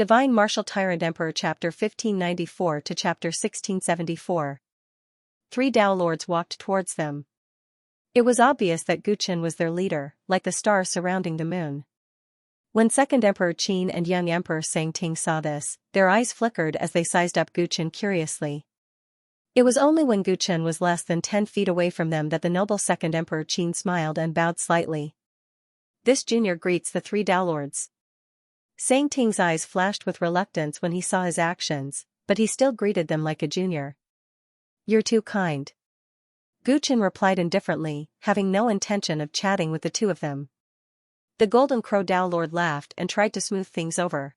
Divine Martial Tyrant Emperor Chapter 1594 to Chapter 1674. 3 Tao Lords walked towards them. It was obvious that Guchen was their leader, like the stars surrounding the moon. When Second Emperor Qin and young Emperor Xianxia saw this, their eyes flickered as they sized up Guchen curiously. It was only when Guchen was less than 10 feet away from them that the noble Second Emperor Qin smiled and bowed slightly. This junior greets the 3 Tao Lords. Xianxia's eyes flashed with reluctance when he saw his actions, but he still greeted them like a junior. "You're too kind." Guchen replied indifferently, having no intention of chatting with the two of them. The Golden Crow Tao Lord laughed and tried to smooth things over.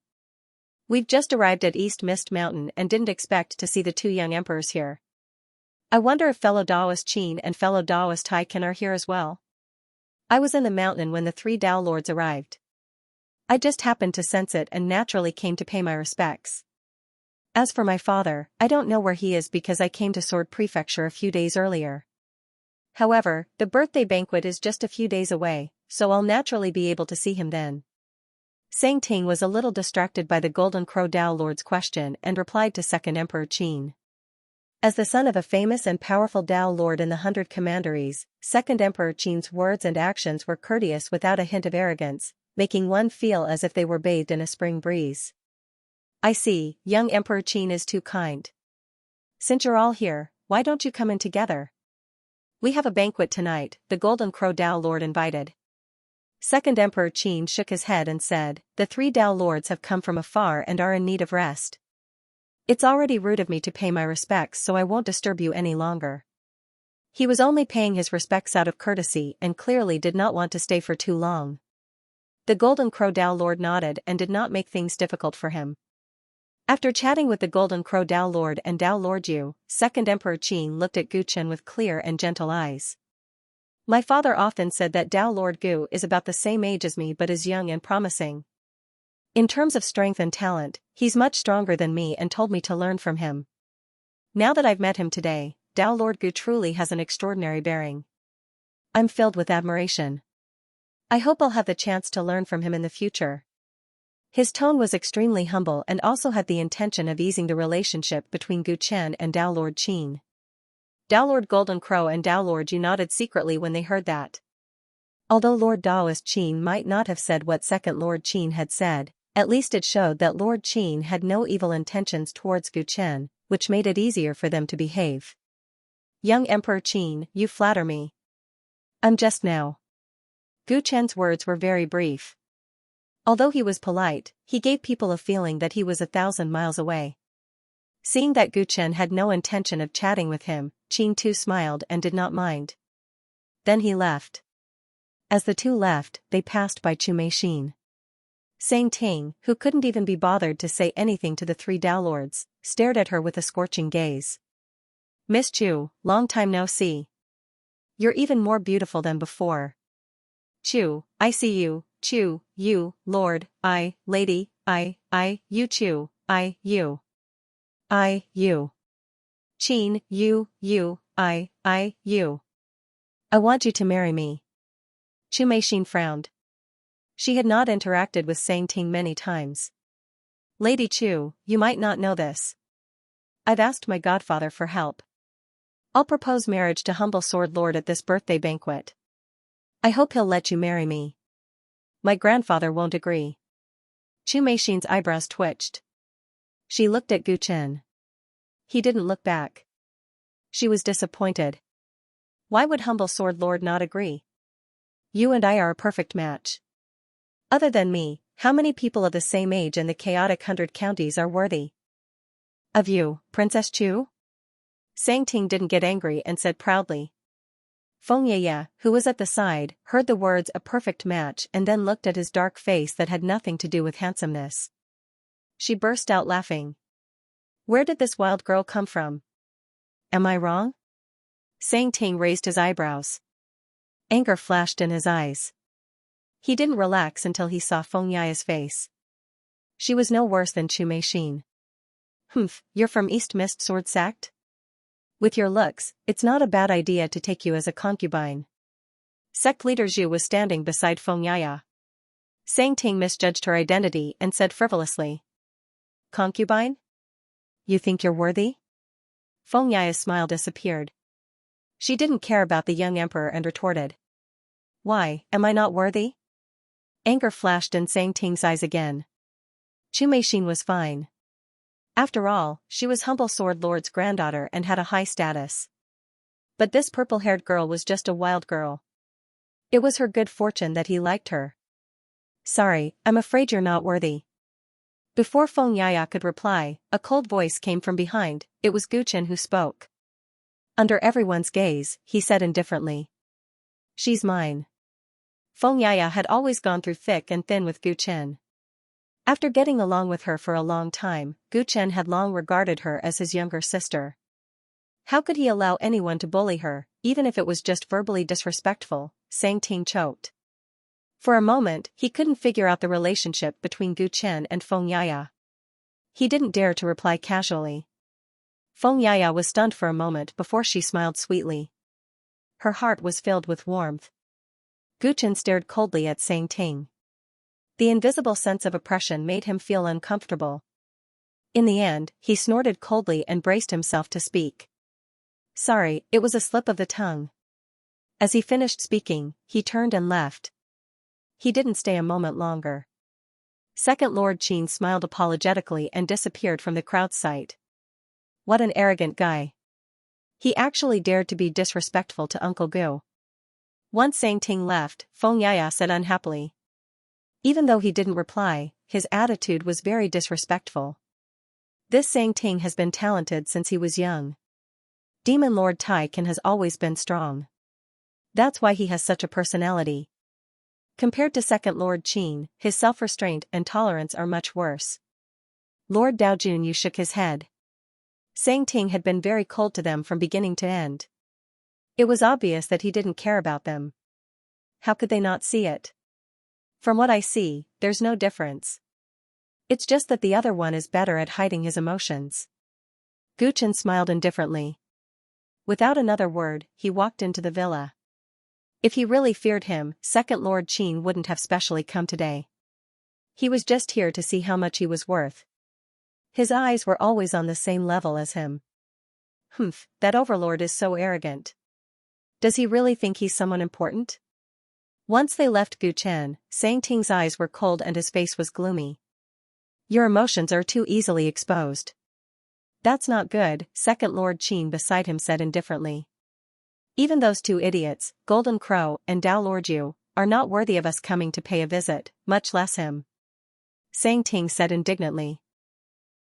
"We've just arrived at East Mist Mountain and didn't expect to see the 2 young emperors here. I wonder if fellow Daoist Qin and fellow Daoist Taikan are here as well. I was in the mountain when the 3 Tao Lords arrived. I just happened to sense it and naturally came to pay my respects. As for my father, I don't know where he is because I came to Sword Prefecture a few days earlier. However, the birthday banquet is just a few days away, so I'll naturally be able to see him then." Xianxia was a little distracted by the Golden Crow Tao Lord's question and replied to Second Emperor Qin. As the son of a famous and powerful Tao Lord in the 100 Commanderies, Second Emperor Qin's words and actions were courteous without a hint of arrogance, making one feel as if they were bathed in a spring breeze. "I see, young Emperor Qin is too kind. Since you're all here, why don't you come in together? We have a banquet tonight," the Golden Crow Tao Lord invited. Second Emperor Qin shook his head and said, "The 3 Tao Lords have come from afar and are in need of rest. It's already rude of me to pay my respects, so I won't disturb you any longer." He was only paying his respects out of courtesy and clearly did not want to stay for too long. The Golden Crow Tao Lord nodded and did not make things difficult for him. After chatting with the Golden Crow Tao Lord and Tao Lord Yu, Second Emperor Qin looked at Guchen with clear and gentle eyes. "My father often said that Tao Lord Gu is about the same age as me but is young and promising. In terms of strength and talent, he's much stronger than me and told me to learn from him. Now that I've met him today, Tao Lord Gu truly has an extraordinary bearing. I'm filled with admiration. I hope I'll have the chance to learn from him in the future." His tone was extremely humble and also had the intention of easing the relationship between Guchen and Tao Lord Qin. Tao Lord Golden Crow and Tao Lord Yu nodded secretly when they heard that. Although Lord Daoist Qin might not have said what Second Lord Qin had said, at least it showed that Lord Qin had no evil intentions towards Guchen, which made it easier for them to behave. "Young Emperor Qin, you flatter me. I'm just now." Guchen's words were very brief. Although he was polite, he gave people a feeling that he was 1,000 miles away. Seeing that Guchen had no intention of chatting with him, Qin too smiled and did not mind. Then he left. As the two left, they passed by Cultivation. Xianxia, who couldn't even be bothered to say anything to the 3 Tao Lords, stared at her with a scorching gaze. "Miss Chu, long time no see. You're even more beautiful than before." "Chu, I see you, Chu, you, Lord, I, Lady, I, you Chu, I, you. I, you. Qin, you, I, you. I want you to marry me." Cultivation frowned. She had not interacted with Xianxia many times. "Lady Chu, you might not know this. I've asked my godfather for help. I'll propose marriage to humble Sword Lord at this birthday banquet. I hope he'll let you marry me. My grandfather won't agree." Cultivation's eyebrows twitched. She looked at Guchen. He didn't look back. She was disappointed. Why would humble Sword Lord not agree? "You and I are a perfect match. Other than me, how many people of the same age in the chaotic 100 counties are worthy of you, Princess Chu?" Xianxia didn't get angry and said proudly. Xianxia, who was at the side, heard the words "a perfect match" and then looked at his dark face that had nothing to do with handsomeness. She burst out laughing. "Where did this wild girl come from? Am I wrong?" Xianxia raised his eyebrows. Anger flashed in his eyes. He didn't relax until he saw Xianxia's face. She was no worse than Cultivation. "Humph, you're from East Mist Sword Sect? With your looks, it's not a bad idea to take you as a concubine." Sect leader Zhu was standing beside Xianxia. Xianxia misjudged her identity and said frivolously. concubine? You think you're worthy? Fengya's smile disappeared. She didn't care about the young emperor and retorted. Why, am I not worthy? Anger flashed in Sang Ting's eyes again. Chu Meixin was fine. After all, she was humble sword lord's granddaughter and had a high status. But this purple-haired girl was just a wild girl. It was her good fortune that he liked her. Sorry, I'm afraid you're not worthy. Before Fengya could reply, a cold voice came from behind. It was Guchen who spoke. Under everyone's gaze, he said indifferently. She's mine. Fengya had always gone through thick and thin with Guchen. After getting along with her for a long time, Guchen had long regarded her as his younger sister. How could he allow anyone to bully her, even if it was just verbally disrespectful? Sang Ting choked. For a moment, he couldn't figure out the relationship between Guchen and Fengya. He didn't dare to reply casually. Fengya was stunned for a moment before she smiled sweetly. Her heart was filled with warmth. Guchen stared coldly at Sang Ting. The invisible sense of oppression made him feel uncomfortable. In the end, he snorted coldly and braced himself to speak. Sorry, it was a slip of the tongue. As he finished speaking, he turned and left. He didn't stay a moment longer. Second Lord Qin smiled apologetically and disappeared from the crowd's sight. What an arrogant guy. He actually dared to be disrespectful to Uncle Gu. Once Sang Ting left, Fengya said unhappily. Even though he didn't reply, his attitude was very disrespectful. This Sang Ting has been talented since he was young. Demon Lord Taikan has always been strong. That's why he has such a personality. Compared to Second Lord Qin, his self-restraint and tolerance are much worse. Lord Daojun Yu shook his head. Sang Ting had been very cold to them from beginning to end. It was obvious that he didn't care about them. How could they not see it? From what I see, there's no difference. It's just that the other one is better at hiding his emotions. Guchen smiled indifferently. Without another word, he walked into the villa. If he really feared him, Second Lord Qin wouldn't have specially come today. He was just here to see how much he was worth. His eyes were always on the same level as him. Humph, that overlord is so arrogant. Does he really think he's someone important? Once they left Guchen, Sang Ting's eyes were cold and his face was gloomy. Your emotions are too easily exposed. That's not good, Second Lord Qin beside him said indifferently. Even those two idiots, Golden Crow and Dao Lord Yu, are not worthy of us coming to pay a visit, much less him. Sang Ting said indignantly.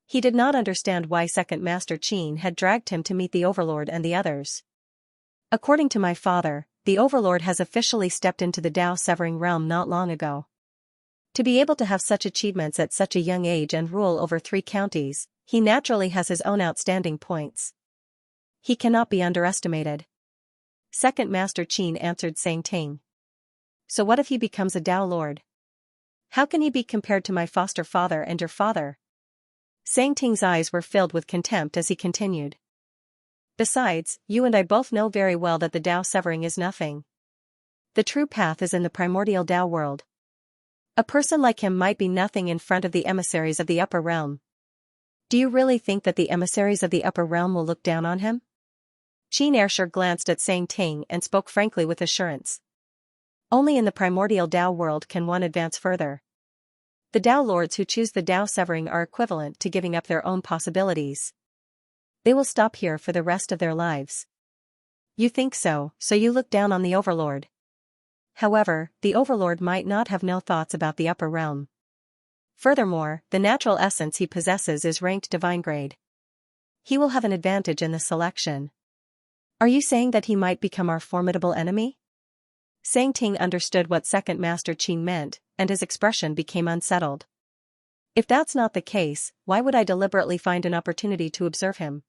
He did not understand why Second Master Qin had dragged him to meet the Overlord and the others. According to my father, the Overlord has officially stepped into the Dao Severing realm not long ago. To be able to have such achievements at such a young age and rule over 3 counties, he naturally has his own outstanding points. He cannot be underestimated. Second Master Qin answered Sang Ting. So what if he becomes a Dao Lord? How can he be compared to my foster father and your father? Sang Ting's eyes were filled with contempt as he continued. Besides, you and I both know very well that the Dao Severing is nothing. The true path is in the primordial Dao world. A person like him might be nothing in front of the emissaries of the upper realm. Do you really think that the emissaries of the upper realm will look down on him? Qin Ershur glanced at Sang Ting and spoke frankly with assurance. Only in the primordial Dao world can one advance further. The Dao Lords who choose the Dao Severing are equivalent to giving up their own possibilities. They will stop here for the rest of their lives. You think so, so you look down on the Overlord. However, the Overlord might not have no thoughts about the upper realm. Furthermore, the natural essence he possesses is ranked divine grade. He will have an advantage in the selection. Are you saying that he might become our formidable enemy? Sang Ting understood what Second Master Qin meant, and his expression became unsettled. If that's not the case, why would I deliberately find an opportunity to observe him?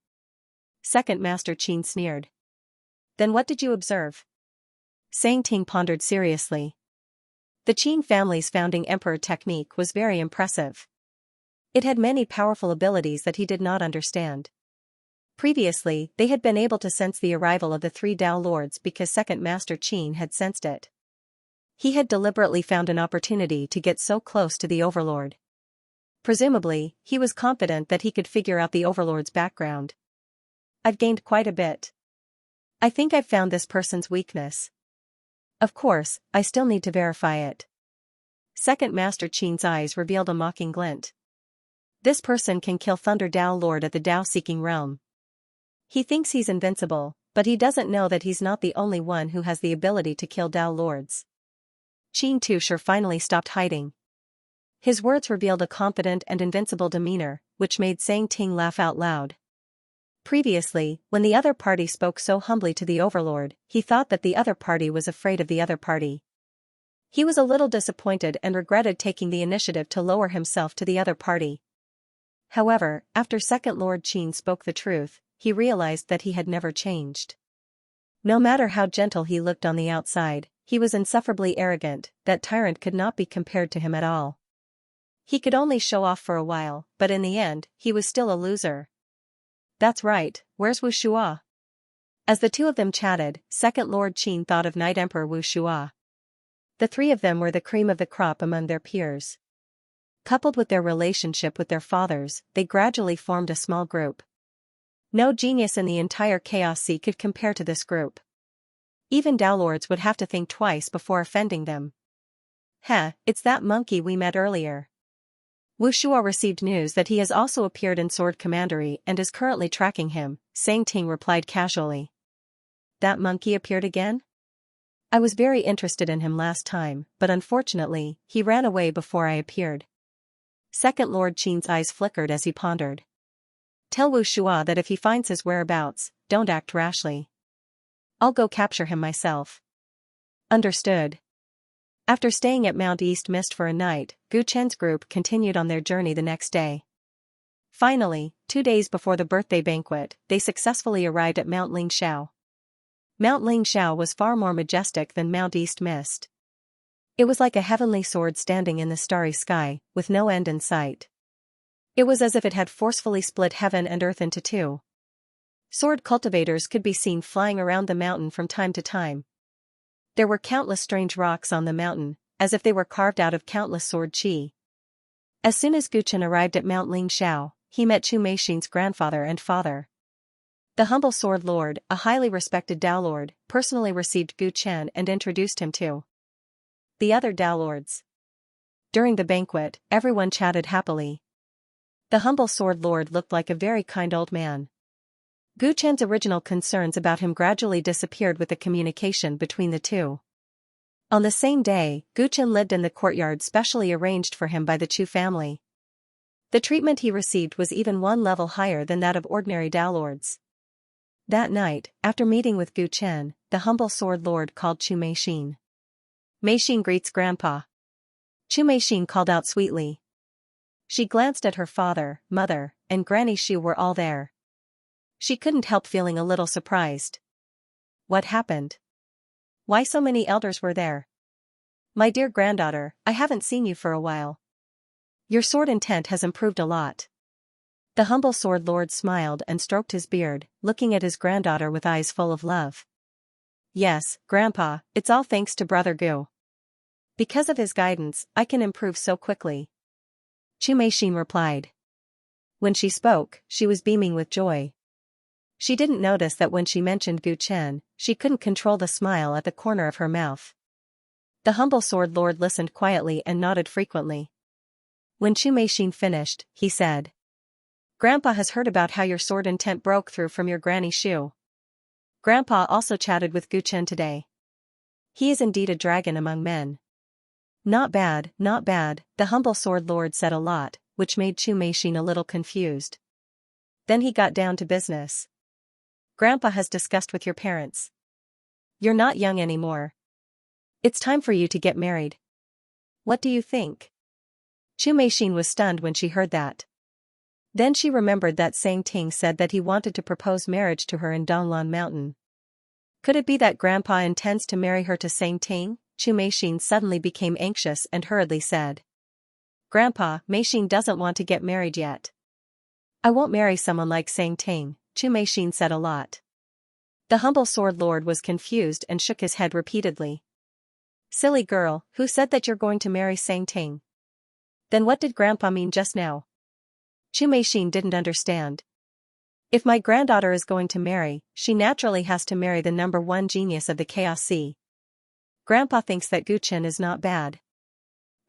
Second Master Qin sneered. Then what did you observe? Sang Ting pondered seriously. The Qin family's founding emperor technique was very impressive. It had many powerful abilities that he did not understand. Previously, they had been able to sense the arrival of the 3 Dao Lords because Second Master Qin had sensed it. He had deliberately found an opportunity to get so close to the Overlord. Presumably, he was confident that he could figure out the overlord's background. I've gained quite a bit. I think I've found this person's weakness. Of course, I still need to verify it. Second Master Qin's eyes revealed a mocking glint. This person can kill Thunder Dao Lord at the Dao-seeking realm. He thinks he's invincible, but he doesn't know that he's not the only one who has the ability to kill Dao Lords. Qin Tushar finally stopped hiding. His words revealed a confident and invincible demeanor, which made Sang Ting laugh out loud. Previously, when the other party spoke so humbly to the overlord, he thought that the other party was afraid of the other party. He was a little disappointed and regretted taking the initiative to lower himself to the other party. However, after Second Lord Qin spoke the truth, he realized that he had never changed. No matter how gentle he looked on the outside, he was insufferably arrogant. That Tyrant could not be compared to him at all. He could only show off for a while, but in the end, he was still a loser. That's right, where's Wu Shua? As the two of them chatted, Second Lord Qin thought of Night Emperor Wu Shua. The three of them were the cream of the crop among their peers. Coupled with their relationship with their fathers, they gradually formed a small group. No genius in the entire Chaos Sea could compare to this group. Even Dao Lords would have to think twice before offending them. It's that monkey we met earlier. Wu Shua received news that he has also appeared in Sword Commandery and is currently tracking him, Sang Ting replied casually. That monkey appeared again? I was very interested in him last time, but unfortunately, he ran away before I appeared. Second Lord Qin's eyes flickered as he pondered. Tell Wu Shua that if he finds his whereabouts, don't act rashly. I'll go capture him myself. Understood. After staying at Mount East Mist for a night, Gu Chen's group continued on their journey the next day. Finally, 2 days before the birthday banquet, they successfully arrived at Mount Lingxiao. Mount Lingxiao was far more majestic than Mount East Mist. It was like a heavenly sword standing in the starry sky, with no end in sight. It was as if it had forcefully split heaven and earth into two. Sword cultivators could be seen flying around the mountain from time to time. There were countless strange rocks on the mountain, as if they were carved out of countless sword qi. As soon as Gu Chen arrived at Mount Lingxiao, he met Chu Meixin's grandfather and father. The humble sword lord, a highly respected Dao Lord, personally received Gu Chen and introduced him to the other Dao Lords. During the banquet, everyone chatted happily. The humble sword lord looked like a very kind old man. Gu Chen's original concerns about him gradually disappeared with the communication between the two. On the same day, Gu Chen lived in the courtyard specially arranged for him by the Chu family. The treatment he received was even one level higher than that of ordinary Dao Lords. That night, after meeting with Gu Chen, the humble sword lord called Chu Meixin. Meixin greets Grandpa. Chu Meixin called out sweetly. She glanced at her father, mother, and Granny Shu were all there. She couldn't help feeling a little surprised. What happened? Why so many elders were there? My dear granddaughter, I haven't seen you for a while. Your sword intent has improved a lot. The humble sword lord smiled and stroked his beard, looking at his granddaughter with eyes full of love. Yes, Grandpa, it's all thanks to Brother Gu. Because of his guidance, I can improve so quickly. Chu Meixin replied. When she spoke, she was beaming with joy. She didn't notice that when she mentioned Gu Chen, she couldn't control the smile at the corner of her mouth. The humble sword lord listened quietly and nodded frequently. When Chu Meixin finished, he said. Grandpa has heard about how your sword intent broke through from your Granny Shu. Grandpa also chatted with Gu Chen today. He is indeed a dragon among men. Not bad, the humble sword lord said a lot, which made Chu Meixin a little confused. Then he got down to business. Grandpa has discussed with your parents. You're not young anymore. It's time for you to get married. What do you think? Chu Meixin was stunned when she heard that. Then she remembered that Sang Ting said that he wanted to propose marriage to her in Donglan Mountain. Could it be that Grandpa intends to marry her to Sang Ting? Chu Meixin suddenly became anxious and hurriedly said. Grandpa, Meixin doesn't want to get married yet. I won't marry someone like Sang Ting, Chu Meixin said a lot. The humble sword lord was confused and shook his head repeatedly. Silly girl, who said that you're going to marry Sang Ting? Then what did Grandpa mean just now? Chu Meixin didn't understand. If my granddaughter is going to marry, she naturally has to marry the number one genius of the Chaos Sea. Grandpa thinks that Gu Chen is not bad.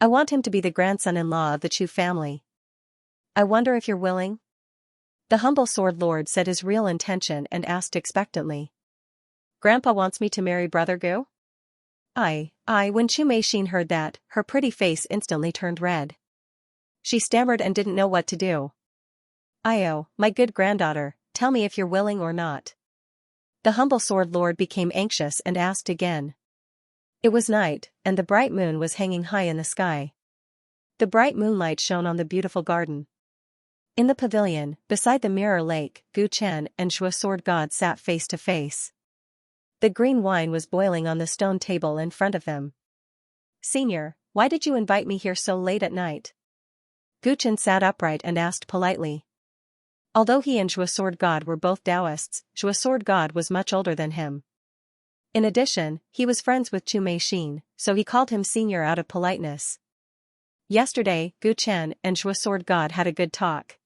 I want him to be the grandson-in-law of the Chu family. I wonder if you're willing? The humble sword lord said his real intention and asked expectantly. Grandpa wants me to marry Brother Gu? When Chu Meixin heard that, her pretty face instantly turned red. She stammered and didn't know what to do. My good granddaughter, tell me if you're willing or not. The humble sword lord became anxious and asked again. It was night, and the bright moon was hanging high in the sky. The bright moonlight shone on the beautiful garden. In the pavilion, beside the mirror lake, Gu Chen and Shui Sword God sat face to face. The green wine was boiling on the stone table in front of them. Senior, why did you invite me here so late at night? Gu Chen sat upright and asked politely. Although he and Shui Sword God were both Taoists, Shui Sword God was much older than him. In addition, he was friends with Chu Meixin, so he called him senior out of politeness. Yesterday, Gu Chen and Shui Sword God had a good talk.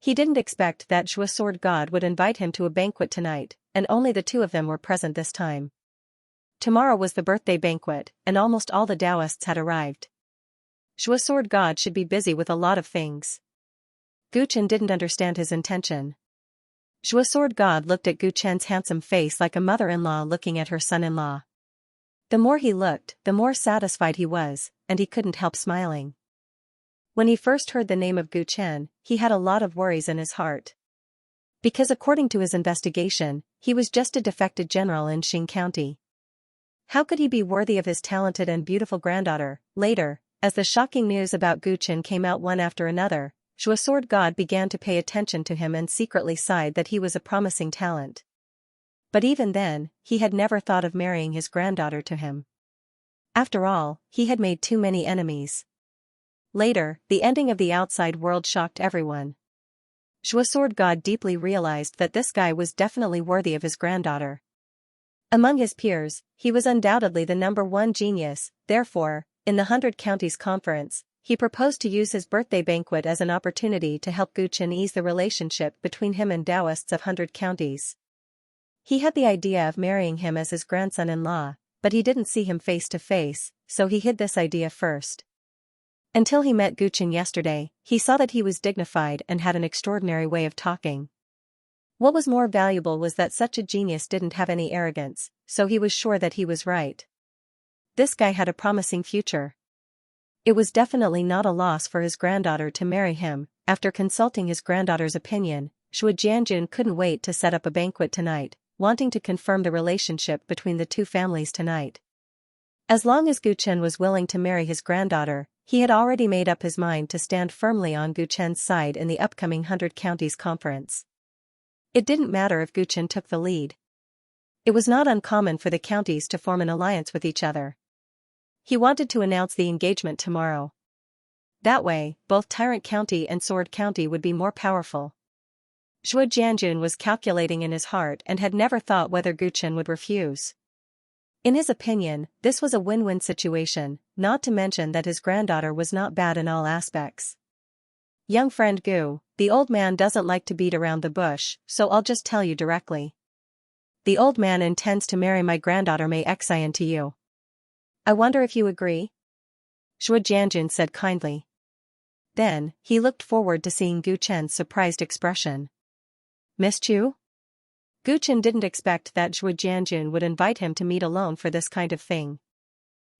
He didn't expect that Shui Sword God would invite him to a banquet tonight, and only the two of them were present this time. Tomorrow was the birthday banquet, and almost all the Taoists had arrived. Shui Sword God should be busy with a lot of things. Gu Chen didn't understand his intention. Shui Sword God looked at Gu Chen's handsome face like a mother-in-law looking at her son-in-law. The more he looked, the more satisfied he was, and he couldn't help smiling. When he first heard the name of Gu Chen, he had a lot of worries in his heart. Because according to his investigation, he was just a defected general in Xing County. How could he be worthy of his talented and beautiful granddaughter? Later, as the shocking news about Gu Chen came out one after another, Shui Sword God began to pay attention to him and secretly sighed that he was a promising talent. But even then, he had never thought of marrying his granddaughter to him. After all, he had made too many enemies. Later, the ending of the outside world shocked everyone. Shui Sword God deeply realized that this guy was definitely worthy of his granddaughter. Among his peers, he was undoubtedly the number one genius. Therefore, in the 100 Counties Conference, he proposed to use his birthday banquet as an opportunity to help Gu Chen ease the relationship between him and Taoists of 100 counties. He had the idea of marrying him as his grandson-in-law, but he didn't see him face to face, so he hid this idea first. Until he met Gu Chen yesterday, he saw that he was dignified and had an extraordinary way of talking. What was more valuable was that such a genius didn't have any arrogance, so he was sure that he was right. This guy had a promising future. It was definitely not a loss for his granddaughter to marry him. After consulting his granddaughter's opinion, Shui Jianjun couldn't wait to set up a banquet tonight, wanting to confirm the relationship between the two families tonight. As long as Gu Chen was willing to marry his granddaughter, he had already made up his mind to stand firmly on Gu Chen's side in the upcoming 100 Counties Conference. It didn't matter if Gu Chen took the lead. It was not uncommon for the counties to form an alliance with each other. He wanted to announce the engagement tomorrow. That way, both Tyrant County and Sword County would be more powerful. Shui Jianjun was calculating in his heart and had never thought whether Gu Chen would refuse. In his opinion, this was a win-win situation, not to mention that his granddaughter was not bad in all aspects. Young friend Gu, the old man doesn't like to beat around the bush, so I'll just tell you directly. The old man intends to marry my granddaughter Mei Xian to you. I wonder if you agree? Shui Jianjun said kindly. Then, he looked forward to seeing Gu Chen's surprised expression. Miss Chu? Gu Chen didn't expect that Shui Jianjun would invite him to meet alone for this kind of thing.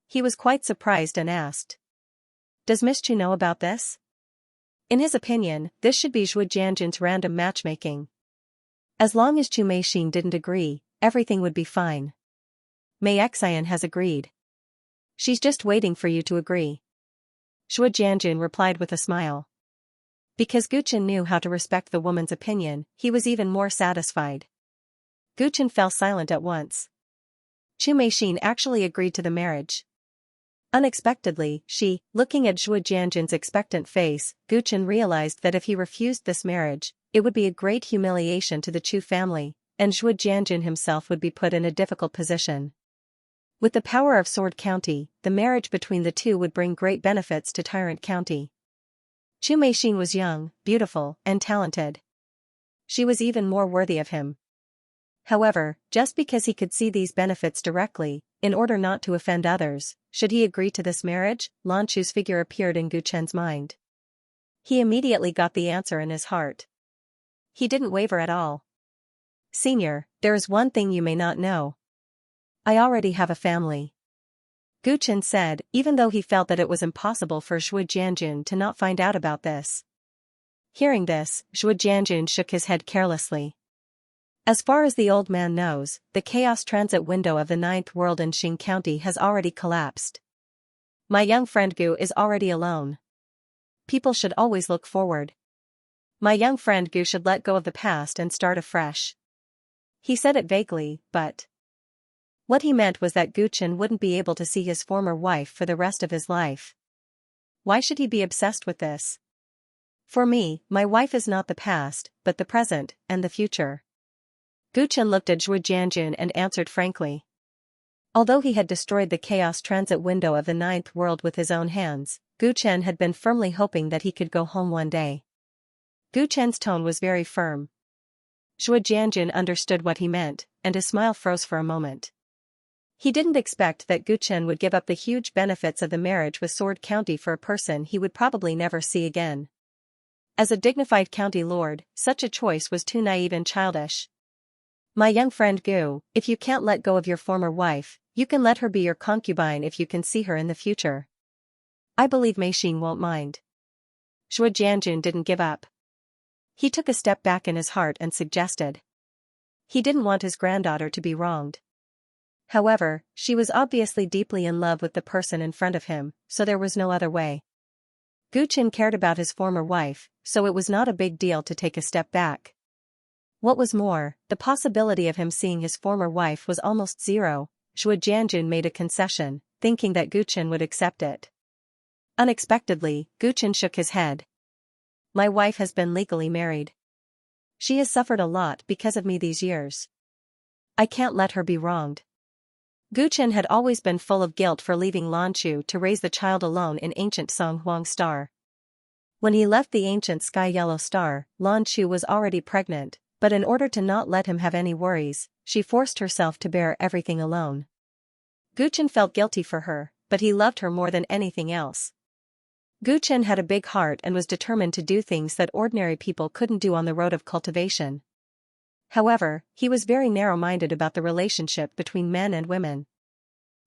He was quite surprised and asked. Does Miss Chu know about this? In his opinion, this should be Shui Jianjun's random matchmaking. As long as Chu Meixin didn't agree, everything would be fine. Mei Xian has agreed. She's just waiting for you to agree. Shui Jianjun replied with a smile. Because Gu Chen knew how to respect the woman's opinion, he was even more satisfied. Gu Chen fell silent at once. Chu Meixin actually agreed to the marriage. Unexpectedly, looking at Shui Jianjun's expectant face, Gu Chen realized that if he refused this marriage, it would be a great humiliation to the Chu family, and Shui Jianjun himself would be put in a difficult position. With the power of Sword County, the marriage between the two would bring great benefits to Tyrant County. Chu Meixin was young, beautiful, and talented. She was even more worthy of him. However, just because he could see these benefits directly, in order not to offend others, should he agree to this marriage? Lan Chu's figure appeared in Gu Chen's mind. He immediately got the answer in his heart. He didn't waver at all. Senior, there is one thing you may not know. I already have a family. Gu Chen said, even though he felt that it was impossible for Zhuo Jianjun to not find out about this. Hearing this, Zhuo Jianjun shook his head carelessly. As far as the old man knows, the chaos transit window of the ninth world in Xing County has already collapsed. My young friend Gu is already alone. People should always look forward. My young friend Gu should let go of the past and start afresh. He said it vaguely, but what he meant was that Gu Chen wouldn't be able to see his former wife for the rest of his life. Why should he be obsessed with this? For me, my wife is not the past, but the present, and the future. Gu Chen looked at Zhuo Jianjun and answered frankly. Although he had destroyed the chaos transit window of the ninth world with his own hands, Gu Chen had been firmly hoping that he could go home one day. Gu Chen's tone was very firm. Zhuo Jianjun understood what he meant, and his smile froze for a moment. He didn't expect that Gu Chen would give up the huge benefits of the marriage with Sword County for a person he would probably never see again. As a dignified county lord, such a choice was too naive and childish. My young friend Gu, if you can't let go of your former wife, you can let her be your concubine if you can see her in the future. I believe Meixin won't mind. Zhuo Jianjun didn't give up. He took a step back in his heart and suggested. He didn't want his granddaughter to be wronged. However, she was obviously deeply in love with the person in front of him, so there was no other way. Gu Chen cared about his former wife, so it was not a big deal to take a step back. What was more, the possibility of him seeing his former wife was almost zero. Zhuo Jianjun made a concession, thinking that Gu Chen would accept it. Unexpectedly, Gu Chen shook his head. My wife has been legally married. She has suffered a lot because of me these years. I can't let her be wronged. Gu Chen had always been full of guilt for leaving Lan Chu to raise the child alone in ancient Song Huang Star. When he left the ancient Sky Yellow Star, Lan Chu was already pregnant, but in order to not let him have any worries, she forced herself to bear everything alone. Gu Chen felt guilty for her, but he loved her more than anything else. Gu Chen had a big heart and was determined to do things that ordinary people couldn't do on the road of cultivation. However, he was very narrow-minded about the relationship between men and women.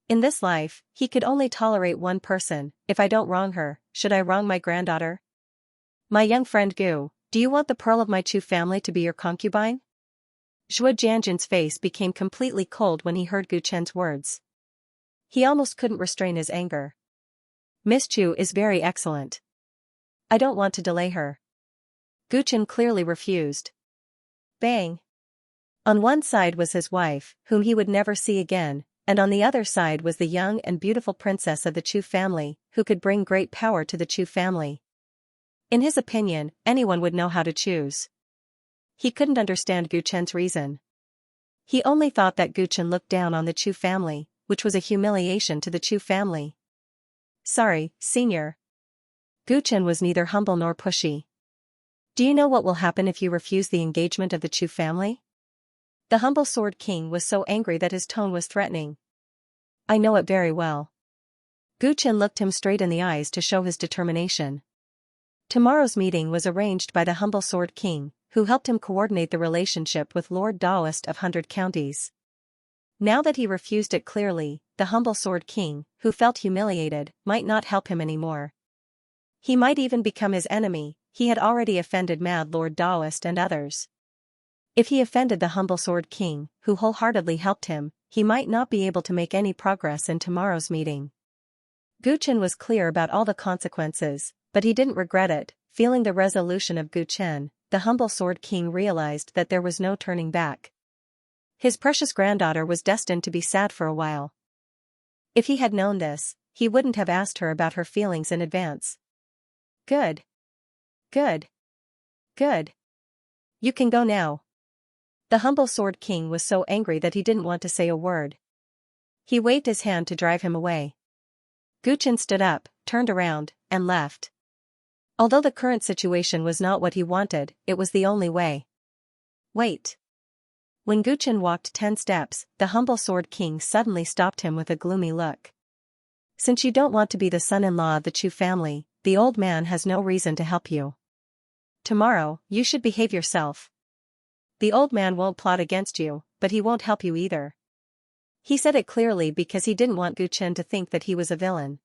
In this life, he could only tolerate one person. If I don't wrong her, should I wrong my granddaughter? My young friend Gu, do you want the pearl of my Chu family to be your concubine? Zhuo Jianjun's face became completely cold when he heard Gu Chen's words. He almost couldn't restrain his anger. Miss Chu is very excellent. I don't want to delay her. Gu Chen clearly refused. Bang! On one side was his wife, whom he would never see again, and on the other side was the young and beautiful princess of the Chu family, who could bring great power to the Chu family. In his opinion, anyone would know how to choose. He couldn't understand Gu Chen's reason. He only thought that Gu Chen looked down on the Chu family, which was a humiliation to the Chu family. Sorry, senior. Gu Chen was neither humble nor pushy. Do you know what will happen if you refuse the engagement of the Chu family? The humble Sword King was so angry that his tone was threatening. I know it very well. Gu Chen looked him straight in the eyes to show his determination. Tomorrow's meeting was arranged by the humble Sword King, who helped him coordinate the relationship with Lord Daoist of 100 Counties. Now that he refused it clearly, the humble Sword King, who felt humiliated, might not help him anymore. He might even become his enemy. He had already offended Mad Lord Daoist and others. If he offended the humble Sword King, who wholeheartedly helped him, he might not be able to make any progress in tomorrow's meeting. Gu Chen was clear about all the consequences, but he didn't regret it. Feeling the resolution of Gu Chen, the humble Sword King realized that there was no turning back. His precious granddaughter was destined to be sad for a while. If he had known this, he wouldn't have asked her about her feelings in advance. Good. Good. Good. You can go now. The humble Sword King was so angry that he didn't want to say a word. He waved his hand to drive him away. Gu Chen stood up, turned around, and left. Although the current situation was not what he wanted, it was the only way. Wait. When Guchen walked 10 steps, the humble Sword King suddenly stopped him with a gloomy look. Since you don't want to be the son-in-law of the Chu family, the old man has no reason to help you. Tomorrow, you should behave yourself. The old man won't plot against you, but he won't help you either. He said it clearly because he didn't want Guchen to think that he was a villain.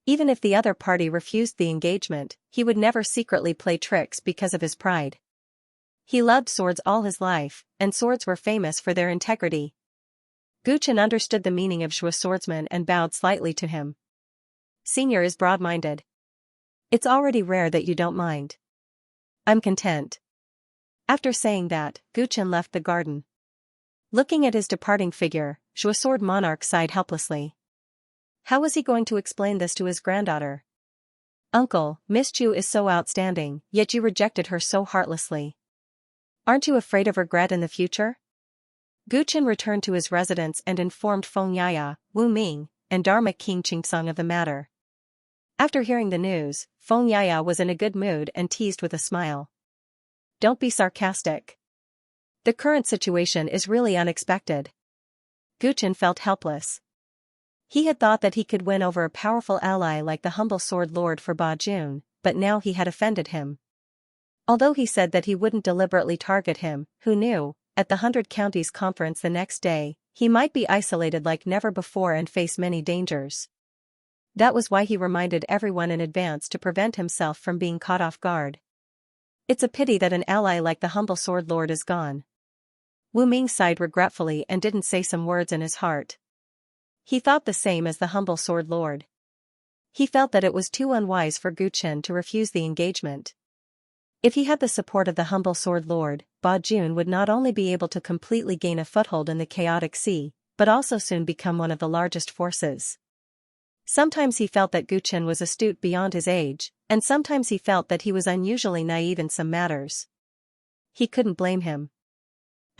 Even if the other party refused the engagement, he would never secretly play tricks because of his pride. He loved swords all his life, and swords were famous for their integrity. Guchen understood the meaning of Zhuo swordsman and bowed slightly to him. Senior is broad-minded. It's already rare that you don't mind. I'm content. After saying that, Guchen left the garden. Looking at his departing figure, Zhuo Sword Monarch sighed helplessly. How was he going to explain this to his granddaughter? Uncle, Miss Chu is so outstanding, yet you rejected her so heartlessly. Aren't you afraid of regret in the future? Guchen returned to his residence and informed Feng Yaya, Wu Ming, and Dharma King Qingsong of the matter. After hearing the news, Feng Yaya was in a good mood and teased with a smile. Don't be sarcastic. The current situation is really unexpected. Guchen felt helpless. He had thought that he could win over a powerful ally like the humble sword lord for Ba Jun, but now he had offended him. Although he said that he wouldn't deliberately target him, who knew, at the 100 Counties conference the next day, he might be isolated like never before and face many dangers. That was why he reminded everyone in advance to prevent himself from being caught off guard. It's a pity that an ally like the humble sword lord is gone. Wu Ming sighed regretfully and didn't say some words in his heart. He thought the same as the humble sword lord. He felt that it was too unwise for Guchen to refuse the engagement. If he had the support of the humble sword lord, Ba Jun would not only be able to completely gain a foothold in the chaotic sea, but also soon become one of the largest forces. Sometimes he felt that Guchen was astute beyond his age, and sometimes he felt that he was unusually naive in some matters. He couldn't blame him.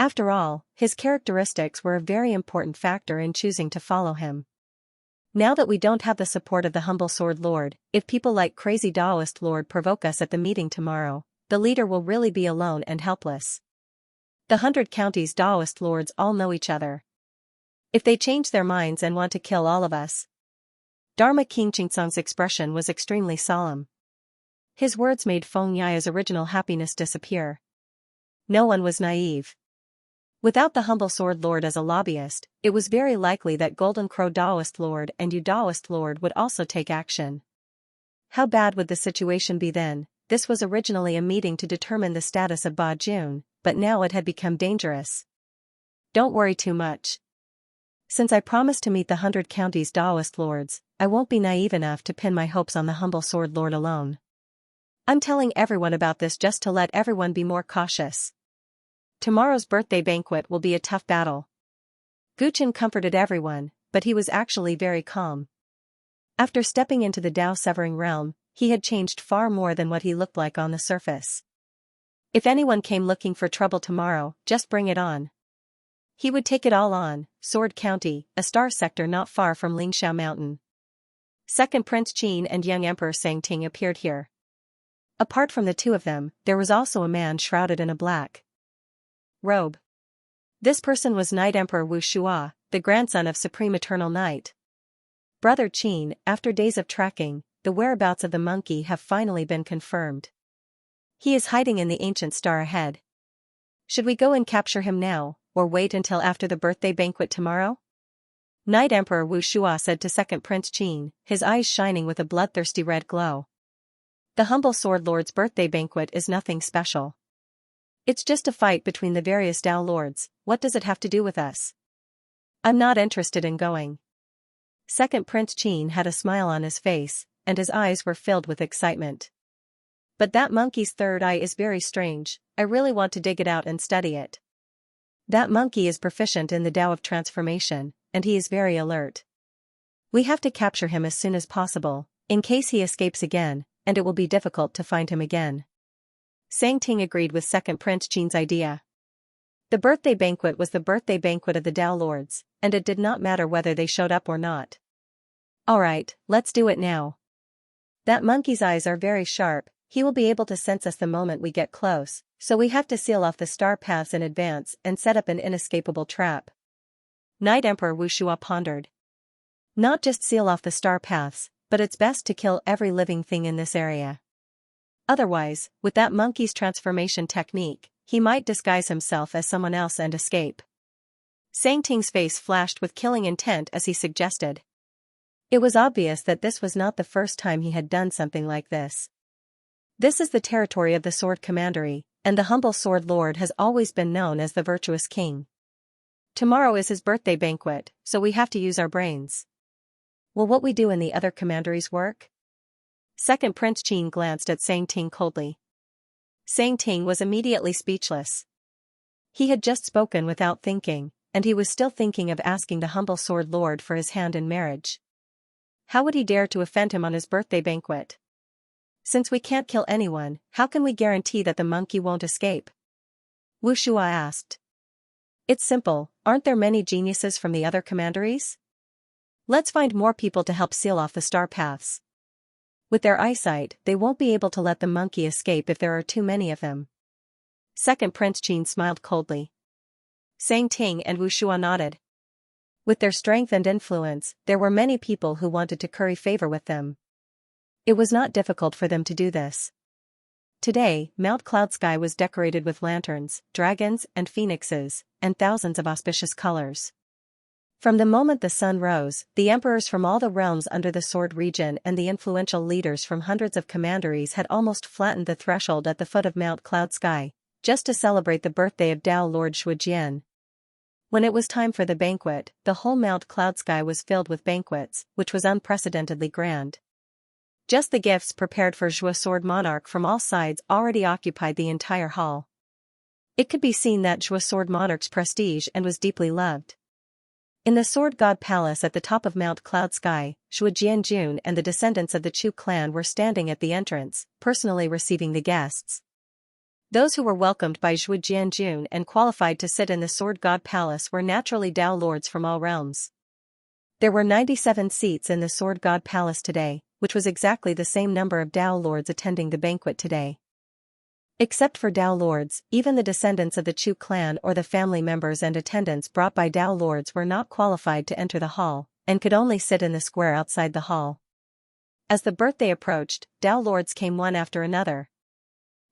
After all, his characteristics were a very important factor in choosing to follow him. Now that we don't have the support of the humble sword lord, if people like crazy Taoist lord provoke us at the meeting tomorrow, the leader will really be alone and helpless. The 100 Counties Taoist lords all know each other. If they change their minds and want to kill all of us. Dharma King Qingsong's expression was extremely solemn. His words made Feng Yaya's original happiness disappear. No one was naive. Without the humble sword lord as a lobbyist, it was very likely that Golden Crow Taoist lord and Yu Taoist lord would also take action. How bad would the situation be then? This was originally a meeting to determine the status of Ba Jun, but now it had become dangerous. Don't worry too much. Since I promised to meet the 100 Counties Taoist lords, I won't be naive enough to pin my hopes on the humble sword lord alone. I'm telling everyone about this just to let everyone be more cautious. Tomorrow's birthday banquet will be a tough battle. Guchen comforted everyone, but he was actually very calm. After stepping into the Dao-severing realm, he had changed far more than what he looked like on the surface. If anyone came looking for trouble tomorrow, just bring it on. He would take it all on. Sword County, a star sector not far from Lingxiao Mountain. Second Prince Qin and young Emperor Sangting appeared here. Apart from the two of them, there was also a man shrouded in a black robe. This person was Night Emperor Wu Shua, the grandson of Supreme Eternal Night. Brother Qin, after days of tracking, the whereabouts of the monkey have finally been confirmed. He is hiding in the ancient star ahead. Should we go and capture him now, or wait until after the birthday banquet tomorrow? Night Emperor Wu Shua said to Second Prince Qin, his eyes shining with a bloodthirsty red glow. The humble sword lord's birthday banquet is nothing special. It's just a fight between the various Dao lords. What does it have to do with us? I'm not interested in going. Second Prince Qin had a smile on his face, and his eyes were filled with excitement. But that monkey's third eye is very strange. I really want to dig it out and study it. That monkey is proficient in the Dao of transformation, and he is very alert. We have to capture him as soon as possible, in case he escapes again, and it will be difficult to find him again. Sangting agreed with Second Prince Qin's idea. The birthday banquet was the birthday banquet of the Dao Lords, and it did not matter whether they showed up or not. Alright, let's do it now. That monkey's eyes are very sharp, he will be able to sense us the moment we get close, so we have to seal off the star paths in advance and set up an inescapable trap. Night Emperor Wushua pondered. Not just seal off the star paths, but it's best to kill every living thing in this area. Otherwise, with that monkey's transformation technique, he might disguise himself as someone else and escape. Sang Ting's face flashed with killing intent as he suggested. It was obvious that this was not the first time he had done something like this. This is the territory of the Sword Commandery, and the humble Sword Lord has always been known as the virtuous king. Tomorrow is his birthday banquet, so we have to use our brains. Will what we do in the other commanderies work? Second Prince Qin glanced at Sang Ting coldly. Sang Ting was immediately speechless. He had just spoken without thinking, and he was still thinking of asking the humble Sword Lord for his hand in marriage. How would he dare to offend him on his birthday banquet? Since we can't kill anyone, how can we guarantee that the monkey won't escape? Wushua asked. It's simple, aren't there many geniuses from the other commanderies? Let's find more people to help seal off the star paths. With their eyesight, they won't be able to let the monkey escape if there are too many of them. Second Prince Qin smiled coldly. Sang Ting and Wushua nodded. With their strength and influence, there were many people who wanted to curry favor with them. It was not difficult for them to do this. Today, Mount Cloud Sky was decorated with lanterns, dragons, and phoenixes, and thousands of auspicious colors. From the moment the sun rose, the emperors from all the realms under the Sword region and the influential leaders from hundreds of commanderies had almost flattened the threshold at the foot of Mount Cloud Sky, just to celebrate the birthday of Tao Lord Shujian. When it was time for the banquet, the whole Mount Cloud Sky was filled with banquets, which was unprecedentedly grand. Just the gifts prepared for Zhua Sword Monarch from all sides already occupied the entire hall. It could be seen that Zhua Sword Monarch's prestige and was deeply loved. In the Sword God Palace at the top of Mount Cloud Sky, Zhua Jianjun and the descendants of the Chu clan were standing at the entrance, personally receiving the guests. Those who were welcomed by Zhua Jianjun and qualified to sit in the Sword God Palace were naturally Tao lords from all realms. There were 97 seats in the Sword God Palace today, which was exactly the same number of Tao lords attending the banquet today. Except for Tao lords, even the descendants of the Chu clan or the family members and attendants brought by Tao lords were not qualified to enter the hall, and could only sit in the square outside the hall. As the birthday approached, Tao lords came one after another.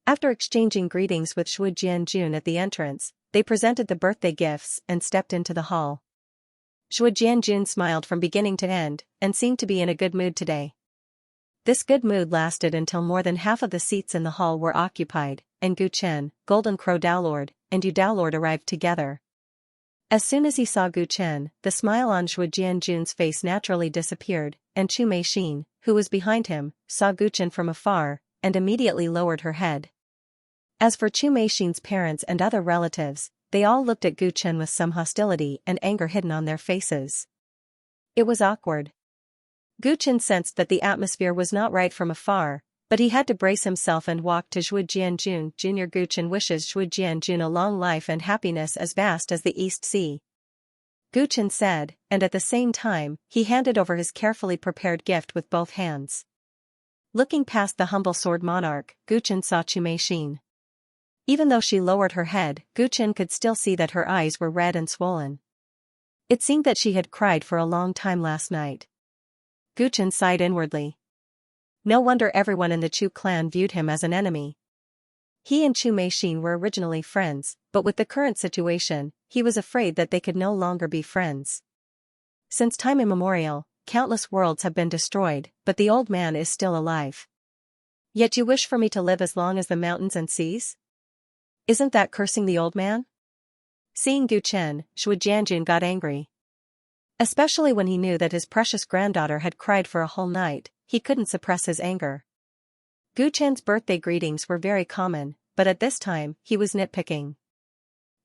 After exchanging greetings with Zhua Jianjun at the entrance, they presented the birthday gifts and stepped into the hall. Zhua Jianjun smiled from beginning to end, and seemed to be in a good mood today. This good mood lasted until more than half of the seats in the hall were occupied, and Gu Chen, Golden Crow Tao Lord, and Yu Tao Lord arrived together. As soon as he saw Gu Chen, the smile on Zhua Jianjun's face naturally disappeared, and Chu Meixin, who was behind him, saw Gu Chen from afar, and immediately lowered her head. As for Chu Meixin's parents and other relatives, they all looked at Gu Chen with some hostility and anger hidden on their faces. It was awkward. Gu Chen sensed that the atmosphere was not right from afar, but he had to brace himself and walk to Zhua Jianjun. Jr. Gu Chen wishes Zhua Jianjun a long life and happiness as vast as the East Sea. Gu Chen said, and at the same time, he handed over his carefully prepared gift with both hands. Looking past the humble sword monarch, Gu Chen saw Chu Meixin. Even though she lowered her head, Gu Chen could still see that her eyes were red and swollen. It seemed that she had cried for a long time last night. Gu Chen sighed inwardly. No wonder everyone in the Chu clan viewed him as an enemy. He and Chu Meixin were originally friends, but with the current situation, he was afraid that they could no longer be friends. Since time immemorial, countless worlds have been destroyed, but the old man is still alive. Yet you wish for me to live as long as the mountains and seas? Isn't that cursing the old man? Seeing Gu Chen, Zhua Jianjun got angry. Especially when he knew that his precious granddaughter had cried for a whole night, he couldn't suppress his anger. Gu Chen's birthday greetings were very common, but at this time, he was nitpicking.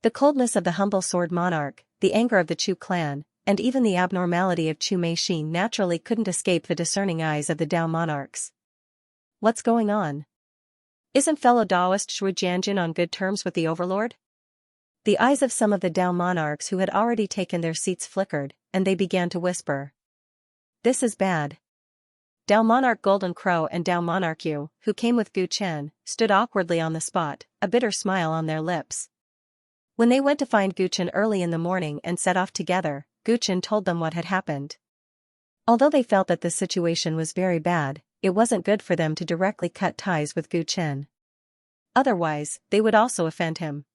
The coldness of the humble sword monarch, the anger of the Chu clan, and even the abnormality of Chu Meixin naturally couldn't escape the discerning eyes of the Dao monarchs. What's going on? Isn't fellow Daoist Zhua Jianjun on good terms with the overlord? The eyes of some of the Dao monarchs who had already taken their seats flickered, and they began to whisper. This is bad. Dao Monarch Golden Crow and Dao Monarch Yu, who came with Gu Chen, stood awkwardly on the spot, a bitter smile on their lips. When they went to find Gu Chen early in the morning and set off together, Gu Chen told them what had happened. Although they felt that the situation was very bad, it wasn't good for them to directly cut ties with Gu Chen. Otherwise, they would also offend him.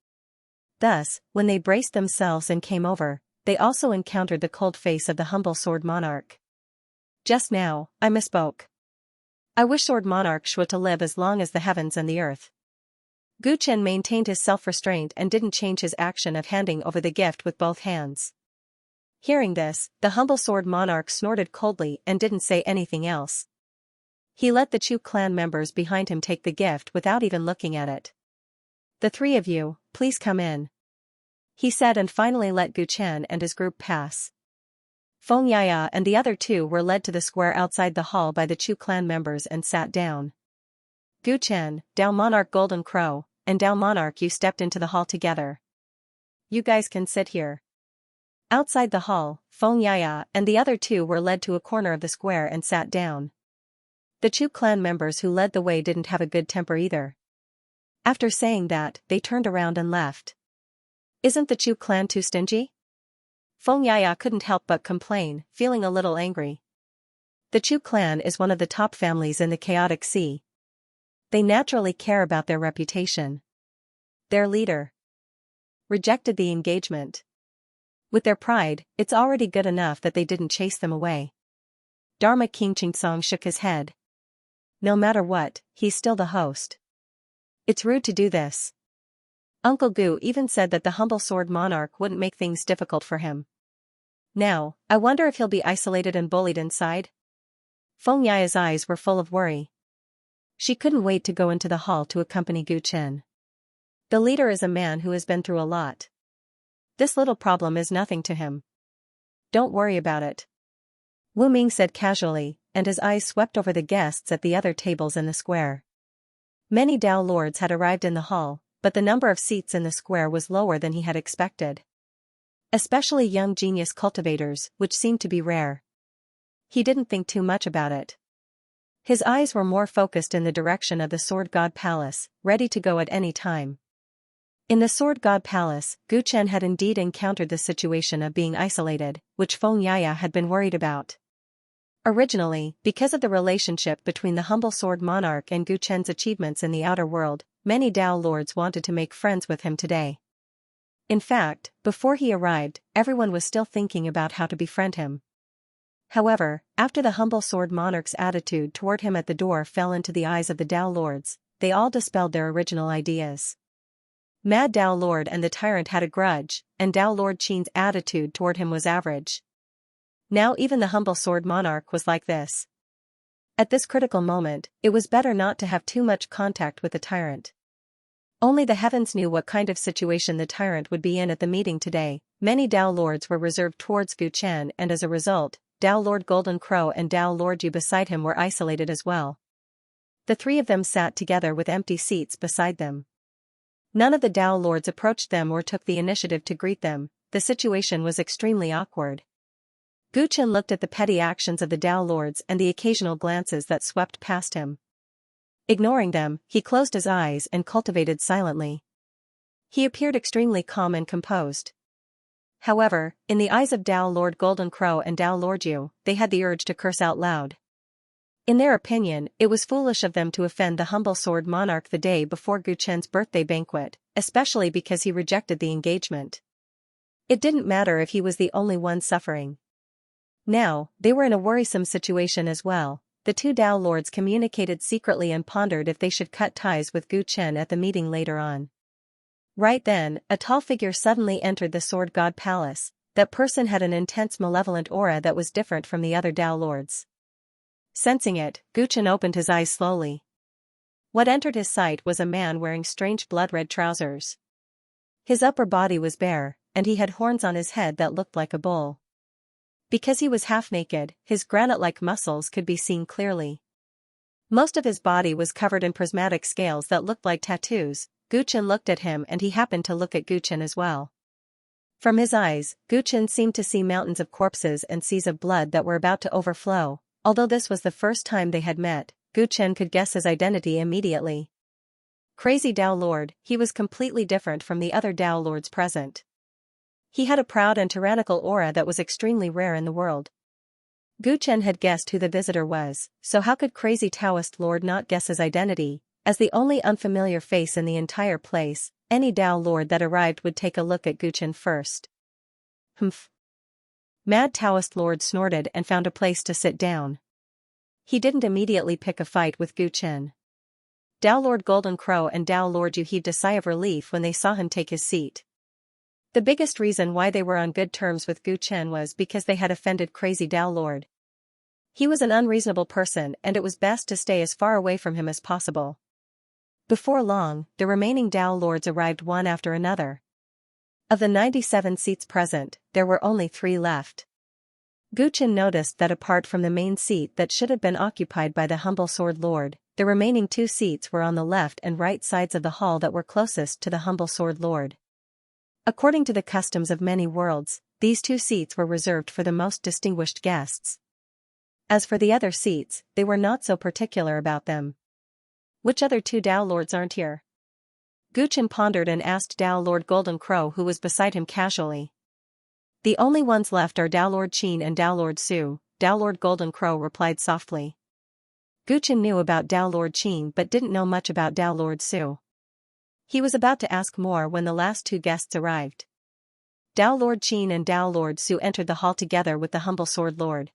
Thus, when they braced themselves and came over, they also encountered the cold face of the humble Sword Monarch. Just now, I misspoke. I wish Sword Monarch Shui to live as long as the heavens and the earth. Gu Chen maintained his self-restraint and didn't change his action of handing over the gift with both hands. Hearing this, the humble Sword Monarch snorted coldly and didn't say anything else. He let the Chu clan members behind him take the gift without even looking at it. "The three of you, please come in," he said, and finally let Gu Chen and his group pass. Xianxia and the other two were led to the square outside the hall by the Chu clan members and sat down. Gu Chen, Dao Monarch Golden Crow, and Dao Monarch Yu stepped into the hall together. "You guys can sit here." Outside the hall, Xianxia and the other two were led to a corner of the square and sat down. The Chu clan members who led the way didn't have a good temper either. After saying that, they turned around and left. "Isn't the Chu clan too stingy?" Xianxia couldn't help but complain, feeling a little angry. The Chu clan is one of the top families in the Chaotic Sea. They naturally care about their reputation. Their leader rejected the engagement. With their pride, it's already good enough that they didn't chase them away. Dharma King Qingsong shook his head. No matter what, he's still the host. It's rude to do this. Uncle Gu even said that the humble Sword Monarch wouldn't make things difficult for him. Now, I wonder if he'll be isolated and bullied inside? Xianxia's eyes were full of worry. She couldn't wait to go into the hall to accompany Gu Chen. The leader is a man who has been through a lot. This little problem is nothing to him. Don't worry about it, Wu Ming said casually, and his eyes swept over the guests at the other tables in the square. Many Dao lords had arrived in the hall, but the number of seats in the square was lower than he had expected. Especially young genius cultivators, which seemed to be rare. He didn't think too much about it. His eyes were more focused in the direction of the Sword God Palace, ready to go at any time. In the Sword God Palace, Gu Chen had indeed encountered the situation of being isolated, which Xianxia had been worried about. Originally, because of the relationship between the humble Sword Monarch and Gu Chen's achievements in the outer world, many Dao lords wanted to make friends with him today. In fact, before he arrived, everyone was still thinking about how to befriend him. However, after the humble Sword Monarch's attitude toward him at the door fell into the eyes of the Dao lords, they all dispelled their original ideas. Mad Dao Lord and the Tyrant had a grudge, and Dao Lord Qin's attitude toward him was average. Now even the humble Sword Monarch was like this. At this critical moment, it was better not to have too much contact with the Tyrant. Only the heavens knew what kind of situation the Tyrant would be in at the meeting today. Many Dao Lords were reserved towards Gu Chen, and as a result, Dao Lord Golden Crow and Dao Lord Yu beside him were isolated as well. The three of them sat together with empty seats beside them. None of the Dao Lords approached them or took the initiative to greet them. The situation was extremely awkward. Gu Chen looked at the petty actions of the Dao Lords and the occasional glances that swept past him. Ignoring them, he closed his eyes and cultivated silently. He appeared extremely calm and composed. However, in the eyes of Dao Lord Golden Crow and Dao Lord Yu, they had the urge to curse out loud. In their opinion, it was foolish of them to offend the humble Sword Monarch the day before Gu Chen's birthday banquet, especially because he rejected the engagement. It didn't matter if he was the only one suffering. Now, they were in a worrisome situation as well. The two Dao Lords communicated secretly and pondered if they should cut ties with Gu Chen at the meeting later on. Right then, a tall figure suddenly entered the Sword God Palace. That person had an intense malevolent aura that was different from the other Dao Lords. Sensing it, Gu Chen opened his eyes slowly. What entered his sight was a man wearing strange blood-red trousers. His upper body was bare, and he had horns on his head that looked like a bull. Because he was half-naked, his granite-like muscles could be seen clearly. Most of his body was covered in prismatic scales that looked like tattoos. Gu Chen looked at him and he happened to look at Gu Chen as well. From his eyes, Gu Chen seemed to see mountains of corpses and seas of blood that were about to overflow. Although this was the first time they had met, Gu Chen could guess his identity immediately. Crazy Dao Lord, he was completely different from the other Dao Lords present. He had a proud and tyrannical aura that was extremely rare in the world. Gu Chen had guessed who the visitor was, so how could Crazy Taoist Lord not guess his identity? As the only unfamiliar face in the entire place, any Dao Lord that arrived would take a look at Gu Chen first. Humph. Mad Taoist Lord snorted and found a place to sit down. He didn't immediately pick a fight with Gu Chen. Dao Lord Golden Crow and Dao Lord Yu heaved a sigh of relief when they saw him take his seat. The biggest reason why they were on good terms with Gu Chen was because they had offended Crazy Dao Lord. He was an unreasonable person and it was best to stay as far away from him as possible. Before long, the remaining Dao Lords arrived one after another. Of the 97 seats present, there were only 3 left. Gu Chen noticed that apart from the main seat that should have been occupied by the humble Sword Lord, the remaining 2 seats were on the left and right sides of the hall that were closest to the humble Sword Lord. According to the customs of many worlds, these 2 seats were reserved for the most distinguished guests. As for the other seats, they were not so particular about them. Which other 2 Dao Lords aren't here? Gu Chen pondered and asked Dao Lord Golden Crow who was beside him casually. The only ones left are Dao Lord Qin and Dao Lord Su, Dao Lord Golden Crow replied softly. Gu Chen knew about Dao Lord Qin but didn't know much about Dao Lord Su. He was about to ask more when the last 2 guests arrived. Dao Lord Qin and Dao Lord Su entered the hall together with the humble Sword Lord.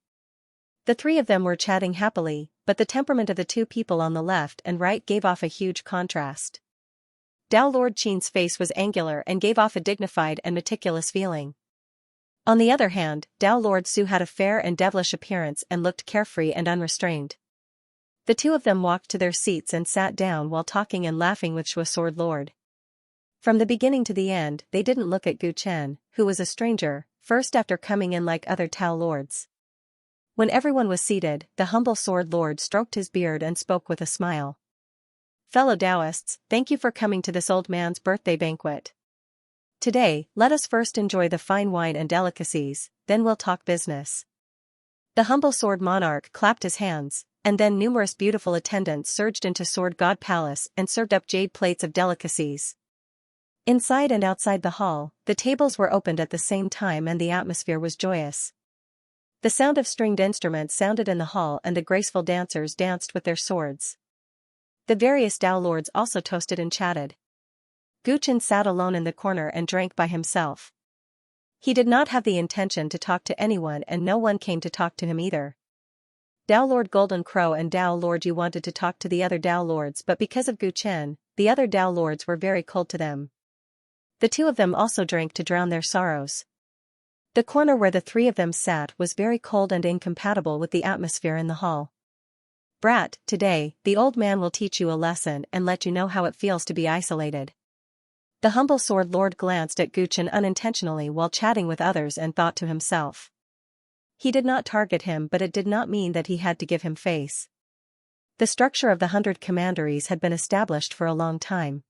The 3 of them were chatting happily, but the temperament of the 2 people on the left and right gave off a huge contrast. Dao Lord Qin's face was angular and gave off a dignified and meticulous feeling. On the other hand, Dao Lord Su had a fair and devilish appearance and looked carefree and unrestrained. The 2 of them walked to their seats and sat down while talking and laughing with Shua Sword Lord. From the beginning to the end, they didn't look at Gu Chen, who was a stranger, first after coming in like other Tao Lords. When everyone was seated, the humble Sword Lord stroked his beard and spoke with a smile. Fellow Taoists, thank you for coming to this old man's birthday banquet. Today, let us first enjoy the fine wine and delicacies, then we'll talk business. The humble Sword Monarch clapped his hands, and then numerous beautiful attendants surged into Sword God Palace and served up jade plates of delicacies. Inside and outside the hall, the tables were opened at the same time and the atmosphere was joyous. The sound of stringed instruments sounded in the hall and the graceful dancers danced with their swords. The various Dao Lords also toasted and chatted. Gu Chen sat alone in the corner and drank by himself. He did not have the intention to talk to anyone and no one came to talk to him either. Dao Lord Golden Crow and Dao Lord Yu wanted to talk to the other Dao Lords but because of Gu Chen, the other Dao Lords were very cold to them. The 2 of them also drank to drown their sorrows. The corner where the 3 of them sat was very cold and incompatible with the atmosphere in the hall. Brat, today, the old man will teach you a lesson and let you know how it feels to be isolated. The humble Sword Lord glanced at Gu Chen unintentionally while chatting with others and thought to himself. He did not target him but it did not mean that he had to give him face. The structure of the 100 commanderies had been established for a long time.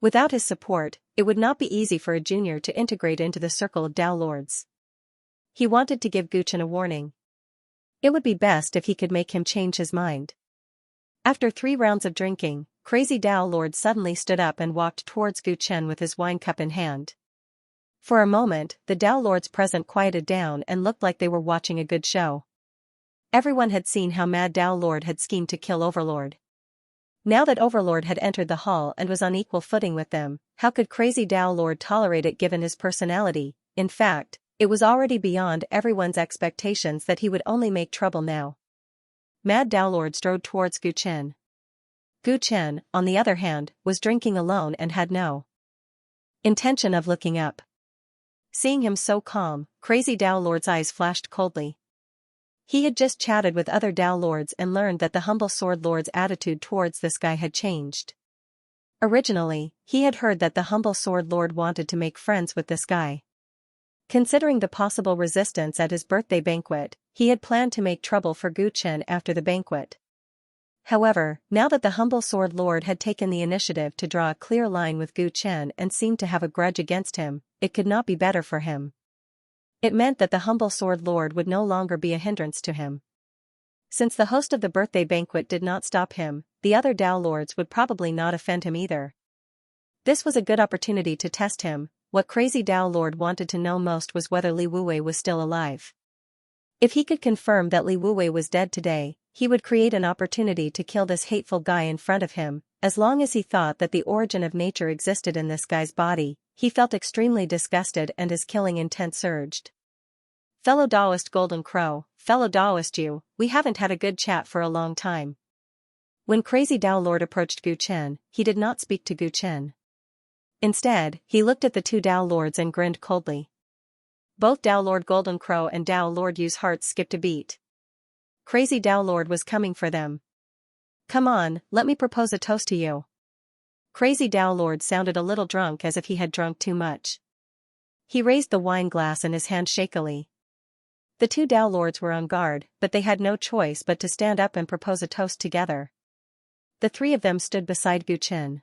Without his support, it would not be easy for a junior to integrate into the circle of Dao Lords. He wanted to give Gu Chen a warning. It would be best if he could make him change his mind. After 3 rounds of drinking, Crazy Dao Lord suddenly stood up and walked towards Gu Chen with his wine cup in hand. For a moment, the Dao Lords present quieted down and looked like they were watching a good show. Everyone had seen how Mad Dao Lord had schemed to kill Overlord. Now that Overlord had entered the hall and was on equal footing with them, how could Crazy Dao Lord tolerate it given his personality? In fact, it was already beyond everyone's expectations that he would only make trouble now. Mad Dao Lord strode towards Gu Chen. Gu Chen, on the other hand, was drinking alone and had no intention of looking up. Seeing him so calm, Crazy Dao Lord's eyes flashed coldly. He had just chatted with other Dao Lords and learned that the humble Sword Lord's attitude towards this guy had changed. Originally, he had heard that the humble Sword Lord wanted to make friends with this guy. Considering the possible resistance at his birthday banquet, he had planned to make trouble for Gu Chen after the banquet. However, now that the humble Sword Lord had taken the initiative to draw a clear line with Gu Chen and seemed to have a grudge against him, it could not be better for him. It meant that the humble Sword Lord would no longer be a hindrance to him. Since the host of the birthday banquet did not stop him, the other Dao lords would probably not offend him either. This was a good opportunity to test him. What Crazy Dao Lord wanted to know most was whether Li Wuwei was still alive. If he could confirm that Li Wuwei was dead today, he would create an opportunity to kill this hateful guy in front of him. As long as he thought that the origin of nature existed in this guy's body, he felt extremely disgusted and his killing intent surged. Fellow Daoist Golden Crow, fellow Daoist you, we haven't had a good chat for a long time. When Crazy Dao Lord approached Gu Chen, he did not speak to Gu Chen. Instead, he looked at the two Dao Lords and grinned coldly. Both Dao Lord Golden Crow and Dao Lord Yu's hearts skipped a beat. Crazy Dao Lord was coming for them. Come on, let me propose a toast to you. Crazy Dao Lord sounded a little drunk, as if he had drunk too much. He raised the wine glass in his hand shakily. The two Dao Lords were on guard, but they had no choice but to stand up and propose a toast together. The three of them stood beside Gu Chen.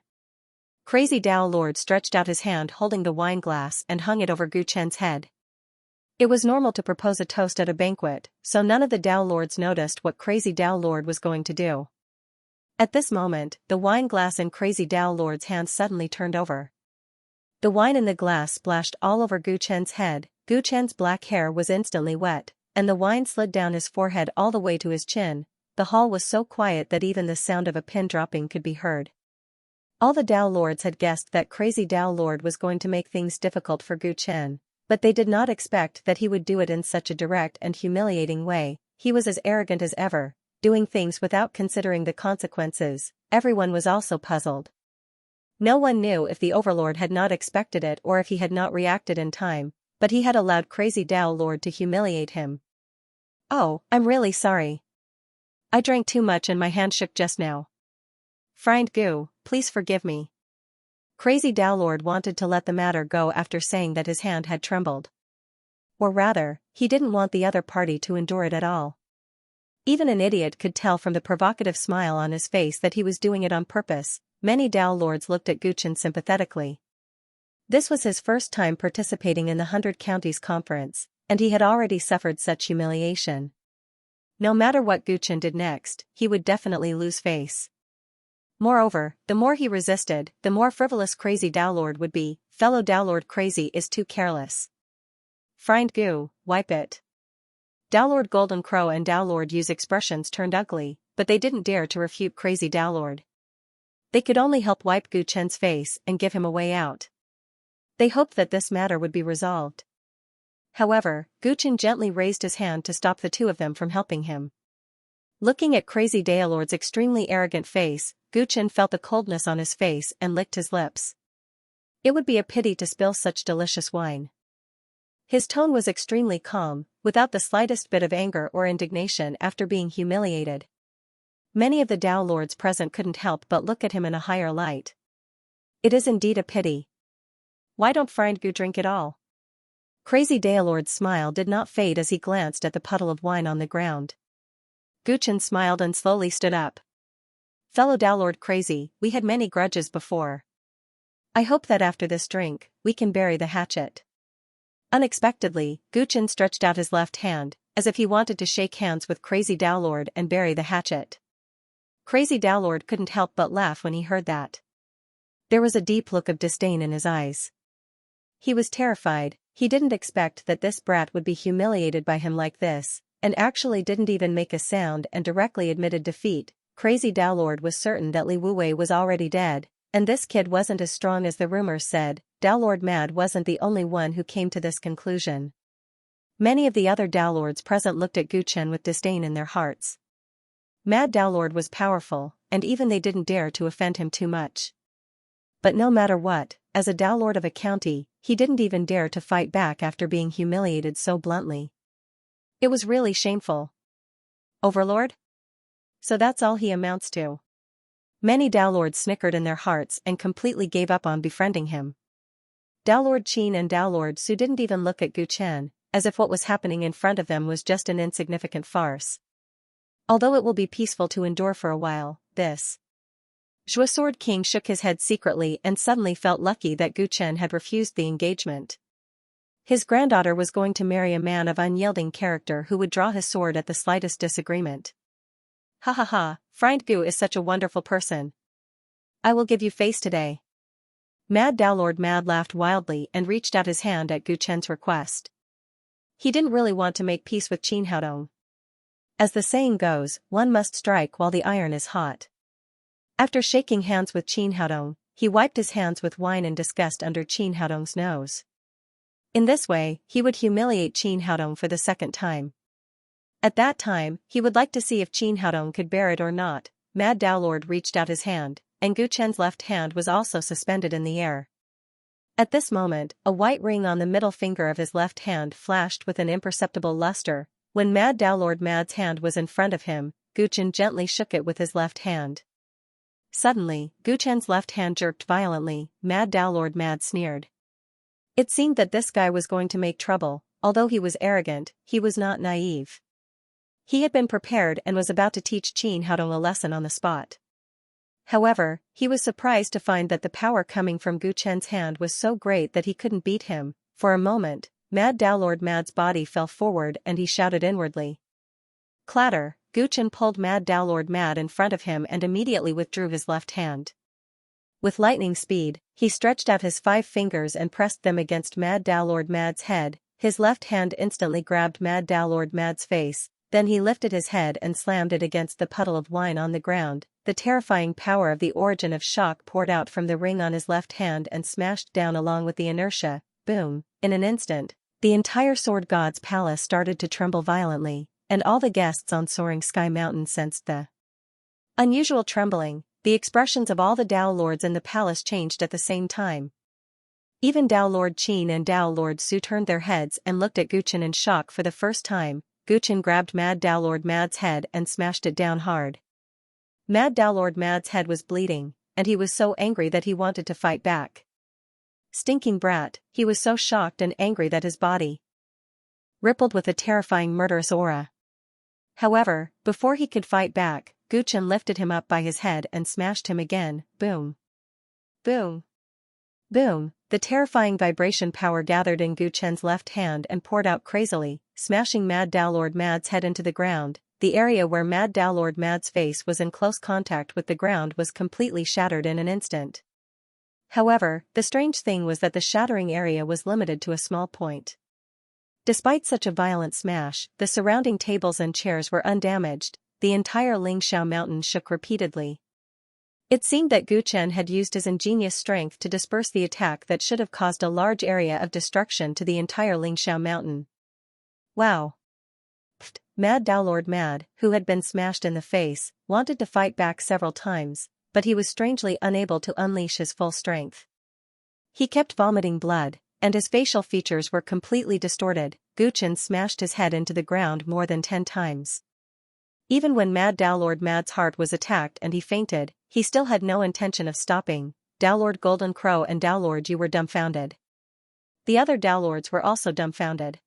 Crazy Dao Lord stretched out his hand holding the wine glass and hung it over Gu Chen's head. It was normal to propose a toast at a banquet, so none of the Dao Lords noticed what Crazy Dao Lord was going to do. At this moment, the wine glass in Crazy Dao Lord's hand suddenly turned over. The wine in the glass splashed all over Gu Chen's head. Gu Chen's black hair was instantly wet, and the wine slid down his forehead all the way to his chin. The hall was so quiet that even the sound of a pin dropping could be heard. All the Dao Lords had guessed that Crazy Dao Lord was going to make things difficult for Gu Chen, but they did not expect that he would do it in such a direct and humiliating way. He was as arrogant as ever, doing things without considering the consequences. Everyone was also puzzled. No one knew if the Overlord had not expected it or if he had not reacted in time, but he had allowed Crazy Dao Lord to humiliate him. Oh, I'm really sorry. I drank too much and my hand shook just now. Friend Gu, please forgive me. Crazy Dao Lord wanted to let the matter go after saying that his hand had trembled. Or rather, he didn't want the other party to endure it at all. Even an idiot could tell from the provocative smile on his face that he was doing it on purpose. Many Dao Lords looked at Gu Chen sympathetically. This was his first time participating in the 100 Counties Conference, and he had already suffered such humiliation. No matter what Gu Chen did next, he would definitely lose face. Moreover, the more he resisted, the more frivolous Crazy Dao Lord would be. Fellow Dao Lord Crazy is too careless. Friend Gu, wipe it. Dao Lord Golden Crow and Dao Lord Yu's expressions turned ugly, but they didn't dare to refute Crazy Dao Lord. They could only help wipe Gu Chen's face and give him a way out. They hoped that this matter would be resolved. However, Gu Chen gently raised his hand to stop the two of them from helping him. Looking at Crazy Dao Lord's extremely arrogant face, Gu Chen felt the coldness on his face and licked his lips. It would be a pity to spill such delicious wine. His tone was extremely calm, without the slightest bit of anger or indignation after being humiliated. Many of the Dao Lords present couldn't help but look at him in a higher light. It is indeed a pity. Why don't Friend Gu drink it all? Crazy Dao Lord's smile did not fade as he glanced at the puddle of wine on the ground. Gu Chen smiled and slowly stood up. Fellow Dao Lord Crazy, we had many grudges before. I hope that after this drink, we can bury the hatchet. Unexpectedly, Gu Chen stretched out his left hand, as if he wanted to shake hands with Crazy Dao Lord and bury the hatchet. Crazy Dao Lord couldn't help but laugh when he heard that. There was a deep look of disdain in his eyes. He was terrified. He didn't expect that this brat would be humiliated by him like this, and actually didn't even make a sound and directly admitted defeat. Crazy Dao Lord was certain that Li Wuwei was already dead, and this kid wasn't as strong as the rumors said. Dao Lord Mad wasn't the only one who came to this conclusion. Many of the other Dao Lords present looked at Gu Chen with disdain in their hearts. Mad Dao Lord was powerful, and even they didn't dare to offend him too much. But no matter what, as a Dao Lord of a county, he didn't even dare to fight back after being humiliated so bluntly. It was really shameful. Overlord? So that's all he amounts to. Many Dao Lords snickered in their hearts and completely gave up on befriending him. Dao Lord Qin and Dao Lord Su didn't even look at Gu Chen, as if what was happening in front of them was just an insignificant farce. Although it will be peaceful to endure for a while, this. Zhua Sword King shook his head secretly and suddenly felt lucky that Gu Chen had refused the engagement. His granddaughter was going to marry a man of unyielding character who would draw his sword at the slightest disagreement. Ha ha ha, Friend Gu is such a wonderful person. I will give you face today. Mad Dao Lord Mad laughed wildly and reached out his hand at Gu Chen's request. He didn't really want to make peace with Qin Haodong. As the saying goes, one must strike while the iron is hot. After shaking hands with Qin Haodong, he wiped his hands with wine in disgust under Qin Haodong's nose. In this way, he would humiliate Qin Haodong for the second time. At that time, he would like to see if Qin Haodong could bear it or not. Mad Dao Lord reached out his hand, and Gu Chen's left hand was also suspended in the air. At this moment, a white ring on the middle finger of his left hand flashed with an imperceptible luster. When Mad Dao Lord Mad's hand was in front of him, Gu Chen gently shook it with his left hand. Suddenly, Gu Chen's left hand jerked violently. Mad Dao Lord Mad sneered. It seemed that this guy was going to make trouble. Although he was arrogant, he was not naive. He had been prepared and was about to teach Qin Haodong a lesson on the spot. However, he was surprised to find that the power coming from Gu Chen's hand was so great that he couldn't beat him. For a moment, Mad Dao Lord Mad's body fell forward and he shouted inwardly. Clatter! Gu Chen pulled Mad Dao Lord Mad in front of him and immediately withdrew his left hand. With lightning speed, he stretched out his 5 fingers and pressed them against Mad Dao Lord Mad's head. His left hand instantly grabbed Mad Dao Lord Mad's face, then he lifted his head and slammed it against the puddle of wine on the ground. The terrifying power of the origin of shock poured out from the ring on his left hand and smashed down along with the inertia. Boom! In an instant, the entire Sword God's palace started to tremble violently, and all the guests on Soaring Sky Mountain sensed the unusual trembling. The expressions of all the Dao Lords in the palace changed at the same time. Even Dao Lord Qin and Dao Lord Su turned their heads and looked at Gu Chen in shock for the first time. Gu Chen grabbed Mad Dao Lord Mad's head and smashed it down hard. Mad Dao Lord Mad's head was bleeding, and he was so angry that he wanted to fight back. Stinking brat, he was so shocked and angry that his body rippled with a terrifying murderous aura. However, before he could fight back, Gu Chen lifted him up by his head and smashed him again. Boom! Boom! Boom! The terrifying vibration power gathered in Gu Chen's left hand and poured out crazily, smashing Mad Dao Lord Mad's head into the ground. The area where Mad Dao Lord Mad's face was in close contact with the ground was completely shattered in an instant. However, the strange thing was that the shattering area was limited to a small point. Despite such a violent smash, the surrounding tables and chairs were undamaged. The entire Xianxia mountain shook repeatedly. It seemed that Gu Chen had used his ingenious strength to disperse the attack that should have caused a large area of destruction to the entire Xianxia mountain. Wow! Pfft! Mad Dao Lord Mad, who had been smashed in the face, wanted to fight back several times, but he was strangely unable to unleash his full strength. He kept vomiting blood, and his facial features were completely distorted. Gu Chen smashed his head into the ground more than 10 times. Even when Mad Dao Lord Mad's heart was attacked and he fainted, he still had no intention of stopping. Dao Lord Golden Crow and Dao Lord Yu were dumbfounded. The other Dao Lords were also dumbfounded.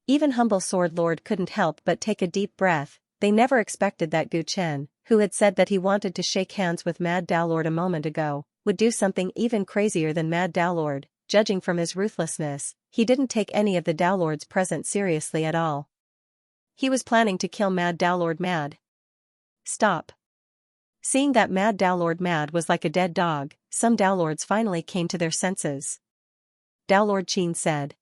Even humble Sword Lord couldn't help but take a deep breath. They never expected that Gu Chen, who had said that he wanted to shake hands with Mad Dao Lord a moment ago, would do something even crazier than Mad Dao Lord. Judging from his ruthlessness, he didn't take any of the Dao Lords present seriously at all. He was planning to kill Mad Dao Lord Mad. Stop! Seeing that Mad Dao Lord Mad was like a dead dog, some Dao Lords finally came to their senses. Dao Lord Qin said.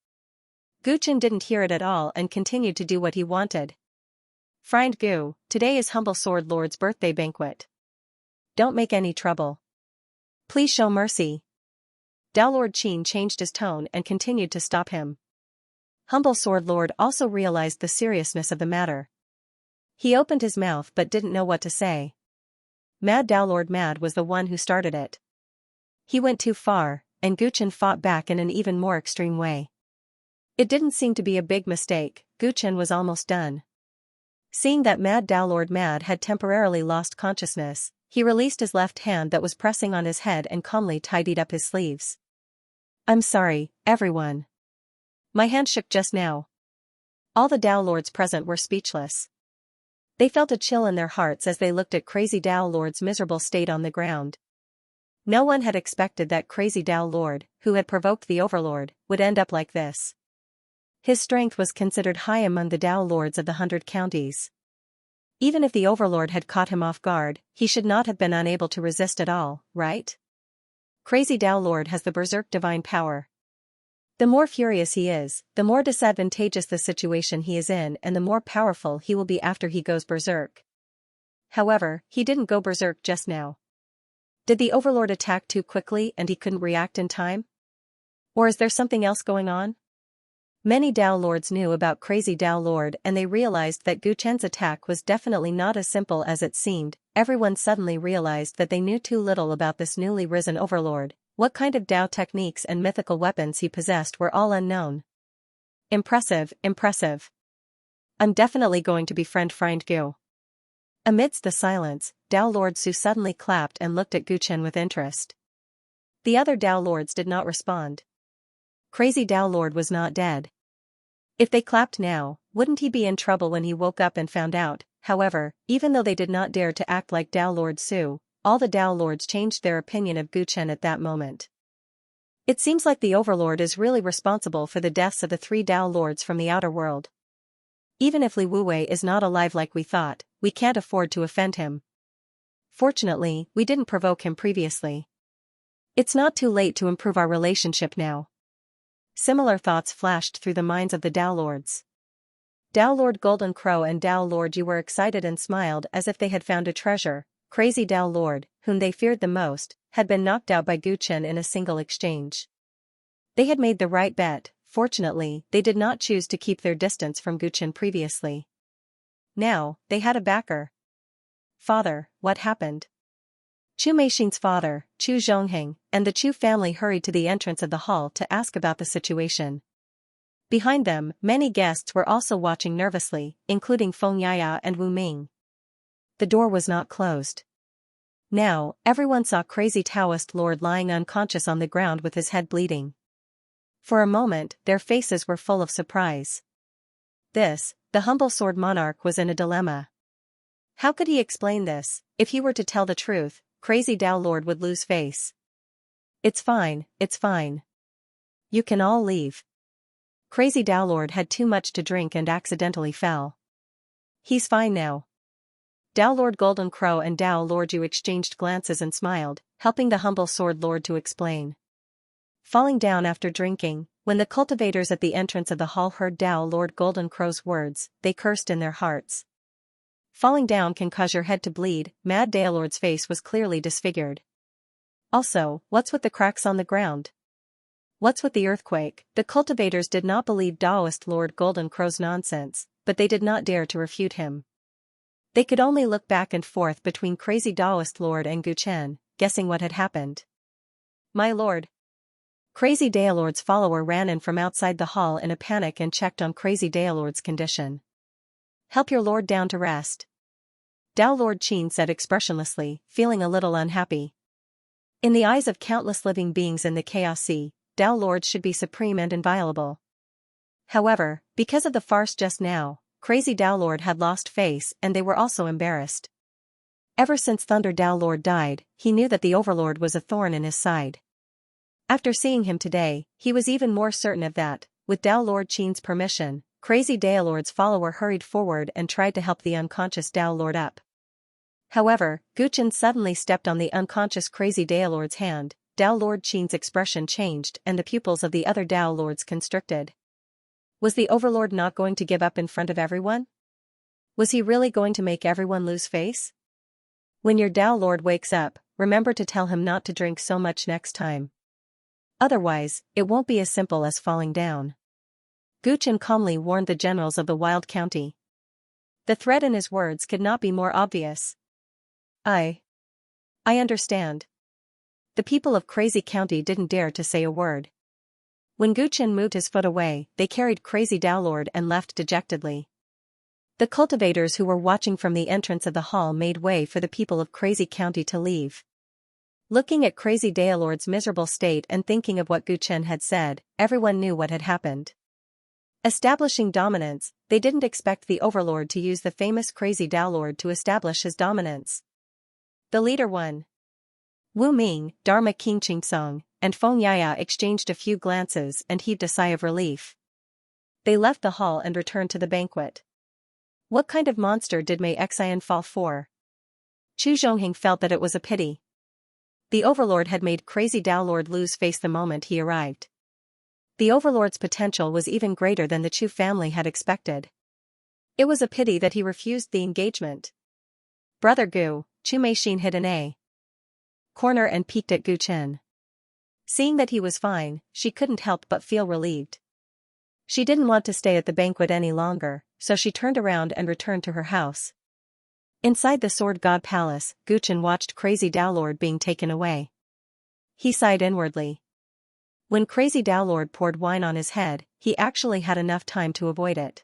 Gu Chen didn't hear it at all and continued to do what he wanted. Friend Gu, today is Humble Sword Lord's birthday banquet. Don't make any trouble. Please show mercy. Dao Lord Qin changed his tone and continued to stop him. Humble Sword Lord also realized the seriousness of the matter. He opened his mouth but didn't know what to say. Mad Dao Lord Mad was the one who started it. He went too far, and Gu Chen fought back in an even more extreme way. It didn't seem to be a big mistake. Gu Chen was almost done. Seeing that Mad Dao Lord Mad had temporarily lost consciousness, he released his left hand that was pressing on his head and calmly tidied up his sleeves. I'm sorry, everyone. My hand shook just now. All the Dao Lords present were speechless. They felt a chill in their hearts as they looked at Crazy Dao Lord's miserable state on the ground. No one had expected that Crazy Dao Lord, who had provoked the Overlord, would end up like this. His strength was considered high among the Dao Lords of the 100 counties. Even if the overlord had caught him off guard, he should not have been unable to resist at all, right? Crazy Tao Lord has the berserk divine power. The more furious he is, the more disadvantageous the situation he is in and the more powerful he will be after he goes berserk. However, he didn't go berserk just now. Did the overlord attack too quickly and he couldn't react in time? Or is there something else going on? Many Tao Lords knew about Crazy Tao Lord and they realized that Gu Chen's attack was definitely not as simple as it seemed. Everyone suddenly realized that they knew too little about this newly risen overlord. What kind of Tao techniques and mythical weapons he possessed were all unknown. Impressive, impressive. I'm definitely going to befriend Friend Gu. Amidst the silence, Tao Lord Su suddenly clapped and looked at Gu Chen with interest. The other Tao Lords did not respond. Crazy Tao Lord was not dead. If they clapped now, wouldn't he be in trouble when he woke up and found out? However, even though they did not dare to act like Tao Lord Su, all the Tao Lords changed their opinion of Gu Chen at that moment. It seems like the Overlord is really responsible for the deaths of the 3 Tao Lords from the outer world. Even if Li Wuwei is not alive like we thought, we can't afford to offend him. Fortunately, we didn't provoke him previously. It's not too late to improve our relationship now. Similar thoughts flashed through the minds of the Tao Lords. Tao Lord Golden Crow and Tao Lord Yu were excited and smiled as if they had found a treasure. Crazy Tao Lord, whom they feared the most, had been knocked out by Gu Chen in a single exchange. They had made the right bet. Fortunately, they did not choose to keep their distance from Gu Chen previously. Now, they had a backer. Father, what happened? Chu Meixin's father, Chu Zhongheng, and the Chu family hurried to the entrance of the hall to ask about the situation. Behind them, many guests were also watching nervously, including Feng Yaya and Wu Ming. The door was not closed. Now, everyone saw Crazy Taoist Lord lying unconscious on the ground with his head bleeding. For a moment, their faces were full of surprise. The humble sword monarch was in a dilemma. How could he explain this? If he were to tell the truth, Crazy Tao Lord would lose face. It's fine, it's fine. You can all leave. Crazy Tao Lord had too much to drink and accidentally fell. He's fine now. Tao Lord Golden Crow and Tao Lord Yu exchanged glances and smiled, helping the humble sword lord to explain. Falling down after drinking, when the cultivators at the entrance of the hall heard Tao Lord Golden Crow's words, they cursed in their hearts. Falling down can cause your head to bleed. Mad Tao Lord's face was clearly disfigured. Also, what's with the cracks on the ground? What's with the earthquake? The cultivators did not believe Taoist Lord Golden Crow's nonsense, but they did not dare to refute him. They could only look back and forth between Crazy Taoist Lord and Gu Chen, guessing what had happened. My lord. Crazy Tao Lord's follower ran in from outside the hall in a panic and checked on Crazy Tao Lord's condition. Help your lord down to rest. Tao Lord Qin said expressionlessly, feeling a little unhappy. In the eyes of countless living beings in the Chaos Sea, Tao Lords should be supreme and inviolable. However, because of the farce just now, Crazy Tao Lord had lost face and they were also embarrassed. Ever since Thunder Tao Lord died, he knew that the Overlord was a thorn in his side. After seeing him today, he was even more certain of that. With Tao Lord Qin's permission, Crazy Tao Lord's follower hurried forward and tried to help the unconscious Tao Lord up. However, Gu Chen suddenly stepped on the unconscious Crazy Tao Lord's hand. Tao Lord Qin's expression changed and the pupils of the other Tao Lords constricted. Was the Overlord not going to give up in front of everyone? Was he really going to make everyone lose face? When your Tao Lord wakes up, remember to tell him not to drink so much next time. Otherwise, it won't be as simple as falling down. Gu Chen calmly warned the generals of the Wild County. The threat in his words could not be more obvious. I understand. The people of Crazy County didn't dare to say a word. When Gu Chen moved his foot away, they carried Crazy Tao Lord and left dejectedly. The cultivators who were watching from the entrance of the hall made way for the people of Crazy County to leave. Looking at Crazy Tao Lord's miserable state and thinking of what Gu Chen had said, everyone knew what had happened. Establishing dominance, they didn't expect the Overlord to use the famous Crazy Tao Lord to establish his dominance. The leader won. Wu Ming, Dharma King Qingsong, and Feng Yaya exchanged a few glances and heaved a sigh of relief. They left the hall and returned to the banquet. What kind of monster did Mei Xian fall for? Chu Zhongheng felt that it was a pity. The Overlord had made crazy Tao Lord lose face the moment he arrived. The Overlord's potential was even greater than the Chu family had expected. It was a pity that he refused the engagement. Brother Gu, Chu Meixin hid an A corner and peeked at Gu Chen. Seeing that he was fine, she couldn't help but feel relieved. She didn't want to stay at the banquet any longer, so she turned around and returned to her house. Inside the Sword God Palace, Gu Chen watched Crazy Tao Lord being taken away. He sighed inwardly. When Crazy Tao Lord poured wine on his head, he actually had enough time to avoid it.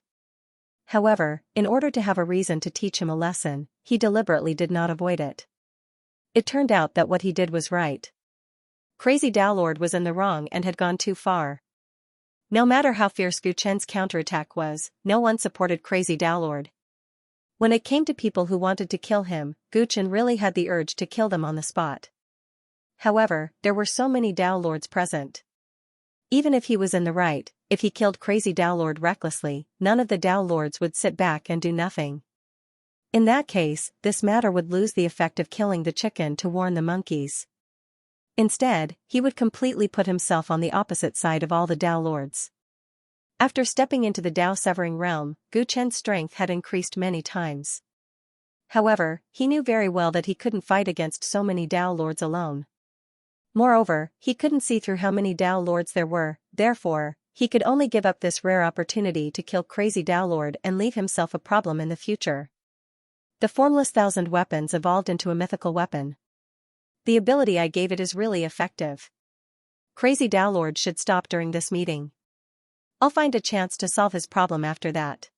However, in order to have a reason to teach him a lesson, he deliberately did not avoid it. It turned out that what he did was right. Crazy Tao Lord was in the wrong and had gone too far. No matter how fierce Gu Chen's counterattack was, no one supported Crazy Tao Lord. When it came to people who wanted to kill him, Gu Chen really had the urge to kill them on the spot. However, there were so many Tao Lords present. Even if he was in the right, if he killed Crazy Tao Lord recklessly, none of the Tao Lords would sit back and do nothing. In that case, this matter would lose the effect of killing the chicken to warn the monkeys. Instead, he would completely put himself on the opposite side of all the Tao Lords. After stepping into the Tao Severing Realm, Gu Chen's strength had increased many times. However, he knew very well that he couldn't fight against so many Tao Lords alone. Moreover, he couldn't see through how many Tao Lords there were, therefore, he could only give up this rare opportunity to kill Crazy Tao Lord and leave himself a problem in the future. The formless thousand weapons evolved into a mythical weapon. The ability I gave it is really effective. Crazy Tao Lord should stop during this meeting. I'll find a chance to solve his problem after that.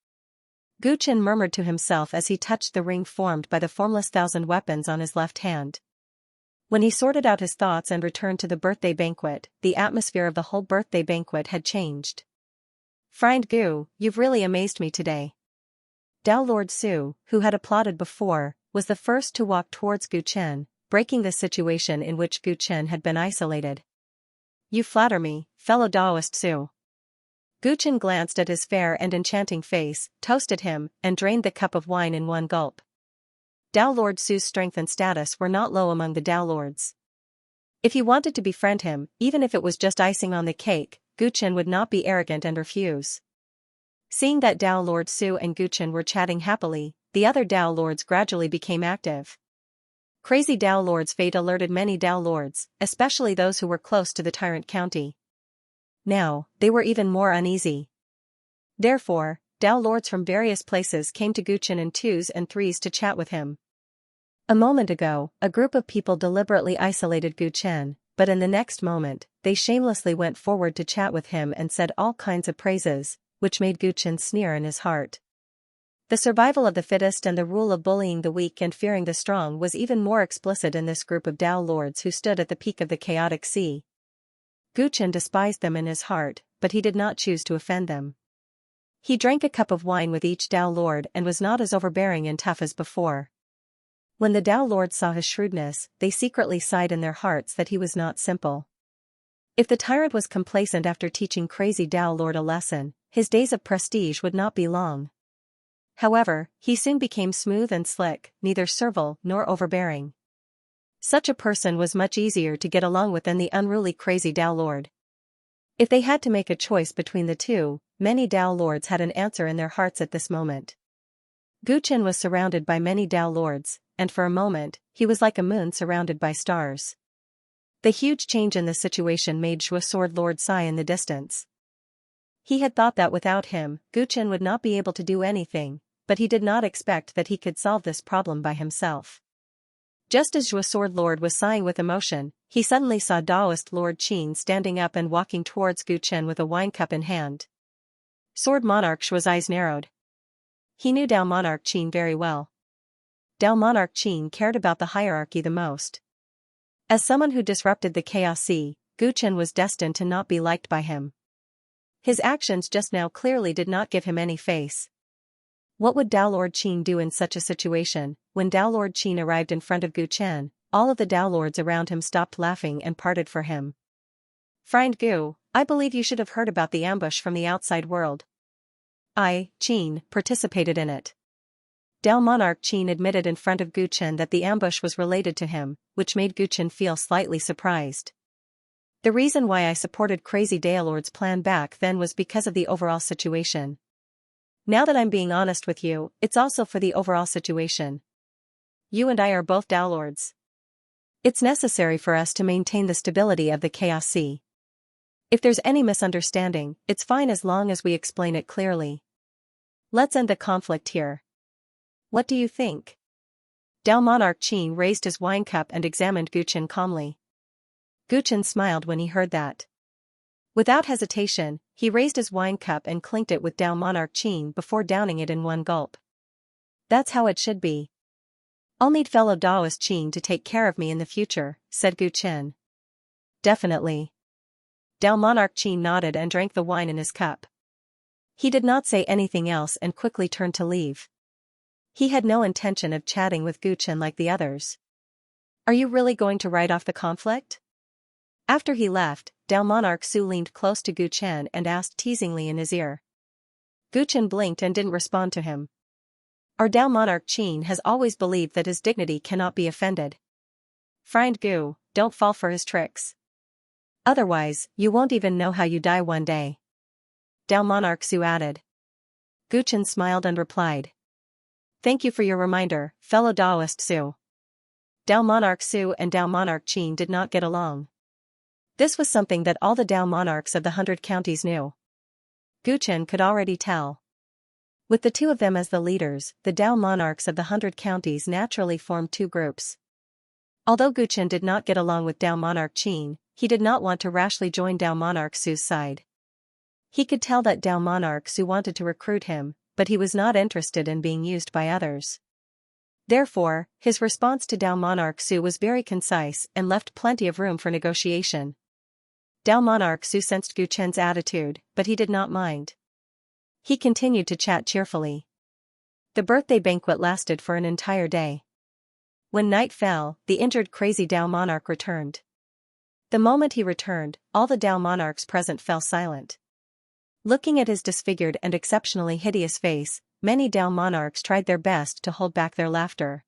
Gu Chen murmured to himself as he touched the ring formed by the formless thousand weapons on his left hand. When he sorted out his thoughts and returned to the birthday banquet, the atmosphere of the whole birthday banquet had changed. Friend Gu, you've really amazed me today. Tao Lord Su, who had applauded before, was the first to walk towards Gu Chen, breaking the situation in which Gu Chen had been isolated. You flatter me, fellow Taoist Su. Gu Chen glanced at his fair and enchanting face, toasted him, and drained the cup of wine in one gulp. Tao Lord Su's strength and status were not low among the Tao Lords. If he wanted to befriend him, even if it was just icing on the cake, Gu Chen would not be arrogant and refuse. Seeing that Tao Lord Su and Gu Chen were chatting happily, the other Tao Lords gradually became active. Crazy Tao Lord's fate alerted many Tao Lords, especially those who were close to the Tyrant County. Now, they were even more uneasy. Therefore, Tao Lords from various places came to Gu Chen in twos and threes to chat with him. A moment ago, a group of people deliberately isolated Gu Chen, but in the next moment, they shamelessly went forward to chat with him and said all kinds of praises, which made Gu Chen sneer in his heart. The survival of the fittest and the rule of bullying the weak and fearing the strong was even more explicit in this group of Tao Lords who stood at the peak of the chaotic sea. Gu Chen despised them in his heart, but he did not choose to offend them. He drank a cup of wine with each Tao Lord and was not as overbearing and tough as before. When the Tao Lords saw his shrewdness, they secretly sighed in their hearts that he was not simple. If the tyrant was complacent after teaching Crazy Tao Lord a lesson, his days of prestige would not be long. However, he soon became smooth and slick, neither servile nor overbearing. Such a person was much easier to get along with than the unruly Crazy Tao Lord. If they had to make a choice between the two, many Tao Lords had an answer in their hearts at this moment. Gu Chen was surrounded by many Tao Lords, and for a moment, he was like a moon surrounded by stars. The huge change in the situation made Zhuo Sword Lord sigh in the distance. He had thought that without him, Gu Chen would not be able to do anything, but he did not expect that he could solve this problem by himself. Just as Zhuo Sword Lord was sighing with emotion, he suddenly saw Taoist Lord Qin standing up and walking towards Gu Chen with a wine cup in hand. Sword Monarch Zhuo's eyes narrowed. He knew Tao Monarch Qin very well. Tao Monarch Qin cared about the hierarchy the most. As someone who disrupted the chaos sea, Gu Chen was destined to not be liked by him. His actions just now clearly did not give him any face. What would Tao Lord Qin do in such a situation? When Tao Lord Qin arrived in front of Gu Chen, all of the Tao Lords around him stopped laughing and parted for him. Friend Gu, I believe you should have heard about the ambush from the outside world. I, Qin, participated in it. Dao Monarch Qin admitted in front of Guchen that the ambush was related to him, which made Guchen feel slightly surprised. The reason why I supported Crazy Daolord's plan back then was because of the overall situation. Now that I'm being honest with you, it's also for the overall situation. You and I are both Daolords. It's necessary for us to maintain the stability of the Chaos Sea. If there's any misunderstanding, it's fine as long as we explain it clearly. Let's end the conflict here. What do you think? Dao Monarch Qin raised his wine cup and examined Guchen calmly. Guchen smiled when he heard that. Without hesitation, he raised his wine cup and clinked it with Dao Monarch Qin before downing it in one gulp. That's how it should be. I'll need fellow Daoist Qin to take care of me in the future, said Guchen. Definitely. Dao Monarch Qin nodded and drank the wine in his cup. He did not say anything else and quickly turned to leave. He had no intention of chatting with Guchen like the others. Are you really going to write off the conflict? After he left, Dao Monarch Su leaned close to Guchen and asked teasingly in his ear. Guchen blinked and didn't respond to him. Our Dao Monarch Qin has always believed that his dignity cannot be offended. Friend Gu, don't fall for his tricks. Otherwise, you won't even know how you die one day. Dao Monarch Su added. Guchen smiled and replied. Thank you for your reminder, fellow Daoist Su. Dao Monarch Su and Dao Monarch Qin did not get along. This was something that all the Dao monarchs of the 100 counties knew. Guchen could already tell. With the two of them as the leaders, the Dao monarchs of the 100 counties naturally formed two groups. Although Guchen did not get along with Dao Monarch Qin, he did not want to rashly join Dao Monarch Su's side. He could tell that Dao Monarch Su wanted to recruit him, but he was not interested in being used by others. Therefore, his response to Dao Monarch Su was very concise and left plenty of room for negotiation. Dao Monarch Su sensed Guchen's attitude, but he did not mind. He continued to chat cheerfully. The birthday banquet lasted for an entire day. When night fell, the injured Crazy Dao Monarch returned. The moment he returned, all the Dao monarchs present fell silent. Looking at his disfigured and exceptionally hideous face, many Dao monarchs tried their best to hold back their laughter.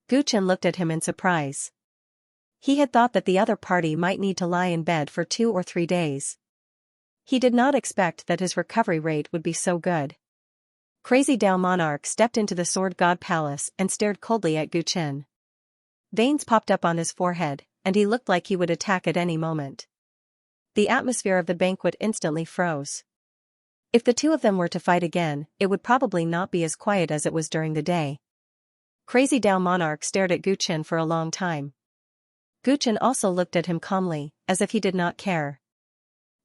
Guchen looked at him in surprise. He had thought that the other party might need to lie in bed for 2 or 3 days. He did not expect that his recovery rate would be so good. Crazy Dao Monarch stepped into the Sword God Palace and stared coldly at Guchen. Veins popped up on his forehead, and he looked like he would attack at any moment. The atmosphere of the banquet instantly froze. If the two of them were to fight again, it would probably not be as quiet as it was during the day. Crazy Dao Monarch stared at Guchen for a long time. Guchen also looked at him calmly, as if he did not care.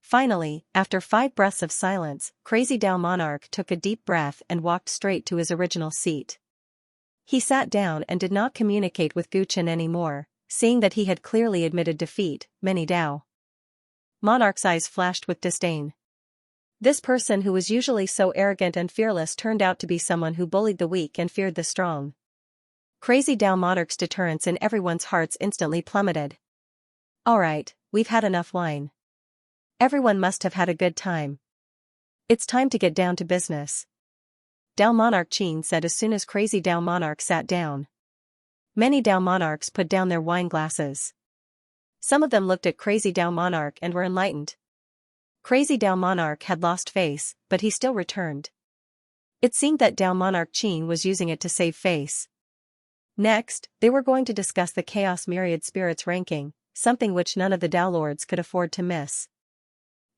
Finally, after 5 breaths of silence, Crazy Dao Monarch took a deep breath and walked straight to his original seat. He sat down and did not communicate with Guchen anymore, seeing that he had clearly admitted defeat. Many Dao monarchs' eyes flashed with disdain. This person who was usually so arrogant and fearless turned out to be someone who bullied the weak and feared the strong. Crazy Dao Monarch's deterrence in everyone's hearts instantly plummeted. Alright, we've had enough wine. Everyone must have had a good time. It's time to get down to business. Dao Monarch Qin said as soon as Crazy Dao Monarch sat down. Many Dao monarchs put down their wine glasses. Some of them looked at Crazy Dao Monarch and were enlightened. Crazy Dao Monarch had lost face, but he still returned. It seemed that Dao Monarch Qin was using it to save face. Next, they were going to discuss the Chaos Myriad Spirits ranking, something which none of the Dao Lords could afford to miss.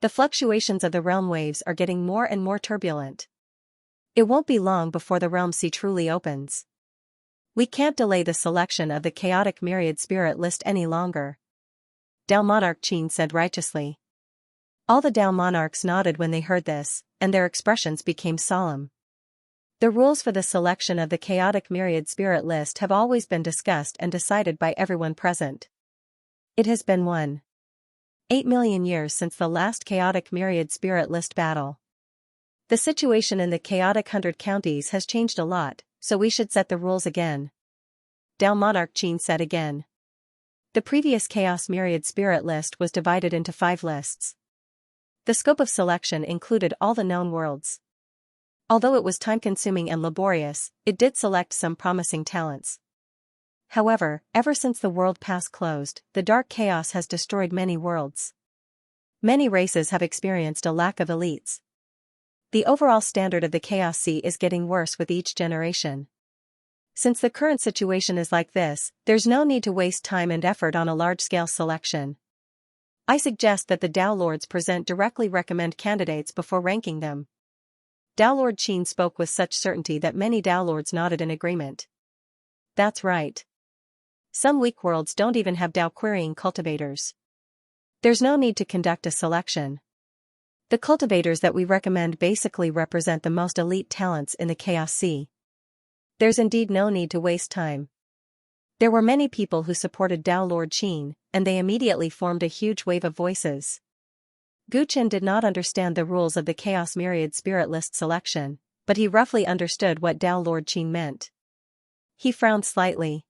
The fluctuations of the realm waves are getting more and more turbulent. It won't be long before the realm sea truly opens. We can't delay the selection of the Chaotic Myriad Spirit list any longer. Dao Monarch Qin said righteously. All the Dao monarchs nodded when they heard this, and their expressions became solemn. The rules for the selection of the Chaotic Myriad Spirit list have always been discussed and decided by everyone present. It has been 1.8 million years since the last Chaotic Myriad Spirit list battle. The situation in the Chaotic 100 counties has changed a lot, so we should set the rules again. Dao Monarch Qin said again. The previous Chaos Myriad Spirit list was divided into 5 lists. The scope of selection included all the known worlds. Although it was time-consuming and laborious, it did select some promising talents. However, ever since the world pass closed, the dark chaos has destroyed many worlds. Many races have experienced a lack of elites. The overall standard of the Chaos Sea is getting worse with each generation. Since the current situation is like this, there's no need to waste time and effort on a large-scale selection. I suggest that the Tao Lords directly recommend candidates before ranking them. Tao Lord Qin spoke with such certainty that many Tao Lords nodded in agreement. That's right. Some weak worlds don't even have Tao querying cultivators. There's no need to conduct a selection. The cultivators that we recommend basically represent the most elite talents in the Chaos Sea. There's indeed no need to waste time. There were many people who supported Tao Lord Qin, and they immediately formed a huge wave of voices. Guchen did not understand the rules of the Chaos Myriad Spirit List selection, but he roughly understood what Tao Lord Qin meant. He frowned slightly.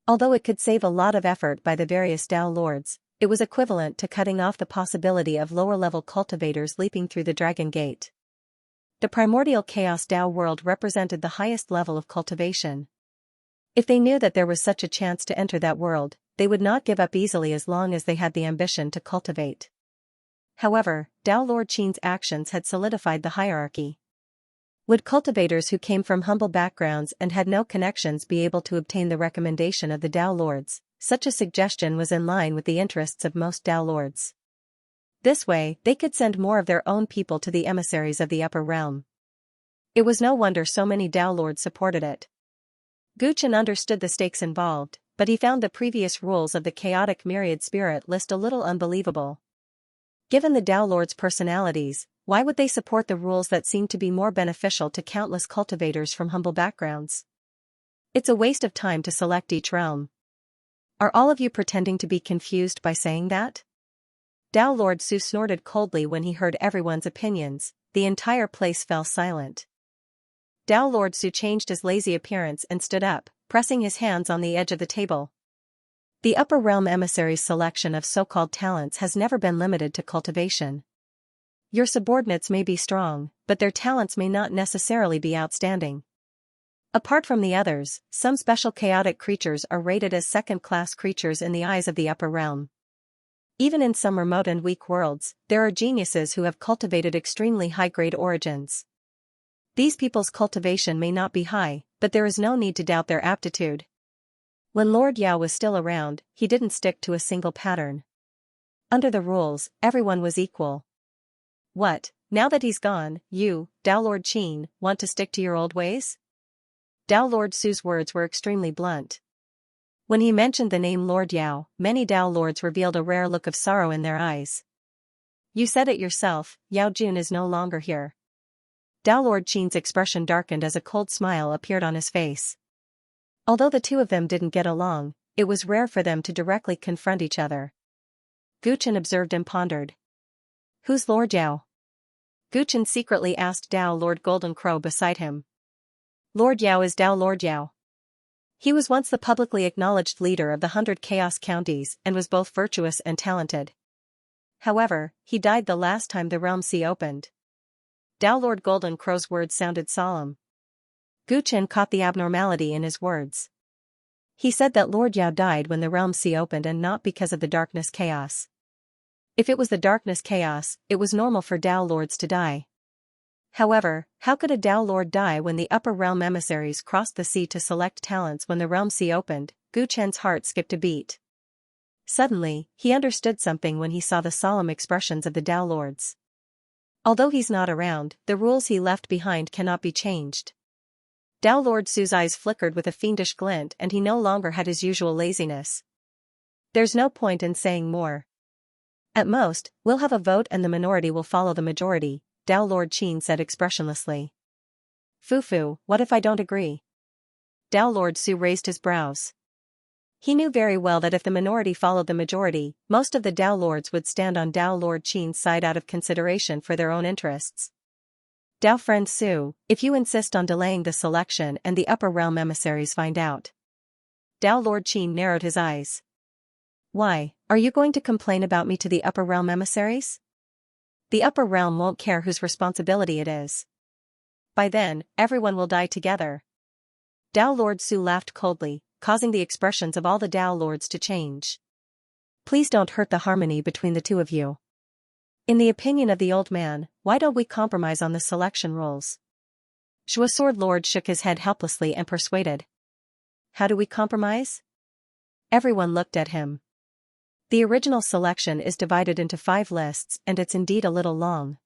Although it could save a lot of effort by the various Tao Lords, it was equivalent to cutting off the possibility of lower-level cultivators leaping through the Dragon Gate. The primordial Chaos Tao world represented the highest level of cultivation. If they knew that there was such a chance to enter that world, they would not give up easily as long as they had the ambition to cultivate. However, Tao Lord Qin's actions had solidified the hierarchy. Would cultivators who came from humble backgrounds and had no connections be able to obtain the recommendation of the Tao Lords? Such a suggestion was in line with the interests of most Tao Lords. This way, they could send more of their own people to the emissaries of the upper realm. It was no wonder so many Tao Lords supported it. Guchen understood the stakes involved, but he found the previous rules of the chaotic myriad spirit list a little unbelievable. Given the Tao Lords' personalities, why would they support the rules that seemed to be more beneficial to countless cultivators from humble backgrounds? It's a waste of time to select each realm. Are all of you pretending to be confused by saying that? Tao Lord Su snorted coldly when he heard everyone's opinions. The entire place fell silent. Tao Lord Su changed his lazy appearance and stood up, pressing his hands on the edge of the table. The upper realm emissary's selection of so-called talents has never been limited to cultivation. Your subordinates may be strong, but their talents may not necessarily be outstanding. Apart from the others, some special chaotic creatures are rated as second-class creatures in the eyes of the upper realm. Even in some remote and weak worlds, there are geniuses who have cultivated extremely high-grade origins. These people's cultivation may not be high, but there is no need to doubt their aptitude. When Lord Yao was still around, he didn't stick to a single pattern. Under the rules, everyone was equal. What, now that he's gone, you, Tao Lord Qin, want to stick to your old ways? Tao Lord Su's words were extremely blunt. When he mentioned the name Lord Yao, many Tao Lords revealed a rare look of sorrow in their eyes. You said it yourself, Yao Jun is no longer here. Tao Lord Qin's expression darkened as a cold smile appeared on his face. Although the two of them didn't get along, it was rare for them to directly confront each other. Guchen observed and pondered. Who's Lord Yao? Guchen secretly asked Tao Lord Golden Crow beside him. Lord Yao is Tao Lord Yao. He was once the publicly acknowledged leader of the 100 Chaos Counties and was both virtuous and talented. However, he died the last time the Realm Sea opened. Tao Lord Golden Crow's words sounded solemn. Guchen caught the abnormality in his words. He said that Lord Yao died when the Realm Sea opened and not because of the darkness chaos. If it was the darkness chaos, it was normal for Tao Lords to die. However, how could a Tao Lord die when the upper realm emissaries crossed the sea to select talents when the Realm Sea opened? Guchen's heart skipped a beat. Suddenly, he understood something when he saw the solemn expressions of the Tao Lords. Although he's not around, the rules he left behind cannot be changed. Tao Lord Su's eyes flickered with a fiendish glint and he no longer had his usual laziness. There's no point in saying more. At most, we'll have a vote and the minority will follow the majority, Tao Lord Qin said expressionlessly. Fufu, what if I don't agree? Tao Lord Su raised his brows. He knew very well that if the minority followed the majority, most of the Tao Lords would stand on Tao Lord Qin's side out of consideration for their own interests. Tao friend Su, if you insist on delaying the selection and the upper realm emissaries find out. Tao Lord Qin narrowed his eyes. Why, are you going to complain about me to the upper realm emissaries? The upper realm won't care whose responsibility it is. By then, everyone will die together. Tao Lord Su laughed coldly, causing the expressions of all the Tao Lords to change. Please don't hurt the harmony between the two of you. In the opinion of the old man, why don't we compromise on the selection rules? Zhua Sword Lord shook his head helplessly and persuaded. How do we compromise? Everyone looked at him. The original selection is divided into 5 lists and it's indeed a little long.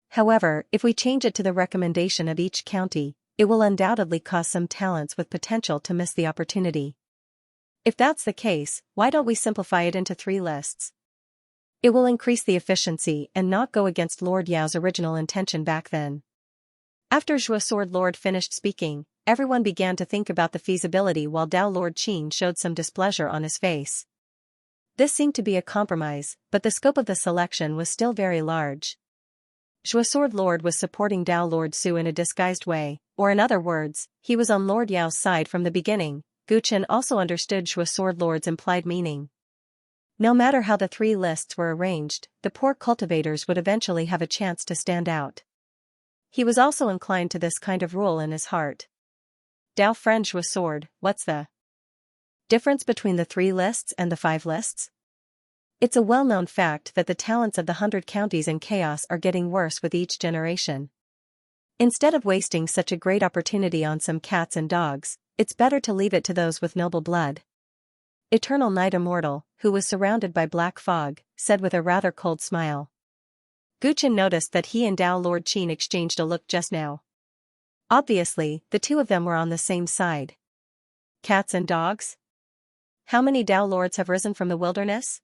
However, if we change it to the recommendation of each county, it will undoubtedly cause some talents with potential to miss the opportunity. If that's the case, why don't we simplify it into 3 lists? It will increase the efficiency and not go against Lord Yao's original intention back then. After Zhua Sword Lord finished speaking, everyone began to think about the feasibility while Tao Lord Qin showed some displeasure on his face. This seemed to be a compromise, but the scope of the selection was still very large. Zhua Sword Lord was supporting Tao Lord Su in a disguised way, or in other words, he was on Lord Yao's side from the beginning. Guchen also understood Zhua Sword Lord's implied meaning. No matter how the 3 lists were arranged, the poor cultivators would eventually have a chance to stand out. He was also inclined to this kind of rule in his heart. Tao friend Zhua Sword, what's the difference between the 3 lists and the 5 lists? It's a well-known fact that the talents of the 100 counties in chaos are getting worse with each generation. Instead of wasting such a great opportunity on some cats and dogs, it's better to leave it to those with noble blood. Eternal Night Immortal, who was surrounded by black fog, said with a rather cold smile. Guchen noticed that he and Tao Lord Qin exchanged a look just now. Obviously, the two of them were on the same side. Cats and dogs? How many Tao Lords have risen from the wilderness?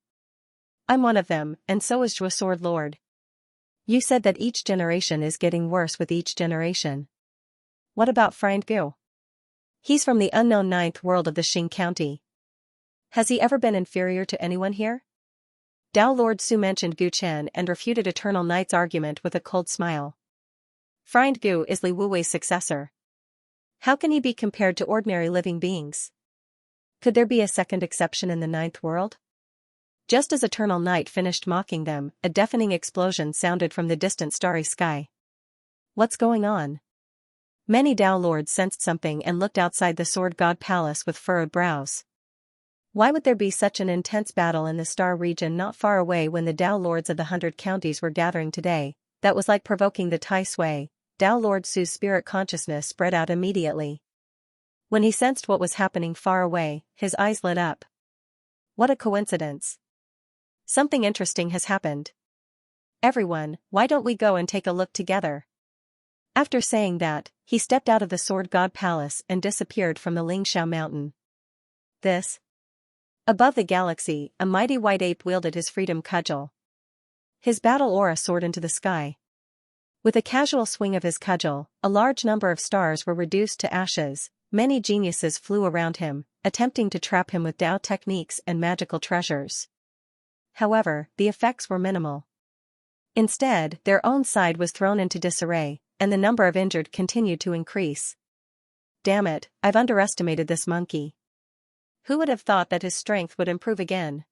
I'm one of them, and so is Zhua Sword Lord. You said that each generation is getting worse with each generation. What about Friend Gu? He's from the unknown 9th world of the Xing County. Has he ever been inferior to anyone here? Tao Lord Su mentioned Gu Chen and refuted Eternal Night's argument with a cold smile. Friend Gu is Li Wuwei's successor. How can he be compared to ordinary living beings? Could there be a second exception in the 9th world? Just as Eternal Night finished mocking them, a deafening explosion sounded from the distant starry sky. What's going on? Many Tao Lords sensed something and looked outside the Sword God Palace with furrowed brows. Why would there be such an intense battle in the star region not far away when the Tao Lords of the 100 counties were gathering today? That was like provoking the Tai Sui. Tao Lord Su's spirit consciousness spread out immediately. When he sensed what was happening far away, his eyes lit up. What a coincidence. Something interesting has happened. Everyone, why don't we go and take a look together? After saying that, he stepped out of the Sword God Palace and disappeared from the Lingxiao Mountain. This. Above the galaxy, a mighty white ape wielded his freedom cudgel. His battle aura soared into the sky. With a casual swing of his cudgel, a large number of stars were reduced to ashes. Many geniuses flew around him, attempting to trap him with Tao techniques and magical treasures. However, the effects were minimal. Instead, their own side was thrown into disarray, and the number of injured continued to increase. Damn it, I've underestimated this monkey. Who would have thought that his strength would improve again?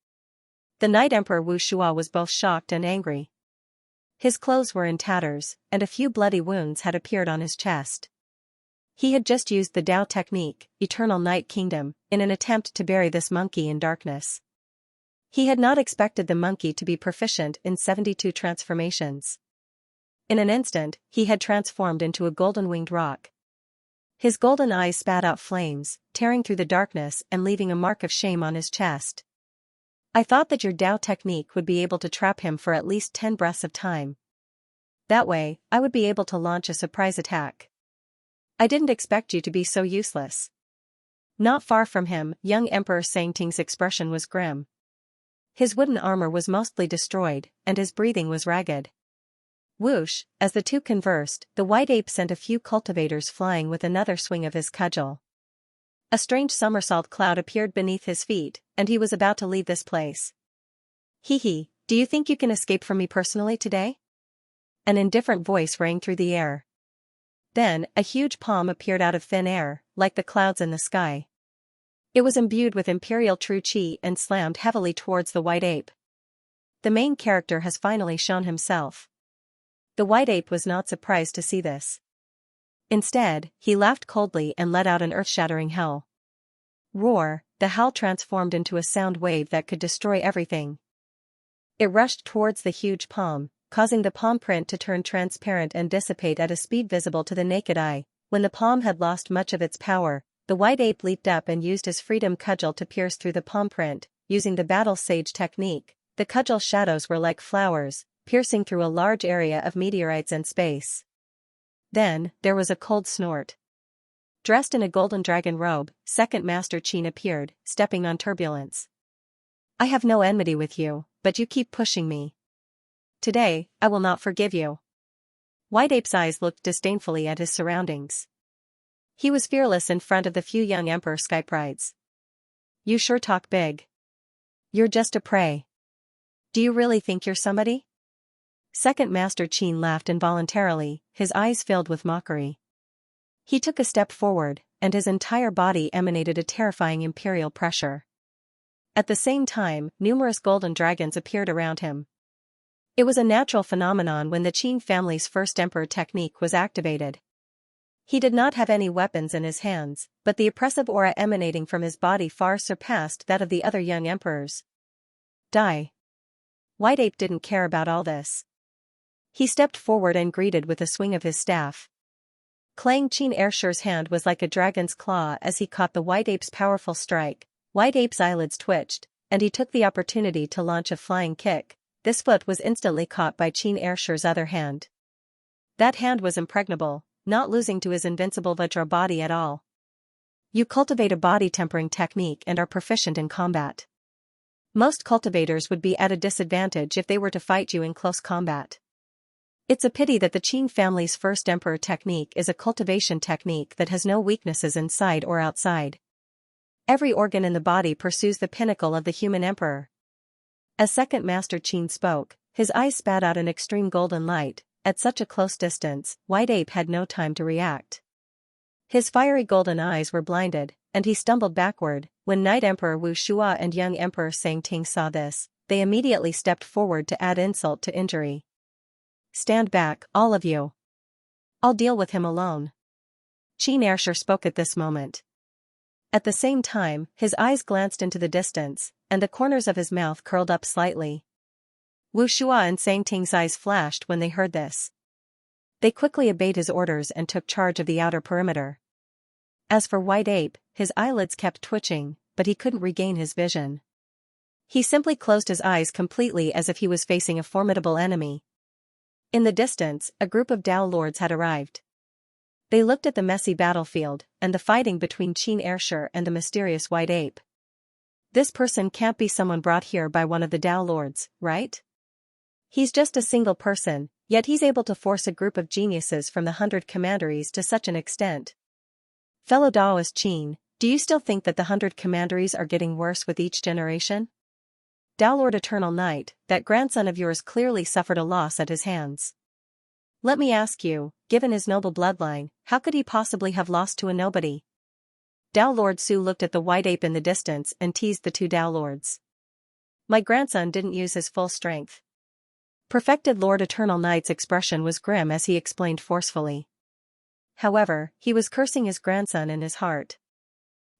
The Night Emperor Wu Shua was both shocked and angry. His clothes were in tatters, and a few bloody wounds had appeared on his chest. He had just used the Tao technique, Eternal Night Kingdom, in an attempt to bury this monkey in darkness. He had not expected the monkey to be proficient in 72 transformations. In an instant, he had transformed into a golden-winged roc. His golden eyes spat out flames, tearing through the darkness and leaving a mark of shame on his chest. I thought that your Tao technique would be able to trap him for at least 10 breaths of time. That way, I would be able to launch a surprise attack. I didn't expect you to be so useless. Not far from him, young Emperor Sangting's expression was grim. His wooden armor was mostly destroyed, and his breathing was ragged. Whoosh, as the two conversed, the white ape sent a few cultivators flying with another swing of his cudgel. A strange somersault cloud appeared beneath his feet, and he was about to leave this place. Hee hee, do you think you can escape from me personally today? An indifferent voice rang through the air. Then, a huge palm appeared out of thin air, like the clouds in the sky. It was imbued with imperial true qi and slammed heavily towards the white ape. The main character has finally shown himself. The white ape was not surprised to see this. Instead, he laughed coldly and let out an earth-shattering howl. Roar, the howl transformed into a sound wave that could destroy everything. It rushed towards the huge palm, causing the palm print to turn transparent and dissipate at a speed visible to the naked eye. When the palm had lost much of its power, the white ape leaped up and used his freedom cudgel to pierce through the palm print. Using the battle sage technique, the cudgel shadows were like flowers, piercing through a large area of meteorites and space. Then, there was a cold snort. Dressed in a golden dragon robe, Second Master Qin appeared, stepping on turbulence. I have no enmity with you, but you keep pushing me. Today, I will not forgive you. White Ape's eyes looked disdainfully at his surroundings. He was fearless in front of the few young Emperor Skyprides. You sure talk big. You're just a prey. Do you really think you're somebody? Second Master Qin laughed involuntarily, his eyes filled with mockery. He took a step forward, and his entire body emanated a terrifying imperial pressure. At the same time, numerous golden dragons appeared around him. It was a natural phenomenon when the Qin family's first emperor technique was activated. He did not have any weapons in his hands, but the oppressive aura emanating from his body far surpassed that of the other young emperors. Die. White Ape didn't care about all this. He stepped forward and greeted with a swing of his staff. Clang Qin Ershi's hand was like a dragon's claw as he caught the White Ape's powerful strike. White Ape's eyelids twitched, and he took the opportunity to launch a flying kick. This foot was instantly caught by Qin Ershi's other hand. That hand was impregnable, not losing to his invincible Vajra body at all. You cultivate a body tempering technique and are proficient in combat. Most cultivators would be at a disadvantage if they were to fight you in close combat. It's a pity that the Qin family's first emperor technique is a cultivation technique that has no weaknesses inside or outside. Every organ in the body pursues the pinnacle of the human emperor. As Second Master Qin spoke, his eyes spat out an extreme golden light. At such a close distance, White Ape had no time to react. His fiery golden eyes were blinded, and he stumbled backward. When Knight Emperor Wu Shua and young Emperor Xianxia saw this, they immediately stepped forward to add insult to injury. Stand back, all of you. I'll deal with him alone. Qin Ershi spoke at this moment. At the same time, his eyes glanced into the distance, and the corners of his mouth curled up slightly. Wu Shua and Xianxia's eyes flashed when they heard this. They quickly obeyed his orders and took charge of the outer perimeter. As for White Ape, his eyelids kept twitching, but he couldn't regain his vision. He simply closed his eyes completely as if he was facing a formidable enemy. In the distance, a group of Dao Lords had arrived. They looked at the messy battlefield, and the fighting between Qin Ershi and the mysterious White Ape. This person can't be someone brought here by one of the Dao Lords, right? He's just a single person, yet he's able to force a group of geniuses from the 100 commanderies to such an extent. Fellow Daoist Qin, do you still think that the 100 commanderies are getting worse with each generation? Dao Lord Eternal Knight, that grandson of yours clearly suffered a loss at his hands. Let me ask you, given his noble bloodline, how could he possibly have lost to a nobody? Dao Lord Su looked at the White Ape in the distance and teased the two Dao Lords. My grandson didn't use his full strength. Perfected Lord Eternal Knight's expression was grim as he explained forcefully. However, he was cursing his grandson in his heart.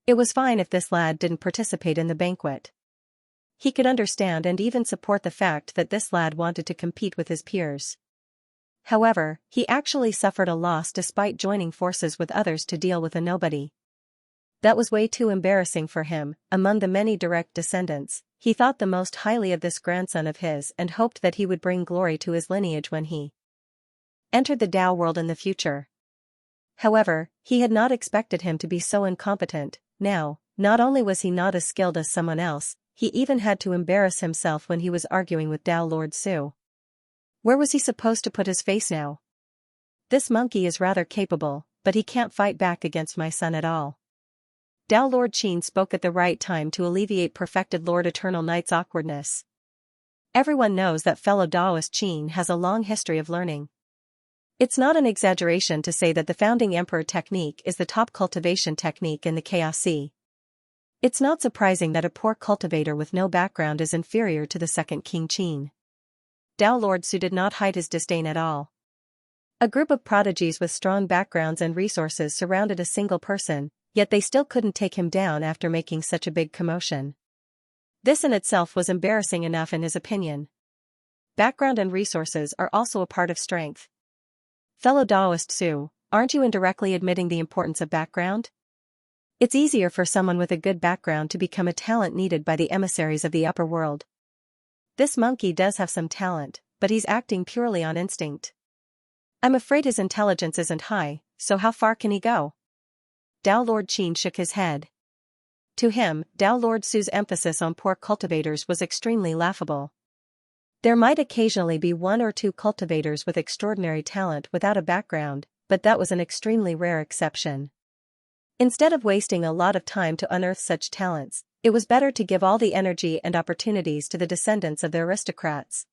It was fine if this lad didn't participate in the banquet. He could understand and even support the fact that this lad wanted to compete with his peers. However, he actually suffered a loss despite joining forces with others to deal with a nobody. That was way too embarrassing for him. Among the many direct descendants, he thought the most highly of this grandson of his and hoped that he would bring glory to his lineage when he entered the Dao world in the future. However, he had not expected him to be so incompetent. Now, not only was he not as skilled as someone else, he even had to embarrass himself when he was arguing with Dao Lord Su. Where was he supposed to put his face now? This monkey is rather capable, but he can't fight back against my son at all. Dao Lord Qin spoke at the right time to alleviate Perfected Lord Eternal Knight's awkwardness. Everyone knows that fellow Daoist Qin has a long history of learning. It's not an exaggeration to say that the Founding Emperor technique is the top cultivation technique in the Chaos Sea. It's not surprising that a poor cultivator with no background is inferior to the second King Qin. Dao Lord Su did not hide his disdain at all. A group of prodigies with strong backgrounds and resources surrounded a single person, yet they still couldn't take him down after making such a big commotion. This in itself was embarrassing enough in his opinion. Background and resources are also a part of strength. Fellow Taoist Su, aren't you indirectly admitting the importance of background? It's easier for someone with a good background to become a talent needed by the emissaries of the upper world. This monkey does have some talent, but he's acting purely on instinct. I'm afraid his intelligence isn't high, so how far can he go? Tao Lord Qin shook his head. To him, Tao Lord Su's emphasis on poor cultivators was extremely laughable. There might occasionally be one or two cultivators with extraordinary talent without a background, but that was an extremely rare exception. Instead of wasting a lot of time to unearth such talents, it was better to give all the energy and opportunities to the descendants of the aristocrats.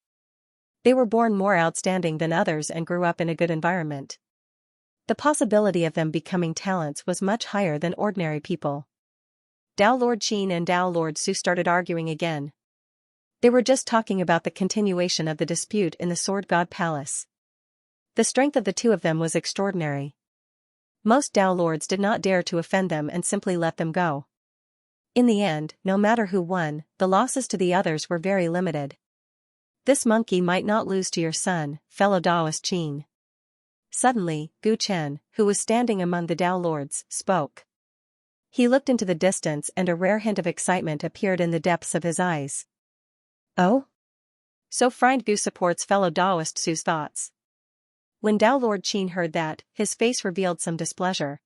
They were born more outstanding than others and grew up in a good environment. The possibility of them becoming talents was much higher than ordinary people. Tao Lord Qin and Tao Lord Su started arguing again. They were just talking about the continuation of the dispute in the Sword God Palace. The strength of the two of them was extraordinary. Most Tao Lords did not dare to offend them and simply let them go. In the end, no matter who won, the losses to the others were very limited. This monkey might not lose to your son, fellow Taoist Qin. Suddenly, Gu Chen, who was standing among the Tao Lords, spoke. He looked into the distance and a rare hint of excitement appeared in the depths of his eyes. Oh? So Friend Gu supports fellow Taoist Su's thoughts. When Tao Lord Qin heard that, his face revealed some displeasure.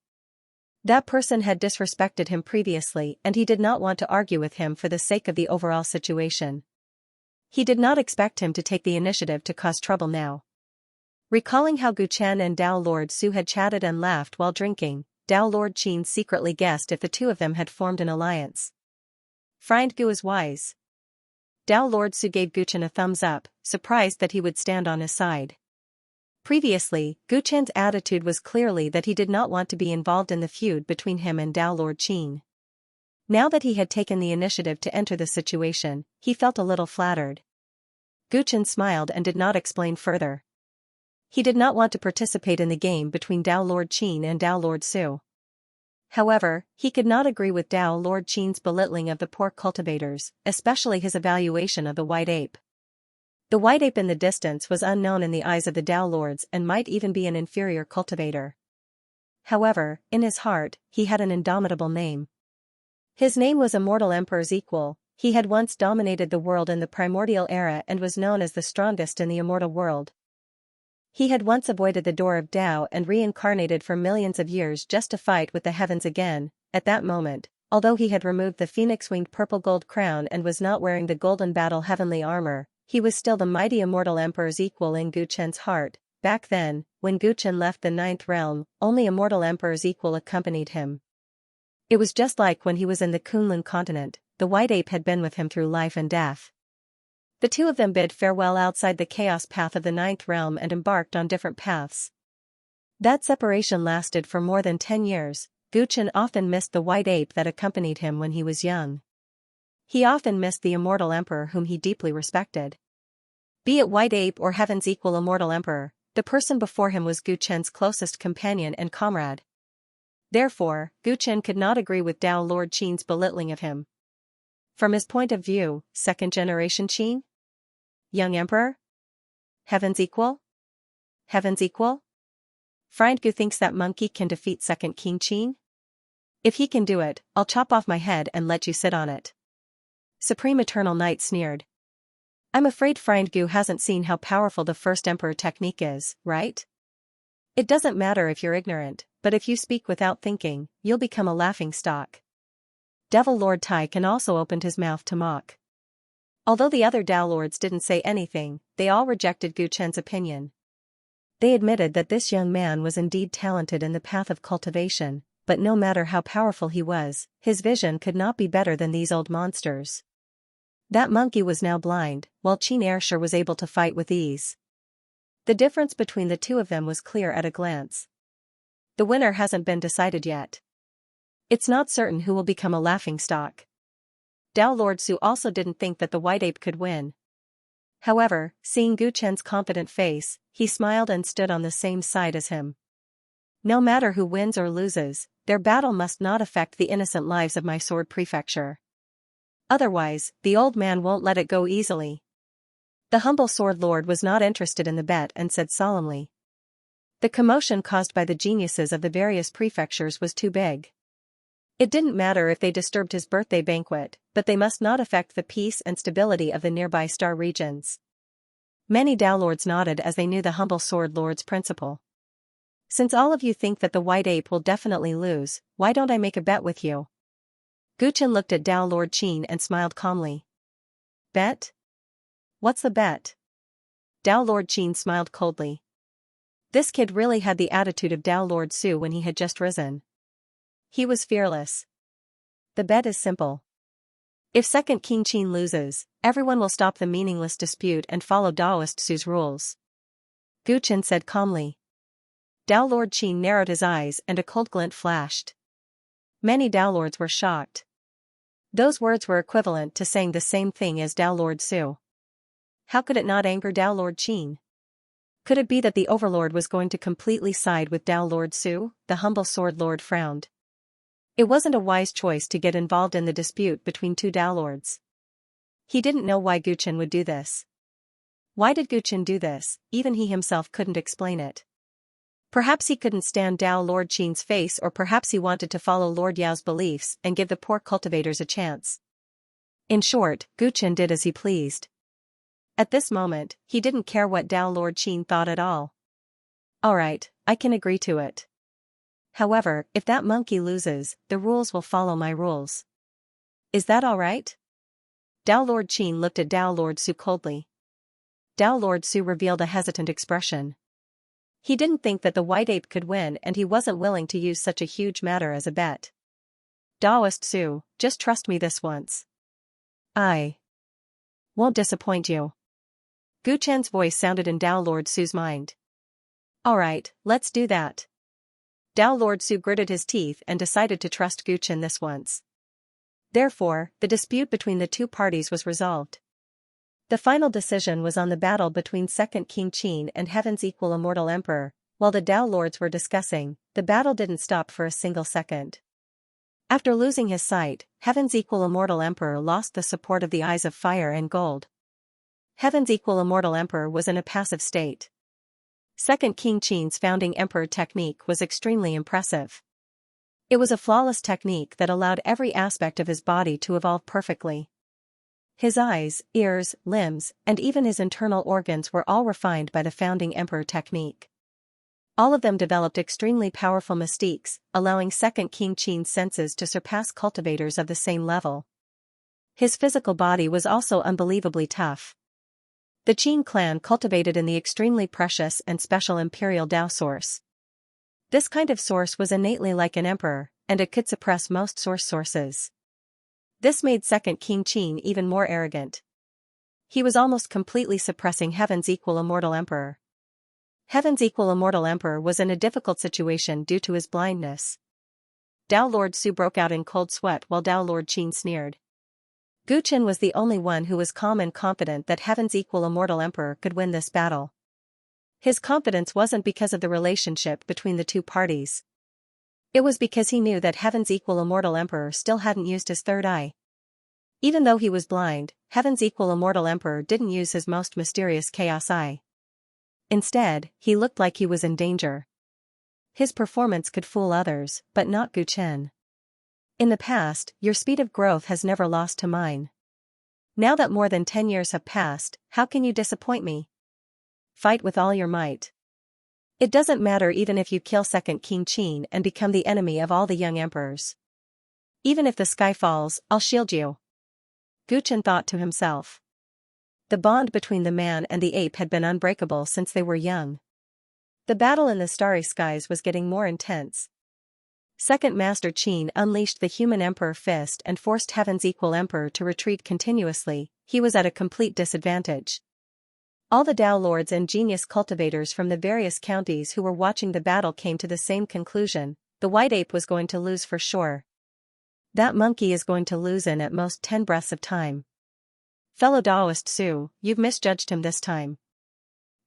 That person had disrespected him previously and he did not want to argue with him for the sake of the overall situation. He did not expect him to take the initiative to cause trouble now. Recalling how Gu Chen and Tao Lord Su had chatted and laughed while drinking, Tao Lord Qin secretly guessed if the two of them had formed an alliance. Friend Gu is wise. Tao Lord Su gave Gu Chen a thumbs up, surprised that he would stand on his side. Previously, Gu Chen's attitude was clearly that he did not want to be involved in the feud between him and Tao Lord Qin. Now that he had taken the initiative to enter the situation, he felt a little flattered. Gu Chen smiled and did not explain further. He did not want to participate in the game between Tao Lord Qin and Tao Lord Su. However, he could not agree with Tao Lord Qin's belittling of the poor cultivators, especially his evaluation of the white ape. The white ape in the distance was unknown in the eyes of the Tao Lords and might even be an inferior cultivator. However, in his heart, he had an indomitable name. His name was Immortal Emperor's Equal. He had once dominated the world in the primordial era and was known as the strongest in the immortal world. He had once avoided the door of Tao and reincarnated for millions of years just to fight with the heavens again. At that moment, although he had removed the phoenix-winged purple gold crown and was not wearing the golden battle heavenly armor, he was still the mighty Immortal Emperor's equal in Gu Chen's heart. Back then, when Gu Chen left the Ninth Realm, only Immortal Emperor's equal accompanied him. It was just like when he was in the Kunlun continent, the white ape had been with him through life and death. The two of them bid farewell outside the chaos path of the Ninth Realm and embarked on different paths. That separation lasted for more than 10 years. Gu Chen often missed the white ape that accompanied him when he was young. He often missed the Immortal Emperor whom he deeply respected. Be it white ape or heaven's equal Immortal Emperor, the person before him was Gu Chen's closest companion and comrade. Therefore, Gu Chen could not agree with Tao Lord Qin's belittling of him. From his point of view, second-generation Qin? Young Emperor? Heaven's equal? Heaven's equal? Friend Gu thinks that monkey can defeat second King Qin? If he can do it, I'll chop off my head and let you sit on it. Supreme Eternal Knight sneered. I'm afraid Friend Gu hasn't seen how powerful the first Emperor technique is, right? It doesn't matter if you're ignorant, but if you speak without thinking, you'll become a laughingstock. Devil Lord Tai can also opened his mouth to mock. Although the other Tao Lords didn't say anything, they all rejected Gu Chen's opinion. They admitted that this young man was indeed talented in the path of cultivation, but no matter how powerful he was, his vision could not be better than these old monsters. That monkey was now blind, while Qin Ershur was able to fight with ease. The difference between the two of them was clear at a glance. The winner hasn't been decided yet. It's not certain who will become a laughingstock. Tao Lord Su also didn't think that the white ape could win. However, seeing Gu Chen's confident face, he smiled and stood on the same side as him. No matter who wins or loses, their battle must not affect the innocent lives of my sword prefecture. Otherwise, the old man won't let it go easily. The humble sword lord was not interested in the bet and said solemnly. The commotion caused by the geniuses of the various prefectures was too big. It didn't matter if they disturbed his birthday banquet, but they must not affect the peace and stability of the nearby star regions. Many Dao lords nodded as they knew the humble sword lord's principle. Since all of you think that the white ape will definitely lose, why don't I make a bet with you? Gu Chen looked at Dao Lord Qin and smiled calmly. Bet? What's the bet? Dao Lord Qin smiled coldly. This kid really had the attitude of Dao Lord Su when he had just risen. He was fearless. The bet is simple. If second King Qin loses, everyone will stop the meaningless dispute and follow Daoist Su's rules. Gu Chen said calmly. Dao Lord Qin narrowed his eyes and a cold glint flashed. Many Dao lords were shocked. Those words were equivalent to saying the same thing as Dao Lord Su. How could it not anger Dao Lord Qin? Could it be that the overlord was going to completely side with Dao Lord Su? The humble sword lord frowned. It wasn't a wise choice to get involved in the dispute between two Dao lords. He didn't know why Gu Chen would do this. Why did Gu Chen do this? Even he himself couldn't explain it. Perhaps he couldn't stand Dao Lord Qin's face, or perhaps he wanted to follow Lord Yao's beliefs and give the poor cultivators a chance. In short, Gu Chen did as he pleased. At this moment, he didn't care what Dao Lord Qin thought at all. Alright, I can agree to it. However, if that monkey loses, the rules will follow my rules. Is that alright? Dao Lord Qin looked at Dao Lord Su coldly. Dao Lord Su revealed a hesitant expression. He didn't think that the white ape could win, and he wasn't willing to use such a huge matter as a bet. Daoist Su, just trust me this once. I won't disappoint you. Gu Chen's voice sounded in Dao Lord Su's mind. Alright, let's do that. Dao Lord Su gritted his teeth and decided to trust Gu Chen this once. Therefore, the dispute between the two parties was resolved. The final decision was on the battle between second King Qin and Heaven's equal immortal emperor. While the Dao lords were discussing, the battle didn't stop for a single second. After losing his sight, Heaven's equal immortal emperor lost the support of the eyes of fire and gold. Heaven's equal immortal emperor was in a passive state. Second King Qin's founding emperor technique was extremely impressive. It was a flawless technique that allowed every aspect of his body to evolve perfectly. His eyes, ears, limbs, and even his internal organs were all refined by the founding emperor technique. All of them developed extremely powerful mystiques, allowing second King Qin's senses to surpass cultivators of the same level. His physical body was also unbelievably tough. The Qin clan cultivated in the extremely precious and special imperial Dao source. This kind of source was innately like an emperor, and it could suppress most sources. This made second King Qin even more arrogant. He was almost completely suppressing Heaven's equal immortal emperor. Heaven's equal immortal emperor was in a difficult situation due to his blindness. Dao Lord Su broke out in cold sweat while Dao Lord Qin sneered. Gu Chen was the only one who was calm and confident that Heaven's equal immortal emperor could win this battle. His confidence wasn't because of the relationship between the two parties. It was because he knew that Heaven's equal immortal emperor still hadn't used his third eye. Even though he was blind, Heaven's equal immortal emperor didn't use his most mysterious chaos eye. Instead, he looked like he was in danger. His performance could fool others, but not Gu Chen. In the past, your speed of growth has never lost to mine. Now that more than 10 years have passed, how can you disappoint me? Fight with all your might. It doesn't matter even if you kill second King Qin and become the enemy of all the young emperors. Even if the sky falls, I'll shield you. Gu Chen thought to himself. The bond between the man and the ape had been unbreakable since they were young. The battle in the starry skies was getting more intense. Second Master Qin unleashed the human emperor fist and forced Heaven's equal emperor to retreat continuously. He was at a complete disadvantage. All the Dao lords and genius cultivators from the various counties who were watching the battle came to the same conclusion: the white ape was going to lose for sure. That monkey is going to lose in at most 10 breaths of time. Fellow Daoist Su, you've misjudged him this time.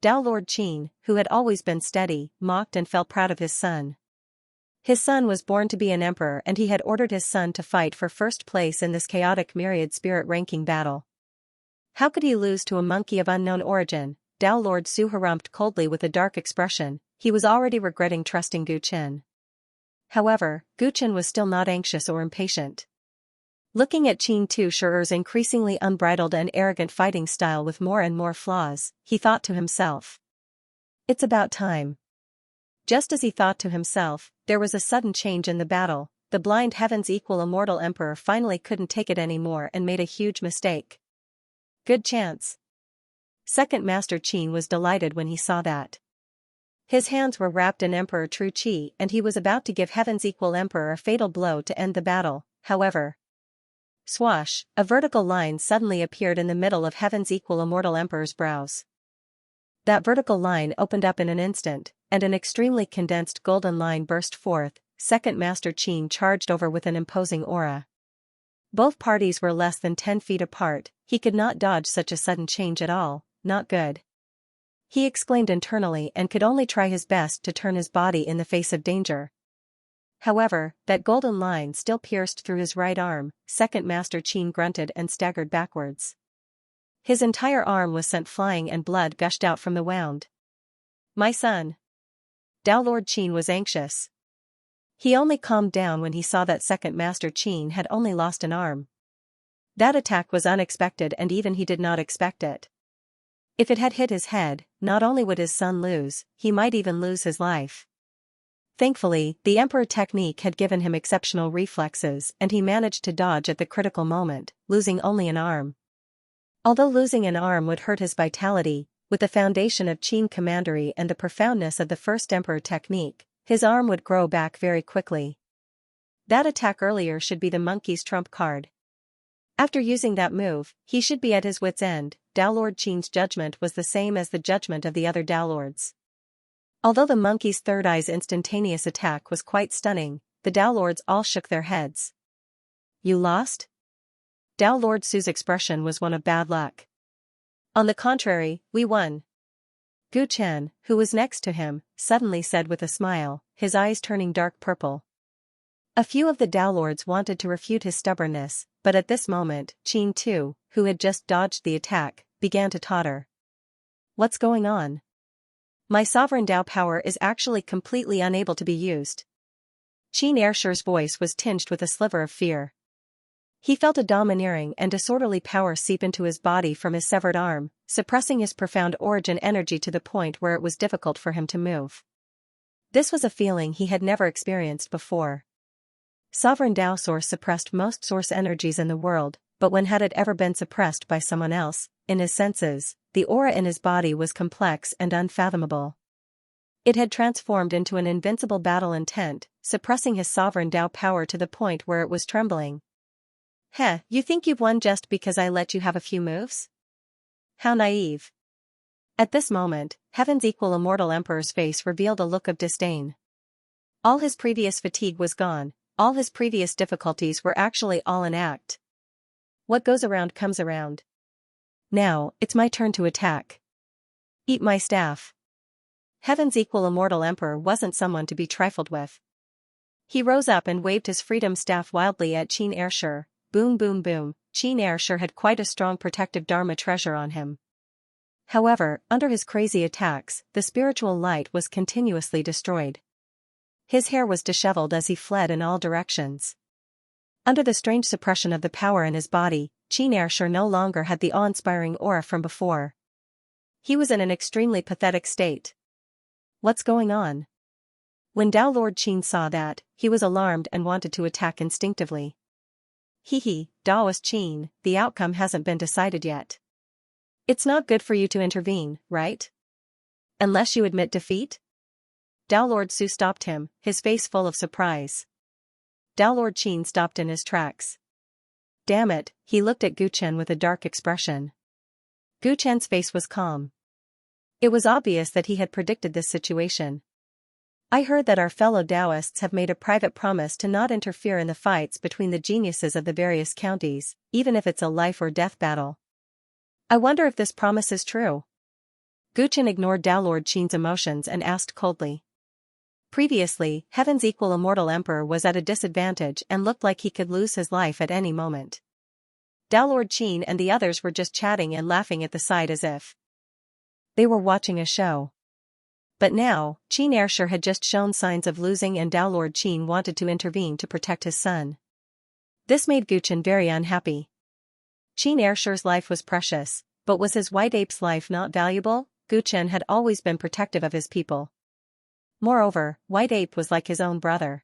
Dao Lord Qin, who had always been steady, mocked and felt proud of his son. His son was born to be an emperor and he had ordered his son to fight for first place in this chaotic myriad spirit ranking battle. How could he lose to a monkey of unknown origin? Dao Lord Su harumphed coldly with a dark expression. He was already regretting trusting Gu Chen. However, Gu Chen was still not anxious or impatient. Looking at Qin Tushir's increasingly unbridled and arrogant fighting style with more and more flaws, he thought to himself. It's about time. Just as he thought to himself, there was a sudden change in the battle. The blind heaven's equal immortal emperor finally couldn't take it anymore and made a huge mistake. Good chance. Second Master Qin was delighted when he saw that. His hands were wrapped in Emperor True Qi and he was about to give heaven's equal emperor a fatal blow to end the battle. However, swash, a vertical line suddenly appeared in the middle of heaven's equal immortal emperor's brows. That vertical line opened up in an instant, and an extremely condensed golden line burst forth. Second Master Qin charged over with an imposing aura. Both parties were less than 10 feet apart. He could not dodge such a sudden change at all. Not good. He exclaimed internally and could only try his best to turn his body in the face of danger. However, that golden line still pierced through his right arm. Second Master Qin grunted and staggered backwards. His entire arm was sent flying and blood gushed out from the wound. My son. Dao Lord Qin was anxious. He only calmed down when he saw that Second Master Qin had only lost an arm. That attack was unexpected and even he did not expect it. If it had hit his head, not only would his son lose, he might even lose his life. Thankfully, the Emperor technique had given him exceptional reflexes and he managed to dodge at the critical moment, losing only an arm. Although losing an arm would hurt his vitality, with the foundation of Qin commandery and the profoundness of the first Emperor technique, his arm would grow back very quickly. That attack earlier should be the monkey's trump card. After using that move, he should be at his wit's end. Dao Lord Qin's judgment was the same as the judgment of the other Dao Lords. Although the monkey's third eye's instantaneous attack was quite stunning, the Dao Lords all shook their heads. You lost? Dao Lord Su's expression was one of bad luck. On the contrary, we won. Gu Chen, who was next to him, suddenly said with a smile, his eyes turning dark purple. A few of the Dao Lords wanted to refute his stubbornness, but at this moment, Qin Tu, who had just dodged the attack, began to totter. What's going on? My sovereign Dao power is actually completely unable to be used. Xianxia's voice was tinged with a sliver of fear. He felt a domineering and disorderly power seep into his body from his severed arm, suppressing his profound origin energy to the point where it was difficult for him to move. This was a feeling he had never experienced before. Sovereign Dao Source suppressed most source energies in the world, but when had it ever been suppressed by someone else? In his senses, the aura in his body was complex and unfathomable. It had transformed into an invincible battle intent, suppressing his sovereign Dao power to the point where it was trembling. Heh, you think you've won just because I let you have a few moves? How naive. At this moment, Heaven's equal immortal emperor's face revealed a look of disdain. All his previous fatigue was gone, all his previous difficulties were actually all an act. What goes around comes around. Now, it's my turn to attack. Eat my staff. Heaven's equal immortal emperor wasn't someone to be trifled with. He rose up and waved his freedom staff wildly at Xianxia. Boom boom boom, Xianxia had quite a strong protective Dharma treasure on him. However, under his crazy attacks, the spiritual light was continuously destroyed. His hair was disheveled as he fled in all directions. Under the strange suppression of the power in his body, Xianxia no longer had the awe-inspiring aura from before. He was in an extremely pathetic state. What's going on? When Dao Lord Qin saw that, he was alarmed and wanted to attack instinctively. Hehe, Daoist Qin, the outcome hasn't been decided yet. It's not good for you to intervene, right? Unless you admit defeat? Dao Lord Su stopped him, his face full of surprise. Dao Lord Qin stopped in his tracks. Damn it, he looked at Gu Chen with a dark expression. Gu Chen's face was calm. It was obvious that he had predicted this situation. I heard that our fellow Daoists have made a private promise to not interfere in the fights between the geniuses of the various counties, even if it's a life or death battle. I wonder if this promise is true. Guchen ignored Downlord Qin's emotions and asked coldly. Previously, Heaven's equal immortal emperor was at a disadvantage and looked like he could lose his life at any moment. Downlord Qin and the others were just chatting and laughing at the sight as if they were watching a show. But now, Xianxia had just shown signs of losing and Downlord Qin wanted to intervene to protect his son. This made Guchen very unhappy. Xianxia's life was precious, but was his white ape's life not valuable? Guchen had always been protective of his people. Moreover, White Ape was like his own brother.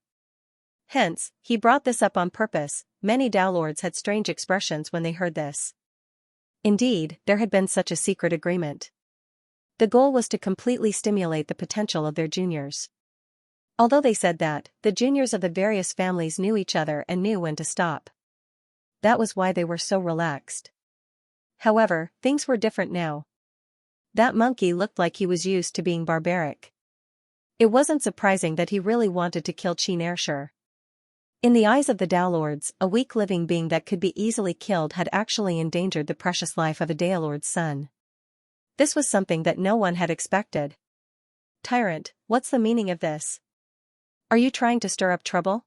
Hence, he brought this up on purpose. Many Downlords had strange expressions when they heard this. Indeed, there had been such a secret agreement. The goal was to completely stimulate the potential of their juniors. Although they said that, the juniors of the various families knew each other and knew when to stop. That was why they were so relaxed. However, things were different now. That monkey looked like he was used to being barbaric. It wasn't surprising that he really wanted to kill Xianxia. In the eyes of the Downlords, a weak living being that could be easily killed had actually endangered the precious life of a Daylord's son. This was something that no one had expected. Tyrant, what's the meaning of this? Are you trying to stir up trouble?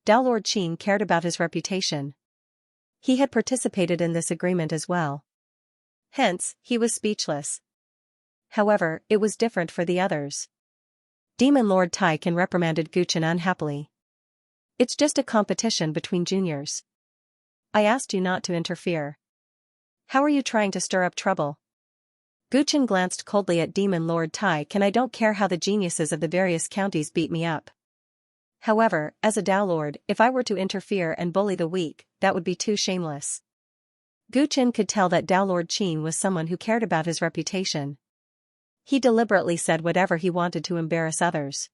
Downlord Qin cared about his reputation. He had participated in this agreement as well. Hence, he was speechless. However, it was different for the others. Demon Lord Tyrant reprimanded Guchen unhappily. It's just a competition between juniors. I asked you not to interfere. How are you trying to stir up trouble? Guchen glanced coldly at Demon Lord Tyrant. I don't care how the geniuses of the various counties beat me up. However, as a Downlord, if I were to interfere and bully the weak, that would be too shameless. Guchen could tell that Downlord Qin was someone who cared about his reputation. He deliberately said whatever he wanted to embarrass others.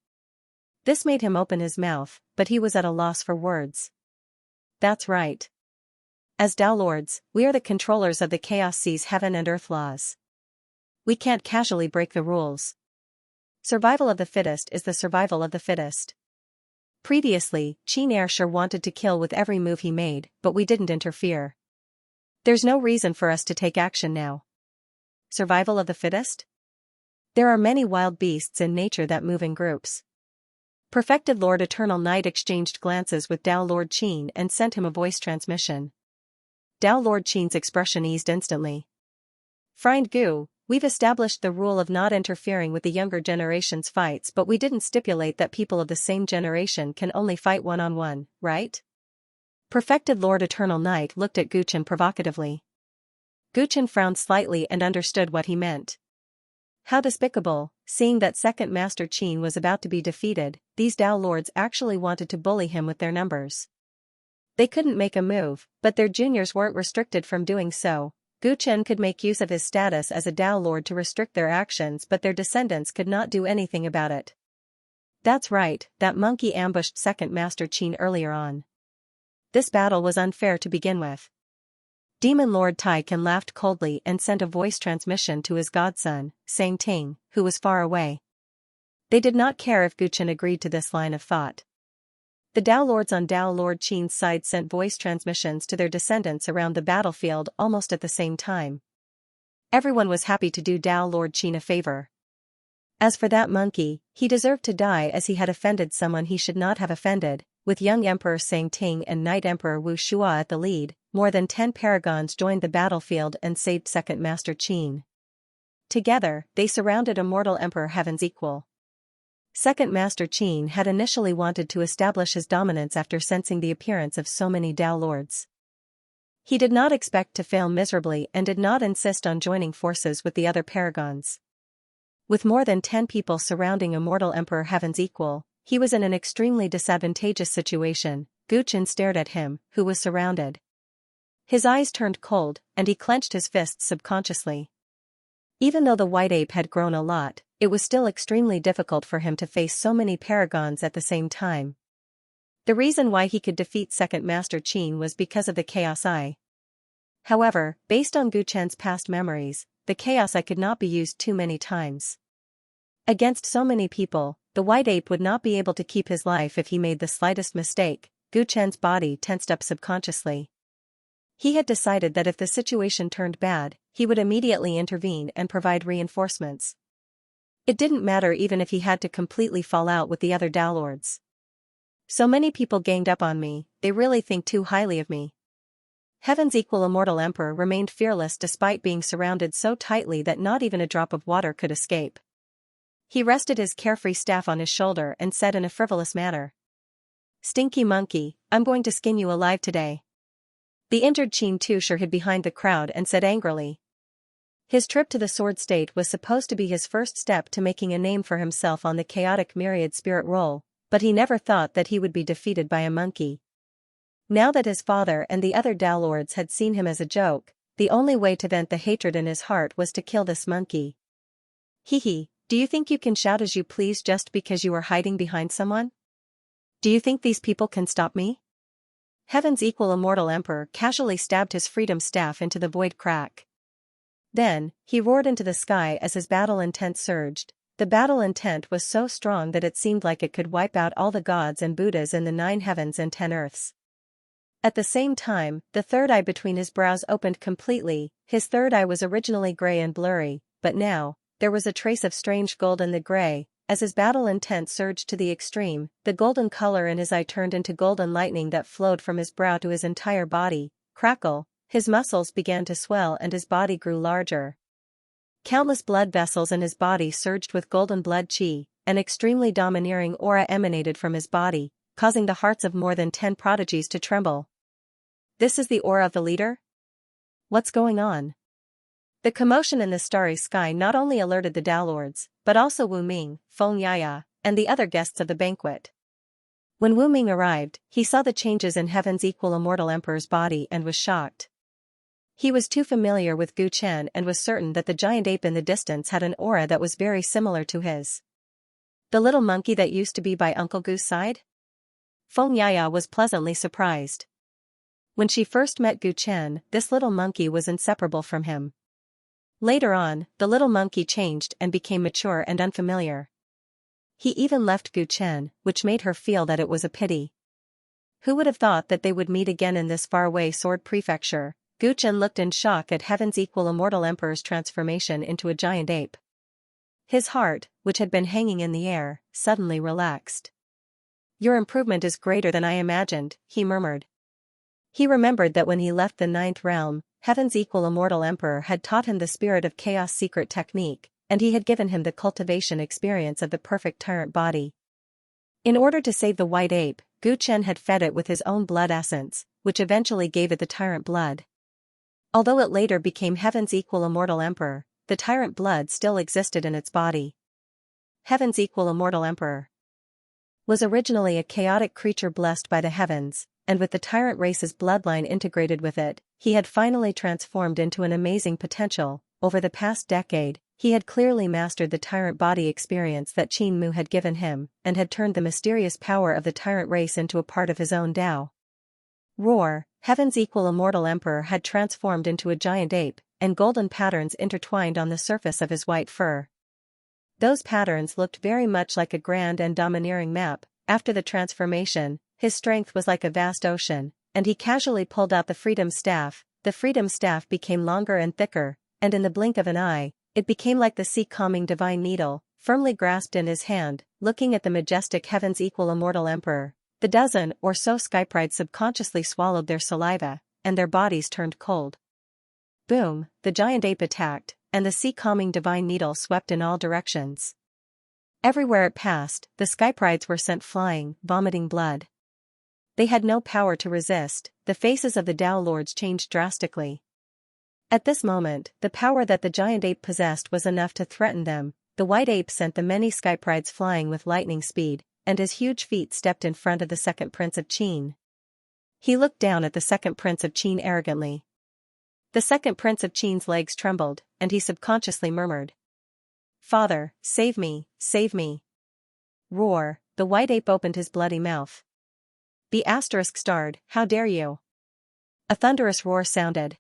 This made him open his mouth, but he was at a loss for words. That's right. As Downlords, we are the controllers of the Chaos Sea's heaven and earth laws. We can't casually break the rules. Survival of the fittest is the survival of the fittest. Previously, Xianxia wanted to kill with every move he made, but we didn't interfere. There's no reason for us to take action now. Survival of the fittest? There are many wild beasts in nature that move in groups. Perfected Lord Eternal Night exchanged glances with Downlord Qin and sent him a voice transmission. Downlord Qin's expression eased instantly. Friend Gu, we've established the rule of not interfering with the younger generation's fights, but we didn't stipulate that people of the same generation can only fight one-on-one, right? Perfected Lord Eternal Night looked at Guchen provocatively. Guchen frowned slightly and understood what he meant. How despicable, seeing that Second Master Qin was about to be defeated, these Downlords actually wanted to bully him with their numbers. They couldn't make a move, but their juniors weren't restricted from doing so. Guchen could make use of his status as a Downlord to restrict their actions, but their descendants could not do anything about it. That's right, that monkey ambushed Second Master Qin earlier on. This battle was unfair to begin with. Demon Lord Tyrant laughed coldly and sent a voice transmission to his godson, Xianxia, who was far away. They did not care if Guchen agreed to this line of thought. The Downlords on Downlord Qin's side sent voice transmissions to their descendants around the battlefield almost at the same time. Everyone was happy to do Downlord Qin a favor. As for that monkey, he deserved to die as he had offended someone he should not have offended. With young Emperor Xianxia and Night Emperor Wu Shua at the lead, more than 10 paragons joined the battlefield and saved Second Master Qin. Together, they surrounded immortal Emperor Heaven's equal. Second Master Qin had initially wanted to establish his dominance after sensing the appearance of so many Downlords. He did not expect to fail miserably and did not insist on joining forces with the other paragons. With more than 10 people surrounding immortal Emperor Heaven's equal, he was in an extremely disadvantageous situation. Guchen stared at him, who was surrounded. His eyes turned cold, and he clenched his fists subconsciously. Even though the White Ape had grown a lot, it was still extremely difficult for him to face so many paragons at the same time. The reason why he could defeat Second Master Qin was because of the Chaos Eye. However, based on Guchen's past memories, the Chaos Eye could not be used too many times. Against so many people, the White Ape would not be able to keep his life if he made the slightest mistake. Guchen's body tensed up subconsciously. He had decided that if the situation turned bad, he would immediately intervene and provide reinforcements. It didn't matter even if he had to completely fall out with the other Tao Lords. So many people ganged up on me, they really think too highly of me. Heaven's equal immortal emperor remained fearless despite being surrounded so tightly that not even a drop of water could escape. He rested his carefree staff on his shoulder and said in a frivolous manner, "Stinky monkey, I'm going to skin you alive today." The injured Qin Tusher hid behind the crowd and said angrily. His trip to the Sword State was supposed to be his first step to making a name for himself on the chaotic myriad spirit role, but he never thought that he would be defeated by a monkey. Now that his father and the other Tao Lords had seen him as a joke, the only way to vent the hatred in his heart was to kill this monkey. Hee, do you think you can shout as you please just because you are hiding behind someone? Do you think these people can stop me? Heaven's equal immortal emperor casually stabbed his freedom staff into the void crack. Then, he roared into the sky as his battle intent surged. The battle intent was so strong that it seemed like it could wipe out all the gods and Buddhas in the 9 heavens and 10 earths. At the same time, the third eye between his brows opened completely. His third eye was originally gray and blurry, but now, there was a trace of strange gold in the gray. As his battle intent surged to the extreme, the golden color in his eye turned into golden lightning that flowed from his brow to his entire body. Crackle, his muscles began to swell and his body grew larger. Countless blood vessels in his body surged with golden blood qi. An extremely domineering aura emanated from his body, causing the hearts of more than 10 prodigies to tremble. This is the aura of the leader? What's going on? The commotion in the starry sky not only alerted the Tao Lords, but also Wu Ming, Feng Yaya, and the other guests of the banquet. When Wu Ming arrived, he saw the changes in Heaven's equal immortal emperor's body and was shocked. He was too familiar with Gu Chen and was certain that the giant ape in the distance had an aura that was very similar to his. The little monkey that used to be by Uncle Gu's side? Feng Yaya was pleasantly surprised. When she first met Gu Chen, this little monkey was inseparable from him. Later on, the little monkey changed and became mature and unfamiliar. He even left Gu Chen, which made her feel that it was a pity. Who would have thought that they would meet again in this faraway sword prefecture? Gu Chen looked in shock at Heaven's equal immortal emperor's transformation into a giant ape. His heart, which had been hanging in the air, suddenly relaxed. "Your improvement is greater than I imagined," he murmured. He remembered that when he left the 9th realm, Heaven's equal immortal emperor had taught him the spirit of chaos secret technique, and he had given him the cultivation experience of the perfect tyrant body. In order to save the white ape, Gu Chen had fed it with his own blood essence, which eventually gave it the tyrant blood. Although it later became Heaven's equal immortal emperor, the tyrant blood still existed in its body. Heaven's equal immortal emperor was originally a chaotic creature blessed by the heavens, and with the tyrant race's bloodline integrated with it, he had finally transformed into an amazing potential. Over the past decade, he had clearly mastered the tyrant body experience that Qin Mu had given him, and had turned the mysterious power of the tyrant race into a part of his own Tao. Roar, Heaven's equal immortal emperor had transformed into a giant ape, and golden patterns intertwined on the surface of his white fur. Those patterns looked very much like a grand and domineering map. After the transformation, his strength was like a vast ocean, and he casually pulled out the freedom staff. The freedom staff became longer and thicker, and in the blink of an eye, it became like the sea-calming divine needle, firmly grasped in his hand. Looking at the majestic Heaven's equal immortal emperor, the dozen or so skyprides subconsciously swallowed their saliva, and their bodies turned cold. Boom, the giant ape attacked, and the sea-calming divine needle swept in all directions. Everywhere it passed, the skyprides were sent flying, vomiting blood. They had no power to resist. The faces of the Tao Lords changed drastically. At this moment, the power that the giant ape possessed was enough to threaten them. The white ape sent the many skyprides flying with lightning speed, and his huge feet stepped in front of the second prince of Qin. He looked down at the second prince of Qin arrogantly. The second prince of Qin's legs trembled, and he subconsciously murmured, "Father, save me, save me." Roar, the white ape opened his bloody mouth. Be ****, how dare you? A thunderous roar sounded.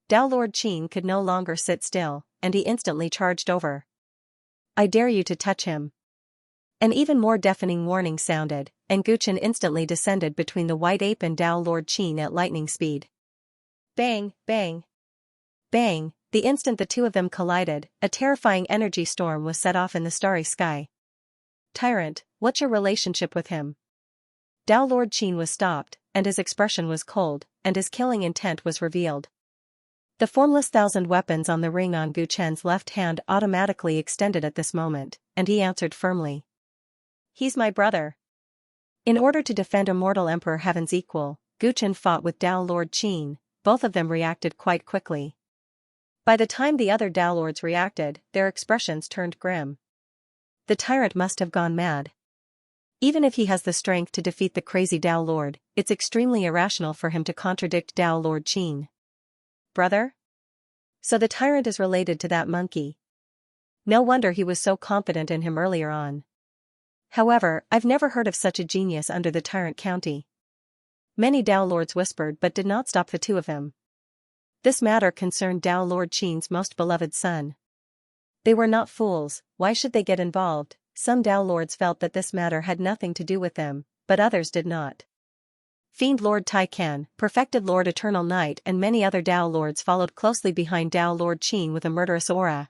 Tao Lord Qin could no longer sit still, and he instantly charged over. "I dare you to touch him." An even more deafening warning sounded, and Gu Chen instantly descended between the white ape and Tao Lord Qin at lightning speed. Bang, bang. Bang, The instant the two of them collided, a terrifying energy storm was set off in the starry sky. Tyrant, what's your relationship with him? Tao Lord Qin was stopped, and his expression was cold, and his killing intent was revealed. The formless thousand weapons on the ring on Gu Chen's left hand automatically extended at this moment, and he answered firmly. He's my brother. In order to defend Immortal Emperor Heaven's equal, Gu Chen fought with Tao Lord Qin. Both of them reacted quite quickly. By the time the other Tao Lords reacted, their expressions turned grim. The tyrant must have gone mad. Even if he has the strength to defeat the crazy Tao Lord, it's extremely irrational for him to contradict Tao Lord Qin. Brother? So the tyrant is related to that monkey. No wonder he was so confident in him earlier on. However, I've never heard of such a genius under the Tyrant County. Many Tao Lords whispered but did not stop the two of them. This matter concerned Tao Lord Qin's most beloved son. They were not fools, why should they get involved? Some Tao Lords felt that this matter had nothing to do with them, but others did not. Fiend Lord Taikan, Perfected Lord Eternal Knight and many other Tao Lords followed closely behind Tao Lord Qin with a murderous aura.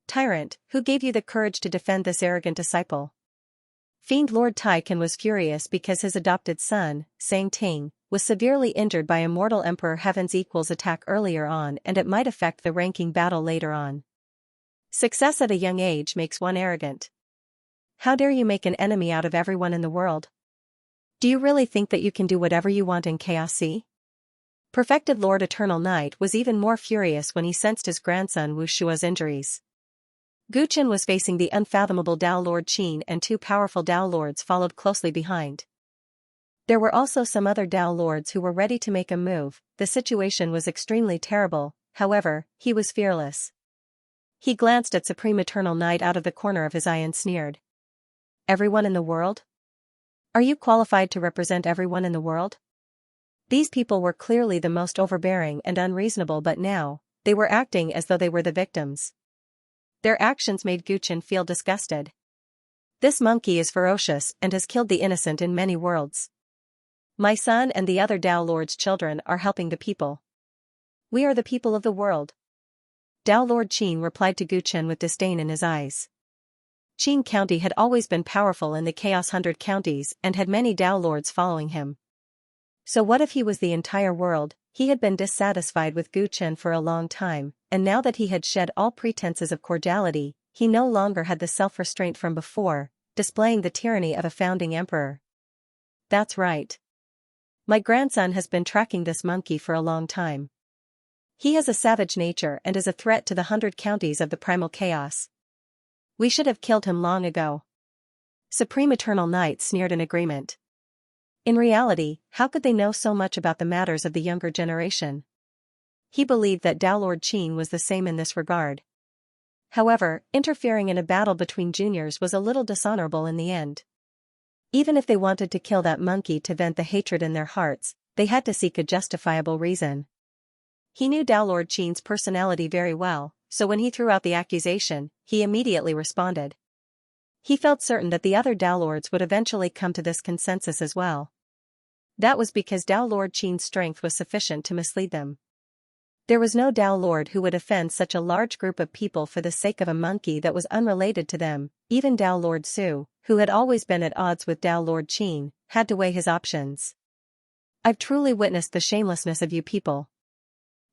Tyrant, who gave you the courage to defend this arrogant disciple? Fiend Lord Taikan was furious because his adopted son, Sang Ting, was severely injured by Immortal Emperor Heaven's equal's attack earlier on and it might affect the ranking battle later on. Success at a young age makes one arrogant. How dare you make an enemy out of everyone in the world? Do you really think that you can do whatever you want in Chaos Sea? Perfected Lord Eternal Knight was even more furious when he sensed his grandson Wu Shua's injuries. Gu Chen was facing the unfathomable Tao Lord Qin and two powerful Tao Lords followed closely behind. There were also some other Tao Lords who were ready to make a move. The situation was extremely terrible, however, he was fearless. He glanced at Supreme Eternal Knight out of the corner of his eye and sneered. Everyone in the world? Are you qualified to represent everyone in the world? These people were clearly the most overbearing and unreasonable but now, they were acting as though they were the victims. Their actions made Gu Chen feel disgusted. This monkey is ferocious and has killed the innocent in many worlds. My son and the other Tao Lord's children are helping the people. We are the people of the world. Tao Lord Qin replied to Gu Chen with disdain in his eyes. Qin County had always been powerful in the Chaos 100 counties and had many Tao Lords following him. So what if he was the entire world? He had been dissatisfied with Gu Chen for a long time, and now that he had shed all pretenses of cordiality, he no longer had the self-restraint from before, displaying the tyranny of a founding emperor. That's right. My grandson has been tracking this monkey for a long time. He has a savage nature and is a threat to the 100 counties of the primal chaos. We should have killed him long ago. Supreme Eternal Knight sneered in agreement. In reality, how could they know so much about the matters of the younger generation? He believed that Tao Lord Qin was the same in this regard. However, interfering in a battle between juniors was a little dishonorable in the end. Even if they wanted to kill that monkey to vent the hatred in their hearts, they had to seek a justifiable reason. He knew Tao Lord Qin's personality very well, so when he threw out the accusation, he immediately responded. He felt certain that the other Tao Lords would eventually come to this consensus as well. That was because Tao Lord Qin's strength was sufficient to mislead them. There was no Tao Lord who would offend such a large group of people for the sake of a monkey that was unrelated to them. Even Tao Lord Su, who had always been at odds with Tao Lord Qin, had to weigh his options. I've truly witnessed the shamelessness of you people.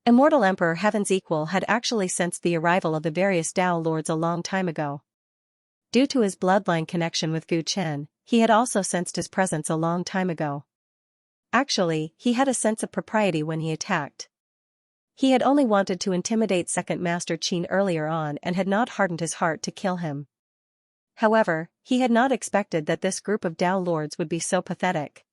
Immortal Emperor Heaven's equal had actually sensed the arrival of the various Tao Lords a long time ago. Due to his bloodline connection with Gu Chen, he had also sensed his presence a long time ago. Actually, he had a sense of propriety when he attacked. He had only wanted to intimidate Second Master Qin earlier on and had not hardened his heart to kill him. However, he had not expected that this group of Tao Lords would be so pathetic.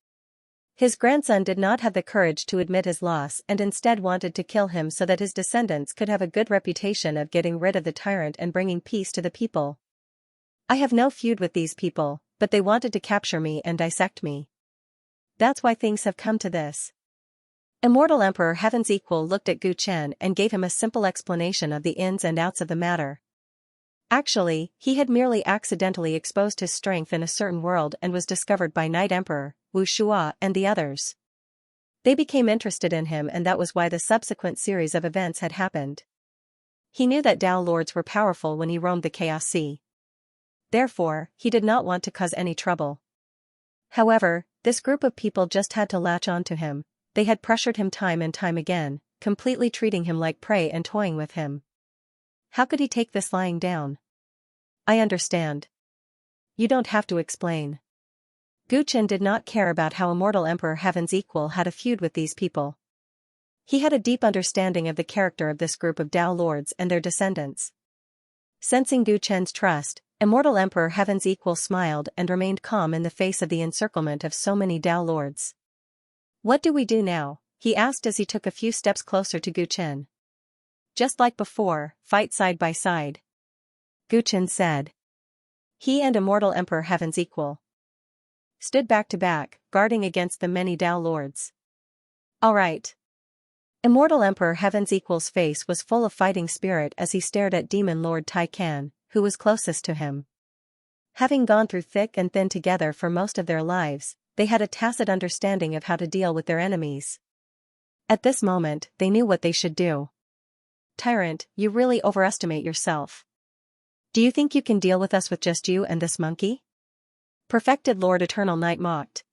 His grandson did not have the courage to admit his loss and instead wanted to kill him so that his descendants could have a good reputation of getting rid of the tyrant and bringing peace to the people. I have no feud with these people, but they wanted to capture me and dissect me. That's why things have come to this. Immortal Emperor Heaven's equal looked at Gu Chen and gave him a simple explanation of the ins and outs of the matter. Actually, he had merely accidentally exposed his strength in a certain world and was discovered by Night Emperor, Wu Shua and the others. They became interested in him and that was why the subsequent series of events had happened. He knew that Tao Lords were powerful when he roamed the Chaos Sea. Therefore, he did not want to cause any trouble. However, this group of people just had to latch on to him. They had pressured him time and time again, completely treating him like prey and toying with him. How could he take this lying down? I understand. You don't have to explain. Gu Chen did not care about how Immortal Emperor Heaven's Equal had a feud with these people. He had a deep understanding of the character of this group of Tao Lords and their descendants. Sensing Gu Chen's trust, Immortal Emperor Heaven's Equal smiled and remained calm in the face of the encirclement of so many Tao Lords. What do we do now? He asked as he took a few steps closer to Gu Chen. Just like before, fight side by side. Gu Chen said. He and Immortal Emperor Heaven's Equal stood back to back, guarding against the many Tao Lords. All right. Immortal Emperor Heaven's Equal's face was full of fighting spirit as he stared at Demon Lord Tai Can, who was closest to him. Having gone through thick and thin together for most of their lives, they had a tacit understanding of how to deal with their enemies. At this moment, they knew what they should do. Tyrant, you really overestimate yourself. Do you think you can deal with us with just you and this monkey? Perfected Lord Eternal Night mocked.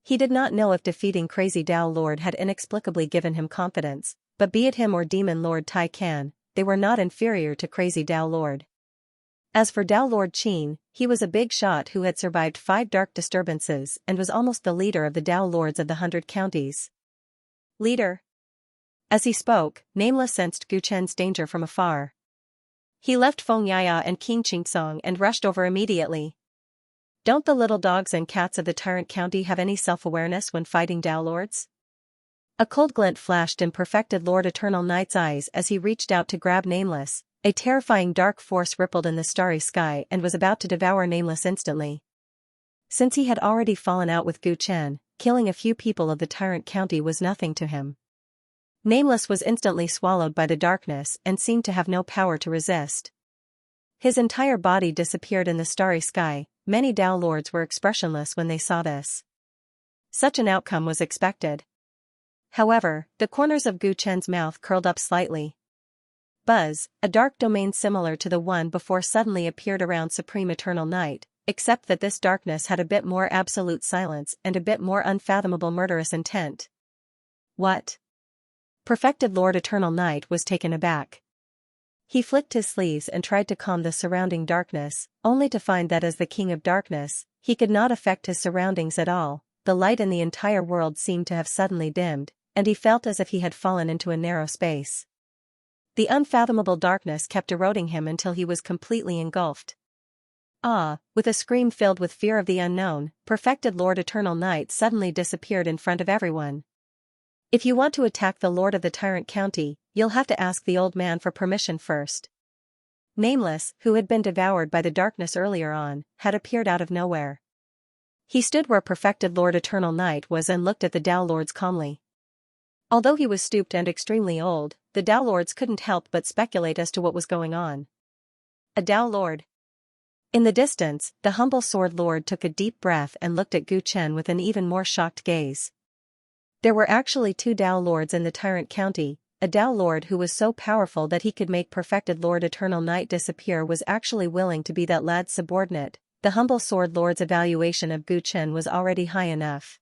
He did not know if defeating Crazy Tao Lord had inexplicably given him confidence, but be it him or Demon Lord Tai Can, they were not inferior to Crazy Tao Lord. As for Tao Lord Qin, he was a big shot who had survived 5 dark disturbances and was almost the leader of the Tao Lords of the 100 counties. Leader. As he spoke, Nameless sensed Gu Chen's danger from afar. He left Feng Yaya and King Qingsong and rushed over immediately. Don't the little dogs and cats of the Tyrant County have any self-awareness when fighting Tao Lords? A cold glint flashed in Perfected Lord Eternal Night's eyes as he reached out to grab Nameless. A terrifying dark force rippled in the starry sky and was about to devour Nameless instantly. Since he had already fallen out with Gu Chen, killing a few people of the Tyrant County was nothing to him. Nameless was instantly swallowed by the darkness and seemed to have no power to resist. His entire body disappeared in the starry sky. Many Tao Lords were expressionless when they saw this. Such an outcome was expected. However, the corners of Gu Chen's mouth curled up slightly. Buzz, a dark domain similar to the one before suddenly appeared around Supreme Eternal Night, except that this darkness had a bit more absolute silence and a bit more unfathomable murderous intent. What? Perfected Lord Eternal Night was taken aback. He flicked his sleeves and tried to calm the surrounding darkness, only to find that as the King of Darkness, he could not affect his surroundings at all. The light in the entire world seemed to have suddenly dimmed, and he felt as if he had fallen into a narrow space. The unfathomable darkness kept eroding him until he was completely engulfed. Ah! With a scream filled with fear of the unknown, Perfected Lord Eternal Night suddenly disappeared in front of everyone. If you want to attack the Lord of the Tyrant County, you'll have to ask the old man for permission first. Nameless, who had been devoured by the darkness earlier on, had appeared out of nowhere. He stood where Perfected Lord Eternal Night was and looked at the Tao Lords calmly. Although he was stooped and extremely old, the Tao Lords couldn't help but speculate as to what was going on. A Tao Lord. In the distance, the humble Sword Lord took a deep breath and looked at Gu Chen with an even more shocked gaze. There were actually 2 Tao Lords in the Tyrant County. A Tao Lord who was so powerful that he could make Perfected Lord Eternal Night disappear was actually willing to be that lad's subordinate. The humble Sword Lord's evaluation of Gu Chen was already high enough.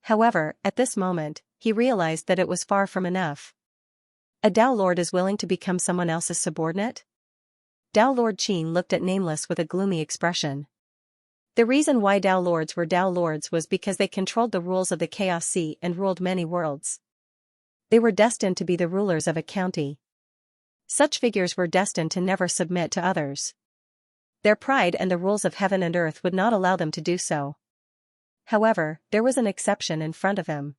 However, at this moment, he realized that it was far from enough. A Tao Lord is willing to become someone else's subordinate? Tao Lord Qin looked at Nameless with a gloomy expression. The reason why Tao Lords were Tao Lords was because they controlled the rules of the Chaos Sea and ruled many worlds. They were destined to be the rulers of a county. Such figures were destined to never submit to others. Their pride and the rules of heaven and earth would not allow them to do so. However, there was an exception in front of him.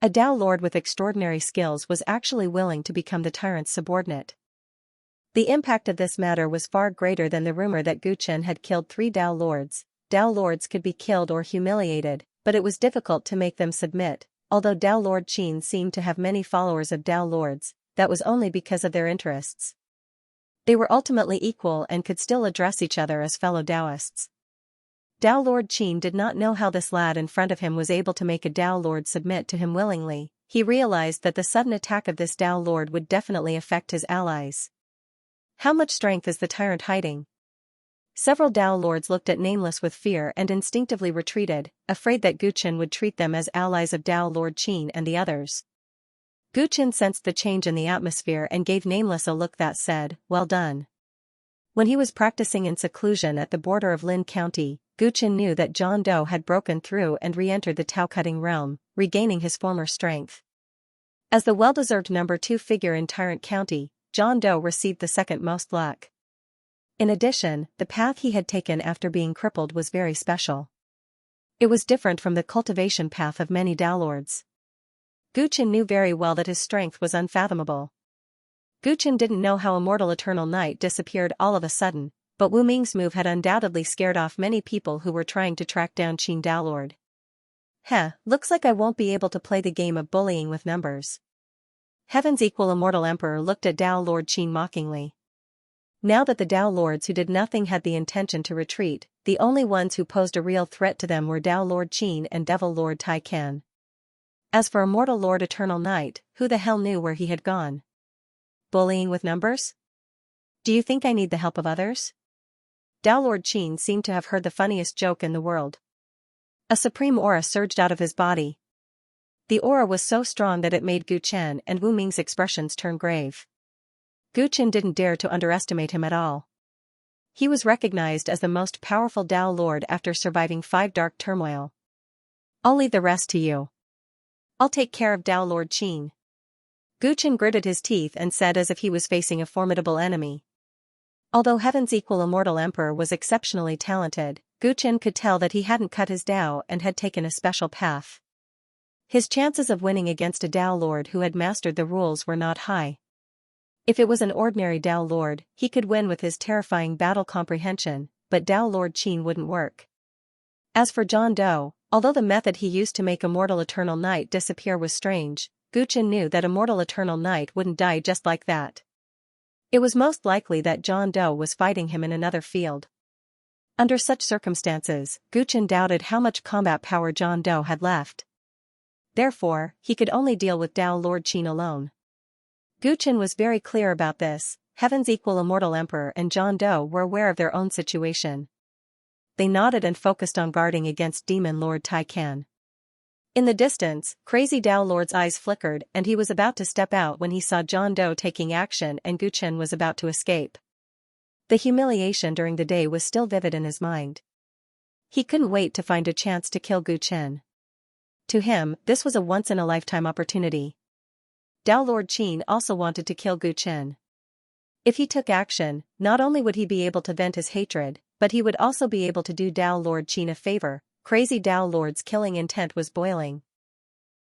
A Tao Lord with extraordinary skills was actually willing to become the tyrant's subordinate. The impact of this matter was far greater than the rumor that Gu Chen had killed 3 Tao Lords. Tao Lords could be killed or humiliated, but it was difficult to make them submit. Although Tao Lord Qin seemed to have many followers of Tao Lords, that was only because of their interests. They were ultimately equal and could still address each other as fellow Taoists. Tao Lord Qin did not know how this lad in front of him was able to make a Tao Lord submit to him willingly. he realized that the sudden attack of this Tao Lord would definitely affect his allies. How much strength is the tyrant hiding? Several Tao Lords looked at Nameless with fear and instinctively retreated, afraid that Guchen would treat them as allies of Tao Lord Qin and the others. Guchen sensed the change in the atmosphere and gave Nameless a look that said, "Well done." When he was practicing in seclusion at the border of Lin County, Guchen knew that John Doe had broken through and re-entered the Tao-cutting realm, regaining his former strength. As the well-deserved number 2 figure in Tyrant County, John Doe received the second most luck. In addition, the path he had taken after being crippled was very special. It was different from the cultivation path of many Tao Lords. Guchen knew very well that his strength was unfathomable. Guchen didn't know how Immortal Eternal Night disappeared all of a sudden, but Wu Ming's move had undoubtedly scared off many people who were trying to track down Qin Tao Lord. Looks like I won't be able to play the game of bullying with numbers. Heaven's equal Immortal Emperor looked at Tao Lord Qin mockingly. Now that the Tao Lords who did nothing had the intention to retreat, the only ones who posed a real threat to them were Tao Lord Qin and Devil Lord Tai Can. As for Immortal Lord Eternal Night, who the hell knew where he had gone? Bullying with numbers? Do you think I need the help of others? Tao Lord Qin seemed to have heard the funniest joke in the world. A supreme aura surged out of his body. The aura was so strong that it made Guchen and Wu Ming's expressions turn grave. Guchen didn't dare to underestimate him at all. He was recognized as the most powerful Tao Lord after surviving 5 dark turmoil. I'll leave the rest to you. I'll take care of Tao Lord Qin. Guchen gritted his teeth and said as if he was facing a formidable enemy. Although Heaven's equal Immortal Emperor was exceptionally talented, Guchen could tell that he hadn't cut his Tao and had taken a special path. His chances of winning against a Tao Lord who had mastered the rules were not high. If it was an ordinary Tao Lord, he could win with his terrifying battle comprehension, but Tao Lord Qin wouldn't work. As for John Doe, although the method he used to make Immortal Eternal Night disappear was strange, Guchen knew that Immortal Eternal Night wouldn't die just like that. It was most likely that John Doe was fighting him in another field. Under such circumstances, Guchen doubted how much combat power John Doe had left. Therefore, he could only deal with Tao Lord Qin alone. Guchen was very clear about this. Heaven's equal Immortal Emperor and John Doe were aware of their own situation. They nodded and focused on guarding against Demon Lord Tai Can. In the distance, Crazy Tao Lord's eyes flickered and he was about to step out when he saw John Doe taking action and Guchen was about to escape. The humiliation during the day was still vivid in his mind. He couldn't wait to find a chance to kill Guchen. To him, this was a once-in-a-lifetime opportunity. Tao Lord Qin also wanted to kill Guchen. If he took action, not only would he be able to vent his hatred, but he would also be able to do Tao Lord Qin a favor. Crazy Tao Lord's killing intent was boiling.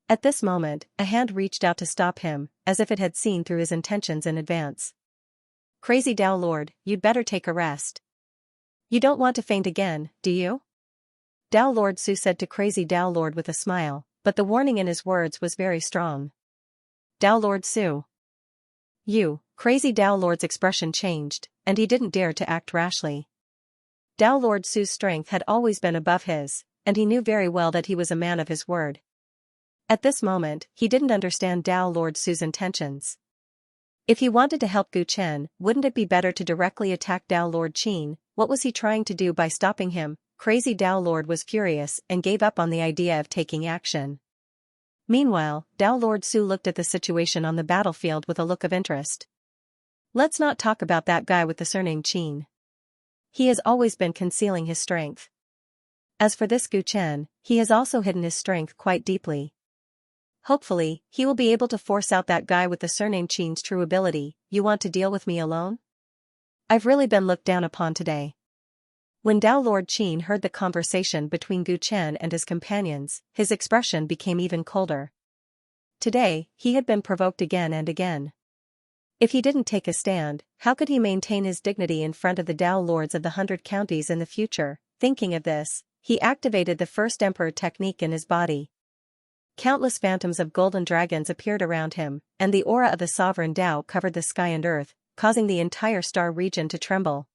At this moment, a hand reached out to stop him, as if it had seen through his intentions in advance. Crazy Tao Lord, you'd better take a rest. You don't want to faint again, do you? Tao Lord Su said to Crazy Tao Lord with a smile, but the warning in his words was very strong. Tao Lord Su. Crazy Tao Lord's expression changed, and he didn't dare to act rashly. Tao Lord Su's strength had always been above his, and he knew very well that he was a man of his word. At this moment, he didn't understand Tao Lord Su's intentions. If he wanted to help Guchen, wouldn't it be better to directly attack Tao Lord Qin? What was he trying to do by stopping him? Crazy Tao Lord was furious and gave up on the idea of taking action. Meanwhile, Tao Lord Su looked at the situation on the battlefield with a look of interest. Let's not talk about that guy with the surname Qin. He has always been concealing his strength. As for this Guchen, he has also hidden his strength quite deeply. Hopefully, he will be able to force out that guy with the surname Qin's true ability. You want to deal with me alone? I've really been looked down upon today. When Tao Lord Qin heard the conversation between Guchen and his companions, his expression became even colder. Today, he had been provoked again and again. If he didn't take a stand, how could he maintain his dignity in front of the Tao Lords of the 100 counties in the future? Thinking of this, he activated the first Emperor technique in his body. Countless phantoms of golden dragons appeared around him, and the aura of the sovereign Tao covered the sky and earth, causing the entire star region to tremble.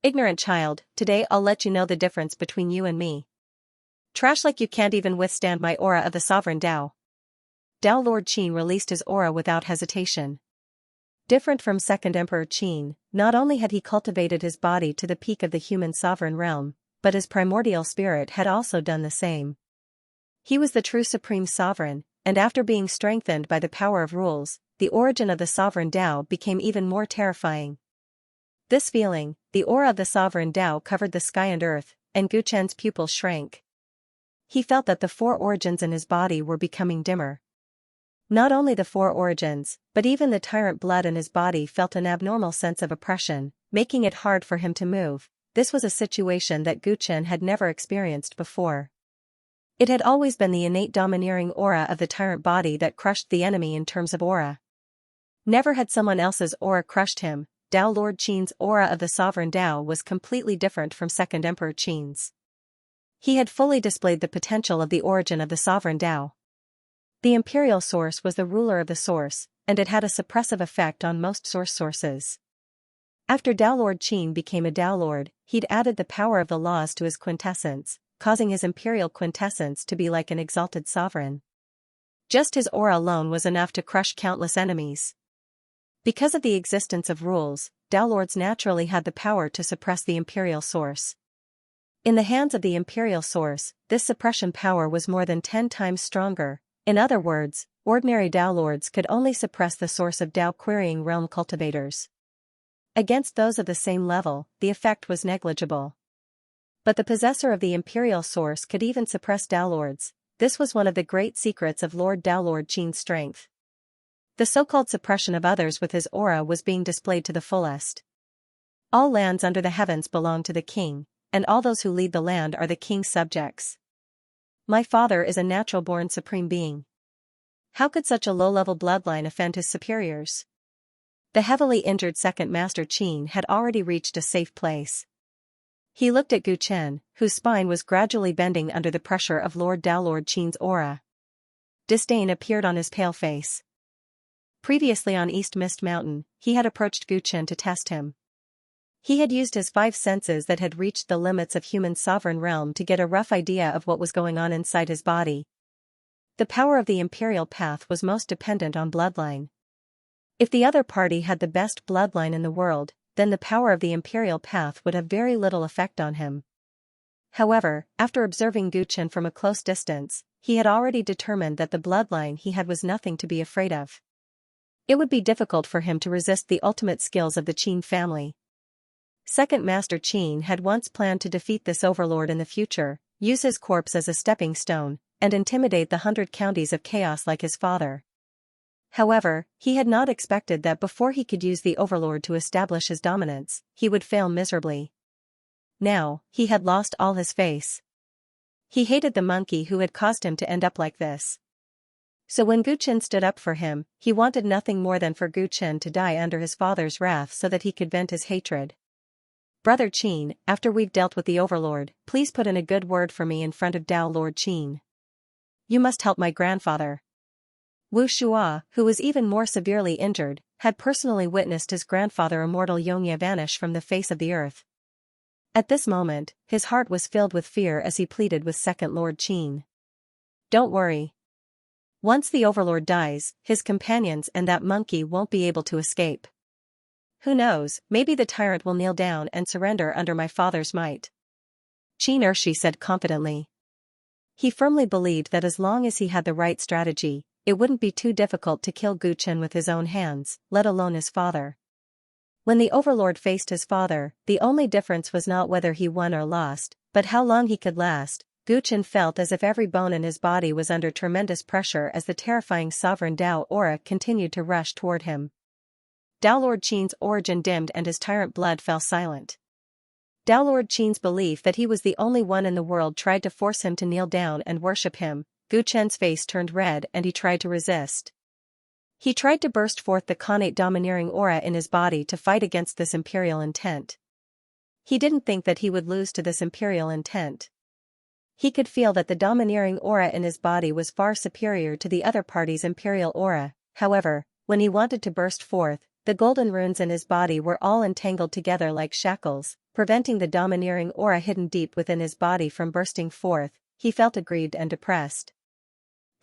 Ignorant child, today I'll let you know the difference between you and me. Trash like you can't even withstand my aura of the sovereign Tao. Tao Lord Qin released his aura without hesitation. Different from Second Emperor Qin, not only had he cultivated his body to the peak of the human sovereign realm, but his primordial spirit had also done the same. He was the true supreme sovereign, and after being strengthened by the power of rules, the origin of the sovereign Tao became even more terrifying. This feeling, the aura of the sovereign Tao covered the sky and earth, and Guchen's pupils shrank. He felt that the four origins in his body were becoming dimmer. Not only the four origins, but even the tyrant blood in his body felt an abnormal sense of oppression, making it hard for him to move. This was a situation that Guchen had never experienced before. It had always been the innate domineering aura of the tyrant body that crushed the enemy in terms of aura. Never had someone else's aura crushed him. Tao Lord Qin's aura of the sovereign Tao was completely different from Second Emperor Qin's. He had fully displayed the potential of the origin of the sovereign Tao. The imperial source was the ruler of the source, and it had a suppressive effect on most sources. After Tao Lord Qin became a Tao Lord, he'd added the power of the laws to his quintessence, causing his imperial quintessence to be like an exalted sovereign. Just his aura alone was enough to crush countless enemies. Because of the existence of rules, Tao Lords naturally had the power to suppress the imperial source. In the hands of the imperial source, this suppression power was more than 10 times stronger. In other words, ordinary Tao Lords could only suppress the source of Tao querying realm cultivators. Against those of the same level, the effect was negligible. But the possessor of the imperial source could even suppress Tao Lords. This was one of the great secrets of Lord Tao Lord Qin's strength. The so-called suppression of others with his aura was being displayed to the fullest. All lands under the heavens belong to the king, and all those who lead the land are the king's subjects. My father is a natural-born supreme being. How could such a low-level bloodline offend his superiors? The heavily injured second master Qin had already reached a safe place. He looked at Guchen, whose spine was gradually bending under the pressure of Lord Tao Lord Qin's aura. Disdain appeared on his pale face. Previously on East Mist Mountain, he had approached Guchen to test him. He had used his 5 senses that had reached the limits of human sovereign realm to get a rough idea of what was going on inside his body. The power of the imperial path was most dependent on bloodline. If the other party had the best bloodline in the world, then the power of the imperial path would have very little effect on him. However, after observing Guchen from a close distance, he had already determined that the bloodline he had was nothing to be afraid of. It would be difficult for him to resist the ultimate skills of the Qin family. Second Master Qin had once planned to defeat this overlord in the future, use his corpse as a stepping stone, and intimidate the 100 counties of chaos like his father. However, he had not expected that before he could use the overlord to establish his dominance, he would fail miserably. Now, he had lost all his face. He hated the monkey who had caused him to end up like this. So when Guchen stood up for him, he wanted nothing more than for Guchen to die under his father's wrath so that he could vent his hatred. Brother Qin, after we've dealt with the overlord, please put in a good word for me in front of Tao Lord Qin. You must help my grandfather. Wu Shua, who was even more severely injured, had personally witnessed his grandfather immortal Xianxia vanish from the face of the earth. At this moment, his heart was filled with fear as he pleaded with Second Lord Qin. Don't worry. Once the overlord dies, his companions and that monkey won't be able to escape. Who knows, maybe the tyrant will kneel down and surrender under my father's might. Qin Ershi said confidently. He firmly believed that as long as he had the right strategy, it wouldn't be too difficult to kill Guchen with his own hands, let alone his father. When the overlord faced his father, the only difference was not whether he won or lost, but how long he could last. Guchen felt as if every bone in his body was under tremendous pressure as the terrifying sovereign Tao aura continued to rush toward him. Tao Lord Qin's origin dimmed and his tyrant blood fell silent. Tao Lord Qin's belief that he was the only one in the world tried to force him to kneel down and worship him. Guchen's face turned red and he tried to resist. He tried to burst forth the connate domineering aura in his body to fight against this imperial intent. He didn't think that he would lose to this imperial intent. He could feel that the domineering aura in his body was far superior to the other party's imperial aura. However, when he wanted to burst forth, the golden runes in his body were all entangled together like shackles, preventing the domineering aura hidden deep within his body from bursting forth. He felt aggrieved and depressed.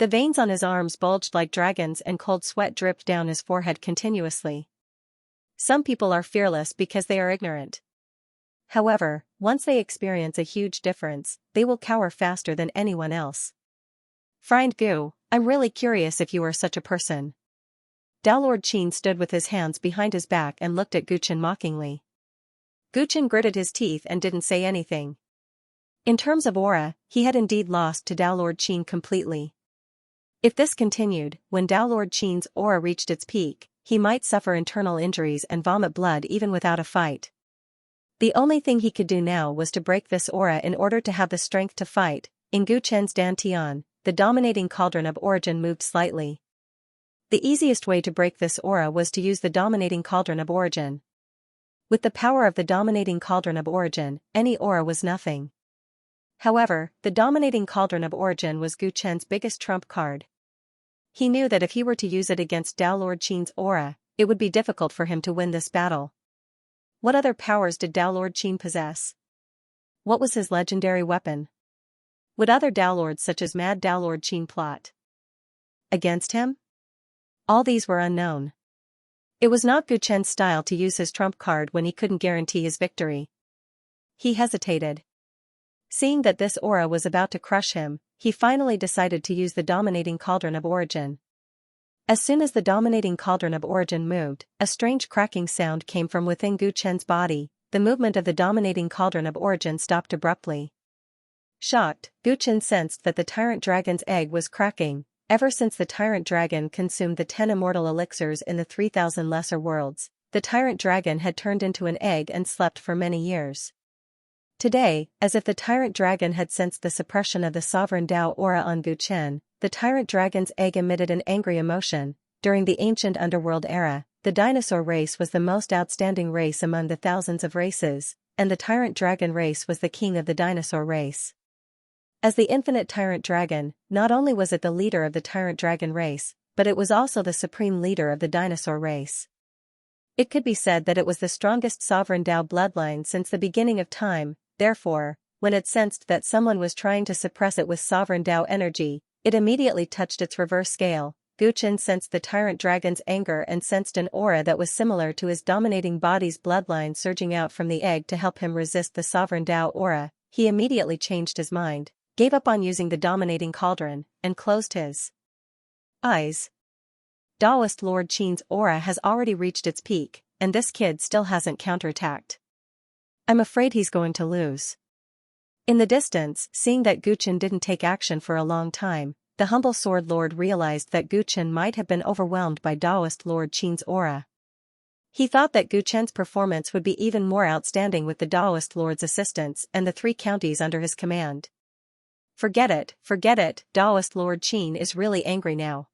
The veins on his arms bulged like dragons and cold sweat dripped down his forehead continuously. Some people are fearless because they are ignorant. However, once they experience a huge difference, they will cower faster than anyone else. Friend Gu, I'm really curious if you are such a person. Dao Lord Qin stood with his hands behind his back and looked at Guchen mockingly. Guchen gritted his teeth and didn't say anything. In terms of aura, he had indeed lost to Dao Lord Qin completely. If this continued, when Dao Lord Qin's aura reached its peak, he might suffer internal injuries and vomit blood even without a fight. The only thing he could do now was to break this aura in order to have the strength to fight. In Guchen's Dantian, the dominating cauldron of origin moved slightly. The easiest way to break this aura was to use the dominating cauldron of origin. With the power of the dominating cauldron of origin, any aura was nothing. However, the dominating cauldron of origin was Guchen's biggest trump card. He knew that if he were to use it against Dao Lord Qin's aura, it would be difficult for him to win this battle. What other powers did Dao Lord Qin possess? What was his legendary weapon? Would other Dao Lords such as Mad Dao Lord Qin plot against him? All these were unknown. It was not Guchen's style to use his trump card when he couldn't guarantee his victory. He hesitated. Seeing that this aura was about to crush him, he finally decided to use the dominating cauldron of origin. As soon as the dominating cauldron of origin moved, a strange cracking sound came from within Guchen's body. The movement of the dominating cauldron of origin stopped abruptly. Shocked, Guchen sensed that the Tyrant Dragon's egg was cracking. Ever since the Tyrant Dragon consumed the 10 immortal elixirs in the 3,000 lesser worlds, the Tyrant Dragon had turned into an egg and slept for many years. Today, as if the Tyrant Dragon had sensed the suppression of the Sovereign Dao aura on Guchen, the Tyrant Dragon's egg emitted an angry emotion. During the ancient underworld era, the dinosaur race was the most outstanding race among the thousands of races, and the Tyrant Dragon race was the king of the dinosaur race. As the infinite Tyrant Dragon, not only was it the leader of the Tyrant Dragon race, but it was also the supreme leader of the dinosaur race. It could be said that it was the strongest Sovereign Dao bloodline since the beginning of time. Therefore, when it sensed that someone was trying to suppress it with Sovereign Dao energy, it immediately touched its reverse scale. Guchen sensed the Tyrant Dragon's anger and sensed an aura that was similar to his dominating body's bloodline surging out from the egg to help him resist the Sovereign Dao aura. He immediately changed his mind, gave up on using the dominating cauldron, and closed his eyes. Daoist Lord Qin's aura has already reached its peak, and this kid still hasn't counterattacked. I'm afraid he's going to lose. In the distance, seeing that Guchen didn't take action for a long time, the humble Sword Lord realized that Guchen might have been overwhelmed by Daoist Lord Qin's aura. He thought that Guchen's performance would be even more outstanding with the Daoist Lord's assistance and the 3 counties under his command. Forget it, Daoist Lord Qin is really angry now.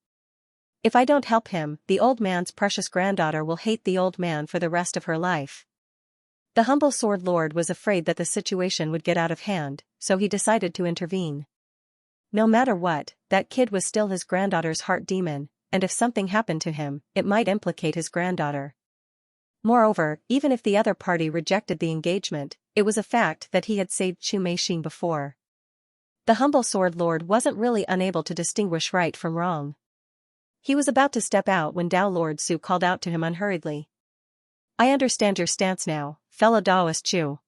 If I don't help him, the old man's precious granddaughter will hate the old man for the rest of her life. The humble Sword Lord was afraid that the situation would get out of hand, so he decided to intervene. No matter what, that kid was still his granddaughter's heart demon, and if something happened to him, it might implicate his granddaughter. Moreover, even if the other party rejected the engagement, it was a fact that he had saved Chu Meixin before. The humble Sword Lord wasn't really unable to distinguish right from wrong. He was about to step out when Dao Lord Su called out to him unhurriedly. I understand your stance now, fellow Daoist Chu.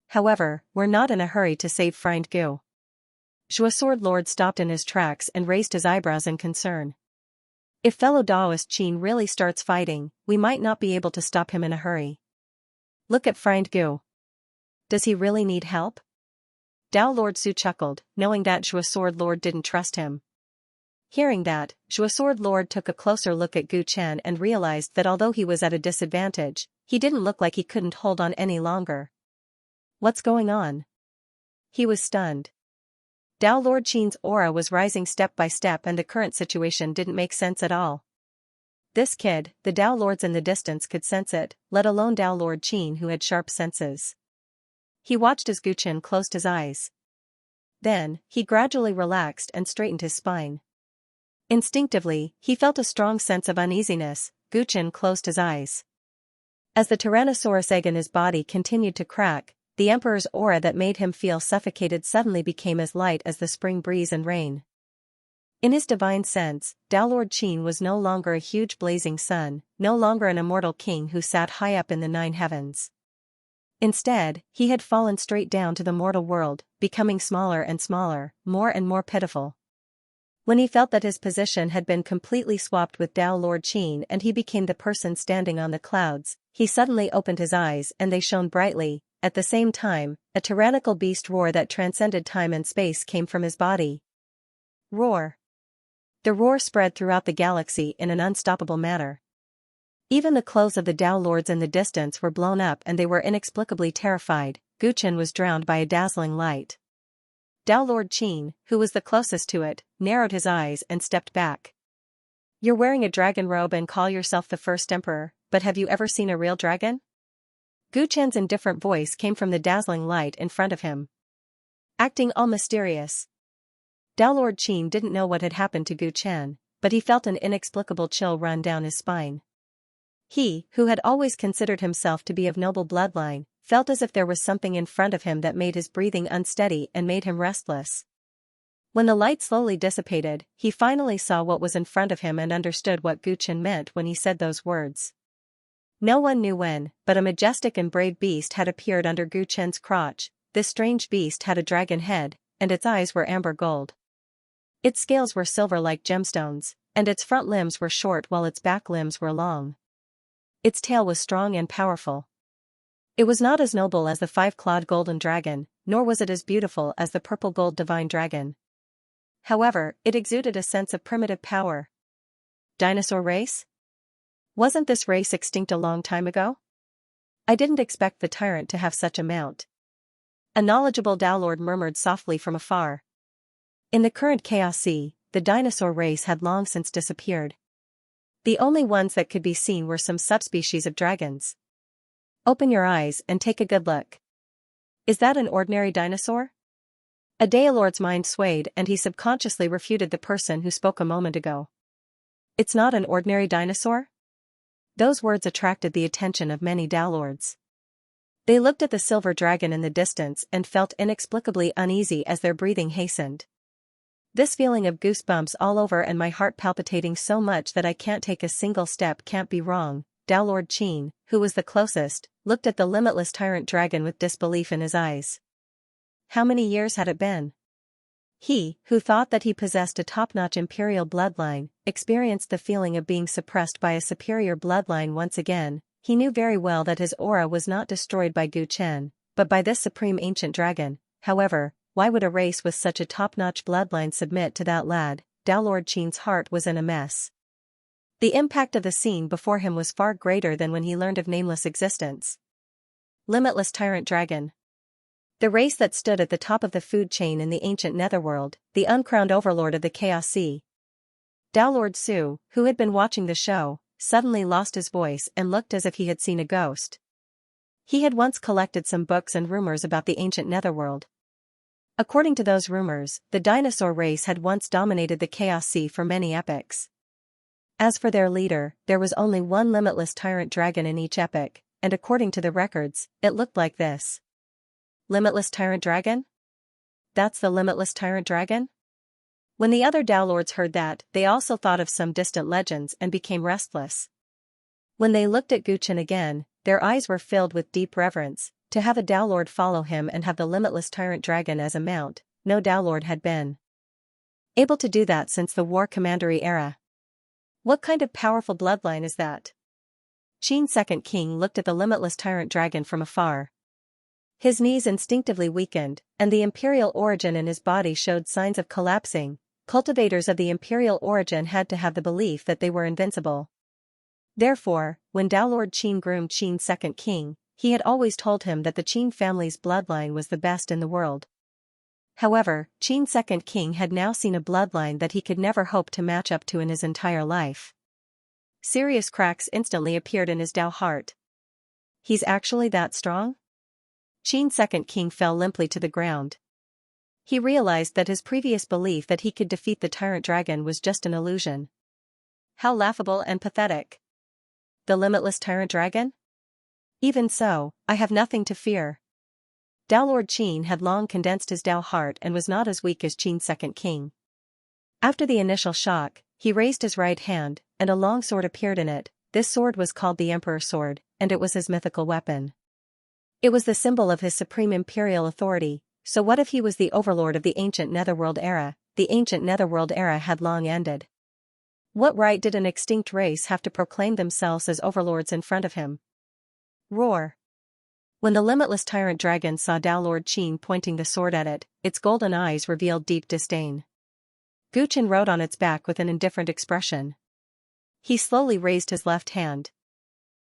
However, we're not in a hurry to save Friend Gu. Zhua Sword Lord stopped in his tracks and raised his eyebrows in concern. If fellow Daoist Qin really starts fighting, we might not be able to stop him in a hurry. Look at Friend Gu. Does he really need help? Dao Lord Su chuckled, knowing that Zhua Sword Lord didn't trust him. Hearing that, Zhua Sword Lord took a closer look at Gu Chen and realized that although he was at a disadvantage, he didn't look like he couldn't hold on any longer. What's going on? He was stunned. Dao Lord Qin's aura was rising step by step and the current situation didn't make sense at all. This kid, the Dao Lords in the distance could sense it, let alone Dao Lord Qin who had sharp senses. He watched as Gu Chen closed his eyes. Then, he gradually relaxed and straightened his spine. Instinctively, he felt a strong sense of uneasiness. Gu Chen closed his eyes. As the Tyrannosaurus egg in his body continued to crack, the Emperor's aura that made him feel suffocated suddenly became as light as the spring breeze and rain. In his divine sense, Tao Lord Qin was no longer a huge blazing sun, no longer an immortal king who sat high up in the 9 heavens. Instead, he had fallen straight down to the mortal world, becoming smaller and smaller, more and more pitiful. When he felt that his position had been completely swapped with Tao Lord Qin and he became the person standing on the clouds, he suddenly opened his eyes and they shone brightly. At the same time, a tyrannical beast roar that transcended time and space came from his body. Roar. The roar spread throughout the galaxy in an unstoppable manner. Even the clothes of the Tao Lords in the distance were blown up and they were inexplicably terrified. Guchen was drowned by a dazzling light. Tao Lord Qin, who was the closest to it, narrowed his eyes and stepped back. You're wearing a dragon robe and call yourself the first emperor, but have you ever seen a real dragon? Guchen's indifferent voice came from the dazzling light in front of him. Acting all mysterious. Tao Lord Qin didn't know what had happened to Guchen, but he felt an inexplicable chill run down his spine. He, who had always considered himself to be of noble bloodline, felt as if there was something in front of him that made his breathing unsteady and made him restless. When the light slowly dissipated, he finally saw what was in front of him and understood what Guchen meant when he said those words. No one knew when, but a majestic and brave beast had appeared under Guchen's crotch. This strange beast had a dragon head, and its eyes were amber gold. Its scales were silver like gemstones, and its front limbs were short while its back limbs were long. Its tail was strong and powerful. It was not as noble as the 5-clawed golden dragon, nor was it as beautiful as the purple gold divine dragon. However, it exuded a sense of primitive power. Dinosaur race? Wasn't this race extinct a long time ago? I didn't expect the Tyrant to have such a mount. A knowledgeable Tao Lord murmured softly from afar. In the current Chaos Sea, the dinosaur race had long since disappeared. The only ones that could be seen were some subspecies of dragons. Open your eyes and take a good look. Is that an ordinary dinosaur? A Tao Lord's mind swayed and he subconsciously refuted the person who spoke a moment ago. It's not an ordinary dinosaur? Those words attracted the attention of many Tao Lords. They looked at the silver dragon in the distance and felt inexplicably uneasy as their breathing hastened. This feeling of goosebumps all over and my heart palpitating so much that I can't take a single step can't be wrong. Tao Lord Qin, who was the closest, looked at the limitless tyrant dragon with disbelief in his eyes. How many years had it been? He, who thought that he possessed a top-notch imperial bloodline, experienced the feeling of being suppressed by a superior bloodline once again. He knew very well that his aura was not destroyed by Guchen, but by this supreme ancient dragon. However, why would a race with such a top-notch bloodline submit to that lad? Tao Lord Qin's heart was in a mess. The impact of the scene before him was far greater than when he learned of Nameless existence. Limitless Tyrant Dragon. The race that stood at the top of the food chain in the ancient netherworld, the uncrowned overlord of the Chaos Sea. Tao Lord Su, who had been watching the show, suddenly lost his voice and looked as if he had seen a ghost. He had once collected some books and rumors about the ancient netherworld. According to those rumors, the dinosaur race had once dominated the Chaos Sea for many epochs. As for their leader, there was only one limitless tyrant dragon in each epoch, and according to the records, it looked like this. Limitless Tyrant Dragon? That's the Limitless Tyrant Dragon? When the other Tao Lords heard that, they also thought of some distant legends and became restless. When they looked at Guchen again, their eyes were filled with deep reverence. To have a Tao Lord follow him and have the Limitless Tyrant Dragon as a mount, no Tao Lord had been able to do that since the War Commandery era. What kind of powerful bloodline is that? Qin's second king looked at the Limitless Tyrant Dragon from afar. His knees instinctively weakened, and the imperial origin in his body showed signs of collapsing. Cultivators of the imperial origin had to have the belief that they were invincible. Therefore, when Tao Lord Qin groomed Qin's second king, he had always told him that the Qin family's bloodline was the best in the world. However, Qin's second king had now seen a bloodline that he could never hope to match up to in his entire life. Serious cracks instantly appeared in his Tao heart. He's actually that strong? Qin's second king fell limply to the ground. He realized that his previous belief that he could defeat the tyrant dragon was just an illusion. How laughable and pathetic. The limitless tyrant dragon? Even so, I have nothing to fear. Tao Lord Qin had long condensed his Tao heart and was not as weak as Qin's second king. After the initial shock, he raised his right hand, and a long sword appeared in it. This sword was called the Emperor's Sword, and it was his mythical weapon. It was the symbol of his supreme imperial authority. So what if he was the overlord of the ancient Netherworld era? The ancient Netherworld era had long ended. What right did an extinct race have to proclaim themselves as overlords in front of him? Roar. When the limitless tyrant dragon saw Tao Lord Qin pointing the sword at it, its golden eyes revealed deep disdain. Guchen rode on its back with an indifferent expression. He slowly raised his left hand.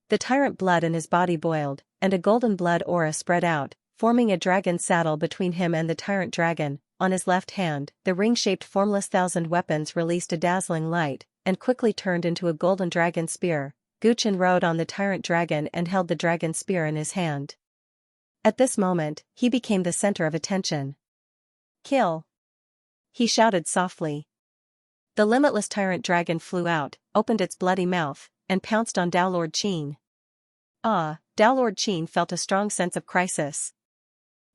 The tyrant blood in his body boiled, and a golden blood aura spread out, forming a dragon saddle between him and the tyrant dragon. On his left hand, the ring-shaped formless thousand weapons released a dazzling light, and quickly turned into a golden dragon spear. Guchen rode on the tyrant dragon and held the dragon spear in his hand. At this moment, he became the center of attention. Kill! He shouted softly. The limitless tyrant dragon flew out, opened its bloody mouth, and pounced on Tao Lord Qin. Tao Lord Qin felt a strong sense of crisis.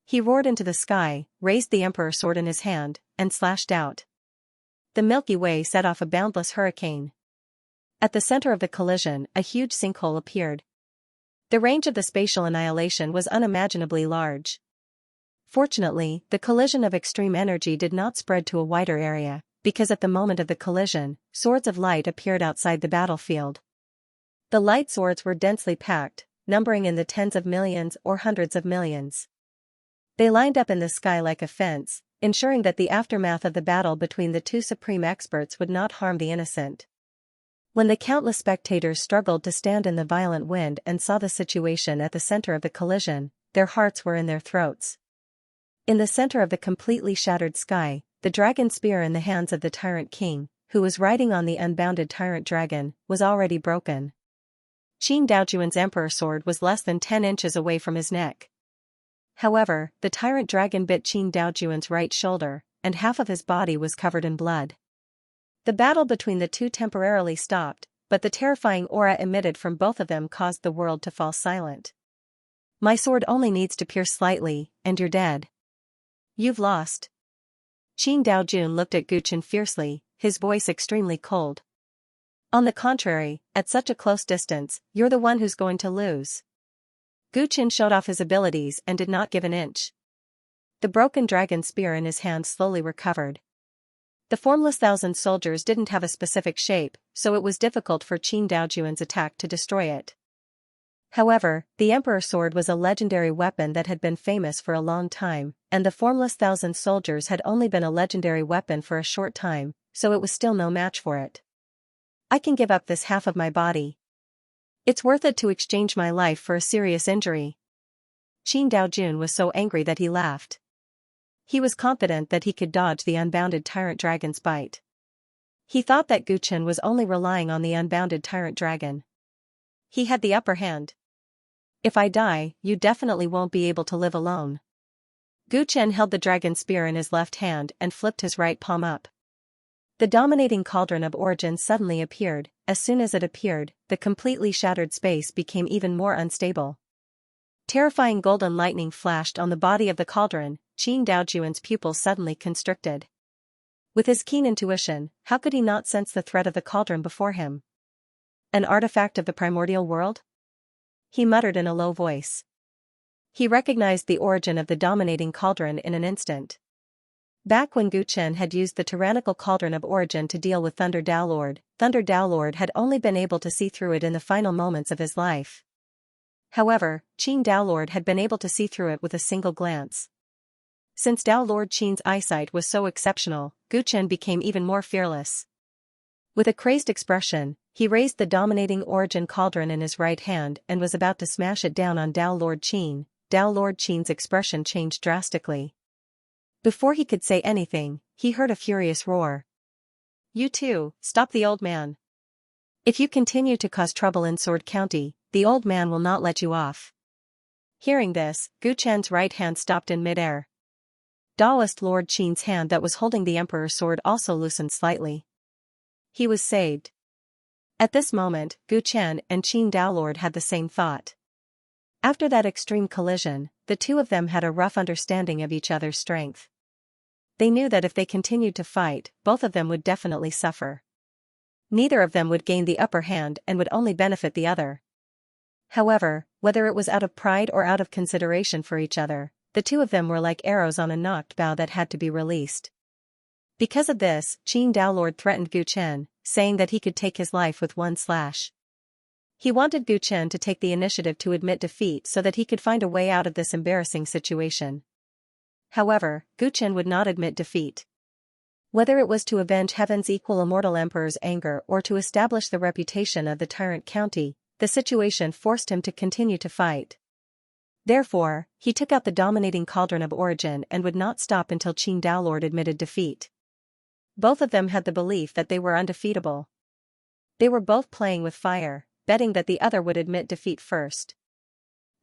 He roared into the sky, raised the Emperor's Sword in his hand, and slashed out. The Milky Way set off a boundless hurricane. At the center of the collision, a huge sinkhole appeared. The range of the spatial annihilation was unimaginably large. Fortunately, the collision of extreme energy did not spread to a wider area, because at the moment of the collision, swords of light appeared outside the battlefield. The light swords were densely packed, numbering in the tens of millions or hundreds of millions. They lined up in the sky like a fence, ensuring that the aftermath of the battle between the two supreme experts would not harm the innocent. When the countless spectators struggled to stand in the violent wind and saw the situation at the center of the collision, their hearts were in their throats. In the center of the completely shattered sky, the dragon spear in the hands of the Tyrant King, who was riding on the unbounded Tyrant Dragon, was already broken. Qin Daojuan's Emperor's Sword was less than 10 inches away from his neck. However, the Tyrant Dragon bit Qin Daojuan's right shoulder, and half of his body was covered in blood. The battle between the two temporarily stopped, but the terrifying aura emitted from both of them caused the world to fall silent. My sword only needs to pierce slightly, and you're dead. You've lost. Qin Daojun looked at Guchen fiercely, his voice extremely cold. On the contrary, at such a close distance, you're the one who's going to lose. Guchen showed off his abilities and did not give an inch. The broken dragon spear in his hand slowly recovered. The formless thousand soldiers didn't have a specific shape, so it was difficult for Qin Daojuan's attack to destroy it. However, the Emperor's Sword was a legendary weapon that had been famous for a long time, and the formless thousand soldiers had only been a legendary weapon for a short time, so it was still no match for it. I can give up this half of my body. It's worth it to exchange my life for a serious injury. Qin Daojun was so angry that he laughed. He was confident that he could dodge the unbounded Tyrant Dragon's bite. He thought that Guchen was only relying on the unbounded Tyrant Dragon. He had the upper hand. If I die, you definitely won't be able to live alone. Guchen held the dragon spear in his left hand and flipped his right palm up. The dominating cauldron of origin suddenly appeared. As soon as it appeared, the completely shattered space became even more unstable. Terrifying golden lightning flashed on the body of the cauldron. Qin Daojuan's pupils suddenly constricted. With his keen intuition, how could he not sense the threat of the cauldron before him? An artifact of the primordial world? He muttered in a low voice. He recognized the origin of the dominating cauldron in an instant. Back when Guchen had used the tyrannical cauldron of origin to deal with Thunder Daolord had only been able to see through it in the final moments of his life. However, Qin Daolord had been able to see through it with a single glance. Since Tao Lord Qin's eyesight was so exceptional, Guchen became even more fearless. With a crazed expression, he raised the dominating origin cauldron in his right hand and was about to smash it down on Tao Lord Qin. Tao Lord Qin's expression changed drastically. Before he could say anything, he heard a furious roar. You too, stop the old man. If you continue to cause trouble in Sword County, the old man will not let you off. Hearing this, Guchen's right hand stopped in midair. Daoist Lord Qin's hand that was holding the Emperor's Sword also loosened slightly. He was saved. At this moment, Guchen and Qin Daolord had the same thought. After that extreme collision, the two of them had a rough understanding of each other's strength. they knew that if they continued to fight, both of them would definitely suffer. Neither of them would gain the upper hand and would only benefit the other. However, whether it was out of pride or out of consideration for each other, the two of them were like arrows on a knocked bow that had to be released. Because of this, Qin Dao Lord threatened Gu Chen, saying that he could take his life with one slash. He wanted Gu Chen to take the initiative to admit defeat so that he could find a way out of this embarrassing situation. However, Gu Chen would not admit defeat. Whether it was to avenge Heaven's equal immortal emperor's anger or to establish the reputation of the Tyrant county, the situation forced him to continue to fight. Therefore, he took out the dominating cauldron of origin and would not stop until Qin Dao Lord admitted defeat. Both of them had the belief that they were undefeatable. They were both playing with fire, betting that the other would admit defeat first.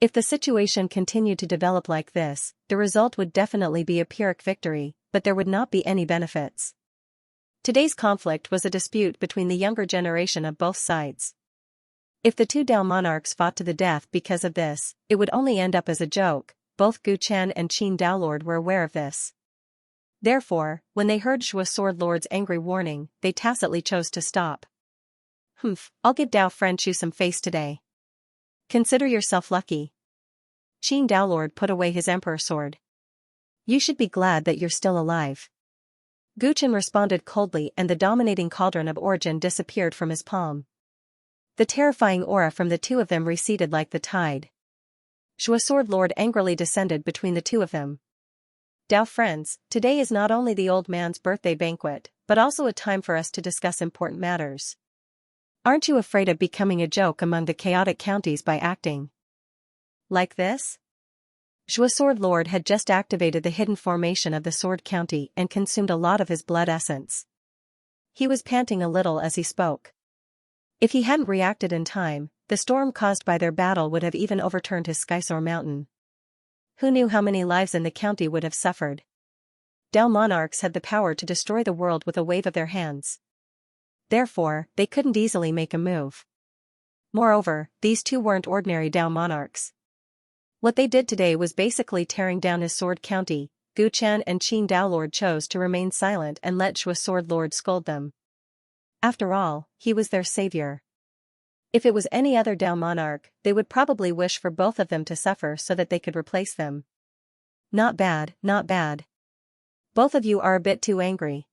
If the situation continued to develop like this, the result would definitely be a Pyrrhic victory, but there would not be any benefits. Today's conflict was a dispute between the younger generation of both sides. If the two Dao monarchs fought to the death because of this, it would only end up as a joke. Both Gu Chen and Qin Dao Lord were aware of this. Therefore, when they heard Shui Sword Lord's angry warning, they tacitly chose to stop. I'll give Dao friend Chu some face today. Consider yourself lucky. Qin Dao Lord put away his emperor sword. You should be glad that you're still alive. Gu Chen responded coldly and the dominating cauldron of origin disappeared from his palm. The terrifying aura from the two of them receded like the tide. Shui Sword Lord angrily descended between the two of them. Dao friends, today is not only the old man's birthday banquet, but also a time for us to discuss important matters. Aren't you afraid of becoming a joke among the chaotic counties by acting like this? Shui Sword Lord had just activated the hidden formation of the Sword County and consumed a lot of his blood essence. He was panting a little as he spoke. If he hadn't reacted in time, the storm caused by their battle would have even overturned his Skysoar mountain. Who knew how many lives in the county would have suffered? Dao monarchs had the power to destroy the world with a wave of their hands. Therefore, they couldn't easily make a move. Moreover, these two weren't ordinary Dao monarchs. What they did today was basically tearing down his Sword County. Gu Chen and Qin Dao Lord chose to remain silent and let Shui Sword Lord scold them. After all, he was their savior. If it was any other Dao monarch, they would probably wish for both of them to suffer so that they could replace them. Not bad, not bad. Both of you are a bit too angry.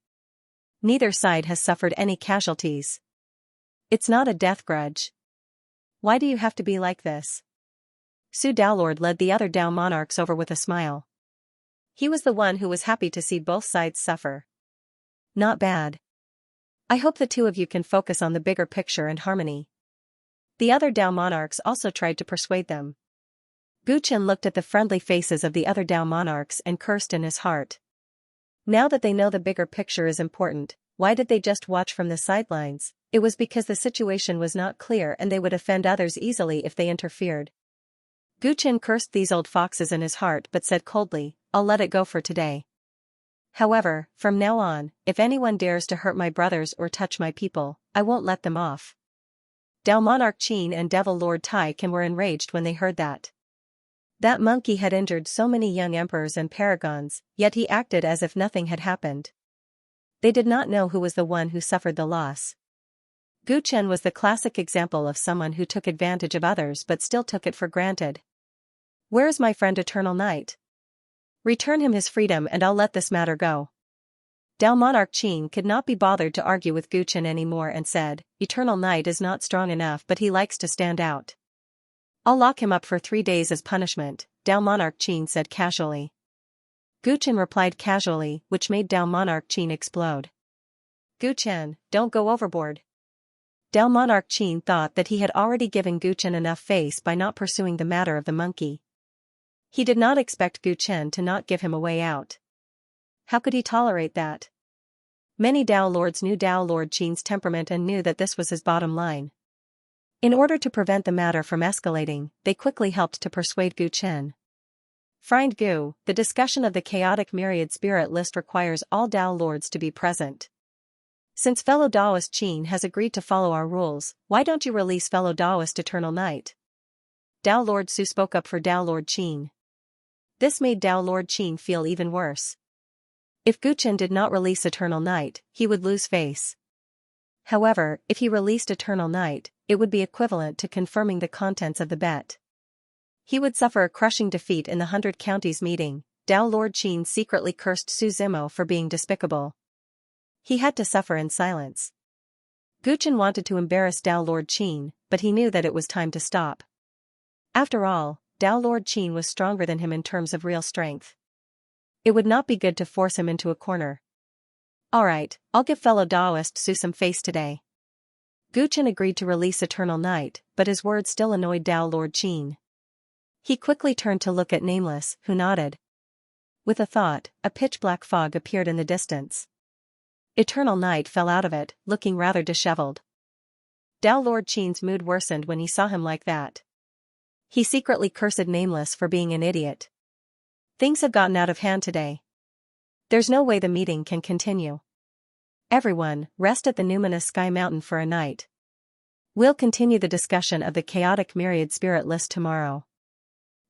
Neither side has suffered any casualties. It's not a death grudge. Why do you have to be like this? Su Dao Lord led the other Dao monarchs over with a smile. He was the one who was happy to see both sides suffer. Not bad. I hope the two of you can focus on the bigger picture and harmony. The other Dao monarchs also tried to persuade them. Gu Chen looked at the friendly faces of the other Dao monarchs and cursed in his heart. Now that they know the bigger picture is important, why did they just watch from the sidelines? It was because the situation was not clear and they would offend others easily if they interfered. Gu Chen cursed these old foxes in his heart but said coldly, I'll let it go for today. However, from now on, if anyone dares to hurt my brothers or touch my people, I won't let them off. Dao Monarch Qin and Devil Lord Tai Kin were enraged when they heard that. That monkey had injured so many young emperors and paragons, yet he acted as if nothing had happened. They did not know who was the one who suffered the loss. Gu Chen was the classic example of someone who took advantage of others but still took it for granted. Where is my friend Eternal Knight? Return him his freedom and I'll let this matter go. Dao Monarch Qin could not be bothered to argue with Gu Chen anymore and said, Eternal Knight is not strong enough but he likes to stand out. I'll lock him up for 3 days as punishment, Dao Monarch Qin said casually. Gu Chen replied casually, which made Dao Monarch Qin explode. Gu Chen, don't go overboard. Dao Monarch Qin thought that he had already given Gu Chen enough face by not pursuing the matter of the monkey. He did not expect Gu Chen to not give him a way out. How could he tolerate that? Many Dao Lords knew Dao Lord Qin's temperament and knew that this was his bottom line. In order to prevent the matter from escalating, they quickly helped to persuade Gu Chen. Friend Gu, the discussion of the chaotic myriad spirit list requires all Dao Lords to be present. Since fellow Daoist Qin has agreed to follow our rules, why don't you release fellow Daoist Eternal Knight? Dao Lord Su spoke up for Dao Lord Qin. This made Dao Lord Qin feel even worse. If Guchen did not release Eternal Night, he would lose face. However, if he released Eternal Night, it would be equivalent to confirming the contents of the bet. He would suffer a crushing defeat in the 100 Counties meeting. Dao Lord Qin secretly cursed Su Zimo for being despicable. He had to suffer in silence. Guchen wanted to embarrass Dao Lord Qin, but he knew that it was time to stop. After all, Dao Lord Qin was stronger than him in terms of real strength. It would not be good to force him into a corner. Alright, I'll give fellow Daoist Su some face today. Guchen agreed to release Eternal Night, but his words still annoyed Dao Lord Qin. He quickly turned to look at Nameless, who nodded. With a thought, a pitch-black fog appeared in the distance. Eternal Night fell out of it, looking rather disheveled. Dao Lord Qin's mood worsened when he saw him like that. He secretly cursed Nameless for being an idiot. Things have gotten out of hand today. There's no way the meeting can continue. Everyone, rest at the numinous Sky Mountain for a night. We'll continue the discussion of the chaotic myriad spirit list tomorrow.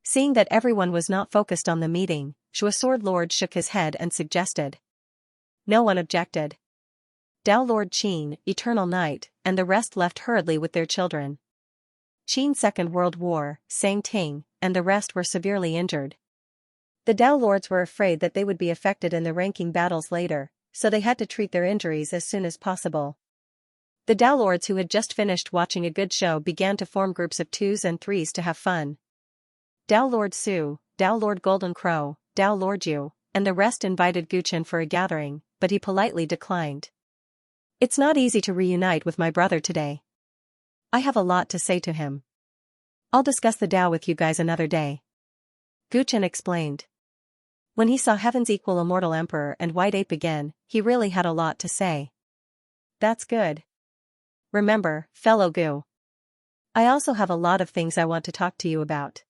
Seeing that everyone was not focused on the meeting, Sword Lord shook his head and suggested. No one objected. Dao Lord Qin, Eternal Night, and the rest left hurriedly with their children. Qin's Second World War, Sang Ting, and the rest were severely injured. The Dao Lords were afraid that they would be affected in the ranking battles later, so they had to treat their injuries as soon as possible. The Dao Lords who had just finished watching a good show began to form groups of 2s and 3s to have fun. Dao Lord Su, Dao Lord Golden Crow, Dao Lord Yu, and the rest invited Guchen for a gathering, but he politely declined. It's not easy to reunite with my brother today. I have a lot to say to him. I'll discuss the Dao with you guys another day. Guchen explained. When he saw Heaven's Equal Immortal Emperor and White Ape again, he really had a lot to say. That's good. Remember, fellow Gu. I also have a lot of things I want to talk to you about.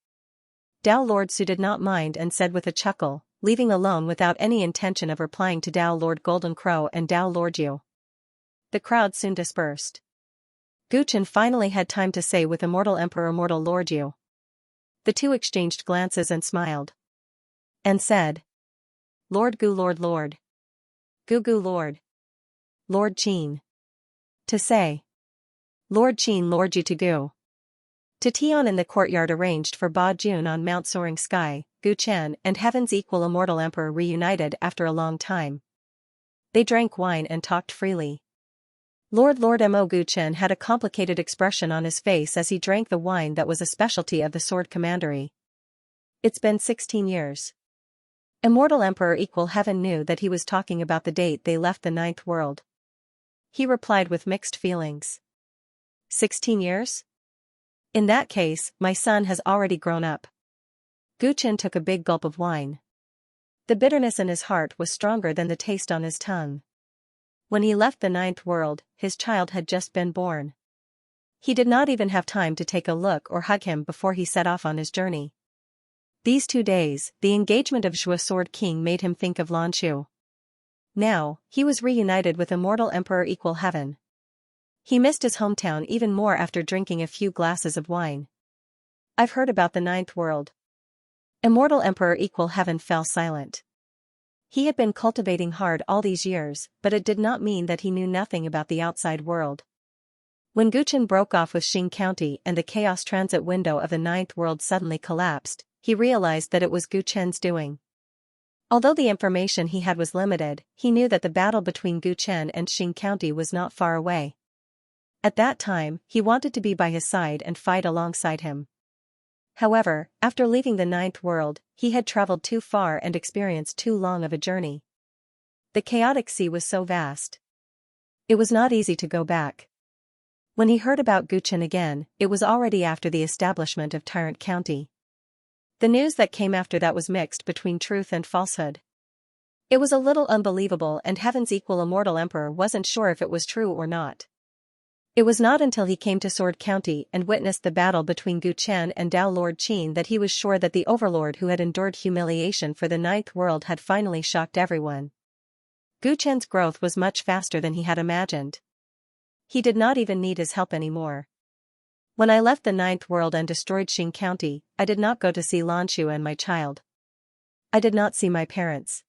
Dao Lord Su did not mind and said with a chuckle, leaving alone without any intention of replying to Dao Lord Golden Crow and Dao Lord Yu. The crowd soon dispersed. Guchen finally had time to say with Immortal Emperor Immortal Lord Yu. The two exchanged glances and smiled. And said. Lord Gu Lord Lord. Gu Gu Lord. Lord Qin. To say. Lord Qin Lord Yu to Gu. To Tian in the courtyard arranged for Ba Jun on Mount Soaring Sky, Guchen and Heaven's Equal Immortal Emperor reunited after a long time. They drank wine and talked freely. Lord Mo Guchen had a complicated expression on his face as he drank the wine that was a specialty of the Sword Commandery. It's been 16 years. Immortal Emperor Equal Heaven knew that he was talking about the date they left the Ninth World. He replied with mixed feelings. 16 years? In that case, my son has already grown up. Guchen took a big gulp of wine. The bitterness in his heart was stronger than the taste on his tongue. When he left the Ninth World, his child had just been born. He did not even have time to take a look or hug him before he set off on his journey. These 2 days, the engagement of Sword King made him think of Lan Shu. Now, he was reunited with Immortal Emperor Equal Heaven. He missed his hometown even more after drinking a few glasses of wine. I've heard about the Ninth World. Immortal Emperor Equal Heaven fell silent. He had been cultivating hard all these years, but it did not mean that he knew nothing about the outside world. When Guchen broke off with Xing County and the chaos transit window of the Ninth World suddenly collapsed, he realized that it was Guchen's doing. Although the information he had was limited, he knew that the battle between Guchen and Xing County was not far away. At that time, he wanted to be by his side and fight alongside him. However, after leaving the Ninth World, he had traveled too far and experienced too long of a journey. The chaotic sea was so vast. It was not easy to go back. When he heard about Guchen again, it was already after the establishment of Tyrant County. The news that came after that was mixed between truth and falsehood. It was a little unbelievable and Heaven's Equal Immortal Emperor wasn't sure if it was true or not. It was not until he came to Sword County and witnessed the battle between Guchen and Dao Lord Qin that he was sure that the overlord who had endured humiliation for the Ninth World had finally shocked everyone. Guchen's growth was much faster than he had imagined. He did not even need his help anymore. When I left the Ninth World and destroyed Xing County, I did not go to see Lan Shu and my child. I did not see my parents.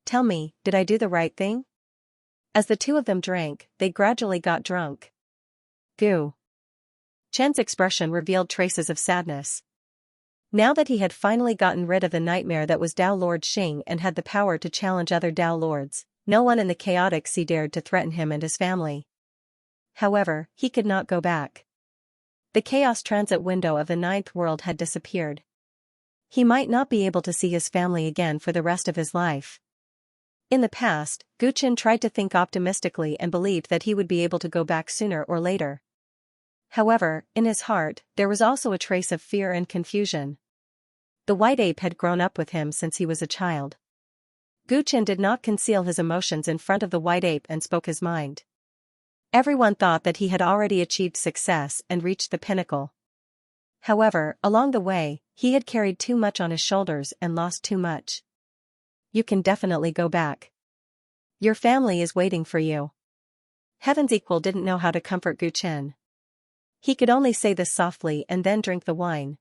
Tell me, did I do the right thing? As the two of them drank, they gradually got drunk. Goo. Chen's expression revealed traces of sadness. Now that he had finally gotten rid of the nightmare that was Tao Lord Xing and had the power to challenge other Tao Lords, no one in the chaotic sea dared to threaten him and his family. However, he could not go back. The chaos transit window of the ninth world had disappeared. He might not be able to see his family again for the rest of his life. In the past, Guchen tried to think optimistically and believed that he would be able to go back sooner or later. However, in his heart, there was also a trace of fear and confusion. The white ape had grown up with him since he was a child. Guchen did not conceal his emotions in front of the white ape and spoke his mind. Everyone thought that he had already achieved success and reached the pinnacle. However, along the way, he had carried too much on his shoulders and lost too much. You can definitely go back. Your family is waiting for you. Heaven's Equal didn't know how to comfort Guchen. He could only say this softly and then drink the wine.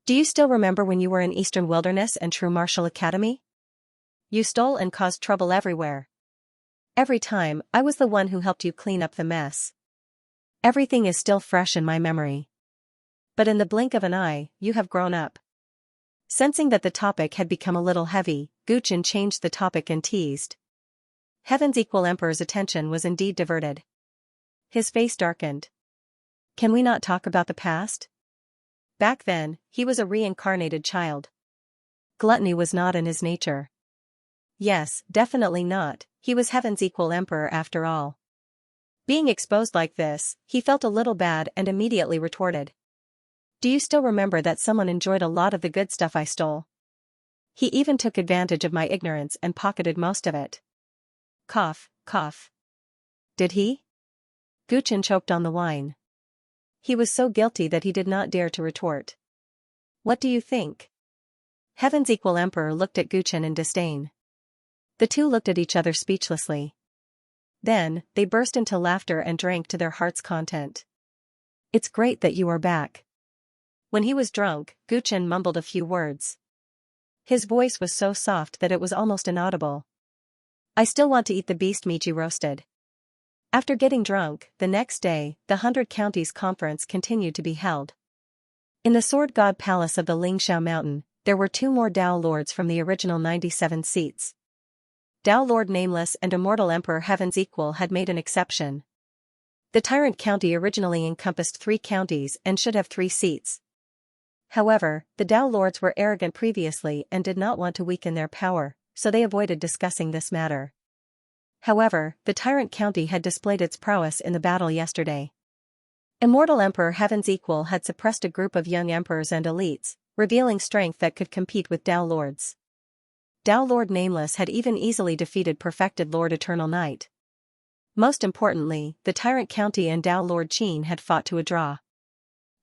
Do you still remember when you were in Eastern Wilderness and True Martial Academy? You stole and caused trouble everywhere. Every time, I was the one who helped you clean up the mess. Everything is still fresh in my memory. But in the blink of an eye, you have grown up. Sensing that the topic had become a little heavy, Guchen changed the topic and teased. Heaven's Equal Emperor's attention was indeed diverted. His face darkened. Can we not talk about the past? Back then, he was a reincarnated child. Gluttony was not in his nature. Yes, definitely not, he was Heaven's Equal Emperor after all. Being exposed like this, he felt a little bad and immediately retorted. Do you still remember that someone enjoyed a lot of the good stuff I stole? He even took advantage of my ignorance and pocketed most of it. Cough, cough. Did he? Guchen choked on the wine. He was so guilty that he did not dare to retort. What do you think? Heaven's Equal Emperor looked at Guchen in disdain. The two looked at each other speechlessly. Then, they burst into laughter and drank to their heart's content. It's great that you are back. When he was drunk, Guchen mumbled a few words. His voice was so soft that it was almost inaudible. I still want to eat the beast meat you roasted. After getting drunk, the next day, the 100 Counties Conference continued to be held. In the Sword God Palace of the Lingxiao Mountain, there were 2 more Tao Lords from the original 97 seats. Tao Lord Nameless and Immortal Emperor Heaven's Equal had made an exception. The Tyrant County originally encompassed 3 counties and should have 3 seats. However, the Tao Lords were arrogant previously and did not want to weaken their power, so they avoided discussing this matter. However, the Tyrant County had displayed its prowess in the battle yesterday. Immortal Emperor Heaven's Equal had suppressed a group of young emperors and elites, revealing strength that could compete with Tao Lords. Tao Lord Nameless had even easily defeated Perfected Lord Eternal Night. Most importantly, the Tyrant County and Tao Lord Qin had fought to a draw.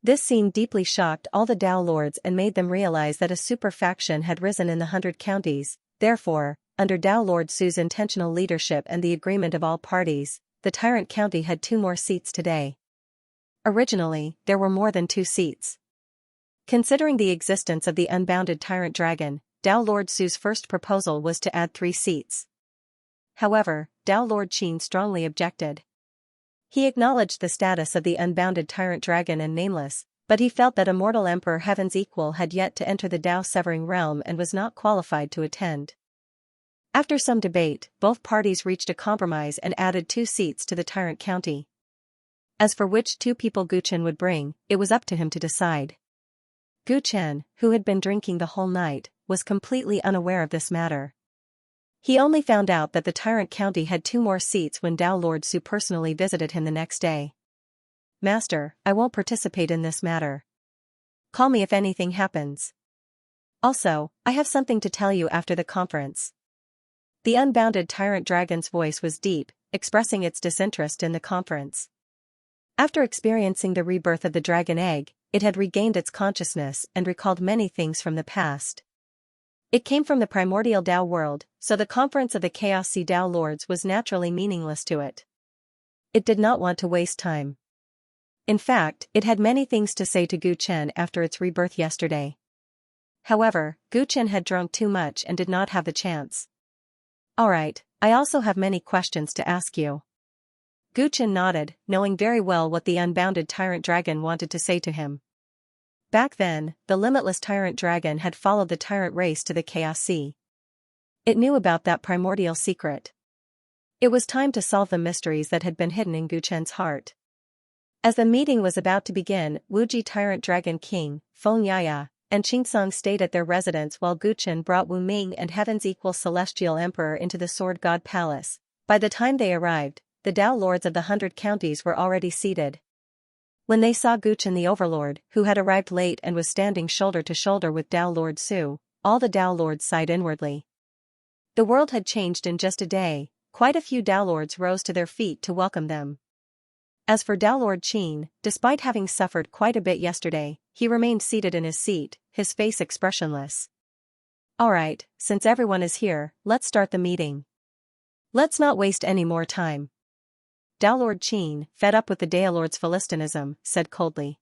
This scene deeply shocked all the Tao Lords and made them realize that a super faction had risen in the 100 counties. Therefore, under Tao Lord Su's intentional leadership and the agreement of all parties, the Tyrant County had 2 more seats today. Originally, there were more than 2 seats. Considering the existence of the unbounded Tyrant Dragon, Tao Lord Su's first proposal was to add 3 seats. However, Tao Lord Qin strongly objected. He acknowledged the status of the unbounded Tyrant Dragon and Nameless, but he felt that Immortal Emperor Heaven's Equal had yet to enter the Tao Severing Realm and was not qualified to attend. After some debate, both parties reached a compromise and added 2 seats to the Tyrant County. As for which 2 people Guchen would bring, it was up to him to decide. Guchen, who had been drinking the whole night, was completely unaware of this matter. He only found out that the Tyrant County had 2 more seats when Tao Lord Su personally visited him the next day. Master, I won't participate in this matter. Call me if anything happens. Also, I have something to tell you after the conference. The unbounded Tyrant Dragon's voice was deep, expressing its disinterest in the conference. After experiencing the rebirth of the dragon egg, it had regained its consciousness and recalled many things from the past. It came from the primordial Tao world, so the conference of the Chaos Sea Tao Lords was naturally meaningless to it. It did not want to waste time. In fact, it had many things to say to Guchen after its rebirth yesterday. However, Guchen had drunk too much and did not have the chance. Alright, I also have many questions to ask you. Guchen nodded, knowing very well what the unbounded tyrant dragon wanted to say to him. Back then, the limitless tyrant dragon had followed the tyrant race to the Chaos Sea. It knew about that primordial secret. It was time to solve the mysteries that had been hidden in Guchen's heart. As the meeting was about to begin, Wuji Tyrant Dragon King, Feng and Qingsong stayed at their residence while Guchen brought Wu Ming and Heaven's equal Celestial Emperor into the Sword God Palace. By the time they arrived, the Dao Lords of the 100 Counties were already seated. When they saw Guchen the Overlord, who had arrived late and was standing shoulder to shoulder with Dao Lord Su, all the Dao Lords sighed inwardly. The world had changed in just a day. Quite a few Dao Lords rose to their feet to welcome them. As for Dao Lord Qin, despite having suffered quite a bit yesterday, he remained seated in his seat, his face expressionless. Alright, since everyone is here, let's start the meeting. Let's not waste any more time. Dao Lord Qin, fed up with the Dao Lord's Philistinism, said coldly.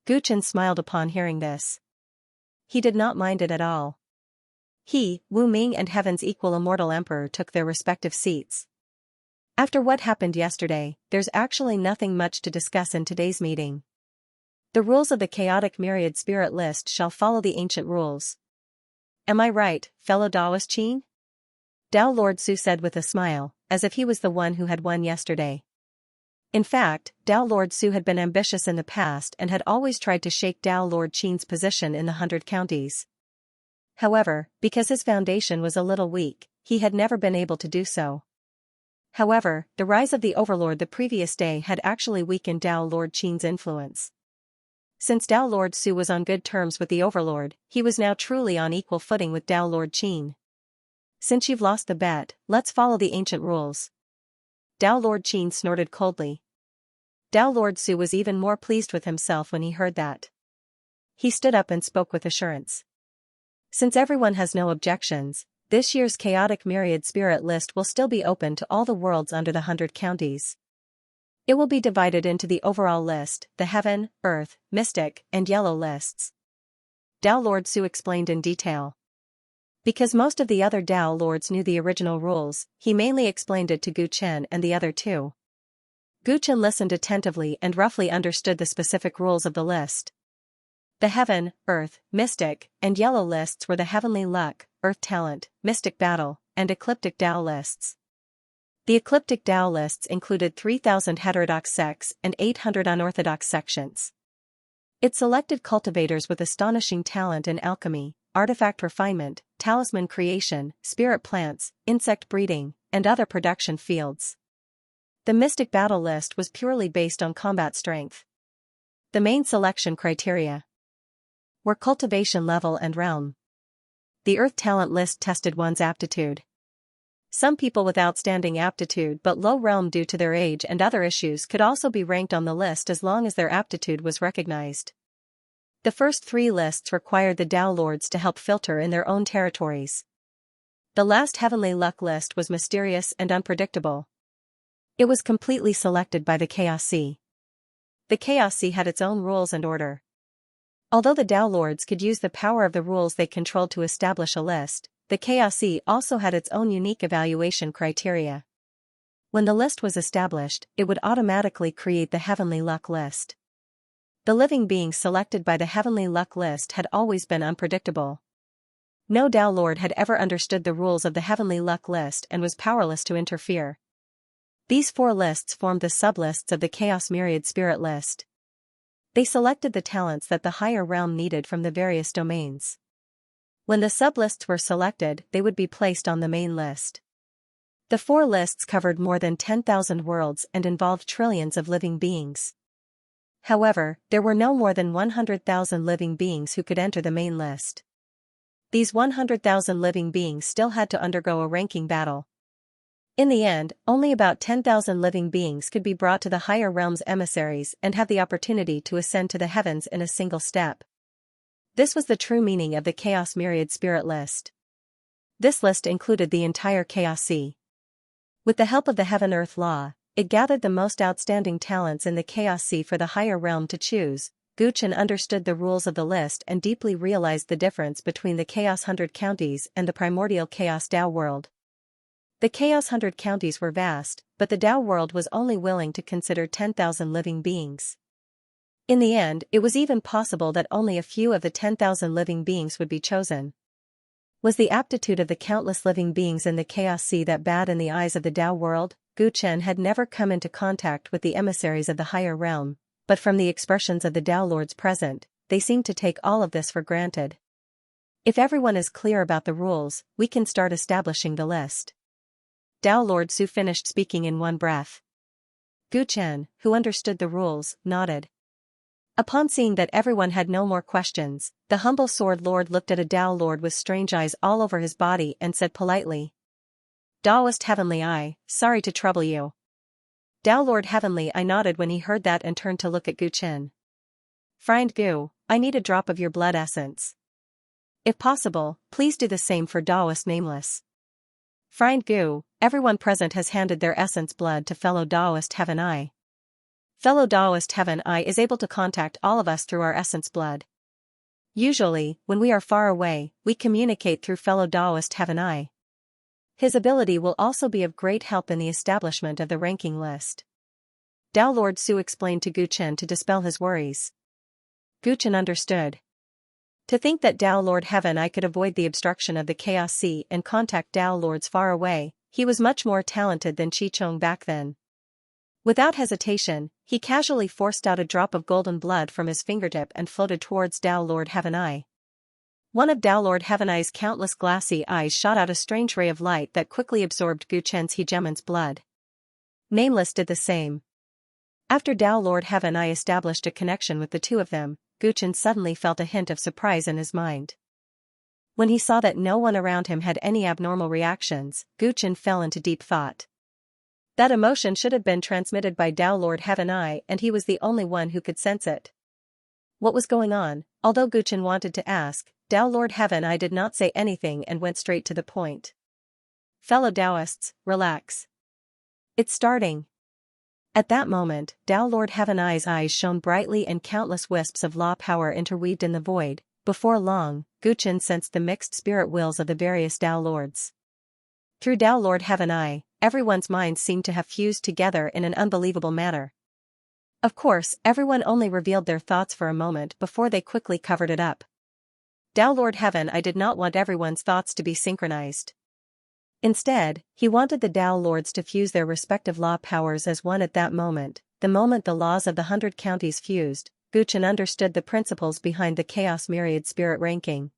Guchen smiled upon hearing this. He did not mind it at all. He, Wu Ming and Heaven's equal immortal emperor took their respective seats. After what happened yesterday, there's actually nothing much to discuss in today's meeting. The rules of the chaotic myriad spirit list shall follow the ancient rules. Am I right, fellow Daoist Qin? Dao Lord Su said with a smile, as if he was the one who had won yesterday. In fact, Dao Lord Su had been ambitious in the past and had always tried to shake Dao Lord Qin's position in the 100 Counties. However, because his foundation was a little weak, he had never been able to do so. However, the rise of the Overlord the previous day had actually weakened Dao Lord Qin's influence. Since Dao Lord Su was on good terms with the Overlord, he was now truly on equal footing with Dao Lord Qin. Since you've lost the bet, let's follow the ancient rules. Dao Lord Qin snorted coldly. Dao Lord Su was even more pleased with himself when he heard that. He stood up and spoke with assurance. Since everyone has no objections, this year's chaotic myriad spirit list will still be open to all the worlds under the 100 Counties. It will be divided into the overall list, the Heaven, Earth, Mystic, and Yellow lists. Dao Lord Su explained in detail. Because most of the other Dao Lords knew the original rules, he mainly explained it to Guchen and the other two. Guchen listened attentively and roughly understood the specific rules of the list. The Heaven, Earth, Mystic, and Yellow lists were the Heavenly Luck, Earth Talent, Mystic Battle, and Ecliptic Dao lists. The Ecliptic Dao lists included 3,000 heterodox sects and 800 unorthodox sections. It selected cultivators with astonishing talent in alchemy, artifact refinement, talisman creation, spirit plants, insect breeding, and other production fields. The Mystic Battle list was purely based on combat strength. The main selection criteria were cultivation level and realm. The Earth Talent list tested one's aptitude. Some people with outstanding aptitude but low realm due to their age and other issues could also be ranked on the list as long as their aptitude was recognized. The first 3 lists required the Dao Lords to help filter in their own territories. The last Heavenly Luck list was mysterious and unpredictable. It was completely selected by the Chaos Sea. The Chaos Sea had its own rules and order. Although the Dao Lords could use the power of the rules they controlled to establish a list, the Chaos Sea also had its own unique evaluation criteria. When the list was established, it would automatically create the Heavenly Luck list. The living beings selected by the Heavenly Luck list had always been unpredictable. No Dao Lord had ever understood the rules of the Heavenly Luck list and was powerless to interfere. These 4 lists formed the sublists of the Chaos Myriad Spirit list. They selected the talents that the higher realm needed from the various domains. When the sublists were selected, they would be placed on the main list. The 4 lists covered more than 10,000 worlds and involved trillions of living beings. However, there were no more than 100,000 living beings who could enter the main list. These 100,000 living beings still had to undergo a ranking battle. In the end, only about 10,000 living beings could be brought to the higher realm's emissaries and have the opportunity to ascend to the heavens in a single step. This was the true meaning of the Chaos Myriad Spirit list. This list included the entire Chaos Sea. With the help of the Heaven-Earth Law, it gathered the most outstanding talents in the Chaos Sea for the higher realm to choose. Guchen understood the rules of the list and deeply realized the difference between the Chaos 100 Counties and the primordial Chaos Dao world. The Chaos 100 counties were vast, but the Tao world was only willing to consider 10,000 living beings. In the end, it was even possible that only a few of the 10,000 living beings would be chosen. Was the aptitude of the countless living beings in the Chaos Sea that bad in the eyes of the Tao world? Gu Chen had never come into contact with the emissaries of the higher realm, but from the expressions of the Tao lords present, they seemed to take all of this for granted. If everyone is clear about the rules, we can start establishing the list. Tao Lord Su finished speaking in one breath. Gu Chen, who understood the rules, nodded. Upon seeing that everyone had no more questions, the humble sword lord looked at a Tao lord with strange eyes all over his body and said politely, "Taoist Heavenly Eye, sorry to trouble you." Tao Lord Heavenly Eye nodded when he heard that and turned to look at Gu Chen. "Friend Gu, I need a drop of your blood essence. If possible, please do the same for Taoist Nameless." Friend Gu, everyone present has handed their essence blood to fellow Taoist Heaven Eye. Fellow Taoist Heaven Eye is able to contact all of us through our essence blood. Usually, when we are far away, we communicate through fellow Taoist Heaven Eye. His ability will also be of great help in the establishment of the ranking list. Tao Lord Su explained to Gu Chen to dispel his worries. Gu Chen understood. To think that Tao Lord Heaven Eye could avoid the obstruction of the Chaos Sea and contact Tao Lords far away, he was much more talented than Chi Chong back then. Without hesitation, he casually forced out a drop of golden blood from his fingertip and floated towards Tao Lord Heaven Eye. One of Tao Lord Heaven Eye's countless glassy eyes shot out a strange ray of light that quickly absorbed Gu Chen's hegemon's blood. Nameless did the same. After Tao Lord Heaven Eye established a connection with the two of them, Gu Chen suddenly felt a hint of surprise in his mind. When he saw that no one around him had any abnormal reactions, Gu Chen fell into deep thought. That emotion should have been transmitted by Tao Lord Heaven Eye and he was the only one who could sense it. What was going on? Although Gu Chen wanted to ask, Tao Lord Heaven Eye did not say anything and went straight to the point. Fellow Taoists, relax. It's starting. At that moment, Tao Lord Heaven Eye's eyes shone brightly and countless wisps of law power interweaved in the void. Before long, Gu Chen sensed the mixed spirit wills of the various Tao Lords. Through Tao Lord Heaven Eye, everyone's minds seemed to have fused together in an unbelievable manner. Of course, everyone only revealed their thoughts for a moment before they quickly covered it up. Tao Lord Heaven Eye did not want everyone's thoughts to be synchronized. Instead, he wanted the Tao Lords to fuse their respective law powers as one at that moment. The moment the laws of the 100 counties fused, Gu Chen understood the principles behind the Chaos Myriad Spirit ranking.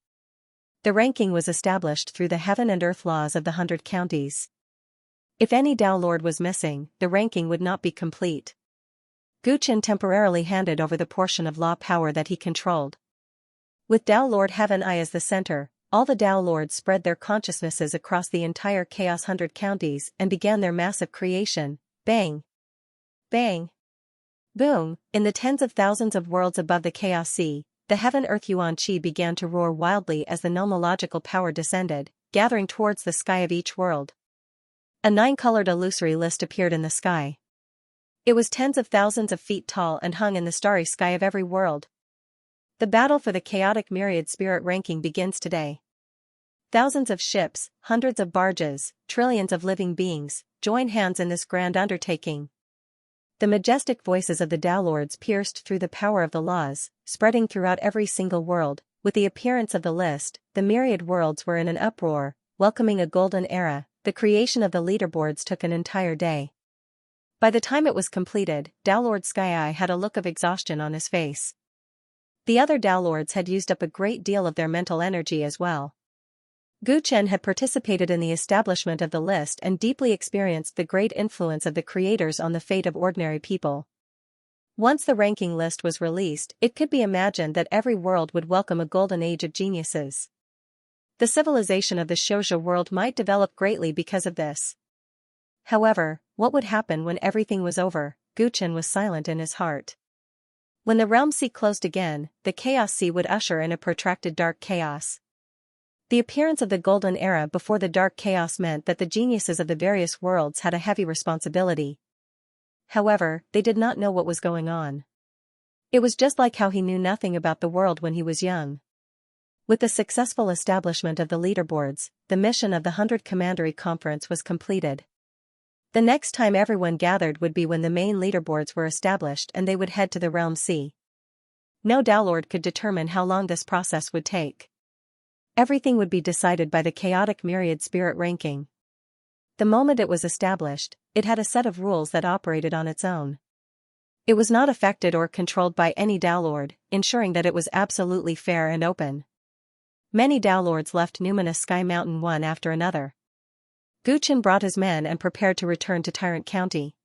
The ranking was established through the heaven and earth laws of the 100 counties. If any Tao Lord was missing, the ranking would not be complete. Gu Chen temporarily handed over the portion of law power that he controlled. With Tao Lord Heaven Eye as the center, all the Tao Lords spread their consciousnesses across the entire Chaos 100 counties and began their massive creation. Bang! Bang! Boom! In the tens of thousands of worlds above the Chaos Sea, the heaven-earth yuan qi began to roar wildly as the nomological power descended, gathering towards the sky of each world. A 9-colored illusory list appeared in the sky. It was tens of thousands of feet tall and hung in the starry sky of every world. The battle for the chaotic myriad spirit ranking begins today. Thousands of ships, hundreds of barges, trillions of living beings, join hands in this grand undertaking. The majestic voices of the Tao Lords pierced through the power of the laws, spreading throughout every single world. With the appearance of the list, the myriad worlds were in an uproar, welcoming a golden era. The creation of the leaderboards took an entire day. By the time it was completed, Tao Lord Sky Eye had a look of exhaustion on his face. The other Tao Lords had used up a great deal of their mental energy as well. Gu Chen had participated in the establishment of the list and deeply experienced the great influence of the creators on the fate of ordinary people. Once the ranking list was released, it could be imagined that every world would welcome a golden age of geniuses. The civilization of the Xianxia world might develop greatly because of this. However, what would happen when everything was over? Gu Chen was silent in his heart. When the realm sea closed again, the chaos sea would usher in a protracted dark chaos. The appearance of the golden era before the dark chaos meant that the geniuses of the various worlds had a heavy responsibility. However, they did not know what was going on. It was just like how he knew nothing about the world when he was young. With the successful establishment of the leaderboards, the mission of the 100 Commandery Conference was completed. The next time everyone gathered would be when the main leaderboards were established and they would head to the Realm Sea. No Dowlord could determine how long this process would take. Everything would be decided by the chaotic myriad spirit ranking. The moment it was established, it had a set of rules that operated on its own. It was not affected or controlled by any Dowlord, ensuring that it was absolutely fair and open. Many Dowlords left numinous Sky Mountain one after another. Guchen brought his men and prepared to return to Tyrant County.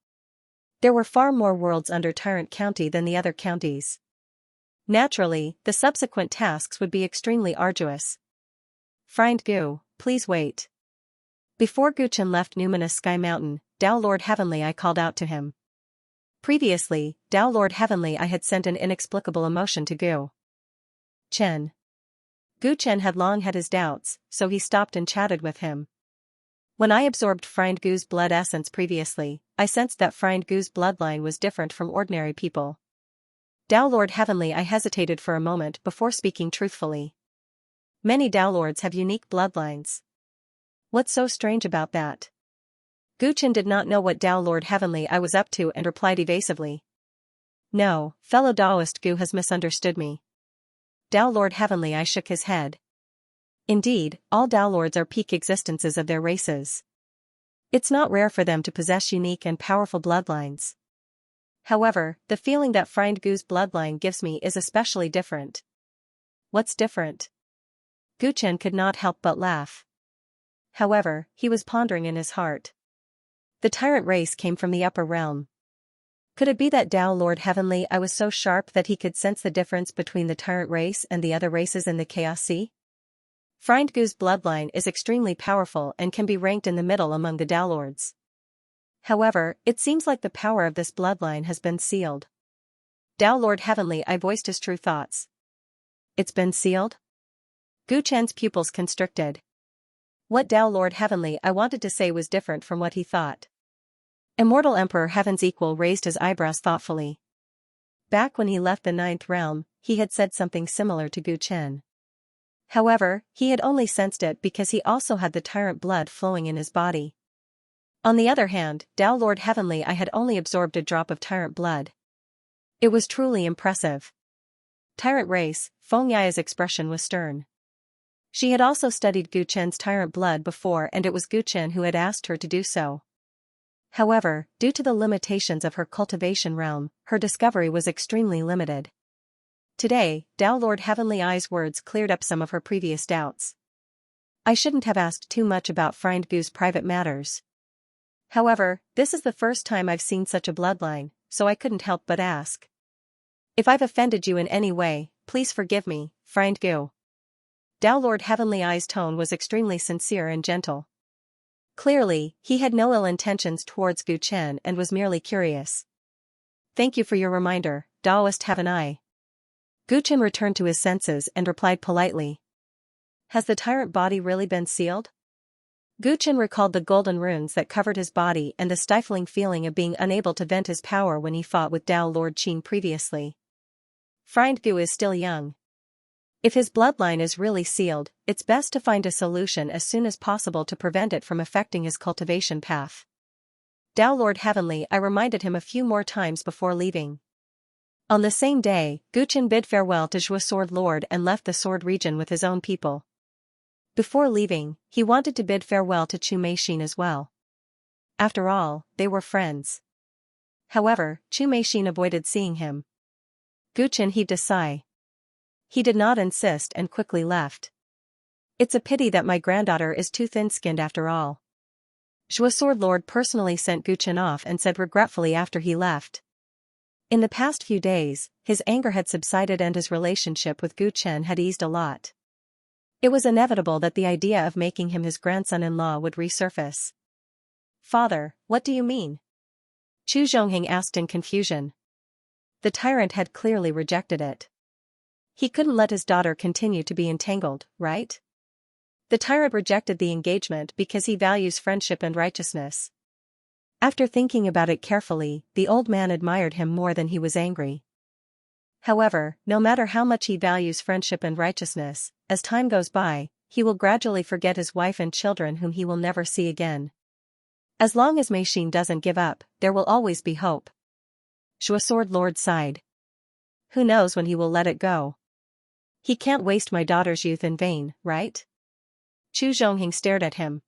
There were far more worlds under Tyrant County than the other counties. Naturally, the subsequent tasks would be extremely arduous. "Friend Gu, please wait." Before Guchen left numinous Sky Mountain, Dowlord Heavenly I called out to him. Previously, Dowlord Heavenly I had sent an inexplicable emotion to Gu Chen. Gu Chen had long had his doubts, so he stopped and chatted with him. When I absorbed Friend Gu's blood essence previously, I sensed that Friend Gu's bloodline was different from ordinary people. Dowlord Heavenly I hesitated for a moment before speaking truthfully. Many Dowlords have unique bloodlines. What's so strange about that? Guchen did not know what Dowlord Heavenly I was up to and replied evasively. "No, fellow Daoist Gu has misunderstood me." Dowlord Heavenly I shook his head. Indeed, all Dowlords are peak existences of their races. It's not rare for them to possess unique and powerful bloodlines. However, the feeling that Friend Gu's bloodline gives me is especially different. What's different? Guchen could not help but laugh. However, he was pondering in his heart. The Tyrant race came from the upper realm. Could it be that Dowlord Heavenly I was so sharp that he could sense the difference between the Tyrant race and the other races in the Chaos Sea? Friend Gu's bloodline is extremely powerful and can be ranked in the middle among the Dowlords. However, it seems like the power of this bloodline has been sealed. Dowlord Heavenly I voiced his true thoughts. It's been sealed? Guchen's pupils constricted. What Dowlord Heavenly I wanted to say was different from what he thought. Immortal Emperor Heaven's equal raised his eyebrows thoughtfully. Back when he left the 9th realm, he had said something similar to Guchen. However, he had only sensed it because he also had the Tyrant blood flowing in his body. On the other hand, Dowlord Heavenly I had only absorbed a drop of Tyrant blood. It was truly impressive. Tyrant race, Feng Yaya's expression was stern. She had also studied Guchen's Tyrant blood before and it was Guchen who had asked her to do so. However, due to the limitations of her cultivation realm, her discovery was extremely limited. Today, Dowlord Heavenly I's words cleared up some of her previous doubts. I shouldn't have asked too much about Friend Gu's private matters. However, this is the first time I've seen such a bloodline, so I couldn't help but ask. If I've offended you in any way, please forgive me, Friend Gu. Dowlord Heavenly I's tone was extremely sincere and gentle. Clearly, he had no ill intentions towards Guchen and was merely curious. Thank you for your reminder, Daoist Heaven I. Guchen returned to his senses and replied politely. Has the Tyrant body really been sealed? Guchen recalled the golden runes that covered his body and the stifling feeling of being unable to vent his power when he fought with Dowlord Qin previously. Friend Gu is still young. If his bloodline is really sealed, it's best to find a solution as soon as possible to prevent it from affecting his cultivation path. Dowlord Heavenly I reminded him a few more times before leaving. On the same day, Guchen bid farewell to Zhua Sword Lord and left the Sword region with his own people. Before leaving, he wanted to bid farewell to Chu Meixin as well. After all, they were friends. However, Chu Meixin avoided seeing him. Guchen heaved a sigh. He did not insist and quickly left. It's a pity that my granddaughter is too thin-skinned after all. Zhua Sword Lord personally sent Guchen off and said regretfully after he left. In the past few days, his anger had subsided and his relationship with Guchen had eased a lot. It was inevitable that the idea of making him his grandson-in-law would resurface. Father, what do you mean? Chu Zhongheng asked in confusion. The Tyrant had clearly rejected it. He couldn't let his daughter continue to be entangled, right? The Tyrant rejected the engagement because he values friendship and righteousness. After thinking about it carefully, the old man admired him more than he was angry. However, no matter how much he values friendship and righteousness, as time goes by, he will gradually forget his wife and children whom he will never see again. As long as Mei Xin doesn't give up, there will always be hope. Shui Sword Lord sighed. Who knows when he will let it go? He can't waste my daughter's youth in vain, right? Chu Zhonghing stared at him.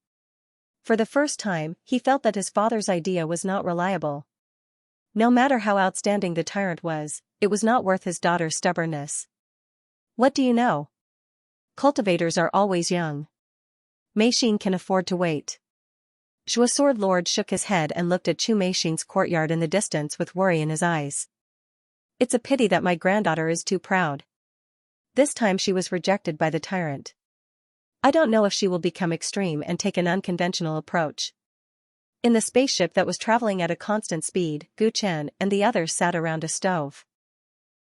For the first time, he felt that his father's idea was not reliable. No matter how outstanding the tyrant was, it was not worth his daughter's stubbornness. What do you know? Cultivators are always young. Mei Xin can afford to wait. Shui Sword Lord shook his head and looked at Chu Mei Xin's courtyard in the distance with worry in his eyes. It's a pity that my granddaughter is too proud. This time she was rejected by the tyrant. I don't know if she will become extreme and take an unconventional approach. In the spaceship that was traveling at a constant speed, Gu Chen and the others sat around a stove.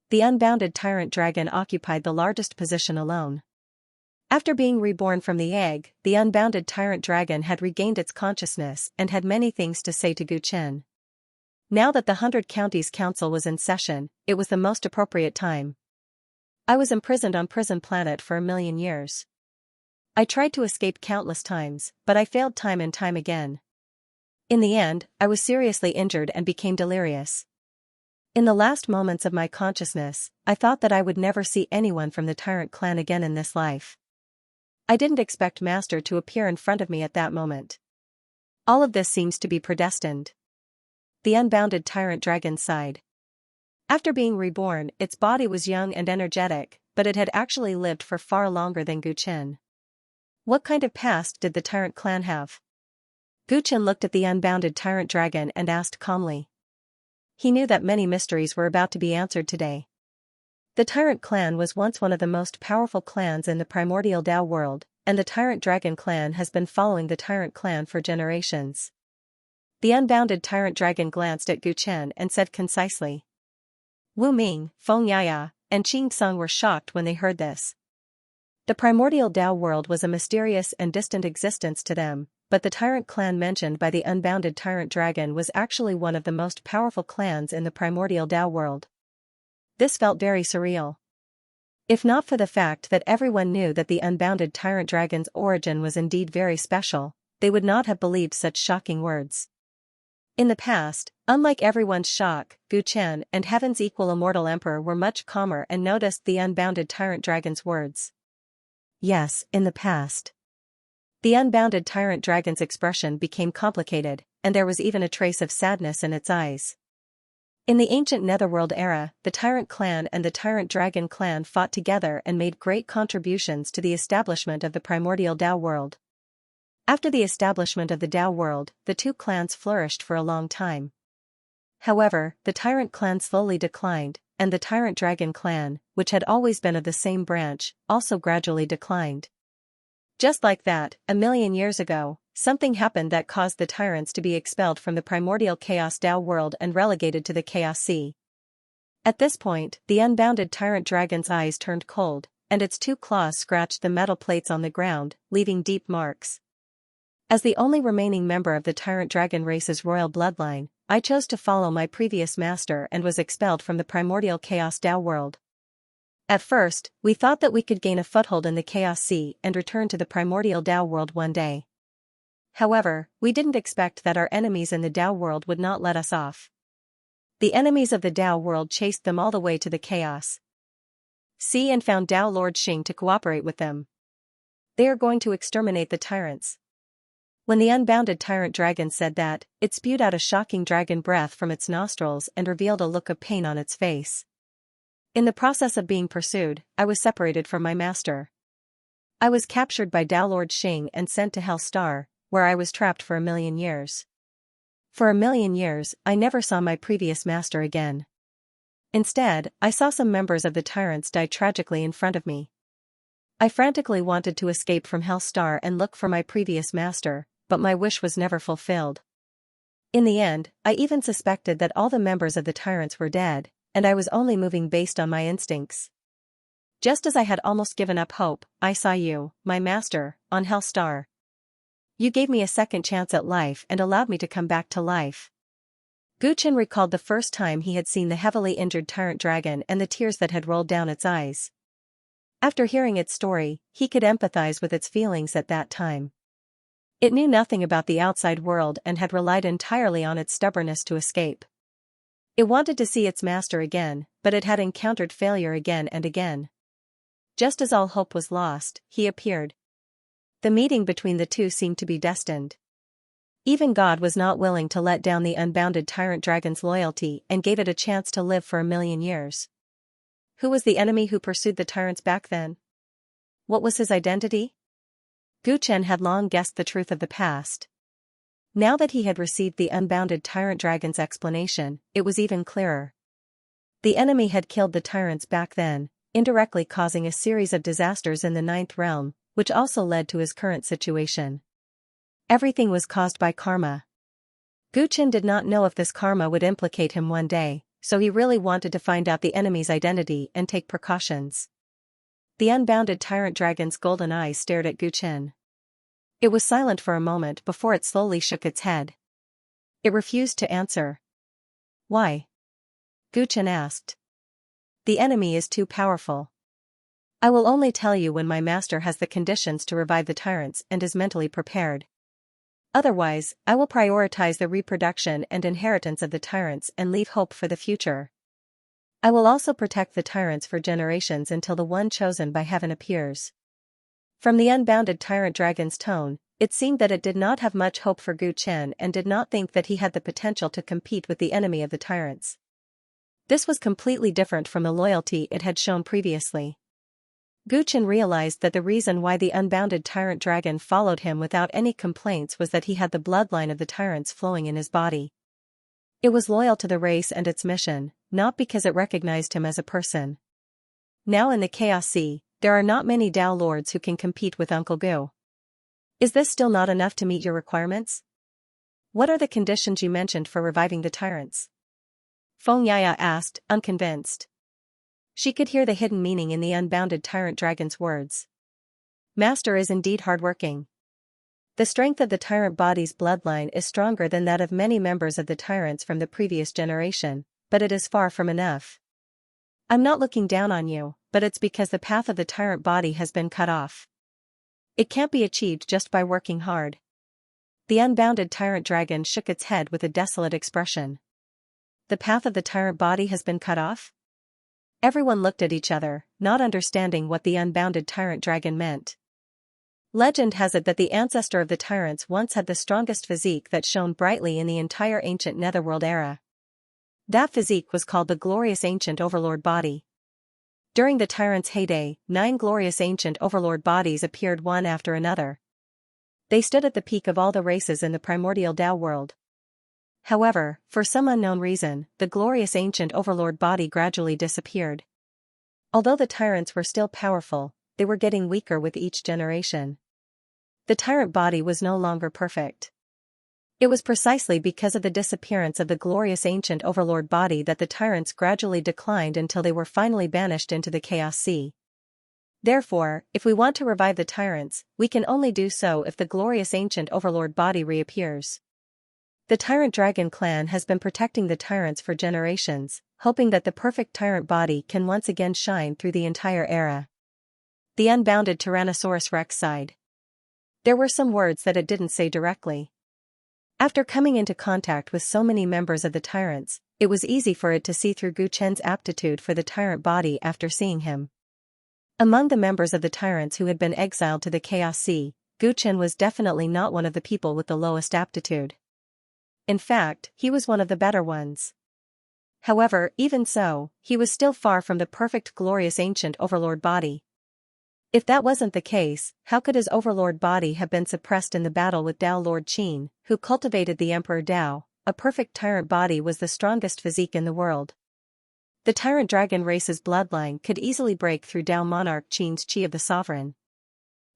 The unbounded tyrant dragon occupied the largest position alone. After being reborn from the egg, the unbounded tyrant dragon had regained its consciousness and had many things to say to Gu Chen. Now that the 100 Counties Council was in session, it was the most appropriate time. I was imprisoned on Prison Planet for 1,000,000 years. I tried to escape countless times, but I failed time and time again. In the end, I was seriously injured and became delirious. In the last moments of my consciousness, I thought that I would never see anyone from the Tyrant clan again in this life. I didn't expect Master to appear in front of me at that moment. All of this seems to be predestined. The unbounded Tyrant dragon sighed. After being reborn, its body was young and energetic, but it had actually lived for far longer than Gu Chen. What kind of past did the Tyrant clan have? Gu Chen looked at the unbounded Tyrant dragon and asked calmly. He knew that many mysteries were about to be answered today. The Tyrant clan was once one of the most powerful clans in the primordial Dao world, and the Tyrant Dragon clan has been following the Tyrant clan for generations. The unbounded Tyrant Dragon glanced at Gu Chen and said concisely. Wu Ming, Feng Yaya, and Qing Tsung were shocked when they heard this. The primordial Dao world was a mysterious and distant existence to them, but the Tyrant clan mentioned by the unbounded Tyrant Dragon was actually one of the most powerful clans in the primordial Dao world. This felt very surreal. If not for the fact that everyone knew that the unbounded Tyrant Dragon's origin was indeed very special, they would not have believed such shocking words. In the past, unlike everyone's shock, Gu Chen and Heaven's equal immortal emperor were much calmer and noticed the unbounded Tyrant Dragon's words. Yes, in the past. The unbounded Tyrant Dragon's expression became complicated, and there was even a trace of sadness in its eyes. In the ancient Netherworld era, the Tyrant clan and the Tyrant Dragon clan fought together and made great contributions to the establishment of the primordial Dao world. After the establishment of the Dao world, the two clans flourished for a long time. However, the Tyrant clan slowly declined, and the Tyrant Dragon clan, which had always been of the same branch, also gradually declined. Just like that, 1,000,000 years ago, something happened that caused the tyrants to be expelled from the primordial Chaos Dao world and relegated to the Chaos Sea. At this point, the unbounded Tyrant Dragon's eyes turned cold, and its two claws scratched the metal plates on the ground, leaving deep marks. As the only remaining member of the Tyrant Dragon race's royal bloodline, I chose to follow my previous master and was expelled from the primordial Chaos Dao world. At first, we thought that we could gain a foothold in the Chaos Sea and return to the primordial Dao world one day. However, we didn't expect that our enemies in the Dao world would not let us off. The enemies of the Dao world chased them all the way to the Chaos Sea and found Dao Lord Xing to cooperate with them. They are going to exterminate the tyrants. When the unbounded Tyrant Dragon said that, it spewed out a shocking dragon breath from its nostrils and revealed a look of pain on its face. In the process of being pursued, I was separated from my master. I was captured by Dao Lord Xing and sent to Hell Star, where I was trapped for 1,000,000 years. For 1,000,000 years, I never saw my previous master again. Instead, I saw some members of the tyrants die tragically in front of me. I frantically wanted to escape from Hell Star and look for my previous master, but my wish was never fulfilled. In the end, I even suspected that all the members of the tyrants were dead, and I was only moving based on my instincts. Just as I had almost given up hope, I saw you, my master, on Hell Star. You gave me a second chance at life and allowed me to come back to life. Gu Chen recalled the first time he had seen the heavily injured Tyrant Dragon and the tears that had rolled down its eyes. After hearing its story, he could empathize with its feelings at that time. It knew nothing about the outside world and had relied entirely on its stubbornness to escape. It wanted to see its master again, but it had encountered failure again and again. Just as all hope was lost, he appeared. The meeting between the two seemed to be destined. Even God was not willing to let down the unbounded tyrant dragon's loyalty and gave it a chance to live for 1,000,000 years. Who was the enemy who pursued the tyrants back then? What was his identity? Gu Chen had long guessed the truth of the past. Now that he had received the unbounded tyrant dragon's explanation, it was even clearer. The enemy had killed the tyrants back then, indirectly causing a series of disasters in the 9th realm, which also led to his current situation. Everything was caused by karma. Gu Chen did not know if this karma would implicate him one day, so he really wanted to find out the enemy's identity and take precautions. The unbounded tyrant dragon's golden eyes stared at Gu Chen. It was silent for a moment before it slowly shook its head. It refused to answer. Why? Gu Chen asked. The enemy is too powerful. I will only tell you when my master has the conditions to revive the tyrants and is mentally prepared. Otherwise, I will prioritize the reproduction and inheritance of the tyrants and leave hope for the future. I will also protect the tyrants for generations until the one chosen by heaven appears. From the unbounded tyrant dragon's tone, it seemed that it did not have much hope for Gu Chen and did not think that he had the potential to compete with the enemy of the tyrants. This was completely different from the loyalty it had shown previously. Gu Chen realized that the reason why the unbounded tyrant dragon followed him without any complaints was that he had the bloodline of the tyrants flowing in his body. It was loyal to the race and its mission, not because it recognized him as a person. Now in the Chaos Sea, there are not many Dao Lords who can compete with Uncle Gu. Is this still not enough to meet your requirements? What are the conditions you mentioned for reviving the tyrants? Feng Yaya asked, unconvinced. She could hear the hidden meaning in the unbounded tyrant dragon's words. Master is indeed hardworking. The strength of the tyrant body's bloodline is stronger than that of many members of the tyrants from the previous generation, but it is far from enough. I'm not looking down on you, but it's because the path of the tyrant body has been cut off. It can't be achieved just by working hard. The unbounded tyrant dragon shook its head with a desolate expression. The path of the tyrant body has been cut off? Everyone looked at each other, not understanding what the unbounded tyrant dragon meant. Legend has it that the ancestor of the tyrants once had the strongest physique that shone brightly in the entire ancient Netherworld era. That physique was called the glorious ancient overlord body. During the tyrant's heyday, 9 glorious ancient overlord bodies appeared one after another. They stood at the peak of all the races in the primordial Dao world. However, for some unknown reason, the glorious ancient overlord body gradually disappeared. Although the tyrants were still powerful, they were getting weaker with each generation. The tyrant body was no longer perfect. It was precisely because of the disappearance of the glorious ancient overlord body that the tyrants gradually declined until they were finally banished into the Chaos Sea. Therefore, if we want to revive the tyrants, we can only do so if the glorious ancient overlord body reappears. The Tyrant Dragon clan has been protecting the tyrants for generations, hoping that the perfect tyrant body can once again shine through the entire era. The unbounded Tyrannosaurus Rex sighed. There were some words that it didn't say directly. After coming into contact with so many members of the tyrants, it was easy for it to see through Gu Chen's aptitude for the tyrant body after seeing him. Among the members of the tyrants who had been exiled to the Chaos Sea, Gu Chen was definitely not one of the people with the lowest aptitude. In fact, he was one of the better ones. However, even so, he was still far from the perfect glorious ancient overlord body. If that wasn't the case, how could his overlord body have been suppressed in the battle with Dao Lord Qin, who cultivated the Emperor Dao? A perfect tyrant body was the strongest physique in the world. The tyrant dragon race's bloodline could easily break through Dao monarch Qin's chi of the sovereign.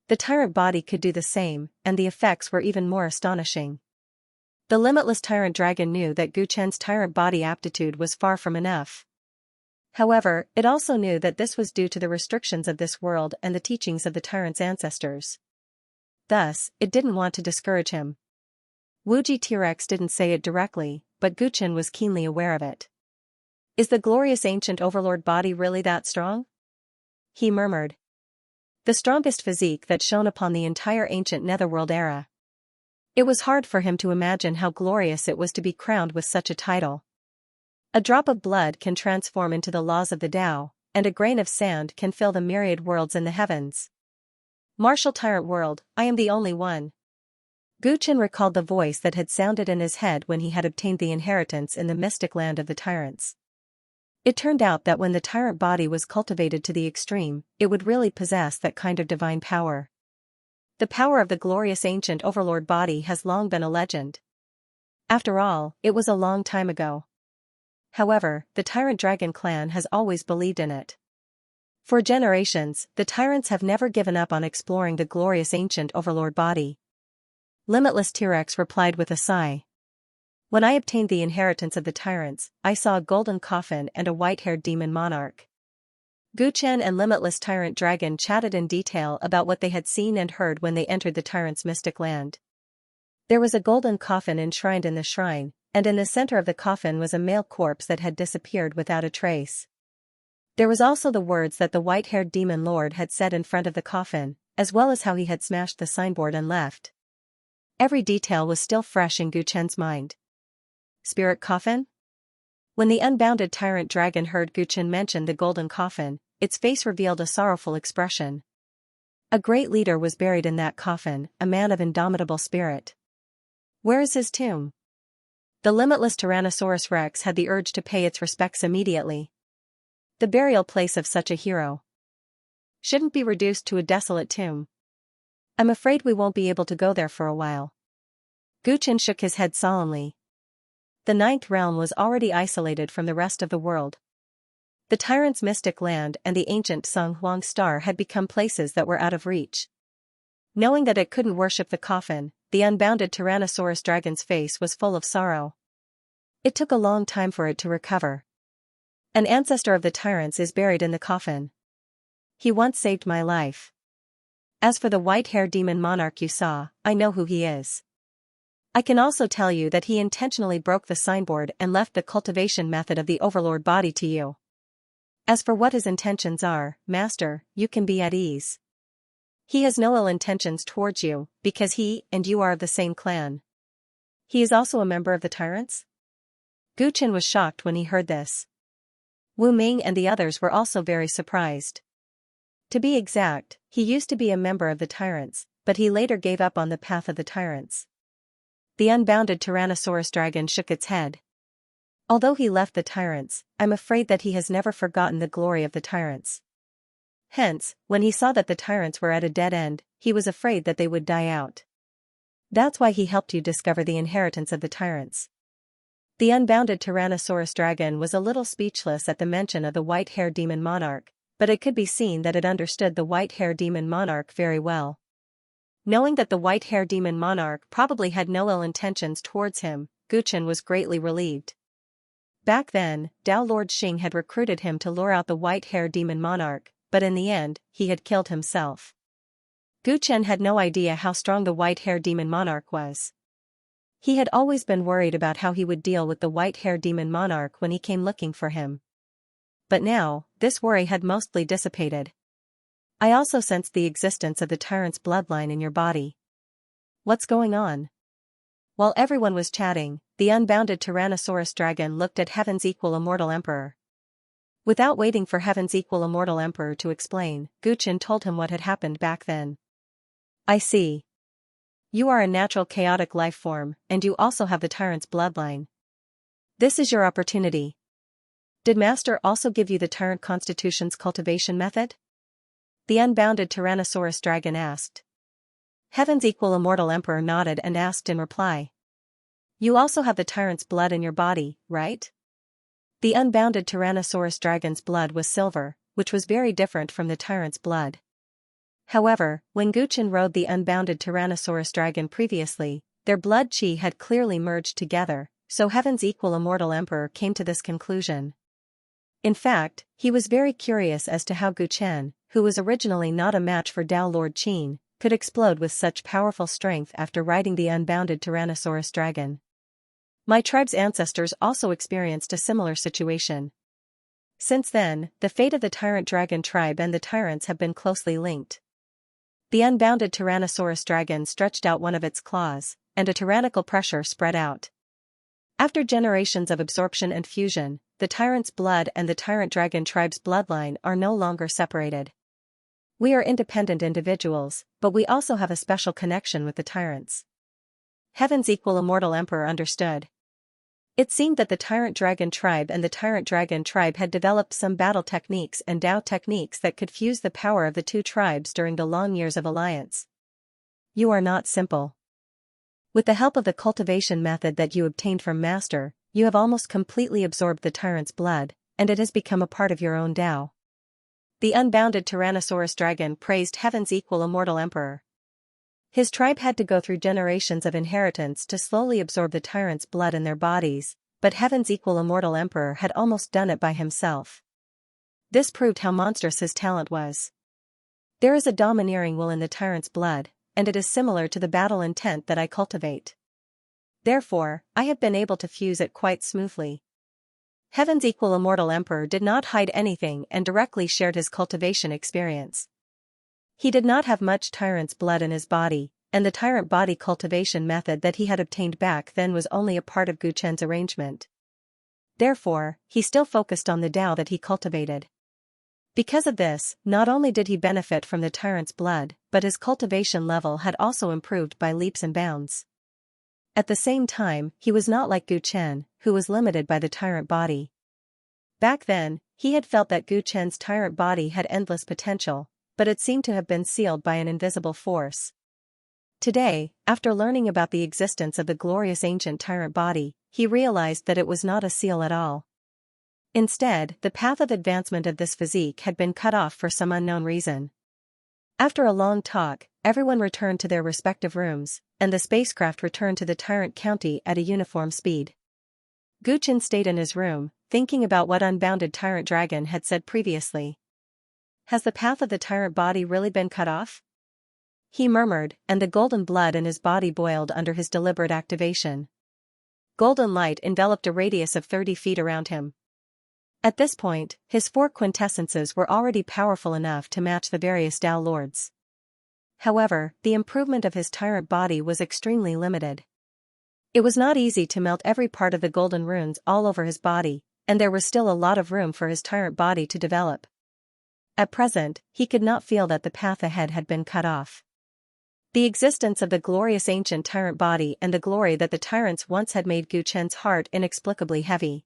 The tyrant body could do the same, and the effects were even more astonishing. The limitless tyrant dragon knew that Gu Chen's tyrant body aptitude was far from enough. However, it also knew that this was due to the restrictions of this world and the teachings of the tyrant's ancestors. Thus, it didn't want to discourage him. Wuji T-Rex didn't say it directly, but Gu Chen was keenly aware of it. Is the glorious ancient overlord body really that strong? He murmured. The strongest physique that shone upon the entire ancient netherworld era. It was hard for him to imagine how glorious it was to be crowned with such a title. A drop of blood can transform into the laws of the Tao, and a grain of sand can fill the myriad worlds in the heavens. Martial Tyrant World, I am the only one. Gu Chen recalled the voice that had sounded in his head when he had obtained the inheritance in the mystic land of the Tyrants. It turned out that when the Tyrant body was cultivated to the extreme, it would really possess that kind of divine power. The power of the glorious ancient overlord body has long been a legend. After all, it was a long time ago. However, the Tyrant Dragon clan has always believed in it. For generations, the Tyrants have never given up on exploring the glorious ancient overlord body. Limitless T-Rex replied with a sigh. When I obtained the inheritance of the Tyrants, I saw a golden coffin and a white-haired demon monarch. Gu Chen and Limitless Tyrant Dragon chatted in detail about what they had seen and heard when they entered the Tyrant's mystic land. There was a golden coffin enshrined in the shrine, and in the center of the coffin was a male corpse that had disappeared without a trace. There was also the words that the white-haired demon lord had said in front of the coffin, as well as how he had smashed the signboard and left. Every detail was still fresh in Gu Chen's mind. Spirit coffin? When the unbounded Tyrant Dragon heard Gu Chen mention the golden coffin, its face revealed a sorrowful expression. A great leader was buried in that coffin, a man of indomitable spirit. Where is his tomb? The limitless Tyrannosaurus Rex had the urge to pay its respects immediately. The burial place of such a hero shouldn't be reduced to a desolate tomb. I'm afraid we won't be able to go there for a while. Gu Chen shook his head solemnly. The ninth realm was already isolated from the rest of the world. The Tyrant's mystic land and the ancient Sung Huang star had become places that were out of reach. Knowing that it couldn't worship the coffin, the unbounded Tyrannosaurus Dragon's face was full of sorrow. It took a long time for it to recover. An ancestor of the Tyrants is buried in the coffin. He once saved my life. As for the white-haired demon monarch you saw, I know who he is. I can also tell you that he intentionally broke the signboard and left the cultivation method of the overlord body to you. As for what his intentions are, Master, you can be at ease. He has no ill intentions towards you, because he and you are of the same clan. He is also a member of the Tyrants? Gu Chen was shocked when he heard this. Wu Ming and the others were also very surprised. To be exact, he used to be a member of the Tyrants, but he later gave up on the path of the Tyrants. The unbounded Tyrannosaurus Dragon shook its head. Although he left the Tyrants, I'm afraid that he has never forgotten the glory of the Tyrants. Hence, when he saw that the Tyrants were at a dead end, he was afraid that they would die out. That's why he helped you discover the inheritance of the Tyrants. The unbounded Tyrannosaurus Dragon was a little speechless at the mention of the white-haired demon monarch, but it could be seen that it understood the white-haired demon monarch very well. Knowing that the white-haired demon monarch probably had no ill intentions towards him, Gu Chen was greatly relieved. Back then, Tao Lord Xing had recruited him to lure out the white-haired demon monarch, but in the end, he had killed himself. Gu Chen had no idea how strong the white-haired demon monarch was. He had always been worried about how he would deal with the white-haired demon monarch when he came looking for him. But now, this worry had mostly dissipated. I also sensed the existence of the Tyrant's bloodline in your body. What's going on? While everyone was chatting, the unbounded Tyrannosaurus Dragon looked at Heaven's Equal Immortal Emperor. Without waiting for Heaven's Equal Immortal Emperor to explain, Gu Chen told him what had happened back then. I see. You are a natural chaotic life form, and you also have the Tyrant's bloodline. This is your opportunity. Did Master also give you the Tyrant Constitution's cultivation method? The unbounded Tyrannosaurus Dragon asked. Heaven's Equal Immortal Emperor nodded and asked in reply. You also have the Tyrant's blood in your body, right? The unbounded Tyrannosaurus Dragon's blood was silver, which was very different from the Tyrant's blood. However, when Gu Chen rode the unbounded Tyrannosaurus Dragon previously, their blood qi had clearly merged together, so Heaven's Equal Immortal Emperor came to this conclusion. In fact, he was very curious as to how Gu Chen, who was originally not a match for Tao Lord Qin, could explode with such powerful strength after riding the unbounded Tyrannosaurus Dragon. My tribe's ancestors also experienced a similar situation. Since then, the fate of the Tyrant Dragon tribe and the Tyrants have been closely linked. The unbounded Tyrannosaurus dragon stretched out one of its claws, and a tyrannical pressure spread out. After generations of absorption and fusion, the Tyrant's blood and the Tyrant Dragon tribe's bloodline are no longer separated. We are independent individuals, but we also have a special connection with the Tyrants. Heaven's equal immortal emperor understood. It seemed that the Tyrant Dragon tribe and the Tyrant Dragon tribe had developed some battle techniques and Tao techniques that could fuse the power of the two tribes during the long years of alliance. You are not simple. With the help of the cultivation method that you obtained from Master, you have almost completely absorbed the Tyrant's blood, and it has become a part of your own Tao. The unbounded Tyrannosaurus dragon praised Heaven's equal immortal emperor. His tribe had to go through generations of inheritance to slowly absorb the Tyrant's blood in their bodies, but Heaven's equal immortal emperor had almost done it by himself. This proved how monstrous his talent was. There is a domineering will in the Tyrant's blood, and it is similar to the battle intent that I cultivate. Therefore, I have been able to fuse it quite smoothly. Heaven's equal immortal emperor did not hide anything and directly shared his cultivation experience. He did not have much Tyrant's blood in his body, and the Tyrant body cultivation method that he had obtained back then was only a part of Guchen's arrangement. Therefore, he still focused on the Tao that he cultivated. Because of this, not only did he benefit from the Tyrant's blood, but his cultivation level had also improved by leaps and bounds. At the same time, he was not like Guchen, who was limited by the Tyrant body. Back then, he had felt that Guchen's Tyrant body had endless potential, but it seemed to have been sealed by an invisible force. Today, after learning about the existence of the glorious ancient Tyrant body, he realized that it was not a seal at all. Instead, the path of advancement of this physique had been cut off for some unknown reason. After a long talk, everyone returned to their respective rooms, and the spacecraft returned to the Tyrant County at a uniform speed. Guchen stayed in his room, thinking about what unbounded Tyrant Dragon had said previously. Has the path of the Tyrant body really been cut off? He murmured, and the golden blood in his body boiled under his deliberate activation. Golden light enveloped a radius of 30 feet around him. At this point, his 4 quintessences were already powerful enough to match the various Tao lords. However, the improvement of his Tyrant body was extremely limited. It was not easy to melt every part of the golden runes all over his body, and there was still a lot of room for his Tyrant body to develop. At present, he could not feel that the path ahead had been cut off. The existence of the glorious ancient Tyrant body and the glory that the Tyrants once had made Guchen's heart inexplicably heavy.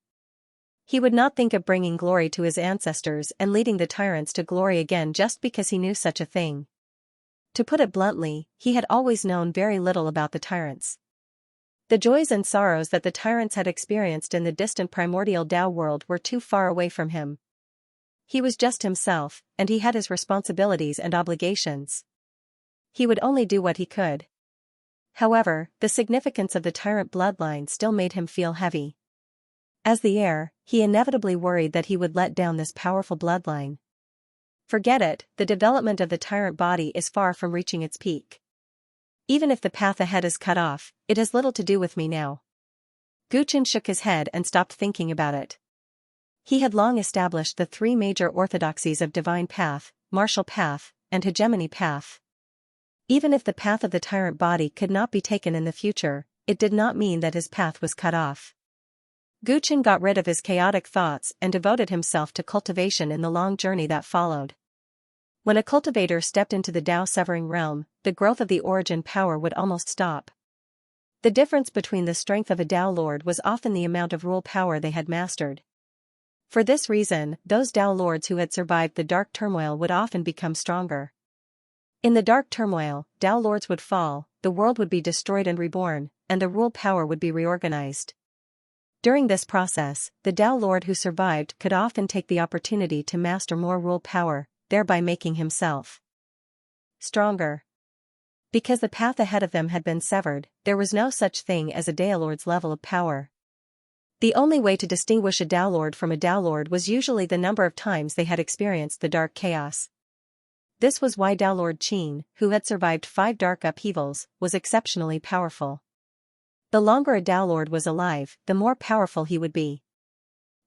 He would not think of bringing glory to his ancestors and leading the Tyrants to glory again just because he knew such a thing. To put it bluntly, he had always known very little about the Tyrants. The joys and sorrows that the Tyrants had experienced in the distant primordial Tao world were too far away from him. He was just himself, and he had his responsibilities and obligations. He would only do what he could. However, the significance of the Tyrant bloodline still made him feel heavy. As the heir, he inevitably worried that he would let down this powerful bloodline. Forget it, the development of the Tyrant body is far from reaching its peak. Even if the path ahead is cut off, it has little to do with me now. Guchen shook his head and stopped thinking about it. He had long established the 3 major orthodoxies of divine path, martial path, and hegemony path. Even if the path of the Tyrant body could not be taken in the future, it did not mean that his path was cut off. Guchen got rid of his chaotic thoughts and devoted himself to cultivation in the long journey that followed. When a cultivator stepped into the Tao-severing realm, the growth of the origin power would almost stop. The difference between the strength of a Tao Lord was often the amount of rule power they had mastered. For this reason, those Tao Lords who had survived the dark turmoil would often become stronger. In the dark turmoil, Tao Lords would fall, the world would be destroyed and reborn, and the rule power would be reorganized. During this process, the Tao Lord who survived could often take the opportunity to master more rule power, thereby making himself stronger. Because the path ahead of them had been severed, there was no such thing as a Tao Lord's level of power. The only way to distinguish a Tao Lord from a Tao Lord was usually the number of times they had experienced the dark chaos. This was why Tao Lord Qin, who had survived 5 dark upheavals, was exceptionally powerful. The longer a Tao Lord was alive, the more powerful he would be.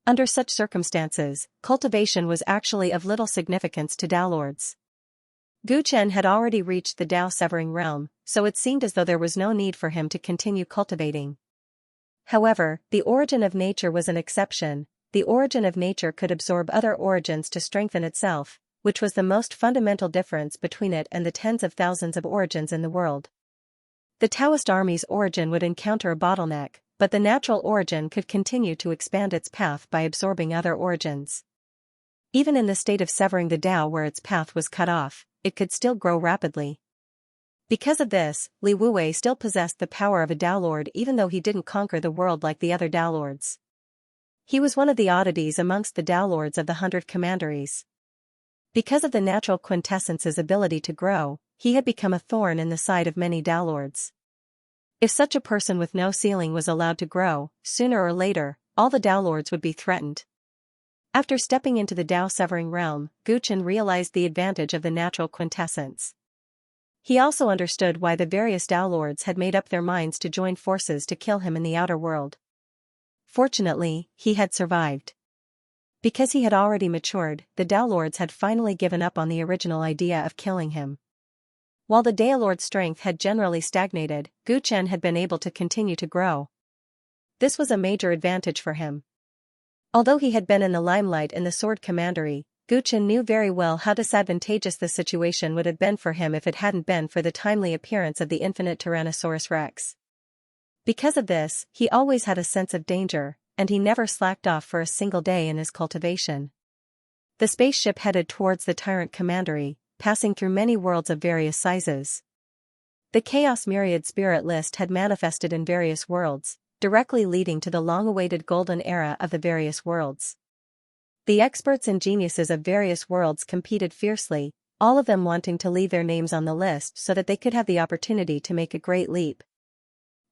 Under such circumstances, cultivation was actually of little significance to Tao Lords. Gu Chen had already reached the Dao-severing realm, so it seemed as though there was no need for him to continue cultivating. However, the origin of nature was an exception. The origin of nature could absorb other origins to strengthen itself, which was the most fundamental difference between it and the tens of thousands of origins in the world. The Taoist army's origin would encounter a bottleneck, but the natural origin could continue to expand its path by absorbing other origins. Even in the state of severing the Tao where its path was cut off, it could still grow rapidly. Because of this, Li Wuwei still possessed the power of a Tao Lord even though he didn't conquer the world like the other Tao Lords. He was one of the oddities amongst the Tao Lords of the 100 Commanderies. Because of the natural quintessence's ability to grow, he had become a thorn in the side of many Tao Lords. If such a person with no ceiling was allowed to grow, sooner or later, all the Tao Lords would be threatened. After stepping into the Tao-severing realm, Gu Chen realized the advantage of the natural quintessence. He also understood why the various Tao Lords had made up their minds to join forces to kill him in the outer world. Fortunately, he had survived. Because he had already matured, the Tao Lords had finally given up on the original idea of killing him. While the Tao Lord's strength had generally stagnated, Gu Chen had been able to continue to grow. This was a major advantage for him. Although he had been in the limelight in the Sword Commandery, Gu Chen knew very well how disadvantageous the situation would have been for him if it hadn't been for the timely appearance of the infinite Tyrannosaurus Rex. Because of this, he always had a sense of danger, and he never slacked off for a single day in his cultivation. The spaceship headed towards the Tyrant Commandery, passing through many worlds of various sizes. The Chaos Myriad Spirit List had manifested in various worlds, directly leading to the long-awaited golden era of the various worlds. The experts and geniuses of various worlds competed fiercely, all of them wanting to leave their names on the list so that they could have the opportunity to make a great leap.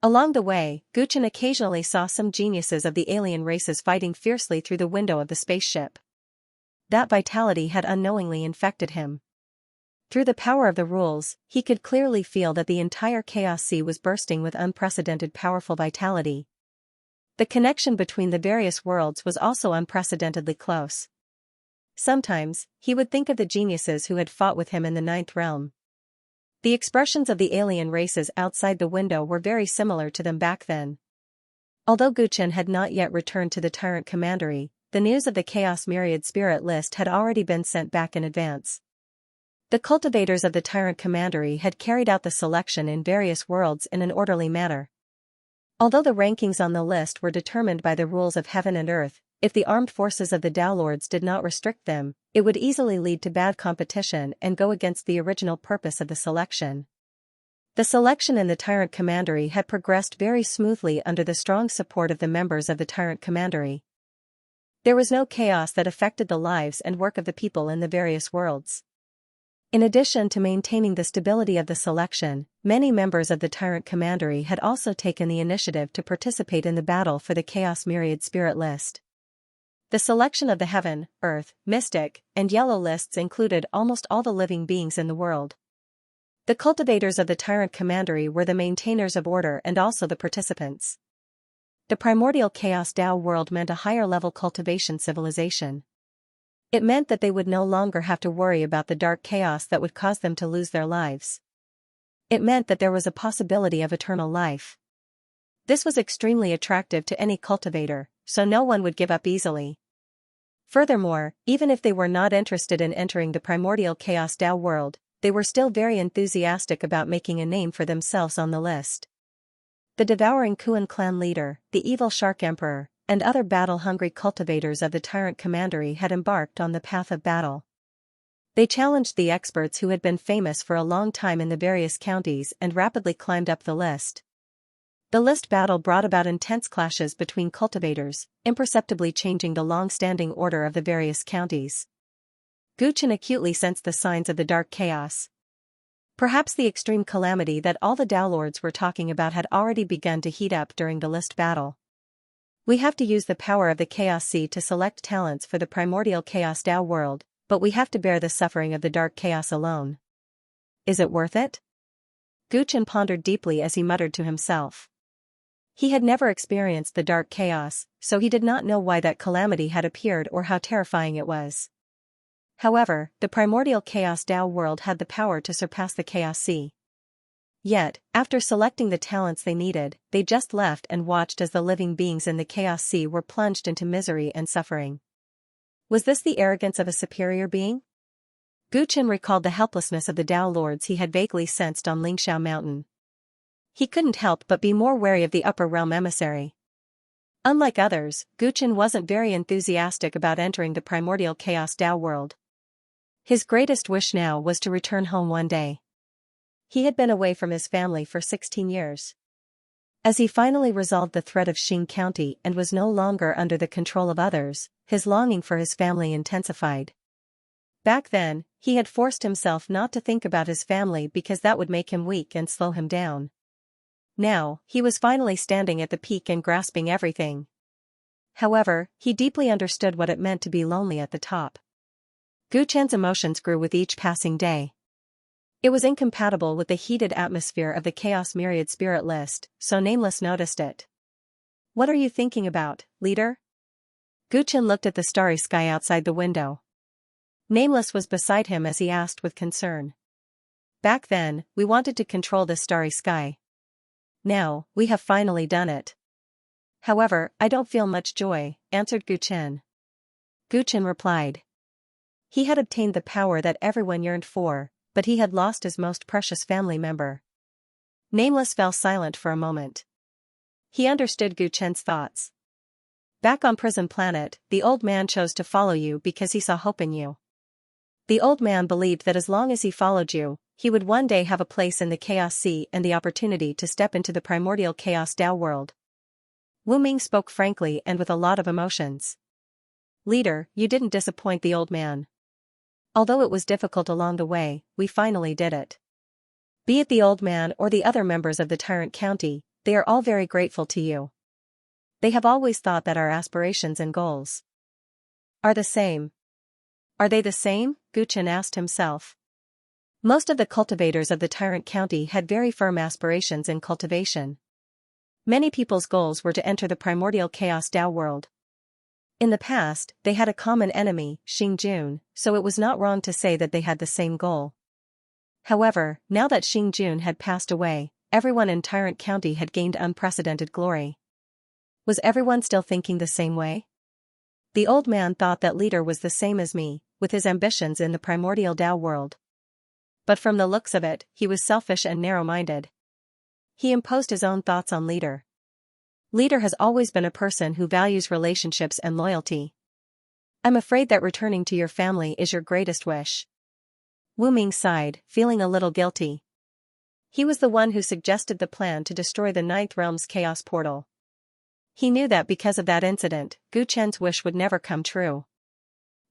Along the way, Gu Chen occasionally saw some geniuses of the alien races fighting fiercely through the window of the spaceship. That vitality had unknowingly infected him. Through the power of the rules, he could clearly feel that the entire Chaos Sea was bursting with unprecedented powerful vitality. The connection between the various worlds was also unprecedentedly close. Sometimes, he would think of the geniuses who had fought with him in the 9th realm. The expressions of the alien races outside the window were very similar to them back then. Although Gu Chen had not yet returned to the Tyrant Commandery, the news of the Chaos Myriad Spirit List had already been sent back in advance. The cultivators of the Tyrant Commandery had carried out the selection in various worlds in an orderly manner. Although the rankings on the list were determined by the rules of heaven and earth, if the armed forces of the Tao Lords did not restrict them, it would easily lead to bad competition and go against the original purpose of the selection. The selection in the Tyrant Commandery had progressed very smoothly under the strong support of the members of the Tyrant Commandery. There was no chaos that affected the lives and work of the people in the various worlds. In addition to maintaining the stability of the selection, many members of the Tyrant Commandery had also taken the initiative to participate in the battle for the Chaos Myriad Spirit List. The selection of the Heaven, Earth, Mystic, and Yellow lists included almost all the living beings in the world. The cultivators of the Tyrant Commandery were the maintainers of order and also the participants. The primordial Chaos Tao world meant a higher-level cultivation civilization. It meant that they would no longer have to worry about the dark chaos that would cause them to lose their lives. It meant that there was a possibility of eternal life. This was extremely attractive to any cultivator, so no one would give up easily. Furthermore, even if they were not interested in entering the primordial Chaos Tao world, they were still very enthusiastic about making a name for themselves on the list. The devouring Kuan clan leader, the evil Shark Emperor, and other battle-hungry cultivators of the Tyrant Commandery had embarked on the path of battle. They challenged the experts who had been famous for a long time in the various counties and rapidly climbed up the list. The list battle brought about intense clashes between cultivators, imperceptibly changing the long-standing order of the various counties. Gu Chen acutely sensed the signs of the dark chaos. Perhaps the extreme calamity that all the Tao Lords were talking about had already begun to heat up during the list battle. We have to use the power of the Chaos Sea to select talents for the primordial Chaos Tao world, but we have to bear the suffering of the dark chaos alone. Is it worth it? Gu Chen pondered deeply as he muttered to himself. He had never experienced the dark chaos, so he did not know why that calamity had appeared or how terrifying it was. However, the primordial Chaos Tao world had the power to surpass the Chaos Sea. Yet, after selecting the talents they needed, they just left and watched as the living beings in the Chaos Sea were plunged into misery and suffering. Was this the arrogance of a superior being? Gu Chen recalled the helplessness of the Tao lords he had vaguely sensed on Lingxiao Mountain. He couldn't help but be more wary of the upper realm emissary. Unlike others, Gu Chen wasn't very enthusiastic about entering the primordial Chaos Tao world. His greatest wish now was to return home one day. He had been away from his family for 16 years. As he finally resolved the threat of Xing County and was no longer under the control of others, his longing for his family intensified. Back then, he had forced himself not to think about his family because that would make him weak and slow him down. Now, he was finally standing at the peak and grasping everything. However, he deeply understood what it meant to be lonely at the top. Gu Chen's emotions grew with each passing day. It was incompatible with the heated atmosphere of the Chaos Myriad Spirit List, so Nameless noticed it. "What are you thinking about, leader?" Gu Chen looked at the starry sky outside the window. Nameless was beside him as he asked with concern. "Back then, we wanted to control the starry sky. Now, we have finally done it. However, I don't feel much joy," answered Gu Chen. Gu Chen replied. He had obtained the power that everyone yearned for, but he had lost his most precious family member. Nameless fell silent for a moment. He understood Gu Chen's thoughts. Back on Prison Planet, the old man chose to follow you because he saw hope in you. The old man believed that as long as he followed you, he would one day have a place in the Chaos Sea and the opportunity to step into the primordial Chaos Tao world. Wu Ming spoke frankly and with a lot of emotions. "Leader, you didn't disappoint the old man. Although it was difficult along the way, we finally did it. Be it the old man or the other members of the Tyrant County, they are all very grateful to you. They have always thought that our aspirations and goals are the same." Are they the same? Gu Chen asked himself. Most of the cultivators of the Tyrant County had very firm aspirations in cultivation. Many people's goals were to enter the primordial Chaos Tao world. In the past, they had a common enemy, Xing Jun, so it was not wrong to say that they had the same goal. However, now that Xing Jun had passed away, everyone in Tyrant County had gained unprecedented glory. Was everyone still thinking the same way? The old man thought that leader was the same as me, with his ambitions in the primordial Tao world. But from the looks of it, he was selfish and narrow-minded. He imposed his own thoughts on leader. Leader has always been a person who values relationships and loyalty. I'm afraid that returning to your family is your greatest wish. Wu Ming sighed, feeling a little guilty. He was the one who suggested the plan to destroy the Ninth Realm's chaos portal. He knew that because of that incident, Gu Chen's wish would never come true.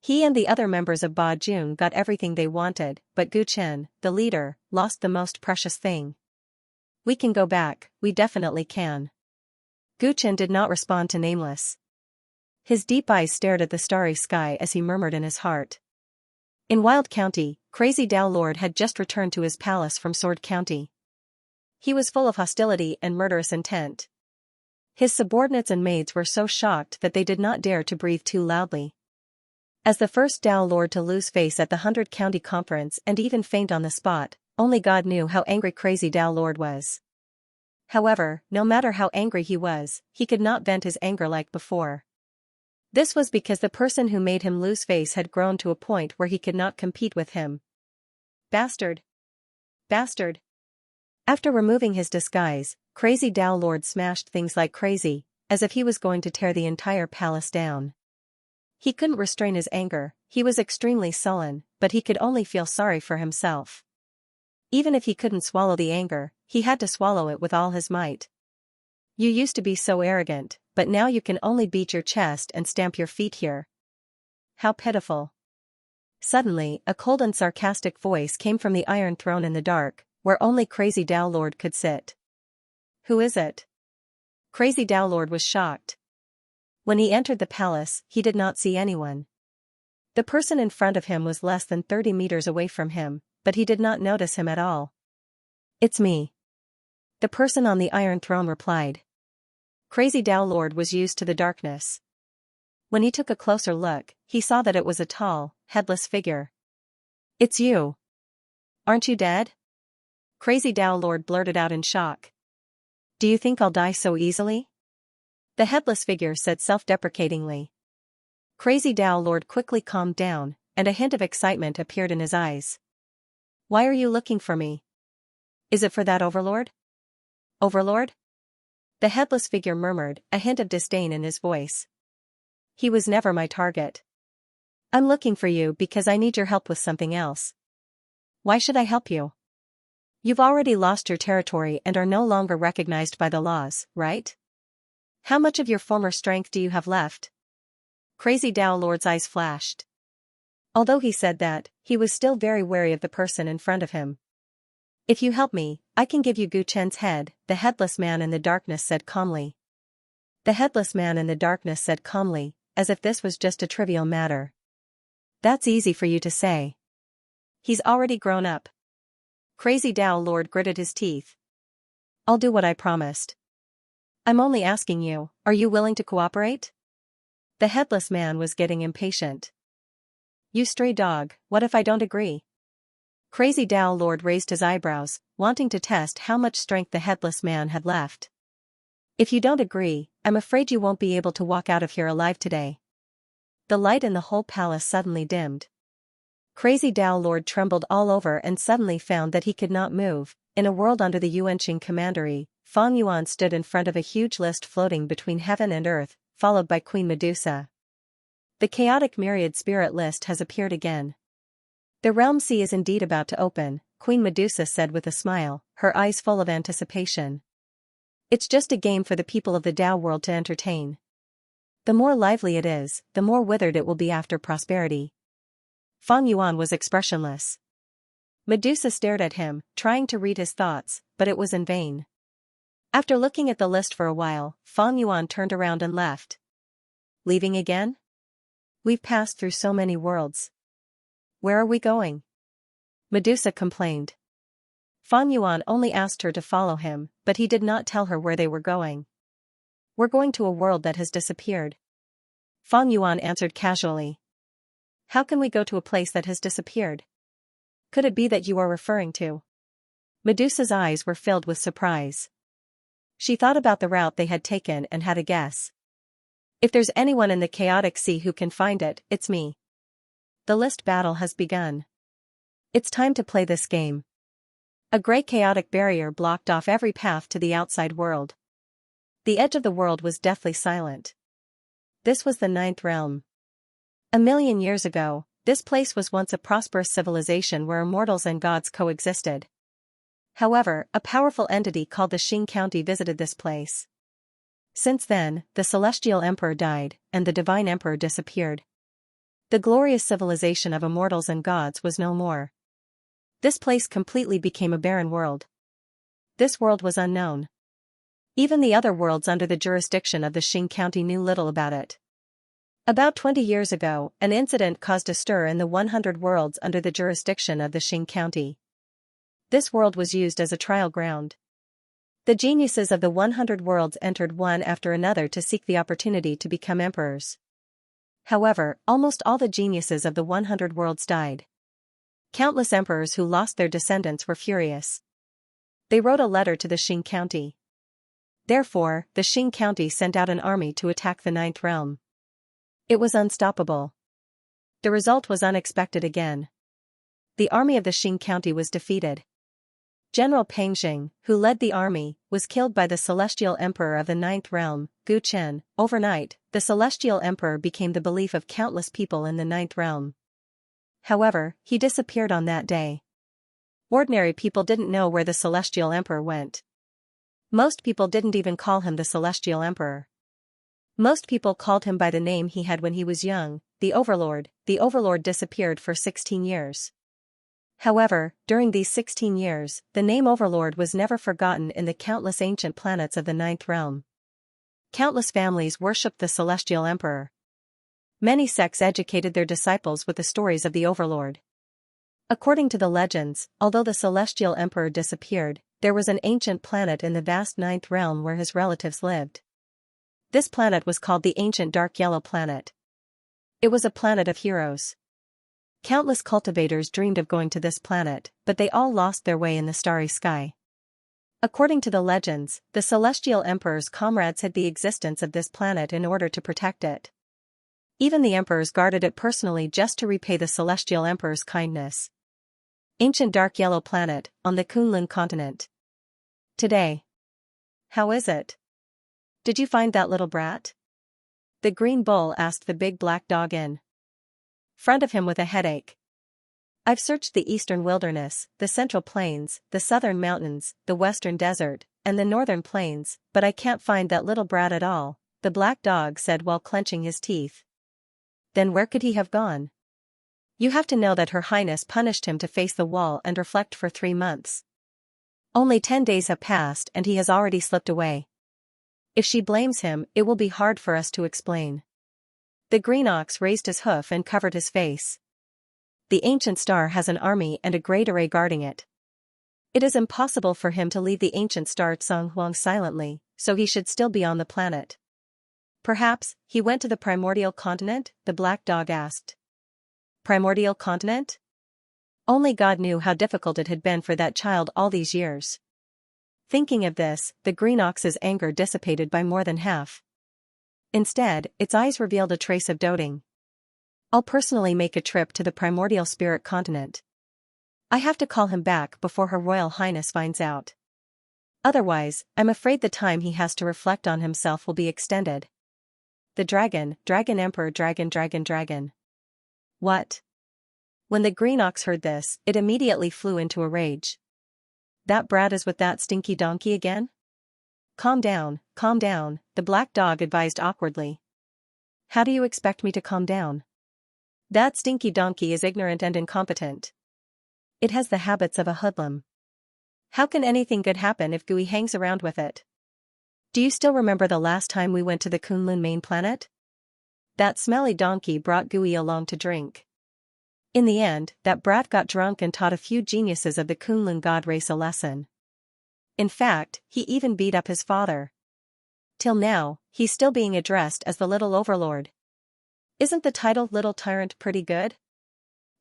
He and the other members of Ba Jun got everything they wanted, but Gu Chen, the leader, lost the most precious thing. We can go back, we definitely can. Gu Chen did not respond to Nameless. His deep eyes stared at the starry sky as he murmured in his heart. In Wild County, Crazy Tao Lord had just returned to his palace from Sword County. He was full of hostility and murderous intent. His subordinates and maids were so shocked that they did not dare to breathe too loudly. As the first Tao Lord to lose face at the 100 County Conference and even faint on the spot, only God knew how angry Crazy Tao Lord was. However, no matter how angry he was, he could not vent his anger like before. This was because the person who made him lose face had grown to a point where he could not compete with him. Bastard! Bastard! After removing his disguise, Crazy Tao Lord smashed things like crazy, as if he was going to tear the entire palace down. He couldn't restrain his anger, he was extremely sullen, but he could only feel sorry for himself. Even if he couldn't swallow the anger, he had to swallow it with all his might. You used to be so arrogant, but now you can only beat your chest and stamp your feet here. How pitiful. Suddenly, a cold and sarcastic voice came from the Iron Throne in the dark, where only Crazy Tao Lord could sit. Who is it? Crazy Tao Lord was shocked. When he entered the palace, he did not see anyone. The person in front of him was less than 30 meters away from him, but he did not notice him at all. It's me. The person on the Iron Throne replied. Crazy Tao Lord was used to the darkness. When he took a closer look, he saw that it was a tall, headless figure. "It's you. Aren't you dead?" Crazy Tao Lord blurted out in shock. "Do you think I'll die so easily?" The headless figure said self-deprecatingly. Crazy Tao Lord quickly calmed down, and a hint of excitement appeared in his eyes. "Why are you looking for me? Is it for that overlord?" "Overlord?" The headless figure murmured, a hint of disdain in his voice. "He was never my target. I'm looking for you because I need your help with something else." "Why should I help you?" "You've already lost your territory and are no longer recognized by the laws, right? How much of your former strength do you have left?" Crazy Tao Lord's eyes flashed. Although he said that, he was still very wary of the person in front of him. "If you help me, I can give you Gu Chen's head," the headless man in the darkness said calmly. The headless man in the darkness said calmly, as if this was just a trivial matter. "That's easy for you to say. He's already grown up." Crazy Tao Lord gritted his teeth. "I'll do what I promised. I'm only asking you, are you willing to cooperate?" The headless man was getting impatient. "You stray dog, what if I don't agree?" Crazy Tao Lord raised his eyebrows, wanting to test how much strength the headless man had left. "If you don't agree, I'm afraid you won't be able to walk out of here alive today." The light in the whole palace suddenly dimmed. Crazy Tao Lord trembled all over and suddenly found that he could not move. In a world under the Yuanqing commandery, Fang Yuan stood in front of a huge list floating between heaven and earth, followed by Queen Medusa. "The chaotic myriad spirit list has appeared again. The realm sea is indeed about to open," Queen Medusa said with a smile, her eyes full of anticipation. "It's just a game for the people of the Tao world to entertain. The more lively it is, the more withered it will be after prosperity." Fang Yuan was expressionless. Medusa stared at him, trying to read his thoughts, but it was in vain. After looking at the list for a while, Fang Yuan turned around and left. "Leaving again? We've passed through so many worlds. Where are we going?" Medusa complained. Fang Yuan only asked her to follow him, but he did not tell her where they were going. "We're going to a world that has disappeared." Fang Yuan answered casually. "How can we go to a place that has disappeared? Could it be that you are referring to?" Medusa's eyes were filled with surprise. She thought about the route they had taken and had a guess. "If there's anyone in the chaotic sea who can find it, it's me. The list battle has begun. It's time to play this game." A grey chaotic barrier blocked off every path to the outside world. The edge of the world was deathly silent. This was the ninth realm. 1,000,000 years ago, this place was once a prosperous civilization where immortals and gods coexisted. However, a powerful entity called the Xing County visited this place. Since then, the celestial emperor died, and the divine emperor disappeared. The glorious civilization of immortals and gods was no more. This place completely became a barren world. This world was unknown. Even the other worlds under the jurisdiction of the Xing County knew little about it. About 20 years ago, an incident caused a stir in the 100 worlds under the jurisdiction of the Xing County. This world was used as a trial ground. The geniuses of the 100 worlds entered one after another to seek the opportunity to become emperors. However, almost all the geniuses of the 100 worlds died. Countless emperors who lost their descendants were furious. They wrote a letter to the Xing County. Therefore, the Xing County sent out an army to attack the ninth realm. It was unstoppable. The result was unexpected again. The army of the Xing County was defeated. General Peng Xing, who led the army, was killed by the celestial emperor of the ninth realm, Gu Chen. Overnight, the celestial emperor became the belief of countless people in the ninth realm. However, he disappeared on that day. Ordinary people didn't know where the celestial emperor went. Most people didn't even call him the celestial emperor. Most people called him by the name he had when he was young, the Overlord. The Overlord disappeared for 16 years. However, during these 16 years, the name Overlord was never forgotten in the countless ancient planets of the ninth realm. Countless families worshipped the celestial emperor. Many sects educated their disciples with the stories of the Overlord. According to the legends, although the celestial emperor disappeared, there was an ancient planet in the vast ninth realm where his relatives lived. This planet was called the ancient dark yellow planet. It was a planet of heroes. Countless cultivators dreamed of going to this planet, but they all lost their way in the starry sky. According to the legends, the Celestial Emperor's comrades hid the existence of this planet in order to protect it. Even the emperors guarded it personally just to repay the Celestial Emperor's kindness. Ancient dark yellow planet, on the Kunlun continent. Today. How is it? Did you find that little brat? The green bull asked the big black dog in front of him with a headache. I've searched the eastern wilderness, the central plains, the southern mountains, the western desert, and the northern plains, but I can't find that little brat at all, the black dog said while clenching his teeth. Then where could he have gone? You have to know that Her Highness punished him to face the wall and reflect for 3 months. Only 10 days have passed and he has already slipped away. If she blames him, it will be hard for us to explain. The green ox raised his hoof and covered his face. The ancient star has an army and a great array guarding it. It is impossible for him to leave the ancient star Tsonghuang silently, so he should still be on the planet. Perhaps, he went to the primordial continent, the black dog asked. Primordial continent? Only God knew how difficult it had been for that child all these years. Thinking of this, the green ox's anger dissipated by more than half. Instead, its eyes revealed a trace of doting. I'll personally make a trip to the primordial spirit continent. I have to call him back before Her Royal Highness finds out. Otherwise, I'm afraid the time he has to reflect on himself will be extended. The dragon emperor dragon. What? When the green ox heard this, it immediately flew into a rage. That brat is with that stinky donkey again? Calm down, the black dog advised awkwardly. How do you expect me to calm down? That stinky donkey is ignorant and incompetent. It has the habits of a hoodlum. How can anything good happen if Gui hangs around with it? Do you still remember the last time we went to the Kunlun main planet? That smelly donkey brought Gui along to drink. In the end, that brat got drunk and taught a few geniuses of the Kunlun god race a lesson. In fact, he even beat up his father. Till now, he's still being addressed as the Little Overlord. Isn't the title Little Tyrant pretty good?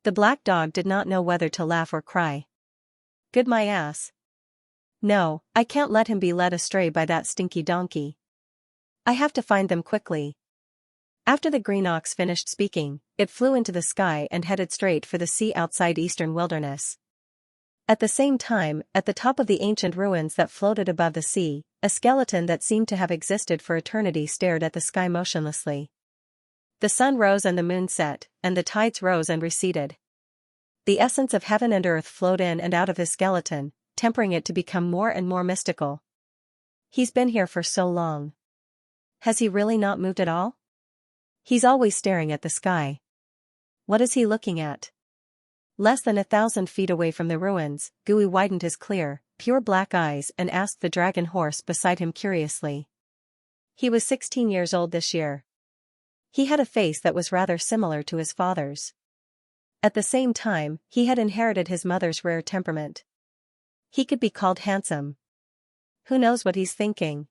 The black dog did not know whether to laugh or cry. Good my ass. No, I can't let him be led astray by that stinky donkey. I have to find them quickly. After the green ox finished speaking, it flew into the sky and headed straight for the sea outside eastern wilderness. At the same time, at the top of the ancient ruins that floated above the sea, a skeleton that seemed to have existed for eternity stared at the sky motionlessly. The sun rose and the moon set, and the tides rose and receded. The essence of heaven and earth flowed in and out of his skeleton, tempering it to become more and more mystical. He's been here for so long. Has he really not moved at all? He's always staring at the sky. What is he looking at? Less than 1,000 feet away from the ruins, Gui widened his clear, pure black eyes and asked the dragon horse beside him curiously. He was 16 years old this year. He had a face that was rather similar to his father's. At the same time, he had inherited his mother's rare temperament. He could be called handsome. Who knows what he's thinking?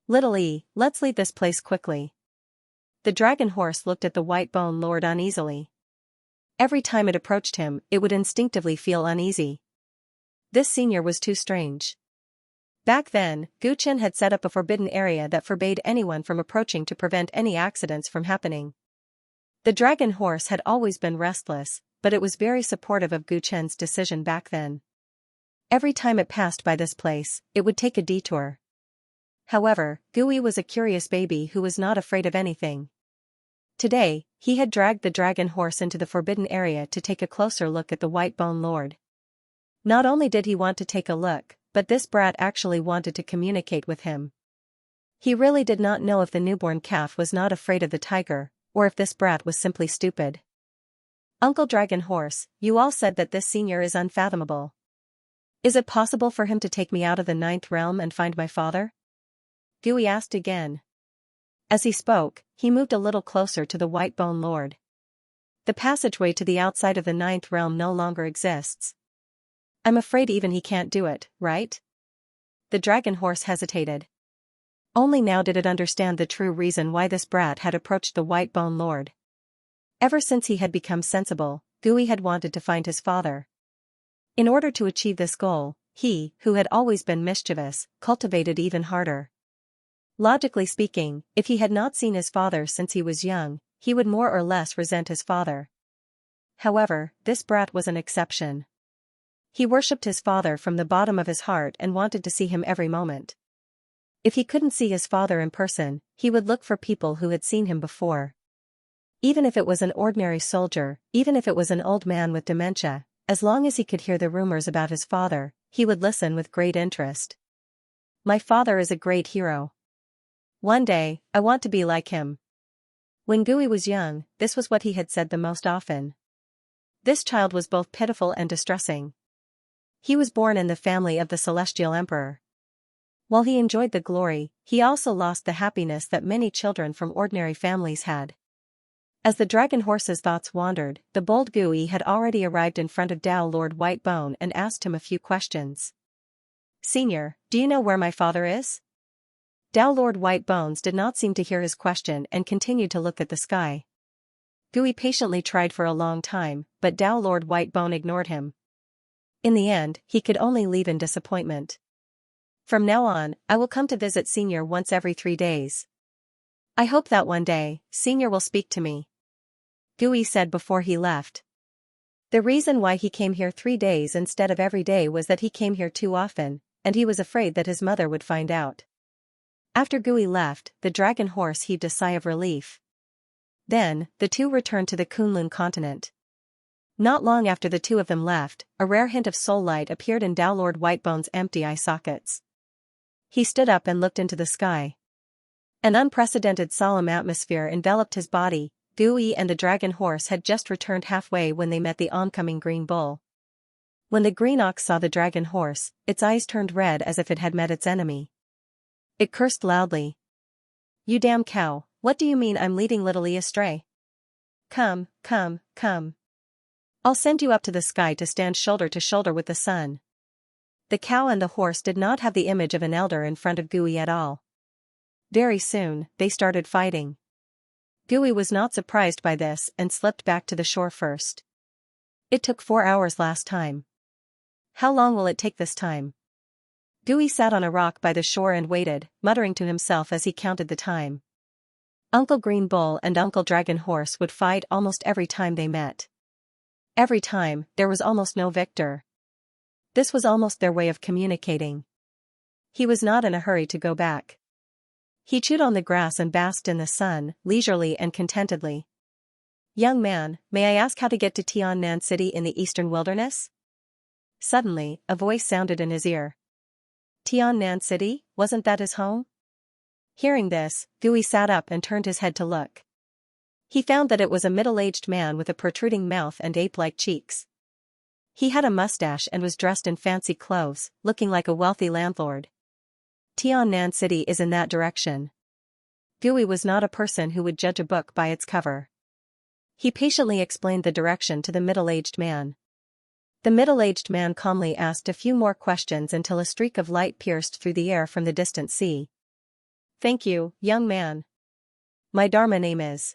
Little E, let's leave this place quickly. The dragon horse looked at the white bone lord uneasily. Every time it approached him, it would instinctively feel uneasy. This senior was too strange. Back then, Guchen had set up a forbidden area that forbade anyone from approaching to prevent any accidents from happening. The dragon horse had always been restless, but it was very supportive of Guchen's decision back then. Every time it passed by this place, it would take a detour. However, Gui was a curious baby who was not afraid of anything. Today, he had dragged the dragon horse into the forbidden area to take a closer look at the white bone lord. Not only did he want to take a look, but this brat actually wanted to communicate with him. He really did not know if the newborn calf was not afraid of the tiger, or if this brat was simply stupid. Uncle Dragon Horse, you all said that this senior is unfathomable. Is it possible for him to take me out of the 9th realm and find my father? Gui asked again. As he spoke, he moved a little closer to the white bone lord. The passageway to the outside of the 9th realm no longer exists. I'm afraid even he can't do it, right? The dragon horse hesitated. Only now did it understand the true reason why this brat had approached the white bone lord. Ever since he had become sensible, Gui had wanted to find his father. In order to achieve this goal, he, who had always been mischievous, cultivated even harder. Logically speaking, if he had not seen his father since he was young, he would more or less resent his father. However, this brat was an exception. He worshipped his father from the bottom of his heart and wanted to see him every moment. If he couldn't see his father in person, he would look for people who had seen him before. Even if it was an ordinary soldier, even if it was an old man with dementia, as long as he could hear the rumors about his father, he would listen with great interest. My father is a great hero. One day, I want to be like him. When Gui was young, this was what he had said the most often. This child was both pitiful and distressing. He was born in the family of the Celestial Emperor. While he enjoyed the glory, he also lost the happiness that many children from ordinary families had. As the dragon horse's thoughts wandered, the bold Gui had already arrived in front of Tao Lord Whitebone and asked him a few questions. Senior, do you know where my father is? Tao Lord Whitebones did not seem to hear his question and continued to look at the sky. Gui patiently tried for a long time, but Tao Lord Whitebone ignored him. In the end, he could only leave in disappointment. From now on, I will come to visit Senior once every 3 days. I hope that one day, Senior will speak to me. Gui said before he left. The reason why he came here 3 days instead of every day was that he came here too often, and he was afraid that his mother would find out. After Gui left, the dragon horse heaved a sigh of relief. Then, the two returned to the Kunlun continent. Not long after the two of them left, a rare hint of soul light appeared in Tao Lord Whitebone's empty eye sockets. He stood up and looked into the sky. An unprecedented solemn atmosphere enveloped his body. Gui and the dragon horse had just returned halfway when they met the oncoming green bull. When the green ox saw the dragon horse, its eyes turned red as if it had met its enemy. It cursed loudly. You damn cow, what do you mean I'm leading little E astray? Come, come, come. I'll send you up to the sky to stand shoulder to shoulder with the sun. The cow and the horse did not have the image of an elder in front of Gui at all. Very soon, they started fighting. Gui was not surprised by this and slipped back to the shore first. It took 4 hours last time. How long will it take this time? Gui sat on a rock by the shore and waited, muttering to himself as he counted the time. Uncle Green Bull and Uncle Dragon Horse would fight almost every time they met. Every time, there was almost no victor. This was almost their way of communicating. He was not in a hurry to go back. He chewed on the grass and basked in the sun, leisurely and contentedly. Young man, may I ask how to get to Tiannan City in the eastern wilderness? Suddenly, a voice sounded in his ear. Tiannan City, wasn't that his home? Hearing this, Gui sat up and turned his head to look. He found that it was a middle-aged man with a protruding mouth and ape-like cheeks. He had a mustache and was dressed in fancy clothes, looking like a wealthy landlord. Tiannan City is in that direction. Gui was not a person who would judge a book by its cover. He patiently explained the direction to the middle-aged man. The middle-aged man calmly asked a few more questions until a streak of light pierced through the air from the distant sea. Thank you, young man. My Dharma name is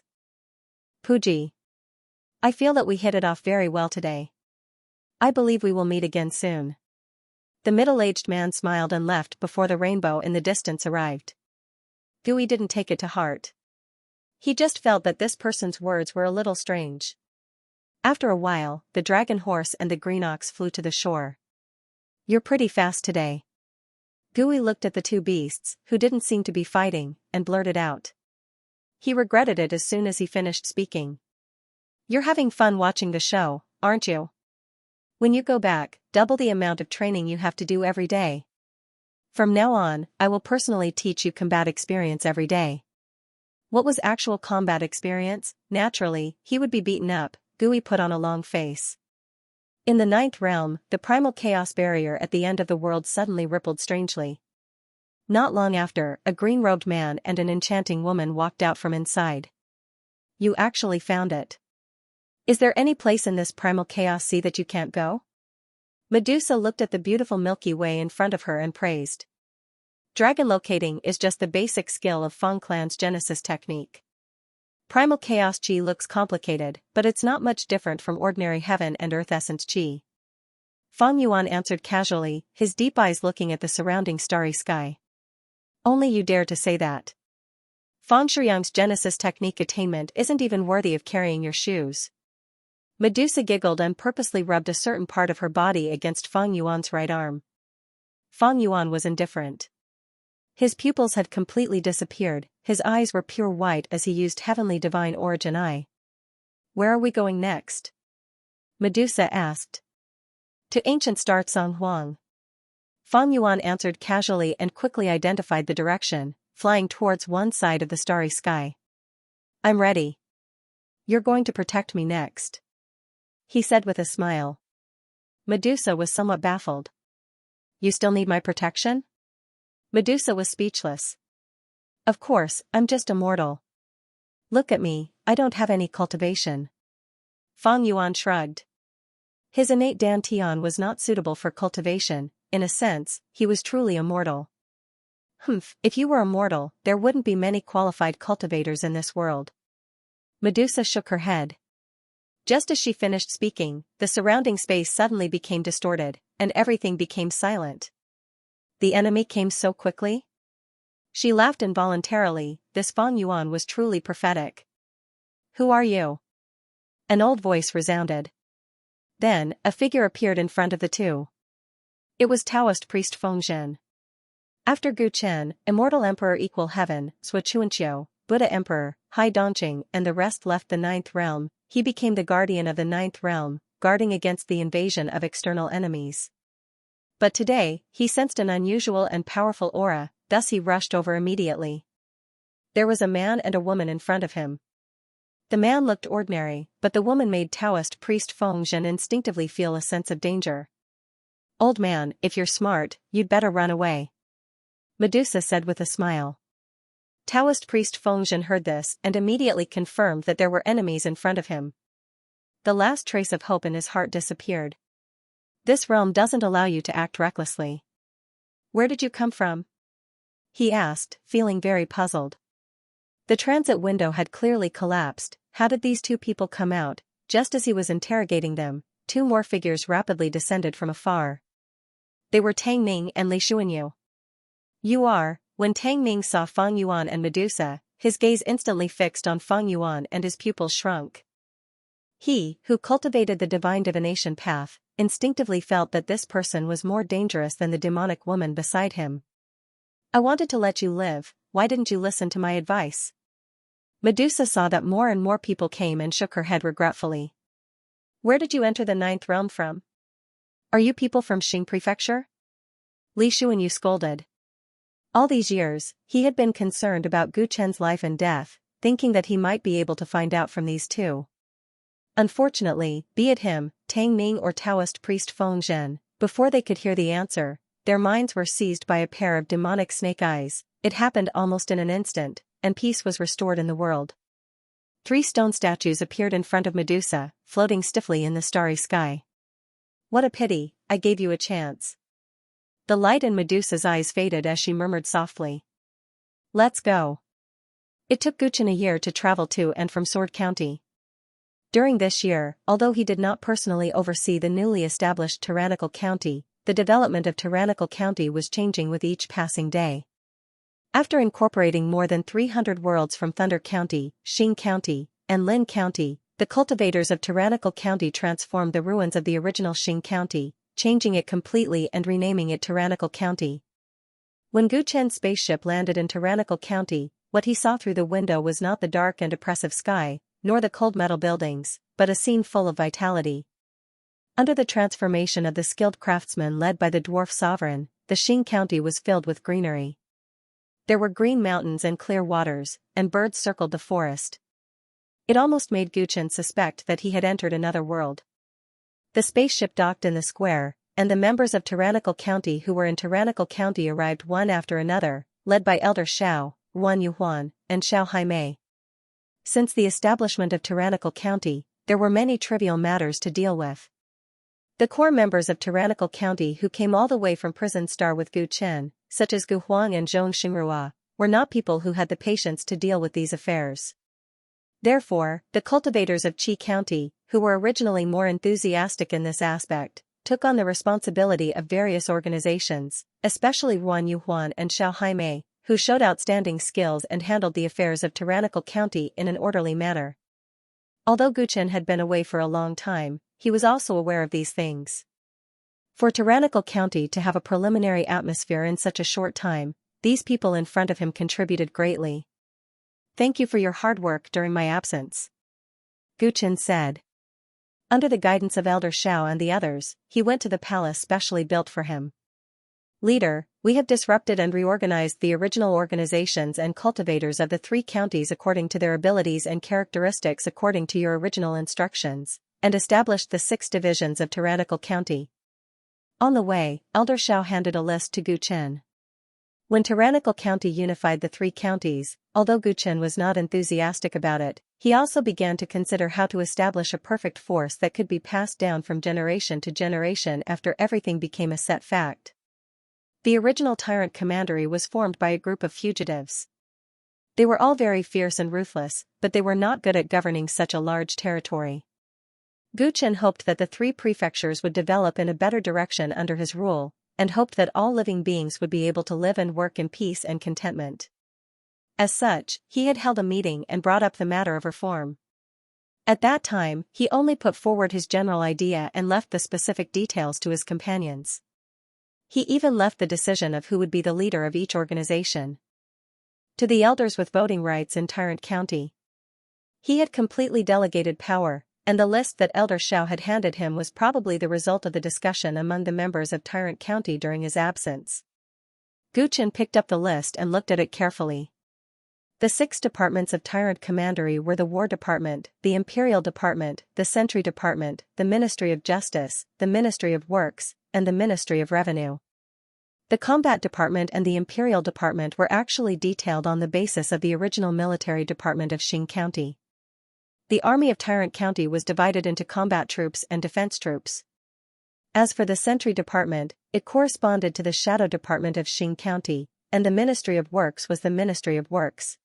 Puji. I feel that we hit it off very well today. I believe we will meet again soon. The middle-aged man smiled and left before the rainbow in the distance arrived. Gui didn't take it to heart. He just felt that this person's words were a little strange. After a while, the dragon horse and the green ox flew to the shore. You're pretty fast today. Gui looked at the two beasts, who didn't seem to be fighting, and blurted out. He regretted it as soon as he finished speaking. You're having fun watching the show, aren't you? When you go back, double the amount of training you have to do every day. From now on, I will personally teach you combat experience every day. What was actual combat experience? Naturally, he would be beaten up. Gui put on a long face. In the 9th realm, the primal chaos barrier at the end of the world suddenly rippled strangely. Not long after, a green-robed man and an enchanting woman walked out from inside. You actually found it. Is there any place in this primal chaos sea that you can't go? Medusa looked at the beautiful Milky Way in front of her and praised. Dragon locating is just the basic skill of Feng Clan's Genesis technique. Primal chaos chi looks complicated, but it's not much different from ordinary heaven and earth essence chi. Fang Yuan answered casually, his deep eyes looking at the surrounding starry sky. Only you dare to say that. Fang Shuyang's Genesis technique attainment isn't even worthy of carrying your shoes. Medusa giggled and purposely rubbed a certain part of her body against Fang Yuan's right arm. Fang Yuan was indifferent. His pupils had completely disappeared, his eyes were pure white as he used heavenly divine origin eye. Where are we going next? Medusa asked. To ancient star Tsang Huang. Fang Yuan answered casually and quickly identified the direction, flying towards one side of the starry sky. I'm ready. You're going to protect me next, he said with a smile. Medusa was somewhat baffled. You still need my protection? Medusa was speechless. Of course, I'm just a mortal. Look at me, I don't have any cultivation. Fang Yuan shrugged. His innate dantian was not suitable for cultivation, in a sense, he was truly a mortal. If you were a mortal, there wouldn't be many qualified cultivators in this world. Medusa shook her head. Just as she finished speaking, the surrounding space suddenly became distorted, and everything became silent. The enemy came so quickly? She laughed involuntarily, this Fang Yuan was truly prophetic. Who are you? An old voice resounded. Then, a figure appeared in front of the two. It was Taoist priest Feng Zhen. After Gu Chen, Immortal Emperor Equal Heaven, Sui Chuanqiu, Buddha Emperor, Hai Dongqing and the rest left the ninth realm, he became the guardian of the ninth realm, guarding against the invasion of external enemies. But today, he sensed an unusual and powerful aura, thus he rushed over immediately. There was a man and a woman in front of him. The man looked ordinary, but the woman made Taoist priest Feng Zhen instinctively feel a sense of danger. Old man, if you're smart, you'd better run away, Medusa said with a smile. Taoist priest Feng Zhen heard this and immediately confirmed that there were enemies in front of him. The last trace of hope in his heart disappeared. This realm doesn't allow you to act recklessly. Where did you come from? He asked, feeling very puzzled. The transit window had clearly collapsed. How did these two people come out? Just as he was interrogating them, two more figures rapidly descended from afar. They were Tang Ning and Li Xuanyu. You are. When Tang Ning saw Fang Yuan and Medusa, his gaze instantly fixed on Fang Yuan and his pupils shrunk. He, who cultivated the divine divination path, instinctively felt that this person was more dangerous than the demonic woman beside him. I wanted to let you live, why didn't you listen to my advice? Medusa saw that more and more people came and shook her head regretfully. Where did you enter the ninth realm from? Are you people from Xing Prefecture? Li Xuanyu scolded. All these years, he had been concerned about Gu Chen's life and death, thinking that he might be able to find out from these two. Unfortunately, be it him, Tang Ning or Taoist priest Feng Zhen, before they could hear the answer, their minds were seized by a pair of demonic snake eyes. It happened almost in an instant, and peace was restored in the world. 3 stone statues appeared in front of Medusa, floating stiffly in the starry sky. What a pity, I gave you a chance. The light in Medusa's eyes faded as she murmured softly. Let's go. It took Gu Chen a year to travel to and from Sword County. During this year, although he did not personally oversee the newly established tyrannical county, the development of tyrannical county was changing with each passing day. After incorporating more than 300 worlds from Thunder County, Xing County, and Lin County, the cultivators of tyrannical county transformed the ruins of the original Xing County, changing it completely and renaming it Tyrannical County. When Gu Chen's spaceship landed in Tyrannical County, what he saw through the window was not the dark and oppressive sky, nor the cold metal buildings, but a scene full of vitality. Under the transformation of the skilled craftsmen led by the dwarf sovereign, the Xing County was filled with greenery. There were green mountains and clear waters, and birds circled the forest. It almost made Gu Chen suspect that he had entered another world. The spaceship docked in the square, and the members of Tyrannical County who were in Tyrannical County arrived one after another, led by Elder Xiao, Wan Yuhuan, and Xiao Haimei. Since the establishment of Tyrannical County, there were many trivial matters to deal with. The core members of Tyrannical County who came all the way from Prison Star with Gu Chen, such as Gu Huang and Zhong Xingrua, were not people who had the patience to deal with these affairs. Therefore, the cultivators of Qi County, who were originally more enthusiastic in this aspect, took on the responsibility of various organizations, especially Ruan Yuhuan and Xiao Haimei, who showed outstanding skills and handled the affairs of tyrannical county in an orderly manner. Although Guchen had been away for a long time, he was also aware of these things. For tyrannical county to have a preliminary atmosphere in such a short time, these people in front of him contributed greatly. "Thank you for your hard work during my absence," Guchen said. Under the guidance of Elder Xiao and the others, he went to the palace specially built for him. "Leader, we have disrupted and reorganized the original organizations and cultivators of the 3 counties according to their abilities and characteristics according to your original instructions, and established the 6 divisions of tyrannical county." On the way, Elder Xiao handed a list to Guchen. When tyrannical county unified the 3 counties, although Guchen was not enthusiastic about it, he also began to consider how to establish a perfect force that could be passed down from generation to generation after everything became a set fact. The original Tyrant commandery was formed by a group of fugitives. They were all very fierce and ruthless, but they were not good at governing such a large territory. Guchen hoped that the 3 prefectures would develop in a better direction under his rule, and hoped that all living beings would be able to live and work in peace and contentment. As such, he had held a meeting and brought up the matter of reform. At that time, he only put forward his general idea and left the specific details to his companions. He even left the decision of who would be the leader of each organization to the elders with voting rights in Tyrant County. He had completely delegated power, and the list that Elder Xiao had handed him was probably the result of the discussion among the members of Tyrant County during his absence. Guchen picked up the list and looked at it carefully. The 6 departments of Tyrant Commandery were the War Department, the Imperial Department, the Sentry Department, the Ministry of Justice, the Ministry of Works, and the Ministry of Revenue. The Combat Department and the Imperial Department were actually detailed on the basis of the original military department of Xing County. The army of Tyrant County was divided into combat troops and defense troops. As for the Sentry Department, it corresponded to the Shadow Department of Xing County, and the Ministry of Works was the Ministry of Works.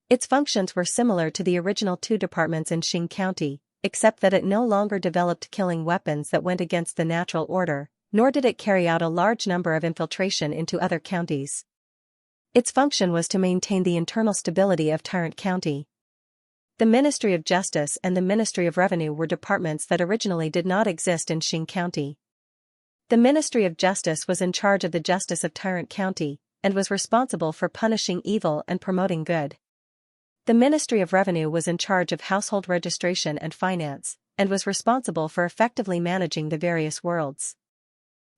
Its functions were similar to the original 2 departments in Xing County, except that it no longer developed killing weapons that went against the natural order, nor did it carry out a large number of infiltration into other counties. Its function was to maintain the internal stability of Tyrant County. The Ministry of Justice and the Ministry of Revenue were departments that originally did not exist in Xing County. The Ministry of Justice was in charge of the justice of Tyrant County, and was responsible for punishing evil and promoting good. The Ministry of Revenue was in charge of household registration and finance, and was responsible for effectively managing the various worlds.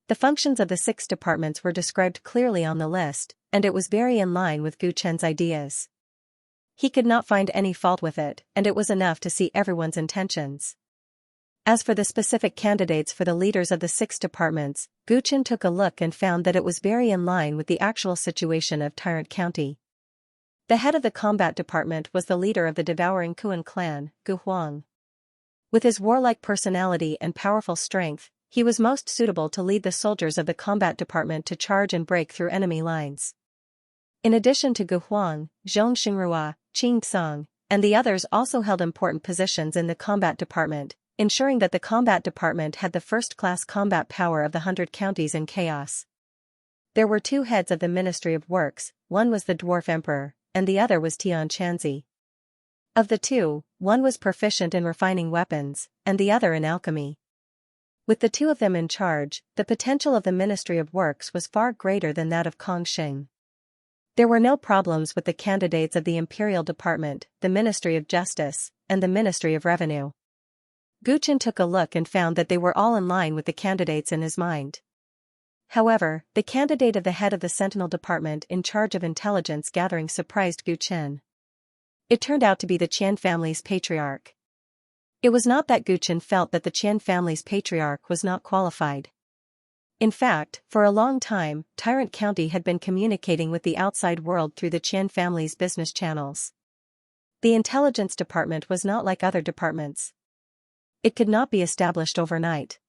The functions of the 6 departments were described clearly on the list, and it was very in line with Guchen's ideas. He could not find any fault with it, and it was enough to see everyone's intentions. As for the specific candidates for the leaders of the 6 departments, Guchen took a look and found that it was very in line with the actual situation of Tyrant County. The head of the combat department was the leader of the devouring Kuan clan, Gu Huang. With his warlike personality and powerful strength, he was most suitable to lead the soldiers of the combat department to charge and break through enemy lines. In addition to Gu Huang, Zhong Xingrua, Qing Song, and the others also held important positions in the combat department, ensuring that the combat department had the first-class combat power of the 100 counties in chaos. There were 2 heads of the Ministry of Works, one was the Dwarf Emperor, and the other was Tian Chanzi. Of the 2, one was proficient in refining weapons, and the other in alchemy. With the 2 of them in charge, the potential of the Ministry of Works was far greater than that of Kongsheng. There were no problems with the candidates of the Imperial Department, the Ministry of Justice, and the Ministry of Revenue. Guchen took a look and found that they were all in line with the candidates in his mind. However, the candidate of the head of the Sentinel Department in charge of intelligence gathering surprised Guchen. It turned out to be the Qian family's patriarch. It was not that Guchen felt that the Qian family's patriarch was not qualified. In fact, for a long time, Tyrant County had been communicating with the outside world through the Qian family's business channels. The intelligence department was not like other departments. It could not be established overnight.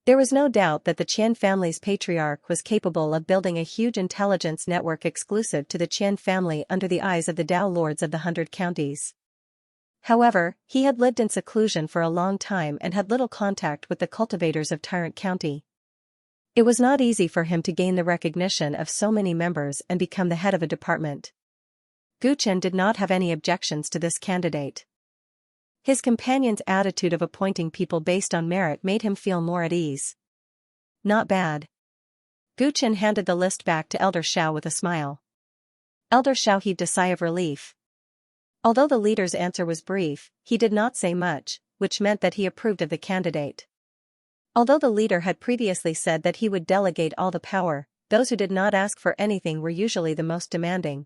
There was no doubt that the Qian family's patriarch was capable of building a huge intelligence network exclusive to the Qian family under the eyes of the Dao Lords of the 100 Counties. However, he had lived in seclusion for a long time and had little contact with the cultivators of Tyrant County. It was not easy for him to gain the recognition of so many members and become the head of a department. Guchen did not have any objections to this candidate. His companion's attitude of appointing people based on merit made him feel more at ease. Not bad. Guchen handed the list back to Elder Xiao with a smile. Elder Xiao heaved a sigh of relief. Although the leader's answer was brief, he did not say much, which meant that he approved of the candidate. Although the leader had previously said that he would delegate all the power, those who did not ask for anything were usually the most demanding.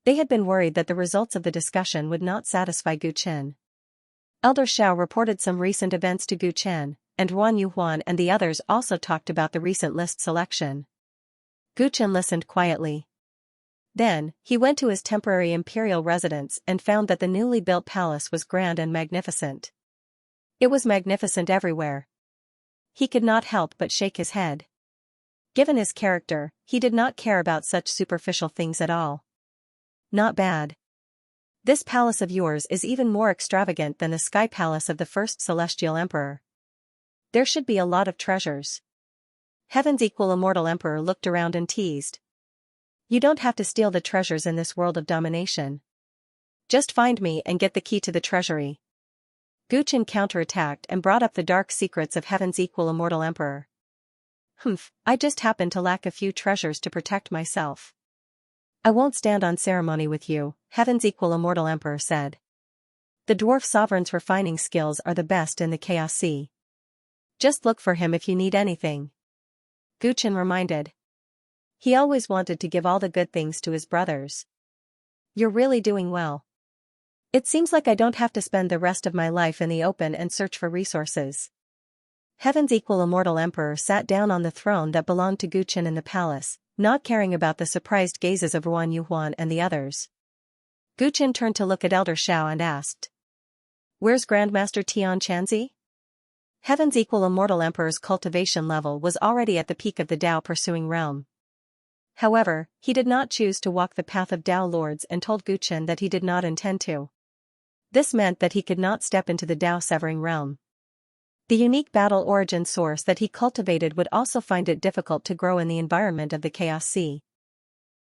They had been worried that the results of the discussion would not satisfy Guchen. Elder Xiao reported some recent events to Guchen, and Ruan Yuhuan and the others also talked about the recent list selection. Guchen listened quietly. Then, he went to his temporary imperial residence and found that the newly built palace was grand and magnificent. It was magnificent everywhere. He could not help but shake his head. Given his character, he did not care about such superficial things at all. Not bad. This palace of yours is even more extravagant than the sky palace of the first celestial emperor. There should be a lot of treasures. Heaven's equal immortal emperor looked around and teased. You don't have to steal the treasures in this world of domination. Just find me and get the key to the treasury. Guchen counterattacked and brought up the dark secrets of Heaven's equal immortal emperor. I just happen to lack a few treasures to protect myself. I won't stand on ceremony with you, Heaven's equal immortal emperor said. The dwarf sovereign's refining skills are the best in the Chaos Sea. Just look for him if you need anything. Guchen reminded. He always wanted to give all the good things to his brothers. You're really doing well. It seems like I don't have to spend the rest of my life in the open and search for resources. Heaven's equal immortal emperor sat down on the throne that belonged to Guchen in the palace, not caring about the surprised gazes of Ruan Yuhuan and the others. Guchen turned to look at Elder Xiao and asked. Where's Grandmaster Xianxia? Heaven's equal immortal emperor's cultivation level was already at the peak of the Dao pursuing realm. However, he did not choose to walk the path of Dao lords and told Guchen that he did not intend to. This meant that he could not step into the Dao severing realm. The unique battle origin source that he cultivated would also find it difficult to grow in the environment of the Chaos Sea.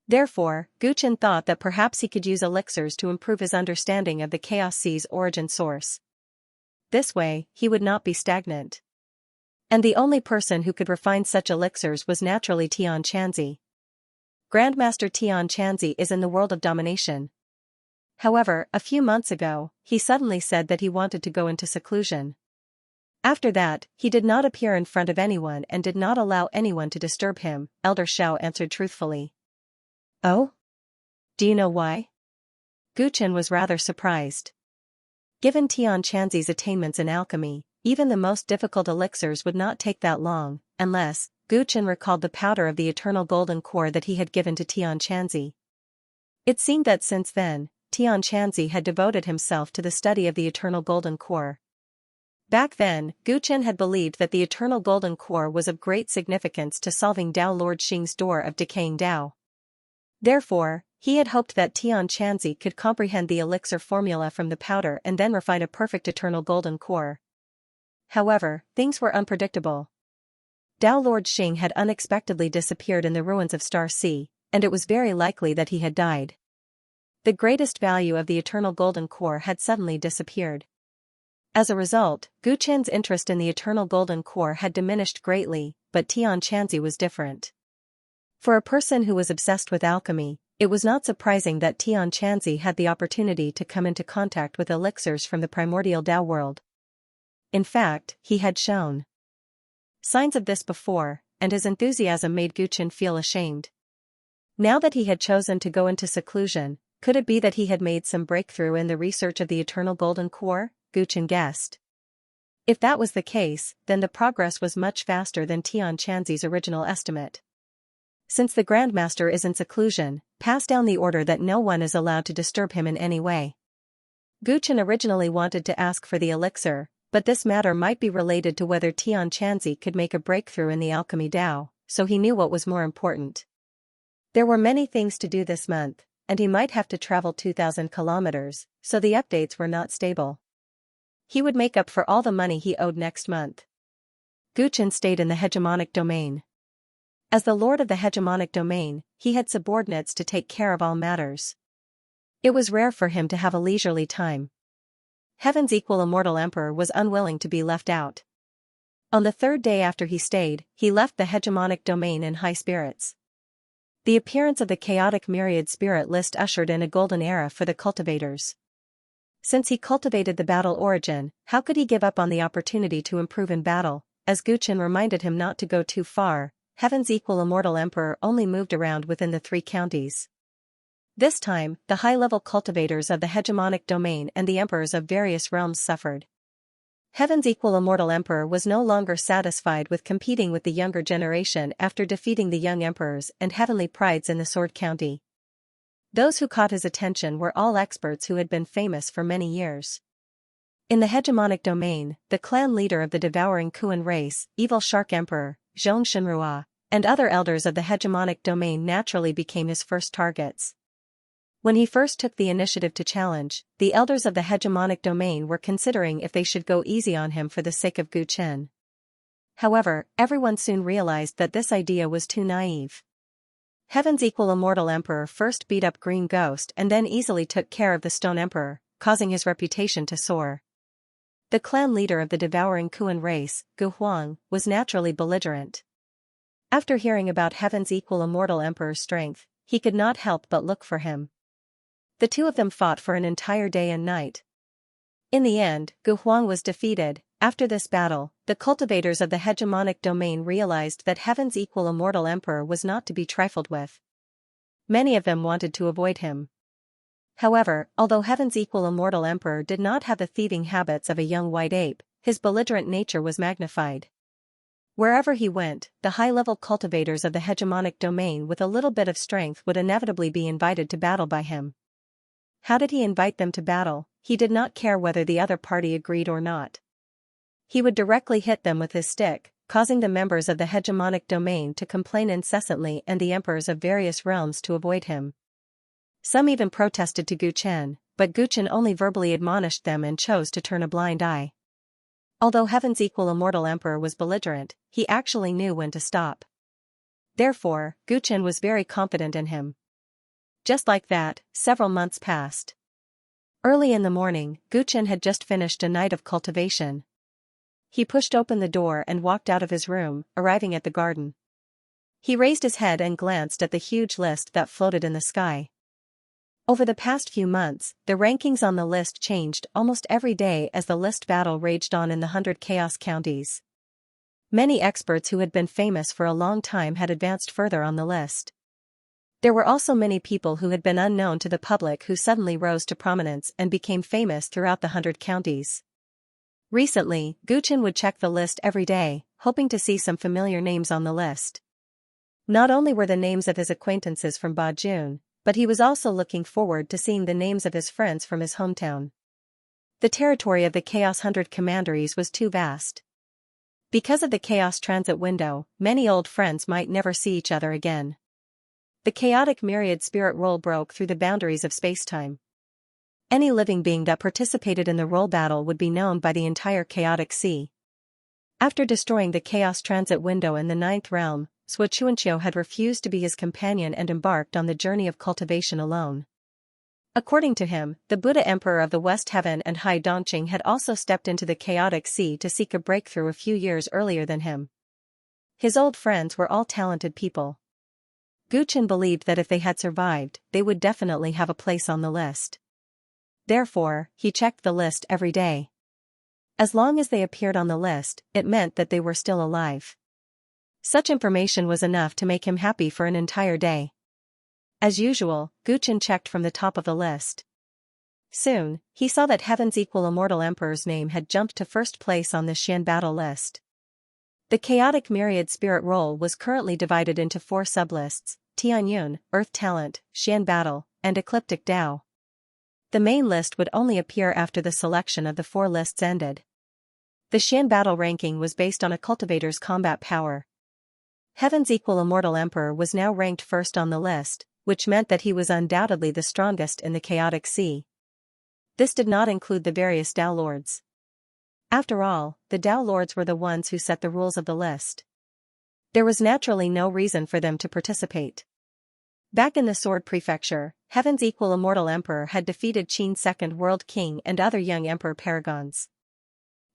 Therefore, Guchen thought that perhaps he could use elixirs to improve his understanding of the Chaos Sea's origin source. This way, he would not be stagnant. And the only person who could refine such elixirs was naturally Xianxia. Grandmaster Xianxia is in the world of domination. However, a few months ago, he suddenly said that he wanted to go into seclusion. After that, he did not appear in front of anyone and did not allow anyone to disturb him, Elder Xiao answered truthfully. Oh? Do you know why? Guchen was rather surprised. Given Xianxia's attainments in alchemy, even the most difficult elixirs would not take that long, unless, Guchen recalled the powder of the eternal golden core that he had given to Xianxia. It seemed that since then, Xianxia had devoted himself to the study of the eternal golden core. Back then, Guchen had believed that the eternal golden core was of great significance to solving Dao Lord Xing's door of decaying Dao. Therefore, he had hoped that Xianxia could comprehend the elixir formula from the powder and then refine a perfect eternal golden core. However, things were unpredictable. Dao Lord Xing had unexpectedly disappeared in the ruins of Star Sea, and it was very likely that he had died. The greatest value of the eternal golden core had suddenly disappeared. As a result, Guchen's interest in the eternal golden core had diminished greatly, but Xianxia was different. For a person who was obsessed with alchemy, it was not surprising that Xianxia had the opportunity to come into contact with elixirs from the primordial Dao world. In fact, he had shown signs of this before, and his enthusiasm made Guchen feel ashamed. Now that he had chosen to go into seclusion, could it be that he had made some breakthrough in the research of the eternal golden core? Guchen guessed. If that was the case, then the progress was much faster than Xianxia's original estimate. Since the Grandmaster is in seclusion, pass down the order that no one is allowed to disturb him in any way. Guchen originally wanted to ask for the elixir, but this matter might be related to whether Xianxia could make a breakthrough in the alchemy Dao, so he knew what was more important. There were many things to do this month, and he might have to travel 2,000 kilometers, so the updates were not stable. He would make up for all the money he owed next month. Guchen stayed in the hegemonic domain. As the lord of the hegemonic domain, he had subordinates to take care of all matters. It was rare for him to have a leisurely time. Heaven's equal immortal emperor was unwilling to be left out. On the third day after he stayed, he left the hegemonic domain in high spirits. The appearance of the chaotic myriad spirit list ushered in a golden era for the cultivators. Since he cultivated the battle origin, how could he give up on the opportunity to improve in battle? As Guchen reminded him not to go too far, Heaven's equal immortal emperor only moved around within the 3 counties. This time, the high-level cultivators of the hegemonic domain and the emperors of various realms suffered. Heaven's equal immortal emperor was no longer satisfied with competing with the younger generation after defeating the young emperors and heavenly prides in the Sword County. Those who caught his attention were all experts who had been famous for many years. In the hegemonic domain, the clan leader of the devouring Kuan race, Evil Shark Emperor, Xianxia, and other elders of the hegemonic domain naturally became his first targets. When he first took the initiative to challenge, the elders of the hegemonic domain were considering if they should go easy on him for the sake of Guchen. However, everyone soon realized that this idea was too naive. Heaven's equal immortal emperor first beat up Green Ghost and then easily took care of the Stone Emperor, causing his reputation to soar. The clan leader of the devouring Kuan race, Gu Huang, was naturally belligerent. After hearing about Heaven's equal immortal emperor's strength, he could not help but look for him. The two of them fought for an entire day and night. In the end, Gu Huang was defeated. After this battle, the cultivators of the hegemonic domain realized that Heaven's equal immortal emperor was not to be trifled with. Many of them wanted to avoid him. However, although Heaven's equal immortal emperor did not have the thieving habits of a young white ape, his belligerent nature was magnified. Wherever he went, the high-level cultivators of the hegemonic domain with a little bit of strength would inevitably be invited to battle by him. How did he invite them to battle? He did not care whether the other party agreed or not. He would directly hit them with his stick, causing the members of the hegemonic domain to complain incessantly and the emperors of various realms to avoid him. Some even protested to Guchen, but Guchen only verbally admonished them and chose to turn a blind eye. Although Heaven's equal immortal emperor was belligerent, he actually knew when to stop. Therefore, Guchen was very confident in him. Just like that, several months passed. Early in the morning, Guchen had just finished a night of cultivation. He pushed open the door and walked out of his room, arriving at the garden. He raised his head and glanced at the huge list that floated in the sky. Over the past few months, the rankings on the list changed almost every day as the list battle raged on in the 100 chaos counties. Many experts who had been famous for a long time had advanced further on the list. There were also many people who had been unknown to the public who suddenly rose to prominence and became famous throughout the 100 counties. Recently, Guchen would check the list every day, hoping to see some familiar names on the list. Not only were the names of his acquaintances from Bajun, but he was also looking forward to seeing the names of his friends from his hometown. The territory of the Chaos 100 commanderies was too vast. Because of the Chaos transit window, many old friends might never see each other again. The chaotic myriad spirit roll broke through the boundaries of spacetime. Any living being that participated in the roll battle would be known by the entire chaotic sea. After destroying the Chaos transit window in the 9th realm, Xianxia had refused to be his companion and embarked on the journey of cultivation alone. According to him, the Buddha Emperor of the West Heaven and Hai Dongqing had also stepped into the chaotic sea to seek a breakthrough a few years earlier than him. His old friends were all talented people. Guchen believed that if they had survived, they would definitely have a place on the list. Therefore, he checked the list every day. As long as they appeared on the list, it meant that they were still alive. Such information was enough to make him happy for an entire day. As usual, Guchen checked from the top of the list. Soon, he saw that Heaven's equal immortal emperor's name had jumped to first place on the Xian battle list. The chaotic myriad spirit roll was currently divided into 4 sublists: Tianyun, Earth Talent, Xian Battle, and Ecliptic Tao. The main list would only appear after the selection of the 4 lists ended. The Xian Battle ranking was based on a cultivator's combat power. Heaven's equal immortal emperor was now ranked first on the list, which meant that he was undoubtedly the strongest in the chaotic sea. This did not include the various Tao Lords. After all, the Tao Lords were the ones who set the rules of the list. There was naturally no reason for them to participate. Back in the Sword Prefecture, Heaven's equal immortal emperor had defeated Qin's second world king and other young emperor paragons.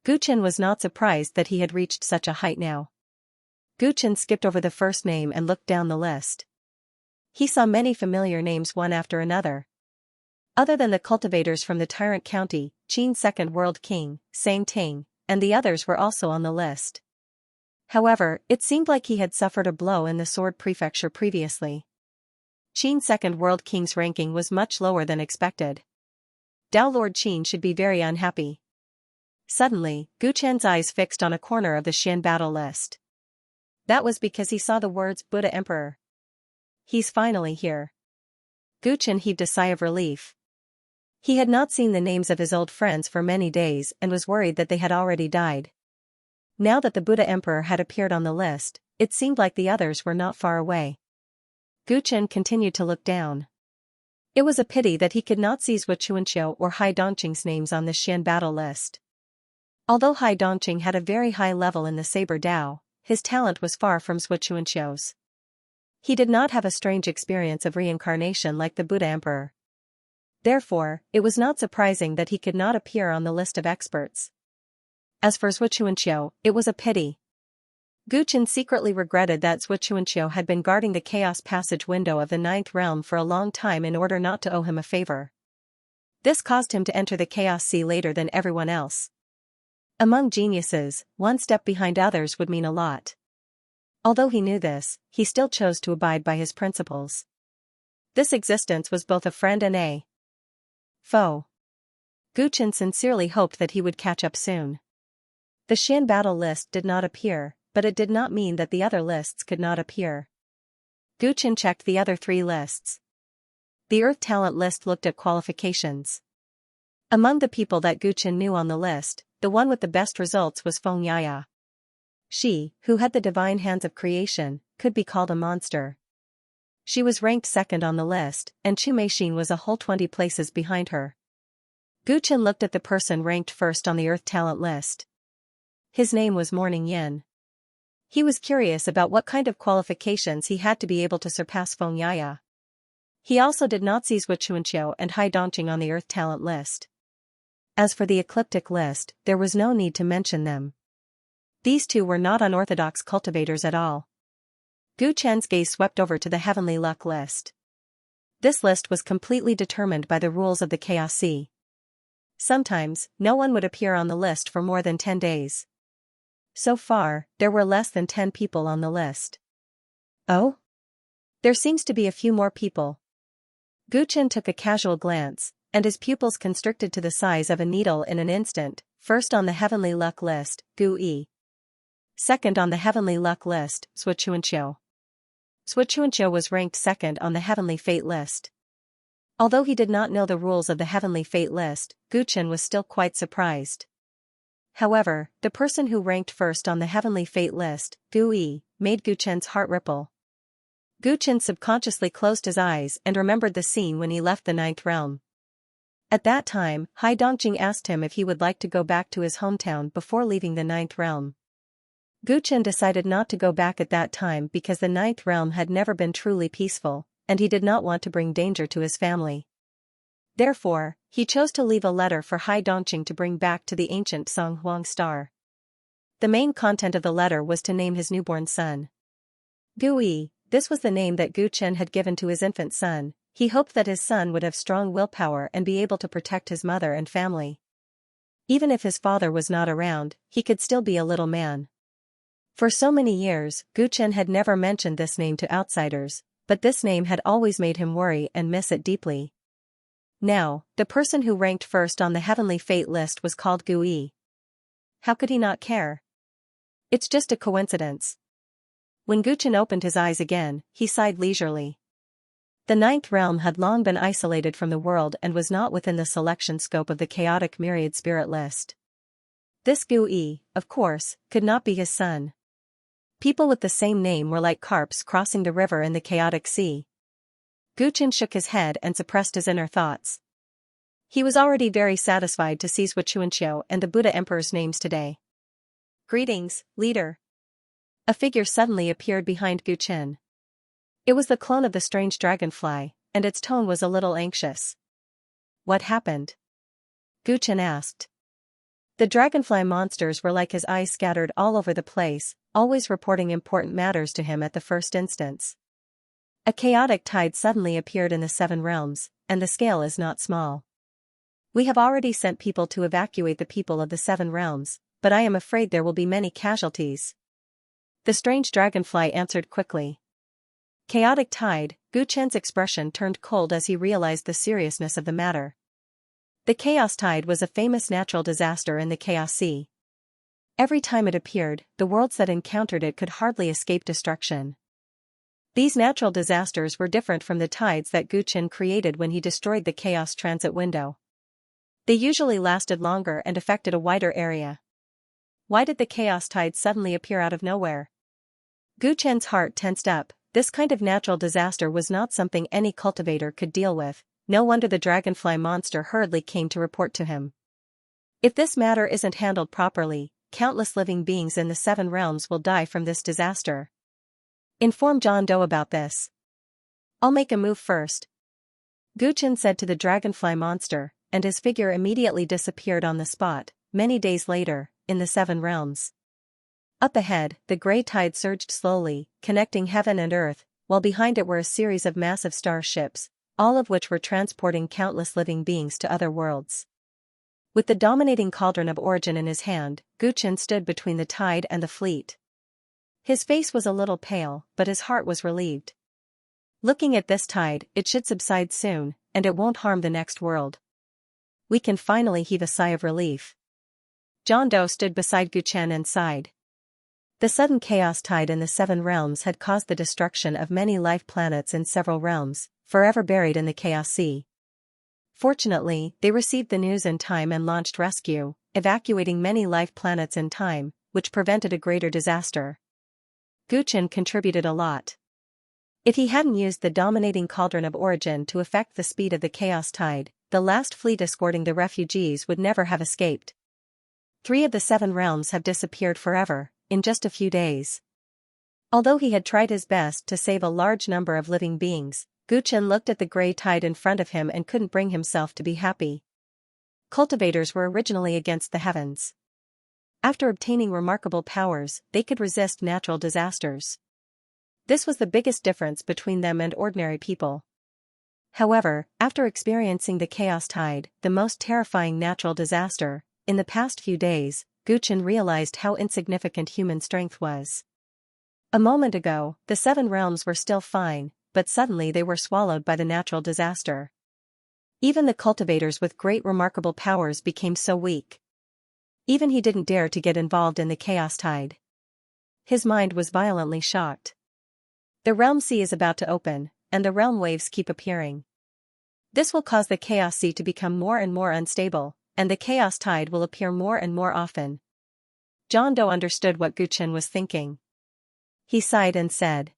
Guchen was not surprised that he had reached such a height now. Guchen skipped over the first name and looked down the list. He saw many familiar names one after another. Other than the cultivators from the Tyrant County, Qin's second world king, Sang Ting, and the others were also on the list. However, it seemed like he had suffered a blow in the Sword Prefecture previously. Qin's second world king's ranking was much lower than expected. Tao Lord Qin should be very unhappy. Suddenly, Guchen's eyes fixed on a corner of the Xian battle list. That was because he saw the words Buddha Emperor. He's finally here. Guchen heaved a sigh of relief. He had not seen the names of his old friends for many days and was worried that they had already died. Now that the Buddha Emperor had appeared on the list, it seemed like the others were not far away. Guchen continued to look down. It was a pity that he could not see Zhuo Xianxia or Hai Dongqing's names on the Xian battle list. Although Hai Dongqing had a very high level in the Saber Dao, his talent was far from Zhuo Xianxia's. He did not have a strange experience of reincarnation like the Buddha Emperor. Therefore, it was not surprising that he could not appear on the list of experts. As for Zhuo Xianxia, it was a pity. Guchen secretly regretted that Zhuo Xianxia had been guarding the Chaos Passage window of the Ninth Realm for a long time in order not to owe him a favor. This caused him to enter the Chaos Sea later than everyone else. Among geniuses, one step behind others would mean a lot. Although he knew this, he still chose to abide by his principles. This existence was both a friend and a foe. Guchen sincerely hoped that he would catch up soon. The Xian battle list did not appear, but it did not mean that the other lists could not appear. Guchen checked the other 3 lists. The Earth Talent list looked at qualifications. Among the people that Guchen knew on the list, the one with the best results was Feng Yaya. She, who had the divine hands of creation, could be called a monster. She was ranked second on the list, and Chu Meixin was a whole 20 places behind her. Guchen looked at the person ranked first on the Earth Talent list. His name was Morning Yin. He was curious about what kind of qualifications he had to be able to surpass Feng Yaya. He also did not see Zhuo Xianxia and Hai Dongqing on the Earth Talent list. As for the ecliptic list, there was no need to mention them. These two were not unorthodox cultivators at all. Guchen's gaze swept over to the Heavenly Luck list. This list was completely determined by the rules of the Chaos Sea. Sometimes, no one would appear on the list for more than 10 days. So far, there were less than 10 people on the list. Oh? There seems to be a few more people. Guchen took a casual glance, and his pupils constricted to the size of a needle in an instant. First on the Heavenly Luck list, Gu Yi. Second on the Heavenly Luck list, Zhuo Xianxia. Zhuo Xianxia was ranked second on the Heavenly Fate list. Although he did not know the rules of the Heavenly Fate list, Guchen was still quite surprised. However, the person who ranked first on the Heavenly Fate list, Gu Yi, made Guchen's heart ripple. Guchen subconsciously closed his eyes and remembered the scene when he left the Ninth Realm. At that time, Hai Dongqing asked him if he would like to go back to his hometown before leaving the Ninth Realm. Guchen decided not to go back at that time because the Ninth Realm had never been truly peaceful, and he did not want to bring danger to his family. Therefore, he chose to leave a letter for Hai Dongqing to bring back to the ancient Song Huang star. The main content of the letter was to name his newborn son Gu Yi. This was the name that Guchen had given to his infant son. He hoped that his son would have strong willpower and be able to protect his mother and family. Even if his father was not around, he could still be a little man. For so many years, Guchen had never mentioned this name to outsiders, but this name had always made him worry and miss it deeply. Now, the person who ranked first on the Heavenly Fate list was called Gu Yi. How could he not care? It's just a coincidence. When Guchen opened his eyes again, he sighed leisurely. The Ninth Realm had long been isolated from the world and was not within the selection scope of the chaotic myriad spirit list. This Gu Yi, of course, could not be his son. People with the same name were like carps crossing the river in the chaotic sea. Guchen shook his head and suppressed his inner thoughts. He was already very satisfied to seize Xianxia and the Buddha Emperor's names today. Greetings, leader. A figure suddenly appeared behind Guchen. It was the clone of the strange dragonfly, and its tone was a little anxious. What happened? Guchen asked. The dragonfly monsters were like his eyes scattered all over the place, always reporting important matters to him at the first instance. A chaotic tide suddenly appeared in the 7 realms, and the scale is not small. We have already sent people to evacuate the people of the 7 realms, but I am afraid there will be many casualties. The strange dragonfly answered quickly. Chaotic tide. Guchen's expression turned cold as he realized the seriousness of the matter. The chaos tide was a famous natural disaster in the Chaos Sea. Every time it appeared, the worlds that encountered it could hardly escape destruction. These natural disasters were different from the tides that Guchen created when he destroyed the chaos transit window. They usually lasted longer and affected a wider area. Why did the chaos tide suddenly appear out of nowhere? Guchen's heart tensed up. This kind of natural disaster was not something any cultivator could deal with. No wonder the dragonfly monster hurriedly came to report to him. If this matter isn't handled properly, countless living beings in the 7 realms will die from this disaster. Inform John Doe about this. I'll make a move first. Guchen said to the dragonfly monster, and his figure immediately disappeared on the spot. Many days later, in the 7 realms. Up ahead, the grey tide surged slowly, connecting heaven and earth, while behind it were a series of massive starships, all of which were transporting countless living beings to other worlds. With the dominating cauldron of origin in his hand, Guchen stood between the tide and the fleet. His face was a little pale, but his heart was relieved. Looking at this tide, it should subside soon, and it won't harm the next world. We can finally heave a sigh of relief. John Doe stood beside Guchen and sighed. The sudden chaos tide in the 7 realms had caused the destruction of many life planets in several realms, forever buried in the Chaos Sea. Fortunately, they received the news in time and launched rescue, evacuating many life planets in time, which prevented a greater disaster. Guchen contributed a lot. If he hadn't used the dominating cauldron of origin to affect the speed of the chaos tide, the last fleet escorting the refugees would never have escaped. 3 of the 7 realms have disappeared forever, in just a few days. Although he had tried his best to save a large number of living beings, Guchen looked at the grey tide in front of him and couldn't bring himself to be happy. Cultivators were originally against the heavens. After obtaining remarkable powers, they could resist natural disasters. This was the biggest difference between them and ordinary people. However, after experiencing the chaos tide, the most terrifying natural disaster, in the past few days, Guchen realized how insignificant human strength was. A moment ago, the 7 realms were still fine, but suddenly they were swallowed by the natural disaster. Even the cultivators with great remarkable powers became so weak. Even he didn't dare to get involved in the chaos tide. His mind was violently shocked. The realm sea is about to open, and the realm waves keep appearing. This will cause the chaos sea to become more and more unstable, and the chaos tide will appear more and more often. John Doe understood what Guchen was thinking. He sighed and said,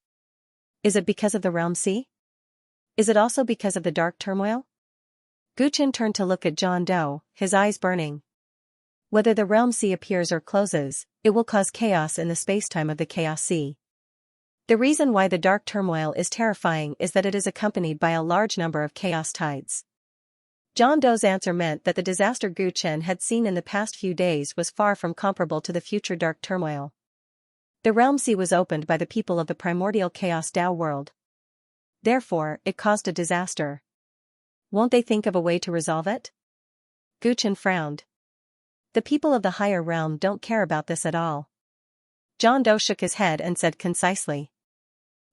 "Is it because of the realm sea? Is it also because of the dark turmoil?" Guchen turned to look at John Doe, his eyes burning. Whether the realm sea appears or closes, it will cause chaos in the spacetime of the Chaos Sea. The reason why the dark turmoil is terrifying is that it is accompanied by a large number of chaos tides. John Doe's answer meant that the disaster Guchen had seen in the past few days was far from comparable to the future dark turmoil. The realm sea was opened by the people of the primordial chaos Tao world. Therefore, it caused a disaster. Won't they think of a way to resolve it? Guchen frowned. The people of the higher realm don't care about this at all. John Doe shook his head and said concisely.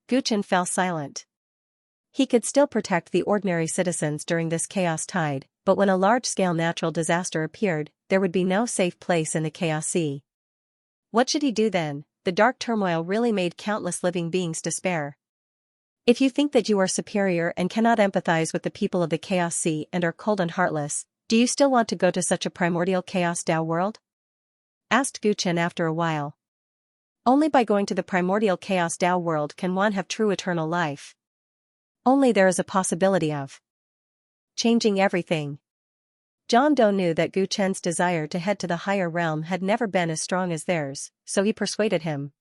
Guchen fell silent. He could still protect the ordinary citizens during this chaos tide, but when a large-scale natural disaster appeared, there would be no safe place in the Chaos Sea. What should he do then? The dark turmoil really made countless living beings despair. If you think that you are superior and cannot empathize with the people of the Chaos Sea and are cold and heartless, do you still want to go to such a primordial chaos Tao world? Asked Guchen after a while. Only by going to the primordial chaos Tao world can one have true eternal life. Only there is a possibility of changing everything. John Doe knew that Gu Chen's desire to head to the higher realm had never been as strong as theirs, so he persuaded him.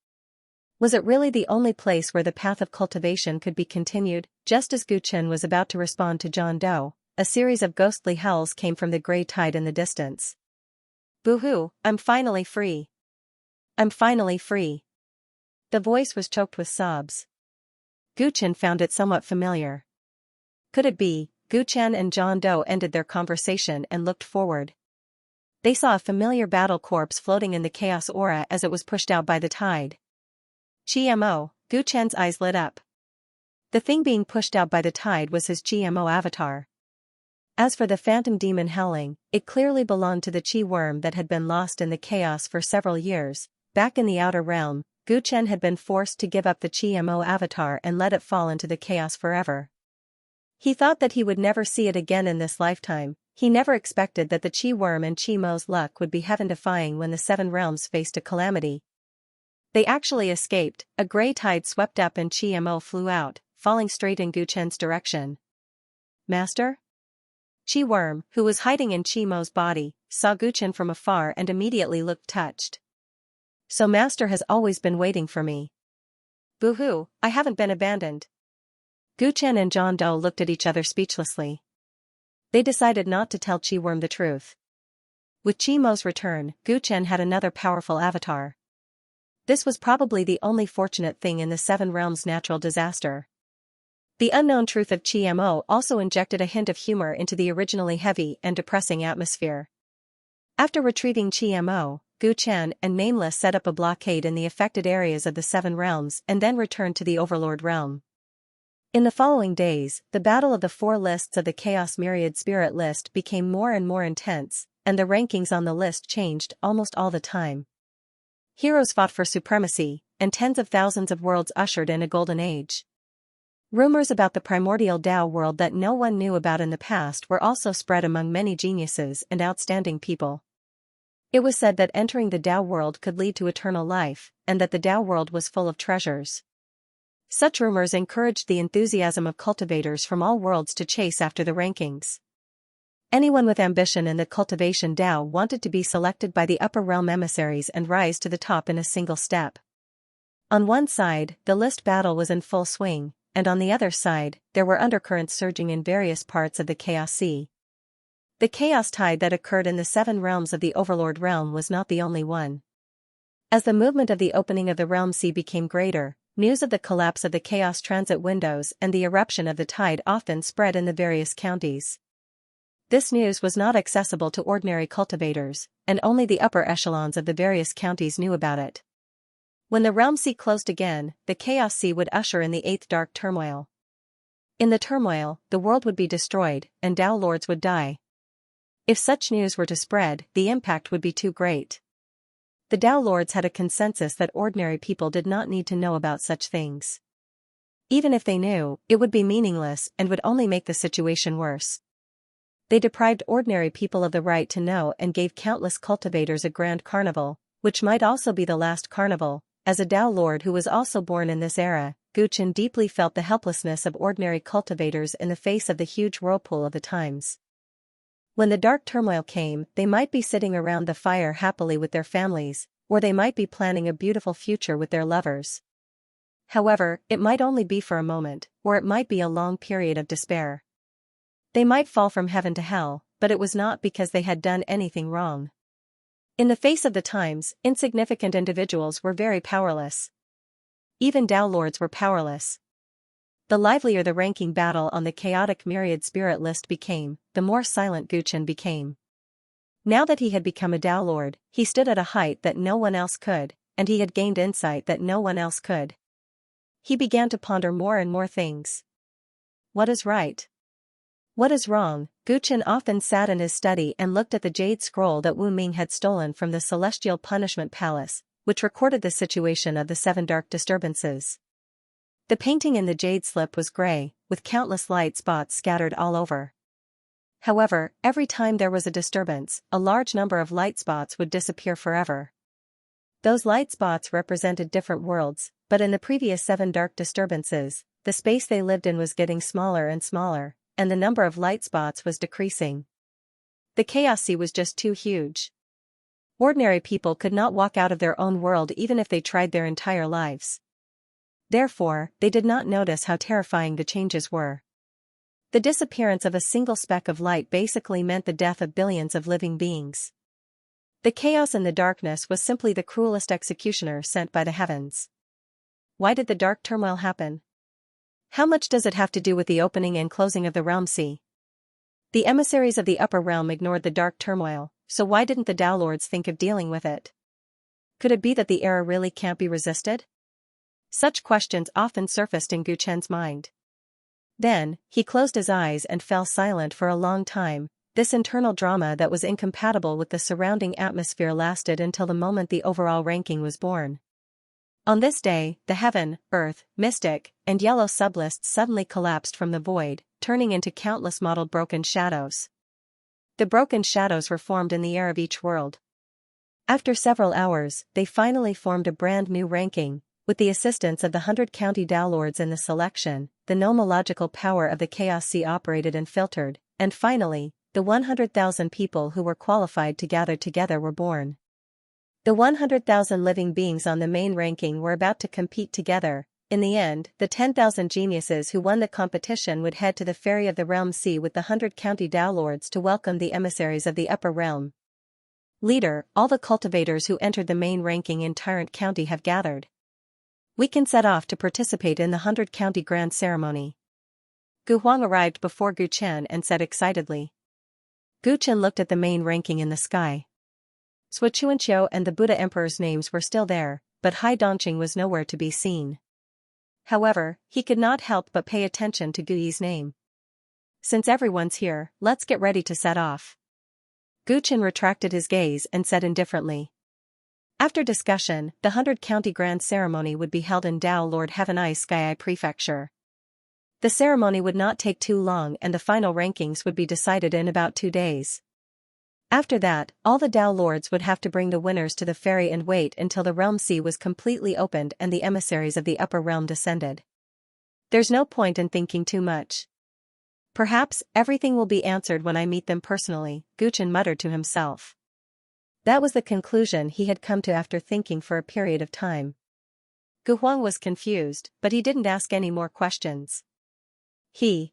Was it really the only place where the path of cultivation could be continued? Just as Gu Chen was about to respond to John Doe, a series of ghostly howls came from the gray tide in the distance. Boo-hoo, I'm finally free. I'm finally free. The voice was choked with sobs. Gu Chen found it somewhat familiar. Could it be? Gu Chen and John Doe ended their conversation and looked forward. They saw a familiar battle corpse floating in the chaos aura as it was pushed out by the tide. GMO, Gu Chen's eyes lit up. The thing being pushed out by the tide was his GMO avatar. As for the phantom demon howling, it clearly belonged to the Qi worm that had been lost in the chaos for several years. Back in the outer realm, Gu Chen had been forced to give up the GMO avatar and let it fall into the chaos forever. He thought that he would never see it again in this lifetime. He never expected that the Qi worm and Qi Mo's luck would be heaven-defying when the seven realms faced a calamity. They actually escaped. A gray tide swept up and Qi Mo flew out, falling straight in Gu Chen's direction. Master? Qi worm, who was hiding in Qi Mo's body, saw Gu Chen from afar and immediately looked touched. So Master has always been waiting for me. Boo-hoo, I haven't been abandoned. Gu Chen and John Doe looked at each other speechlessly. They decided not to tell Qi Worm the truth. With Qi Mo's return, Gu Chen had another powerful avatar. This was probably the only fortunate thing in the Seven Realms' natural disaster. The unknown truth of Qi Mo also injected a hint of humor into the originally heavy and depressing atmosphere. After retrieving Qi Mo, Gu Chen and Nameless set up a blockade in the affected areas of the Seven Realms and then returned to the Overlord Realm. In the following days, the battle of the four lists of the Chaos Myriad Spirit list became more and more intense, and the rankings on the list changed almost all the time. Heroes fought for supremacy, and tens of thousands of worlds ushered in a golden age. Rumors about the primordial Tao world that no one knew about in the past were also spread among many geniuses and outstanding people. It was said that entering the Tao world could lead to eternal life, and that the Tao world was full of treasures. Such rumors encouraged the enthusiasm of cultivators from all worlds to chase after the rankings. Anyone with ambition in the Cultivation Tao wanted to be selected by the upper realm emissaries and rise to the top in a single step. On one side, the list battle was in full swing, and on the other side, there were undercurrents surging in various parts of the Chaos Sea. The chaos tide that occurred in the seven realms of the Overlord realm was not the only one. As the movement of the opening of the realm sea became greater, news of the collapse of the chaos transit windows and the eruption of the tide often spread in the various counties. This news was not accessible to ordinary cultivators, and only the upper echelons of the various counties knew about it. When the realm sea closed again, the chaos sea would usher in the eighth dark turmoil. In the turmoil, the world would be destroyed, and Tao lords would die. If such news were to spread, the impact would be too great. The Tao lords had a consensus that ordinary people did not need to know about such things. Even if they knew, it would be meaningless and would only make the situation worse. They deprived ordinary people of the right to know and gave countless cultivators a grand carnival, which might also be the last carnival. As a Tao lord who was also born in this era, Gu Chen deeply felt the helplessness of ordinary cultivators in the face of the huge whirlpool of the times. When the dark turmoil came, they might be sitting around the fire happily with their families, or they might be planning a beautiful future with their lovers. However, it might only be for a moment, or it might be a long period of despair. They might fall from heaven to hell, but it was not because they had done anything wrong. In the face of the times, insignificant individuals were very powerless. Even Tao lords were powerless. The livelier the ranking battle on the chaotic myriad spirit list became, the more silent Gu Chen became. Now that he had become a Tao lord, he stood at a height that no one else could, and he had gained insight that no one else could. He began to ponder more and more things. What is right? What is wrong? Gu Chen often sat in his study and looked at the jade scroll that Wu Ming had stolen from the Celestial Punishment Palace, which recorded the situation of the seven dark disturbances. The painting in the jade slip was gray, with countless light spots scattered all over. However, every time there was a disturbance, a large number of light spots would disappear forever. Those light spots represented different worlds, but in the previous 7 dark disturbances, the space they lived in was getting smaller and smaller, and the number of light spots was decreasing. The chaos sea was just too huge. Ordinary people could not walk out of their own world even if they tried their entire lives. Therefore, they did not notice how terrifying the changes were. The disappearance of a single speck of light basically meant the death of billions of living beings. The chaos and the darkness was simply the cruelest executioner sent by the heavens. Why did the dark turmoil happen? How much does it have to do with the opening and closing of the realm sea? The emissaries of the upper realm ignored the dark turmoil, so why didn't the Tao Lords think of dealing with it? Could it be that the error really can't be resisted? Such questions often surfaced in Gu Chen's mind. Then, he closed his eyes and fell silent for a long time. This internal drama that was incompatible with the surrounding atmosphere lasted until the moment the overall ranking was born. On this day, the heaven, earth, mystic, and yellow sublists suddenly collapsed from the void, turning into countless mottled broken shadows. The broken shadows were formed in the air of each world. After several hours, they finally formed a brand new ranking. With the assistance of the 100 county Tao Lords in the selection, the nomological power of the Chaos Sea operated and filtered, and finally, the 100,000 people who were qualified to gather together were born. The 100,000 living beings on the main ranking were about to compete together. In the end, the 10,000 geniuses who won the competition would head to the ferry of the realm sea with the 100 county Tao Lords to welcome the emissaries of the upper realm. Leader, all the cultivators who entered the main ranking in Tyrant County have gathered. We can set off to participate in the 100 county grand ceremony. Gu Huang arrived before Gu Chen and said excitedly. Gu Chen looked at the main ranking in the sky. Xianxia and the Buddha Emperor's names were still there, but Hai Dongqing was nowhere to be seen. However, he could not help but pay attention to Gu Yi's name. Since everyone's here, let's get ready to set off. Gu Chen retracted his gaze and said indifferently. After discussion, the 100 county grand ceremony would be held in Tao Lord Heaven Eye Sky Eye Prefecture. The ceremony would not take too long and the final rankings would be decided in about 2 days. After that, all the Tao Lords would have to bring the winners to the ferry and wait until the realm sea was completely opened and the emissaries of the upper realm descended. There's no point in thinking too much. Perhaps everything will be answered when I meet them personally, Gu Chen muttered to himself. That was the conclusion he had come to after thinking for a period of time. Gu Huang was confused, but he didn't ask any more questions. He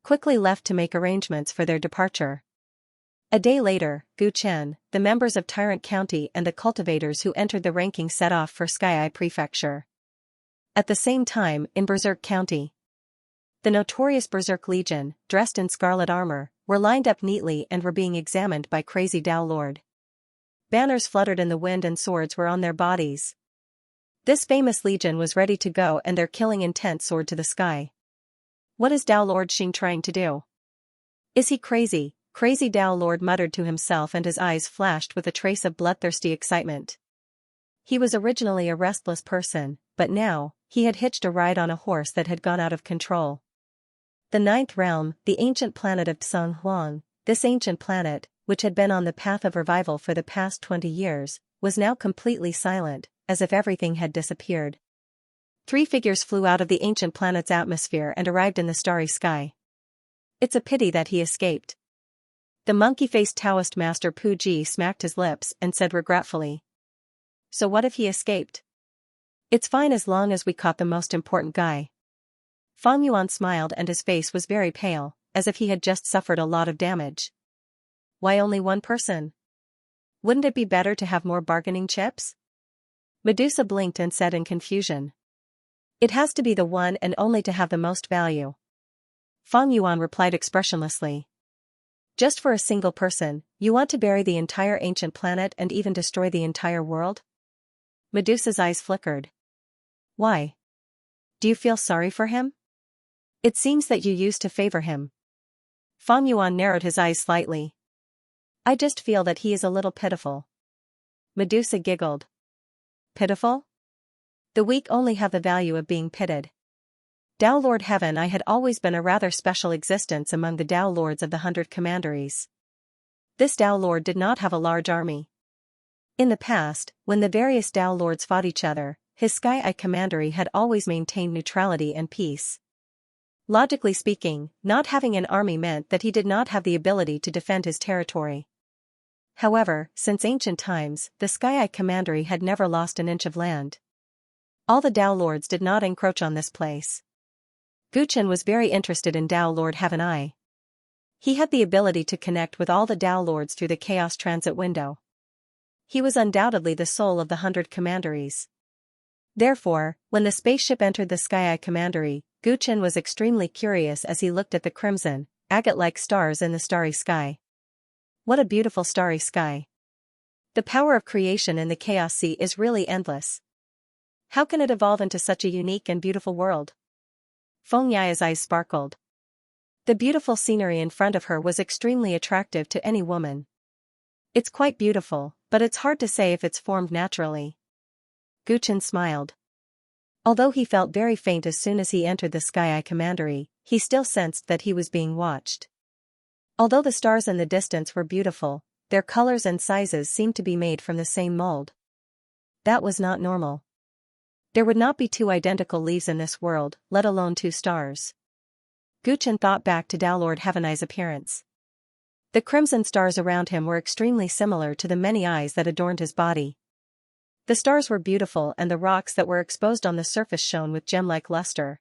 quickly left to make arrangements for their departure. A day later, Gu Chen, the members of Tyrant County and the cultivators who entered the ranking set off for Sky Eye Prefecture. At the same time, in Berserk County, the notorious Berserk Legion, dressed in scarlet armor, were lined up neatly and were being examined by Crazy Tao Lord. Banners fluttered in the wind and swords were on their bodies. This famous legion was ready to go and their killing intent soared to the sky. What is Tao Lord Xing trying to do? Is he crazy? Crazy Tao Lord muttered to himself and his eyes flashed with a trace of bloodthirsty excitement. He was originally a restless person, but now, he had hitched a ride on a horse that had gone out of control. The 9th realm, the ancient planet of Tsang Huang, this ancient planet, which had been on the path of revival for the past 20 years, was now completely silent, as if everything had disappeared. 3 figures flew out of the ancient planet's atmosphere and arrived in the starry sky. It's a pity that he escaped. The monkey-faced Taoist master Pu Ji smacked his lips and said regretfully. So what if he escaped? It's fine as long as we caught the most important guy. Fang Yuan smiled and his face was very pale, as if he had just suffered a lot of damage. Why only one person? Wouldn't it be better to have more bargaining chips? Medusa blinked and said in confusion. It has to be the one and only to have the most value. Fang Yuan replied expressionlessly. Just for a single person, you want to bury the entire ancient planet and even destroy the entire world? Medusa's eyes flickered. Why? Do you feel sorry for him? It seems that you used to favor him. Fang Yuan narrowed his eyes slightly. I just feel that he is a little pitiful. Medusa giggled. Pitiful? The weak only have the value of being pitied. Tao Lord Heaven I had always been a rather special existence among the Tao Lords of the 100 Commanderies. This Tao Lord did not have a large army. In the past, when the various Tao Lords fought each other, his Sky-Eye commandery had always maintained neutrality and peace. Logically speaking, not having an army meant that he did not have the ability to defend his territory. However, since ancient times, the Sky-Eye commandery had never lost an inch of land. All the Dao Lords did not encroach on this place. Guchen was very interested in Dao Lord Heaven-Eye. He had the ability to connect with all the Dao Lords through the Chaos Transit window. He was undoubtedly the soul of the 100 commanderies. Therefore, when the spaceship entered the Sky-Eye commandery, Guchen was extremely curious as he looked at the crimson, agate-like stars in the starry sky. What a beautiful starry sky. The power of creation in the Chaos Sea is really endless. How can it evolve into such a unique and beautiful world? Feng Yao's eyes sparkled. The beautiful scenery in front of her was extremely attractive to any woman. It's quite beautiful, but it's hard to say if it's formed naturally. Guchen smiled. Although he felt very faint as soon as he entered the Sky-Eye commandery, he still sensed that he was being watched. Although the stars in the distance were beautiful, their colors and sizes seemed to be made from the same mold. That was not normal. There would not be two identical leaves in this world, let alone two stars. Guchen thought back to Dao Lord Heaven-Eye's appearance. The crimson stars around him were extremely similar to the many eyes that adorned his body. The stars were beautiful and the rocks that were exposed on the surface shone with gem-like luster.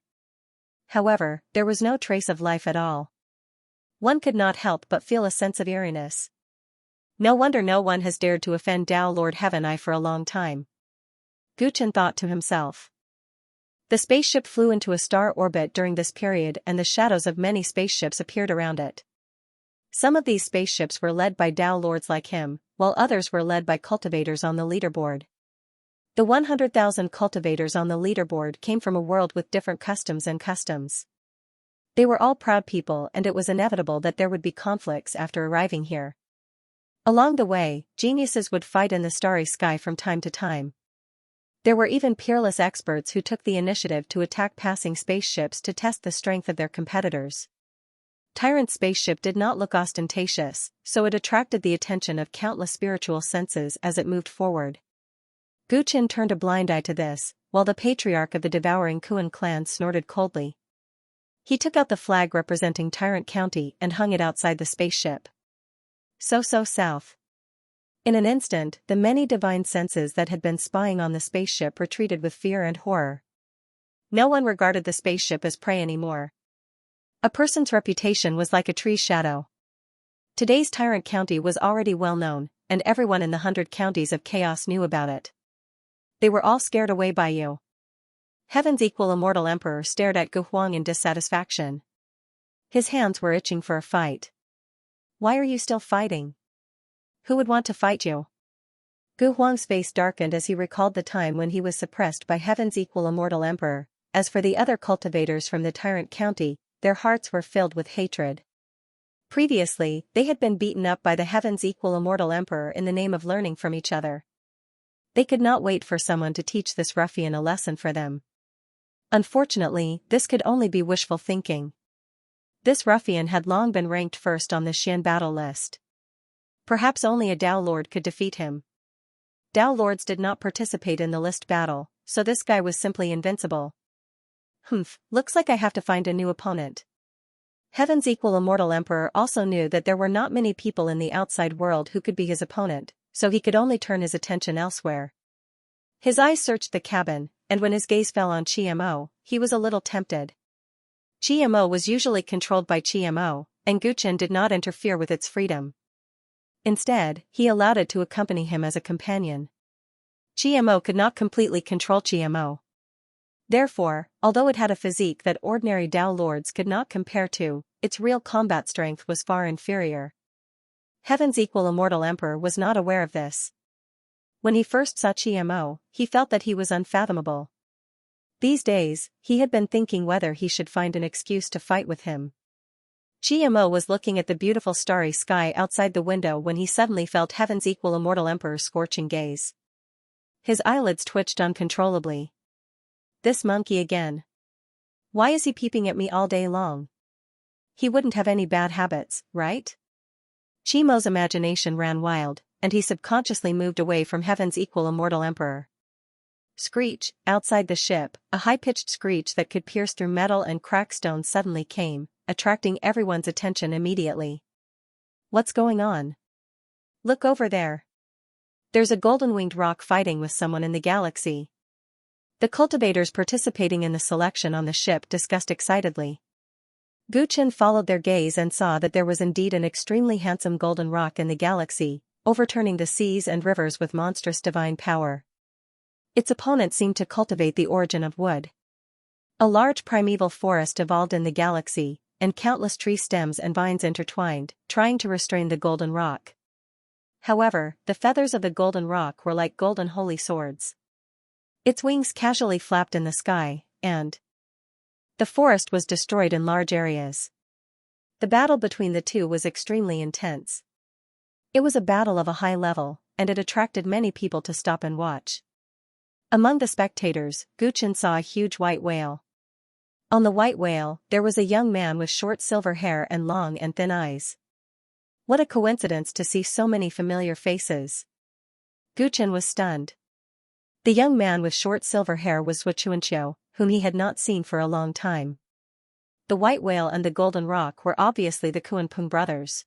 However, there was no trace of life at all. One could not help but feel a sense of eeriness. No wonder no one has dared to offend Dao Lord Heaven-Eye for a long time. Guchen thought to himself. The spaceship flew into a star orbit during this period and the shadows of many spaceships appeared around it. Some of these spaceships were led by Dao Lords like him, while others were led by cultivators on the leaderboard. The 100,000 cultivators on the leaderboard came from a world with different customs. They were all proud people and it was inevitable that there would be conflicts after arriving here. Along the way, geniuses would fight in the starry sky from time to time. There were even peerless experts who took the initiative to attack passing spaceships to test the strength of their competitors. Tyrant's spaceship did not look ostentatious, so it attracted the attention of countless spiritual senses as it moved forward. Guchen turned a blind eye to this, while the patriarch of the devouring Kuan clan snorted coldly. He took out the flag representing Tyrant County and hung it outside the spaceship. So south. In an instant, the many divine senses that had been spying on the spaceship retreated with fear and horror. No one regarded the spaceship as prey anymore. A person's reputation was like a tree's shadow. Today's Tyrant County was already well known, and everyone in the 100 counties of chaos knew about it. They were all scared away by you. Heaven's equal immortal emperor stared at Gu Huang in dissatisfaction. His hands were itching for a fight. Why are you still fighting? Who would want to fight you? Gu Huang's face darkened as he recalled the time when he was suppressed by Heaven's equal immortal emperor. As for the other cultivators from the Tyrant County, their hearts were filled with hatred. Previously, they had been beaten up by the Heaven's equal immortal emperor in the name of learning from each other. They could not wait for someone to teach this ruffian a lesson for them. Unfortunately, this could only be wishful thinking. This ruffian had long been ranked first on the Xian battle list. Perhaps only a Dao Lord could defeat him. Dao Lords did not participate in the list battle, so this guy was simply invincible. Looks like I have to find a new opponent. Heaven's equal immortal emperor also knew that there were not many people in the outside world who could be his opponent, so he could only turn his attention elsewhere. His eyes searched the cabin, and when his gaze fell on Qiamo, he was a little tempted. Qiamo was usually controlled by Qiamo, and Guchen did not interfere with its freedom. Instead, he allowed it to accompany him as a companion. Qiamo could not completely control Qiamo. Therefore, although it had a physique that ordinary Dao Lords could not compare to, its real combat strength was far inferior. Heaven's equal immortal emperor was not aware of this. When he first saw Qiamo, he felt that he was unfathomable. These days, he had been thinking whether he should find an excuse to fight with him. Qiamo was looking at the beautiful starry sky outside the window when he suddenly felt Heaven's equal immortal emperor's scorching gaze. His eyelids twitched uncontrollably. This monkey again. Why is he peeping at me all day long? He wouldn't have any bad habits, right? Qiamo's imagination ran wild, and he subconsciously moved away from Heaven's equal immortal emperor. screech, outside the ship, a high-pitched screech that could pierce through metal and crack stone suddenly came, attracting everyone's attention immediately. What's going on? Look over there. There's a golden-winged rock fighting with someone in the galaxy. The cultivators participating in the selection on the ship discussed excitedly. Guchen followed their gaze and saw that there was indeed an extremely handsome golden rock in the galaxy, overturning the seas and rivers with monstrous divine power. Its opponent seemed to cultivate the origin of wood. A large primeval forest evolved in the galaxy, and countless tree stems and vines intertwined, trying to restrain the golden rock. However, the feathers of the golden rock were like golden holy swords. Its wings casually flapped in the sky, and the forest was destroyed in large areas. The battle between the two was extremely intense. It was a battle of a high level, and it attracted many people to stop and watch. Among the spectators, Guchen saw a huge white whale. On the white whale, there was a young man with short silver hair and long and thin eyes. What a coincidence to see so many familiar faces. Guchen was stunned. The young man with short silver hair was Xianxia, whom he had not seen for a long time. The white whale and the golden rock were obviously the Kuan-Pung brothers.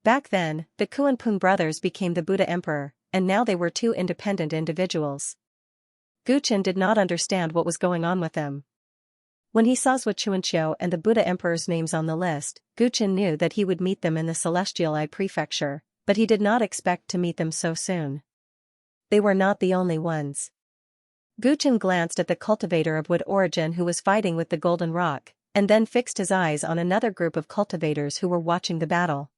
Back then, the Kuan-Pung brothers became the Buddha Emperor, and now they were two independent individuals. Guchen did not understand what was going on with them. When he saw Xianxia and the Buddha Emperor's names on the list, Guchen knew that he would meet them in the Celestial Eye Prefecture, but he did not expect to meet them so soon. They were not the only ones. Guchen glanced at the cultivator of wood origin who was fighting with the golden rock, and then fixed his eyes on another group of cultivators who were watching the battle.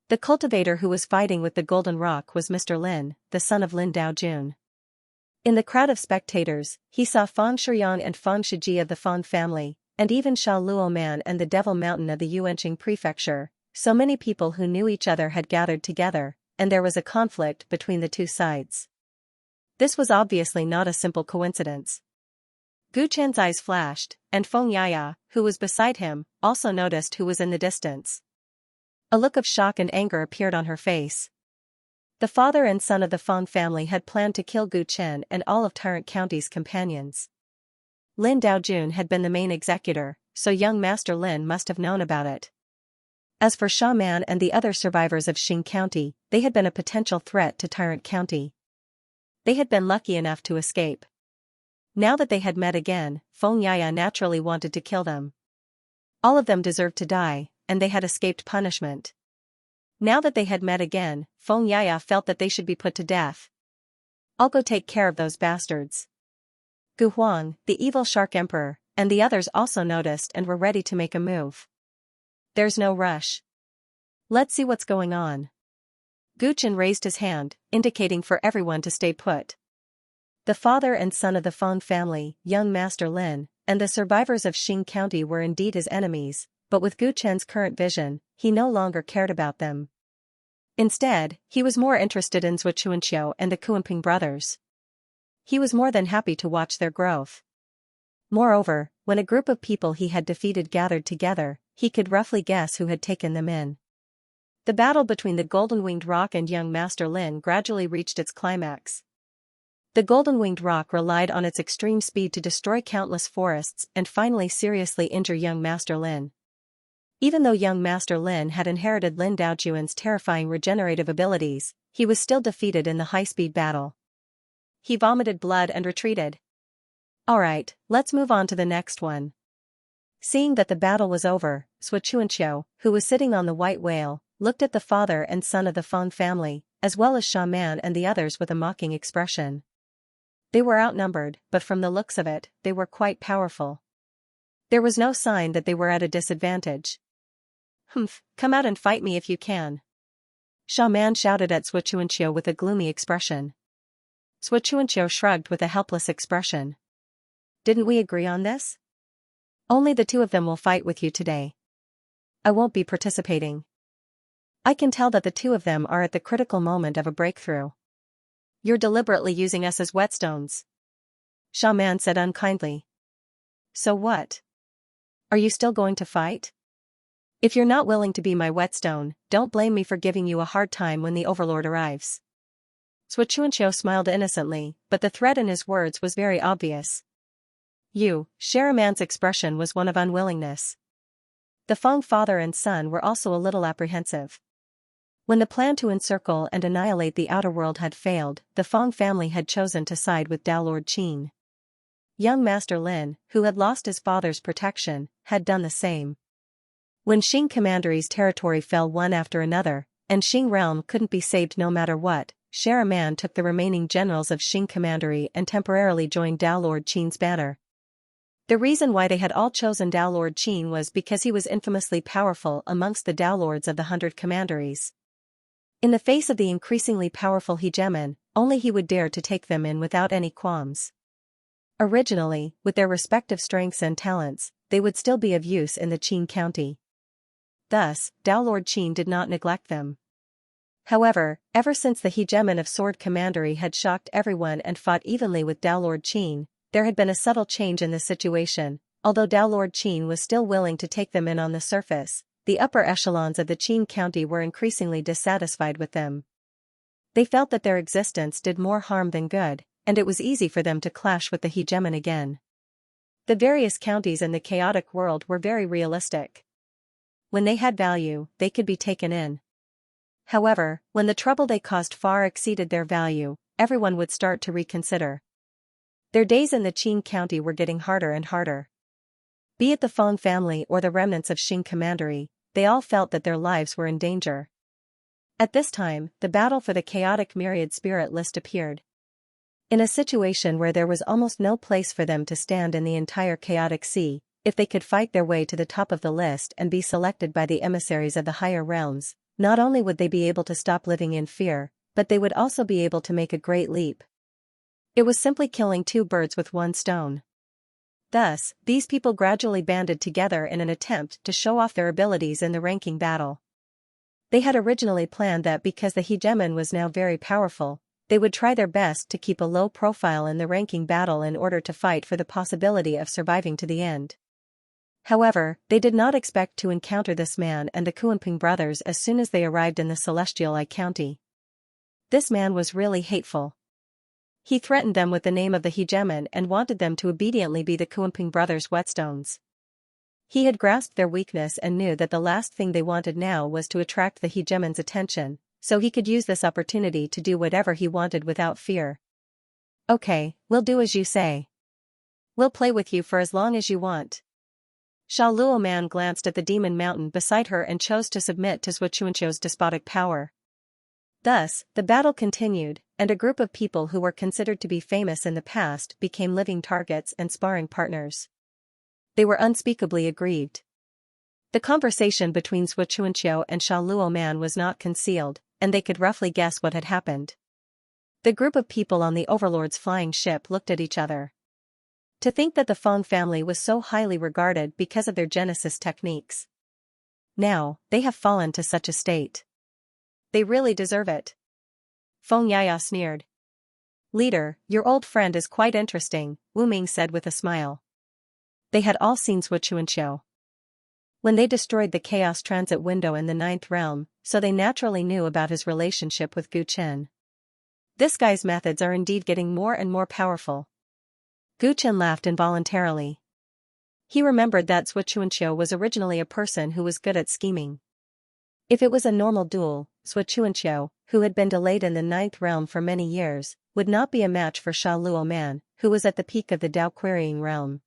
The cultivator who was fighting with the golden rock was Mr. Lin, the son of Lin Daojun. In the crowd of spectators, he saw Fang Shiyang and Fang Shiji of the Fang family, and even Xiao Luo Man and the Devil Mountain of the Yuanqing Prefecture. So many people who knew each other had gathered together, and there was a conflict between the two sides. This was obviously not a simple coincidence. Guchen's eyes flashed, and Feng Yaya, who was beside him, also noticed who was in the distance. A look of shock and anger appeared on her face. The father and son of the Fang family had planned to kill Guchen and all of Tyrant County's companions. Lin Daojun had been the main executor, so young Master Lin must have known about it. As for Shaman and the other survivors of Xing County, they had been a potential threat to Tyrant County. They had been lucky enough to escape. Now that they had met again, Feng Yaya naturally wanted to kill them. All of them deserved to die, and they had escaped punishment. Now that they had met again, Feng Yaya felt that they should be put to death. I'll go take care of those bastards. Gu Huang, the evil shark emperor, and the others also noticed and were ready to make a move. There's no rush. Let's see what's going on. Guchen raised his hand, indicating for everyone to stay put. The father and son of the Fang family, young Master Lin, and the survivors of Xing County were indeed his enemies, but with Guchen's current vision, he no longer cared about them. Instead, he was more interested in Xianxia and the Kuan-Ping brothers. He was more than happy to watch their growth. Moreover, when a group of people he had defeated gathered together, he could roughly guess who had taken them in. The battle between the golden-winged rock and young Master Lin gradually reached its climax. The golden-winged rock relied on its extreme speed to destroy countless forests and finally seriously injure young Master Lin. Even though young Master Lin had inherited Lin Daojun's terrifying regenerative abilities, he was still defeated in the high-speed battle. He vomited blood and retreated. Alright, let's move on to the next one. Seeing that the battle was over, Xianxia, who was sitting on the white whale, looked at the father and son of the Fang family, as well as Shaman and the others with a mocking expression. They were outnumbered, but from the looks of it, they were quite powerful. There was no sign that they were at a disadvantage. Humph, come out and fight me if you can. Shaman shouted at Xianxia with a gloomy expression. Xianxia shrugged with a helpless expression. Didn't we agree on this? Only the two of them will fight with you today. I won't be participating. I can tell that the two of them are at the critical moment of a breakthrough. You're deliberately using us as whetstones. Shaman said unkindly. So what? Are you still going to fight? If you're not willing to be my whetstone, don't blame me for giving you a hard time when the Overlord arrives. Xianxia smiled innocently, but the threat in his words was very obvious. You, Sharaman's expression was one of unwillingness. The Feng father and son were also a little apprehensive. When the plan to encircle and annihilate the outer world had failed, the Feng family had chosen to side with Dao Lord Qin. Young Master Lin, who had lost his father's protection, had done the same. When Xing Commandery's territory fell one after another, and Xing realm couldn't be saved no matter what, Sharaman took the remaining generals of Xing Commandery and temporarily joined Dao Lord Qin's banner. The reason why they had all chosen Dao Lord Qin was because he was infamously powerful amongst the Dao Lords of the 100 Commanderies. In the face of the increasingly powerful hegemon, only he would dare to take them in without any qualms. Originally, with their respective strengths and talents, they would still be of use in the Qin county. Thus, Dao Lord Qin did not neglect them. However, ever since the hegemon of Sword Commandery had shocked everyone and fought evenly with Dao Lord Qin, there had been a subtle change in the situation. Although Dao Lord Qin was still willing to take them in on the surface, the upper echelons of the Qin county were increasingly dissatisfied with them. They felt that their existence did more harm than good, and it was easy for them to clash with the hegemon again. The various counties in the chaotic world were very realistic. When they had value, they could be taken in. However, when the trouble they caused far exceeded their value, everyone would start to reconsider. Their days in the Qin county were getting harder and harder. Be it the Feng family or the remnants of Xing Commandery, they all felt that their lives were in danger. At this time, the battle for the chaotic myriad spirit list appeared. In a situation where there was almost no place for them to stand in the entire chaotic sea, if they could fight their way to the top of the list and be selected by the emissaries of the higher realms, not only would they be able to stop living in fear, but they would also be able to make a great leap. It was simply killing two birds with one stone. Thus, these people gradually banded together in an attempt to show off their abilities in the ranking battle. They had originally planned that because the hegemon was now very powerful, they would try their best to keep a low profile in the ranking battle in order to fight for the possibility of surviving to the end. However, they did not expect to encounter this man and the Kuanping brothers as soon as they arrived in the Celestial Eye County. This man was really hateful. He threatened them with the name of the hegemon and wanted them to obediently be the Kuanping brothers' whetstones. He had grasped their weakness and knew that the last thing they wanted now was to attract the hegemon's attention, so he could use this opportunity to do whatever he wanted without fear. Okay, we'll do as you say. We'll play with you for as long as you want. Sha Luo Man glanced at the demon mountain beside her and chose to submit to Xianxia's despotic power. Thus, the battle continued, and a group of people who were considered to be famous in the past became living targets and sparring partners. They were unspeakably aggrieved. The conversation between Xianxia and Sha Luo Man was not concealed, and they could roughly guess what had happened. The group of people on the Overlord's flying ship looked at each other. To think that the Feng family was so highly regarded because of their Genesis techniques. Now, they have fallen to such a state. They really deserve it. Feng Yaya sneered. Leader, your old friend is quite interesting, Wu Ming said with a smile. They had all seen Xianxia when they destroyed the Chaos Transit window in the 9th realm, so they naturally knew about his relationship with Gu Chen. This guy's methods are indeed getting more and more powerful. Gu Chen laughed involuntarily. He remembered that Xianxia was originally a person who was good at scheming. If it was a normal duel, Xianxia, who had been delayed in the 9th realm for many years, would not be a match for Sha Luo Man, who was at the peak of the Dao Querying realm.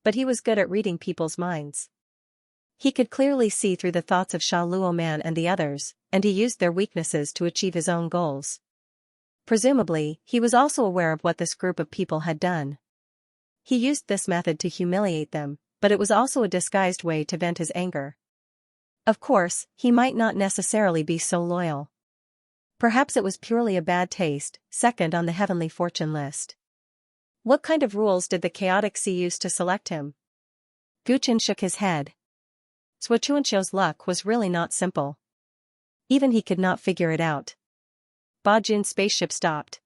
But he was good at reading people's minds. He could clearly see through the thoughts of Sha Luo Man and the others, and he used their weaknesses to achieve his own goals. Presumably, he was also aware of what this group of people had done. He used this method to humiliate them, but it was also a disguised way to vent his anger. Of course, he might not necessarily be so loyal. Perhaps it was purely a bad taste, second on the heavenly fortune list. What kind of rules did the chaotic sea use to select him? Gu Chen shook his head. Xianxia's luck was really not simple. Even he could not figure it out. Ba Jun's spaceship stopped.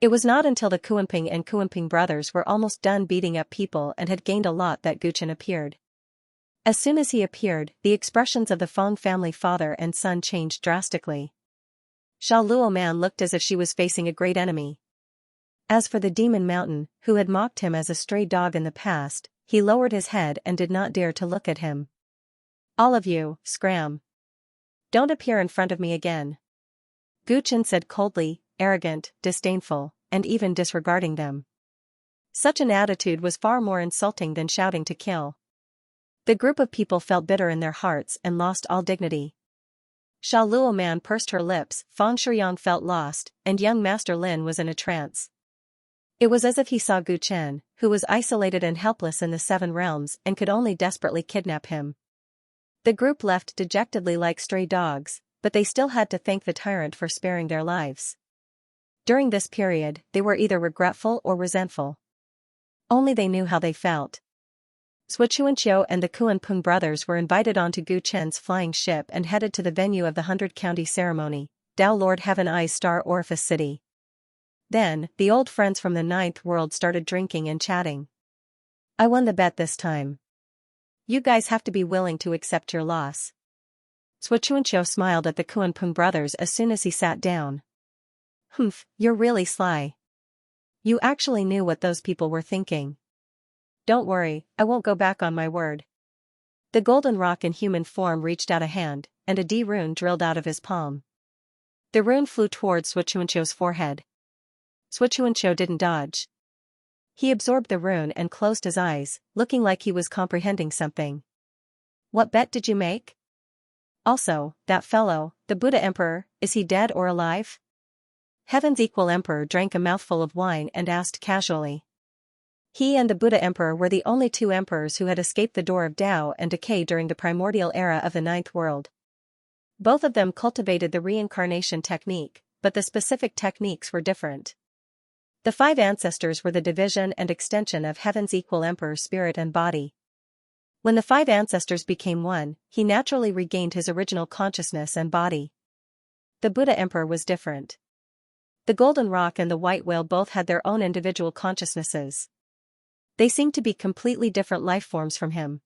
It was not until the Kuanping and Kuanping brothers were almost done beating up people and had gained a lot that Gu Chen appeared. As soon as he appeared, the expressions of the Feng family father and son changed drastically. Luo Man looked as if she was facing a great enemy. As for the demon mountain, who had mocked him as a stray dog in the past, he lowered his head and did not dare to look at him. All of you, scram. Don't appear in front of me again. Gu Chen said coldly, arrogant, disdainful, and even disregarding them. Such an attitude was far more insulting than shouting to kill. The group of people felt bitter in their hearts and lost all dignity. Luo Man pursed her lips, Fang Shiyang felt lost, and young Master Lin was in a trance. It was as if he saw Gu Chen, who was isolated and helpless in the 7 realms and could only desperately kidnap him. The group left dejectedly like stray dogs, but they still had to thank the tyrant for sparing their lives. During this period, they were either regretful or resentful. Only they knew how they felt. Xianxia and the Kuan-Pung brothers were invited onto Gu Chen's flying ship and headed to the venue of the 100-county ceremony, Dao Lord Heaven Eye's Star Orifice City. Then, the old friends from the 9th world started drinking and chatting. I won the bet this time. You guys have to be willing to accept your loss. Xianxia smiled at the Kuan-Pung brothers as soon as he sat down. Humph, you're really sly. You actually knew what those people were thinking. Don't worry, I won't go back on my word. The golden rock in human form reached out a hand, and a D rune drilled out of his palm. The rune flew towards Xianxia's forehead. Xianxia didn't dodge. He absorbed the rune and closed his eyes, looking like he was comprehending something. What bet did you make? Also, that fellow, the Buddha Emperor, is he dead or alive? Heaven's Equal Emperor drank a mouthful of wine and asked casually. He and the Buddha Emperor were the only 2 emperors who had escaped the door of Tao and decay during the primordial era of the 9th world. Both of them cultivated the reincarnation technique, but the specific techniques were different. The 5 ancestors were the division and extension of Heaven's Equal Emperor's spirit and body. When the 5 ancestors became one, he naturally regained his original consciousness and body. The Buddha Emperor was different. The Golden Rock and the White Whale both had their own individual consciousnesses. They seemed to be completely different life forms from him.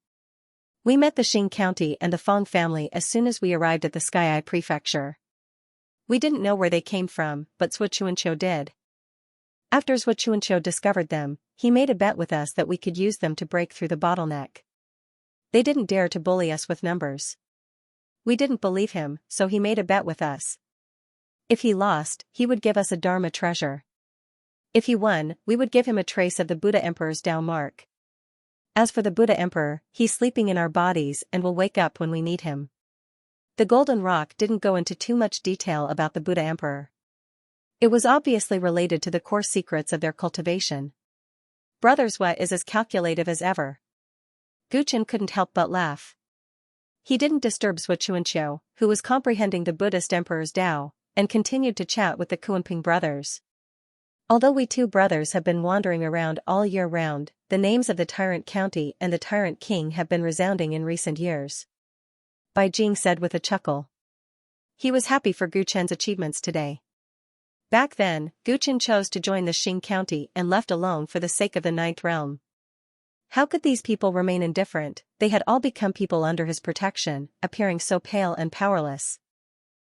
We met the Xing County and the Fong family as soon as we arrived at the Sky Eye Prefecture. We didn't know where they came from, but Xianxia did. After Xianxia discovered them, he made a bet with us that we could use them to break through the bottleneck. They didn't dare to bully us with numbers. We didn't believe him, so he made a bet with us. If he lost, he would give us a Dharma treasure. If he won, we would give him a trace of the Buddha Emperor's Tao mark. As for the Buddha Emperor, he's sleeping in our bodies and will wake up when we need him. The Golden Rock didn't go into too much detail about the Buddha Emperor. It was obviously related to the core secrets of their cultivation. Brothers Wa is as calculative as ever. Gu Chen couldn't help but laugh. He didn't disturb Xianxia, who was comprehending the Buddhist Emperor's Tao, and continued to chat with the Kuan-Ping brothers. Although we 2 brothers have been wandering around all year round, the names of the Tyrant County and the Tyrant King have been resounding in recent years. Bai Jing said with a chuckle. He was happy for Gu Chen's achievements today. Back then, Gu Chen chose to join the Xing County and left alone for the sake of the 9th realm. How could these people remain indifferent? They had all become people under his protection, appearing so pale and powerless.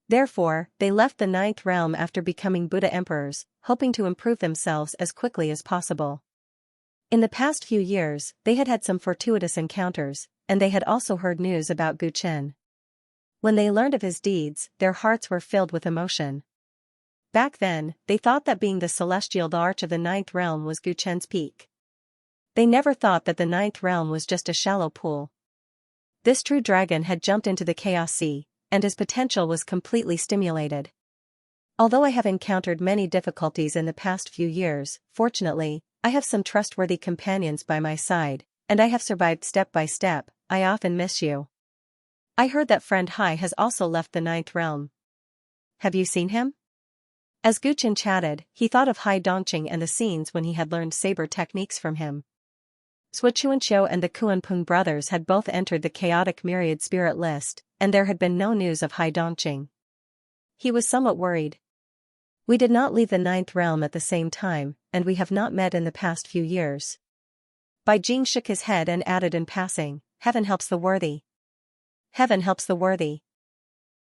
Therefore, they left the 9th realm after becoming Buddha Emperors, hoping to improve themselves as quickly as possible. In the past few years, they had had some fortuitous encounters, and they had also heard news about Gu Chen. When they learned of his deeds, their hearts were filled with emotion. Back then, they thought that being the celestial arch of the 9th realm was Gu Chen's peak. They never thought that the 9th realm was just a shallow pool. This true dragon had jumped into the Chaos Sea, and his potential was completely stimulated. Although I have encountered many difficulties in the past few years, fortunately, I have some trustworthy companions by my side, and I have survived step by step. I often miss you. I heard that friend Hai has also left the 9th realm. Have you seen him? As Gu Chen chatted, he thought of Hai Dongqing and the scenes when he had learned saber techniques from him. Xianxia and the Kuan-Pung brothers had both entered the chaotic myriad spirit list, and there had been no news of Hai Dongqing. He was somewhat worried. We did not leave the 9th realm at the same time, and we have not met in the past few years. Bai Jing shook his head and added in passing, Heaven helps the worthy. Heaven helps the worthy.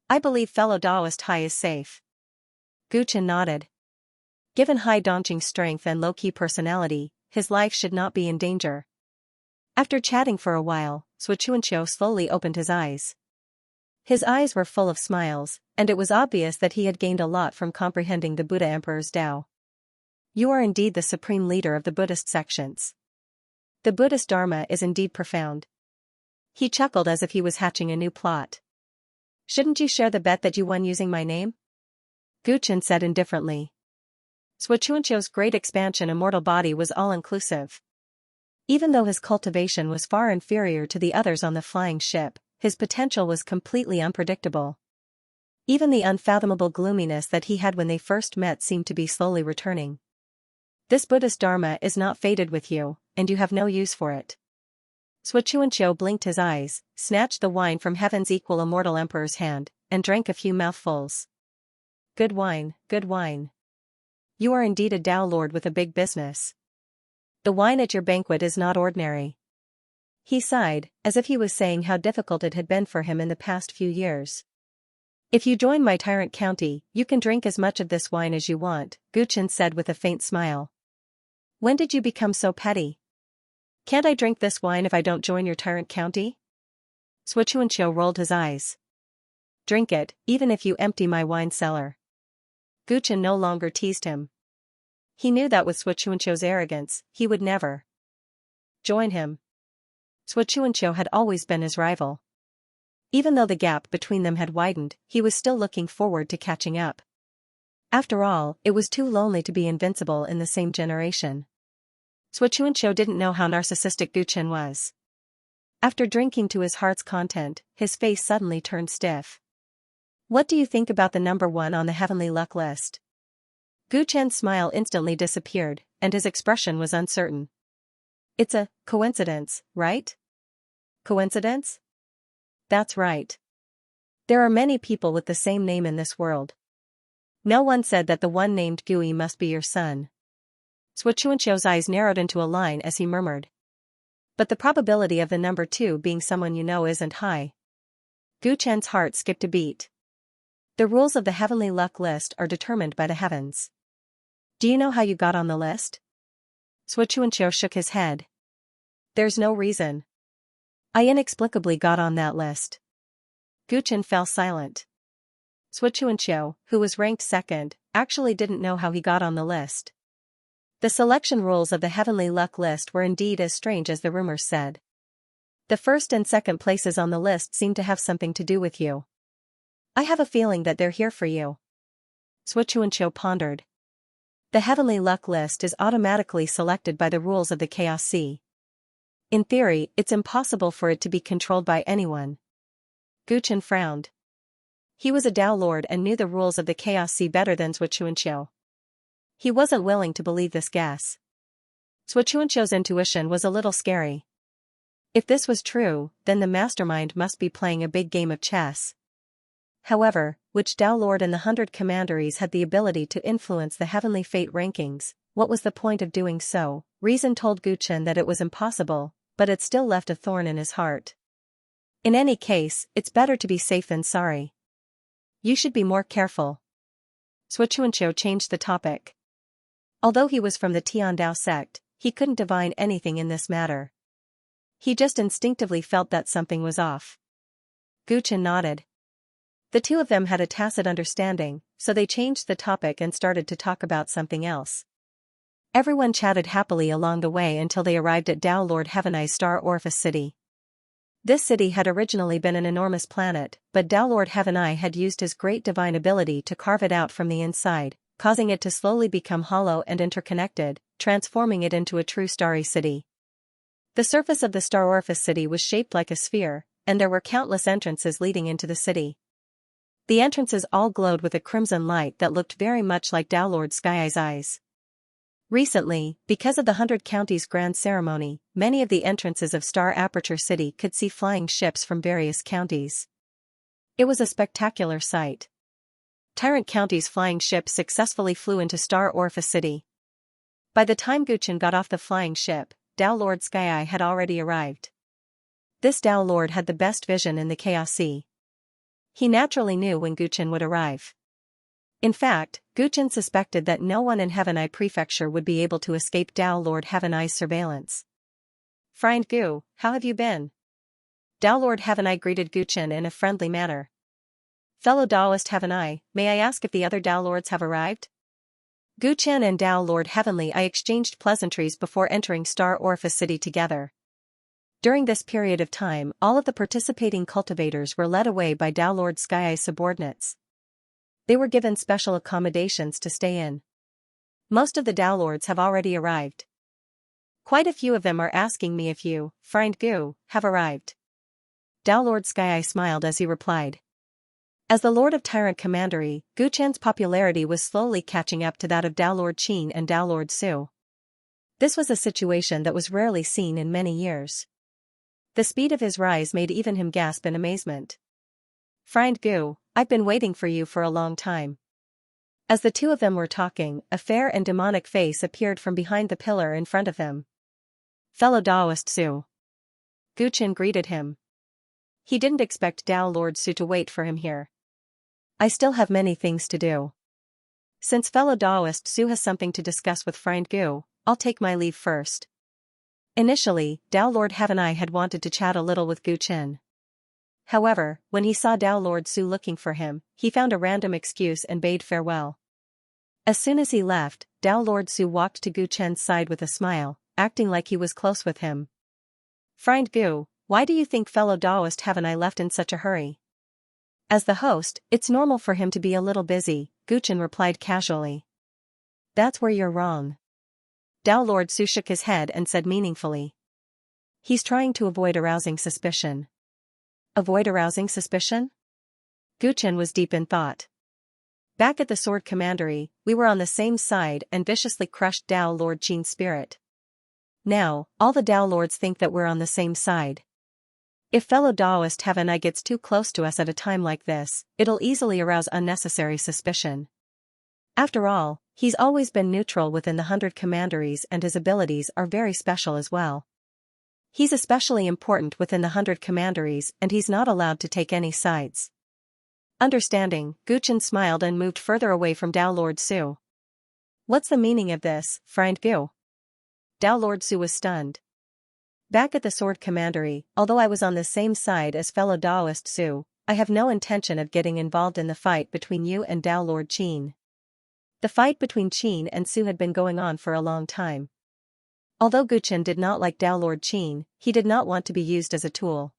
I believe fellow Taoist Hai is safe. Guchen nodded. Given high-daunting strength and low-key personality, his life should not be in danger. After chatting for a while, Xianxia slowly opened his eyes. His eyes were full of smiles, and it was obvious that he had gained a lot from comprehending the Buddha Emperor's Tao. You are indeed the supreme leader of the Buddhist sections. The Buddhist Dharma is indeed profound. He chuckled as if he was hatching a new plot. Shouldn't you share the bet that you won using my name? Guchen said indifferently. Xianxia's great expansion immortal body was all-inclusive. Even though his cultivation was far inferior to the others on the flying ship, his potential was completely unpredictable. Even the unfathomable gloominess that he had when they first met seemed to be slowly returning. This Buddhist Dharma is not fated with you, and you have no use for it. Xianxia blinked his eyes, snatched the wine from heaven's equal immortal emperor's hand, and drank a few mouthfuls. Good wine, good wine. You are indeed a Tao lord with a big business. The wine at your banquet is not ordinary. He sighed, as if he was saying how difficult it had been for him in the past few years. If you join my Tyrant County, you can drink as much of this wine as you want, Guchen said with a faint smile. When did you become so petty? Can't I drink this wine if I don't join your Tyrant County? Xianxia rolled his eyes. Drink it, even if you empty my wine cellar. Guchen no longer teased him. He knew that with Xianxia's arrogance, he would never join him. Xianxia had always been his rival. Even though the gap between them had widened, he was still looking forward to catching up. After all, it was too lonely to be invincible in the same generation. Xianxia didn't know how narcissistic Guchen was. After drinking to his heart's content, his face suddenly turned stiff. What do you think about the number 1 on the heavenly luck list? Guchen's smile instantly disappeared, and his expression was uncertain. It's a coincidence, right? Coincidence? That's right. There are many people with the same name in this world. No one said that the one named Gui must be your son. Xianxia's eyes narrowed into a line as he murmured. But the probability of the number 2 being someone you know isn't high. Guchen's heart skipped a beat. The rules of the heavenly luck list are determined by the heavens. Do you know how you got on the list? Xianxia shook his head. There's no reason. I inexplicably got on that list. Guchen fell silent. Xianxia, who was ranked second, actually didn't know how he got on the list. The selection rules of the heavenly luck list were indeed as strange as the rumors said. The first and second places on the list seemed to have something to do with you. I have a feeling that they're here for you. Xianxia pondered. The heavenly luck list is automatically selected by the rules of the Chaos Sea. In theory, it's impossible for it to be controlled by anyone. Guchen frowned. He was a Tao lord and knew the rules of the Chaos Sea better than Xianxia. He wasn't willing to believe this guess. Xianxia's intuition was a little scary. If this was true, then the mastermind must be playing a big game of chess. However, which Tao Lord in the 100 Commanderies had the ability to influence the heavenly fate rankings? What was the point of doing so? Reason told Guchen that it was impossible, but it still left a thorn in his heart. In any case, it's better to be safe than sorry. You should be more careful. Xianxia changed the topic. Although he was from the Tiandao sect, he couldn't divine anything in this matter. He just instinctively felt that something was off. Guchen nodded. The two of them had a tacit understanding, so they changed the topic and started to talk about something else. Everyone chatted happily along the way until they arrived at Tao Lord Heavenai's star orifice city. This city had originally been an enormous planet, but Tao Lord Heavenai had used his great divine ability to carve it out from the inside, causing it to slowly become hollow and interconnected, transforming it into a true starry city. The surface of the star orifice city was shaped like a sphere, and there were countless entrances leading into the city. The entrances all glowed with a crimson light that looked very much like Tao Lord Sky's eyes. Recently, because of the 100 Counties Grand Ceremony, many of the entrances of Star Aperture City could see flying ships from various counties. It was a spectacular sight. Tyrant County's flying ship successfully flew into Star Orifice City. By the time Guchen got off the flying ship, Tao Lord Sky had already arrived. This Tao Lord had the best vision in the Chaos Sea. He naturally knew when Guchen would arrive. In fact, Guchen suspected that no one in Heavenai Prefecture would be able to escape Tao Lord Heavenai's surveillance. "Friend Gu, how have you been?" Tao Lord Heavenai greeted Guchen in a friendly manner. "Fellow Taoist Heavenai, may I ask if the other Tao Lords have arrived?" Guchen and Tao Lord Heavenly I exchanged pleasantries before entering Star Orifice City together. During this period of time, all of the participating cultivators were led away by Tao Lord Sky Eye's subordinates. They were given special accommodations to stay in. Most of the Tao Lords have already arrived. Quite a few of them are asking me if you, Friend Gu, have arrived. Tao Lord Sky Eye smiled as he replied. As the Lord of Tyrant Commandery, Guchen's popularity was slowly catching up to that of Tao Lord Qin and Tao Lord Su. This was a situation that was rarely seen in many years. The speed of his rise made even him gasp in amazement. "Friend Gu, I've been waiting for you for a long time." As the two of them were talking, a fair and demonic face appeared from behind the pillar in front of them. "Fellow Taoist Su." Guchen greeted him. He didn't expect Tao Lord Su to wait for him here. "I still have many things to do. Since fellow Taoist Su has something to discuss with Friend Gu, I'll take my leave first." Initially, Tao Lord Heavenai had wanted to chat a little with Guchen. However, when he saw Tao Lord Su looking for him, he found a random excuse and bade farewell. As soon as he left, Tao Lord Su walked to Guchen's side with a smile, acting like he was close with him. "Friend Gu, why do you think fellow Taoist Heavenai left in such a hurry?" As the host, it's normal for him to be a little busy, Guchen replied casually. "That's where you're wrong." Tao Lord Su shook his head and said meaningfully. "He's trying to avoid arousing suspicion." Avoid arousing suspicion? Guchen was deep in thought. "Back at the Sword Commandery, we were on the same side and viciously crushed Tao Lord Qin's spirit. Now, all the Tao Lords think that we're on the same side. If fellow Taoist Heavenai gets too close to us at a time like this, it'll easily arouse unnecessary suspicion. After all, he's always been neutral within the 100 commanderies and his abilities are very special as well. He's especially important within the 100 commanderies and he's not allowed to take any sides." Understanding, Guchen smiled and moved further away from Tao Lord Su. "What's the meaning of this, Friend Gu?" Tao Lord Su was stunned. "Back at the Sword Commandery, although I was on the same side as fellow Taoist Su, I have no intention of getting involved in the fight between you and Tao Lord Qin." The fight between Qin and Su had been going on for a long time. Although Guchen did not like Tao Lord Qin, he did not want to be used as a tool.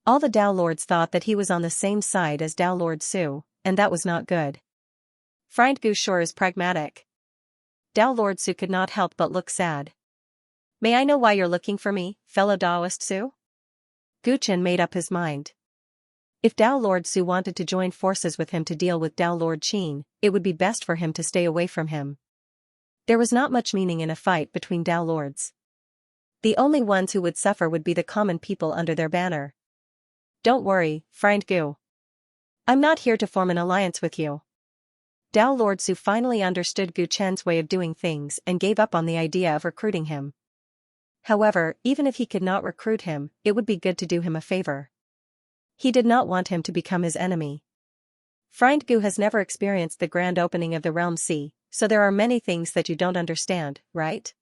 All the Tao Lords thought that he was on the same side as Tao Lord Su, and that was not good. "Friend Gu sure is pragmatic." Tao Lord Su could not help but look sad. "May I know why you're looking for me, fellow Taoist Su?" Guchen made up his mind. If Tao Lord Su wanted to join forces with him to deal with Tao Lord Qin, it would be best for him to stay away from him. There was not much meaning in a fight between Tao Lords. The only ones who would suffer would be the common people under their banner. "Don't worry, Friend Gu. I'm not here to form an alliance with you." Tao Lord Su finally understood Guchen's way of doing things and gave up on the idea of recruiting him. However, even if he could not recruit him, it would be good to do him a favor. He did not want him to become his enemy. Friend Gu has never experienced the grand opening of the Realm Sea, so there are many things that you don't understand, right?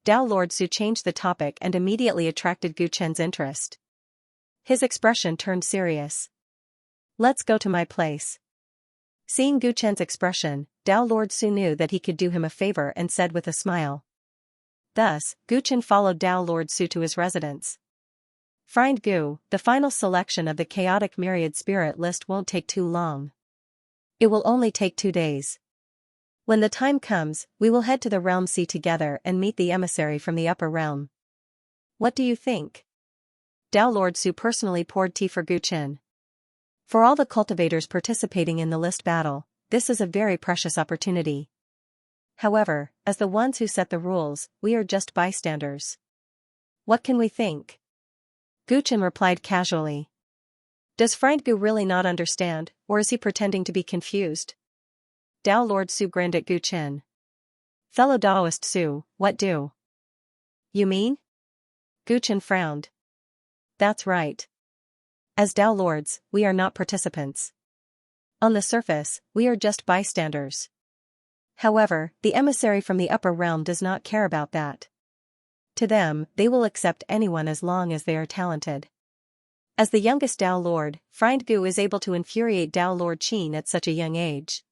Tao Lord Su changed the topic and immediately attracted Guchen's interest. His expression turned serious. "Let's go to my place." Seeing Guchen's expression, Tao Lord Su knew that he could do him a favor and said with a smile. Thus, Guchen followed Tao Lord Su to his residence. "Friend Gu, the final selection of the chaotic myriad spirit list won't take too long. It will only take 2 days. When the time comes, we will head to the Realm Sea together and meet the emissary from the upper realm. What do you think?" Tao Lord Su personally poured tea for Guchen. For all the cultivators participating in the list battle, this is a very precious opportunity. However, as the ones who set the rules, we are just bystanders. What can we think? Guchen replied casually. Does Friend Gu really not understand, or is he pretending to be confused? Tao Lord Su grinned at Guchen. Fellow Taoist Su, what do you mean? Guchen frowned. That's right. As Tao Lords, we are not participants. On the surface, we are just bystanders. However, the emissary from the upper realm does not care about that. To them, they will accept anyone as long as they are talented. As the youngest Tao Lord, Friend Gu is able to infuriate Tao Lord Qin at such a young age.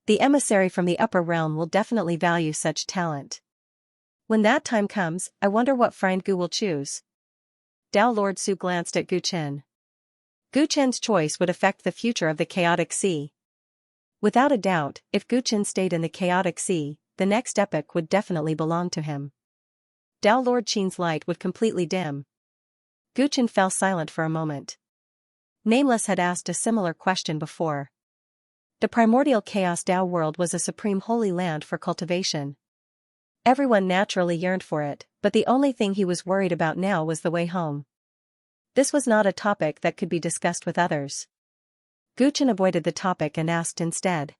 The emissary from the upper realm will definitely value such talent. When that time comes, I wonder what Friend Gu will choose. Tao Lord Su glanced at Gu Chen. Gu Chen's choice would affect the future of the chaotic sea. Without a doubt, if Gu Chen stayed in the chaotic sea, the next epoch would definitely belong to him. Tao Lord Qin's light would completely dim. Gu Chen fell silent for a moment. Nameless had asked a similar question before. The primordial chaos Tao world was a supreme holy land for cultivation. Everyone naturally yearned for it, but the only thing he was worried about now was the way home. This was not a topic that could be discussed with others. Gu Chen avoided the topic and asked instead.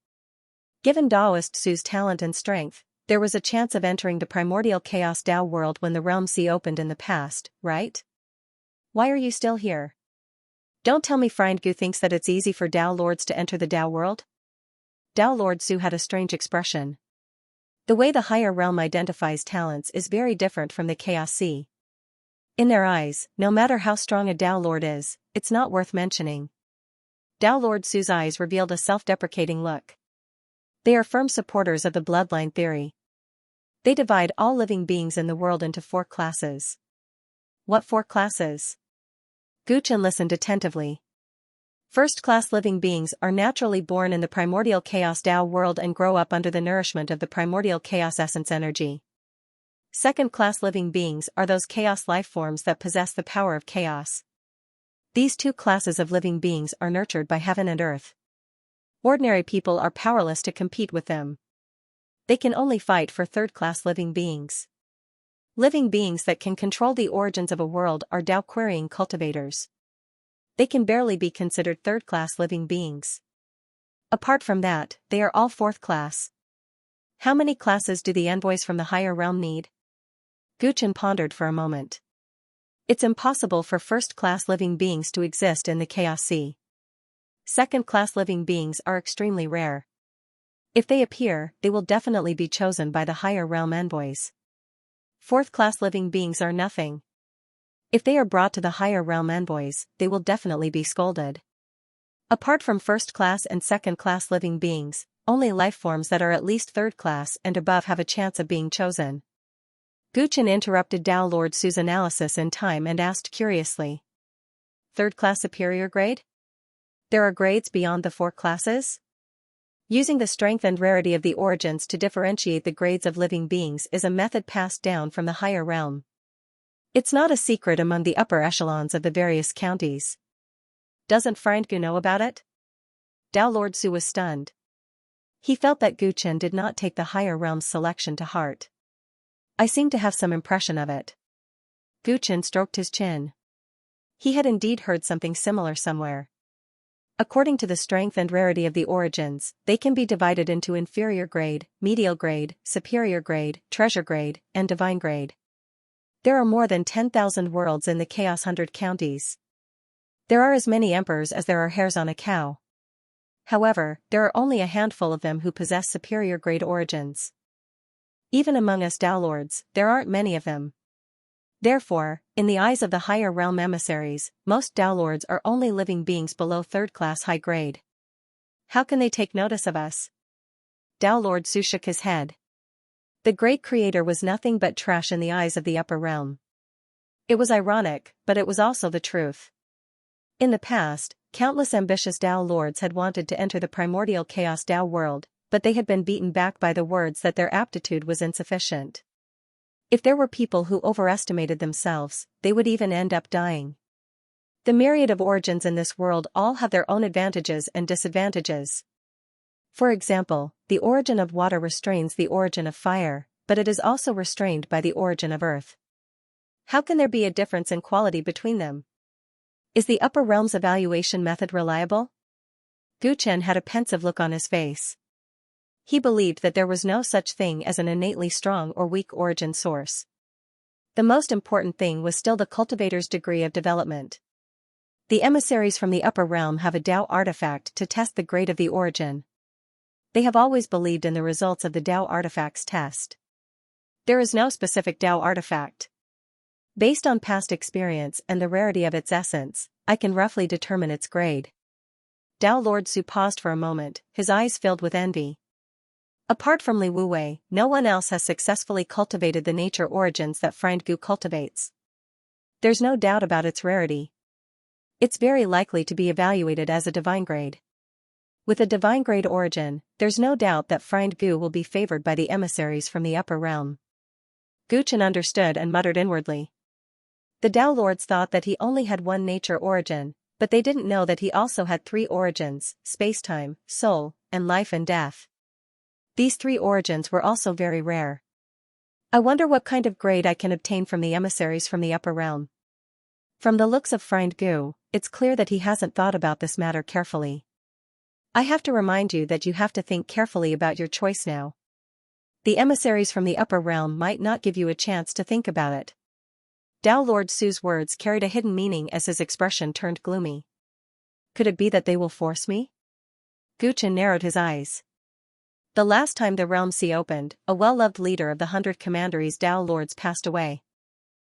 Given Taoist Su's talent and strength, there was a chance of entering the primordial chaos Tao world when the realm sea opened in the past, right? Why are you still here? Don't tell me Friend Gu thinks that it's easy for Tao Lords to enter the Tao world? Tao Lord Su had a strange expression. The way the higher realm identifies talents is very different from the Chaos Sea. In their eyes, no matter how strong a Tao Lord is, it's not worth mentioning. Tao Lord Su's eyes revealed a self-deprecating look. They are firm supporters of the bloodline theory. They divide all living beings in the world into 4 classes. What 4 classes? Gu Chen listened attentively. First-class living beings are naturally born in the primordial chaos Tao world and grow up under the nourishment of the primordial chaos essence energy. Second-class living beings are those chaos life forms that possess the power of chaos. These 2 classes of living beings are nurtured by heaven and earth. Ordinary people are powerless to compete with them. They can only fight for third-class living beings. Living beings that can control the origins of a world are Tao-querying cultivators. They can barely be considered third-class living beings. Apart from that, they are all 4th class. How many classes do the envoys from the higher realm need? Gu Chen pondered for a moment. It's impossible for first-class living beings to exist in the Chaos Sea. Second-class living beings are extremely rare. If they appear, they will definitely be chosen by the higher realm envoys. 4th-class living beings are nothing. If they are brought to the higher realm envoys, they will definitely be scolded. Apart from first-class and second-class living beings, only life forms that are at least 3rd class and above have a chance of being chosen. Gu Chen interrupted Tao Lord Su's analysis in time and asked curiously. 3rd class superior grade? There are grades beyond the 4 classes? Using the strength and rarity of the origins to differentiate the grades of living beings is a method passed down from the higher realm. It's not a secret among the upper echelons of the various counties. Doesn't Friend Gu know about it? Tao Lord Su was stunned. He felt that Gu Chen did not take the higher realm's selection to heart. I seem to have some impression of it. Gu Chen stroked his chin. He had indeed heard something similar somewhere. According to the strength and rarity of the origins, they can be divided into inferior grade, medial grade, superior grade, treasure grade, and divine grade. There are more than 10,000 worlds in the Chaos 100 counties. There are as many emperors as there are hairs on a cow. However, there are only a handful of them who possess superior grade origins. Even among us Tao Lords, there aren't many of them. Therefore, in the eyes of the higher realm emissaries, most Tao Lords are only living beings below 3rd class high grade. How can they take notice of us? Tao Lord Su shook his head. The great creator was nothing but trash in the eyes of the upper realm. It was ironic, but it was also the truth. In the past, countless ambitious Tao Lords had wanted to enter the primordial chaos Tao world, but they had been beaten back by the words that their aptitude was insufficient. If there were people who overestimated themselves, they would even end up dying. The myriad of origins in this world all have their own advantages and disadvantages. For example, the origin of water restrains the origin of fire, but it is also restrained by the origin of earth. How can there be a difference in quality between them? Is the upper realm's evaluation method reliable? Gu Chen had a pensive look on his face. He believed that there was no such thing as an innately strong or weak origin source. The most important thing was still the cultivator's degree of development. The emissaries from the upper realm have a Tao artifact to test the grade of the origin. They have always believed in the results of the Tao artifact's test. There is no specific Tao artifact. Based on past experience and the rarity of its essence, I can roughly determine its grade. Tao Lord Su paused for a moment, his eyes filled with envy. Apart from Li Wuwei, no one else has successfully cultivated the nature origins that Friend Gu cultivates. There's no doubt about its rarity. It's very likely to be evaluated as a divine grade. With a divine grade origin, there's no doubt that Friend Gu will be favored by the emissaries from the upper realm. Gu Chen understood and muttered inwardly. The Tao Lords thought that he only had one nature origin, but they didn't know that he also had three origins: space-time, soul, and life and death. These three origins were also very rare. I wonder what kind of grade I can obtain from the emissaries from the upper realm. From the looks of Friend Gu, it's clear that he hasn't thought about this matter carefully. I have to remind you that you have to think carefully about your choice now. The emissaries from the upper realm might not give you a chance to think about it. Tao Lord Su's words carried a hidden meaning as his expression turned gloomy. Could it be that they will force me? Gu Chen narrowed his eyes. The last time the Realm Sea opened, a well-loved leader of the 100 Commanderies Tao Lords passed away.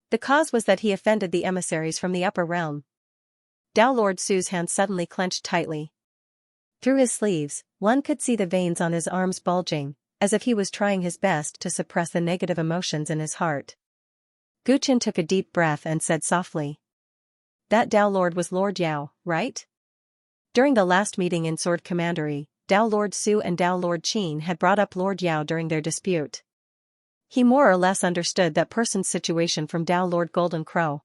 The cause was that he offended the emissaries from the upper realm. Tao Lord Su's hand suddenly clenched tightly. Through his sleeves, one could see the veins on his arms bulging, as if he was trying his best to suppress the negative emotions in his heart. Gu Chen took a deep breath and said softly. That Tao Lord was Lord Yao, right? During the last meeting in Sword Commandery, Tao Lord Su and Tao Lord Qin had brought up Lord Yao during their dispute. He more or less understood that person's situation from Tao Lord Golden Crow.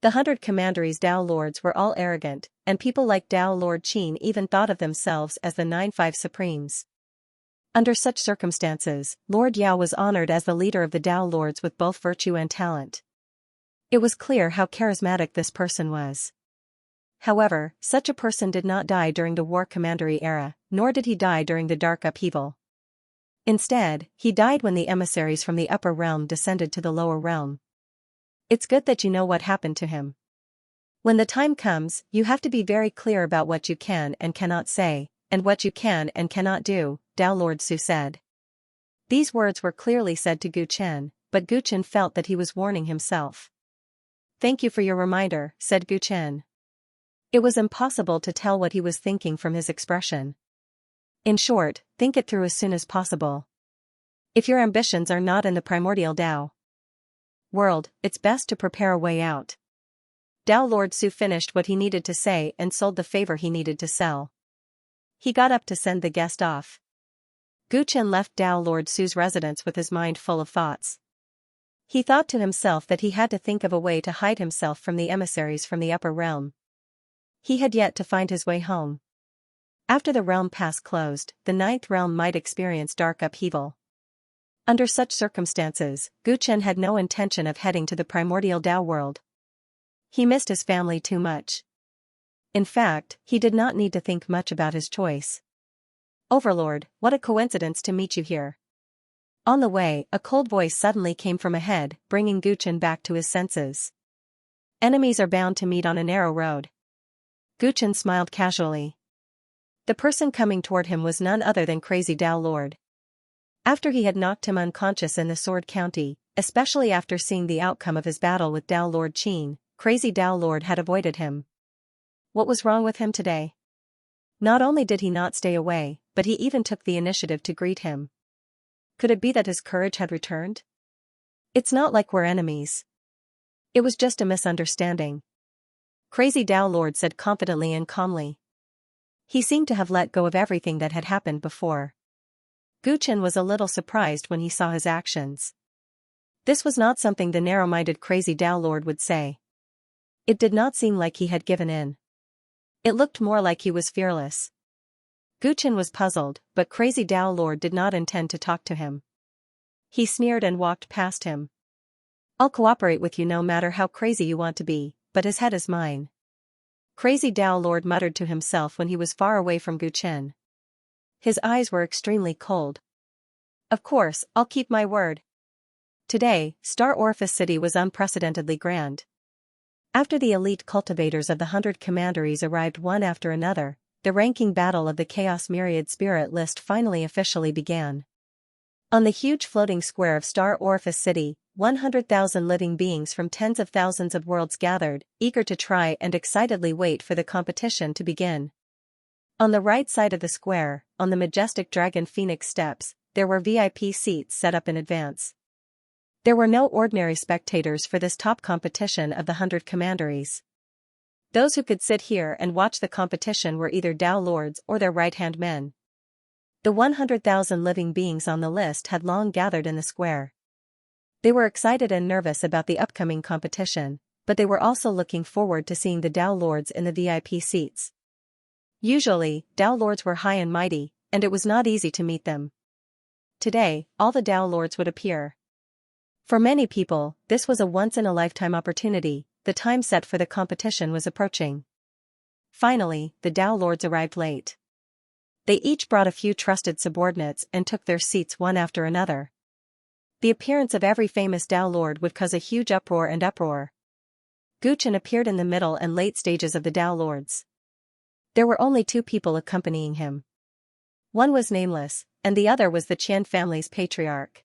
The 100 Commanderies Tao Lords were all arrogant, and people like Tao Lord Qin even thought of themselves as the 9-5 Supremes. Under such circumstances, Lord Yao was honored as the leader of the Tao Lords with both virtue and talent. It was clear how charismatic this person was. However, such a person did not die during the War Commandery era, nor did he die during the Dark Upheaval. Instead, he died when the emissaries from the upper realm descended to the lower realm. It's good that you know what happened to him. When the time comes, you have to be very clear about what you can and cannot say, and what you can and cannot do, Tao Lord Su said. These words were clearly said to Gu Chen, but Gu Chen felt that he was warning himself. Thank you for your reminder, said Gu Chen. It was impossible to tell what he was thinking from his expression. In short, think it through as soon as possible. If your ambitions are not in the primordial Tao world, it's best to prepare a way out. Tao Lord Su finished what he needed to say and sold the favor he needed to sell. He got up to send the guest off. Gu Chen left Tao Lord Su's residence with his mind full of thoughts. He thought to himself that he had to think of a way to hide himself from the emissaries from the upper realm. He had yet to find his way home. After the realm pass closed, the 9th realm might experience dark upheaval. Under such circumstances, Gu Chen had no intention of heading to the primordial Tao world. He missed his family too much. In fact, he did not need to think much about his choice. Overlord, what a coincidence to meet you here. On the way, a cold voice suddenly came from ahead, bringing Gu Chen back to his senses. Enemies are bound to meet on a narrow road. Gu Chen smiled casually. The person coming toward him was none other than Crazy Tao Lord. After he had knocked him unconscious in the Sword County, especially after seeing the outcome of his battle with Tao Lord Qin, Crazy Tao Lord had avoided him. What was wrong with him today? Not only did he not stay away, but he even took the initiative to greet him. Could it be that his courage had returned? It's not like we're enemies. It was just a misunderstanding. Crazy Tao Lord said confidently and calmly. He seemed to have let go of everything that had happened before. Gu Chen was a little surprised when he saw his actions. This was not something the narrow-minded Crazy Tao Lord would say. It did not seem like he had given in. It looked more like he was fearless. Gu Chen was puzzled, but Crazy Tao Lord did not intend to talk to him. He sneered and walked past him. I'll cooperate with you no matter how crazy you want to be, but his head is mine. Crazy Tao Lord muttered to himself when he was far away from Gu Chen. His eyes were extremely cold. Of course, I'll keep my word. Today, Star Orifice City was unprecedentedly grand. After the elite cultivators of the 100 commanderies arrived one after another, the ranking battle of the Chaos Myriad Spirit list finally officially began. On the huge floating square of Star Orifice City, 100,000 living beings from tens of thousands of worlds gathered, eager to try and excitedly wait for the competition to begin. On the right side of the square, on the majestic Dragon Phoenix steps, there were VIP seats set up in advance. There were no ordinary spectators for this top competition of the 100 commanderies. Those who could sit here and watch the competition were either Dao Lords or their right-hand men. The 100,000 living beings on the list had long gathered in the square. They were excited and nervous about the upcoming competition, but they were also looking forward to seeing the Dao Lords in the VIP seats. Usually, Dao Lords were high and mighty, and it was not easy to meet them. Today, all the Dao Lords would appear. For many people, this was a once-in-a-lifetime opportunity. The time set for the competition was approaching. Finally, the Dao Lords arrived late. They each brought a few trusted subordinates and took their seats one after another. The appearance of every famous Dao Lord would cause a huge uproar. Guchen appeared in the middle and late stages of the Dao Lords. There were only two people accompanying him. One was nameless, and the other was the Qian family's patriarch.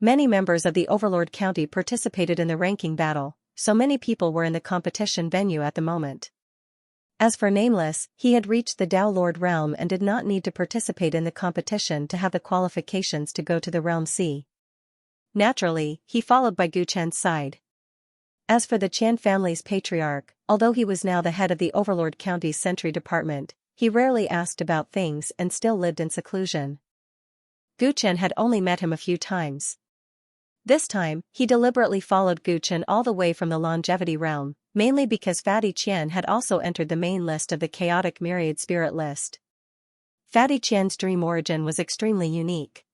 Many members of the Overlord County participated in the ranking battle, so many people were in the competition venue at the moment. As for Nameless, he had reached the Dao Lord realm and did not need to participate in the competition to have the qualifications to go to the Realm C. Naturally, he followed by Gu Chen's side. As for the Qian family's patriarch, although he was now the head of the Overlord County's Sentry Department, he rarely asked about things and still lived in seclusion. Gu Chen had only met him a few times. This time, he deliberately followed Gu Chen all the way from the Longevity Realm, mainly because Fatty Qian had also entered the main list of the Chaotic Myriad Spirit list. Fatty Qian's dream origin was extremely unique.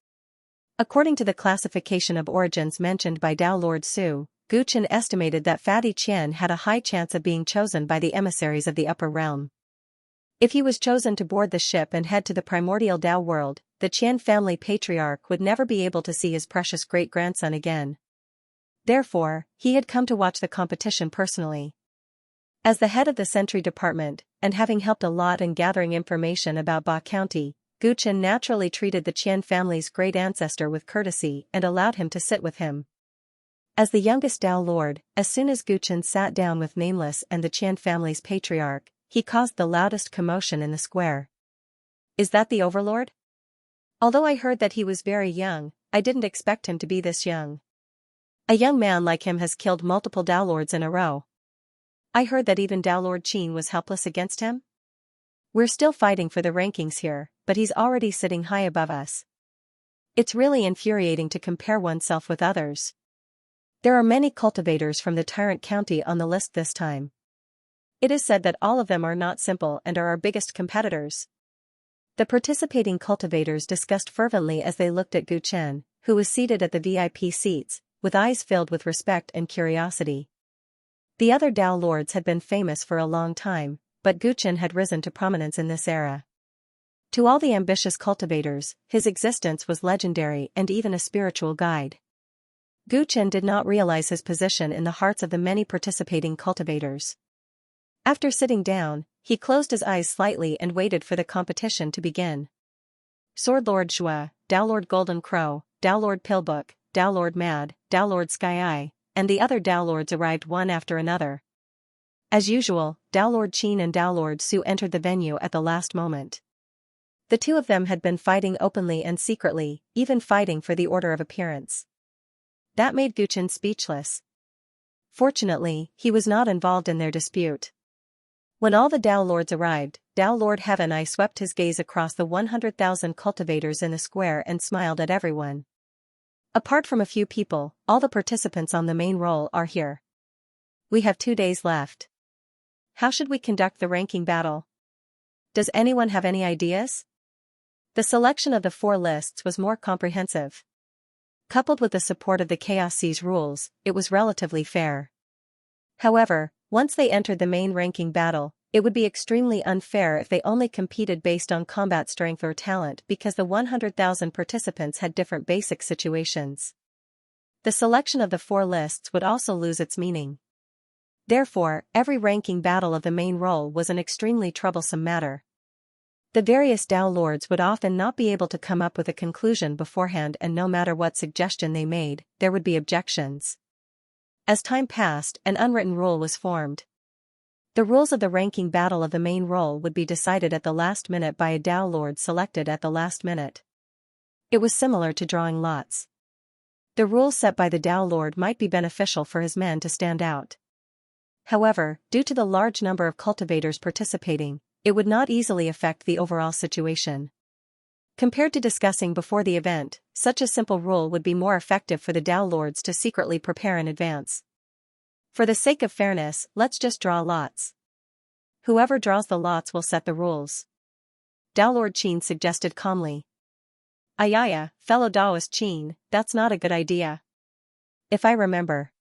According to the classification of origins mentioned by Dao Lord Su, Gu Chen estimated that Fatty Qian had a high chance of being chosen by the emissaries of the upper realm. If he was chosen to board the ship and head to the primordial Dao world, the Qian family patriarch would never be able to see his precious great-grandson again. Therefore, he had come to watch the competition personally. As the head of the Sentry Department, and having helped a lot in gathering information about Ba County, Gu Chen naturally treated the Qian family's great ancestor with courtesy and allowed him to sit with him. As the youngest Dao Lord, as soon as Gu Chen sat down with Nameless and the Qian family's patriarch, he caused the loudest commotion in the square. Is that the Overlord? Although I heard that he was very young, I didn't expect him to be this young. A young man like him has killed multiple Dao Lords in a row. I heard that even Dao Lord Qin was helpless against him. We're still fighting for the rankings here, but he's already sitting high above us. It's really infuriating to compare oneself with others. There are many cultivators from the Tyrant County on the list this time. It is said that all of them are not simple and are our biggest competitors. The participating cultivators discussed fervently as they looked at Gu Chen, who was seated at the VIP seats, with eyes filled with respect and curiosity. The other Dao Lords had been famous for a long time, but Gu Chen had risen to prominence in this era. To all the ambitious cultivators, his existence was legendary and even a spiritual guide. Gu Chen did not realize his position in the hearts of the many participating cultivators. After sitting down, he closed his eyes slightly and waited for the competition to begin. Sword Lord Zhua, Dao Lord Golden Crow, Dao Lord Pillbook, Dao Lord Mad, Dao Lord Sky Eye, and the other Dao Lords arrived one after another. As usual, Dao Lord Qin and Dao Lord Su entered the venue at the last moment. The two of them had been fighting openly and secretly, even fighting for the order of appearance. That made Gu Chen speechless. Fortunately, he was not involved in their dispute. When all the Dao Lords arrived, Dao Lord Heaven Eye swept his gaze across the 100,000 cultivators in the square and smiled at everyone. Apart from a few people, all the participants on the main roll are here. We have 2 days left. How should we conduct the ranking battle? Does anyone have any ideas? The selection of the 4 lists was more comprehensive. Coupled with the support of the Chaos Seas rules, it was relatively fair. However, once they entered the main ranking battle, it would be extremely unfair if they only competed based on combat strength or talent because the 100,000 participants had different basic situations. The selection of the 4 lists would also lose its meaning. Therefore, every ranking battle of the main role was an extremely troublesome matter. The various Dao Lords would often not be able to come up with a conclusion beforehand, and no matter what suggestion they made, there would be objections. As time passed, an unwritten rule was formed. The rules of the ranking battle of the main role would be decided at the last minute by a Dao Lord selected at the last minute. It was similar to drawing lots. The rules set by the Dao Lord might be beneficial for his men to stand out. However, due to the large number of cultivators participating, it would not easily affect the overall situation. Compared to discussing before the event, such a simple rule would be more effective for the Dao Lords to secretly prepare in advance. For the sake of fairness, let's just draw lots. Whoever draws the lots will set the rules. Dao Lord Qin suggested calmly. Ayaya, fellow Daoist Qin, that's not a good idea. If I remember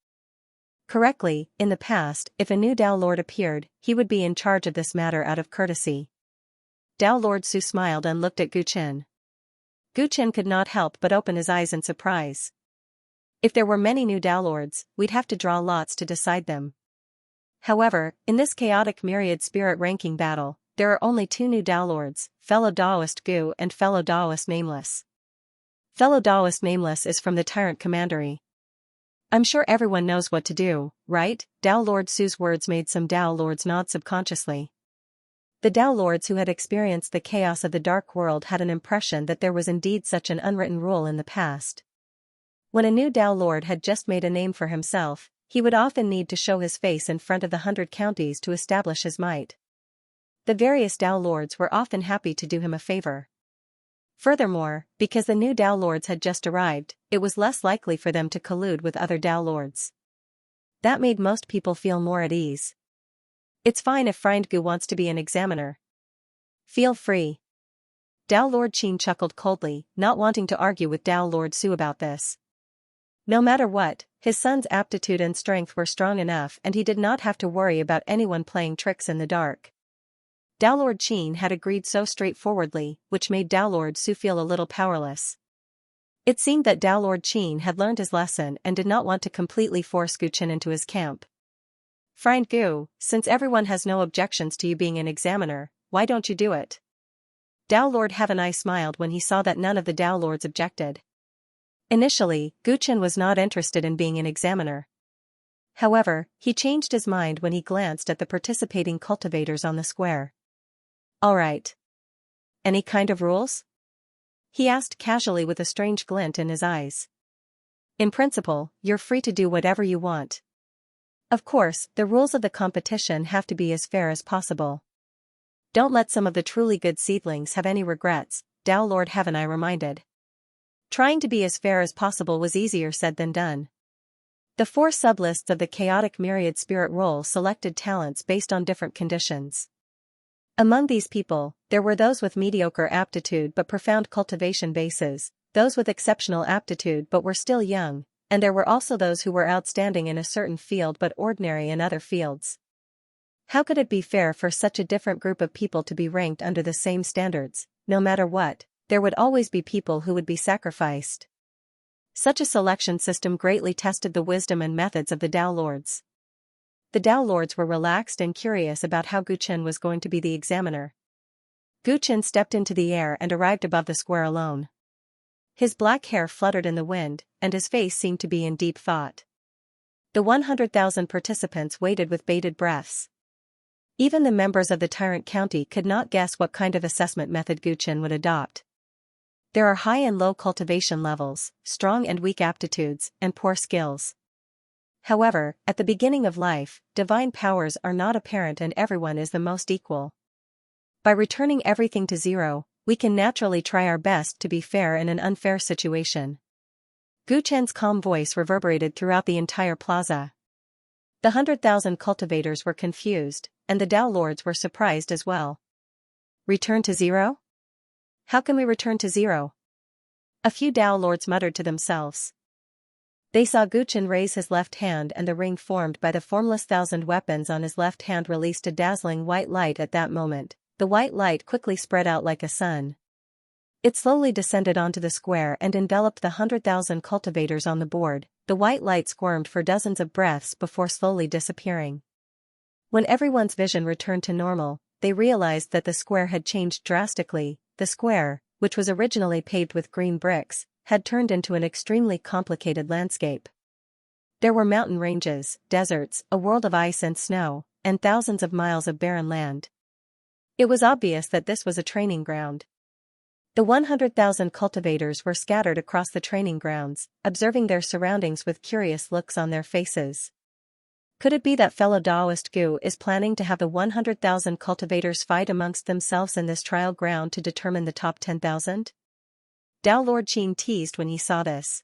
correctly, in the past, if a new Dao Lord appeared, he would be in charge of this matter out of courtesy. Dao Lord Su smiled and looked at Guqin. Guqin could not help but open his eyes in surprise. If there were many new Dao Lords, we'd have to draw lots to decide them. However, in this chaotic myriad spirit ranking battle, there are only two new Dao Lords, fellow Daoist Gu and fellow Daoist Nameless. Fellow Daoist Nameless is from the Tyrant Commandery. I'm sure everyone knows what to do, right? Dao Lord Su's words made some Dao Lords nod subconsciously. The Dao Lords who had experienced the chaos of the Dark World had an impression that there was indeed such an unwritten rule in the past. When a new Dao Lord had just made a name for himself, he would often need to show his face in front of the 100 counties to establish his might. The various Dao Lords were often happy to do him a favor. Furthermore, because the new Dao Lords had just arrived, it was less likely for them to collude with other Dao Lords. That made most people feel more at ease. It's fine if Friend Gu wants to be an examiner. Feel free. Dao Lord Qin chuckled coldly, not wanting to argue with Dao Lord Su about this. No matter what, his son's aptitude and strength were strong enough, and he did not have to worry about anyone playing tricks in the dark. Dao Lord Qin had agreed so straightforwardly, which made Dao Lord Su feel a little powerless. It seemed that Dao Lord Qin had learned his lesson and did not want to completely force Guqin into his camp. Friend Gu, since everyone has no objections to you being an examiner, why don't you do it? Dao Lord Heaven-Eye smiled when he saw that none of the Dao Lords objected. Initially, Guqin was not interested in being an examiner. However, he changed his mind when he glanced at the participating cultivators on the square. Alright. Any kind of rules? He asked casually with a strange glint in his eyes. In principle, you're free to do whatever you want. Of course, the rules of the competition have to be as fair as possible. Don't let some of the truly good seedlings have any regrets, Dao Lord Heaven-Eye reminded. Trying to be as fair as possible was easier said than done. The 4 sublists of the chaotic myriad spirit role selected talents based on different conditions. Among these people, there were those with mediocre aptitude but profound cultivation bases, those with exceptional aptitude but were still young, and there were also those who were outstanding in a certain field but ordinary in other fields. How could it be fair for such a different group of people to be ranked under the same standards? No matter what, there would always be people who would be sacrificed. Such a selection system greatly tested the wisdom and methods of the Dao Lords. The Dao Lords were relaxed and curious about how Guqin was going to be the examiner. Guqin stepped into the air and arrived above the square alone. His black hair fluttered in the wind, and his face seemed to be in deep thought. The 100,000 participants waited with bated breaths. Even the members of the Tyrant County could not guess what kind of assessment method Guqin would adopt. There are high and low cultivation levels, strong and weak aptitudes, and poor skills. However, at the beginning of life, divine powers are not apparent and everyone is the most equal. By returning everything to zero, we can naturally try our best to be fair in an unfair situation. Guqin's calm voice reverberated throughout the entire plaza. The 100,000 cultivators were confused, and the Dao Lords were surprised as well. Return to zero? How can we return to zero? A few Dao Lords muttered to themselves. They saw Guqin raise his left hand and the ring formed by the formless 1,000 weapons on his left hand released a dazzling white light at that moment. The white light quickly spread out like a sun. It slowly descended onto the square and enveloped the 100,000 cultivators on the board. The white light squirmed for dozens of breaths before slowly disappearing. When everyone's vision returned to normal, they realized that the square had changed drastically. The square, which was originally paved with green bricks, had turned into an extremely complicated landscape. There were mountain ranges, deserts, a world of ice and snow, and thousands of miles of barren land. It was obvious that this was a training ground. The 100,000 cultivators were scattered across the training grounds, observing their surroundings with curious looks on their faces. Could it be that fellow Taoist Gu is planning to have the 100,000 cultivators fight amongst themselves in this trial ground to determine the top 10,000? Tao Lord Qin teased when he saw this.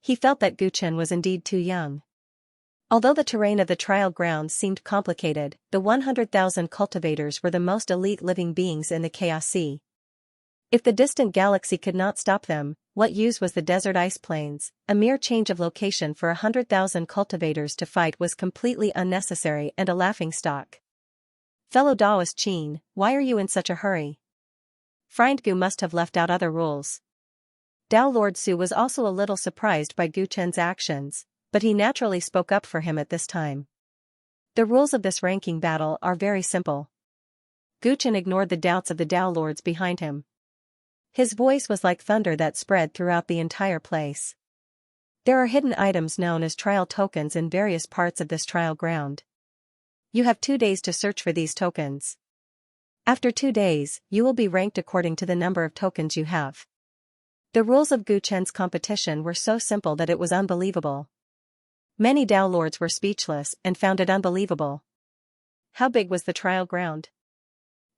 He felt that Guchen was indeed too young. Although the terrain of the trial grounds seemed complicated, the 100,000 cultivators were the most elite living beings in the Chaos Sea. If the distant galaxy could not stop them, what use was the desert ice plains? A mere change of location for 100,000 cultivators to fight was completely unnecessary and a laughingstock. Fellow Taoist Qin, why are you in such a hurry? Friend Gu must have left out other rules. Tao Lord Su was also a little surprised by Gu Chen's actions, but he naturally spoke up for him at this time. The rules of this ranking battle are very simple. Gu Chen ignored the doubts of the Tao Lords behind him. His voice was like thunder that spread throughout the entire place. There are hidden items known as trial tokens in various parts of this trial ground. You have 2 days to search for these tokens. After 2 days, you will be ranked according to the number of tokens you have. The rules of Gu Chen's competition were so simple that it was unbelievable. Many Tao Lords were speechless and found it unbelievable. How big was the trial ground?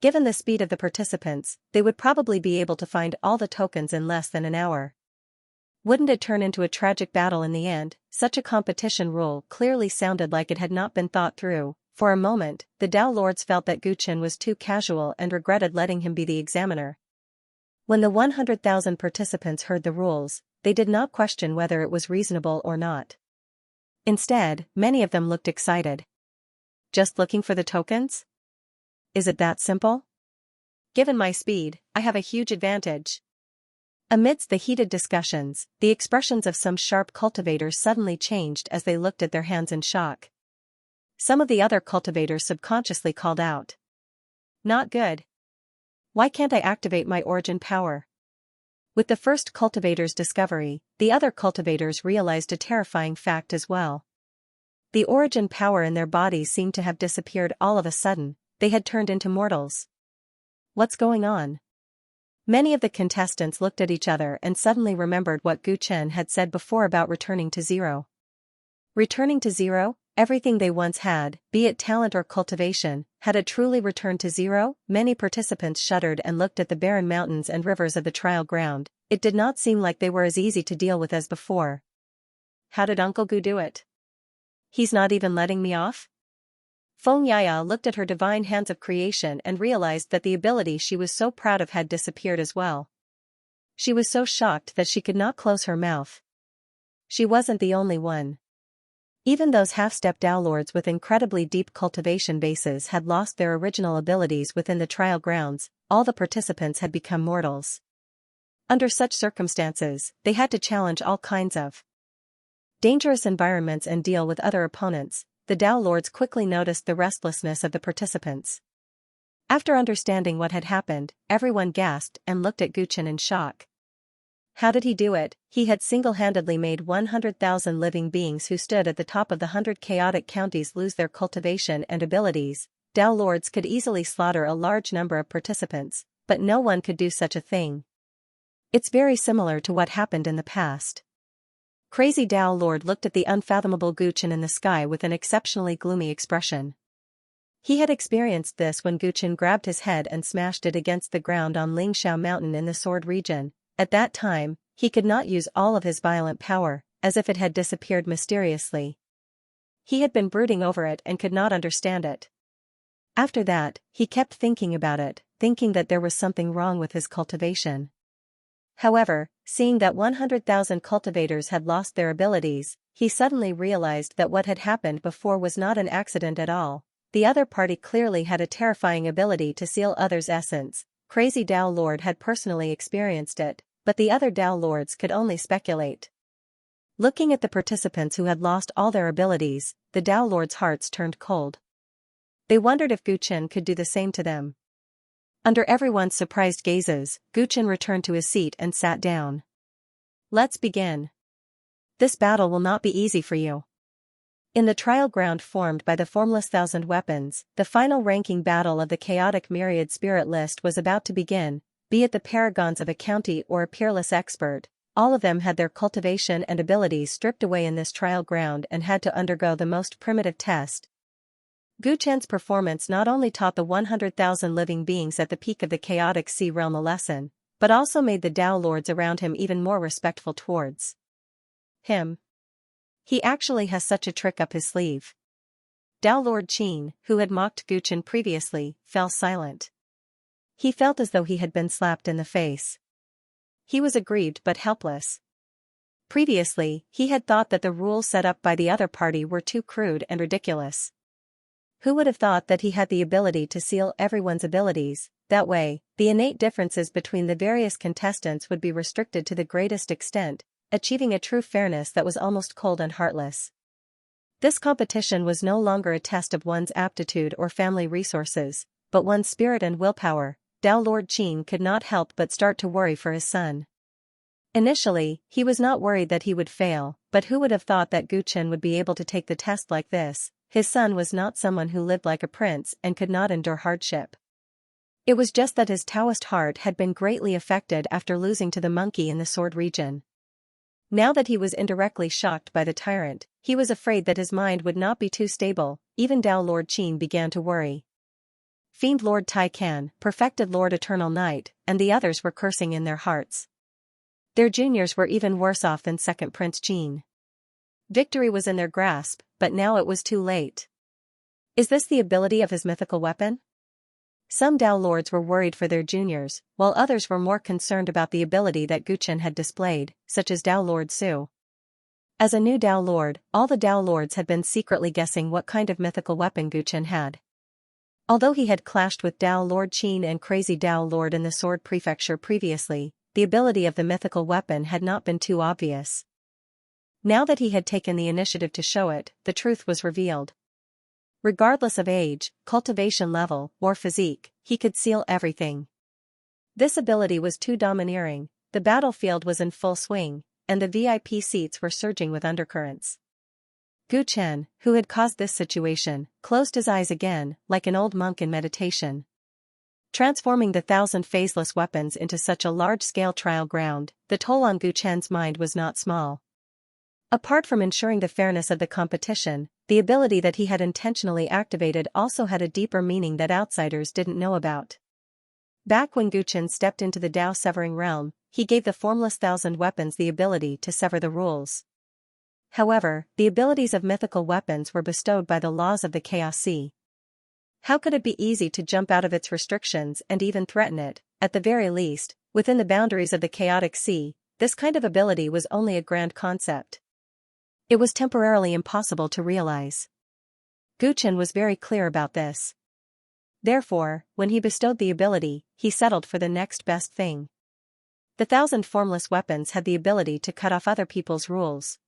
Given the speed of the participants, they would probably be able to find all the tokens in less than an hour. Wouldn't it turn into a tragic battle in the end? Such a competition rule clearly sounded like it had not been thought through. For a moment, the Tao Lords felt that Gu Chen was too casual and regretted letting him be the examiner. When the 100,000 participants heard the rules, they did not question whether it was reasonable or not. Instead, many of them looked excited. Just looking for the tokens? Is it that simple? Given my speed, I have a huge advantage. Amidst the heated discussions, the expressions of some sharp cultivators suddenly changed as they looked at their hands in shock. Some of the other cultivators subconsciously called out. Not good. Why can't I activate my origin power? With the first cultivator's discovery, the other cultivators realized a terrifying fact as well. The origin power in their bodies seemed to have disappeared all of a sudden. They had turned into mortals. What's going on? Many of the contestants looked at each other and suddenly remembered what Gu Chen had said before about returning to zero. Returning to zero? Everything they once had, be it talent or cultivation, had it truly returned to zero? Many participants shuddered and looked at the barren mountains and rivers of the trial ground. It did not seem like they were as easy to deal with as before. How did Uncle Gu do it? He's not even letting me off? Feng Yaya looked at her divine hands of creation and realized that the ability she was so proud of had disappeared as well. She was so shocked that she could not close her mouth. She wasn't the only one. Even those half-step Tao Lords with incredibly deep cultivation bases had lost their original abilities within the trial grounds. All the participants had become mortals. Under such circumstances, they had to challenge all kinds of dangerous environments and deal with other opponents. The Tao Lords quickly noticed the restlessness of the participants. After understanding what had happened, everyone gasped and looked at Gu Chen in shock. How did he do it? He had single-handedly made 100,000 living beings who stood at the top of the 100 chaotic counties lose their cultivation and abilities. Tao Lords could easily slaughter a large number of participants, but no one could do such a thing. It's very similar to what happened in the past. Crazy Tao Lord looked at the unfathomable Gu Chen in the sky with an exceptionally gloomy expression. He had experienced this when Gu Chen grabbed his head and smashed it against the ground on Lingxiao Mountain in the Sword region. At that time, he could not use all of his violent power, as if it had disappeared mysteriously. He had been brooding over it and could not understand it. After that, he kept thinking about it, thinking that there was something wrong with his cultivation. However, seeing that 100,000 cultivators had lost their abilities, he suddenly realized that what had happened before was not an accident at all. The other party clearly had a terrifying ability to seal others' essence. Crazy Tao Lord had personally experienced it, but the other Tao Lords could only speculate. Looking at the participants who had lost all their abilities, the Tao Lords' hearts turned cold. They wondered if Guchen could do the same to them. Under everyone's surprised gazes, Guchen returned to his seat and sat down. Let's begin. This battle will not be easy for you. In the trial ground formed by the formless thousand weapons, the final ranking battle of the chaotic myriad spirit list was about to begin, be it the paragons of a county or a peerless expert. All of them had their cultivation and abilities stripped away in this trial ground and had to undergo the most primitive test. Guchen's performance not only taught the 100,000 living beings at the peak of the chaotic sea realm a lesson, but also made the Tao lords around him even more respectful towards him. He actually has such a trick up his sleeve. Tao Lord Qin, who had mocked Guchen previously, fell silent. He felt as though he had been slapped in the face. He was aggrieved but helpless. Previously, he had thought that the rules set up by the other party were too crude and ridiculous. Who would have thought that he had the ability to seal everyone's abilities? That way, the innate differences between the various contestants would be restricted to the greatest extent, achieving a true fairness that was almost cold and heartless. This competition was no longer a test of one's aptitude or family resources, but one's spirit and willpower. Tao Lord Qin could not help but start to worry for his son. Initially, he was not worried that he would fail, but who would have thought that Guchen would be able to take the test like this? His son was not someone who lived like a prince and could not endure hardship. It was just that his Taoist heart had been greatly affected after losing to the monkey in the sword region. Now that he was indirectly shocked by the tyrant, he was afraid that his mind would not be too stable. Even Tao Lord Qin began to worry. Fiend Lord Tai Can, perfected Lord Eternal Knight, and the others were cursing in their hearts. Their juniors were even worse off than Second Prince Qin. Victory was in their grasp, but now it was too late. Is this the ability of his mythical weapon? Some Tao lords were worried for their juniors, while others were more concerned about the ability that Guchen had displayed, such as Tao Lord Su. As a new Tao lord, all the Tao lords had been secretly guessing what kind of mythical weapon Guchen had. Although he had clashed with Tao Lord Qin and Crazy Tao Lord in the Sword Prefecture previously, the ability of the mythical weapon had not been too obvious. Now that he had taken the initiative to show it, the truth was revealed. Regardless of age, cultivation level, or physique, he could seal everything. This ability was too domineering, the battlefield was in full swing, and the VIP seats were surging with undercurrents. Guchen, who had caused this situation, closed his eyes again, like an old monk in meditation. Transforming the 1,000 phaseless weapons into such a large-scale trial ground, the toll on Guchen's mind was not small. Apart from ensuring the fairness of the competition, the ability that he had intentionally activated also had a deeper meaning that outsiders didn't know about. Back when Guchen stepped into the Tao-severing realm, he gave the formless 1,000 weapons the ability to sever the rules. However, the abilities of mythical weapons were bestowed by the laws of the Chaos Sea. How could it be easy to jump out of its restrictions and even threaten it? At the very least, within the boundaries of the chaotic sea, this kind of ability was only a grand concept. It was temporarily impossible to realize. Guchen was very clear about this. Therefore, when he bestowed the ability, he settled for the next best thing. The 1,000 formless weapons had the ability to cut off other people's rules.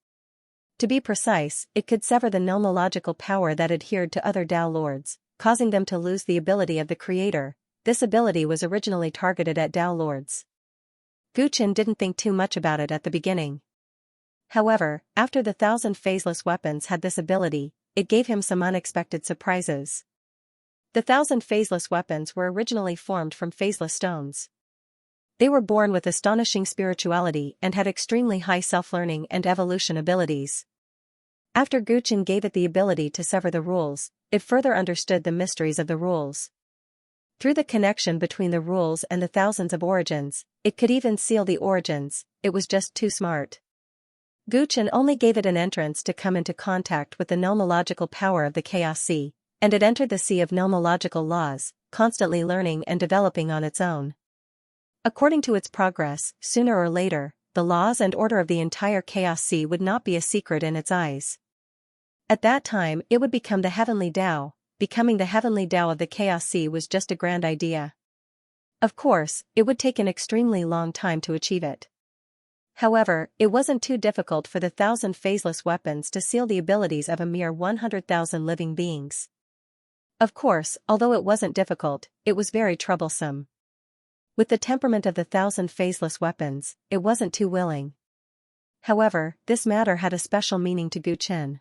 To be precise, it could sever the nomological power that adhered to other Tao lords, causing them to lose the ability of the creator. This ability was originally targeted at Tao lords. Guchen didn't think too much about it at the beginning. However, after the 1,000 phaseless weapons had this ability, it gave him some unexpected surprises. The 1,000 phaseless weapons were originally formed from phaseless stones. They were born with astonishing spirituality and had extremely high self-learning and evolution abilities. After Guchen gave it the ability to sever the rules, it further understood the mysteries of the rules. Through the connection between the rules and the thousands of origins, it could even seal the origins. It was just too smart. Guchen only gave it an entrance to come into contact with the nomological power of the Chaos Sea, and it entered the sea of nomological laws, constantly learning and developing on its own. According to its progress, sooner or later, the laws and order of the entire Chaos Sea would not be a secret in its eyes. At that time it would become the Heavenly Tao. Becoming the Heavenly Tao of the Chaos Sea was just a grand idea. Of course, it would take an extremely long time to achieve it. However, it wasn't too difficult for the 1,000 phaseless weapons to seal the abilities of a mere 100,000 living beings. Of course, although it wasn't difficult, it was very troublesome. With the temperament of the 1,000 phaseless weapons, it wasn't too willing. However, this matter had a special meaning to Gu Chen.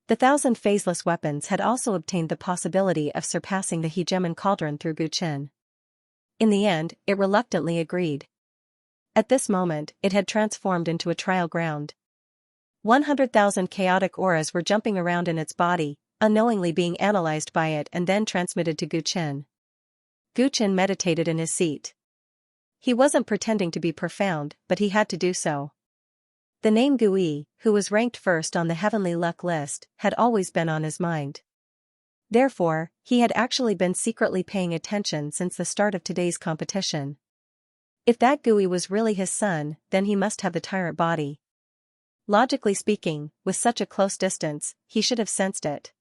The 1,000 phaseless weapons had also obtained the possibility of surpassing the hegemon cauldron through Gu Chen. In the end, it reluctantly agreed. At this moment, it had transformed into a trial ground. 100,000 chaotic auras were jumping around in its body, unknowingly being analyzed by it and then transmitted to Gu Chen. Gu Chen meditated in his seat. He wasn't pretending to be profound, but he had to do so. The name Gui, who was ranked first on the heavenly luck list, had always been on his mind. Therefore, he had actually been secretly paying attention since the start of today's competition. If that Gui was really his son, then he must have the tyrant body. Logically speaking, with such a close distance, he should have sensed it.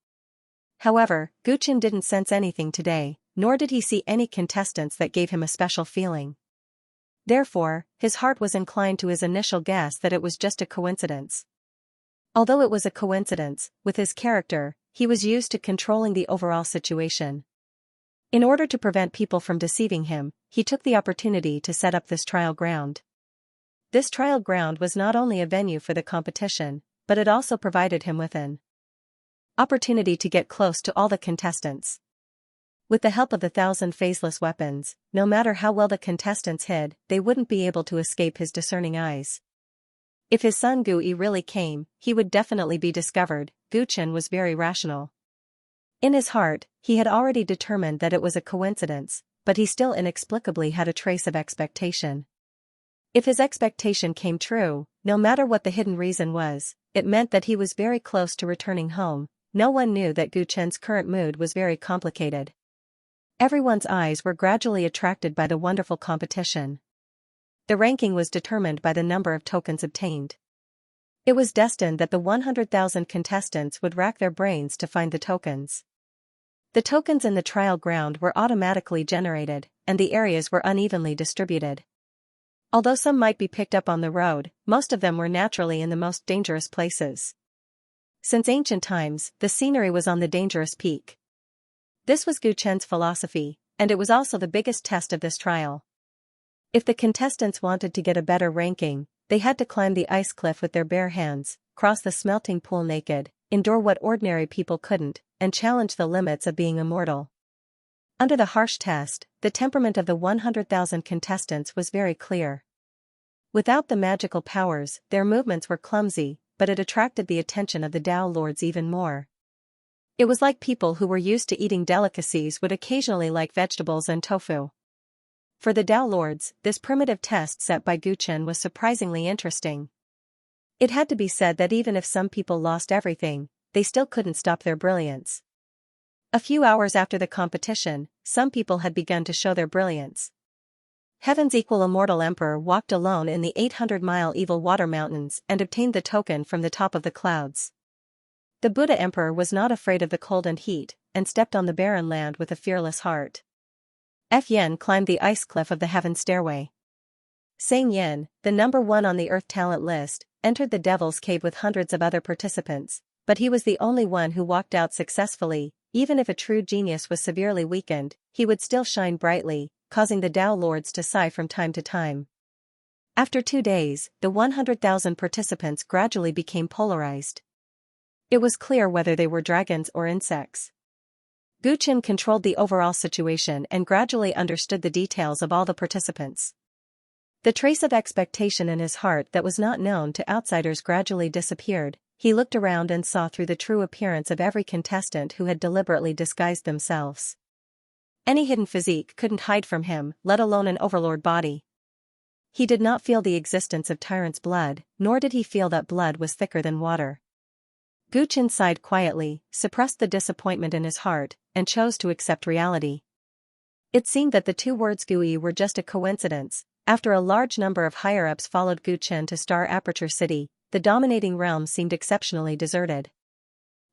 However, Gu Chen didn't sense anything today, nor did he see any contestants that gave him a special feeling. Therefore, his heart was inclined to his initial guess that it was just a coincidence. Although it was a coincidence, with his character, he was used to controlling the overall situation. In order to prevent people from deceiving him, he took the opportunity to set up this trial ground. This trial ground was not only a venue for the competition, but it also provided him with an opportunity to get close to all the contestants. With the help of the 1,000 phaseless weapons, no matter how well the contestants hid, they wouldn't be able to escape his discerning eyes. If his son Gui really came, he would definitely be discovered. Gu Chen was very rational. In his heart, he had already determined that it was a coincidence, but he still inexplicably had a trace of expectation. If his expectation came true, no matter what the hidden reason was, it meant that he was very close to returning home. No one knew that Gu Chen's current mood was very complicated. Everyone's eyes were gradually attracted by the wonderful competition. The ranking was determined by the number of tokens obtained. It was destined that the 100,000 contestants would rack their brains to find the tokens. The tokens in the trial ground were automatically generated, and the areas were unevenly distributed. Although some might be picked up on the road, most of them were naturally in the most dangerous places. Since ancient times, the scenery was on the dangerous peak. This was Gu Chen's philosophy, and it was also the biggest test of this trial. If the contestants wanted to get a better ranking, they had to climb the ice cliff with their bare hands, cross the smelting pool naked, endure what ordinary people couldn't, and challenge the limits of being immortal. Under the harsh test, the temperament of the 100,000 contestants was very clear. Without the magical powers, their movements were clumsy, but it attracted the attention of the Dao Lords even more. It was like people who were used to eating delicacies would occasionally like vegetables and tofu. For the Dao Lords, this primitive test set by Gu Chen was surprisingly interesting. It had to be said that even if some people lost everything, they still couldn't stop their brilliance. A few hours after the competition, some people had begun to show their brilliance. Heaven's equal immortal emperor walked alone in the 800-mile evil water mountains and obtained the token from the top of the clouds. The Buddha emperor was not afraid of the cold and heat, and stepped on the barren land with a fearless heart. F. Yen climbed the ice cliff of the heaven stairway. Sang Yen, the number 1 on the Earth talent list, entered the Devil's Cave with hundreds of other participants, but he was the only one who walked out successfully. Even if a true genius was severely weakened, he would still shine brightly, causing the Dao Lords to sigh from time to time. After 2 days, the 100,000 participants gradually became polarized. It was clear whether they were dragons or insects. Gu Chen controlled the overall situation and gradually understood the details of all the participants. The trace of expectation in his heart that was not known to outsiders gradually disappeared. He looked around and saw through the true appearance of every contestant who had deliberately disguised themselves. Any hidden physique couldn't hide from him, let alone an overlord body. He did not feel the existence of Tyrant's blood, nor did he feel that blood was thicker than water. Gu Chen sighed quietly, suppressed the disappointment in his heart, and chose to accept reality. It seemed that the 2 words Gui were just a coincidence. After a large number of higher-ups followed Gu Chen to Star Aperture City, the dominating realm seemed exceptionally deserted.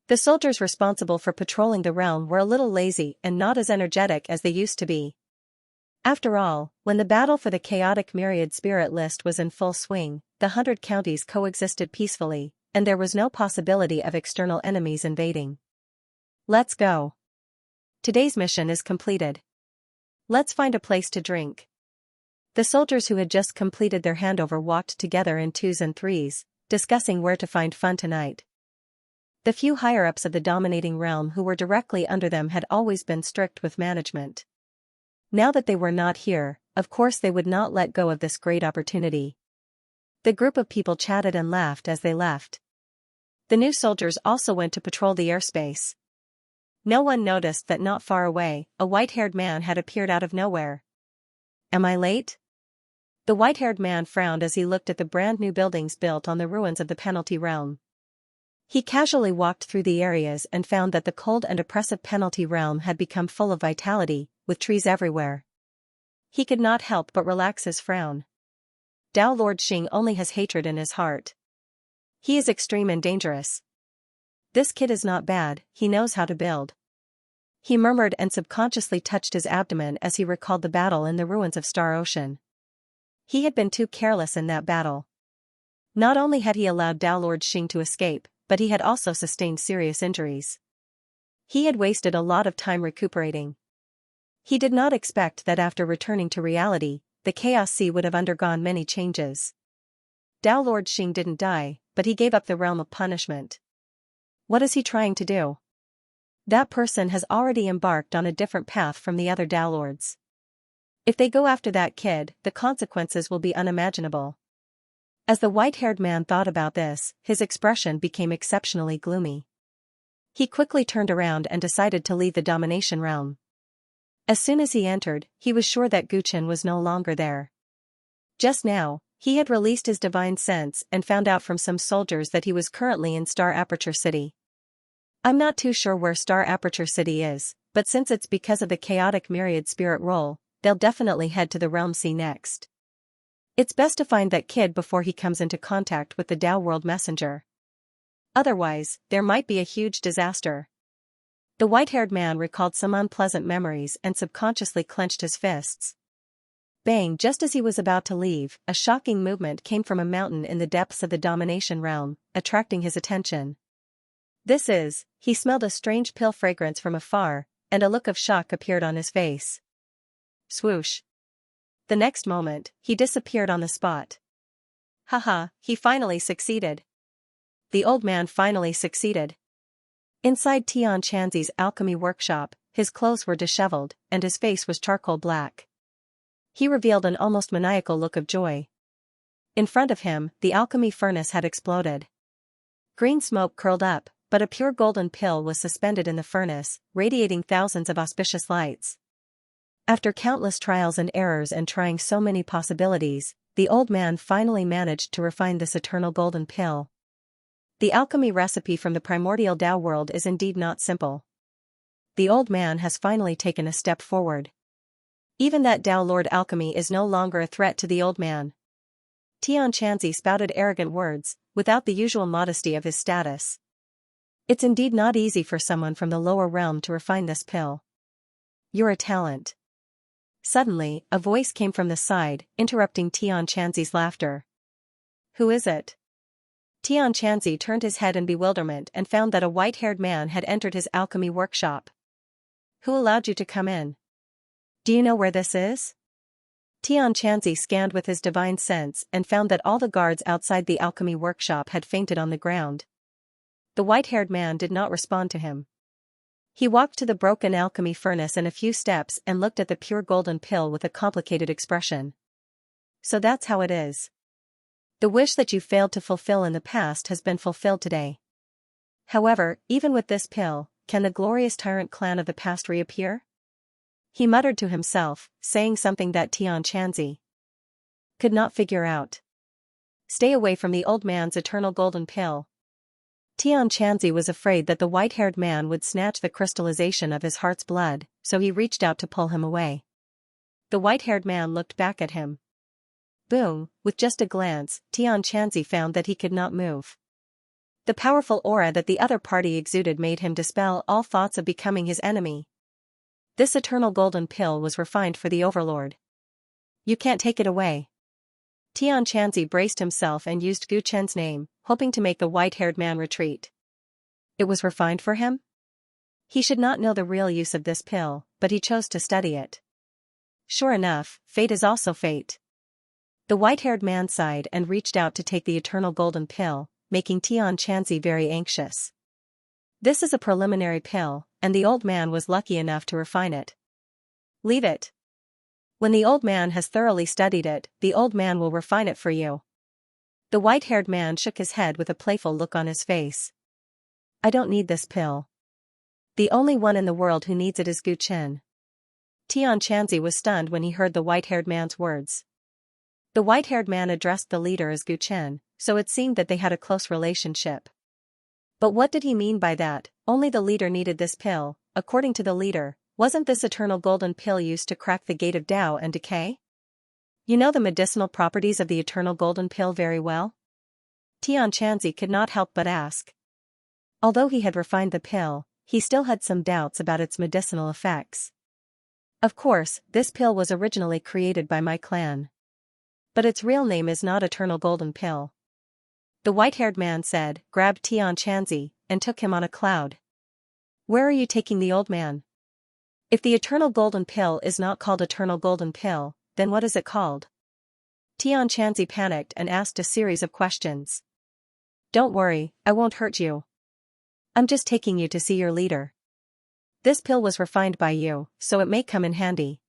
The soldiers responsible for patrolling the realm were a little lazy and not as energetic as they used to be. After all, when the battle for the chaotic myriad spirit list was in full swing, the 100 counties coexisted peacefully, and there was no possibility of external enemies invading. Let's go. Today's mission is completed. Let's find a place to drink. The soldiers who had just completed their handover walked together in twos and threes, discussing where to find fun tonight. The few higher-ups of the dominating realm who were directly under them had always been strict with management. Now that they were not here, of course they would not let go of this great opportunity. The group of people chatted and laughed as they left. The new soldiers also went to patrol the airspace. No one noticed that not far away, a white-haired man had appeared out of nowhere. Am I late? The white-haired man frowned as he looked at the brand-new buildings built on the ruins of the penalty realm. He casually walked through the areas and found that the cold and oppressive penalty realm had become full of vitality, with trees everywhere. He could not help but relax his frown. Dao Lord Xing only has hatred in his heart. He is extreme and dangerous. This kid is not bad, he knows how to build. He murmured and subconsciously touched his abdomen as he recalled the battle in the ruins of Star Ocean. He had been too careless in that battle. Not only had he allowed Dao Lord Xing to escape, but he had also sustained serious injuries. He had wasted a lot of time recuperating. He did not expect that after returning to reality, the Chaos Sea would have undergone many changes. Dao Lord Xing didn't die, but he gave up the realm of punishment. What is he trying to do? That person has already embarked on a different path from the other Dao Lords. If they go after that kid, the consequences will be unimaginable. As the white-haired man thought about this, his expression became exceptionally gloomy. He quickly turned around and decided to leave the domination realm. As soon as he entered, he was sure that Guchen was no longer there. Just now, he had released his divine sense and found out from some soldiers that he was currently in Star Aperture City. I'm not too sure where Star Aperture City is, but since it's because of the chaotic myriad spirit roll, they'll definitely head to the Realm Sea next. It's best to find that kid before he comes into contact with the Dao World Messenger. Otherwise, there might be a huge disaster. The white-haired man recalled some unpleasant memories and subconsciously clenched his fists. Bang! Just as he was about to leave, a shocking movement came from a mountain in the depths of the domination realm, attracting his attention. He smelled a strange pill fragrance from afar, and a look of shock appeared on his face. Swoosh! The next moment, he disappeared on the spot. Haha, he finally succeeded. The old man finally succeeded. Inside Xianxia's alchemy workshop, his clothes were disheveled, and his face was charcoal black. He revealed an almost maniacal look of joy. In front of him, the alchemy furnace had exploded. Green smoke curled up, but a pure golden pill was suspended in the furnace, radiating thousands of auspicious lights. After countless trials and errors and trying so many possibilities, the old man finally managed to refine this eternal golden pill. The alchemy recipe from the primordial Dao world is indeed not simple. The old man has finally taken a step forward. Even that Dao Lord alchemy is no longer a threat to the old man. Xianxia spouted arrogant words, without the usual modesty of his status. It's indeed not easy for someone from the lower realm to refine this pill. You're a talent. Suddenly, a voice came from the side, interrupting Xianxia's laughter. Who is it? Xianxia turned his head in bewilderment and found that a white-haired man had entered his alchemy workshop. Who allowed you to come in? Do you know where this is? Xianxia scanned with his divine sense and found that all the guards outside the alchemy workshop had fainted on the ground. The white-haired man did not respond to him. He walked to the broken alchemy furnace in a few steps and looked at the pure golden pill with a complicated expression. So that's how it is. The wish that you failed to fulfill in the past has been fulfilled today. However, even with this pill, can the glorious Tyrant clan of the past reappear? He muttered to himself, saying something that Xianxia could not figure out. Stay away from the old man's eternal golden pill. Xianxia was afraid that the white-haired man would snatch the crystallization of his heart's blood, so he reached out to pull him away. The white-haired man looked back at him. Boom! With just a glance, Xianxia found that he could not move. The powerful aura that the other party exuded made him dispel all thoughts of becoming his enemy. This eternal golden pill was refined for the Overlord. You can't take it away. Xianxia braced himself and used Gu Chen's name, hoping to make the white-haired man retreat. It was refined for him? He should not know the real use of this pill, but he chose to study it. Sure enough, fate is also fate. The white-haired man sighed and reached out to take the eternal golden pill, making Xianxia very anxious. This is a preliminary pill, and the old man was lucky enough to refine it. Leave it. When the old man has thoroughly studied it, the old man will refine it for you. The white-haired man shook his head with a playful look on his face. I don't need this pill. The only one in the world who needs it is Gu Chen. Xianxia was stunned when he heard the white-haired man's words. The white-haired man addressed the leader as Gu Chen, so it seemed that they had a close relationship. But what did he mean by that? Only the leader needed this pill. According to the leader, wasn't this eternal golden pill used to crack the gate of Tao and decay? You know the medicinal properties of the eternal golden pill very well? Xianxia could not help but ask. Although he had refined the pill, he still had some doubts about its medicinal effects. Of course, this pill was originally created by my clan. But its real name is not eternal golden pill. The white-haired man said, grabbed Xianxia, and took him on a cloud. Where are you taking the old man? If the eternal golden pill is not called eternal golden pill, then what is it called? Xianxia panicked and asked a series of questions. Don't worry, I won't hurt you. I'm just taking you to see your leader. This pill was refined by you, so it may come in handy.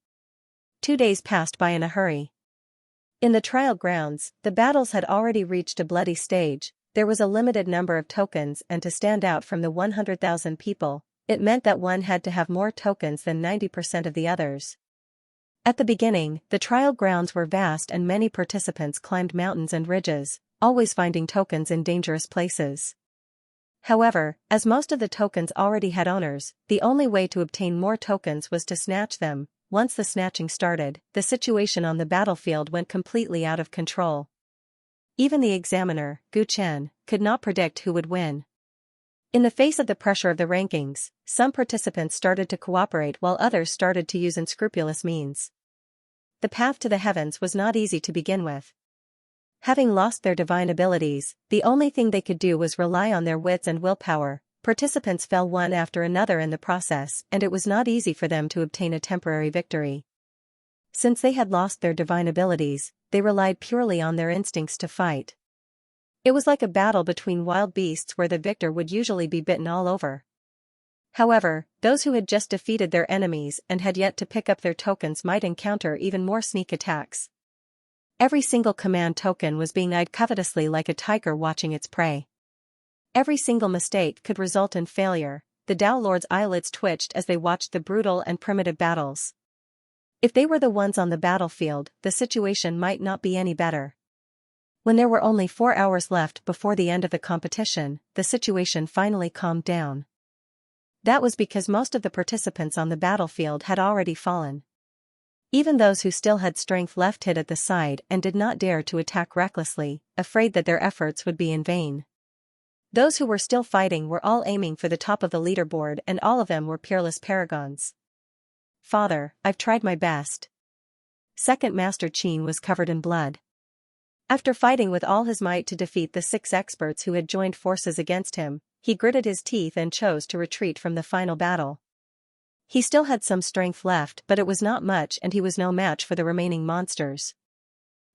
2 days passed by in a hurry. In the trial grounds, the battles had already reached a bloody stage. There was a limited number of tokens, and to stand out from the 100,000 people, it meant that one had to have more tokens than 90% of the others. At the beginning, the trial grounds were vast and many participants climbed mountains and ridges, always finding tokens in dangerous places. However, as most of the tokens already had owners, the only way to obtain more tokens was to snatch them. Once the snatching started, the situation on the battlefield went completely out of control. Even the examiner, Gu Chen, could not predict who would win. In the face of the pressure of the rankings, some participants started to cooperate while others started to use unscrupulous means. The path to the heavens was not easy to begin with. Having lost their divine abilities, the only thing they could do was rely on their wits and willpower. Participants fell one after another in the process, and it was not easy for them to obtain a temporary victory. Since they had lost their divine abilities, they relied purely on their instincts to fight. It was like a battle between wild beasts where the victor would usually be bitten all over. However, those who had just defeated their enemies and had yet to pick up their tokens might encounter even more sneak attacks. Every single command token was being eyed covetously like a tiger watching its prey. Every single mistake could result in failure. The Tao Lord's eyelids twitched as they watched the brutal and primitive battles. If they were the ones on the battlefield, the situation might not be any better. When there were only 4 hours left before the end of the competition, the situation finally calmed down. That was because most of the participants on the battlefield had already fallen. Even those who still had strength left hid at the side and did not dare to attack recklessly, afraid that their efforts would be in vain. Those who were still fighting were all aiming for the top of the leaderboard, and all of them were peerless paragons. Father, I've tried my best. Second Master Qin was covered in blood. After fighting with all his might to defeat the 6 experts who had joined forces against him, he gritted his teeth and chose to retreat from the final battle. He still had some strength left, but it was not much, and he was no match for the remaining monsters.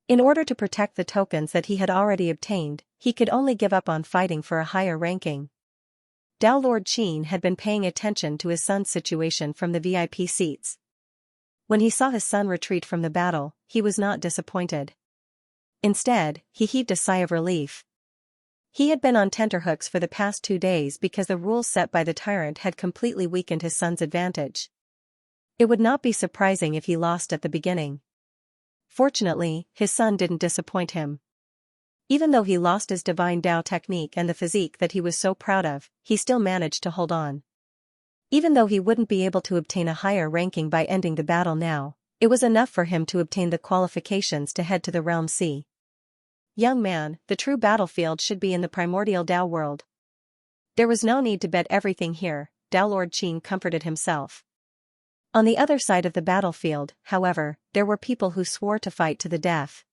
In order to protect the tokens that he had already obtained, he could only give up on fighting for a higher ranking. Tao Lord Qin had been paying attention to his son's situation from the VIP seats. When he saw his son retreat from the battle, he was not disappointed. Instead, he heaved a sigh of relief. He had been on tenterhooks for the past 2 days because the rules set by the Tyrant had completely weakened his son's advantage. It would not be surprising if he lost at the beginning. Fortunately, his son didn't disappoint him. Even though he lost his divine Tao technique and the physique that he was so proud of, he still managed to hold on. Even though he wouldn't be able to obtain a higher ranking by ending the battle now, it was enough for him to obtain the qualifications to head to the Realm C. Young man, the true battlefield should be in the primordial Tao world. There was no need to bet everything here, Tao Lord Qin comforted himself. On the other side of the battlefield, however, there were people who swore to fight to the death.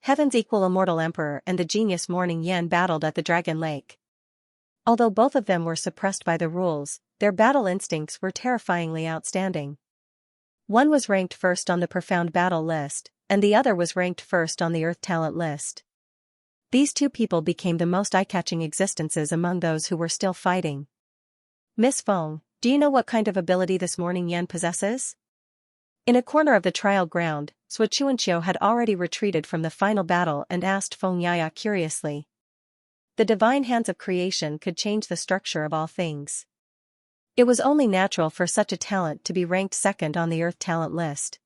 Heaven's equal immortal emperor and the genius Morning Yan battled at the Dragon Lake. Although both of them were suppressed by the rules, their battle instincts were terrifyingly outstanding. One was ranked first on the Profound Battle list, and the other was ranked first on the Earth Talent list. These two people became the most eye-catching existences among those who were still fighting. "Miss Feng, do you know what kind of ability this Morning Yan possesses?" In a corner of the trial ground, Xianxia had already retreated from the final battle and asked Feng Yaya curiously. The divine hands of creation could change the structure of all things. It was only natural for such a talent to be ranked second on the Earth Talent list.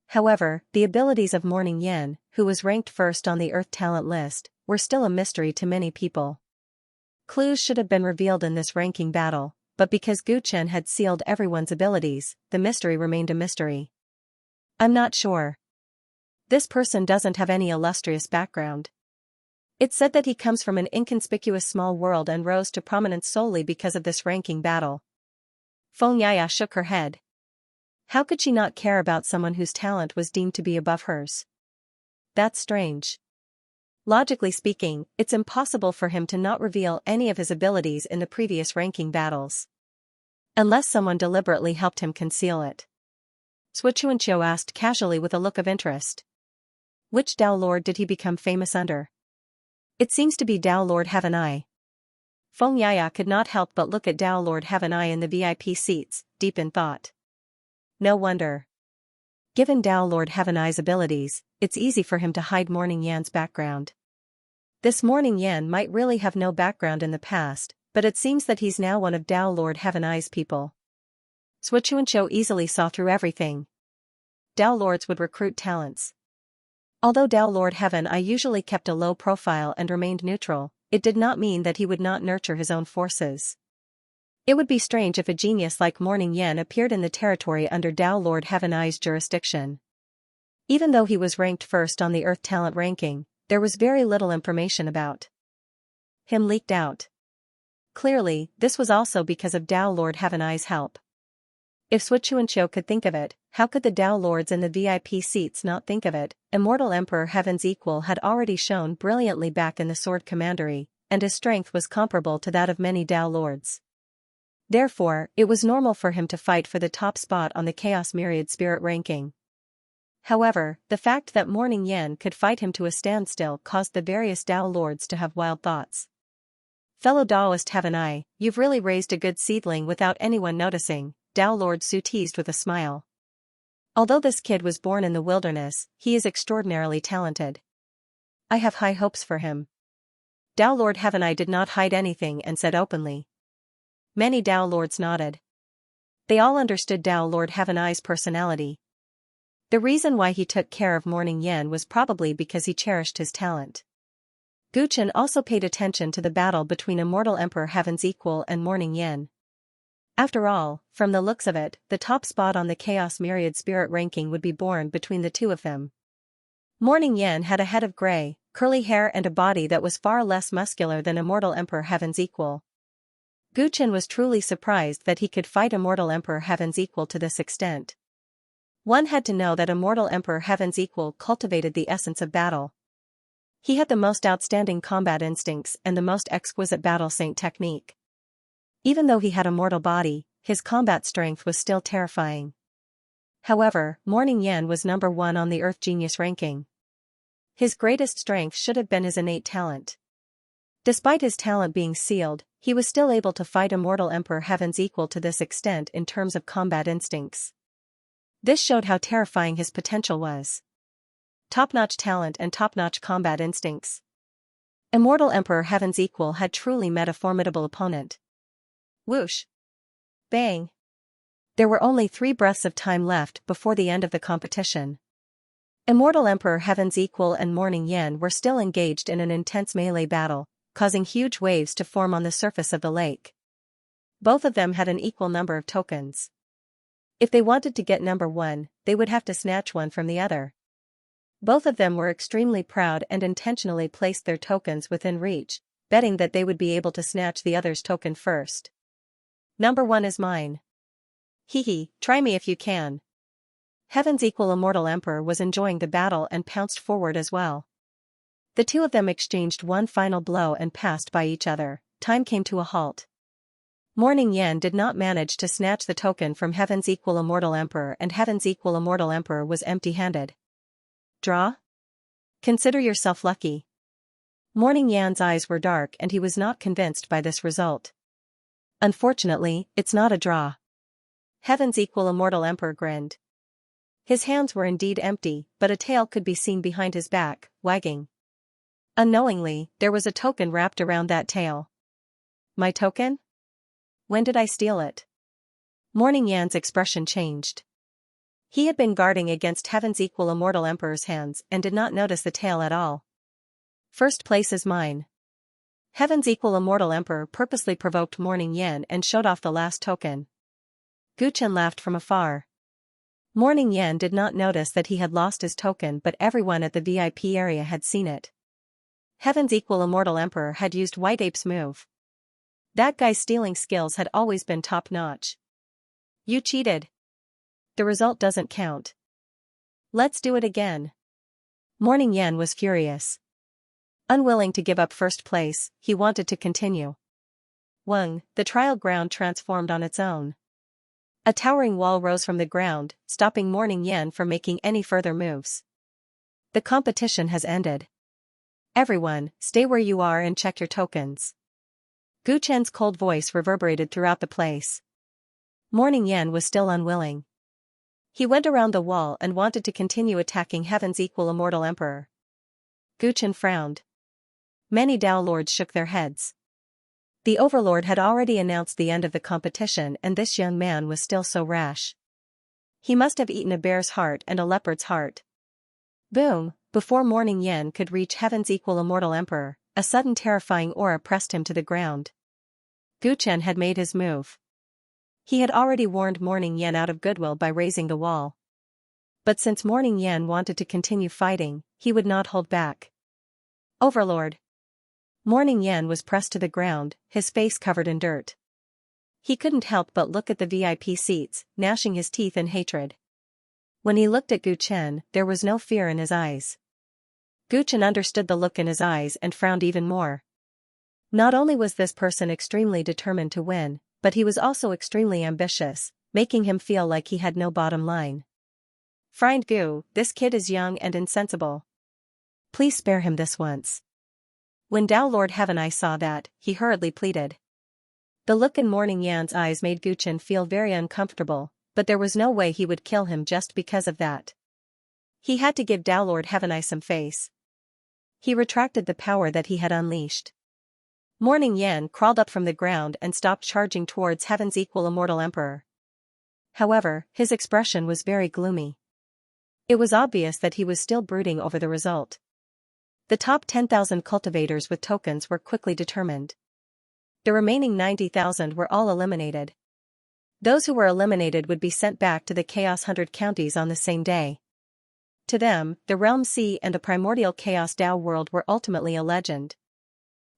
However, the abilities of Morning Yan, who was ranked first on the Earth Talent list, were still a mystery to many people. Clues should have been revealed in this ranking battle, but because Gu Chen had sealed everyone's abilities, the mystery remained a mystery. "I'm not sure. This person doesn't have any illustrious background. It's said that he comes from an inconspicuous small world and rose to prominence solely because of this ranking battle." Feng Yaya shook her head. How could she not care about someone whose talent was deemed to be above hers? That's strange. Logically speaking, it's impossible for him to not reveal any of his abilities in the previous ranking battles. Unless someone deliberately helped him conceal it. Xianxia asked casually with a look of interest. Which Tao Lord did he become famous under? It seems to be Tao Lord Have an Eye. Feng Yaya could not help but look at Tao Lord Have an Eye in the VIP seats, deep in thought. No wonder. Given Tao Lord Have an Eye's abilities, it's easy for him to hide Morning Yan's background. This Morning Yan might really have no background in the past, but it seems that he's now one of Tao Lord Have an Eye's people. Xianxia easily saw through everything. Tao Lords would recruit talents. Although Tao Lord Have an Eye usually kept a low profile and remained neutral, it did not mean that he would not nurture his own forces. It would be strange if a genius like Morning Yan appeared in the territory under Tao Lord Have an Eye's jurisdiction. Even though he was ranked first on the Earth Talent ranking, there was very little information about him leaked out. Clearly, this was also because of Tao Lord Have an Eye's help. If Xianxia could think of it, how could the Tao Lords in the VIP seats not think of it? Immortal Emperor Heaven's equal had already shone brilliantly back in the Sword Commandery, and his strength was comparable to that of many Tao Lords. Therefore, it was normal for him to fight for the top spot on the Chaos Myriad Spirit ranking. However, the fact that Morning Yan could fight him to a standstill caused the various Tao Lords to have wild thoughts. "Fellow Taoist Have an Eye, you've really raised a good seedling without anyone noticing," Tao Lord Su teased with a smile. "Although this kid was born in the wilderness, he is extraordinarily talented. I have high hopes for him." Tao Lord Have an Eye did not hide anything and said openly. Many Tao Lords nodded. They all understood Tao Lord Have an Eye's personality. The reason why he took care of Morning Yan was probably because he cherished his talent. Gu Chen also paid attention to the battle between Immortal Emperor Heaven's equal and Morning Yan. After all, from the looks of it, the top spot on the Chaos Myriad Spirit ranking would be born between the two of them. Morning Yan had a head of gray, curly hair and a body that was far less muscular than Immortal Emperor Heaven's equal. Gu Chen was truly surprised that he could fight Immortal Emperor Heaven's equal to this extent. One had to know that Immortal Emperor Heaven's equal cultivated the essence of battle. He had the most outstanding combat instincts and the most exquisite battle saint technique. Even though he had a mortal body, his combat strength was still terrifying. However, Morning Yan was number 1 on the Earth Genius ranking. His greatest strength should have been his innate talent. Despite his talent being sealed, he was still able to fight Immortal Emperor Heaven's equal to this extent in terms of combat instincts. This showed how terrifying his potential was. Top-notch talent and top-notch combat instincts. Immortal Emperor Heaven's equal had truly met a formidable opponent. Whoosh! Bang! There were only 3 breaths of time left before the end of the competition. Immortal Emperor Heaven's equal and Morning Yan were still engaged in an intense melee battle, causing huge waves to form on the surface of the lake. Both of them had an equal number of tokens. If they wanted to get number 1, they would have to snatch one from the other. Both of them were extremely proud and intentionally placed their tokens within reach, betting that they would be able to snatch the other's token first. "Number 1 is mine. Hee, try me if you can." Heaven's equal Immortal Emperor was enjoying the battle and pounced forward as well. The two of them exchanged one final blow and passed by each other. Time came to a halt. Morning Yan did not manage to snatch the token from Heaven's equal immortal emperor, and Heaven's equal immortal emperor was empty-handed. Draw? Consider yourself lucky. Morning Yan's eyes were dark and he was not convinced by this result. Unfortunately, it's not a draw. Heaven's equal immortal emperor grinned. His hands were indeed empty, but a tail could be seen behind his back, wagging. Unknowingly, there was a token wrapped around that tail. My token? When did I steal it? Morning Yan's expression changed. He had been guarding against Heaven's equal immortal emperor's hands and did not notice the tail at all. First place is mine. Heaven's equal immortal emperor purposely provoked Morning Yan and showed off the last token. Guchen laughed from afar. Morning Yan did not notice that he had lost his token, but everyone at the VIP area had seen it. Heaven's equal immortal emperor had used White Ape's move. That guy's stealing skills had always been top-notch. You cheated. The result doesn't count. Let's do it again. Morning Yan was furious. Unwilling to give up first place, he wanted to continue. Wang, the trial ground transformed on its own. A towering wall rose from the ground, stopping Morning Yan from making any further moves. The competition has ended. Everyone, stay where you are and check your tokens. Gu Chen's cold voice reverberated throughout the place. Morning Yan was still unwilling. He went around the wall and wanted to continue attacking Heaven's equal immortal emperor. Gu Chen frowned. Many Dao lords shook their heads. The overlord had already announced the end of the competition, and this young man was still so rash. He must have eaten a bear's heart and a leopard's heart. Boom! Before Morning Yan could reach Heaven's equal immortal emperor, a sudden terrifying aura pressed him to the ground. Gu Chen had made his move. He had already warned Morning Yan out of goodwill by raising the wall. But since Morning Yan wanted to continue fighting, he would not hold back. Overlord! Morning Yan was pressed to the ground, his face covered in dirt. He couldn't help but look at the VIP seats, gnashing his teeth in hatred. When he looked at Gu Chen, there was no fear in his eyes. Gu Chen understood the look in his eyes and frowned even more. Not only was this person extremely determined to win, but he was also extremely ambitious, making him feel like he had no bottom line. Friend Gu, this kid is young and insensible. Please spare him this once. When Dao Lord Heaven Eye saw that, he hurriedly pleaded. The look in Morning Yan's eyes made Gu Chen feel very uncomfortable, but there was no way he would kill him just because of that. He had to give Dao Lord Heaven Eye some face. He retracted the power that he had unleashed. Morning Yan crawled up from the ground and stopped charging towards Heaven's equal immortal emperor. However, his expression was very gloomy. It was obvious that he was still brooding over the result. The top 10,000 cultivators with tokens were quickly determined. The remaining 90,000 were all eliminated. Those who were eliminated would be sent back to the Chaos 100 counties on the same day. To them, the Realm Sea and the primordial Chaos Dao world were ultimately a legend.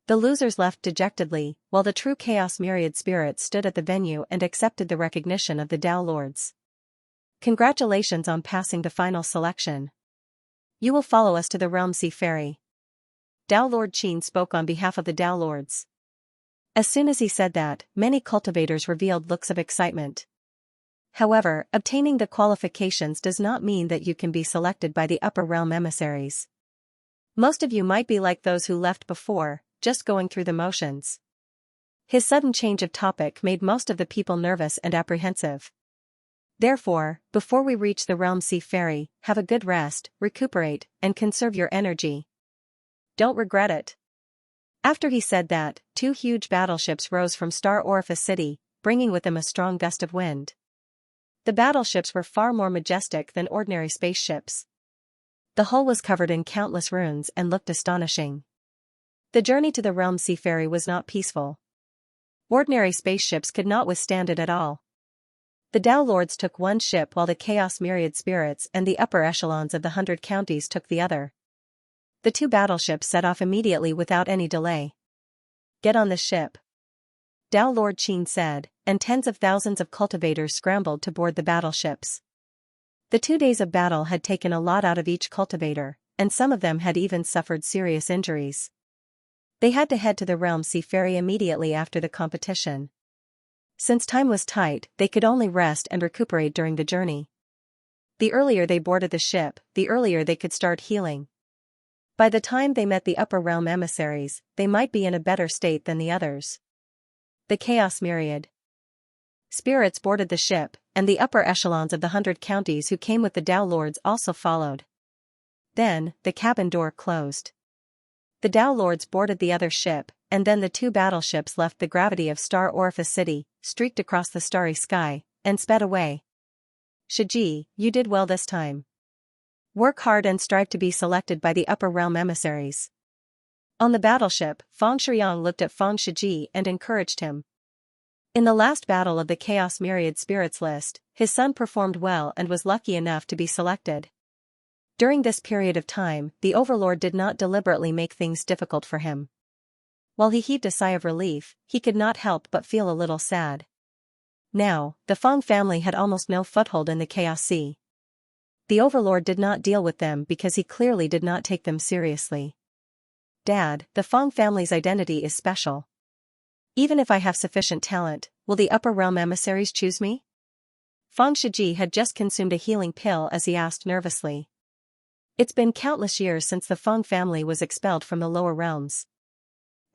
The losers left dejectedly, while the true Chaos Myriad spirits stood at the venue and accepted the recognition of the Dao lords. Congratulations on passing the final selection. You will follow us to the Realm Sea Ferry. Dao Lord Qin spoke on behalf of the Dao lords. As soon as he said that, many cultivators revealed looks of excitement. However, obtaining the qualifications does not mean that you can be selected by the upper realm emissaries. Most of you might be like those who left before, just going through the motions. His sudden change of topic made most of the people nervous and apprehensive. Therefore, before we reach the Realm Sea Ferry, have a good rest, recuperate, and conserve your energy. Don't regret it. After he said that, 2 huge battleships rose from Star Orifice City, bringing with them a strong gust of wind. The battleships were far more majestic than ordinary spaceships. The hull was covered in countless runes and looked astonishing. The journey to the Realm Sea Ferry was not peaceful. Ordinary spaceships could not withstand it at all. The Dao Lords took one ship while the Chaos Myriad spirits and the upper echelons of the 100 counties took the other. The 2 battleships set off immediately without any delay. Get on the ship. Dao Lord Qin said, and tens of thousands of cultivators scrambled to board the battleships. The 2 days of battle had taken a lot out of each cultivator, and some of them had even suffered serious injuries. They had to head to the Realm Sea Ferry immediately after the competition. Since time was tight, they could only rest and recuperate during the journey. The earlier they boarded the ship, the earlier they could start healing. By the time they met the upper realm emissaries, they might be in a better state than the others. The Chaos Myriad spirits boarded the ship, and the upper echelons of the 100 counties who came with the Tao Lords also followed. Then, the cabin door closed. The Tao Lords boarded the other ship, and then the 2 battleships left the gravity of Star Orifice City, streaked across the starry sky, and sped away. Shiji, you did well this time. Work hard and strive to be selected by the upper realm emissaries. On the battleship, Feng Shiyang looked at Feng Shiji and encouraged him. In the last battle of the Chaos Myriad Spirits list, his son performed well and was lucky enough to be selected. During this period of time, the Overlord did not deliberately make things difficult for him. While he heaved a sigh of relief, he could not help but feel a little sad. Now, the Feng family had almost no foothold in the Chaos Sea. The Overlord did not deal with them because he clearly did not take them seriously. Dad, the Feng family's identity is special. Even if I have sufficient talent, will the upper realm emissaries choose me? Feng Shiji had just consumed a healing pill as he asked nervously. It's been countless years since the Feng family was expelled from the lower realms.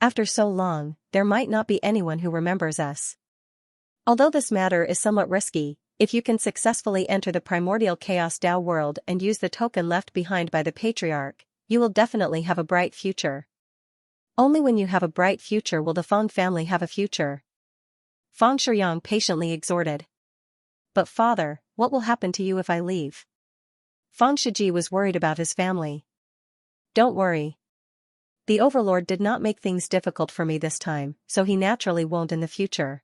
After so long, there might not be anyone who remembers us. Although this matter is somewhat risky, if you can successfully enter the primordial chaos Tao world and use the token left behind by the Patriarch, you will definitely have a bright future. Only when you have a bright future will the Feng family have a future. Feng Shiyang patiently exhorted. But father, what will happen to you if I leave? Feng Shiji was worried about his family. Don't worry. The Overlord did not make things difficult for me this time, so he naturally won't in the future.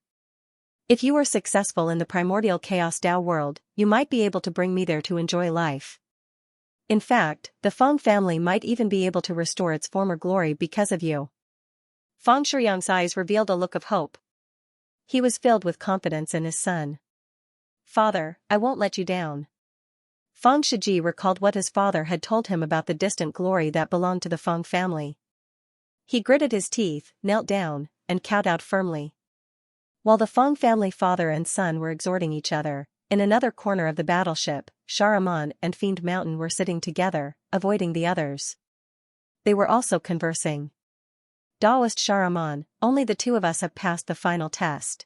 If you were successful in the primordial chaos Tao world, you might be able to bring me there to enjoy life. In fact, the Feng family might even be able to restore its former glory because of you. Feng Shiyang's eyes revealed a look of hope. He was filled with confidence in his son. Father, I won't let you down. Feng Shiji recalled what his father had told him about the distant glory that belonged to the Feng family. He gritted his teeth, knelt down, and kowtowed firmly. While the Feng family father and son were exhorting each other, in another corner of the battleship, Sharaman and Fiend Mountain were sitting together, avoiding the others. They were also conversing. Daoist Sharaman, only the 2 of us have passed the final test.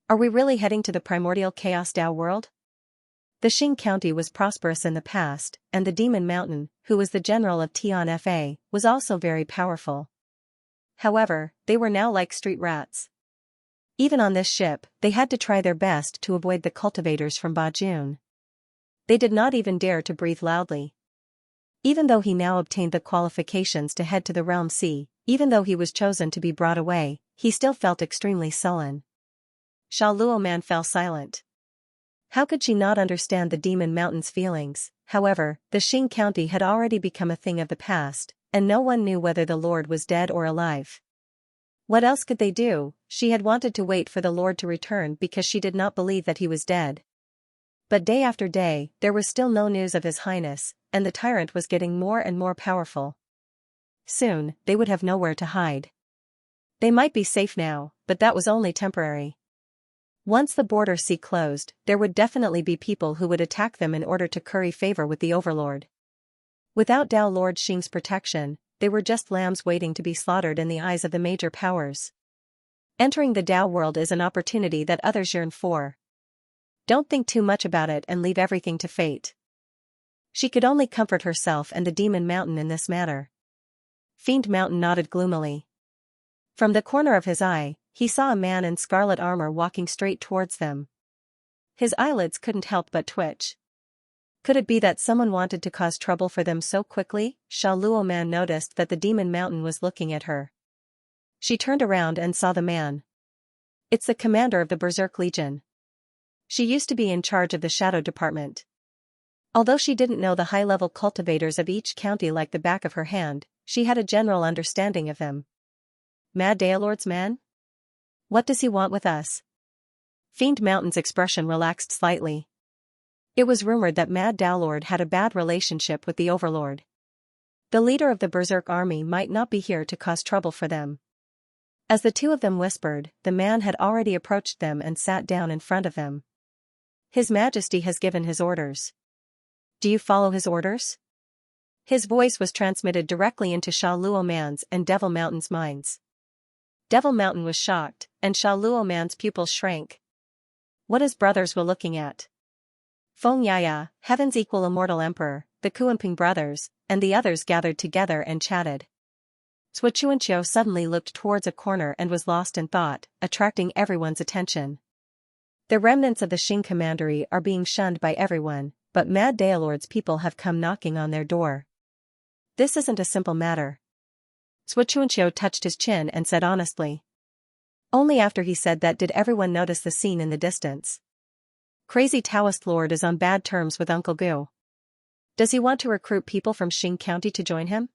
Are we really heading to the primordial chaos Tao world? The Xing County was prosperous in the past, and the Demon Mountain, who was the general of Tian Fa, was also very powerful. However, they were now like street rats. Even on this ship, they had to try their best to avoid the cultivators from Bajun. They did not even dare to breathe loudly. Even though he now obtained the qualifications to head to the Realm Sea, even though he was chosen to be brought away, he still felt extremely sullen. Sha Luoman fell silent. How could she not understand the Demon Mountain's feelings? However, the Xing County had already become a thing of the past, and no one knew whether the Lord was dead or alive. What else could they do? She had wanted to wait for the Lord to return because she did not believe that he was dead. But day after day, there was still no news of His Highness, and the Tyrant was getting more and more powerful. Soon, they would have nowhere to hide. They might be safe now, but that was only temporary. Once the border sea closed, there would definitely be people who would attack them in order to curry favor with the Overlord. Without Tao Lord Xing's protection, they were just lambs waiting to be slaughtered in the eyes of the major powers. Entering the Tao world is an opportunity that others yearn for. Don't think too much about it and leave everything to fate. She could only comfort herself and the Demon Mountain in this matter. Fiend Mountain nodded gloomily. From the corner of his eye, he saw a man in scarlet armor walking straight towards them. His eyelids couldn't help but twitch. Could it be that someone wanted to cause trouble for them so quickly? Sha Luoman noticed that the Demon Mountain was looking at her. She turned around and saw the man. It's the commander of the Berserk Legion. She used to be in charge of the Shadow Department. Although she didn't know the high-level cultivators of each county like the back of her hand, she had a general understanding of them. Mad Daelord's man? What does he want with us? Fiend Mountain's expression relaxed slightly. It was rumored that Mad Daelord had a bad relationship with the Overlord. The leader of the Berserk army might not be here to cause trouble for them. As the two of them whispered, the man had already approached them and sat down in front of them. His Majesty has given his orders. Do you follow his orders? His voice was transmitted directly into Sha Luo Man's and Devil Mountain's minds. Devil Mountain was shocked, and Sha Luo Man's pupils shrank. What his brothers were looking at? Feng Yaya, Heaven's equal immortal emperor, the Kuanping brothers, and the others gathered together and chatted. Sui Xianxia suddenly looked towards a corner and was lost in thought, attracting everyone's attention. The remnants of the Xing commandery are being shunned by everyone, but Mad Daelord's people have come knocking on their door. This isn't a simple matter. Sui Xianxia touched his chin and said honestly. Only after he said that did everyone notice the scene in the distance. Crazy Taoist Lord is on bad terms with Uncle Gu. Does he want to recruit people from Xing County to join him?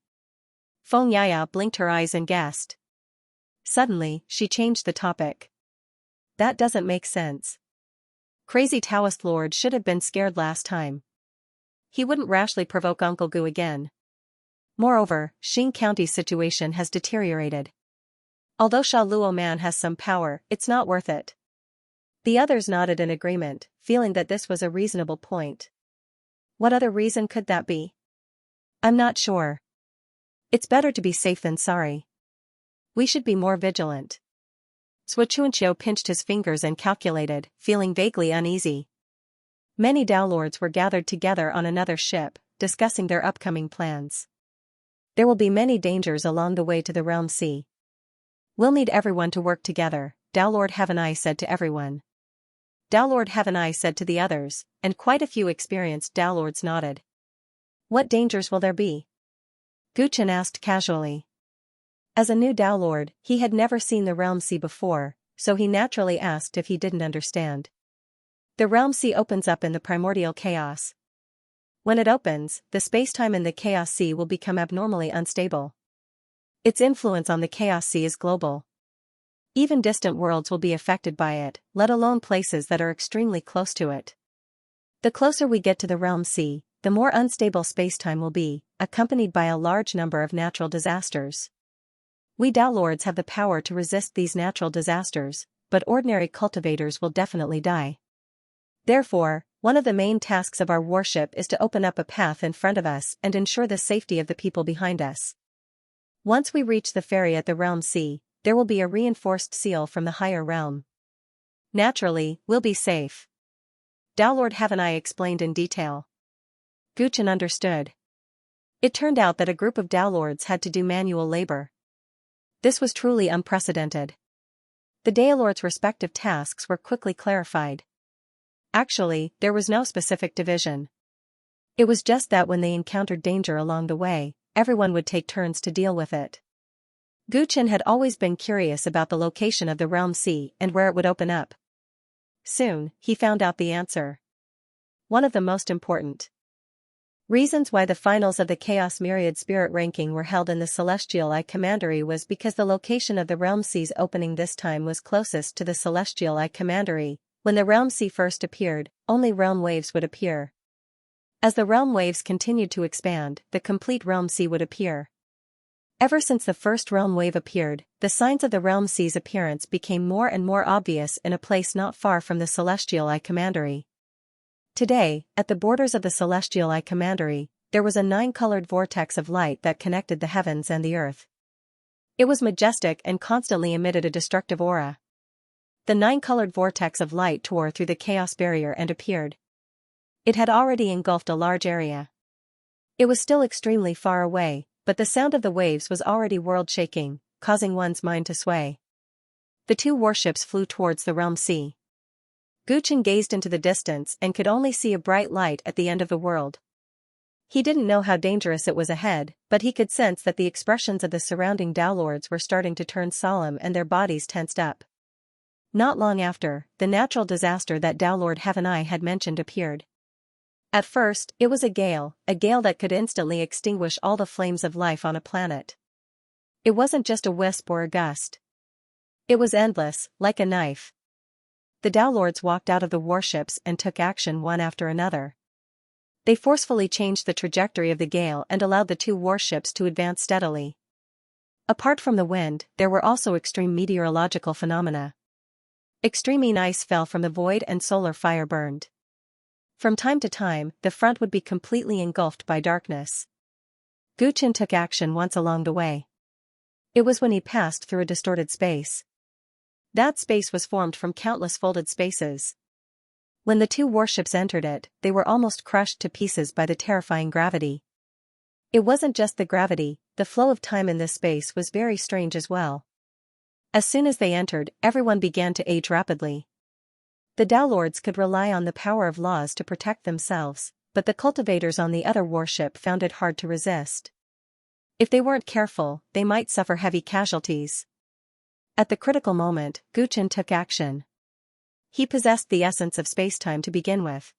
Feng Yaya blinked her eyes and guessed. Suddenly, she changed the topic. That doesn't make sense. Crazy Taoist Lord should have been scared last time. He wouldn't rashly provoke Uncle Gu again. Moreover, Xing County's situation has deteriorated. Although Sha Luo Man has some power, it's not worth it. The others nodded in agreement, feeling that this was a reasonable point. What other reason could that be? I'm not sure. It's better to be safe than sorry. We should be more vigilant. Sui Xianxia pinched his fingers and calculated, feeling vaguely uneasy. Many Dao Lords were gathered together on another ship, discussing their upcoming plans. There will be many dangers along the way to the Realm Sea. We'll need everyone to work together, Dao Lord Heavenai said to everyone. Dao Lord Heavenai said to the others, and quite a few experienced Dao Lords nodded. What dangers will there be? Guchen asked casually. As a new Dao Lord, he had never seen the Realm Sea before, so he naturally asked if he didn't understand. The Realm Sea opens up in the primordial chaos. When it opens, the spacetime in the Chaos Sea will become abnormally unstable. Its influence on the Chaos Sea is global. Even distant worlds will be affected by it, let alone places that are extremely close to it. The closer we get to the Realm Sea, the more unstable spacetime will be, accompanied by a large number of natural disasters. We Dao Lords have the power to resist these natural disasters, but ordinary cultivators will definitely die. Therefore, one of the main tasks of our warship is to open up a path in front of us and ensure the safety of the people behind us. Once we reach the ferry at the Realm Sea, there will be a reinforced seal from the higher realm. Naturally, we'll be safe. Dao Lord Heavenai explained in detail. Guchen understood. It turned out that a group of Dao Lords had to do manual labor. This was truly unprecedented. The Dao Lords' respective tasks were quickly clarified. Actually, there was no specific division. It was just that when they encountered danger along the way, everyone would take turns to deal with it. Guchen had always been curious about the location of the Realm Sea and where it would open up. Soon, he found out the answer. One of the most important reasons why the finals of the Chaos Myriad Spirit ranking were held in the Celestial Eye Commandery was because the location of the Realm Sea's opening this time was closest to the Celestial Eye Commandery. When the Realm Sea first appeared, only realm waves would appear. As the realm waves continued to expand, the complete Realm Sea would appear. Ever since the first realm wave appeared, the signs of the Realm Sea's appearance became more and more obvious in a place not far from the Celestial Eye Commandery. Today, at the borders of the Celestial Eye Commandery, there was a 9-colored vortex of light that connected the heavens and the earth. It was majestic and constantly emitted a destructive aura. The 9-colored vortex of light tore through the chaos barrier and appeared. It had already engulfed a large area. It was still extremely far away, but the sound of the waves was already world-shaking, causing one's mind to sway. The two warships flew towards the Realm Sea. Guchen gazed into the distance and could only see a bright light at the end of the world. He didn't know how dangerous it was ahead, but he could sense that the expressions of the surrounding Dao Lords were starting to turn solemn and their bodies tensed up. Not long after, the natural disaster that Dao Lord Heavenai had mentioned appeared. At first, it was a gale that could instantly extinguish all the flames of life on a planet. It wasn't just a wisp or a gust. It was endless, like a knife. The Dao Lords walked out of the warships and took action one after another. They forcefully changed the trajectory of the gale and allowed the two warships to advance steadily. Apart from the wind, there were also extreme meteorological phenomena. Extreme ice fell from the void and solar fire burned. From time to time, the front would be completely engulfed by darkness. Guchen took action once along the way. It was when he passed through a distorted space. That space was formed from countless folded spaces. When the two warships entered it, they were almost crushed to pieces by the terrifying gravity. It wasn't just the gravity, the flow of time in this space was very strange as well. As soon as they entered, everyone began to age rapidly. The Tao Lords could rely on the power of laws to protect themselves, but the cultivators on the other warship found it hard to resist. If they weren't careful, they might suffer heavy casualties. At the critical moment, Guchen took action. He possessed the essence of spacetime to begin with.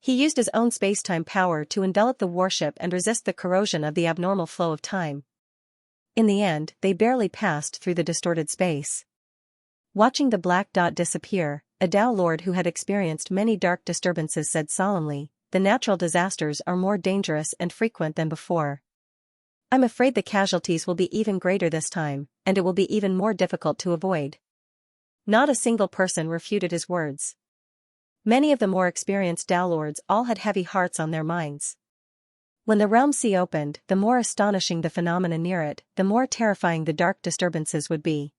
He used his own spacetime power to envelop the warship and resist the corrosion of the abnormal flow of time. In the end, they barely passed through the distorted space. Watching the black dot disappear, a Tao Lord who had experienced many dark disturbances said solemnly, "The natural disasters are more dangerous and frequent than before. I'm afraid the casualties will be even greater this time, and it will be even more difficult to avoid." Not a single person refuted his words. Many of the more experienced Tao Lords all had heavy hearts on their minds. When the realm sea opened, the more astonishing the phenomena near it, the more terrifying the dark disturbances would be.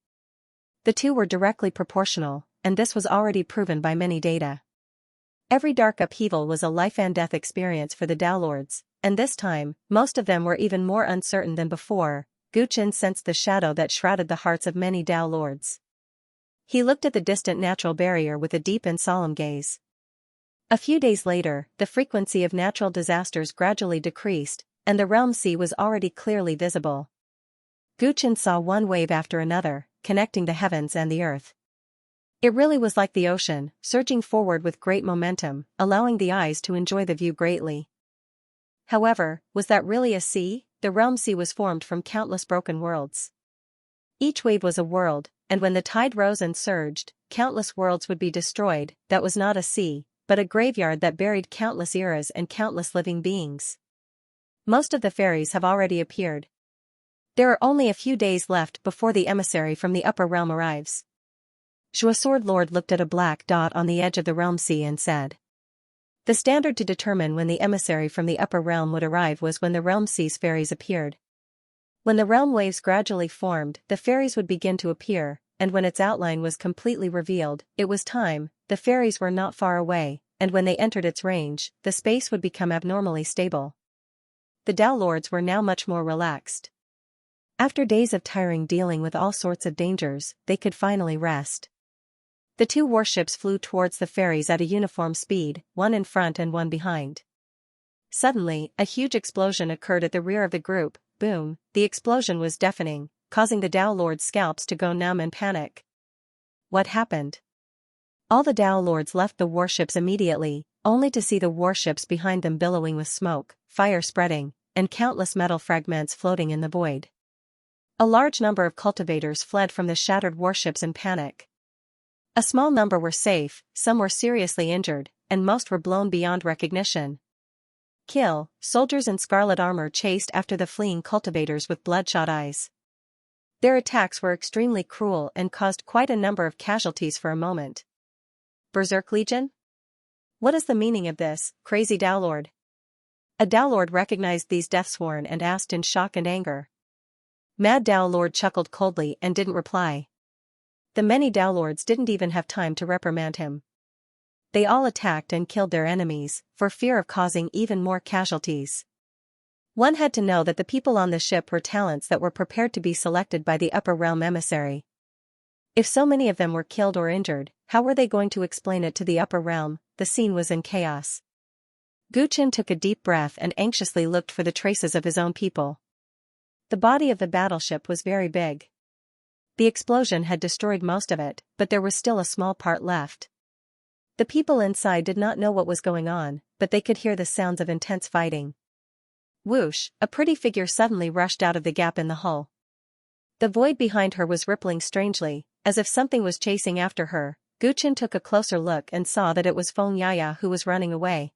The two were directly proportional, and this was already proven by many data. Every dark upheaval was a life and death experience for the Tao Lords, and this time, most of them were even more uncertain than before. Guchen sensed the shadow that shrouded the hearts of many Tao Lords. He looked at the distant natural barrier with a deep and solemn gaze. A few days later, the frequency of natural disasters gradually decreased, and the realm sea was already clearly visible. Guchen saw one wave after another, connecting the heavens and the earth. It really was like the ocean, surging forward with great momentum, allowing the eyes to enjoy the view greatly. However, was that really a sea? The realm sea was formed from countless broken worlds. Each wave was a world, and when the tide rose and surged, countless worlds would be destroyed. That was not a sea, but a graveyard that buried countless eras and countless living beings. Most of the fairies have already appeared. There are only a few days left before the emissary from the upper realm arrives. Sword Lord looked at a black dot on the edge of the realm sea and said. The standard to determine when the emissary from the upper realm would arrive was when the realm sea's fairies appeared. When the realm waves gradually formed, the fairies would begin to appear, and when its outline was completely revealed, it was time. The fairies were not far away, and when they entered its range, the space would become abnormally stable. The Tao Lords were now much more relaxed. After days of tiring dealing with all sorts of dangers, they could finally rest. The two warships flew towards the fairies at a uniform speed, one in front and one behind. Suddenly, a huge explosion occurred at the rear of the group. Boom! The explosion was deafening, causing the Tao Lords' scalps to go numb and panic. What happened? All the Tao Lords left the warships immediately, only to see the warships behind them billowing with smoke, fire spreading, and countless metal fragments floating in the void. A large number of cultivators fled from the shattered warships in panic. A small number were safe, some were seriously injured, and most were blown beyond recognition. Soldiers in scarlet armor chased after the fleeing cultivators with bloodshot eyes. Their attacks were extremely cruel and caused quite a number of casualties for a moment. Berserk Legion? What is the meaning of this, crazy Tao Lord? A Tao Lord recognized these deathsworn and asked in shock and anger. Mad Tao Lord chuckled coldly and didn't reply. The many Tao Lords didn't even have time to reprimand him. They all attacked and killed their enemies, for fear of causing even more casualties. One had to know that the people on the ship were talents that were prepared to be selected by the upper realm emissary. If so many of them were killed or injured, how were they going to explain it to the upper realm? The scene was in chaos. Guchen took a deep breath and anxiously looked for the traces of his own people. The body of the battleship was very big. The explosion had destroyed most of it, but there was still a small part left. The people inside did not know what was going on, but they could hear the sounds of intense fighting. Whoosh! A pretty figure suddenly rushed out of the gap in the hull. The void behind her was rippling strangely, as if something was chasing after her. Guchen took a closer look and saw that it was Xianxia who was running away.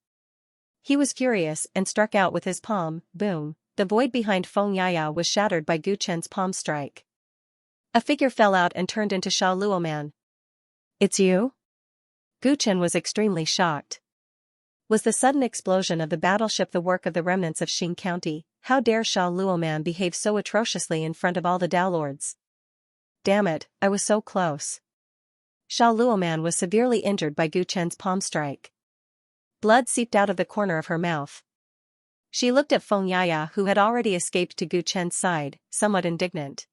He was furious and struck out with his palm. Boom! the void behind Xianxia was shattered by Gu Chen's palm strike. A figure fell out and turned into Sha Luoman. "It's you?" Gu Chen was extremely shocked. Was the sudden explosion of the battleship the work of the remnants of Xing County? How dare Sha Luoman behave so atrociously in front of all the Dao Lords? Damn it, I was so close. Sha Luoman was severely injured by Gu Chen's palm strike. Blood seeped out of the corner of her mouth. She looked at Xianxia, who had already escaped to Gu Chen's side, somewhat indignant.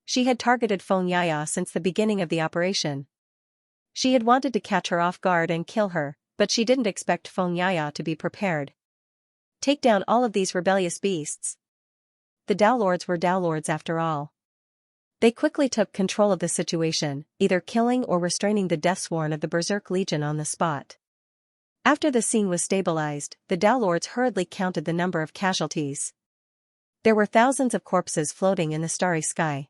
She had targeted Xianxia since the beginning of the operation. She had wanted to catch her off guard and kill her, but she didn't expect Xianxia to be prepared. Take down all of these rebellious beasts. The Dao Lords were Dao Lords after all. They quickly took control of the situation, either killing or restraining the Deathsworn of the Berserk Legion on the spot. After the scene was stabilized, the Dao Lords hurriedly counted the number of casualties. There were thousands of corpses floating in the starry sky.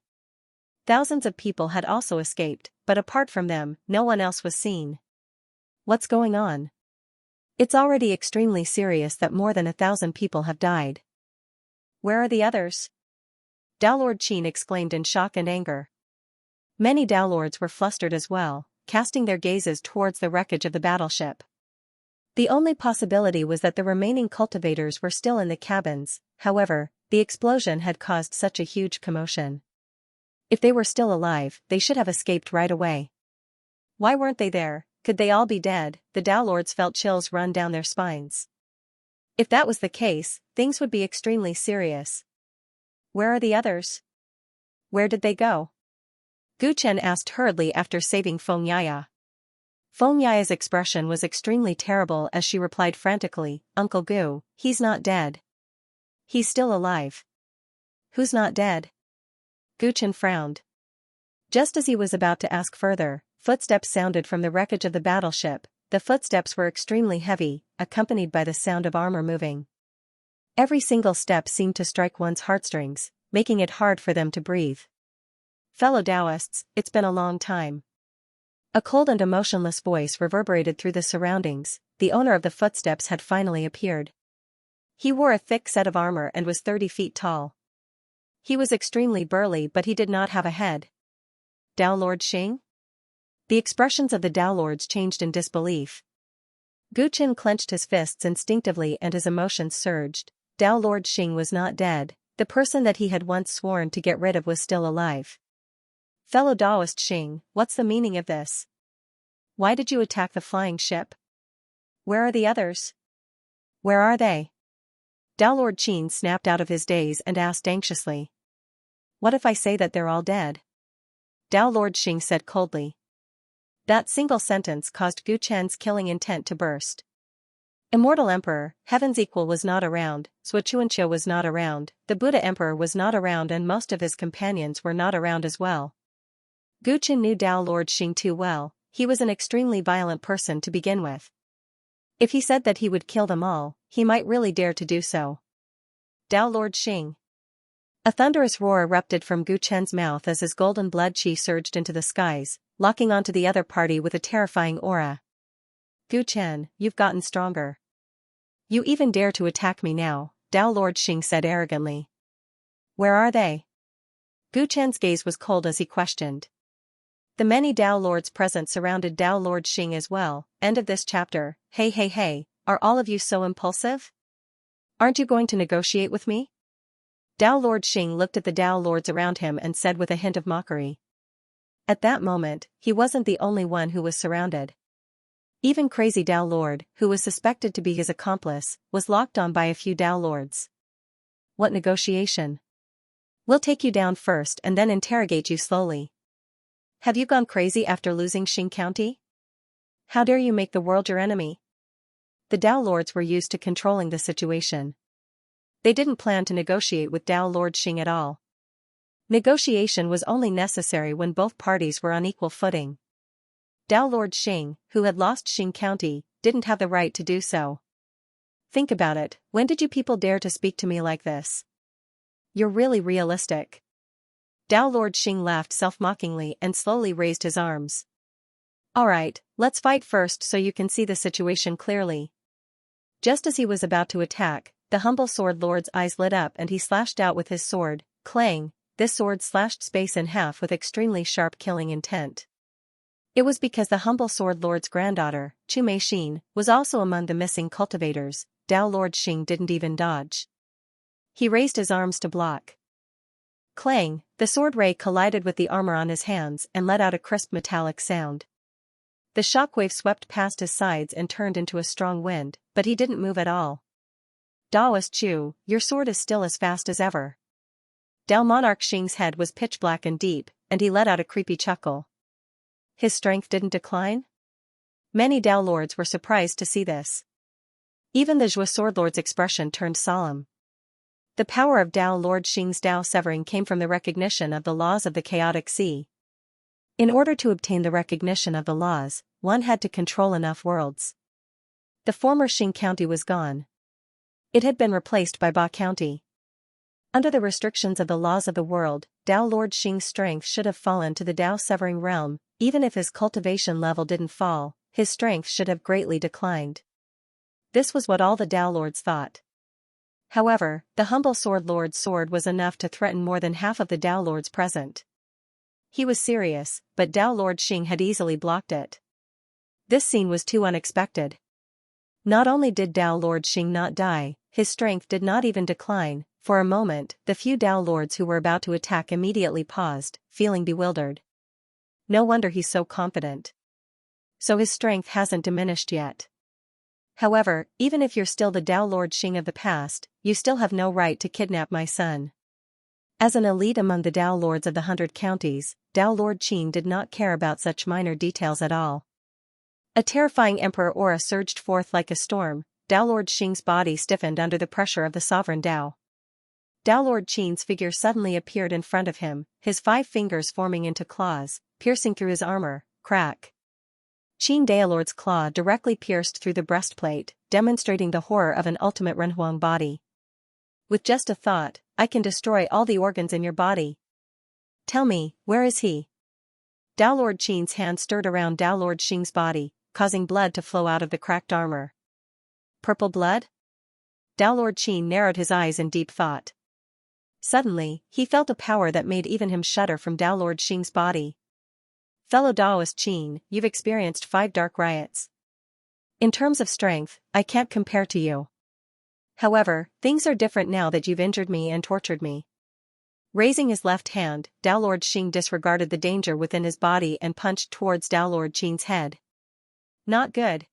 Thousands of people had also escaped, but apart from them, no one else was seen. What's going on? It's already extremely serious that more than 1,000 people have died. Where are the others? Dao Lord Qin exclaimed in shock and anger. Many Dao Lords were flustered as well, casting their gazes towards the wreckage of the battleship. The only possibility was that the remaining cultivators were still in the cabins. However, the explosion had caused such a huge commotion. If they were still alive, they should have escaped right away. Why weren't they there? Could they all be dead? The Dao Lords felt chills run down their spines. If that was the case, things would be extremely serious. Where are the others? Where did they go? Gu Chen asked hurriedly after saving Xianxia. Xianxia's expression was extremely terrible as she replied frantically, "Uncle Gu, he's not dead. He's still alive." "Who's not dead?" Gu Chen frowned. Just as he was about to ask further, footsteps sounded from the wreckage of the battleship. The footsteps were extremely heavy, accompanied by the sound of armor moving. Every single step seemed to strike one's heartstrings, making it hard for them to breathe. "Fellow Taoists, it's been a long time." A cold and emotionless voice reverberated through the surroundings. The owner of the footsteps had finally appeared. He wore a thick set of armor and was 30 feet tall. He was extremely burly, but he did not have a head. Dao Lord Xing? The expressions of the Dao Lords changed in disbelief. Gu Chen clenched his fists instinctively and his emotions surged. Dao Lord Xing was not dead. The person that he had once sworn to get rid of was still alive. "Fellow Daoist Xing, what's the meaning of this? Why did you attack the flying ship? Where are the others? Where are they?" Dao Lord Qin snapped out of his daze and asked anxiously. "What if I say that they're all dead?" Dao Lord Xing said coldly. That single sentence caused Gu Chen's killing intent to burst. Immortal Emperor, Heaven's Equal was not around, Xianxia was not around, the Buddha Emperor was not around, and most of his companions were not around as well. Gu Chen knew Dao Lord Xing too well. He was an extremely violent person to begin with. If he said that he would kill them all, he might really dare to do so. Dao Lord Xing. A thunderous roar erupted from Gu Chen's mouth as his golden blood qi surged into the skies, locking onto the other party with a terrifying aura. "Gu Chen, you've gotten stronger. You even dare to attack me now," Dao Lord Xing said arrogantly. "Where are they?" Gu Chen's gaze was cold as he questioned. The many Dao Lords present surrounded Dao Lord Xing as well. End of this chapter. Hey, are all of you so impulsive? Aren't you going to negotiate with me? Dao Lord Xing looked at the Dao Lords around him and said with a hint of mockery. At that moment, he wasn't the only one who was surrounded. Even Crazy Dao Lord, who was suspected to be his accomplice, was locked on by a few Dao Lords. "What negotiation? We'll take you down first and then interrogate you slowly. Have you gone crazy after losing Xing County? How dare you make the world your enemy?" The Dao Lords were used to controlling the situation. They didn't plan to negotiate with Dao Lord Xing at all. Negotiation was only necessary when both parties were on equal footing. Dao Lord Xing, who had lost Xing County, didn't have the right to do so. "Think about it, when did you people dare to speak to me like this? You're really realistic." Dao Lord Xing laughed self-mockingly and slowly raised his arms. "Alright, let's fight first so you can see the situation clearly." Just as he was about to attack, the humble sword lord's eyes lit up and he slashed out with his sword, clang. This sword slashed space in half with extremely sharp killing intent. It was because the humble sword lord's granddaughter, Chu Mei-xin, was also among the missing cultivators. Dao Lord Xing didn't even dodge. He raised his arms to block. Clang, the sword ray collided with the armor on his hands and let out a crisp metallic sound. The shockwave swept past his sides and turned into a strong wind, but he didn't move at all. Daoist Chu, your sword is still as fast as ever. Dao Monarch Xing's head was pitch black and deep, and he let out a creepy chuckle. His strength didn't decline? Many Dao Lords were surprised to see this. Even the Zhua Sword Lord's expression turned solemn. The power of Dao Lord Xing's Dao severing came from the recognition of the laws of the chaotic sea. In order to obtain the recognition of the laws, one had to control enough worlds. The former Xing County was gone. It had been replaced by Ba County. Under the restrictions of the laws of the world, Dao Lord Xing's strength should have fallen to the Dao severing realm. Even if his cultivation level didn't fall, his strength should have greatly declined. This was what all the Dao Lords thought. However, the humble sword lord's sword was enough to threaten more than half of the Dao Lords present. He was serious, but Dao Lord Xing had easily blocked it. This scene was too unexpected. Not only did Dao Lord Xing not die, his strength did not even decline. For a moment, the few Dao Lords who were about to attack immediately paused, feeling bewildered. No wonder he's so confident. So his strength hasn't diminished yet. However, even if you're still the Dao Lord Xing of the past, you still have no right to kidnap my son. As an elite among the Dao Lords of the 100 counties, Dao Lord Qin did not care about such minor details at all. A terrifying emperor aura surged forth like a storm. Dao Lord Xing's body stiffened under the pressure of the sovereign Dao. Dao Lord Qin's figure suddenly appeared in front of him, his 5 fingers forming into claws, piercing through his armor. Crack. Qin Daolord's claw directly pierced through the breastplate, demonstrating the horror of an ultimate Renhuang body. With just a thought, I can destroy all the organs in your body. Tell me, where is he? Dao Lord Qin's hand stirred around Dao Lord Xing's body, causing blood to flow out of the cracked armor. Purple blood? Dao Lord Qin narrowed his eyes in deep thought. Suddenly, he felt a power that made even him shudder from Dao Lord Xing's body. Fellow Daoist Qin, you've experienced 5 dark riots. In terms of strength, I can't compare to you. However, things are different now that you've injured me and tortured me. Raising his left hand, Dao Lord Xing disregarded the danger within his body and punched towards Dao Lord Qin's head. Not good.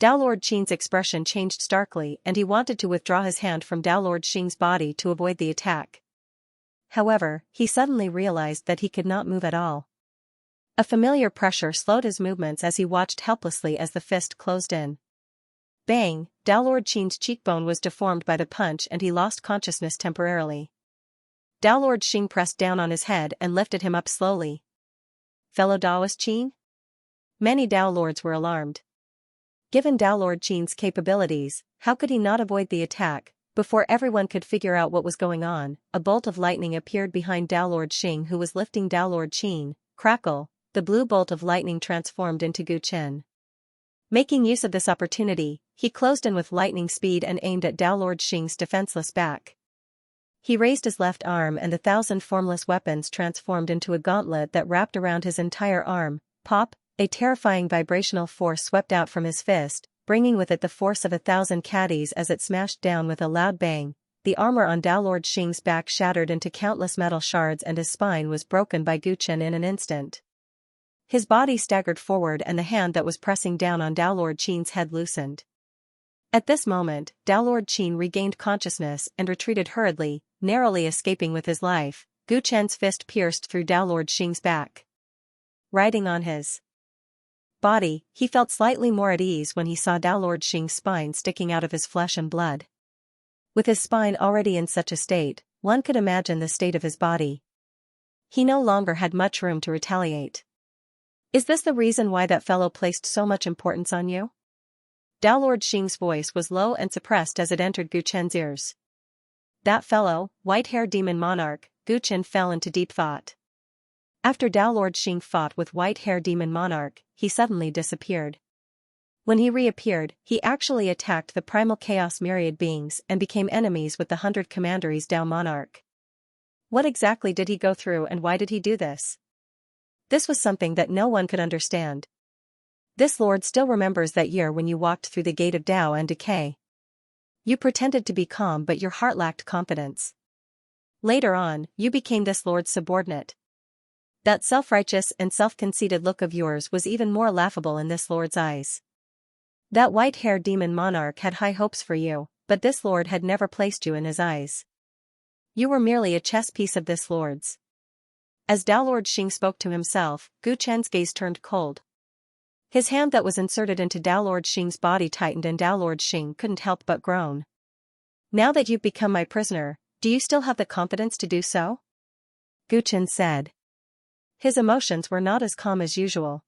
Dao Lord Qin's expression changed starkly and he wanted to withdraw his hand from Dao Lord Xing's body to avoid the attack. However, he suddenly realized that he could not move at all. A familiar pressure slowed his movements as he watched helplessly as the fist closed in. Bang! Dao Lord Qin's cheekbone was deformed by the punch and he lost consciousness temporarily. Dao Lord Xing pressed down on his head and lifted him up slowly. Fellow Daoist Qin? Many Dao Lords were alarmed. Given Dao Lord Qin's capabilities, how could he not avoid the attack? Before everyone could figure out what was going on, a bolt of lightning appeared behind Dao Lord Xing who was lifting Dao Lord Qin. Crackle! The blue bolt of lightning transformed into Gu Chen. Making use of this opportunity, he closed in with lightning speed and aimed at Dao Lord Xing's defenseless back. He raised his left arm and 1,000 formless weapons transformed into a gauntlet that wrapped around his entire arm. Pop! A terrifying vibrational force swept out from his fist, bringing with it the force of 1,000 caddies as it smashed down with a loud bang. The armor on Dao Lord Xing's back shattered into countless metal shards and his spine was broken by Gu Chen in an instant. His body staggered forward and the hand that was pressing down on Dao Lord Qin's head loosened. At this moment, Dao Lord Qin regained consciousness and retreated hurriedly, narrowly escaping with his life. Gu Chen's fist pierced through Dao Lord Xing's back. Riding on his body, he felt slightly more at ease when he saw Dao Lord Xing's spine sticking out of his flesh and blood. With his spine already in such a state, one could imagine the state of his body. He no longer had much room to retaliate. Is this the reason why that fellow placed so much importance on you? Dao Lord Xing's voice was low and suppressed as it entered Gu Chen's ears. That fellow, white-haired demon monarch. Gu Chen fell into deep thought. After Dao Lord Xing fought with white-haired demon monarch, he suddenly disappeared. When he reappeared, he actually attacked the primal chaos myriad beings and became enemies with the 100 Commanderies Dao Monarch. What exactly did he go through and why did he do this? This was something that no one could understand. This lord still remembers that year when you walked through the gate of Dao and decay. You pretended to be calm but your heart lacked confidence. Later on, you became this lord's subordinate. That self-righteous and self-conceited look of yours was even more laughable in this lord's eyes. That white-haired demon monarch had high hopes for you, but this lord had never placed you in his eyes. You were merely a chess piece of this lord's. As Dao Lord Xing spoke to himself, Gu Chen's gaze turned cold. His hand that was inserted into Dao Lord Xing's body tightened and Dao Lord Xing couldn't help but groan. Now that you've become my prisoner, do you still have the confidence to do so? Gu Chen said. His emotions were not as calm as usual.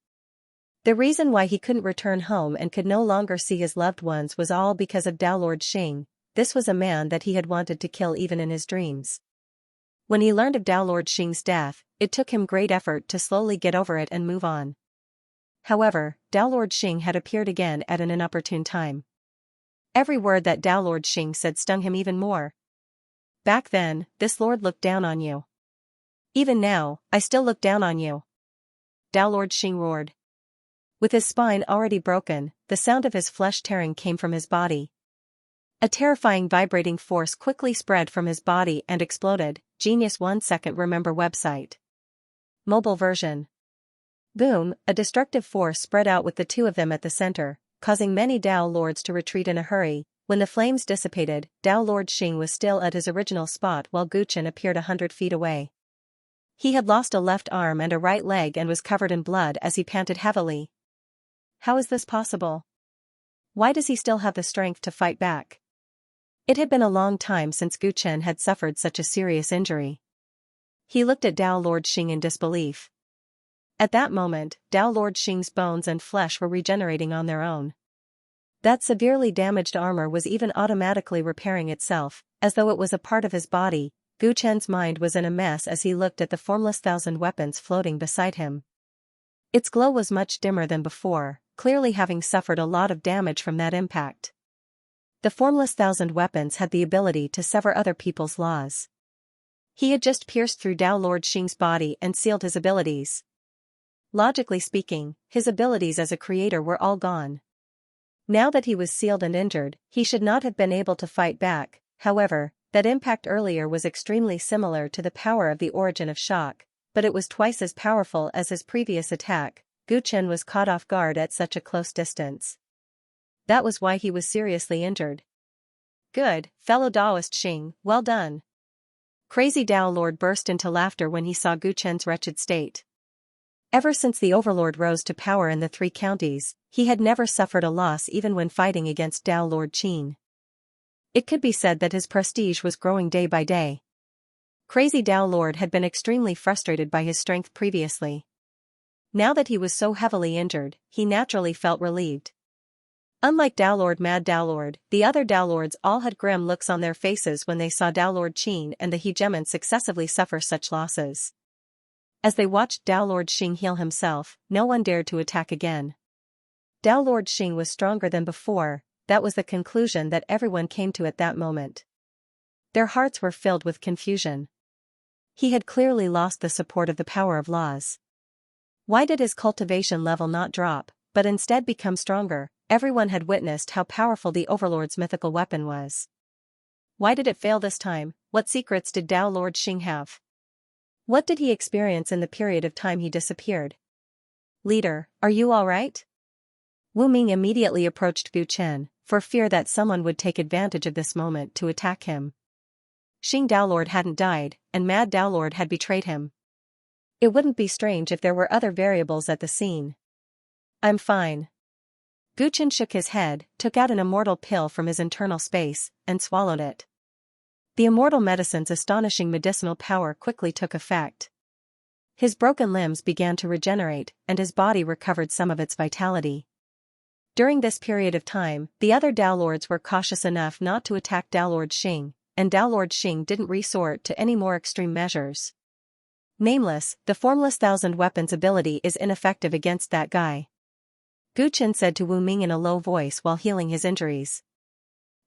The reason why he couldn't return home and could no longer see his loved ones was all because of Dao Lord Xing. This was a man that he had wanted to kill even in his dreams. When he learned of Dao Lord Xing's death, it took him great effort to slowly get over it and move on. However, Dao Lord Xing had appeared again at an inopportune time. Every word that Dao Lord Xing said stung him even more. Back then, this lord looked down on you. Even now, I still look down on you. Dao Lord Xing roared. With his spine already broken, the sound of his flesh tearing came from his body. A terrifying vibrating force quickly spread from his body and exploded. Genius 1 second remember website. Mobile version. Boom, a destructive force spread out with the two of them at the center, causing many Dao Lords to retreat in a hurry. When the flames dissipated, Dao Lord Xing was still at his original spot while Gu Chen appeared 100 feet away. He had lost a left arm and a right leg and was covered in blood as he panted heavily. How is this possible? Why does he still have the strength to fight back? It had been a long time since Gu Chen had suffered such a serious injury. He looked at Dao Lord Xing in disbelief. At that moment, Dao Lord Xing's bones and flesh were regenerating on their own. That severely damaged armor was even automatically repairing itself, as though it was a part of his body. Gu Chen's mind was in a mess as he looked at the formless 1,000 weapons floating beside him. Its glow was much dimmer than before, clearly having suffered a lot of damage from that impact. The formless 1,000 weapons had the ability to sever other people's laws. He had just pierced through Dao Lord Xing's body and sealed his abilities. Logically speaking, his abilities as a creator were all gone. Now that he was sealed and injured, he should not have been able to fight back. However, that impact earlier was extremely similar to the power of the origin of shock, but it was twice as powerful as his previous attack. Gu Chen was caught off guard at such a close distance. That was why he was seriously injured. Good, fellow Daoist Xing, well done. Crazy Dao Lord burst into laughter when he saw Gu Chen's wretched state. Ever since the Overlord rose to power in the 3 counties, he had never suffered a loss even when fighting against Dao Lord Qin. It could be said that his prestige was growing day by day. Crazy Dao Lord had been extremely frustrated by his strength previously. Now that he was so heavily injured, he naturally felt relieved. Unlike Dao Lord Mad Dao Lord, the other Dao Lords all had grim looks on their faces when they saw Dao Lord Qin and the hegemon successively suffer such losses. As they watched Dao Lord Xing heal himself, no one dared to attack again. Dao Lord Xing was stronger than before. That was the conclusion that everyone came to at that moment. Their hearts were filled with confusion. He had clearly lost the support of the power of laws. Why did his cultivation level not drop, but instead become stronger? Everyone had witnessed how powerful the Overlord's mythical weapon was. Why did it fail this time? What secrets did Dao Lord Xing have? What did he experience in the period of time he disappeared? Leader, are you all right? Wu Ming immediately approached Gu Chen, for fear that someone would take advantage of this moment to attack him. Xing Dao Lord hadn't died, and Mad Dao Lord had betrayed him. It wouldn't be strange if there were other variables at the scene. I'm fine. Gu Chen shook his head, took out an immortal pill from his internal space, and swallowed it. The immortal medicine's astonishing medicinal power quickly took effect. His broken limbs began to regenerate, and his body recovered some of its vitality. During this period of time, the other Dao Lords were cautious enough not to attack Dao Lord Xing, and Dao Lord Xing didn't resort to any more extreme measures. Nameless, the formless 1,000 weapons ability is ineffective against that guy. Gu Chen said to Wu Ming in a low voice while healing his injuries.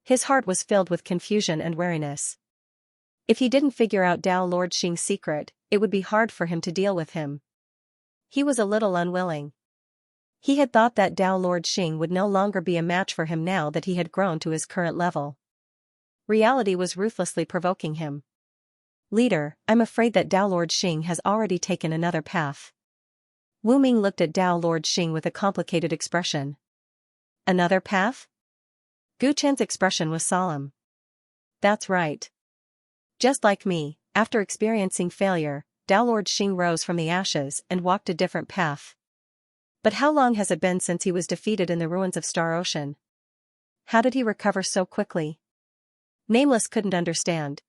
His heart was filled with confusion and wariness. If he didn't figure out Dao Lord Xing's secret, it would be hard for him to deal with him. He was a little unwilling. He had thought that Dao Lord Xing would no longer be a match for him now that he had grown to his current level. Reality was ruthlessly provoking him. Leader, I'm afraid that Dao Lord Xing has already taken another path. Wu Ming looked at Dao Lord Xing with a complicated expression. Another path? Gu Chen's expression was solemn. That's right. Just like me, after experiencing failure, Dao Lord Xing rose from the ashes and walked a different path. But how long has it been since he was defeated in the ruins of Star Ocean? How did he recover so quickly? Nameless couldn't understand.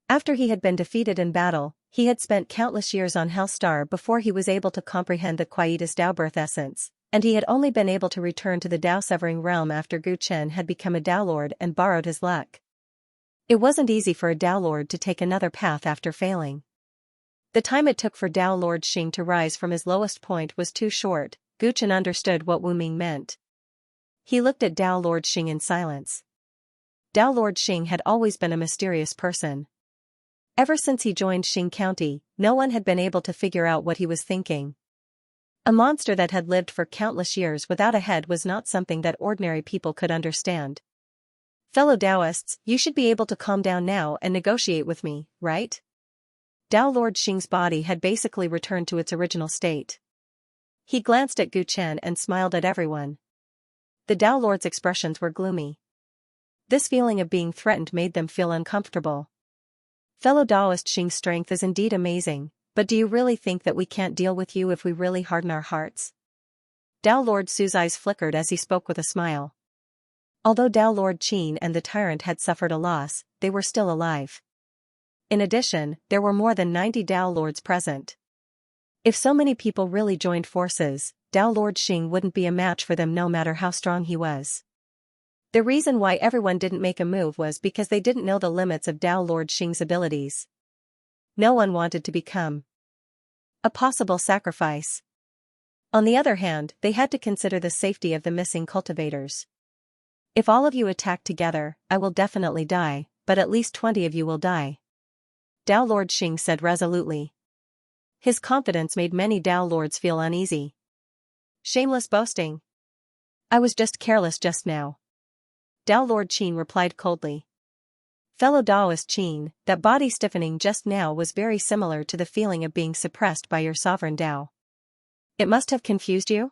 After he had been defeated in battle, he had spent countless years on Hellstar before he was able to comprehend the Quietus Dao birth essence, and he had only been able to return to the Dao Severing realm after Gu Chen had become a Dao Lord and borrowed his luck. It wasn't easy for a Dao Lord to take another path after failing. The time it took for Dao Lord Xing to rise from his lowest point was too short. Gu Chen understood what Wu Ming meant. He looked at Dao Lord Xing in silence. Dao Lord Xing had always been a mysterious person. Ever since he joined Xing County, no one had been able to figure out what he was thinking. A monster that had lived for countless years without a head was not something that ordinary people could understand. Fellow Taoists, you should be able to calm down now and negotiate with me, right? Dao Lord Xing's body had basically returned to its original state. He glanced at Gu Chen and smiled at everyone. The Dao Lord's expressions were gloomy. This feeling of being threatened made them feel uncomfortable. Fellow Taoist, Xing's strength is indeed amazing, but do you really think that we can't deal with you if we really harden our hearts? Dao Lord Su's eyes flickered as he spoke with a smile. Although Dao Lord Qin and the Tyrant had suffered a loss, they were still alive. In addition, there were more than 90 Dao Lords present. If so many people really joined forces, Dao Lord Xing wouldn't be a match for them no matter how strong he was. The reason why everyone didn't make a move was because they didn't know the limits of Dao Lord Xing's abilities. No one wanted to become a possible sacrifice. On the other hand, they had to consider the safety of the missing cultivators. If all of you attack together, I will definitely die, but at least 20 of you will die. Dao Lord Xing said resolutely. His confidence made many Dao Lords feel uneasy. Shameless boasting. I was just careless just now. Dao Lord Qin replied coldly. Fellow Daoist Qin, that body stiffening just now was very similar to the feeling of being suppressed by your sovereign Dao. It must have confused you?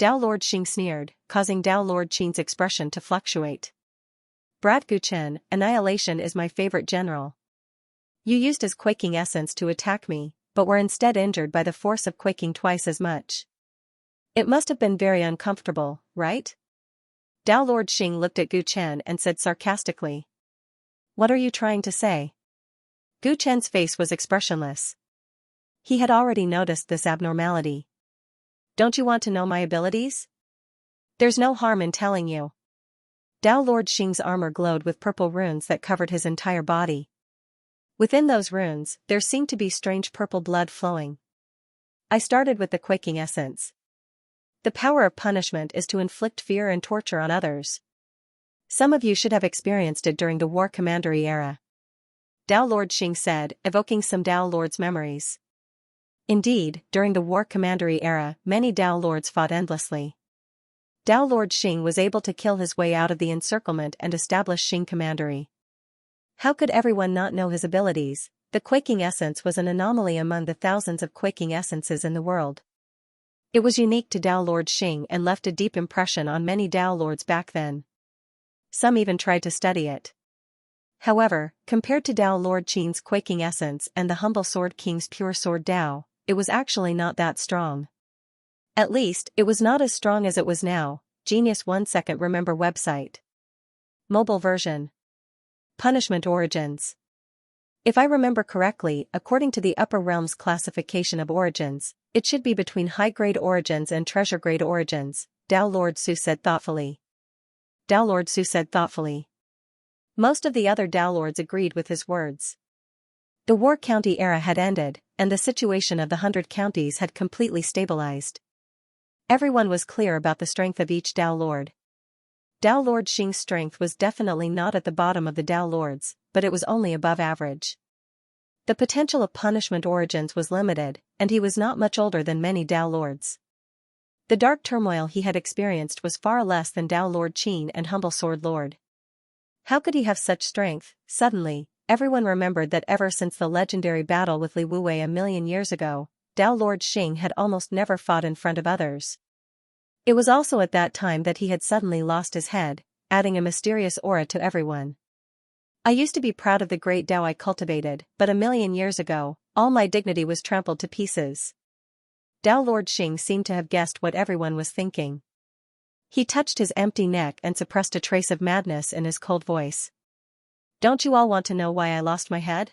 Dao Lord Xing sneered, causing Dao Lord Qin's expression to fluctuate. Brat Gu Chen, annihilation is my favorite general. You used his quaking essence to attack me, but were instead injured by the force of quaking twice as much. It must have been very uncomfortable, right? Dao Lord Xing looked at Gu Chen and said sarcastically. What are you trying to say? Gu Chen's face was expressionless. He had already noticed this abnormality. Don't you want to know my abilities? There's no harm in telling you. Dao Lord Xing's armor glowed with purple runes that covered his entire body. Within those runes, there seemed to be strange purple blood flowing. I started with the quaking essence. The power of punishment is to inflict fear and torture on others. Some of you should have experienced it during the War Commandery era. Dao Lord Xing said, evoking some Dao Lords' memories. Indeed, during the War Commandery era, many Dao Lords fought endlessly. Dao Lord Xing was able to kill his way out of the encirclement and establish Xing Commandery. How could everyone not know his abilities? The quaking essence was an anomaly among the thousands of quaking essences in the world. It was unique to Dao Lord Xing and left a deep impression on many Dao Lords back then. Some even tried to study it. However, compared to Dao Lord Qin's quaking essence and the humble Sword King's pure sword Dao, it was actually not that strong. At least, it was not as strong as it was now. Genius 1 second remember website. Mobile version. Punishment origins. If I remember correctly, according to the Upper Realms classification of origins, it should be between high-grade origins and treasure-grade origins, Dao Lord Su said thoughtfully. Dao Lord Su said thoughtfully. Most of the other Dao Lords agreed with his words. The War County era had ended, and the situation of the 100 counties had completely stabilized. Everyone was clear about the strength of each Dao Lord. Dao Lord Xing's strength was definitely not at the bottom of the Dao Lords, but it was only above average. The potential of punishment origins was limited, and he was not much older than many Dao Lords. The dark turmoil he had experienced was far less than Dao Lord Qin and Humble Sword Lord. How could he have such strength? Suddenly, everyone remembered that ever since the legendary battle with Li Wuwei a million years ago, Dao Lord Xing had almost never fought in front of others. It was also at that time that he had suddenly lost his head, adding a mysterious aura to everyone. I used to be proud of the great Dao I cultivated, but a million years ago, all my dignity was trampled to pieces. Dao Lord Xing seemed to have guessed what everyone was thinking. He touched his empty neck and suppressed a trace of madness in his cold voice. Don't you all want to know why I lost my head?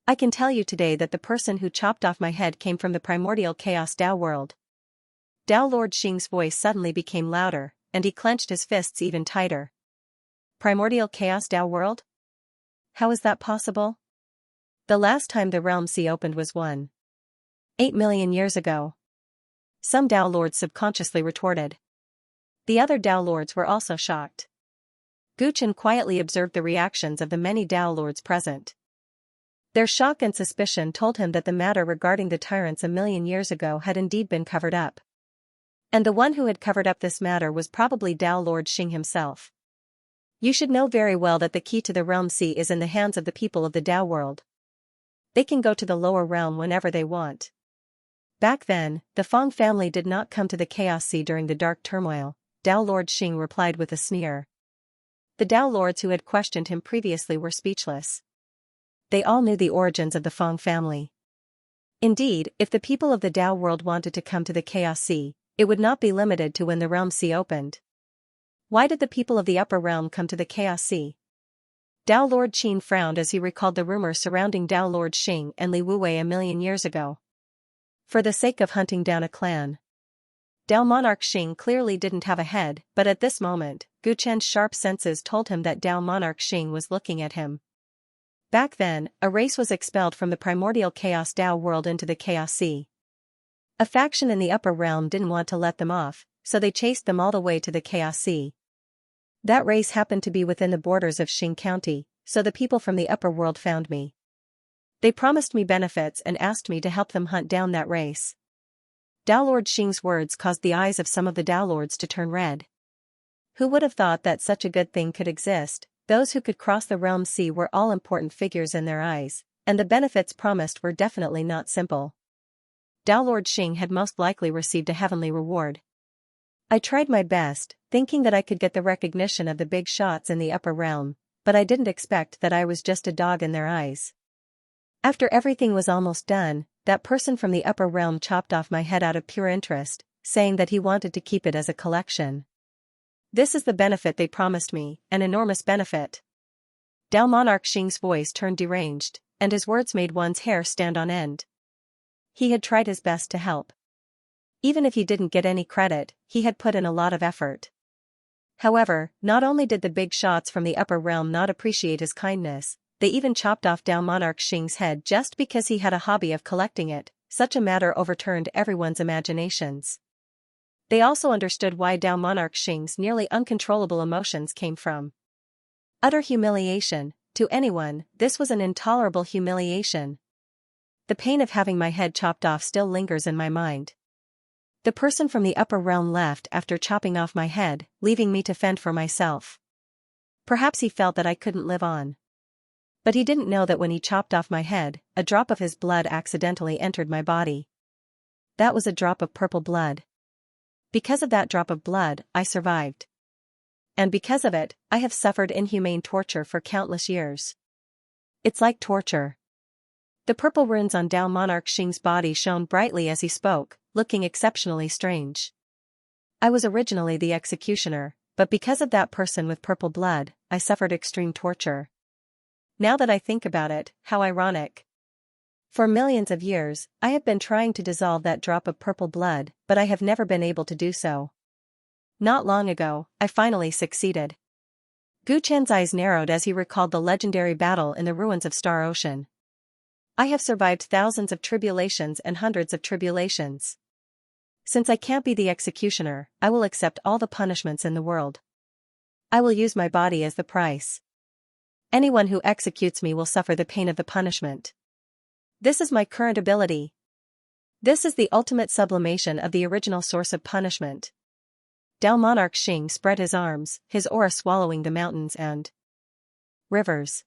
I can tell you today that the person who chopped off my head came from the primordial chaos Dao world. Dao Lord Xing's voice suddenly became louder, and he clenched his fists even tighter. Primordial chaos Dao world? How is that possible? The last time the realm sea opened was 8 million years ago. Some Dao Lords subconsciously retorted. The other Dao Lords were also shocked. Guchen quietly observed the reactions of the many Dao Lords present. Their shock and suspicion told him that the matter regarding the tyrants a million years ago had indeed been covered up. And the one who had covered up this matter was probably Dao Lord Xing himself. You should know very well that the key to the realm sea is in the hands of the people of the Dao world. They can go to the lower realm whenever they want. Back then, the Feng family did not come to the Chaos Sea during the dark turmoil, Dao Lord Xing replied with a sneer. The Dao Lords who had questioned him previously were speechless. They all knew the origins of the Feng family. Indeed, if the people of the Dao world wanted to come to the Chaos Sea, it would not be limited to when the realm sea opened. Why did the people of the upper realm come to the Chaos Sea? Dao Lord Qin frowned as he recalled the rumors surrounding Dao Lord Xing and Li Wuwei a million years ago. For the sake of hunting down a clan. Dao Monarch Xing clearly didn't have a head, but at this moment, Guchen's sharp senses told him that Dao Monarch Xing was looking at him. Back then, a race was expelled from the primordial chaos Dao world into the Chaos Sea. A faction in the upper realm didn't want to let them off, so they chased them all the way to the Chaos Sea. That race happened to be within the borders of Xing County, so the people from the upper world found me. They promised me benefits and asked me to help them hunt down that race. Dao Lord Xing's words caused the eyes of some of the Dao Lords to turn red. Who would have thought that such a good thing could exist? Those who could cross the realm sea were all important figures in their eyes, and the benefits promised were definitely not simple. Dao Lord Xing had most likely received a heavenly reward. I tried my best, thinking that I could get the recognition of the big shots in the upper realm, but I didn't expect that I was just a dog in their eyes. After everything was almost done, that person from the upper realm chopped off my head out of pure interest, saying that he wanted to keep it as a collection. This is the benefit they promised me, an enormous benefit. Dao Monarch Xing's voice turned deranged, and his words made one's hair stand on end. He had tried his best to help. Even if he didn't get any credit, he had put in a lot of effort. However, not only did the big shots from the upper realm not appreciate his kindness, they even chopped off Dao Monarch Xing's head just because he had a hobby of collecting it. Such a matter overturned everyone's imaginations. They also understood why Dao Monarch Xing's nearly uncontrollable emotions came from. Utter humiliation. To anyone, this was an intolerable humiliation. The pain of having my head chopped off still lingers in my mind. The person from the upper realm left after chopping off my head, leaving me to fend for myself. Perhaps he felt that I couldn't live on. But he didn't know that when he chopped off my head, a drop of his blood accidentally entered my body. That was a drop of purple blood. Because of that drop of blood, I survived. And because of it, I have suffered inhumane torture for countless years. It's like torture. The purple runes on Dao Monarch Xing's body shone brightly as he spoke, looking exceptionally strange. I was originally the executioner, but because of that person with purple blood, I suffered extreme torture. Now that I think about it, how ironic. For millions of years, I have been trying to dissolve that drop of purple blood, but I have never been able to do so. Not long ago, I finally succeeded. Gu Chen's eyes narrowed as he recalled the legendary battle in the ruins of Star Ocean. I have survived thousands of tribulations and hundreds of tribulations. Since I can't be the executioner, I will accept all the punishments in the world. I will use my body as the price. Anyone who executes me will suffer the pain of the punishment. This is my current ability. This is the ultimate sublimation of the original source of punishment. Dao monarch Xing spread his arms, his aura swallowing the mountains and rivers.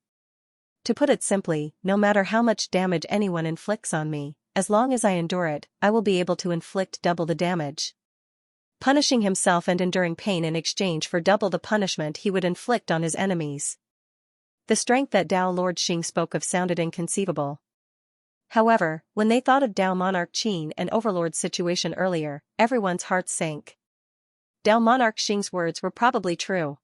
To put it simply, no matter how much damage anyone inflicts on me, as long as I endure it, I will be able to inflict double the damage. Punishing himself and enduring pain in exchange for double the punishment he would inflict on his enemies. The strength that Dao Lord Xing spoke of sounded inconceivable. However, when they thought of Dao Monarch Qin and Overlord's situation earlier, everyone's hearts sank. Dao Monarch Xing's words were probably true.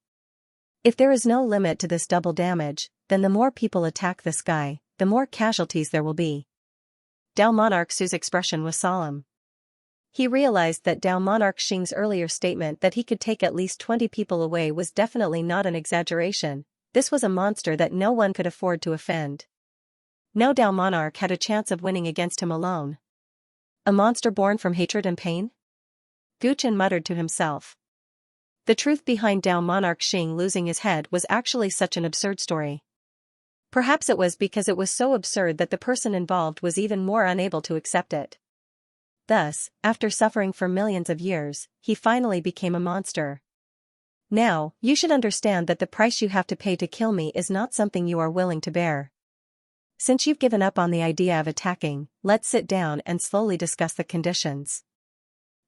If there is no limit to this double damage, then the more people attack this guy, the more casualties there will be. Dao Monarch Su's expression was solemn. He realized that Dao Monarch Xing's earlier statement that he could take at least 20 people away was definitely not an exaggeration. This was a monster that no one could afford to offend. No Dao Monarch had a chance of winning against him alone. A monster born from hatred and pain? Guchen muttered to himself. The truth behind Dao Monarch Xing losing his head was actually such an absurd story. Perhaps it was because it was so absurd that the person involved was even more unable to accept it. Thus, after suffering for millions of years, he finally became a monster. Now, you should understand that the price you have to pay to kill me is not something you are willing to bear. Since you've given up on the idea of attacking, let's sit down and slowly discuss the conditions.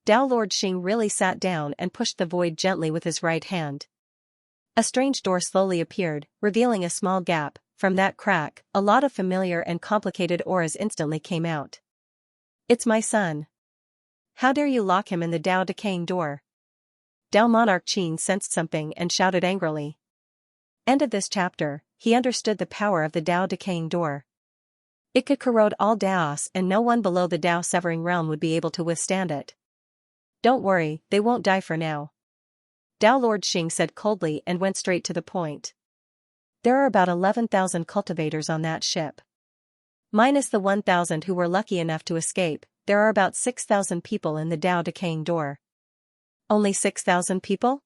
Dao Lord Xing really sat down and pushed the void gently with his right hand. A strange door slowly appeared, revealing a small gap. From that crack, a lot of familiar and complicated auras instantly came out. It's my son. How dare you lock him in the Dao decaying door? Dao Monarch Qin sensed something and shouted angrily. End of this chapter. He understood the power of the Dao decaying door. It could corrode all Daos and no one below the Dao severing realm would be able to withstand it. Don't worry, they won't die for now. Dao Lord Xing said coldly and went straight to the point. There are about 11,000 cultivators on that ship. Minus the 1,000 who were lucky enough to escape, there are about 6,000 people in the Dao decaying door. Only 6,000 people?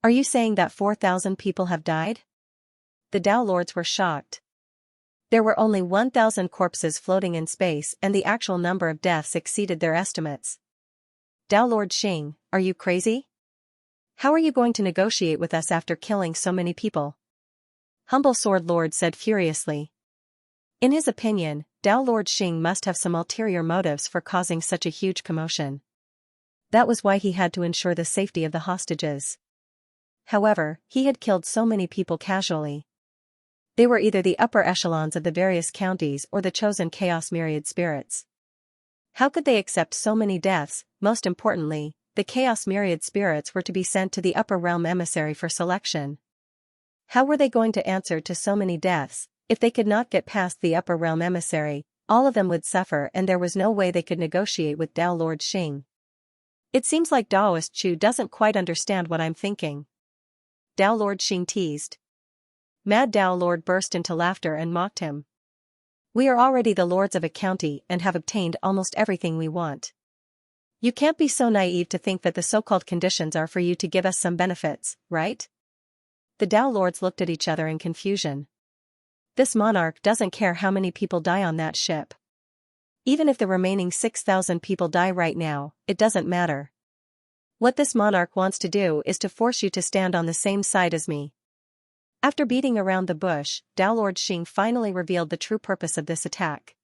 Are you saying that 4,000 people have died? The Dao Lords were shocked. There were only 1,000 corpses floating in space and the actual number of deaths exceeded their estimates. Dao Lord Xing, are you crazy? How are you going to negotiate with us after killing so many people? Humble Sword Lord said furiously. In his opinion, Dao Lord Xing must have some ulterior motives for causing such a huge commotion. That was why he had to ensure the safety of the hostages. However, he had killed so many people casually. They were either the upper echelons of the various counties or the chosen Chaos Myriad spirits. How could they accept so many deaths? Most importantly, the Chaos Myriad spirits were to be sent to the upper realm emissary for selection. How were they going to answer to so many deaths? If they could not get past the upper realm emissary, all of them would suffer and there was no way they could negotiate with Dao Lord Xing. It seems like Daoist Chu doesn't quite understand what I'm thinking. Dao Lord Xing teased. Mad Dao Lord burst into laughter and mocked him. We are already the lords of a county and have obtained almost everything we want. You can't be so naive to think that the so-called conditions are for you to give us some benefits, right? The Dao Lords looked at each other in confusion. This monarch doesn't care how many people die on that ship. Even if the remaining 6,000 people die right now, it doesn't matter. What this monarch wants to do is to force you to stand on the same side as me. After beating around the bush, Dao Lord Xing finally revealed the true purpose of this attack.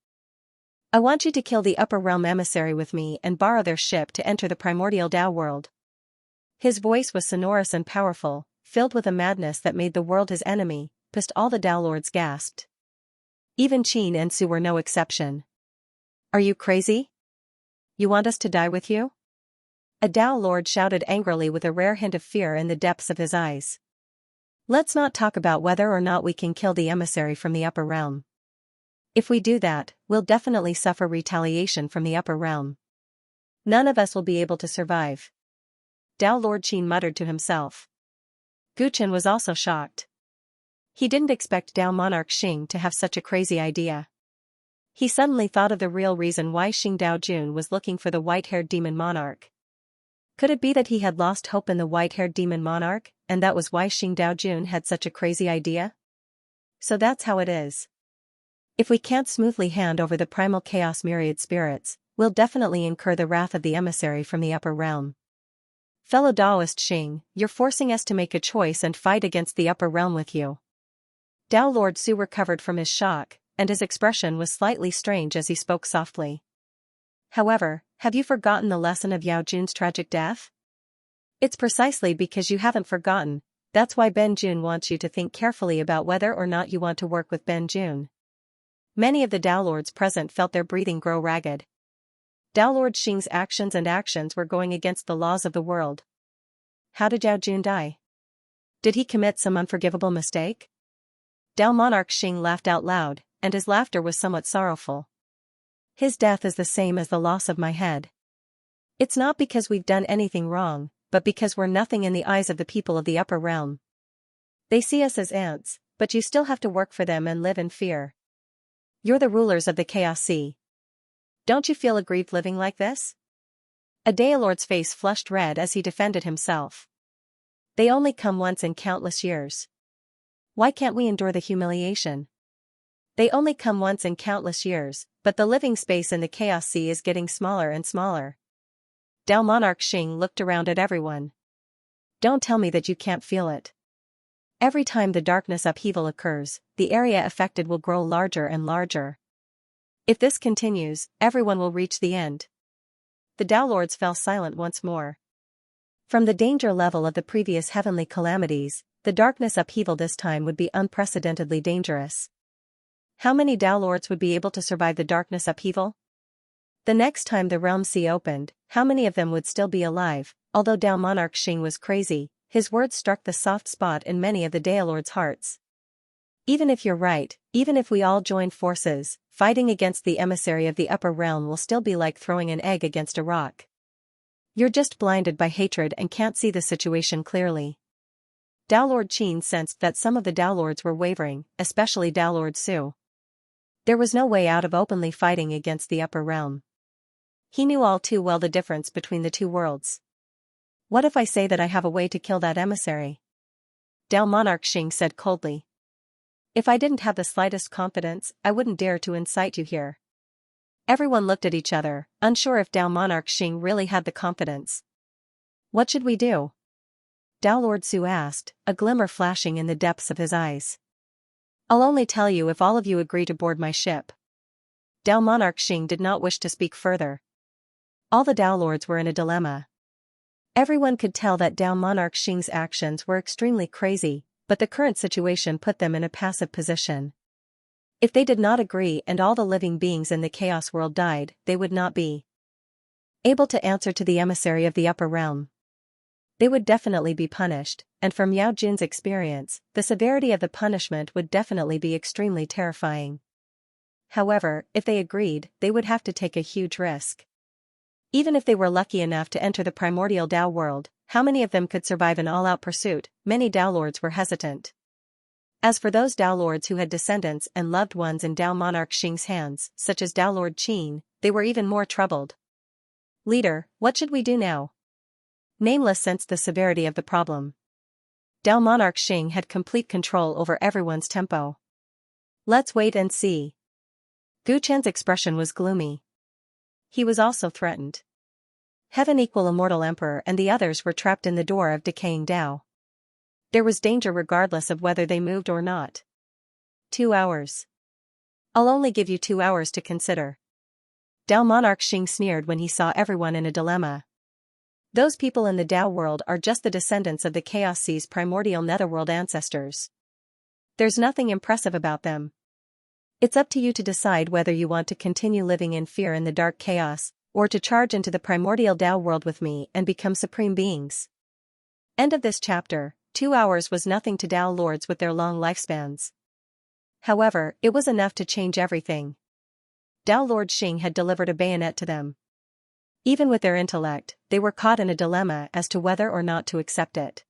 I want you to kill the upper realm emissary with me and borrow their ship to enter the primordial Dao world. His voice was sonorous and powerful, filled with a madness that made the world his enemy. Pissed all the Dao Lords gasped. Even Qin and Su were no exception. Are you crazy? You want us to die with you? A Dao Lord shouted angrily with a rare hint of fear in the depths of his eyes. Let's not talk about whether or not we can kill the emissary from the upper realm. If we do that, we'll definitely suffer retaliation from the upper realm. None of us will be able to survive. Dao Lord Qin muttered to himself. Guchen was also shocked. He didn't expect Dao Monarch Xing to have such a crazy idea. He suddenly thought of the real reason why Xing Daojun was looking for the white-haired demon monarch. Could it be that he had lost hope in the white-haired demon monarch, and that was why Xing Daojun had such a crazy idea? So that's how it is. If we can't smoothly hand over the primal chaos myriad spirits, we'll definitely incur the wrath of the emissary from the upper realm. Fellow Daoist Xing, you're forcing us to make a choice and fight against the upper realm with you. Dao Lord Su recovered from his shock, and his expression was slightly strange as he spoke softly. However, have you forgotten the lesson of Yao Jun's tragic death? It's precisely because you haven't forgotten, that's why Ben Jun wants you to think carefully about whether or not you want to work with Ben Jun. Many of the Dao Lords present felt their breathing grow ragged. Dao Lord Xing's actions were going against the laws of the world. How did Yao Jun die? Did he commit some unforgivable mistake? Dao Monarch Xing laughed out loud, and his laughter was somewhat sorrowful. His death is the same as the loss of my head. It's not because we've done anything wrong, but because we're nothing in the eyes of the people of the upper realm. They see us as ants, but you still have to work for them and live in fear. You're the rulers of the Chaos Sea. Don't you feel aggrieved living like this? A Daolord's face flushed red as he defended himself. They only come once in countless years. Why can't we endure the humiliation? They only come once in countless years, but the living space in the Chaos Sea is getting smaller and smaller. Dao Monarch Xing looked around at everyone. Don't tell me that you can't feel it. Every time the darkness upheaval occurs, the area affected will grow larger and larger. If this continues, everyone will reach the end. The Dao Lords fell silent once more. From the danger level of the previous heavenly calamities, the darkness upheaval this time would be unprecedentedly dangerous. How many Dao Lords would be able to survive the darkness upheaval? The next time the realm sea opened, how many of them would still be alive? Although Dao Monarch Xing was crazy, his words struck the soft spot in many of the Dao Lords' hearts. Even if you're right, even if we all join forces, fighting against the emissary of the upper realm will still be like throwing an egg against a rock. You're just blinded by hatred and can't see the situation clearly. Dao Lord Qin sensed that some of the Dao Lords were wavering, especially Dao Lord Su. There was no way out of openly fighting against the upper realm. He knew all too well the difference between the two worlds. What if I say that I have a way to kill that emissary? Dao Monarch Xing said coldly. If I didn't have the slightest confidence, I wouldn't dare to incite you here. Everyone looked at each other, unsure if Dao Monarch Xing really had the confidence. What should we do? Dao Lord Su asked, a glimmer flashing in the depths of his eyes. I'll only tell you if all of you agree to board my ship. Dao Monarch Xing did not wish to speak further. All the Dao Lords were in a dilemma. Everyone could tell that Dao Monarch Xing's actions were extremely crazy, but the current situation put them in a passive position. If they did not agree and all the living beings in the Chaos World died, they would not be able to answer to the emissary of the upper realm. They would definitely be punished, and from Yao Jun's experience, the severity of the punishment would definitely be extremely terrifying. However, if they agreed, they would have to take a huge risk. Even if they were lucky enough to enter the primordial Dao world, how many of them could survive an all-out pursuit? Many Dao Lords were hesitant. As for those Dao Lords who had descendants and loved ones in Dao Monarch Xing's hands, such as Dao Lord Qin, they were even more troubled. Leader, what should we do now? Nameless sensed the severity of the problem. Dao Monarch Xing had complete control over everyone's tempo. Let's wait and see. Gu Chen's expression was gloomy. He was also threatened. Heaven equal immortal emperor and the others were trapped in the door of decaying Dao. There was danger regardless of whether they moved or not. 2 hours. I'll only give you 2 hours to consider. Dao Monarch Xing sneered when he saw everyone in a dilemma. Those people in the Dao world are just the descendants of the Chaos Sea's primordial netherworld ancestors. There's nothing impressive about them. It's up to you to decide whether you want to continue living in fear in the dark chaos, or to charge into the primordial Dao world with me and become supreme beings. End of this chapter. 2 hours was nothing to Dao Lords with their long lifespans. However, it was enough to change everything. Dao Lord Xing had delivered a bayonet to them. Even with their intellect, they were caught in a dilemma as to whether or not to accept it.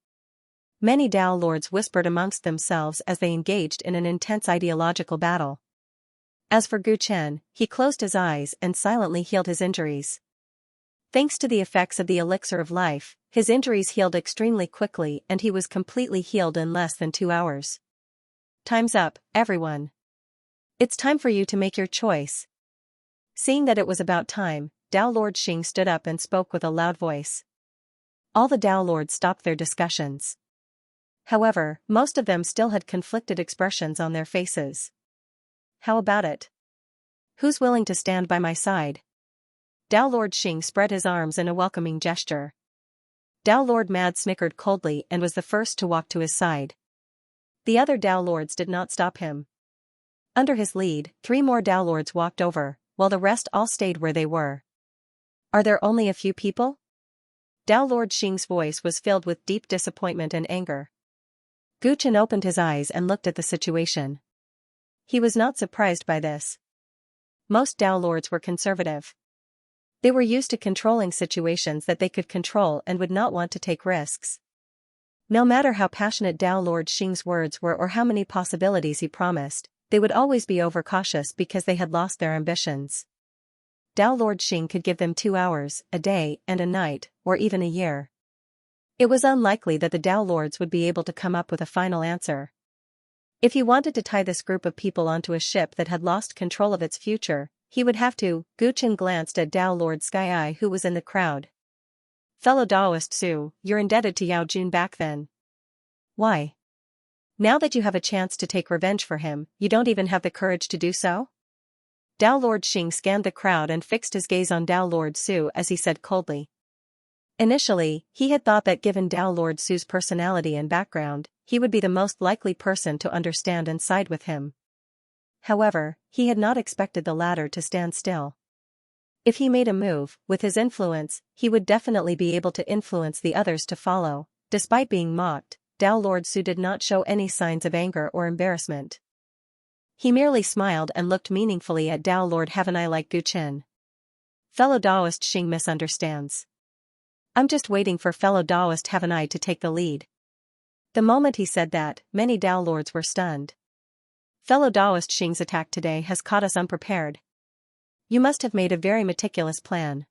Many Dao Lords whispered amongst themselves as they engaged in an intense ideological battle. As for Gu Chen, he closed his eyes and silently healed his injuries. Thanks to the effects of the elixir of life, his injuries healed extremely quickly and he was completely healed in less than 2 hours. Time's up, everyone. It's time for you to make your choice. Seeing that it was about time, Dao Lord Xing stood up and spoke with a loud voice. All the Dao Lords stopped their discussions. However, most of them still had conflicted expressions on their faces. How about it? Who's willing to stand by my side? Dao Lord Xing spread his arms in a welcoming gesture. Dao Lord Mad snickered coldly and was the first to walk to his side. The other Dao Lords did not stop him. Under his lead, 3 more Dao Lords walked over, while the rest all stayed where they were. Are there only a few people? Dao Lord Xing's voice was filled with deep disappointment and anger. Gu Chen opened his eyes and looked at the situation. He was not surprised by this. Most Dao Lords were conservative. They were used to controlling situations that they could control and would not want to take risks. No matter how passionate Dao Lord Xing's words were or how many possibilities he promised, they would always be overcautious because they had lost their ambitions. Dao Lord Xing could give them 2 hours, a day and a night, or even a year. It was unlikely that the Dao Lords would be able to come up with a final answer. If he wanted to tie this group of people onto a ship that had lost control of its future, he would have to. Gu Chen glanced at Dao Lord Sky Eye who was in the crowd. Fellow Daoist Su, you're indebted to Yao Jun back then. Why? Now that you have a chance to take revenge for him, you don't even have the courage to do so? Dao Lord Xing scanned the crowd and fixed his gaze on Dao Lord Su as he said coldly. Initially, he had thought that given Dao Lord Su's personality and background, he would be the most likely person to understand and side with him. However, he had not expected the latter to stand still. If he made a move, with his influence, he would definitely be able to influence the others to follow. Despite being mocked, Dao Lord Su did not show any signs of anger or embarrassment. He merely smiled and looked meaningfully at Dao Lord Heavenai like Gu Chen. Fellow Daoist Xing misunderstands. I'm just waiting for fellow Daoist Heavenai to take the lead. The moment he said that, many Dao Lords were stunned. Fellow Daoist Xing's attack today has caught us unprepared. You must have made a very meticulous plan.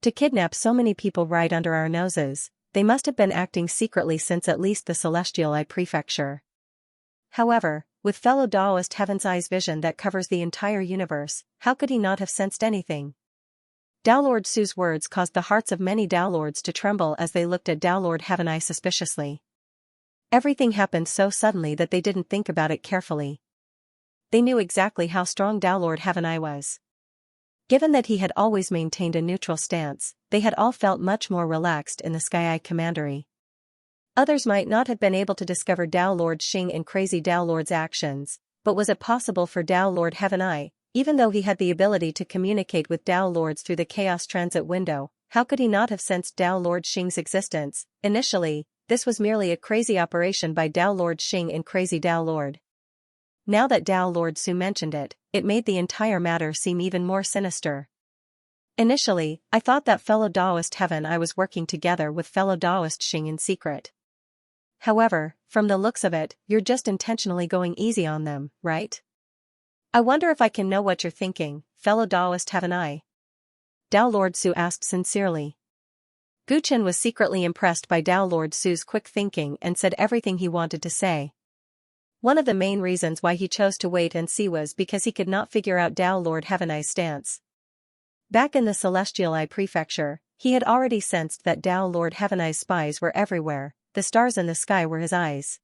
To kidnap so many people right under our noses, they must have been acting secretly since at least the Celestial Eye Prefecture. However, with fellow Daoist Heaven's Eye's vision that covers the entire universe, how could he not have sensed anything? Dao Lord Su's words caused the hearts of many Dao Lords to tremble as they looked at Dao Lord Heaven Eye suspiciously. Everything happened so suddenly that they didn't think about it carefully. They knew exactly how strong Dao Lord Heaven Eye was. Given that he had always maintained a neutral stance, they had all felt much more relaxed in the Sky Eye Commandery. Others might not have been able to discover Dao Lord Xing and Crazy Dao Lord's actions, but was it possible for Dao Lord Heaven Eye, even though he had the ability to communicate with Dao Lords through the Chaos Transit window, how could he not have sensed Dao Lord Xing's existence? Initially, this was merely a crazy operation by Dao Lord Xing and Crazy Dao Lord. Now that Dao Lord Su mentioned it, it made the entire matter seem even more sinister. Initially, I thought that fellow Daoist Heaven I was working together with fellow Daoist Xing in secret. However, from the looks of it, you're just intentionally going easy on them, right? I wonder if I can know what you're thinking, fellow Daoist Heaven I. Dao Lord Su asked sincerely. Gu Chen was secretly impressed by Dao Lord Su's quick thinking and said everything he wanted to say. One of the main reasons why he chose to wait and see was because he could not figure out Dao Lord Heaven Eye's stance. Back in the Celestial Eye Prefecture, he had already sensed that Dao Lord Heaven Eye's spies were everywhere, the stars in the sky were his eyes.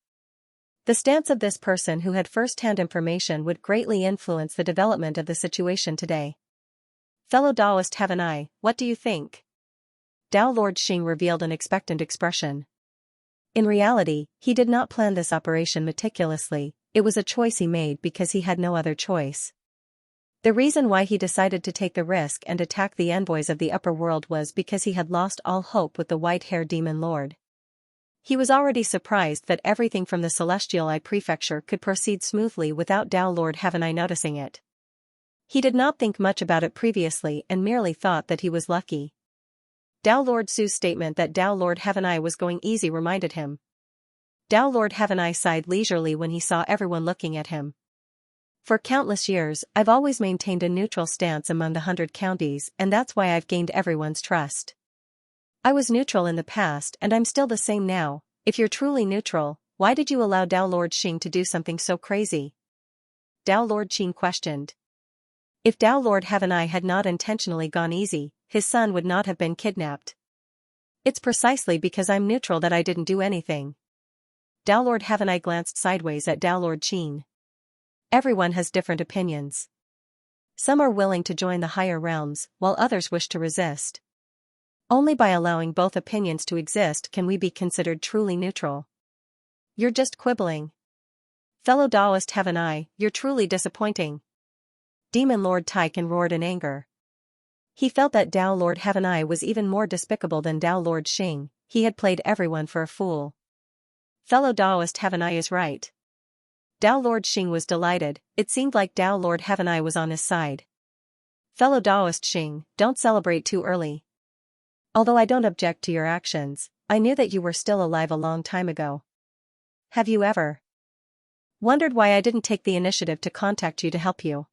The stance of this person who had first-hand information would greatly influence the development of the situation today. Fellow Daoist Heaven Eye, what do you think? Dao Lord Xing revealed an expectant expression. In reality, he did not plan this operation meticulously, it was a choice he made because he had no other choice. The reason why he decided to take the risk and attack the envoys of the upper world was because he had lost all hope with the white-haired demon lord. He was already surprised that everything from the Celestial Eye Prefecture could proceed smoothly without Dao Lord Heaven Eye noticing it. He did not think much about it previously and merely thought that he was lucky. Dao Lord Su's statement that Dao Lord Heaven Eye was going easy reminded him. Dao Lord Heaven Eye sighed leisurely when he saw everyone looking at him. For countless years, I've always maintained a neutral stance among the 100 counties, and that's why I've gained everyone's trust. I was neutral in the past and I'm still the same now. If you're truly neutral, why did you allow Dao Lord Xing to do something so crazy? Dao Lord Xing questioned. If Dao Lord Heavenai had not intentionally gone easy, his son would not have been kidnapped. It's precisely because I'm neutral that I didn't do anything. Dao Lord Heavenai glanced sideways at Dao Lord Xing. Everyone has different opinions. Some are willing to join the higher realms, while others wish to resist. Only by allowing both opinions to exist can we be considered truly neutral. You're just quibbling. Fellow Taoist Heavenai, you're truly disappointing. Demon Lord Taikan roared in anger. He felt that Dao Lord Heavenai was even more despicable than Dao Lord Xing. He had played everyone for a fool. Fellow Taoist Heavenai is right. Dao Lord Xing was delighted. It seemed like Dao Lord Heavenai was on his side. Fellow Taoist Xing, don't celebrate too early. Although I don't object to your actions, I knew that you were still alive a long time ago. Have you ever wondered why I didn't take the initiative to contact you to help you?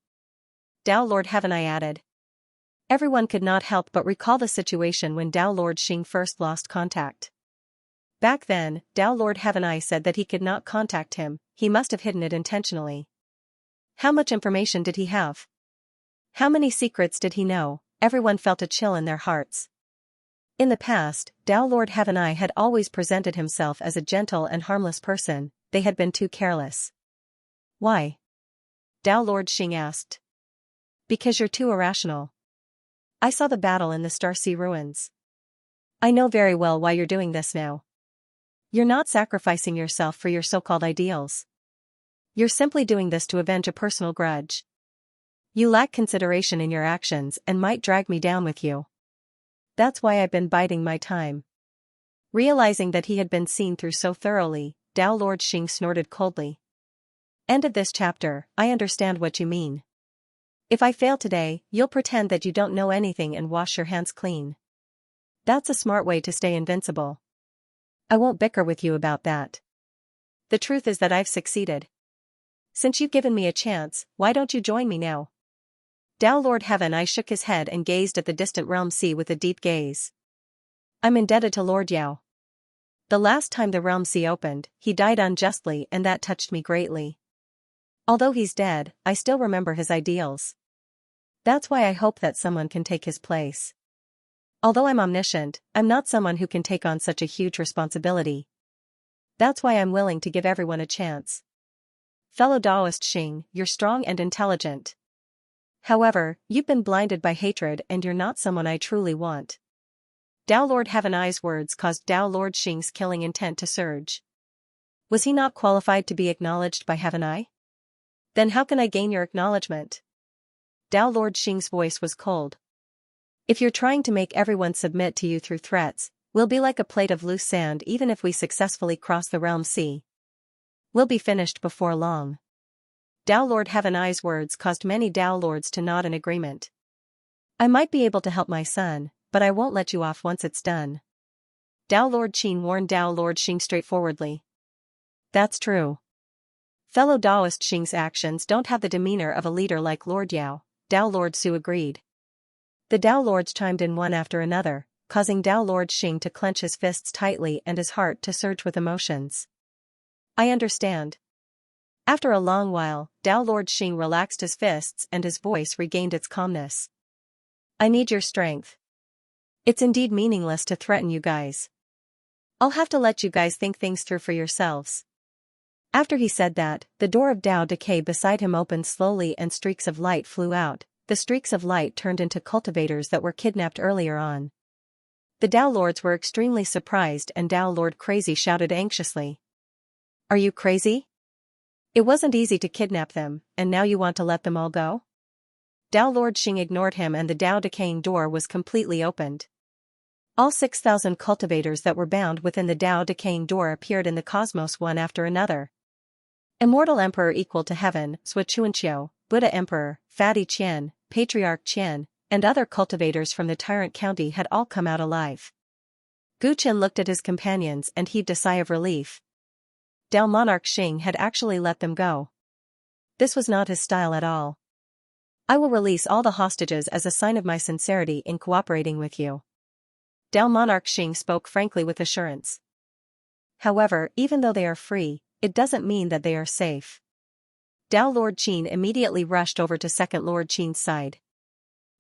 Dao Lord Heavenai added. Everyone could not help but recall the situation when Dao Lord Xing first lost contact. Back then, Dao Lord Heavenai said that he could not contact him. He must have hidden it intentionally. How much information did he have? How many secrets did he know? Everyone felt a chill in their hearts. In the past, Dao Lord Heavenai had always presented himself as a gentle and harmless person. They had been too careless. Why? Dao Lord Xing asked. Because you're too irrational. I saw the battle in the Starsea ruins. I know very well why you're doing this now. You're not sacrificing yourself for your so-called ideals. You're simply doing this to avenge a personal grudge. You lack consideration in your actions and might drag me down with you. That's why I've been biding my time. Realizing that he had been seen through so thoroughly, Dao Lord Xing snorted coldly. End of this chapter. I understand what you mean. If I fail today, you'll pretend that you don't know anything and wash your hands clean. That's a smart way to stay invincible. I won't bicker with you about that. The truth is that I've succeeded. Since you've given me a chance, why don't you join me now? Dao Lord Heavenai shook his head and gazed at the distant realm sea with a deep gaze. I'm indebted to Lord Yao. The last time the realm sea opened, he died unjustly and that touched me greatly. Although he's dead, I still remember his ideals. That's why I hope that someone can take his place. Although I'm omniscient, I'm not someone who can take on such a huge responsibility. That's why I'm willing to give everyone a chance. Fellow Taoist Xing, you're strong and intelligent. However, you've been blinded by hatred and you're not someone I truly want. Dao Lord Heavenai's words caused Dao Lord Xing's killing intent to surge. Was he not qualified to be acknowledged by Heavenai? Then how can I gain your acknowledgement? Dao Lord Xing's voice was cold. If you're trying to make everyone submit to you through threats, we'll be like a plate of loose sand even if we successfully cross the realm sea. We'll be finished before long. Dao Lord Heavenai's words caused many Dao Lords to nod in agreement. I might be able to help my son, but I won't let you off once it's done. Dao Lord Qin warned Dao Lord Xing straightforwardly. That's true. Fellow Taoist Xing's actions don't have the demeanor of a leader like Lord Yao, Dao Lord Su agreed. The Dao Lords chimed in one after another, causing Dao Lord Xing to clench his fists tightly and his heart to surge with emotions. I understand. After a long while, Dao Lord Xing relaxed his fists and his voice regained its calmness. I need your strength. It's indeed meaningless to threaten you guys. I'll have to let you guys think things through for yourselves. After he said that, the door of Dao Decay beside him opened slowly and streaks of light flew out. The streaks of light turned into cultivators that were kidnapped earlier on. The Dao Lords were extremely surprised and Dao Lord Crazy shouted anxiously. Are you crazy? It wasn't easy to kidnap them, and now you want to let them all go? Dao Lord Xing ignored him and the Dao Decaying door was completely opened. All 6,000 cultivators that were bound within the Dao Decaying door appeared in the cosmos one after another. Immortal Emperor equal to heaven, Sui Chuanqiu, Buddha Emperor, Fatty Qian, Patriarch Qian, and other cultivators from the Tyrant County had all come out alive. Gu Qian looked at his companions and heaved a sigh of relief. Dao Monarch Xing had actually let them go. This was not his style at all. I will release all the hostages as a sign of my sincerity in cooperating with you. Dao Monarch Xing spoke frankly with assurance. However, even though they are free, it doesn't mean that they are safe. Dao Lord Qin immediately rushed over to Second Lord Qin's side.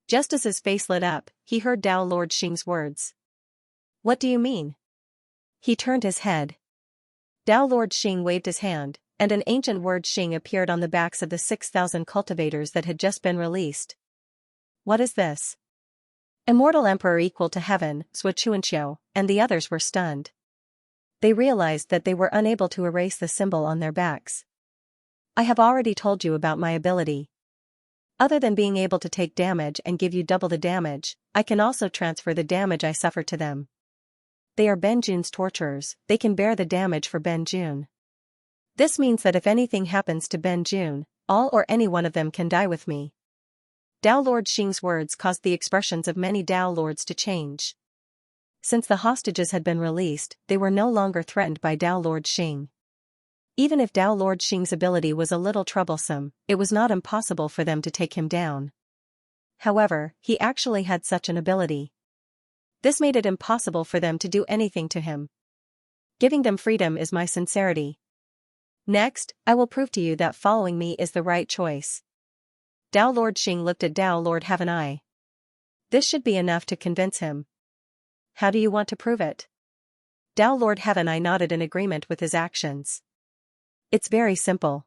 Just as his face lit up, he heard Dao Lord Xing's words. What do you mean? He turned his head. Dao Lord Xing waved his hand, and an ancient word Xing appeared on the backs of the 6,000 cultivators that had just been released. What is this? Immortal Emperor equal to heaven, Xianxia, and the others were stunned. They realized that they were unable to erase the symbol on their backs. I have already told you about my ability. Other than being able to take damage and give you double the damage, I can also transfer the damage I suffer to them. They are Ben Jun's torturers, they can bear the damage for Ben Jun. This means that if anything happens to Ben Jun, all or any one of them can die with me. Dao Lord Xing's words caused the expressions of many Dao Lords to change. Since the hostages had been released, they were no longer threatened by Dao Lord Xing. Even if Dao Lord Xing's ability was a little troublesome, it was not impossible for them to take him down. However, he actually had such an ability. This made it impossible for them to do anything to him. Giving them freedom is my sincerity. Next, I will prove to you that following me is the right choice. Dao Lord Xing looked at Dao Lord Heaven Eye. This should be enough to convince him. How do you want to prove it? Dao Lord Heaven Eye nodded in agreement with his actions. It's very simple.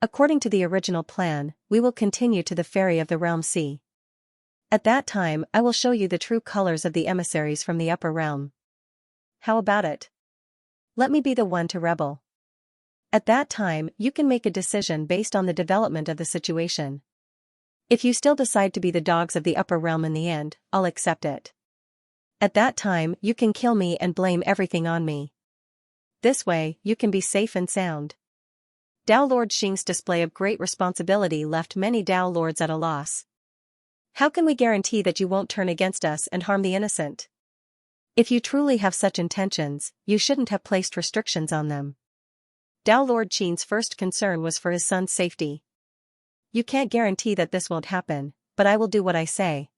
According to the original plan, we will continue to the ferry of the Realm Sea. At that time, I will show you the true colors of the emissaries from the upper realm. How about it? Let me be the one to rebel. At that time, you can make a decision based on the development of the situation. If you still decide to be the dogs of the upper realm in the end, I'll accept it. At that time, you can kill me and blame everything on me. This way, you can be safe and sound. Dao Lord Xing's display of great responsibility left many Dao Lords at a loss. How can we guarantee that you won't turn against us and harm the innocent? If you truly have such intentions, you shouldn't have placed restrictions on them. Dao Lord Qin's first concern was for his son's safety. You can't guarantee that this won't happen, but I will do what I say.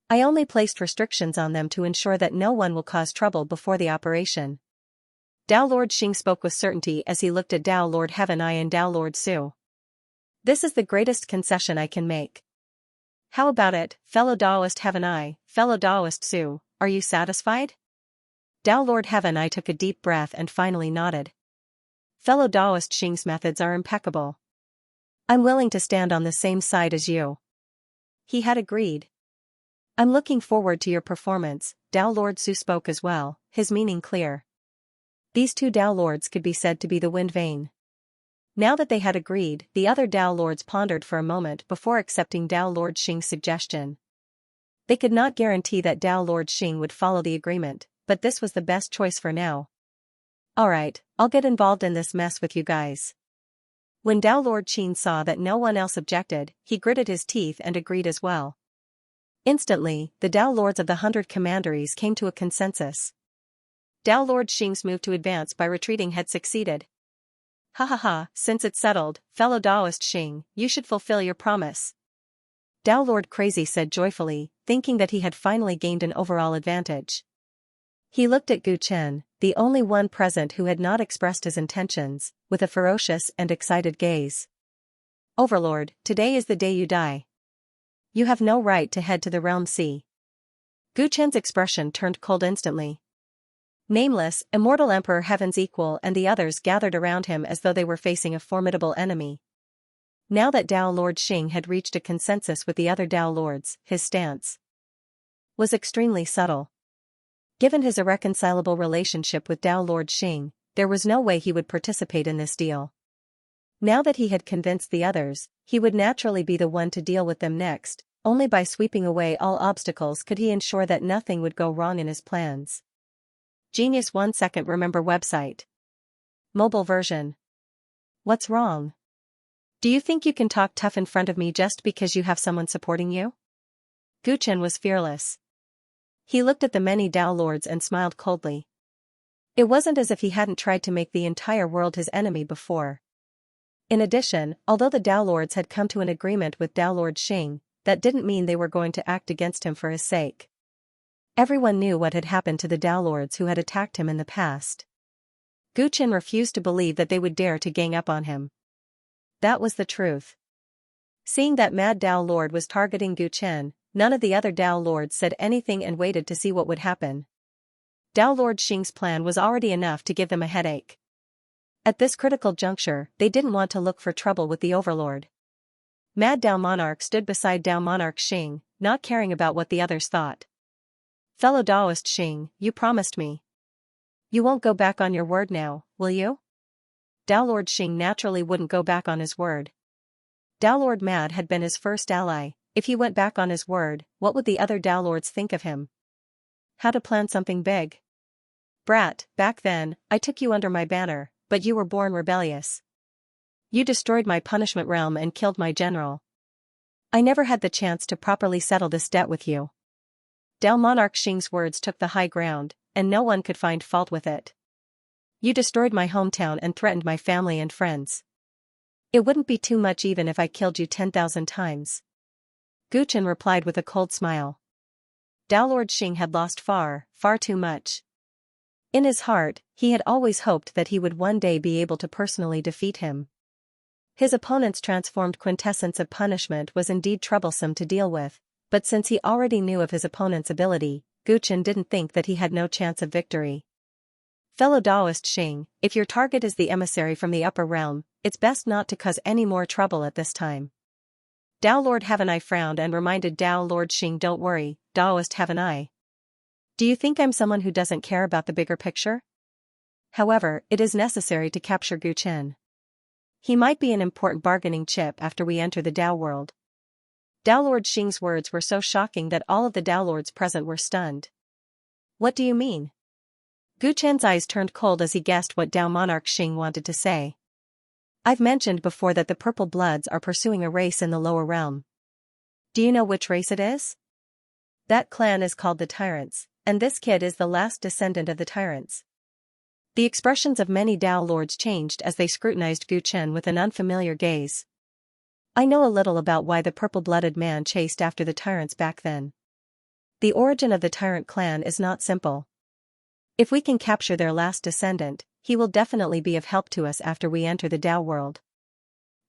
I only placed restrictions on them to ensure that no one will cause trouble before the operation. Dao Lord Xing spoke with certainty as he looked at Dao Lord Heaven Eye and Dao Lord Su. This is the greatest concession I can make. How about it, fellow Daoist Heaven Eye, fellow Daoist Su, are you satisfied? Dao Lord Heaven Eye took a deep breath and finally nodded. Fellow Daoist Xing's methods are impeccable. I'm willing to stand on the same side as you. He had agreed. I'm looking forward to your performance, Dao Lord Su spoke as well, his meaning clear. These two Dao Lords could be said to be the wind vane. Now that they had agreed, the other Dao Lords pondered for a moment before accepting Dao Lord Xing's suggestion. They could not guarantee that Dao Lord Xing would follow the agreement, but this was the best choice for now. Alright, I'll get involved in this mess with you guys. When Dao Lord Qin saw that no one else objected, he gritted his teeth and agreed as well. Instantly, the Dao Lords of the 100 Commanderies came to a consensus. Dao Lord Xing's move to advance by retreating had succeeded. Ha ha ha, since it's settled, fellow Daoist Xing, you should fulfill your promise. Dao Lord Crazy said joyfully, thinking that he had finally gained an overall advantage. He looked at Gu Chen, the only one present who had not expressed his intentions, with a ferocious and excited gaze. Overlord, today is the day you die. You have no right to head to the Realm Sea. Gu Chen's expression turned cold instantly. Nameless, Immortal Emperor Heaven's Equal and the others gathered around him as though they were facing a formidable enemy. Now that Dao Lord Xing had reached a consensus with the other Dao Lords, his stance was extremely subtle. Given his irreconcilable relationship with Dao Lord Xing, there was no way he would participate in this deal. Now that he had convinced the others, he would naturally be the one to deal with them next. Only by sweeping away all obstacles could he ensure that nothing would go wrong in his plans. Genius 1 second remember website. Mobile version. What's wrong? Do you think you can talk tough in front of me just because you have someone supporting you? Gu Chen was fearless. He looked at the many Dao Lords and smiled coldly. It wasn't as if he hadn't tried to make the entire world his enemy before. In addition, although the Dao Lords had come to an agreement with Dao Lord Xing, that didn't mean they were going to act against him for his sake. Everyone knew what had happened to the Dao Lords who had attacked him in the past. Gu Chen refused to believe that they would dare to gang up on him. That was the truth. Seeing that mad Dao Lord was targeting Gu Chen, none of the other Dao Lords said anything and waited to see what would happen. Dao Lord Xing's plan was already enough to give them a headache. At this critical juncture, they didn't want to look for trouble with the Overlord. Mad Dao Monarch stood beside Dao Monarch Xing, not caring about what the others thought. Fellow Daoist Xing, you promised me. You won't go back on your word now, will you? Dao Lord Xing naturally wouldn't go back on his word. Dao Lord Mad had been his first ally. If he went back on his word, what would the other Dao Lords think of him? How to plan something big? Brat, back then, I took you under my banner, but you were born rebellious. You destroyed my punishment realm and killed my general. I never had the chance to properly settle this debt with you. Dao Monarch Xing's words took the high ground, and no one could find fault with it. You destroyed my hometown and threatened my family and friends. It wouldn't be too much even if I killed you 10,000 times. Gu Chen replied with a cold smile. Dao Lord Xing had lost far, far too much. In his heart, he had always hoped that he would one day be able to personally defeat him. His opponent's transformed quintessence of punishment was indeed troublesome to deal with, but since he already knew of his opponent's ability, Gu Chen didn't think that he had no chance of victory. Fellow Daoist Xing, if your target is the emissary from the upper realm, it's best not to cause any more trouble at this time. Dao Lord Have an Eye frowned and reminded Dao Lord Xing, don't worry, Daoist Have an Eye. Do you think I'm someone who doesn't care about the bigger picture? However, it is necessary to capture Gu Chen. He might be an important bargaining chip after we enter the Dao world. Dao Lord Xing's words were so shocking that all of the Dao Lords present were stunned. What do you mean? Gu Chen's eyes turned cold as he guessed what Dao Monarch Xing wanted to say. I've mentioned before that the Purple Bloods are pursuing a race in the lower realm. Do you know which race it is? That clan is called the Tyrants, and this kid is the last descendant of the Tyrants. The expressions of many Dao Lords changed as they scrutinized Gu Chen with an unfamiliar gaze. I know a little about why the purple-blooded man chased after the Tyrants back then. The origin of the Tyrant clan is not simple. If we can capture their last descendant, he will definitely be of help to us after we enter the Dao world.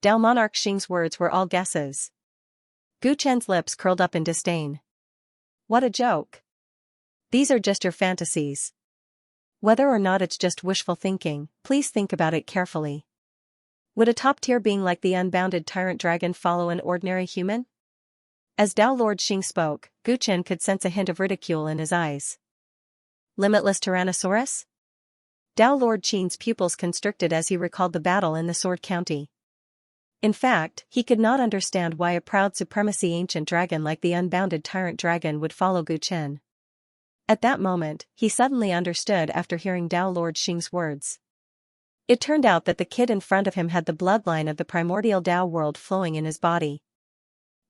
Dao Monarch Xing's words were all guesses. Gu Chen's lips curled up in disdain. What a joke. These are just your fantasies. Whether or not it's just wishful thinking, please think about it carefully. Would a top-tier being like the unbounded Tyrant Dragon follow an ordinary human? As Dao Lord Xing spoke, Gu Chen could sense a hint of ridicule in his eyes. Limitless Tyrannosaurus? Dao Lord Xing's pupils constricted as he recalled the battle in the Sword County. In fact, he could not understand why a proud supremacy ancient dragon like the unbounded Tyrant Dragon would follow Gu Chen. At that moment, he suddenly understood after hearing Dao Lord Xing's words. It turned out that the kid in front of him had the bloodline of the primordial Dao world flowing in his body.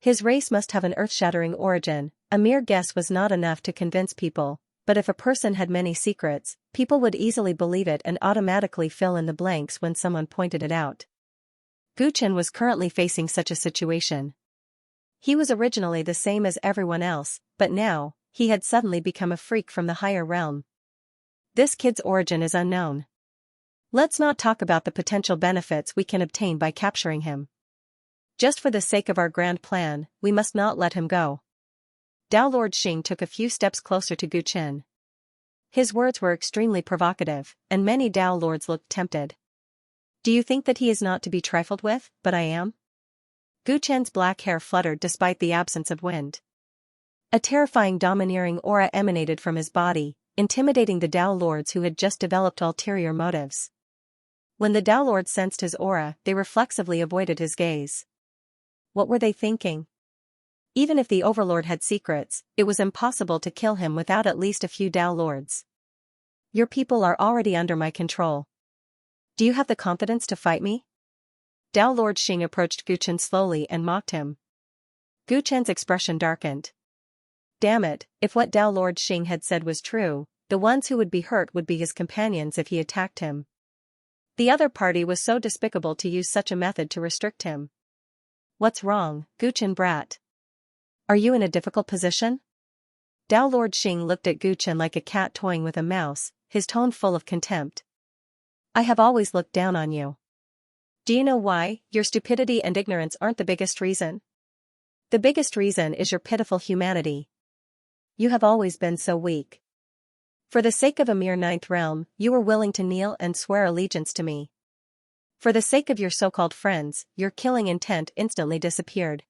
His race must have an earth-shattering origin. A mere guess was not enough to convince people, but if a person had many secrets, people would easily believe it and automatically fill in the blanks when someone pointed it out. Gu Chen was currently facing such a situation. He was originally the same as everyone else, but now, he had suddenly become a freak from the higher realm. This kid's origin is unknown. Let's not talk about the potential benefits we can obtain by capturing him. Just for the sake of our grand plan, we must not let him go. Dao Lord Xing took a few steps closer to Gu Chen. His words were extremely provocative, and many Dao Lords looked tempted. Do you think that he is not to be trifled with, but I am? Gu Chen's black hair fluttered despite the absence of wind. A terrifying domineering aura emanated from his body, intimidating the Dao Lords who had just developed ulterior motives. When the Dao Lords sensed his aura, they reflexively avoided his gaze. What were they thinking? Even if the Overlord had secrets, it was impossible to kill him without at least a few Dao Lords. Your people are already under my control. Do you have the confidence to fight me? Dao Lord Xing approached Gu Chen slowly and mocked him. Gu Chen's expression darkened. Damn it, if what Dao Lord Xing had said was true, the ones who would be hurt would be his companions if he attacked him. The other party was so despicable to use such a method to restrict him. What's wrong, Guchen brat? Are you in a difficult position? Dao Lord Xing looked at Guchen like a cat toying with a mouse, his tone full of contempt. I have always looked down on you. Do you know why? Your stupidity and ignorance aren't the biggest reason. The biggest reason is your pitiful humanity. You have always been so weak. For the sake of a mere ninth realm, you were willing to kneel and swear allegiance to me. For the sake of your so-called friends, your killing intent instantly disappeared.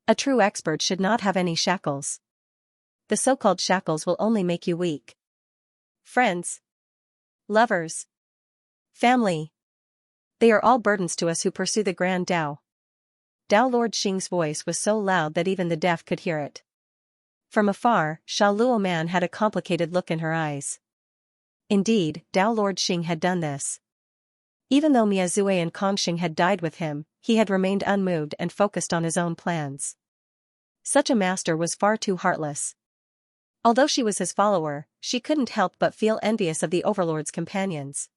A true expert should not have any shackles. The so-called shackles will only make you weak. Friends, lovers, family. They are all burdens to us who pursue the grand Tao. Dao Lord Xing's voice was so loud that even the deaf could hear it. From afar, Sha Luo Man had a complicated look in her eyes. Indeed, Dao Lord Xing had done this. Even though Miazue and Kongxing had died with him, he had remained unmoved and focused on his own plans. Such a master was far too heartless. Although she was his follower, she couldn't help but feel envious of the overlord's companions.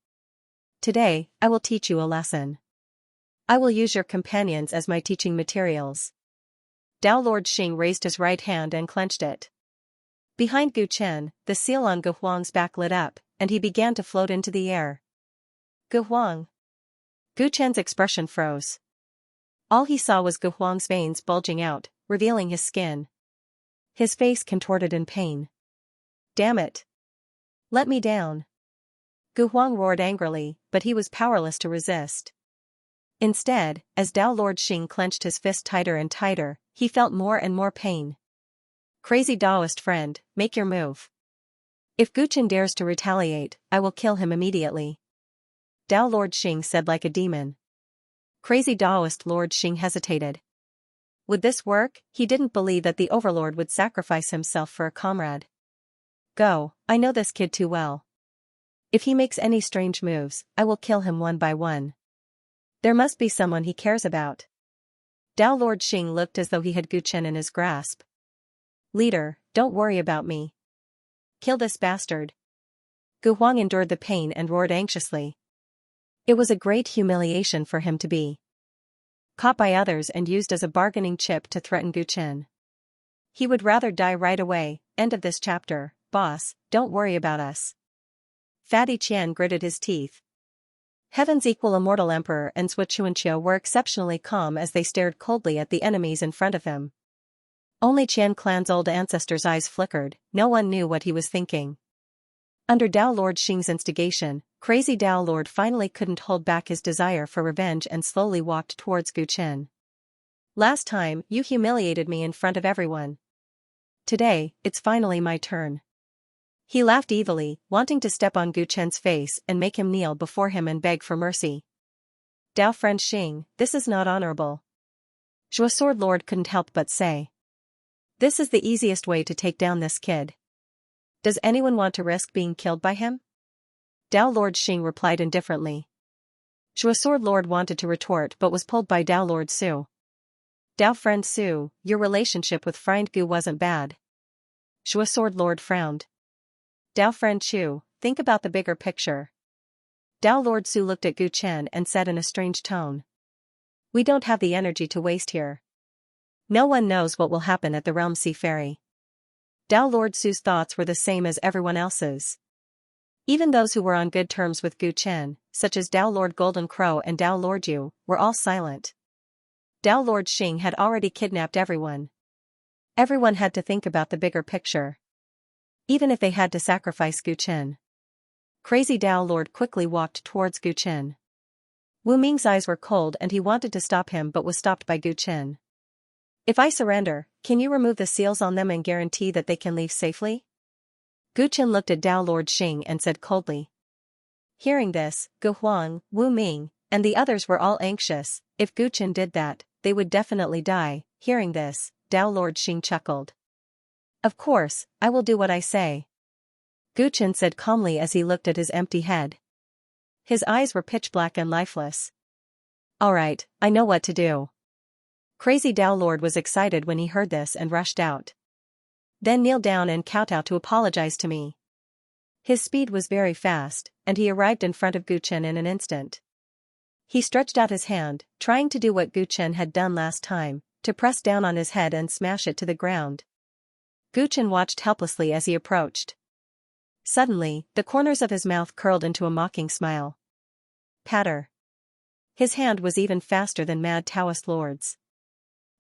Today, I will teach you a lesson. I will use your companions as my teaching materials. Dao Lord Xing raised his right hand and clenched it. Behind Gu Chen, the seal on Gu Huang's back lit up, and he began to float into the air. Gu Huang. Gu Chen's expression froze. All he saw was Gu Huang's veins bulging out, revealing his skin. His face contorted in pain. Damn it! Let me down! Gu Huang roared angrily, but he was powerless to resist. Instead, as Dao Lord Xing clenched his fist tighter and tighter, he felt more and more pain. Crazy Daoist friend, make your move. If Guchen dares to retaliate, I will kill him immediately. Dao Lord Xing said like a demon. Crazy Daoist Lord Xing hesitated. Would this work? He didn't believe that the overlord would sacrifice himself for a comrade. Go, I know this kid too well. If he makes any strange moves, I will kill him one by one. There must be someone he cares about. Dao Lord Xing looked as though he had Guchen in his grasp. Leader, don't worry about me. Kill this bastard. Gu Huang endured the pain and roared anxiously. It was a great humiliation for him to be caught by others and used as a bargaining chip to threaten Guchen. He would rather die right away. End of this chapter. Boss, don't worry about us. Fatty Qian gritted his teeth. Heaven's equal immortal emperor and Xianxia were exceptionally calm as they stared coldly at the enemies in front of him. Only Qian clan's old ancestor's eyes flickered, no one knew what he was thinking. Under Dao Lord Xing's instigation, crazy Dao Lord finally couldn't hold back his desire for revenge and slowly walked towards Gu Chen. Last time, you humiliated me in front of everyone. Today, it's finally my turn. He laughed evilly, wanting to step on Gu Chen's face and make him kneel before him and beg for mercy. Dao friend Xing, this is not honorable. Zhua Sword Lord couldn't help but say. This is the easiest way to take down this kid. Does anyone want to risk being killed by him? Dao Lord Xing replied indifferently. Zhua Sword Lord wanted to retort but was pulled by Dao Lord Su. Dao friend Su, your relationship with friend Gu wasn't bad. Zhua Sword Lord frowned. Dao friend Chu, think about the bigger picture. Dao Lord Su looked at Gu Chen and said in a strange tone. We don't have the energy to waste here. No one knows what will happen at the Realm Sea Ferry. Dao Lord Su's thoughts were the same as everyone else's. Even those who were on good terms with Gu Chen, such as Dao Lord Golden Crow and Dao Lord Yu, were all silent. Dao Lord Xing had already kidnapped everyone. Everyone had to think about the bigger picture. Even if they had to sacrifice Gu Chen. Crazy Dao Lord quickly walked towards Gu Chen. Wu Ming's eyes were cold and he wanted to stop him but was stopped by Gu Chen. If I surrender, can you remove the seals on them and guarantee that they can leave safely? Gu Chen looked at Dao Lord Xing and said coldly. Hearing this, Gu Huang, Wu Ming, and the others were all anxious. If Gu Chen did that, they would definitely die. Hearing this, Dao Lord Xing chuckled. Of course, I will do what I say. Gu Chen said calmly as he looked at his empty head. His eyes were pitch black and lifeless. All right, I know what to do. Crazy Dao Lord was excited when he heard this and rushed out. Then kneel down and kowtow to apologize to me. His speed was very fast, and he arrived in front of Guchen in an instant. He stretched out his hand, trying to do what Guchen had done last time, to press down on his head and smash it to the ground. Guchen watched helplessly as he approached. Suddenly, the corners of his mouth curled into a mocking smile. Patter. His hand was even faster than Mad Taoist Lord's.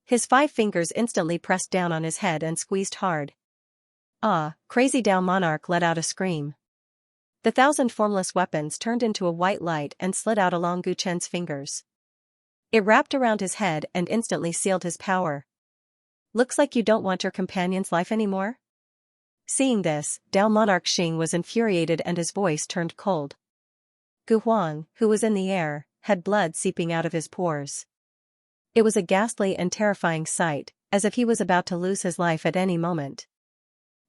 His 5 fingers instantly pressed down on his head and squeezed hard. Ah, crazy Tao monarch let out a scream. The 1,000 formless weapons turned into a white light and slid out along Guchen's fingers. It wrapped around his head and instantly sealed his power. Looks like you don't want your companion's life anymore? Seeing this, Tao monarch Xing was infuriated and his voice turned cold. Gu Huang, who was in the air, had blood seeping out of his pores. It was a ghastly and terrifying sight, as if he was about to lose his life at any moment.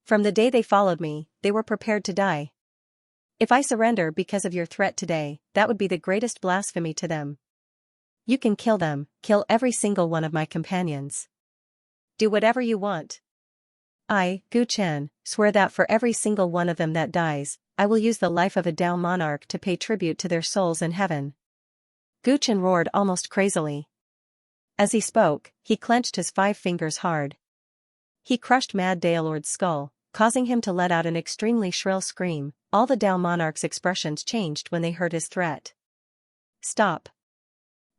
From the day they followed me, they were prepared to die. If I surrender because of your threat today, that would be the greatest blasphemy to them. You can kill them, kill every single one of my companions. Do whatever you want. I, Gu Chen, swear that for every single one of them that dies, I will use the life of a Tao monarch to pay tribute to their souls in heaven. Gu Chen roared almost crazily. As he spoke, he clenched his 5 fingers hard. He crushed Mad Tao Lord's skull, causing him to let out an extremely shrill scream. All the Tao monarch's expressions changed when they heard his threat. Stop.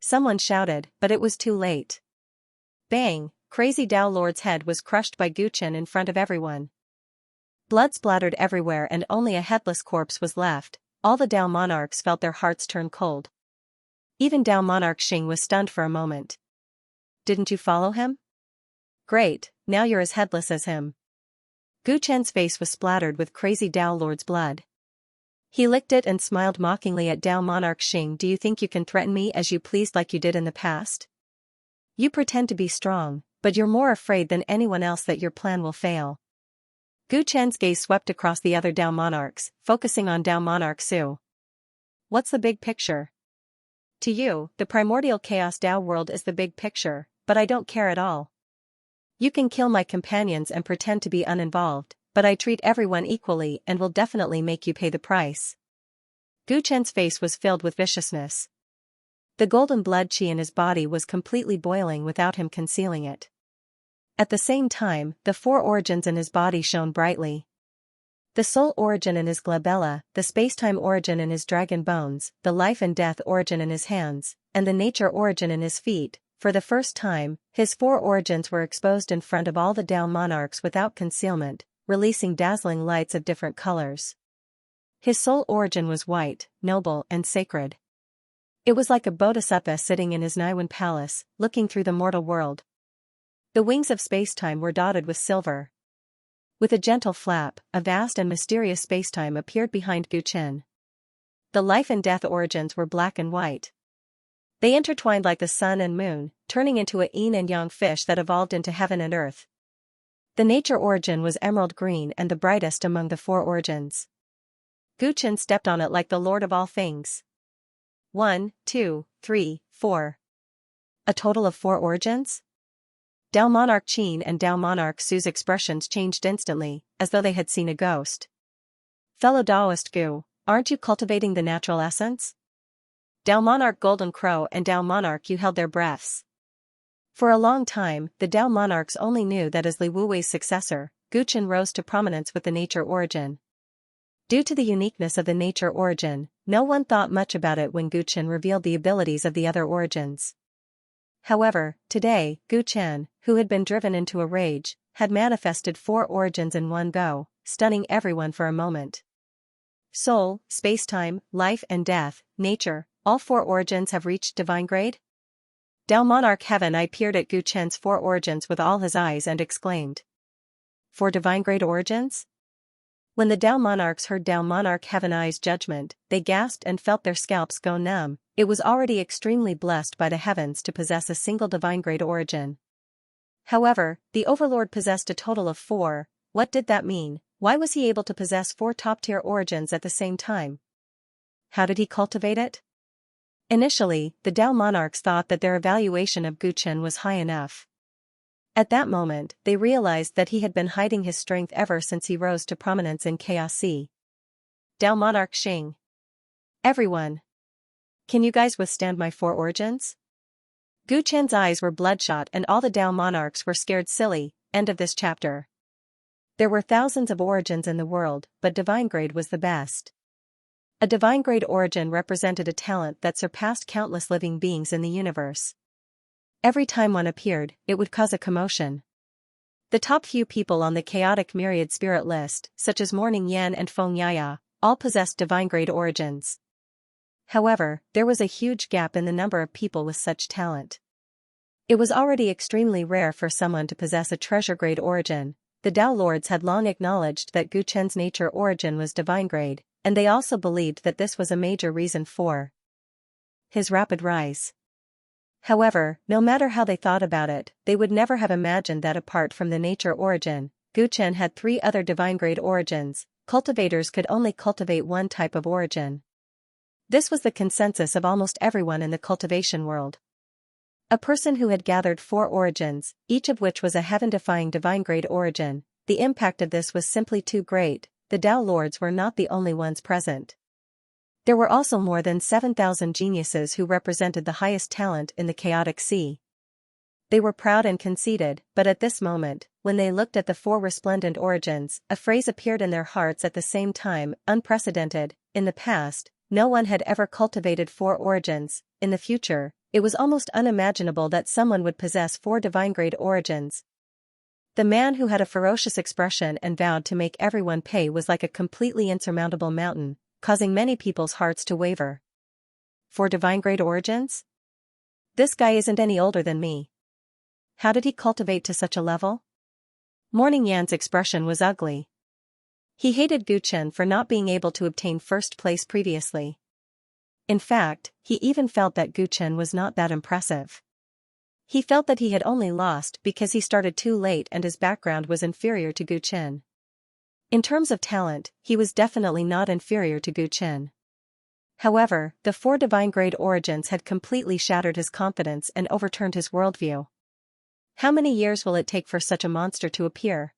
Someone shouted, but it was too late. Bang, crazy Tao Lord's head was crushed by Guchen in front of everyone. Blood splattered everywhere and only a headless corpse was left. All the Tao monarchs felt their hearts turn cold. Even Tao monarch Xing was stunned for a moment. Didn't you follow him? Great, now you're as headless as him. Guchen's face was splattered with crazy Tao Lord's blood. He licked it and smiled mockingly at Tao monarch Xing. Do you think you can threaten me as you pleased like you did in the past? You pretend to be strong, but you're more afraid than anyone else that your plan will fail. Guchen's gaze swept across the other Tao monarchs, focusing on Tao monarch Su. What's the big picture? To you, the primordial chaos Tao world is the big picture, but I don't care at all. You can kill my companions and pretend to be uninvolved, but I treat everyone equally and will definitely make you pay the price. Guchen's face was filled with viciousness. The golden blood qi in his body was completely boiling without him concealing it. At the same time, the 4 origins in his body shone brightly. The soul origin in his glabella, the space-time origin in his dragon bones, the life and death origin in his hands, and the nature origin in his feet. For the first time, his 4 origins were exposed in front of all the Tao monarchs without concealment, releasing dazzling lights of different colors. His soul origin was white, noble and sacred. It was like a bodhisattva sitting in his Niwen palace, looking through the mortal world. The wings of spacetime were dotted with silver. With a gentle flap, a vast and mysterious spacetime appeared behind Guchen. The life and death origins were black and white. They intertwined like the sun and moon, turning into a yin and yang fish that evolved into heaven and earth. The nature origin was emerald green and the brightest among the 4 origins. Guchen stepped on it like the lord of all things. 1, 2, 3, 4. A total of 4 origins? Tao monarch Qin and Tao monarch Su's expressions changed instantly, as though they had seen a ghost. Fellow Taoist Gu, aren't you cultivating the natural essence? Tao monarch Golden Crow and Tao monarch Yu held their breaths. For a long time, the Tao monarchs only knew that as Li Wuwei's successor, Guchen rose to prominence with the nature origin. Due to the uniqueness of the nature origin, no one thought much about it when Guchen revealed the abilities of the other origins. However, today, Guchen, who had been driven into a rage, had manifested 4 origins in one go, stunning everyone for a moment. Soul, spacetime, life and death, nature, all 4 origins have reached divine grade? Tao monarch Heaven I peered at Guchen's 4 origins with all his eyes and exclaimed. 4 divine grade origins? When the Tao monarchs heard Tao monarch Heaven I's judgment, they gasped and felt their scalps go numb. It was already extremely blessed by the heavens to possess a single divine grade origin. However, the overlord possessed a total of 4. What did that mean? Why was he able to possess 4 top-tier origins at the same time? How did he cultivate it? Initially, the Tao monarchs thought that their evaluation of Guchen was high enough. At that moment, they realized that he had been hiding his strength ever since he rose to prominence in Chaos Sea. Dao Monarch Xing. Everyone. Can you guys withstand my 4 origins? Gu Chen's eyes were bloodshot and all the Dao monarchs were scared silly. End of this chapter. There were thousands of origins in the world, but divine grade was the best. A divine grade origin represented a talent that surpassed countless living beings in the universe. Every time one appeared, it would cause a commotion. The top few people on the chaotic myriad spirit list, such as Morning Yan and Feng Yaya, all possessed divine grade origins. However, there was a huge gap in the number of people with such talent. It was already extremely rare for someone to possess a treasure grade origin. The Dao Lords had long acknowledged that Gu Chen's nature origin was divine grade, and they also believed that this was a major reason for his rapid rise. However, no matter how they thought about it, they would never have imagined that apart from the nature origin, Gu Chen had 3 other divine grade origins. Cultivators could only cultivate one type of origin. This was the consensus of almost everyone in the cultivation world. A person who had gathered 4 origins, each of which was a heaven-defying divine grade origin, the impact of this was simply too great. The Dao Lords were not the only ones present. There were also more than 7,000 geniuses who represented the highest talent in the chaotic sea. They were proud and conceited, but at this moment, when they looked at the 4 resplendent origins, a phrase appeared in their hearts at the same time: unprecedented. In the past, no one had ever cultivated 4 origins. In the future, it was almost unimaginable that someone would possess 4 divine grade origins. The man who had a ferocious expression and vowed to make everyone pay was like a completely insurmountable mountain, causing many people's hearts to waver. 4 divine grade origins? This guy isn't any older than me. How did he cultivate to such a level? Morning Yan's expression was ugly. He hated Gu Chen for not being able to obtain first place previously. In fact, he even felt that Gu Chen was not that impressive. He felt that he had only lost because he started too late and his background was inferior to Gu Chen. In terms of talent, he was definitely not inferior to Gu Chen. However, the 4 divine grade origins had completely shattered his confidence and overturned his worldview. How many years will it take for such a monster to appear?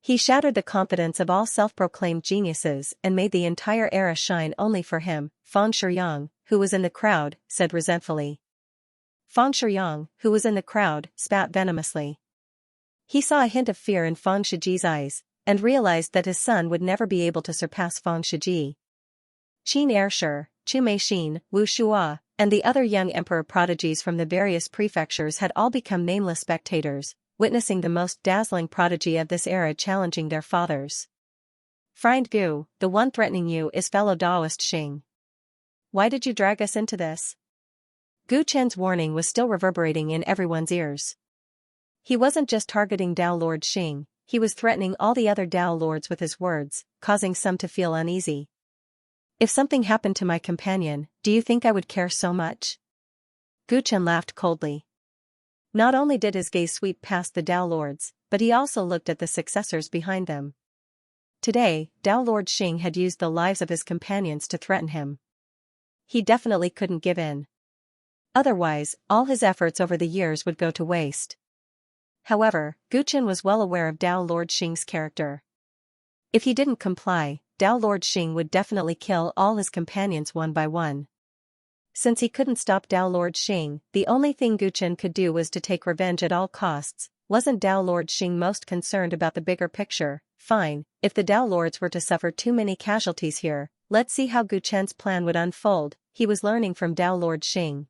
He shattered the confidence of all self-proclaimed geniuses and made the entire era shine only for him. Fang Shiyang, who was in the crowd, said resentfully. Fang Shiyang, who was in the crowd, spat venomously. He saw a hint of fear in Fang Shiji's eyes, and realized that his son would never be able to surpass Fang Shiji. Qin Ershi, Chu Meixin, Wu Shua, and the other young emperor prodigies from the various prefectures had all become nameless spectators, witnessing the most dazzling prodigy of this era challenging their fathers. Friend Gu, the one threatening you is fellow Daoist Xing. Why did you drag us into this? Gu Chen's warning was still reverberating in everyone's ears. He wasn't just targeting Dao Lord Xing, he was threatening all the other Dao Lords with his words, causing some to feel uneasy. If something happened to my companion, do you think I would care so much? Gu Chen laughed coldly. Not only did his gaze sweep past the Dao Lords, but he also looked at the successors behind them. Today, Dao Lord Xing had used the lives of his companions to threaten him. He definitely couldn't give in. Otherwise, all his efforts over the years would go to waste. However, Gu Chen was well aware of Dao Lord Xing's character. If he didn't comply, Dao Lord Xing would definitely kill all his companions one by one. Since he couldn't stop Dao Lord Xing, the only thing Gu Chen could do was to take revenge at all costs. Wasn't Dao Lord Xing most concerned about the bigger picture? Fine, if the Dao Lords were to suffer too many casualties here, let's see how Gu Chen's plan would unfold. He was learning from Dao Lord Xing.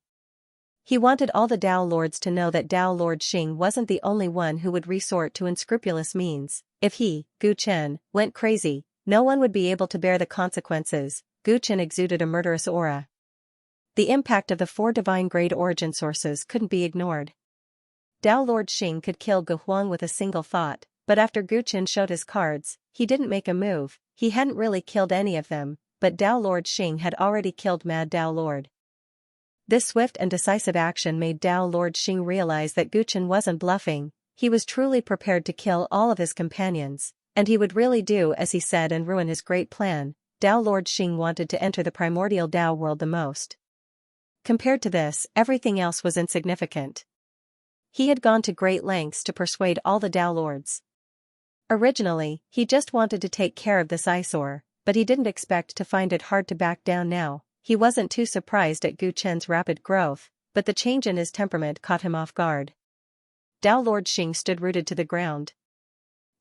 He wanted all the Dao Lords to know that Dao Lord Xing wasn't the only one who would resort to unscrupulous means. If he, Gu Chen, went crazy, no one would be able to bear the consequences. Gu Chen exuded a murderous aura. The impact of the 4 divine grade origin sources couldn't be ignored. Dao Lord Xing could kill Gu Huang with a single thought, but after Gu Chen showed his cards, he didn't make a move. He hadn't really killed any of them, but Dao Lord Xing had already killed Mad Dao Lord. This swift and decisive action made Dao Lord Xing realize that Gu Chen wasn't bluffing. He was truly prepared to kill all of his companions, and he would really do as he said and ruin his great plan. Dao Lord Xing wanted to enter the primordial Dao world the most. Compared to this, everything else was insignificant. He had gone to great lengths to persuade all the Dao Lords. Originally, he just wanted to take care of this eyesore, but he didn't expect to find it hard to back down now. He wasn't too surprised at Gu Chen's rapid growth, but the change in his temperament caught him off guard. Dao Lord Xing stood rooted to the ground.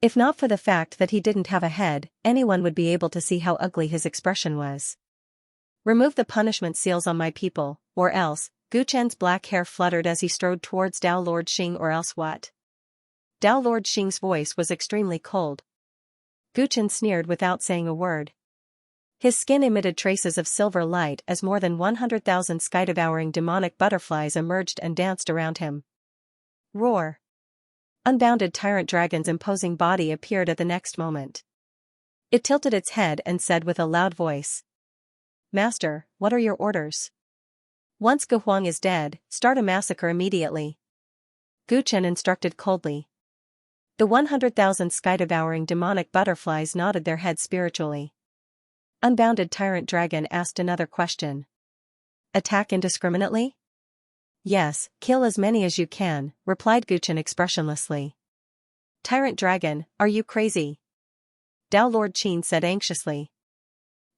If not for the fact that he didn't have a head, anyone would be able to see how ugly his expression was. "Remove the punishment seals on my people, or else." Gu Chen's black hair fluttered as he strode towards Dao Lord Xing. "Or else what?" Dao Lord Xing's voice was extremely cold. Gu Chen sneered without saying a word. His skin emitted traces of silver light as more than 100,000 sky-devouring demonic butterflies emerged and danced around him. Roar! Unbounded Tyrant Dragon's imposing body appeared at the next moment. It tilted its head and said with a loud voice, "Master, what are your orders?" "Once Gu Huang is dead, start a massacre immediately," Gu Chen instructed coldly. The 100,000 sky-devouring demonic butterflies nodded their heads spiritually. Unbounded Tyrant Dragon asked another question. "Attack indiscriminately?" "Yes, kill as many as you can," replied Gu Chen expressionlessly. "Tyrant Dragon, are you crazy?" Dao Lord Qin said anxiously.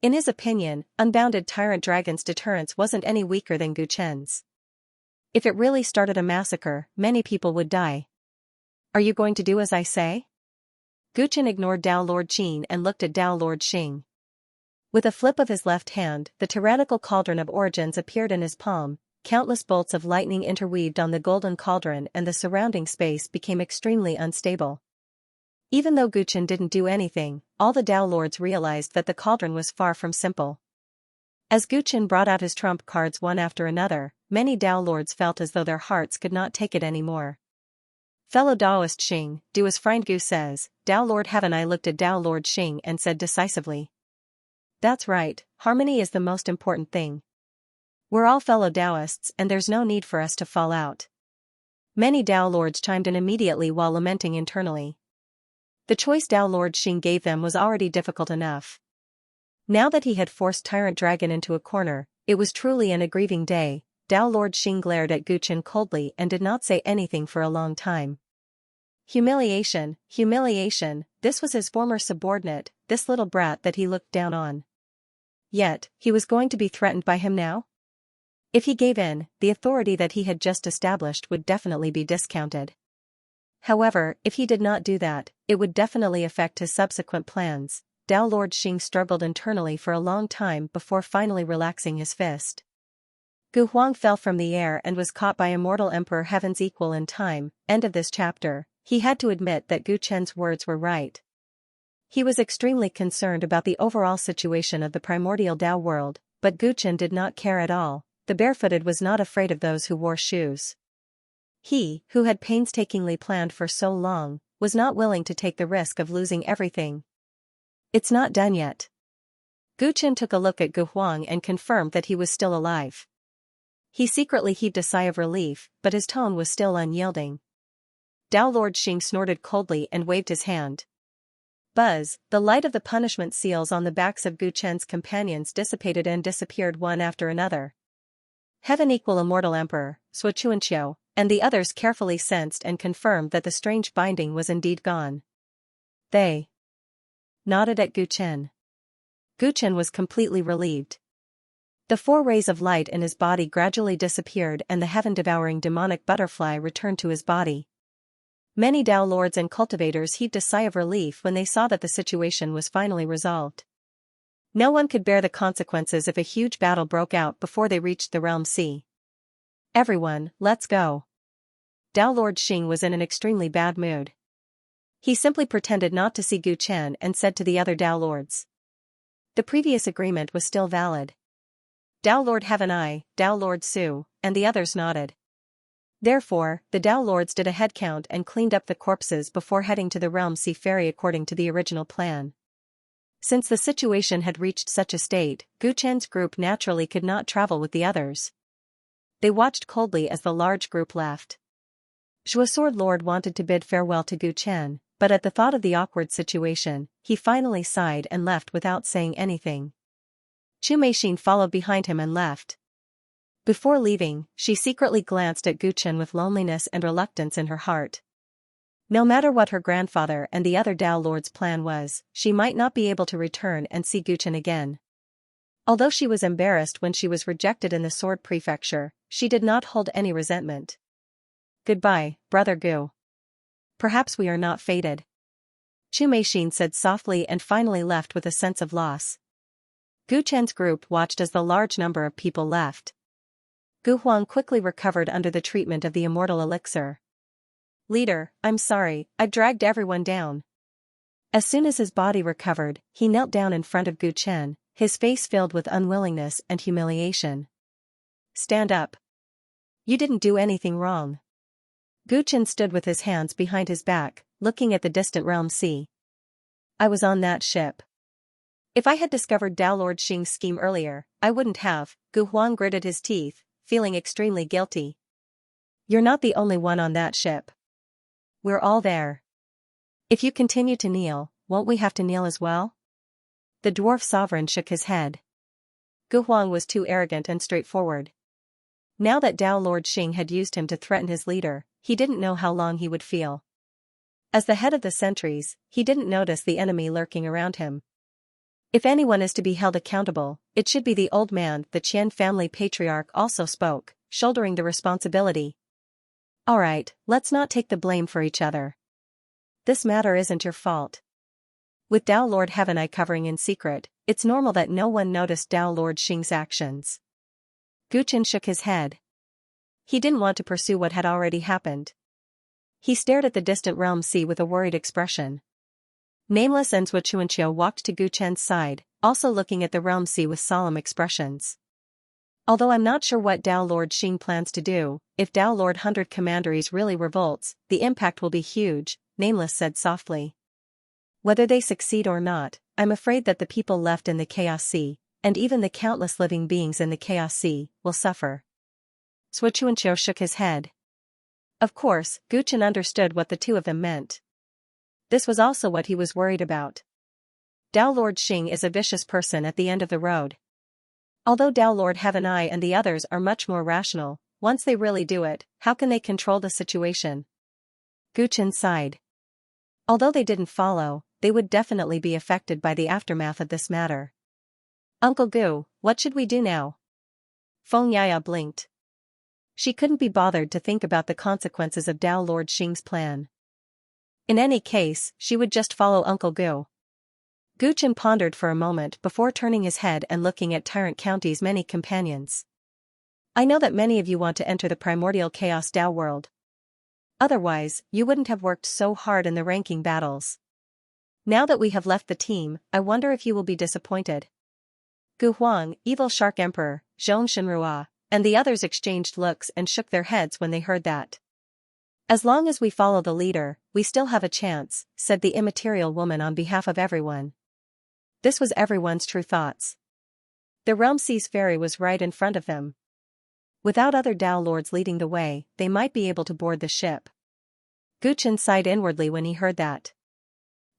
In his opinion, Unbounded Tyrant Dragon's deterrence wasn't any weaker than Gu Chen's. If it really started a massacre, many people would die. "Are you going to do as I say?" Gu Chen ignored Dao Lord Qin and looked at Dao Lord Xing. With a flip of his left hand, the tyrannical cauldron of origins appeared in his palm. Countless bolts of lightning interweaved on the golden cauldron and the surrounding space became extremely unstable. Even though Gu Chen didn't do anything, all the Dao Lords realized that the cauldron was far from simple. As Gu Chen brought out his trump cards one after another, many Dao Lords felt as though their hearts could not take it anymore. "Fellow Daoist Xing, do as Friend Gu says." Dao Lord Heaven I looked at Dao Lord Xing and said decisively, "That's right, harmony is the most important thing. We're all fellow Daoists and there's no need for us to fall out." Many Dao Lords chimed in immediately while lamenting internally. The choice Dao Lord Xing gave them was already difficult enough. Now that he had forced Tyrant Dragon into a corner, it was truly an aggrieving day. Dao Lord Xing glared at Gu Chen coldly and did not say anything for a long time. Humiliation, humiliation, this was his former subordinate, this little brat that he looked down on. Yet, he was going to be threatened by him now? If he gave in, the authority that he had just established would definitely be discounted. However, if he did not do that, it would definitely affect his subsequent plans. Dao Lord Xing struggled internally for a long time before finally relaxing his fist. Gu Huang fell from the air and was caught by Immortal Emperor Heaven's equal in time. End of this chapter. He had to admit that Gu Chen's words were right. He was extremely concerned about the overall situation of the primordial Dao world, but Gu Chen did not care at all. The barefooted was not afraid of those who wore shoes. He, who had painstakingly planned for so long, was not willing to take the risk of losing everything. "It's not done yet." Gu Chen took a look at Gu Huang and confirmed that he was still alive. He secretly heaved a sigh of relief, but his tone was still unyielding. Dao Lord Xing snorted coldly and waved his hand. Buzz, the light of the punishment seals on the backs of Gu Chen's companions dissipated and disappeared one after another. Heaven equal Immortal Emperor, Xianxia, and the others carefully sensed and confirmed that the strange binding was indeed gone. They nodded at Gu Chen. Gu Chen was completely relieved. The 4 rays of light in his body gradually disappeared and the heaven-devouring demonic butterfly returned to his body. Many Dao Lords and cultivators heaved a sigh of relief when they saw that the situation was finally resolved. No one could bear the consequences if a huge battle broke out before they reached the Realm Sea. "Everyone, let's go." Dao Lord Xing was in an extremely bad mood. He simply pretended not to see Gu Chen and said to the other Dao Lords. The previous agreement was still valid. Dao Lord Heaven I, Dao Lord Su, and the others nodded. Therefore, the Dao Lords did a head count and cleaned up the corpses before heading to the Realm Sea Ferry according to the original plan. Since the situation had reached such a state, Gu Chen's group naturally could not travel with the others. They watched coldly as the large group left. Zhua Sword Lord wanted to bid farewell to Gu Chen, but at the thought of the awkward situation, he finally sighed and left without saying anything. Chu Meixin followed behind him and left. Before leaving, she secretly glanced at Gu Chen with loneliness and reluctance in her heart. No matter what her grandfather and the other Tao Lord's plan was, she might not be able to return and see Guchen again. Although she was embarrassed when she was rejected in the sword prefecture, she did not hold any resentment. Goodbye, Brother Gu. Perhaps we are not fated. Chu Meishin said softly and finally left with a sense of loss. Gu Chen's group watched as the large number of people left. Gu Huang quickly recovered under the treatment of the immortal elixir. Leader, I'm sorry, I dragged everyone down. As soon as his body recovered, he knelt down in front of Gu Chen, his face filled with unwillingness and humiliation. Stand up. You didn't do anything wrong. Gu Chen stood with his hands behind his back, looking at the distant realm sea. I was on that ship. If I had discovered Tao Lord Xing's scheme earlier, I wouldn't have. Gu Huang gritted his teeth, feeling extremely guilty. You're not the only one on that ship. We're all there. If you continue to kneel, won't we have to kneel as well? The dwarf sovereign shook his head. Gu Huang was too arrogant and straightforward. Now that Tao Lord Xing had used him to threaten his leader, he didn't know how long he would feel. As the head of the sentries, he didn't notice the enemy lurking around him. If anyone is to be held accountable, it should be the old man. The Qian family patriarch also spoke, shouldering the responsibility. Alright, let's not take the blame for each other. This matter isn't your fault. With Tao Lord Heaven Eye covering in secret, it's normal that no one noticed Tao Lord Xing's actions. Gu Chen shook his head. He didn't want to pursue what had already happened. He stared at the distant realm sea with a worried expression. Nameless and Xianxia walked to Gu Chen's side, also looking at the realm sea with solemn expressions. Although I'm not sure what Tao Lord Xing plans to do, if Tao Lord 100 Commanderies really revolts, the impact will be huge, Nameless said softly. Whether they succeed or not, I'm afraid that the people left in the Chaos Sea, and even the countless living beings in the Chaos Sea, will suffer. Xianxia shook his head. Of course, Gu Chen understood what the two of them meant. This was also what he was worried about. Tao Lord Xing is a vicious person at the end of the road. Although Tao Lord Heaven Eye and the others are much more rational, once they really do it, how can they control the situation? Gu Chen sighed. Although they didn't follow, they would definitely be affected by the aftermath of this matter. Uncle Gu, what should we do now? Feng Yaya blinked. She couldn't be bothered to think about the consequences of Tao Lord Xing's plan. In any case, she would just follow Uncle Gu. Gu Chen pondered for a moment before turning his head and looking at Tyrant County's many companions. I know that many of you want to enter the primordial chaos Tao world. Otherwise, you wouldn't have worked so hard in the ranking battles. Now that we have left the team, I wonder if you will be disappointed. Gu Huang, Evil Shark Emperor, Zhong Shenrua, and the others exchanged looks and shook their heads when they heard that. As long as we follow the leader, we still have a chance, said the immaterial woman on behalf of everyone. This was everyone's true thoughts. The Realm Sea's ferry was right in front of them. Without other Tao Lords leading the way, they might be able to board the ship. Gu Chen sighed inwardly when he heard that.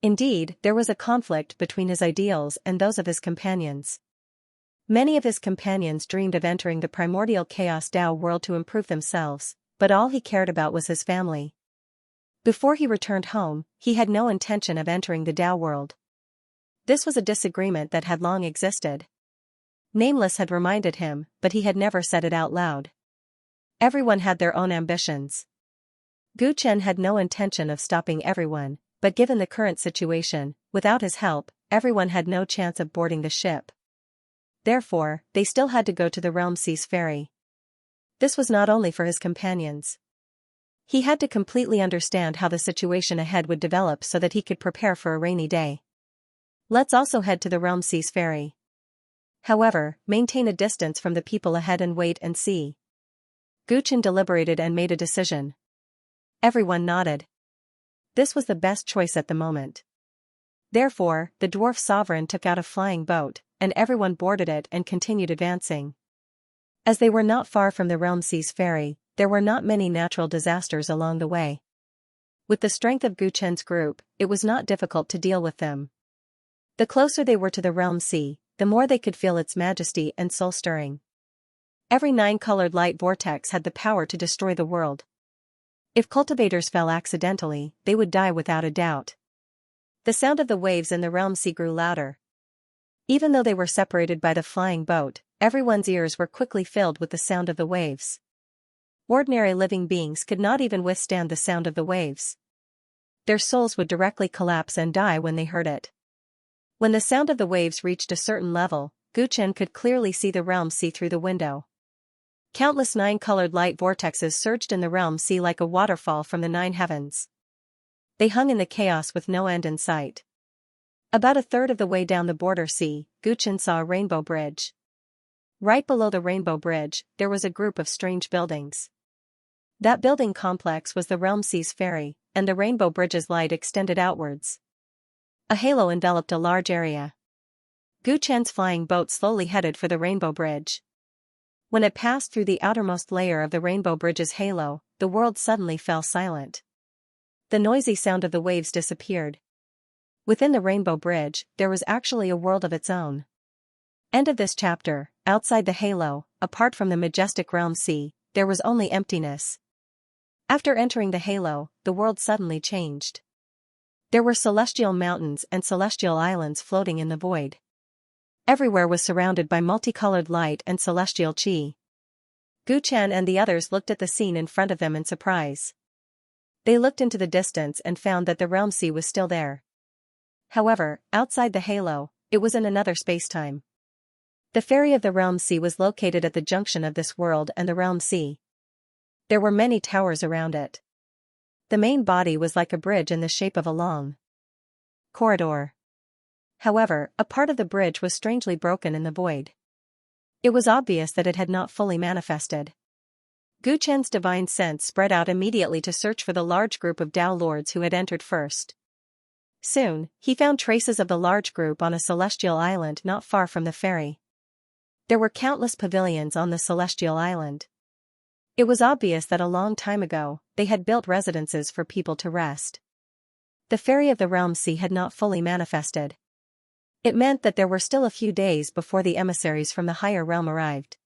Indeed, there was a conflict between his ideals and those of his companions. Many of his companions dreamed of entering the primordial chaos Tao world to improve themselves, but all he cared about was his family. Before he returned home, he had no intention of entering the Tao world. This was a disagreement that had long existed. Nameless had reminded him, but he had never said it out loud. Everyone had their own ambitions. Gu Chen had no intention of stopping everyone, but given the current situation, without his help, everyone had no chance of boarding the ship. Therefore, they still had to go to the Realm Sea's ferry. This was not only for his companions. He had to completely understand how the situation ahead would develop so that he could prepare for a rainy day. Let's also head to the Realm Sea's ferry. However, maintain a distance from the people ahead and wait and see. Gu Chen deliberated and made a decision. Everyone nodded. This was the best choice at the moment. Therefore, the dwarf sovereign took out a flying boat, and everyone boarded it and continued advancing. As they were not far from the Realm Sea's ferry, there were not many natural disasters along the way. With the strength of Gu Chen's group, it was not difficult to deal with them. The closer they were to the Realm Sea, the more they could feel its majesty and soul-stirring. Every 9-colored light vortex had the power to destroy the world. If cultivators fell accidentally, they would die without a doubt. The sound of the waves in the realm sea grew louder. Even though they were separated by the flying boat, everyone's ears were quickly filled with the sound of the waves. Ordinary living beings could not even withstand the sound of the waves. Their souls would directly collapse and die when they heard it. When the sound of the waves reached a certain level, Guchen could clearly see the realm sea through the window. Countless nine-colored light vortexes surged in the realm sea like a waterfall from the 9 heavens. They hung in the chaos with no end in sight. About a third of the way down the border sea, Guchen saw a rainbow bridge. Right below the rainbow bridge, there was a group of strange buildings. That building complex was the realm sea's ferry, and the rainbow bridge's light extended outwards. A halo enveloped a large area. Guchen's flying boat slowly headed for the rainbow bridge. When it passed through the outermost layer of the rainbow bridge's halo, the world suddenly fell silent. The noisy sound of the waves disappeared. Within the rainbow bridge, there was actually a world of its own. End of this chapter. Outside the halo, apart from the majestic realm sea, there was only emptiness. After entering the halo, the world suddenly changed. There were celestial mountains and celestial islands floating in the void. Everywhere was surrounded by multicolored light and celestial chi. Guchen and the others looked at the scene in front of them in surprise. They looked into the distance and found that the realm sea was still there. However, outside the halo, it was in another spacetime. The ferry of the realm sea was located at the junction of this world and the realm sea. There were many towers around it. The main body was like a bridge in the shape of a long corridor. However, a part of the bridge was strangely broken in the void. It was obvious that it had not fully manifested. Guchen's divine sense spread out immediately to search for the large group of Tao lords who had entered first. Soon, he found traces of the large group on a celestial island not far from the ferry. There were countless pavilions on the celestial island. It was obvious that a long time ago, they had built residences for people to rest. The ferry of the realm sea had not fully manifested. It meant that there were still a few days before the emissaries from the higher realm arrived.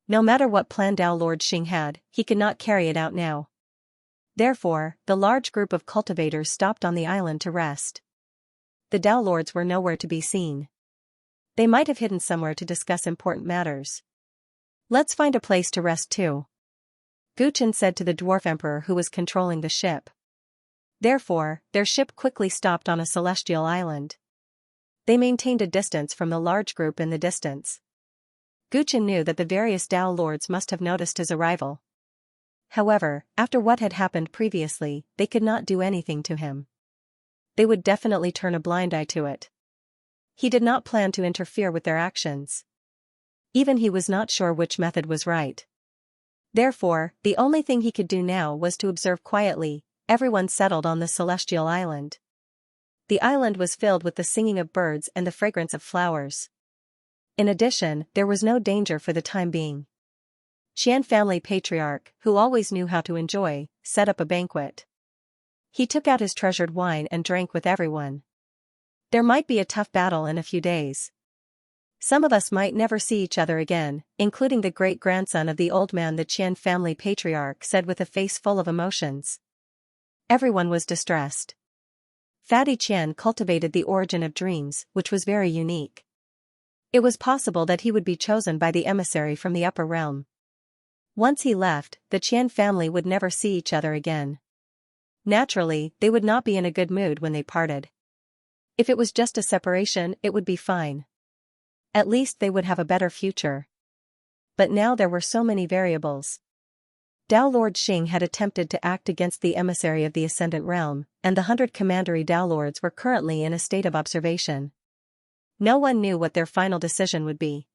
No matter what plan Tao Lord Xing had, he could not carry it out now. Therefore, the large group of cultivators stopped on the island to rest. The Tao Lords were nowhere to be seen. They might have hidden somewhere to discuss important matters. Let's find a place to rest too, Guchen said to the dwarf emperor who was controlling the ship. Therefore, their ship quickly stopped on a celestial island. They maintained a distance from the large group in the distance. Guchen knew that the various Tao lords must have noticed his arrival. However, after what had happened previously, they could not do anything to him. They would definitely turn a blind eye to it. He did not plan to interfere with their actions. Even he was not sure which method was right. Therefore, the only thing he could do now was to observe quietly. Everyone settled on the celestial island. The island was filled with the singing of birds and the fragrance of flowers. In addition, there was no danger for the time being. Xian family patriarch, who always knew how to enjoy, set up a banquet. He took out his treasured wine and drank with everyone. There might be a tough battle in a few days. Some of us might never see each other again, including the great-grandson of the old man, the Qian family patriarch said with a face full of emotions. Everyone was distressed. Fatty Qian cultivated the origin of dreams, which was very unique. It was possible that he would be chosen by the emissary from the upper realm. Once he left, the Qian family would never see each other again. Naturally, they would not be in a good mood when they parted. If it was just a separation, it would be fine. At least they would have a better future. But now there were so many variables. Tao Lord Xing had attempted to act against the emissary of the Ascendant Realm, and the 100 commandery Tao Lords were currently in a state of observation. No one knew what their final decision would be.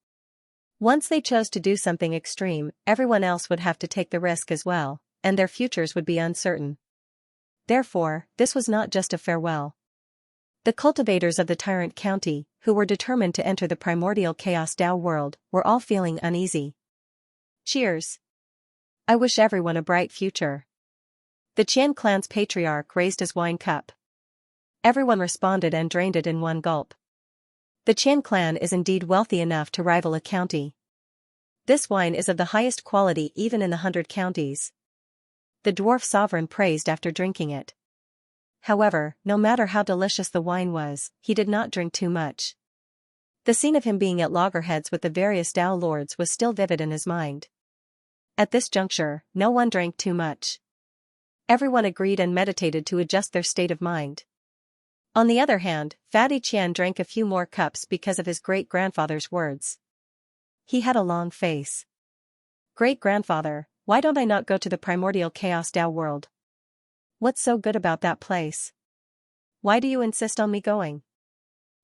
Once they chose to do something extreme, everyone else would have to take the risk as well, and their futures would be uncertain. Therefore, this was not just a farewell. The cultivators of the Tyrant County, who were determined to enter the primordial chaos Tao world, were all feeling uneasy. Cheers! I wish everyone a bright future. The Qian clan's patriarch raised his wine cup. Everyone responded and drained it in one gulp. The Qian clan is indeed wealthy enough to rival a county. This wine is of the highest quality even in the 100 counties. the dwarf sovereign praised after drinking it. However, no matter how delicious the wine was, he did not drink too much. The scene of him being at loggerheads with the various Tao lords was still vivid in his mind. At this juncture, no one drank too much. Everyone agreed and meditated to adjust their state of mind. On the other hand, Fatty Qian drank a few more cups because of his great-grandfather's words. He had a long face. "Great-grandfather, why don't I not go to the primordial chaos Tao world? What's so good about that place? Why do you insist on me going?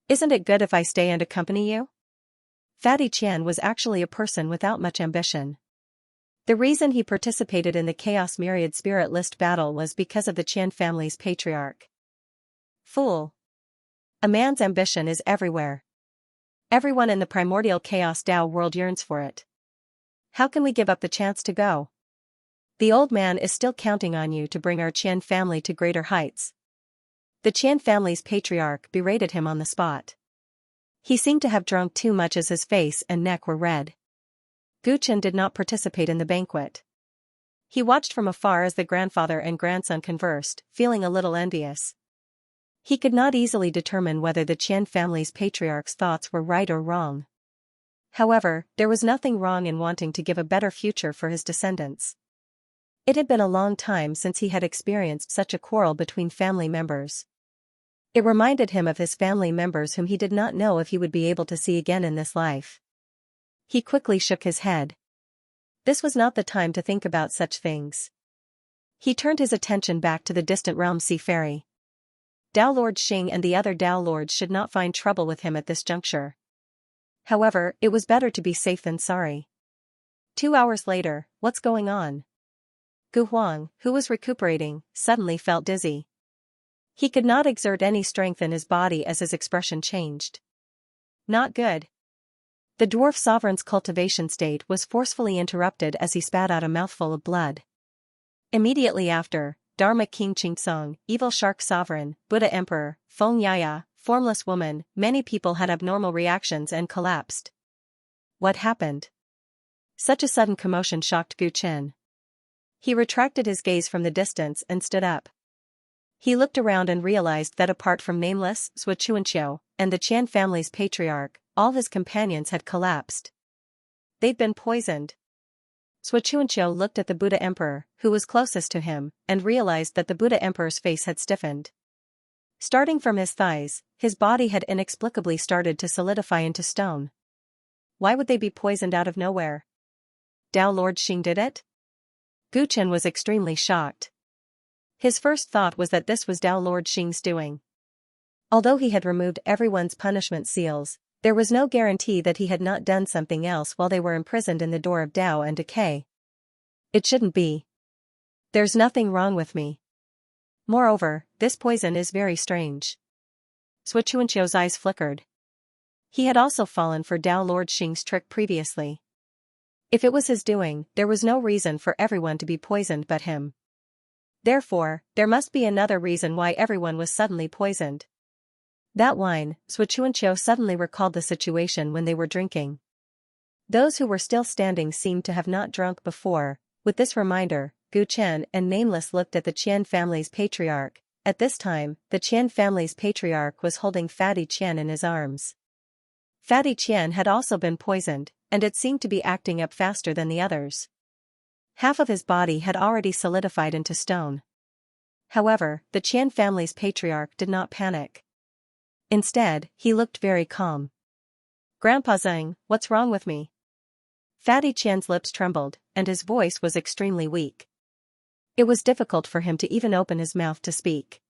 Isn't it good if I stay and accompany you?" Fatty Qian was actually a person without much ambition. The reason he participated in the Chaos Myriad Spirit List battle was because of the Qian family's patriarch. Fool. A man's ambition is everywhere. Everyone in the primordial chaos Tao world yearns for it. How can we give up the chance to go? The old man is still counting on you to bring our Qian family to greater heights. The Qian family's patriarch berated him on the spot. He seemed to have drunk too much as his face and neck were red. Guchen did not participate in the banquet. He watched from afar as the grandfather and grandson conversed, feeling a little envious. He could not easily determine whether the Qian family's patriarch's thoughts were right or wrong. However, there was nothing wrong in wanting to give a better future for his descendants. It had been a long time since he had experienced such a quarrel between family members. It reminded him of his family members whom he did not know if he would be able to see again in this life. He quickly shook his head. This was not the time to think about such things. He turned his attention back to the distant realm Seaferry. Tao Lord Xing and the other Tao Lords should not find trouble with him at this juncture. However, it was better to be safe than sorry. 2 hours later, what's going on? Gu Huang, who was recuperating, suddenly felt dizzy. He could not exert any strength in his body as his expression changed. Not good. The dwarf sovereign's cultivation state was forcefully interrupted as he spat out a mouthful of blood. Immediately after, Dharma King Qingtsong, evil shark sovereign, Buddha emperor, Feng Yaya, formless woman, many people had abnormal reactions and collapsed. What happened? Such a sudden commotion shocked Gu Chen. He retracted his gaze from the distance and stood up. He looked around and realized that apart from nameless Xianxia and the Qian family's patriarch, all his companions had collapsed. They'd been poisoned. Xianxia looked at the Buddha emperor, who was closest to him, and realized that the Buddha emperor's face had stiffened. Starting from his thighs, his body had inexplicably started to solidify into stone. Why would they be poisoned out of nowhere? Tao Lord Xing did it? Gu Chen was extremely shocked. His first thought was that this was Tao Lord Xing's doing. Although he had removed everyone's punishment seals, there was no guarantee that he had not done something else while they were imprisoned in the door of Tao and decay. It shouldn't be. There's nothing wrong with me. Moreover, this poison is very strange. Xianxia's eyes flickered. He had also fallen for Tao Lord Xing's trick previously. If it was his doing, there was no reason for everyone to be poisoned but him. Therefore, there must be another reason why everyone was suddenly poisoned. That wine, Xianxia suddenly recalled the situation when they were drinking. Those who were still standing seemed to have not drunk before. With this reminder, Gu Chen and Nameless looked at the Qian family's patriarch. At this time, the Qian family's patriarch was holding Fatty Qian in his arms. Fatty Qian had also been poisoned, and it seemed to be acting up faster than the others. Half of his body had already solidified into stone. However, the Qian family's patriarch did not panic. Instead, he looked very calm. "Grandpa Zhang, what's wrong with me?" Fatty Qian's lips trembled, and his voice was extremely weak. It was difficult for him to even open his mouth to speak.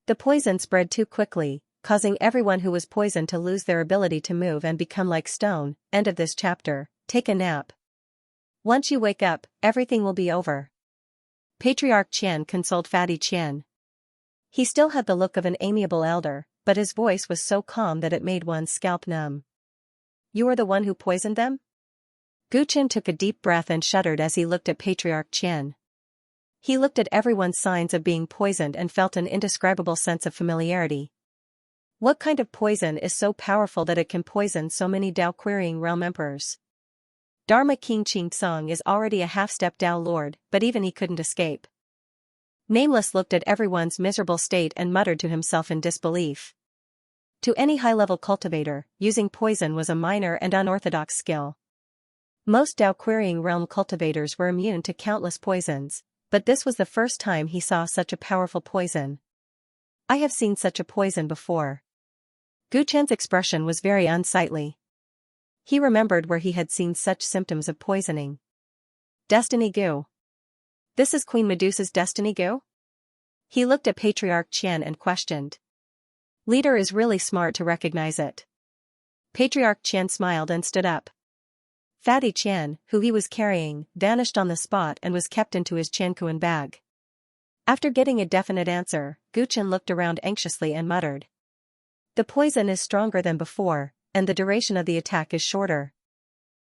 The poison spread too quickly, causing everyone who was poisoned to lose their ability to move and become like stone. End of this chapter. Take a nap. Once you wake up, everything will be over. Patriarch Qian consoled Fatty Qian. He still had the look of an amiable elder, but his voice was so calm that it made one's scalp numb. "You are the one who poisoned them?" Gu Chen took a deep breath and shuddered as he looked at Patriarch Qian. He looked at everyone's signs of being poisoned and felt an indescribable sense of familiarity. What kind of poison is so powerful that it can poison so many Tao-querying realm emperors? Dharma King Ching Tsung is already a half-step Tao Lord, but even he couldn't escape. Nameless looked at everyone's miserable state and muttered to himself in disbelief. To any high-level cultivator, using poison was a minor and unorthodox skill. Most Tao-querying realm cultivators were immune to countless poisons, but this was the first time he saw such a powerful poison. I have seen such a poison before. Gu Chen's expression was very unsightly. He remembered where he had seen such symptoms of poisoning. Destiny Gu. This is Queen Medusa's destiny Gu? He looked at Patriarch Qian and questioned. Leader is really smart to recognize it. Patriarch Qian smiled and stood up. Fatty Qian, who he was carrying, vanished on the spot and was kept into his Qiankuan bag. After getting a definite answer, Gu Chen looked around anxiously and muttered. The poison is stronger than before, and the duration of the attack is shorter.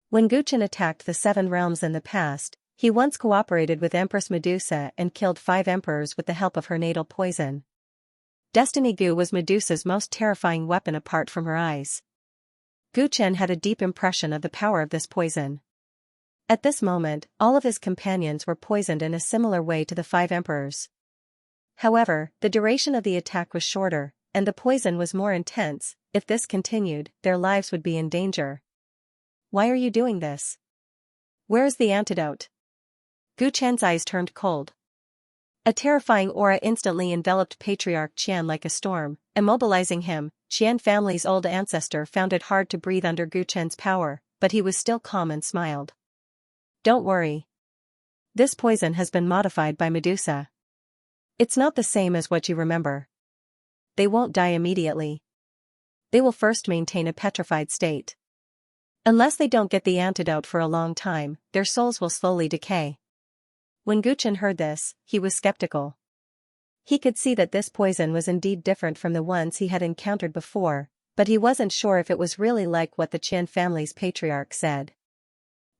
When Gu Chen attacked the 7 realms in the past, he once cooperated with Empress Medusa and killed 5 emperors with the help of her natal poison. Destiny Gu was Medusa's most terrifying weapon apart from her eyes. Gu Chen had a deep impression of the power of this poison. At this moment, all of his companions were poisoned in a similar way to the 5 emperors. However, the duration of the attack was shorter, and the poison was more intense. If this continued, their lives would be in danger. Why are you doing this? Where is the antidote? Gu Chen's eyes turned cold. A terrifying aura instantly enveloped Patriarch Qian like a storm, immobilizing him. Qian family's old ancestor found it hard to breathe under Gu Chen's power, but he was still calm and smiled. Don't worry. This poison has been modified by Medusa. It's not the same as what you remember. They won't die immediately. They will first maintain a petrified state. Unless they don't get the antidote for a long time, their souls will slowly decay. When Gu Chen heard this, he was skeptical. He could see that this poison was indeed different from the ones he had encountered before, but he wasn't sure if it was really like what the Qian family's patriarch said.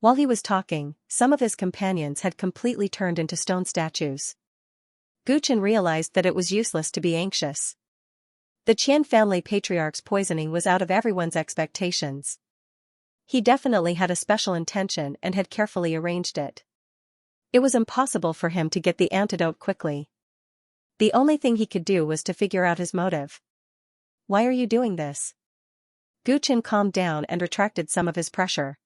While he was talking, some of his companions had completely turned into stone statues. Gu Chen realized that it was useless to be anxious. The Qian family patriarch's poisoning was out of everyone's expectations. He definitely had a special intention and had carefully arranged it. It was impossible for him to get the antidote quickly. The only thing he could do was to figure out his motive. Why are you doing this? Gu Chen calmed down and retracted some of his pressure.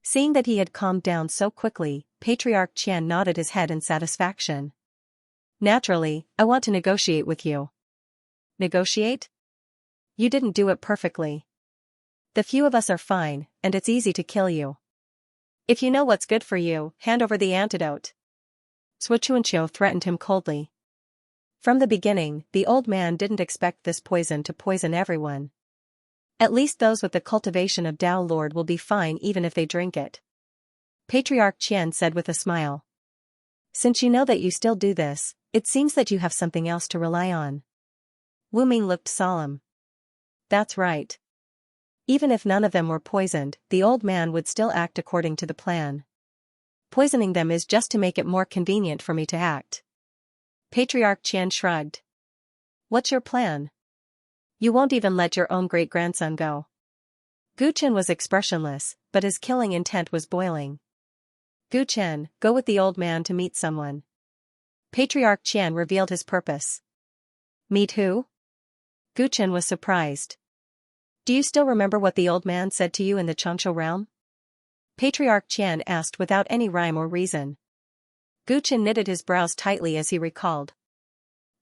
Seeing that he had calmed down so quickly, Patriarch Qian nodded his head in satisfaction. Naturally, I want to negotiate with you. Negotiate? You didn't do it perfectly. The few of us are fine, and it's easy to kill you. If you know what's good for you, hand over the antidote. Xianxia threatened him coldly. From the beginning, the old man didn't expect this poison to poison everyone. At least those with the cultivation of Tao Lord will be fine even if they drink it. Patriarch Qian said with a smile. Since you know that you still do this, it seems that you have something else to rely on. Wu Ming looked solemn. That's right. Even if none of them were poisoned, the old man would still act according to the plan. Poisoning them is just to make it more convenient for me to act. Patriarch Qian shrugged. What's your plan? You won't even let your own great-grandson go. Gu Chen was expressionless, but his killing intent was boiling. Gu Chen, go with the old man to meet someone. Patriarch Qian revealed his purpose. Meet who? Gu Chen was surprised. Do you still remember what the old man said to you in the Xianxia realm? Patriarch Qian asked without any rhyme or reason. Gu Chen knitted his brows tightly as he recalled.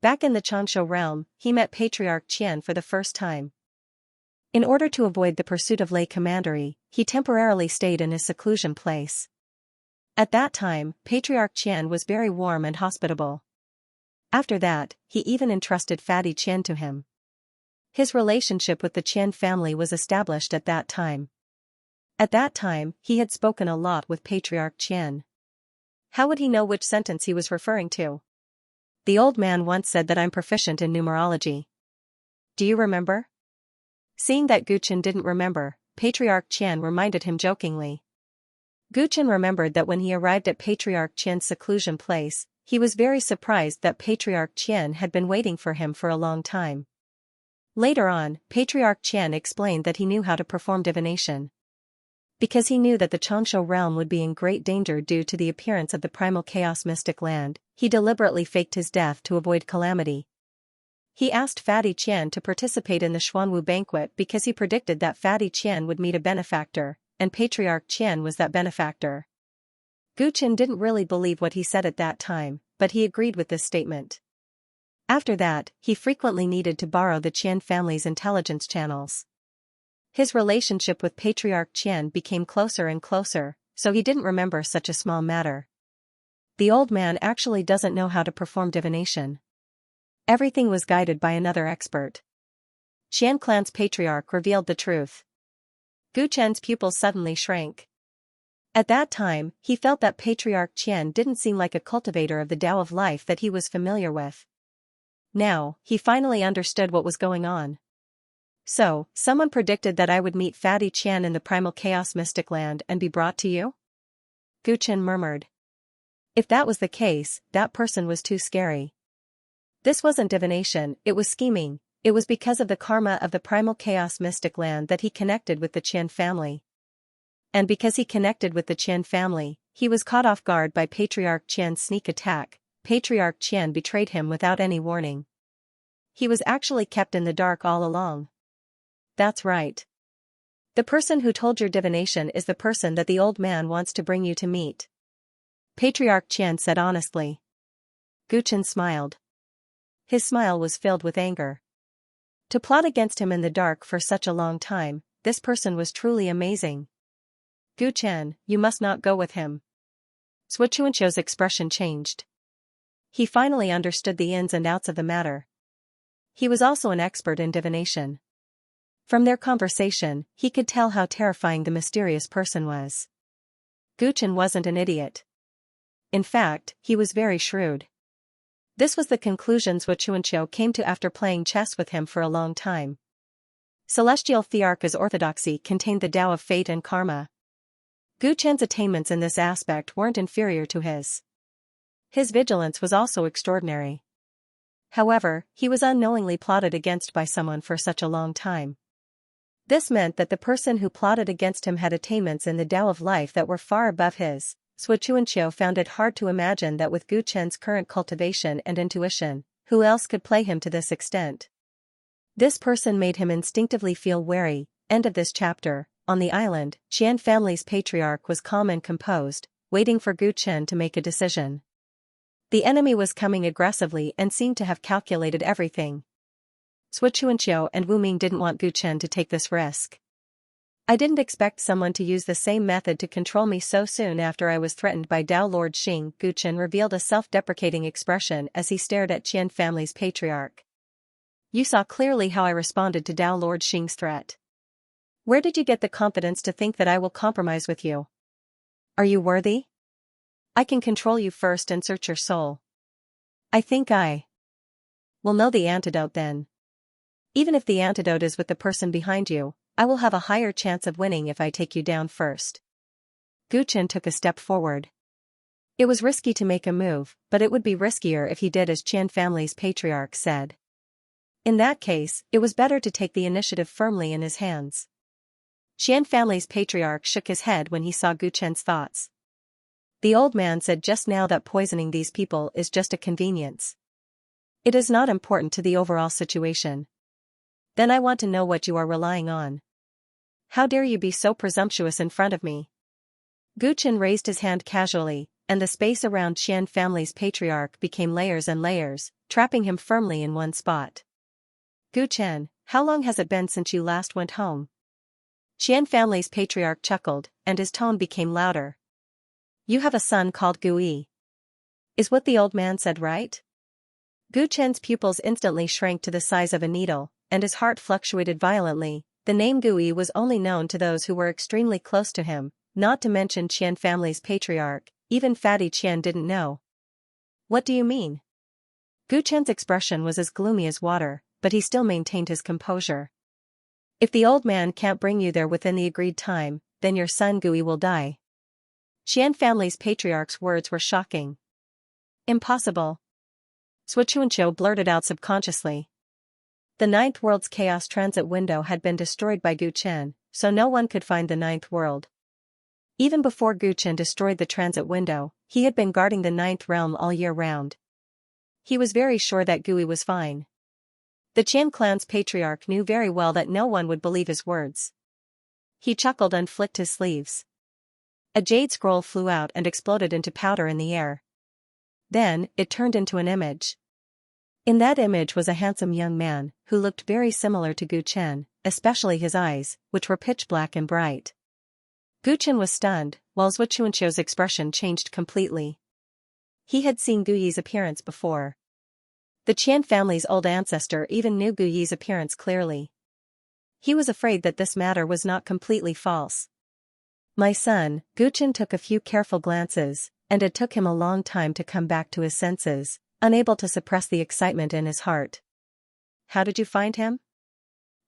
Back in the Xianxia realm, he met Patriarch Qian for the first time. In order to avoid the pursuit of lay commandery, he temporarily stayed in his seclusion place. At that time, Patriarch Qian was very warm and hospitable. After that, he even entrusted Fatty Qian to him. His relationship with the Qian family was established at that time. At that time, he had spoken a lot with Patriarch Qian. How would he know which sentence he was referring to? The old man once said that I'm proficient in numerology. Do you remember? Seeing that Gu Chen didn't remember, Patriarch Qian reminded him jokingly. Gu Chen remembered that when he arrived at Patriarch Qian's seclusion place, he was very surprised that Patriarch Qian had been waiting for him for a long time. Later on, Patriarch Qian explained that he knew how to perform divination. Because he knew that the Xianxia realm would be in great danger due to the appearance of the primal chaos mystic land, he deliberately faked his death to avoid calamity. He asked Fatty Qian to participate in the Xuanwu banquet because he predicted that Fatty Qian would meet a benefactor, and Patriarch Qian was that benefactor. Gu Qian didn't really believe what he said at that time, but he agreed with this statement. After that, he frequently needed to borrow the Qian family's intelligence channels. His relationship with Patriarch Qian became closer and closer, so he didn't remember such a small matter. The old man actually doesn't know how to perform divination. Everything was guided by another expert. Qian clan's patriarch revealed the truth. Gu Qian's pupils suddenly shrank. At that time, he felt that Patriarch Qian didn't seem like a cultivator of the Tao of life that he was familiar with. Now, he finally understood what was going on. So, someone predicted that I would meet Fatty Qian in the primal chaos mystic land and be brought to you? Gu Qian murmured. If that was the case, that person was too scary. This wasn't divination, it was scheming. It was because of the karma of the primal chaos mystic land that he connected with the Qian family. And because he connected with the Qian family, he was caught off guard by Patriarch Qian's sneak attack. Patriarch Qian betrayed him without any warning. He was actually kept in the dark all along. That's right. The person who told your divination is the person that the old man wants to bring you to meet. Patriarch Qian said honestly. Gu Qian smiled. His smile was filled with anger. To plot against him in the dark for such a long time, this person was truly amazing. Gu Qian, you must not go with him. Xianxia's expression changed. He finally understood the ins and outs of the matter. He was also an expert in divination. From their conversation, he could tell how terrifying the mysterious person was. Gu Qian wasn't an idiot. In fact, he was very shrewd. This was the conclusions Xianxia came to after playing chess with him for a long time. Celestial Thearcha's orthodoxy contained the Tao of fate and karma. Gu Qian's attainments in this aspect weren't inferior to his. His vigilance was also extraordinary. However, he was unknowingly plotted against by someone for such a long time. This meant that the person who plotted against him had attainments in the Tao of life that were far above his. Xianxia found it hard to imagine that with Gu Qian's current cultivation and intuition, who else could play him to this extent? This person made him instinctively feel wary. End of this chapter. On the island, Qian family's patriarch was calm and composed, waiting for Gu Qian to make a decision. The enemy was coming aggressively and seemed to have calculated everything. Xianxia and Wu Ming didn't want Gu Qian to take this risk. I didn't expect someone to use the same method to control me so soon after I was threatened by Tao Lord Xing. Gu Qian revealed a self-deprecating expression as he stared at Qian family's patriarch. You saw clearly how I responded to Tao Lord Xing's threat. Where did you get the confidence to think that I will compromise with you? Are you worthy? I can control you first and search your soul. I think I will know the antidote then. Even if the antidote is with the person behind you, I will have a higher chance of winning if I take you down first. Gu Qian took a step forward. It was risky to make a move, but it would be riskier if he did as Qian family's patriarch said. In that case, it was better to take the initiative firmly in his hands. Qian family's patriarch shook his head when he saw Gu Qian's thoughts. The old man said just now that poisoning these people is just a convenience. It is not important to the overall situation. Then I want to know what you are relying on. How dare you be so presumptuous in front of me? Gu Qian raised his hand casually, and the space around Qian family's patriarch became layers and layers, trapping him firmly in one spot. Gu Qian, how long has it been since you last went home? Qian family's patriarch chuckled, and his tone became louder. You have a son called Gu Yi. Is what the old man said right? Gu Qian's pupils instantly shrank to the size of a needle, and his heart fluctuated violently. The name Gu Yi was only known to those who were extremely close to him, not to mention Qian family's patriarch. Even Fatty Qian didn't know. What do you mean? Gu Qian's expression was as gloomy as water, but he still maintained his composure. If the old man can't bring you there within the agreed time, then your son Gu Yi will die. Qian family's patriarch's words were shocking. Impossible. Xianxia blurted out subconsciously. The ninth world's chaos transit window had been destroyed by Gu Qian, so no one could find the ninth world. Even before Guchen destroyed the transit window, he had been guarding the ninth realm all year round. He was very sure that Gui was fine. The Qian clan's patriarch knew very well that no one would believe his words. He chuckled and flicked his sleeves. A jade scroll flew out and exploded into powder in the air. Then, it turned into an image. In that image was a handsome young man, who looked very similar to Gu Chen, especially his eyes, which were pitch black and bright. Gu Chen was stunned, while Xianxia's expression changed completely. He had seen Gu Yi's appearance before. The Qian family's old ancestor even knew Gu Yi's appearance clearly. He was afraid that this matter was not completely false. My son, Gu Chen took a few careful glances, and it took him a long time to come back to his senses, unable to suppress the excitement in his heart. How did you find him?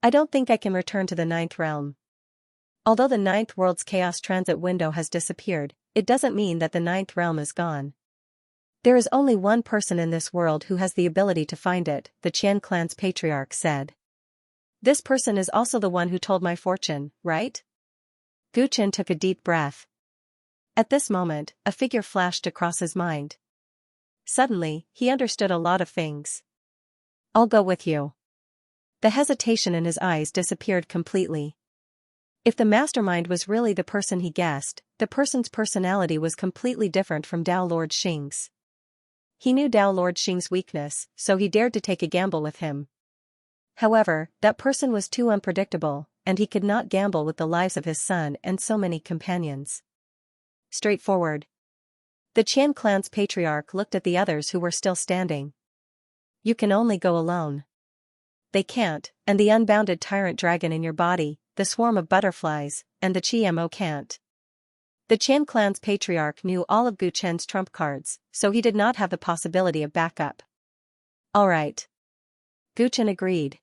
I don't think I can return to the ninth realm. Although the ninth world's chaos transit window has disappeared, it doesn't mean that the ninth realm is gone. There is only one person in this world who has the ability to find it, the Qian clan's patriarch said. This person is also the one who told my fortune, right? Gu Chen took a deep breath. At this moment, a figure flashed across his mind. Suddenly, he understood a lot of things. I'll go with you. The hesitation in his eyes disappeared completely. If the mastermind was really the person he guessed, the person's personality was completely different from Dao Lord Xing's. He knew Dao Lord Xing's weakness, so he dared to take a gamble with him. However, that person was too unpredictable, and he could not gamble with the lives of his son and so many companions. Straightforward. The Qian clan's patriarch looked at the others who were still standing. You can only go alone. They can't, and the unbounded tyrant dragon in your body, the swarm of butterflies, and the Qimo can't. The Qian clan's patriarch knew all of Gu Chen's trump cards, so he did not have the possibility of backup. All right. Gu Chen agreed.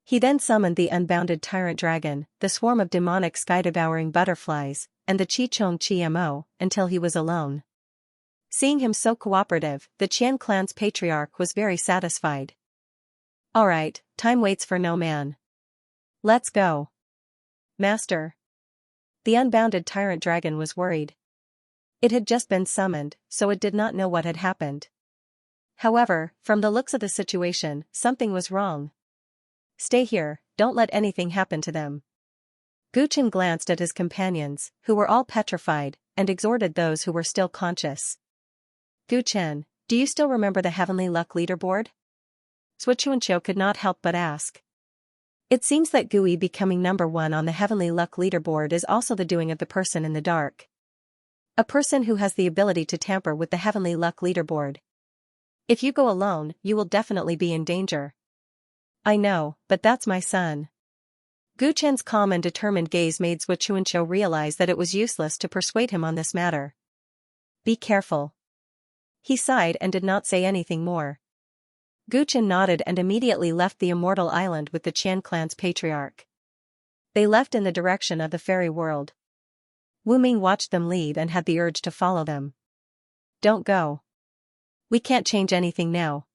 He then summoned the unbounded tyrant dragon, the swarm of demonic sky-devouring butterflies, and the Qichong Qimo, until he was alone. Seeing him so cooperative, the Qian clan's patriarch was very satisfied. All right, time waits for no man. Let's go. Master. The unbounded tyrant dragon was worried. It had just been summoned, so it did not know what had happened. However, from the looks of the situation, something was wrong. Stay here, don't let anything happen to them. Gu Chen glanced at his companions, who were all petrified, and exhorted those who were still conscious. Gu Chen, do you still remember the Heavenly Luck leaderboard? Xianxia could not help but ask. It seems that Gui becoming number 1 on the Heavenly Luck leaderboard is also the doing of the person in the dark. A person who has the ability to tamper with the Heavenly Luck leaderboard. If you go alone, you will definitely be in danger. I know, but that's my son. Gu Chen's calm and determined gaze made Xianxia realize that it was useless to persuade him on this matter. Be careful. He sighed and did not say anything more. Gu Chen nodded and immediately left the immortal island with the Qian clan's patriarch. They left in the direction of the fairy world. Wu Ming watched them leave and had the urge to follow them. Don't go. We can't change anything now.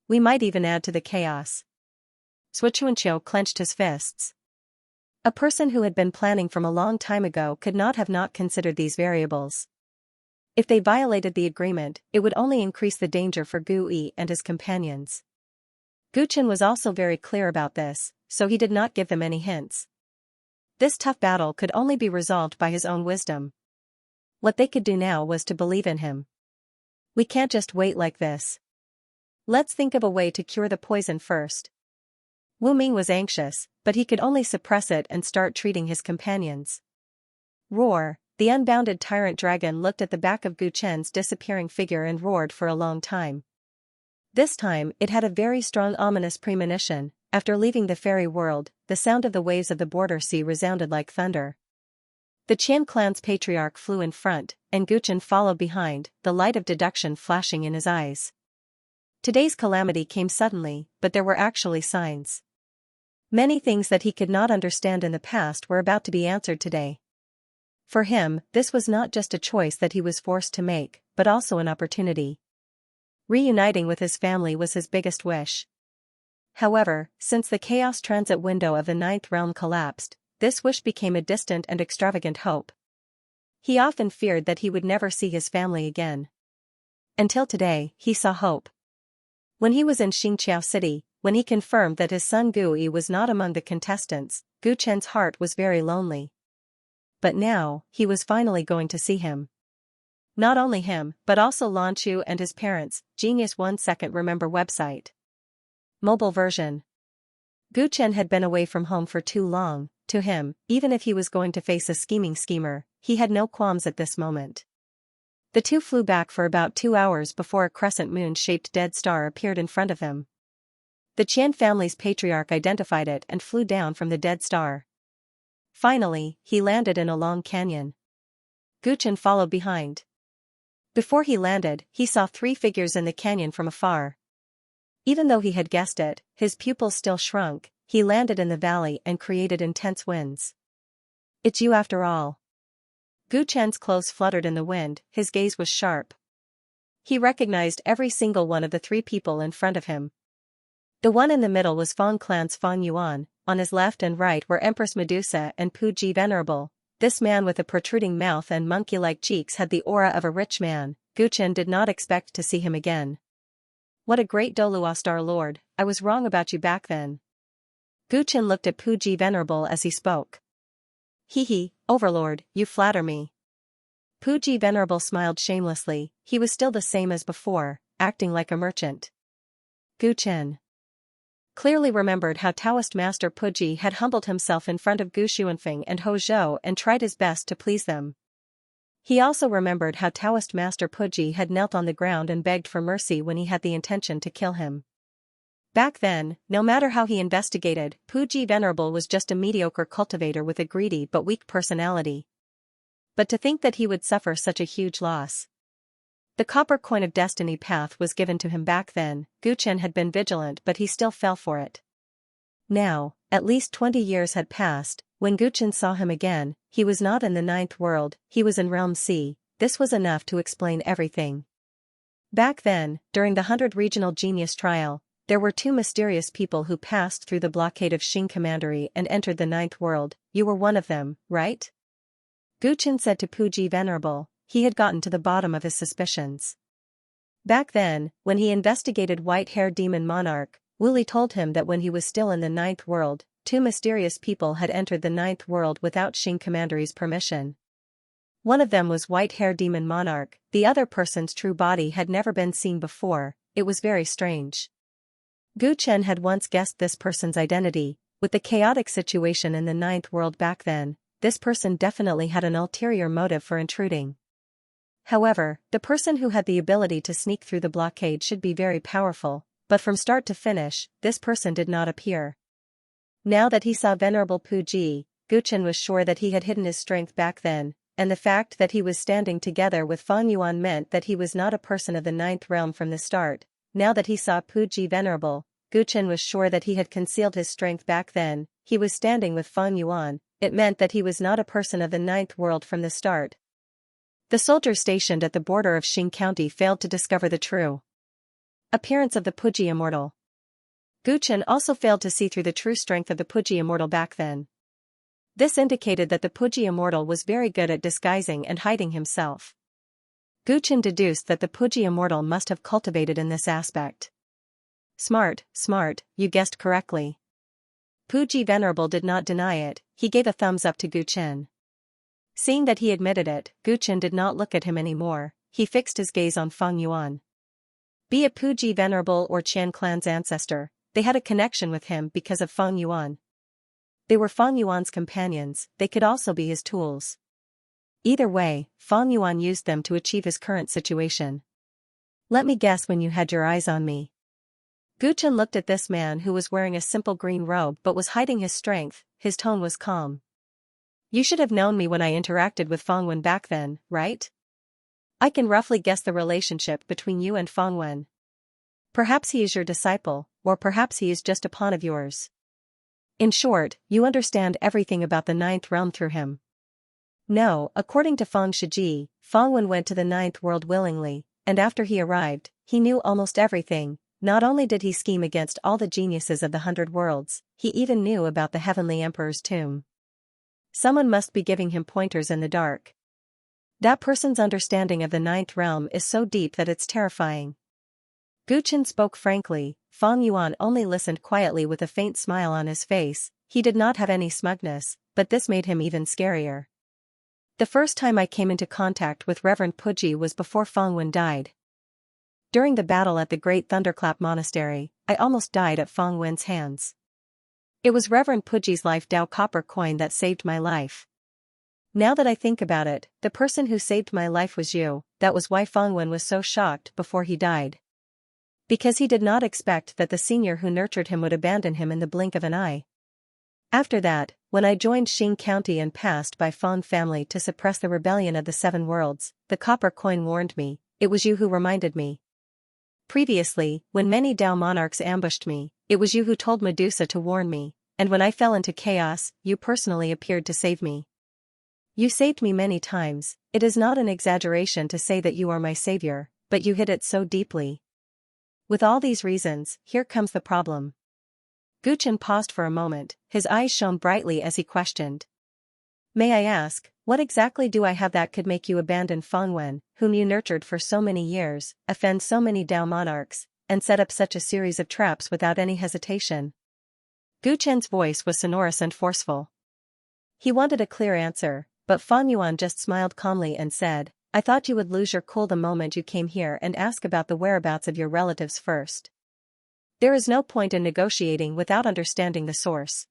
We might even add to the chaos. Xianxia clenched his fists. A person who had been planning from a long time ago could not have not considered these variables. If they violated the agreement, it would only increase the danger for Gu Yi and his companions. Gu Chen was also very clear about this, so he did not give them any hints. This tough battle could only be resolved by his own wisdom. What they could do now was to believe in him. We can't just wait like this. Let's think of a way to cure the poison first. Wu Ming was anxious, but he could only suppress it and start treating his companions. Roar. The unbounded tyrant dragon looked at the back of Gu Chen's disappearing figure and roared for a long time. This time, it had a very strong ominous premonition. After leaving the fairy world, the sound of the waves of the border sea resounded like thunder. The Qian clan's patriarch flew in front, and Gu Chen followed behind, the light of deduction flashing in his eyes. Today's calamity came suddenly, but there were actually signs. Many things that he could not understand in the past were about to be answered today. For him, this was not just a choice that he was forced to make, but also an opportunity. Reuniting with his family was his biggest wish. However, since the chaos transit window of the ninth realm collapsed, this wish became a distant and extravagant hope. He often feared that he would never see his family again. Until today, he saw hope. When he was in Xianxia City, when he confirmed that his son Gui was not among the contestants, Gu Chen's heart was very lonely. But now, he was finally going to see him. Not only him, but also Lan Chu and his parents. Genius 1 second remember website. Mobile version. Gu Chen had been away from home for too long. To him, even if he was going to face a scheming schemer, he had no qualms at this moment. The two flew back for about 2 hours before a crescent moon-shaped dead star appeared in front of him. The Qian family's patriarch identified it and flew down from the dead star. Finally, he landed in a long canyon. Gu Chen followed behind. Before he landed, he saw 3 figures in the canyon from afar. Even though he had guessed it, his pupils still shrunk. He landed in the valley and created intense winds. It's you after all. Gu Chen's clothes fluttered in the wind, his gaze was sharp. He recognized every single one of the 3 people in front of him. The one in the middle was Fang Clan's Fang Yuan, on his left and right were Empress Medusa and Puji Venerable. This man with a protruding mouth and monkey-like cheeks had the aura of a rich man. Gu Chen did not expect to see him again. What a great Dolua Star Lord, I was wrong about you back then. Gu Chen looked at Puji Venerable as he spoke. Hee, Overlord, you flatter me. Puji Venerable smiled shamelessly. He was still the same as before, acting like a merchant. Gu Chen clearly remembered how Taoist Master Puji had humbled himself in front of Gu Xuanfeng and Ho Zhou and tried his best to please them. He also remembered how Taoist Master Puji had knelt on the ground and begged for mercy when he had the intention to kill him. Back then, no matter how he investigated, Puji Venerable was just a mediocre cultivator with a greedy but weak personality. But to think that he would suffer such a huge loss. The copper coin of destiny path was given to him back then. Gu Chen had been vigilant but he still fell for it. Now, at least 20 years had passed. When Gu Chen saw him again, he was not in the 9th world, he was in Realm C. This was enough to explain everything. Back then, during the 100 Regional Genius Trial, there were 2 mysterious people who passed through the blockade of Xing Commandery and entered the 9th world. You were one of them, right? Gu Chen said to Puji Venerable. He had gotten to the bottom of his suspicions. Back then, when he investigated White-Haired Demon Monarch, Wuli told him that when he was still in the 9th world, 2 mysterious people had entered the 9th world without Xing Commandery's permission. One of them was White-Haired Demon Monarch, the other person's true body had never been seen before. It was very strange. Gu Chen had once guessed this person's identity. With the chaotic situation in the 9th world back then, this person definitely had an ulterior motive for intruding. However, the person who had the ability to sneak through the blockade should be very powerful, but from start to finish, this person did not appear. Now that he saw Venerable Puji, Gu Chen was sure that he had hidden his strength back then, and the fact that he was standing together with Fang Yuan meant that he was not a person of the 9th realm from the start. Now that he saw Puji Venerable, Gu Chen was sure that he had concealed his strength back then. He was standing with Fang Yuan, it meant that he was not a person of the 9th world from the start. The soldiers stationed at the border of Xing County failed to discover the true appearance of the Puji Immortal. Gu Chen also failed to see through the true strength of the Puji Immortal back then. This indicated that the Puji Immortal was very good at disguising and hiding himself. Gu Chen deduced that the Puji Immortal must have cultivated in this aspect. Smart, you guessed correctly. Puji Venerable did not deny it, he gave a thumbs up to Gu Chen. Seeing that he admitted it, Gu Chen did not look at him anymore, he fixed his gaze on Fang Yuan. Be it Puji Venerable or Qian clan's ancestor, they had a connection with him because of Fang Yuan. They were Fang Yuan's companions, they could also be his tools. Either way, Fang Yuan used them to achieve his current situation. Let me guess when you had your eyes on me. Gu Chen looked at this man who was wearing a simple green robe but was hiding his strength, his tone was calm. You should have known me when I interacted with Fang Wen back then, right? I can roughly guess the relationship between you and Fang Wen. Perhaps he is your disciple, or perhaps he is just a pawn of yours. In short, you understand everything about the 9th realm through him. No, according to Fang Shiji, Fang Wen went to the 9th world willingly, and after he arrived, he knew almost everything. Not only did he scheme against all the geniuses of the 100 worlds, he even knew about the Heavenly Emperor's tomb. Someone must be giving him pointers in the dark. That person's understanding of the ninth realm is so deep that it's terrifying. Guchen spoke frankly. Feng Yuan only listened quietly with a faint smile on his face. He did not have any smugness, but this made him even scarier. The first time I came into contact with Reverend Puji was before Feng Wen died. During the battle at the Great Thunderclap Monastery, I almost died at Feng Wen's hands. It was Reverend Puji's life Dao copper coin that saved my life. Now that I think about it, the person who saved my life was you. That was why Feng Wen was so shocked before he died. Because he did not expect that the senior who nurtured him would abandon him in the blink of an eye. After that, when I joined Xing County and passed by Feng family to suppress the rebellion of the Seven Worlds, the copper coin warned me. It was you who reminded me. Previously, when many Dao monarchs ambushed me, it was you who told Medusa to warn me, and when I fell into chaos, you personally appeared to save me. You saved me many times. It is not an exaggeration to say that you are my savior, but you hid it so deeply. With all these reasons, here comes the problem. Guchen paused for a moment, his eyes shone brightly as he questioned. May I ask, what exactly do I have that could make you abandon Feng Wen, whom you nurtured for so many years, offend so many Dao monarchs, and set up such a series of traps without any hesitation? Guchen's voice was sonorous and forceful. He wanted a clear answer, but Feng Yuan just smiled calmly and said, I thought you would lose your cool the moment you came here and ask about the whereabouts of your relatives first. There is no point in negotiating without understanding the source.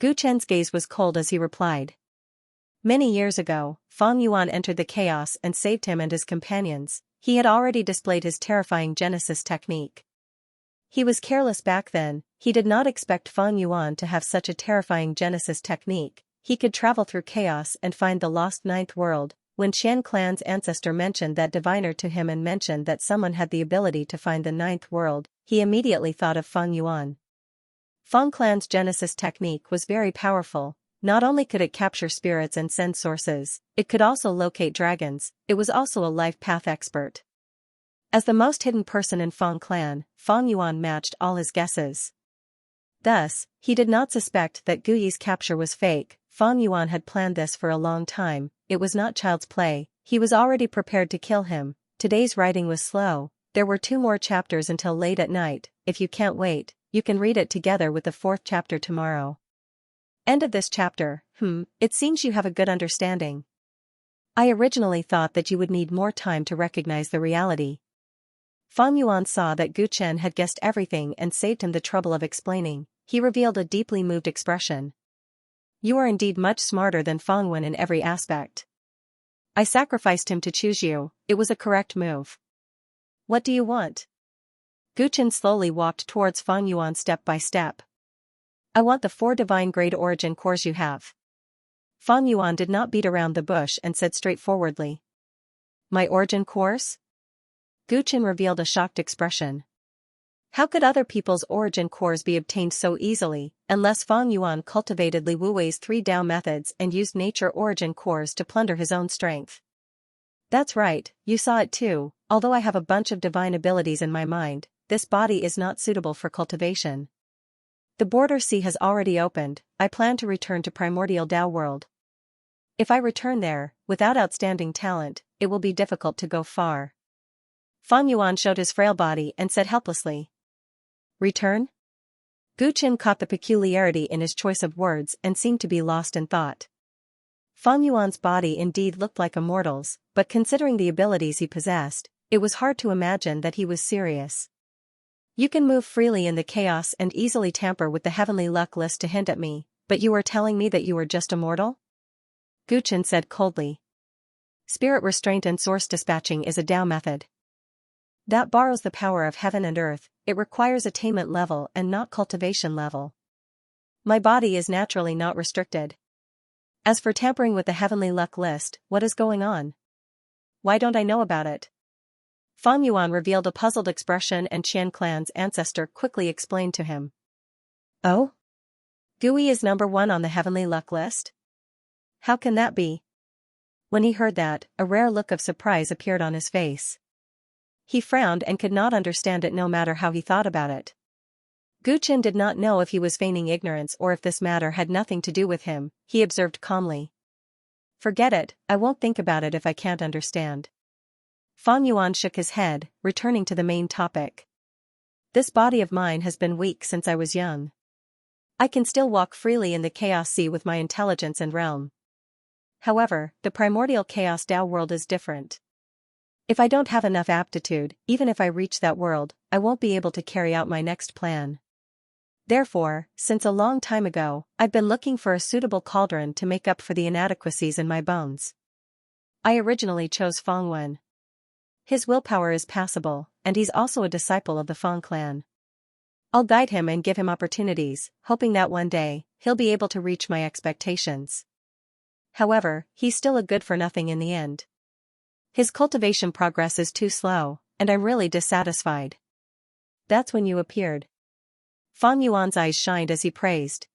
Guchen's gaze was cold as he replied. Many years ago, Feng Yuan entered the chaos and saved him and his companions. He had already displayed his terrifying Genesis technique. He was careless back then. He did not expect Feng Yuan to have such a terrifying Genesis technique. He could travel through chaos and find the lost ninth world. When Qian clan's ancestor mentioned that diviner to him and mentioned that someone had the ability to find the ninth world, he immediately thought of Feng Yuan. Feng clan's Genesis technique was very powerful. Not only could it capture spirits and send sources, it could also locate dragons. It was also a life path expert. As the most hidden person in Feng clan, Feng Yuan matched all his guesses. Thus, he did not suspect that Guyi's capture was fake. Feng Yuan had planned this for a long time. It was not child's play. He was already prepared to kill him. Today's writing was slow. There were 2 more chapters until late at night. If you can't wait, you can read it together with the 4th chapter tomorrow. End of this chapter. It seems you have a good understanding. I originally thought that you would need more time to recognize the reality. Feng Yuan saw that Guchen had guessed everything and saved him the trouble of explaining. He revealed a deeply moved expression. You are indeed much smarter than Feng Wen in every aspect. I sacrificed him to choose you. It was a correct move. What do you want? Guchen slowly walked towards Feng Yuan step by step. I want the 4 divine grade origin cores you have. Feng Yuan did not beat around the bush and said straightforwardly. My origin cores? Guchen revealed a shocked expression. How could other people's origin cores be obtained so easily, unless Feng Yuan cultivated Li Wuwei's 3 Dao methods and used nature origin cores to plunder his own strength? That's right, you saw it too. Although I have a bunch of divine abilities in my mind, this body is not suitable for cultivation. The border sea has already opened. I plan to return to primordial Dao world. If I return there, without outstanding talent, it will be difficult to go far. Feng Yuan showed his frail body and said helplessly. Return? Guchen caught the peculiarity in his choice of words and seemed to be lost in thought. Feng Yuan's body indeed looked like a mortal's, but considering the abilities he possessed, it was hard to imagine that he was serious. You can move freely in the chaos and easily tamper with the heavenly luck list to hint at me, but you are telling me that you are just a mortal? Guchen said coldly. Spirit restraint and source dispatching is a Dao method. That borrows the power of heaven and earth. It requires attainment level and not cultivation level. My body is naturally not restricted. As for tampering with the heavenly luck list, what is going on? Why don't I know about it? Feng Yuan revealed a puzzled expression and Qian clan's ancestor quickly explained to him. Oh? Gui is number 1 on the heavenly luck list? How can that be? When he heard that, a rare look of surprise appeared on his face. He frowned and could not understand it no matter how he thought about it. Guchen did not know if he was feigning ignorance or if this matter had nothing to do with him. He observed calmly. Forget it, I won't think about it if I can't understand. Fang Yuan shook his head, returning to the main topic. This body of mine has been weak since I was young. I can still walk freely in the Chaos Sea with my intelligence and realm. However, the primordial Chaos Tao world is different. If I don't have enough aptitude, even if I reach that world, I won't be able to carry out my next plan. Therefore, since a long time ago, I've been looking for a suitable cauldron to make up for the inadequacies in my bones. I originally chose Fang Wen. His willpower is passable, and he's also a disciple of the Fang clan. I'll guide him and give him opportunities, hoping that one day, he'll be able to reach my expectations. However, he's still a good-for-nothing in the end. His cultivation progress is too slow, and I'm really dissatisfied. That's when you appeared. Fang Yuan's eyes shined as he praised.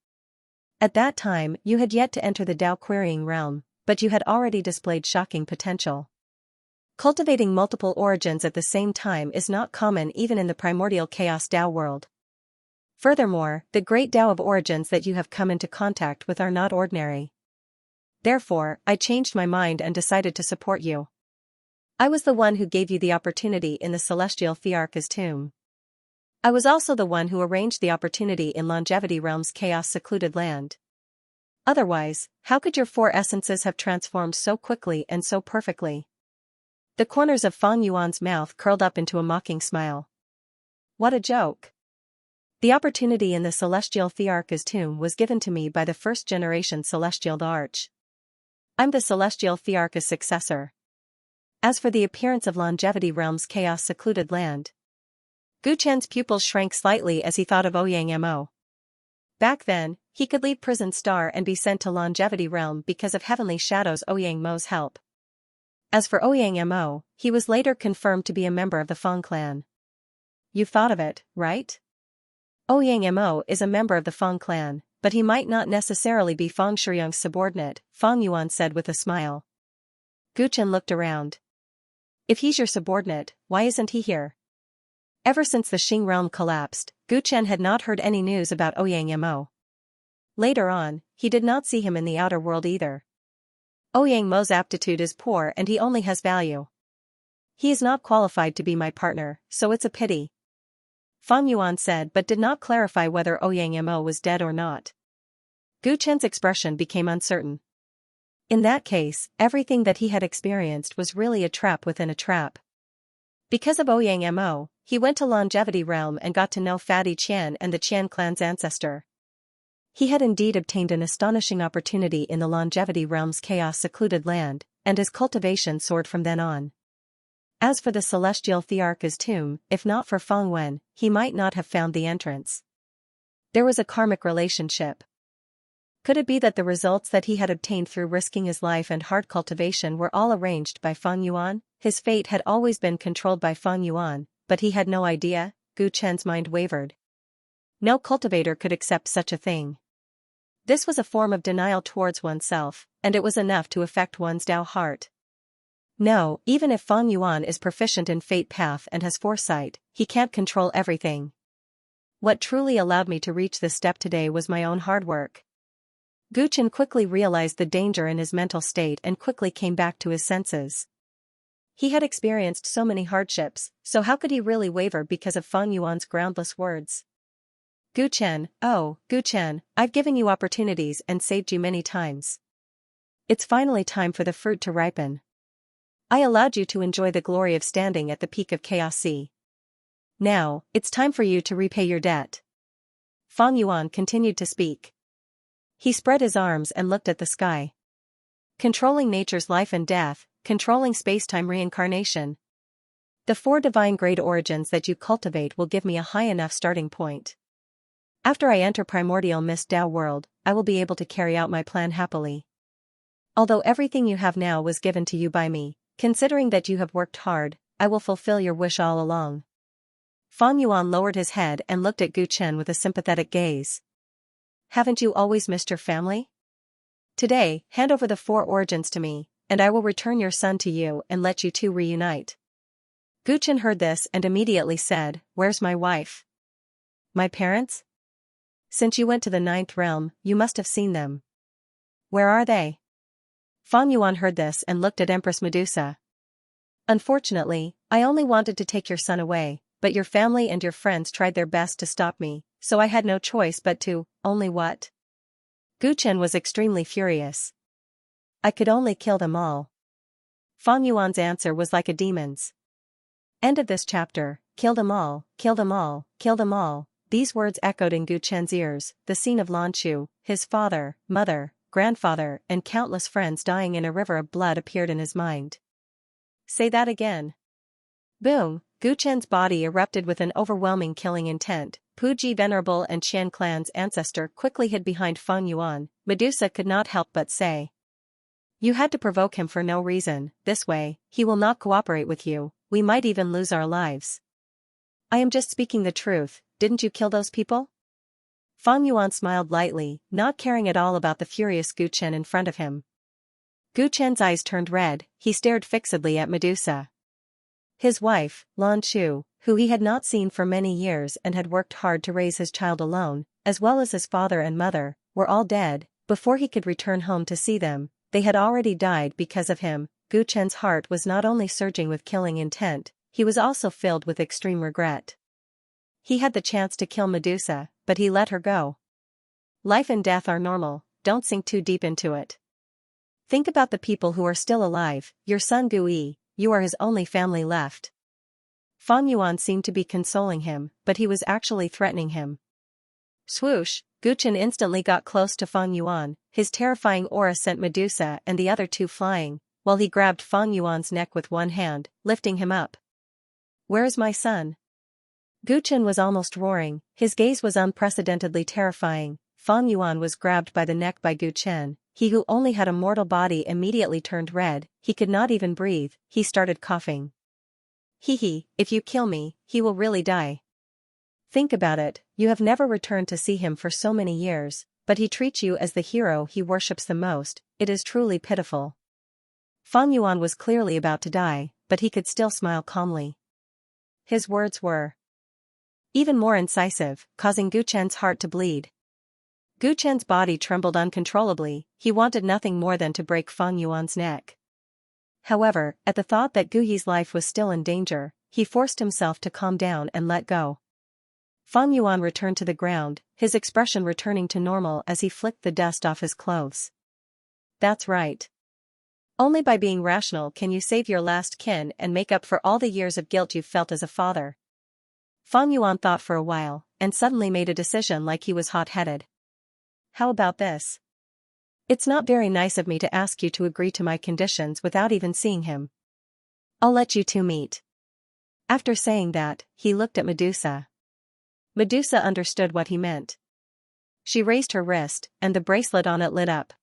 At that time, you had yet to enter the Tao querying realm, but you had already displayed shocking potential. Cultivating multiple origins at the same time is not common even in the primordial Chaos Tao world. Furthermore, the great Tao of origins that you have come into contact with are not ordinary. Therefore, I changed my mind and decided to support you. I was the one who gave you the opportunity in the Celestial Thearch's tomb. I was also the one who arranged the opportunity in Longevity Realm's chaos-secluded land. Otherwise, how could your four essences have transformed so quickly and so perfectly? The corners of Fang Yuan's mouth curled up into a mocking smile. What a joke! The opportunity in the Celestial Thearch's tomb was given to me by the first-generation Celestial Arch. I'm the Celestial Thearch's successor. As for the appearance of Longevity Realm's chaos-secluded land, Gu Chen's pupils shrank slightly as he thought of Ouyang Mo. Back then, he could leave Prison Star and be sent to Longevity Realm because of Heavenly Shadow's Ouyang Mo's help. As for Ouyang Mo, he was later confirmed to be a member of the Fang clan. You've thought of it, right? Ouyang Mo is a member of the Fang clan, but he might not necessarily be Fang Shiyang's subordinate, Fang Yuan said with a smile. Gu Chen looked around. If he's your subordinate, why isn't he here? Ever since the Xing realm collapsed, Gu Chen had not heard any news about Ouyang Mo. Later on, he did not see him in the outer world either. Ouyang Mo's aptitude is poor and he only has value. He is not qualified to be my partner, so it's a pity. Fang Yuan said but did not clarify whether Ouyang Mo was dead or not. Gu Chen's expression became uncertain. In that case, everything that he had experienced was really a trap within a trap. Because of Ouyang Mo, he went to Longevity Realm and got to know Fatty Qian and the Qian clan's ancestor. He had indeed obtained an astonishing opportunity in the Longevity Realm's chaos-secluded land, and his cultivation soared from then on. As for the Celestial Thearch's tomb, if not for Fang Wen, he might not have found the entrance. There was a karmic relationship. Could it be that the results that he had obtained through risking his life and hard cultivation were all arranged by Fang Yuan? His fate had always been controlled by Fang Yuan, but he had no idea. Gu Chen's mind wavered. No cultivator could accept such a thing. This was a form of denial towards oneself, and it was enough to affect one's Tao heart. No, even if Fang Yuan is proficient in fate path and has foresight, he can't control everything. What truly allowed me to reach this step today was my own hard work. Gu Chen quickly realized the danger in his mental state and quickly came back to his senses. He had experienced so many hardships, so how could he really waver because of Fang Yuan's groundless words? Gu Chen, oh, Gu Chen, I've given you opportunities and saved you many times. It's finally time for the fruit to ripen. I allowed you to enjoy the glory of standing at the peak of Chaos Sea. Now, it's time for you to repay your debt. Fang Yuan continued to speak. He spread his arms and looked at the sky. Controlling nature's life and death, controlling space-time reincarnation. The 4 divine grade origins that you cultivate will give me a high enough starting point. After I enter primordial mist Tao world, I will be able to carry out my plan happily. Although everything you have now was given to you by me, considering that you have worked hard, I will fulfill your wish all along. Fang Yuan lowered his head and looked at Gu Chen with a sympathetic gaze. Haven't you always missed your family? Today, hand over the 4 origins to me, and I will return your son to you and let you two reunite. Gu Chen heard this and immediately said, Where's my wife? My parents? Since you went to the 9th realm, you must have seen them. Where are they? Fang Yuan heard this and looked at Empress Medusa. Unfortunately, I only wanted to take your son away, but your family and your friends tried their best to stop me, so I had no choice but to, only what? Gu Chen was extremely furious. I could only kill them all. Fang Yuan's answer was like a demon's. End of this chapter. Kill them all, kill them all, kill them all. These words echoed in Gu Chen's ears. The scene of Lan Chu, his father, mother, grandfather, and countless friends dying in a river of blood appeared in his mind. Say that again. Boom! Gu Chen's body erupted with an overwhelming killing intent. Puji Venerable and Qian clan's ancestor quickly hid behind Fang Yuan. Medusa could not help but say. You had to provoke him for no reason. This way, he will not cooperate with you. We might even lose our lives. I am just speaking the truth. Didn't you kill those people? Fang Yuan smiled lightly, not caring at all about the furious Gu Chen in front of him. Gu Chen's eyes turned red. He stared fixedly at Medusa. His wife, Lan Chu, who he had not seen for many years and had worked hard to raise his child alone, as well as his father and mother, were all dead. Before he could return home to see them, they had already died because of him. Gu Chen's heart was not only surging with killing intent, he was also filled with extreme regret. He had the chance to kill Medusa, but he let her go. Life and death are normal, don't sink too deep into it. Think about the people who are still alive. Your son Gu Yi, you are his only family left. Fang Yuan seemed to be consoling him, but he was actually threatening him. Swoosh! Gu Chen instantly got close to Fang Yuan. His terrifying aura sent Medusa and the other two flying, while he grabbed Fang Yuan's neck with one hand, lifting him up. Where is my son? Gu Chen was almost roaring. His gaze was unprecedentedly terrifying. Fang Yuan was grabbed by the neck by Gu Chen. He who only had a mortal body immediately turned red. He could not even breathe. He started coughing. Hee, if you kill me, he will really die. Think about it, you have never returned to see him for so many years, but he treats you as the hero he worships the most. It is truly pitiful. Fang Yuan was clearly about to die, but he could still smile calmly. His words were even more incisive, causing Gu Chen's heart to bleed. Gu Chen's body trembled uncontrollably. He wanted nothing more than to break Fang Yuan's neck. However, at the thought that Gu Yi's life was still in danger, he forced himself to calm down and let go. Fang Yuan returned to the ground, his expression returning to normal as he flicked the dust off his clothes. That's right. Only by being rational can you save your last kin and make up for all the years of guilt you've felt as a father. Fang Yuan thought for a while, and suddenly made a decision like he was hot-headed. How about this? It's not very nice of me to ask you to agree to my conditions without even seeing him. I'll let you two meet. After saying that, he looked at Medusa. Medusa understood what he meant. She raised her wrist, and the bracelet on it lit up.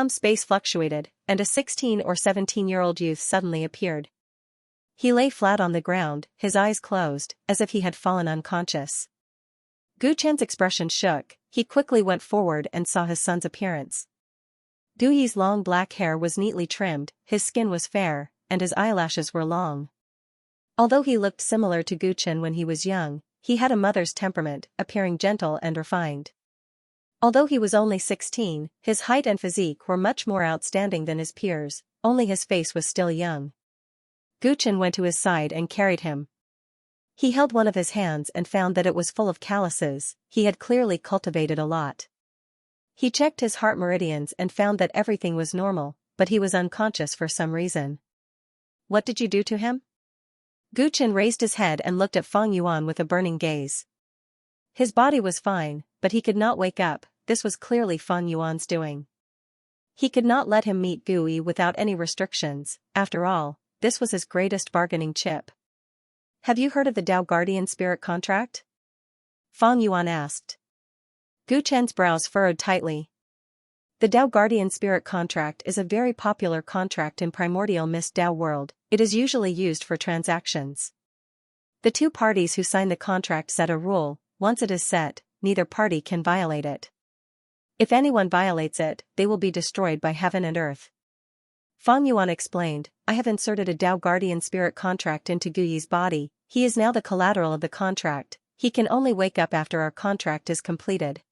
Space fluctuated, and a 16 or 17-year-old youth suddenly appeared. He lay flat on the ground, his eyes closed, as if he had fallen unconscious. Gu Chen's expression shook. He quickly went forward and saw his son's appearance. Gu Yi's long black hair was neatly trimmed, his skin was fair, and his eyelashes were long. Although he looked similar to Gu Chen when he was young, he had a mother's temperament, appearing gentle and refined. Although he was only 16, his height and physique were much more outstanding than his peers, only his face was still young. Gu Chen went to his side and carried him. He held one of his hands and found that it was full of calluses. He had clearly cultivated a lot. He checked his heart meridians and found that everything was normal, but he was unconscious for some reason. What did you do to him? Gu Chen raised his head and looked at Fang Yuan with a burning gaze. His body was fine, but he could not wake up. This was clearly Fang Yuan's doing. He could not let him meet Gu Yi without any restrictions. After all, this was his greatest bargaining chip. Have you heard of the Tao Guardian Spirit contract? Fang Yuan asked. Gu Chen's brows furrowed tightly. The Tao Guardian Spirit contract is a very popular contract in primordial Mist Tao world. It is usually used for transactions. The two parties who sign the contract set a rule. Once it is set, neither party can violate it. If anyone violates it, they will be destroyed by heaven and earth. Fang Yuan explained, I have inserted a Tao Guardian Spirit contract into Gu Yi's body. He is now the collateral of the contract. He can only wake up after our contract is completed.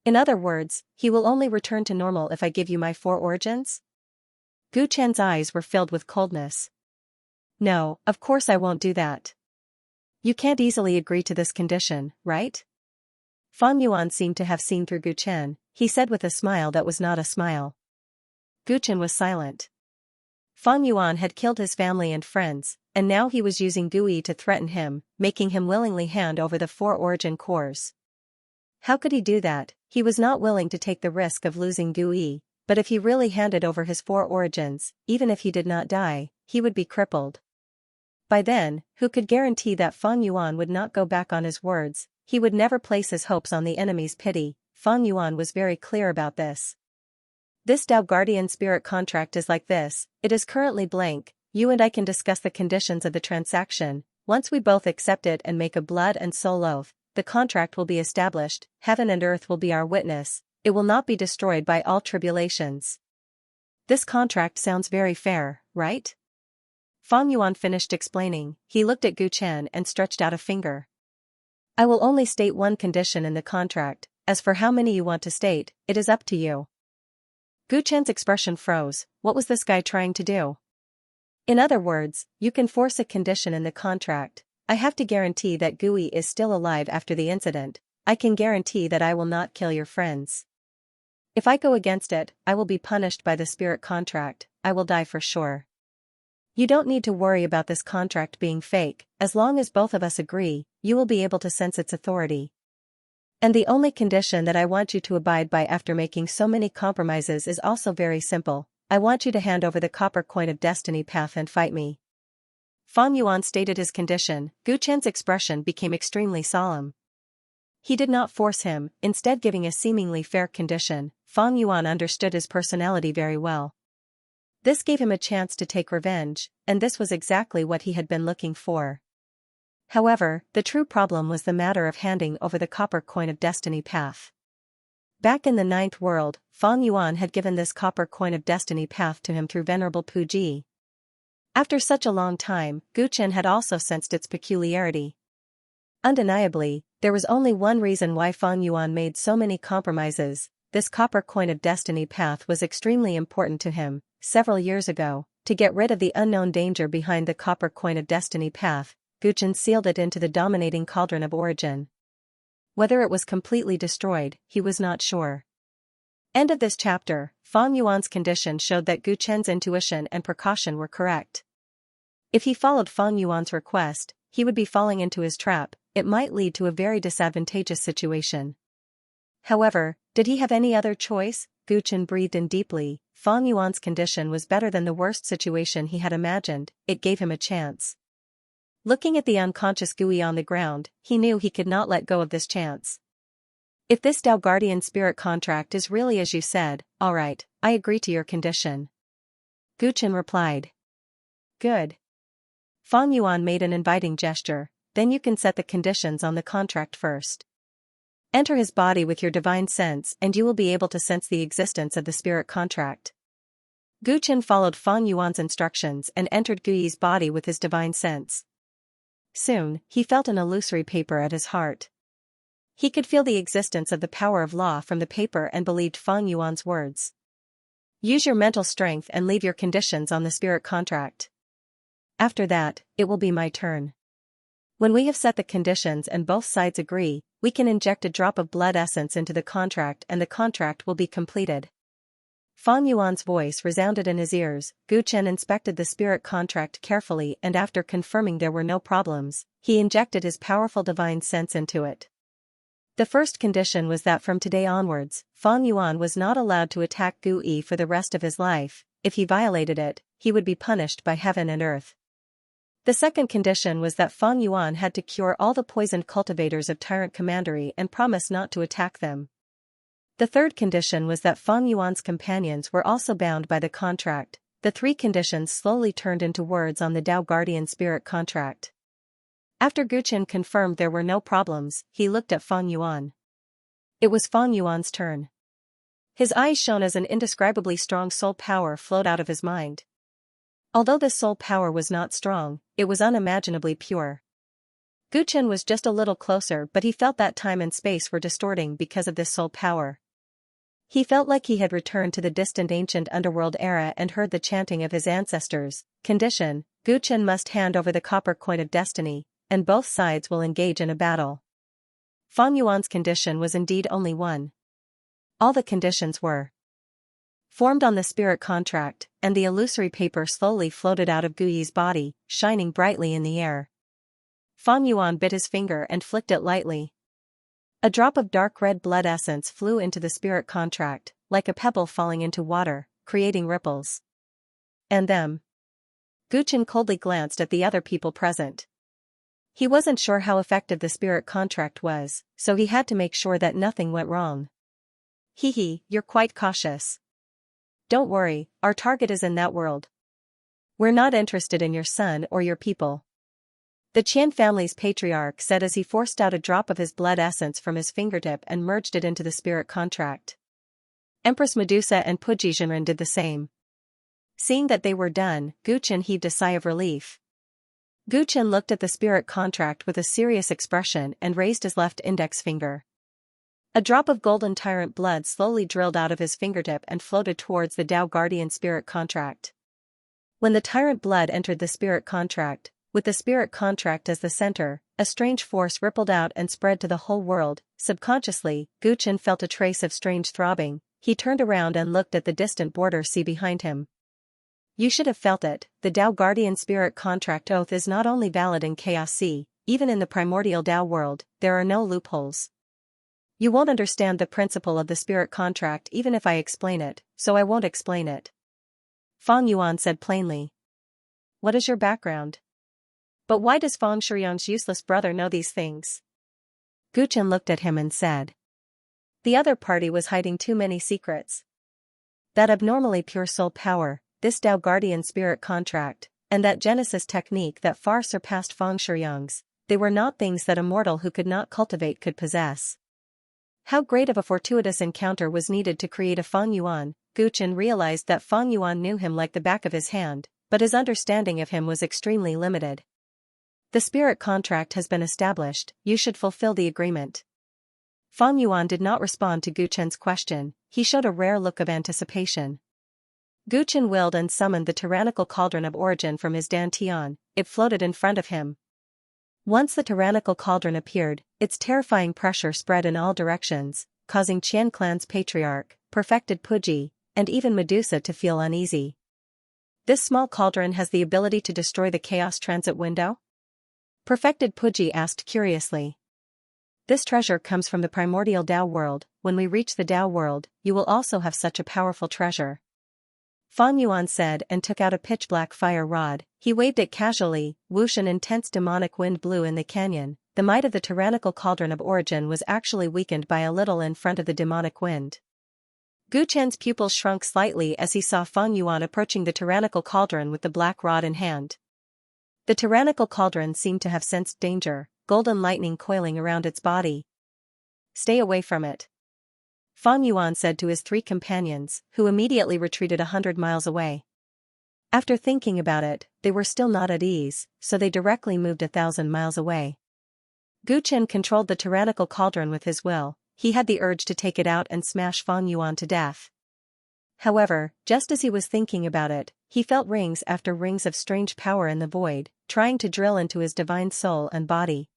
In other words, he will only return to normal if I give you my 4 origins? Gu Chen's eyes were filled with coldness. No, of course I won't do that. You can't easily agree to this condition, right? Fang Yuan seemed to have seen through Gu Chen. He said with a smile that was not a smile. Gu Chen was silent. Fang Yuan had killed his family and friends, and now he was using Gu Yi to threaten him, making him willingly hand over the 4 origin cores. How could he do that? He was not willing to take the risk of losing Gu Yi, but if he really handed over his 4 origins, even if he did not die, he would be crippled. By then, who could guarantee that Fang Yuan would not go back on his words? He would never place his hopes on the enemy's pity. Fang Yuan was very clear about this. This Tao Guardian Spirit contract is like this, it is currently blank, you and I can discuss the conditions of the transaction, once we both accept it and make a blood and soul oath, the contract will be established, heaven and earth will be our witness, it will not be destroyed by all tribulations. This contract sounds very fair, right? Fang Yuan finished explaining, he looked at Gu Chen and stretched out a finger. I will only state one condition in the contract, as for how many you want to state, it is up to you. Gu Chen's expression froze, what was this guy trying to do? In other words, you can force a condition in the contract, I have to guarantee that Gu Yi is still alive after the incident, I can guarantee that I will not kill your friends. If I go against it, I will be punished by the spirit contract, I will die for sure. You don't need to worry about this contract being fake, as long as both of us agree, you will be able to sense its authority. And the only condition that I want you to abide by after making so many compromises is also very simple, I want you to hand over the copper coin of destiny path and fight me. Fang Yuan stated his condition, Gu Chen's expression became extremely solemn. He did not force him, instead giving a seemingly fair condition. Fang Yuan understood his personality very well. This gave him a chance to take revenge, and this was exactly what he had been looking for. However, the true problem was the matter of handing over the copper coin of destiny path. Back in the 9th world, Fang Yuan had given this copper coin of destiny path to him through Venerable Puji. After such a long time, Gu Chen had also sensed its peculiarity. Undeniably, there was only one reason why Fang Yuan made so many compromises, this copper coin of destiny path was extremely important to him. Several years ago, to get rid of the unknown danger behind the copper coin of destiny path, Gu Chen sealed it into the dominating cauldron of origin. Whether it was completely destroyed, he was not sure. End of this chapter. Fang Yuan's condition showed that Gu Chen's intuition and precaution were correct. If he followed Fang Yuan's request, he would be falling into his trap, it might lead to a very disadvantageous situation. However, did he have any other choice? Gu Chen breathed in deeply. Fang Yuan's condition was better than the worst situation he had imagined, it gave him a chance. Looking at the unconscious Gu Yi on the ground, he knew he could not let go of this chance. If this Tao Guardian Spirit contract is really as you said, alright, I agree to your condition. Gu Chen replied. Good. Fang Yuan made an inviting gesture, then you can set the conditions on the contract first. Enter his body with your divine sense and you will be able to sense the existence of the spirit contract. Gu Chen followed Fang Yuan's instructions and entered Gu Yi's body with his divine sense. Soon, he felt an illusory paper at his heart. He could feel the existence of the power of law from the paper and believed Fang Yuan's words. Use your mental strength and leave your conditions on the spirit contract. After that, it will be my turn. When we have set the conditions and both sides agree, we can inject a drop of blood essence into the contract and the contract will be completed. Fang Yuan's voice resounded in his ears. Gu Chen inspected the spirit contract carefully and after confirming there were no problems, he injected his powerful divine sense into it. The first condition was that from today onwards, Fang Yuan was not allowed to attack Gu Yi for the rest of his life. If he violated it, he would be punished by heaven and earth. The second condition was that Fang Yuan had to cure all the poisoned cultivators of Tyrant Commandery and promise not to attack them. The third condition was that Fang Yuan's companions were also bound by the contract. The three conditions slowly turned into words on the Tao Guardian Spirit contract. After Gu Chen confirmed there were no problems, he looked at Fang Yuan. It was Fang Yuan's turn. His eyes shone as an indescribably strong soul power flowed out of his mind. Although this soul power was not strong, it was unimaginably pure. Gu Chen was just a little closer but he felt that time and space were distorting because of this soul power. He felt like he had returned to the distant ancient underworld era and heard the chanting of his ancestors. Condition: Gu Chen must hand over the copper coin of destiny, and both sides will engage in a battle. Fang Yuan's condition was indeed only one. All the conditions were formed on the spirit contract, and the illusory paper slowly floated out of Gu Yi's body, shining brightly in the air. Fang Yuan bit his finger and flicked it lightly. A drop of dark red blood essence flew into the spirit contract, like a pebble falling into water, creating ripples. And them. Gu Chen coldly glanced at the other people present. He wasn't sure how effective the spirit contract was, so he had to make sure that nothing went wrong. Hee, you're quite cautious. Don't worry, our target is in that world. We're not interested in your son or your people. The Qian family's patriarch said as he forced out a drop of his blood essence from his fingertip and merged it into the spirit contract. Empress Medusa and Puji Jinren did the same. Seeing that they were done, Gu Chen heaved a sigh of relief. Gu Chen looked at the spirit contract with a serious expression and raised his left index finger. A drop of golden tyrant blood slowly drilled out of his fingertip and floated towards the Tao Guardian spirit contract. When the tyrant blood entered the spirit contract, with the spirit contract as the center, a strange force rippled out and spread to the whole world. Subconsciously, Gu Chen felt a trace of strange throbbing. He turned around and looked at the distant border sea behind him. You should have felt it. The Tao Guardian spirit contract oath is not only valid in Chaos Sea, even in the primordial Tao world, there are no loopholes. You won't understand the principle of the spirit contract even if I explain it, so I won't explain it. Fang Yuan said plainly. What is your background? But why does Fang Shiyang's useless brother know these things? Gu Chen looked at him and said. The other party was hiding too many secrets. That abnormally pure soul power, this Tao Guardian spirit contract, and that Genesis technique that far surpassed Fang Shiyang's, they were not things that a mortal who could not cultivate could possess. How great of a fortuitous encounter was needed to create a Fang Yuan? Gu Chen realized that Fang Yuan knew him like the back of his hand, but his understanding of him was extremely limited. The spirit contract has been established, you should fulfill the agreement. Fang Yuan did not respond to Gu Chen's question, he showed a rare look of anticipation. Gu Chen willed and summoned the tyrannical cauldron of origin from his dantian, it floated in front of him. Once the tyrannical cauldron appeared, its terrifying pressure spread in all directions, causing Qian clan's patriarch, perfected Puji, and even Medusa to feel uneasy. This small cauldron has the ability to destroy the chaos transit window? Perfected Puji asked curiously. This treasure comes from the primordial Tao world, when we reach the Tao world, you will also have such a powerful treasure. Fang Yuan said and took out a pitch-black fire rod, he waved it casually, whoosh an intense demonic wind blew in the canyon, the might of the tyrannical cauldron of origin was actually weakened by a little in front of the demonic wind. Gu Chen's pupils shrunk slightly as he saw Fang Yuan approaching the tyrannical cauldron with the black rod in hand. The tyrannical cauldron seemed to have sensed danger, golden lightning coiling around its body. Stay away from it. Fang Yuan said to his 3 companions, who immediately retreated 100 miles away. After thinking about it, they were still not at ease, so they directly moved 1,000 miles away. Gu Chen controlled the tyrannical cauldron with his will, he had the urge to take it out and smash Fang Yuan to death. However, just as he was thinking about it, he felt rings after rings of strange power in the void, trying to drill into his divine soul and body.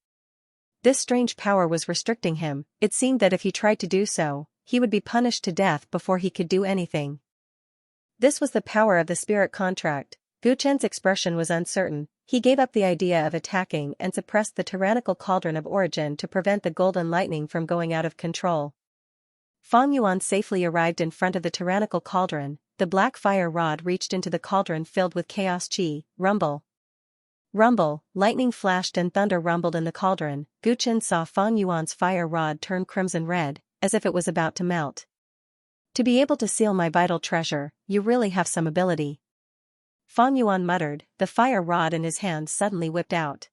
This strange power was restricting him, it seemed that if he tried to do so, he would be punished to death before he could do anything. This was the power of the spirit contract. Gu Chen's expression was uncertain, he gave up the idea of attacking and suppressed the tyrannical cauldron of origin to prevent the golden lightning from going out of control. Fang Yuan safely arrived in front of the tyrannical cauldron, the black fire rod reached into the cauldron filled with chaos chi, rumble. Rumble, lightning flashed and thunder rumbled in the cauldron. Gu Chen saw Fang Yuan's fire rod turn crimson red, as if it was about to melt. To be able to seal my vital treasure, you really have some ability. Fang Yuan muttered, the fire rod in his hand suddenly whipped out.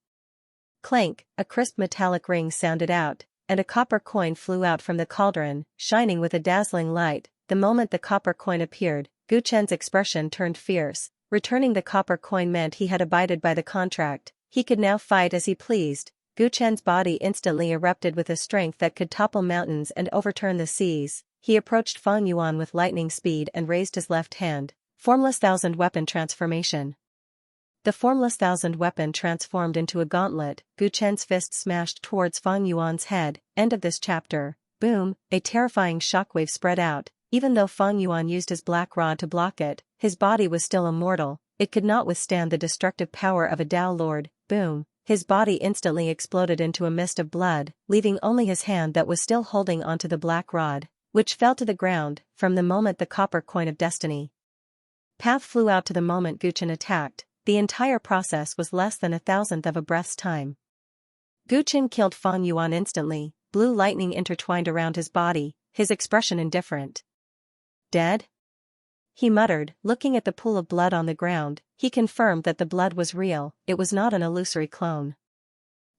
Clank, a crisp metallic ring sounded out, and a copper coin flew out from the cauldron, shining with a dazzling light. The moment the copper coin appeared, Gu Chen's expression turned fierce. Returning the copper coin meant he had abided by the contract, he could now fight as he pleased. Gu Chen's body instantly erupted with a strength that could topple mountains and overturn the seas. he approached Fang Yuan with lightning speed and raised his left hand. Formless Thousand Weapon Transformation. The Formless Thousand Weapon transformed into a gauntlet. Gu Chen's fist smashed towards Fang Yuan's head. End of this chapter. Boom, a terrifying shockwave spread out. Even though Fang Yuan used his black rod to block it, his body was still immortal. It could not withstand the destructive power of a Tao Lord. Boom. His body instantly exploded into a mist of blood, leaving only his hand that was still holding onto the black rod, which fell to the ground. From the moment the copper coin of destiny path flew out to the moment Gu Chen attacked, the entire process was less than 1,000th of a breath's time. Gu Chen killed Fang Yuan instantly. Blue lightning intertwined around his body, his expression indifferent. Dead? He muttered, looking at the pool of blood on the ground. He confirmed that the blood was real, it was not an illusory clone.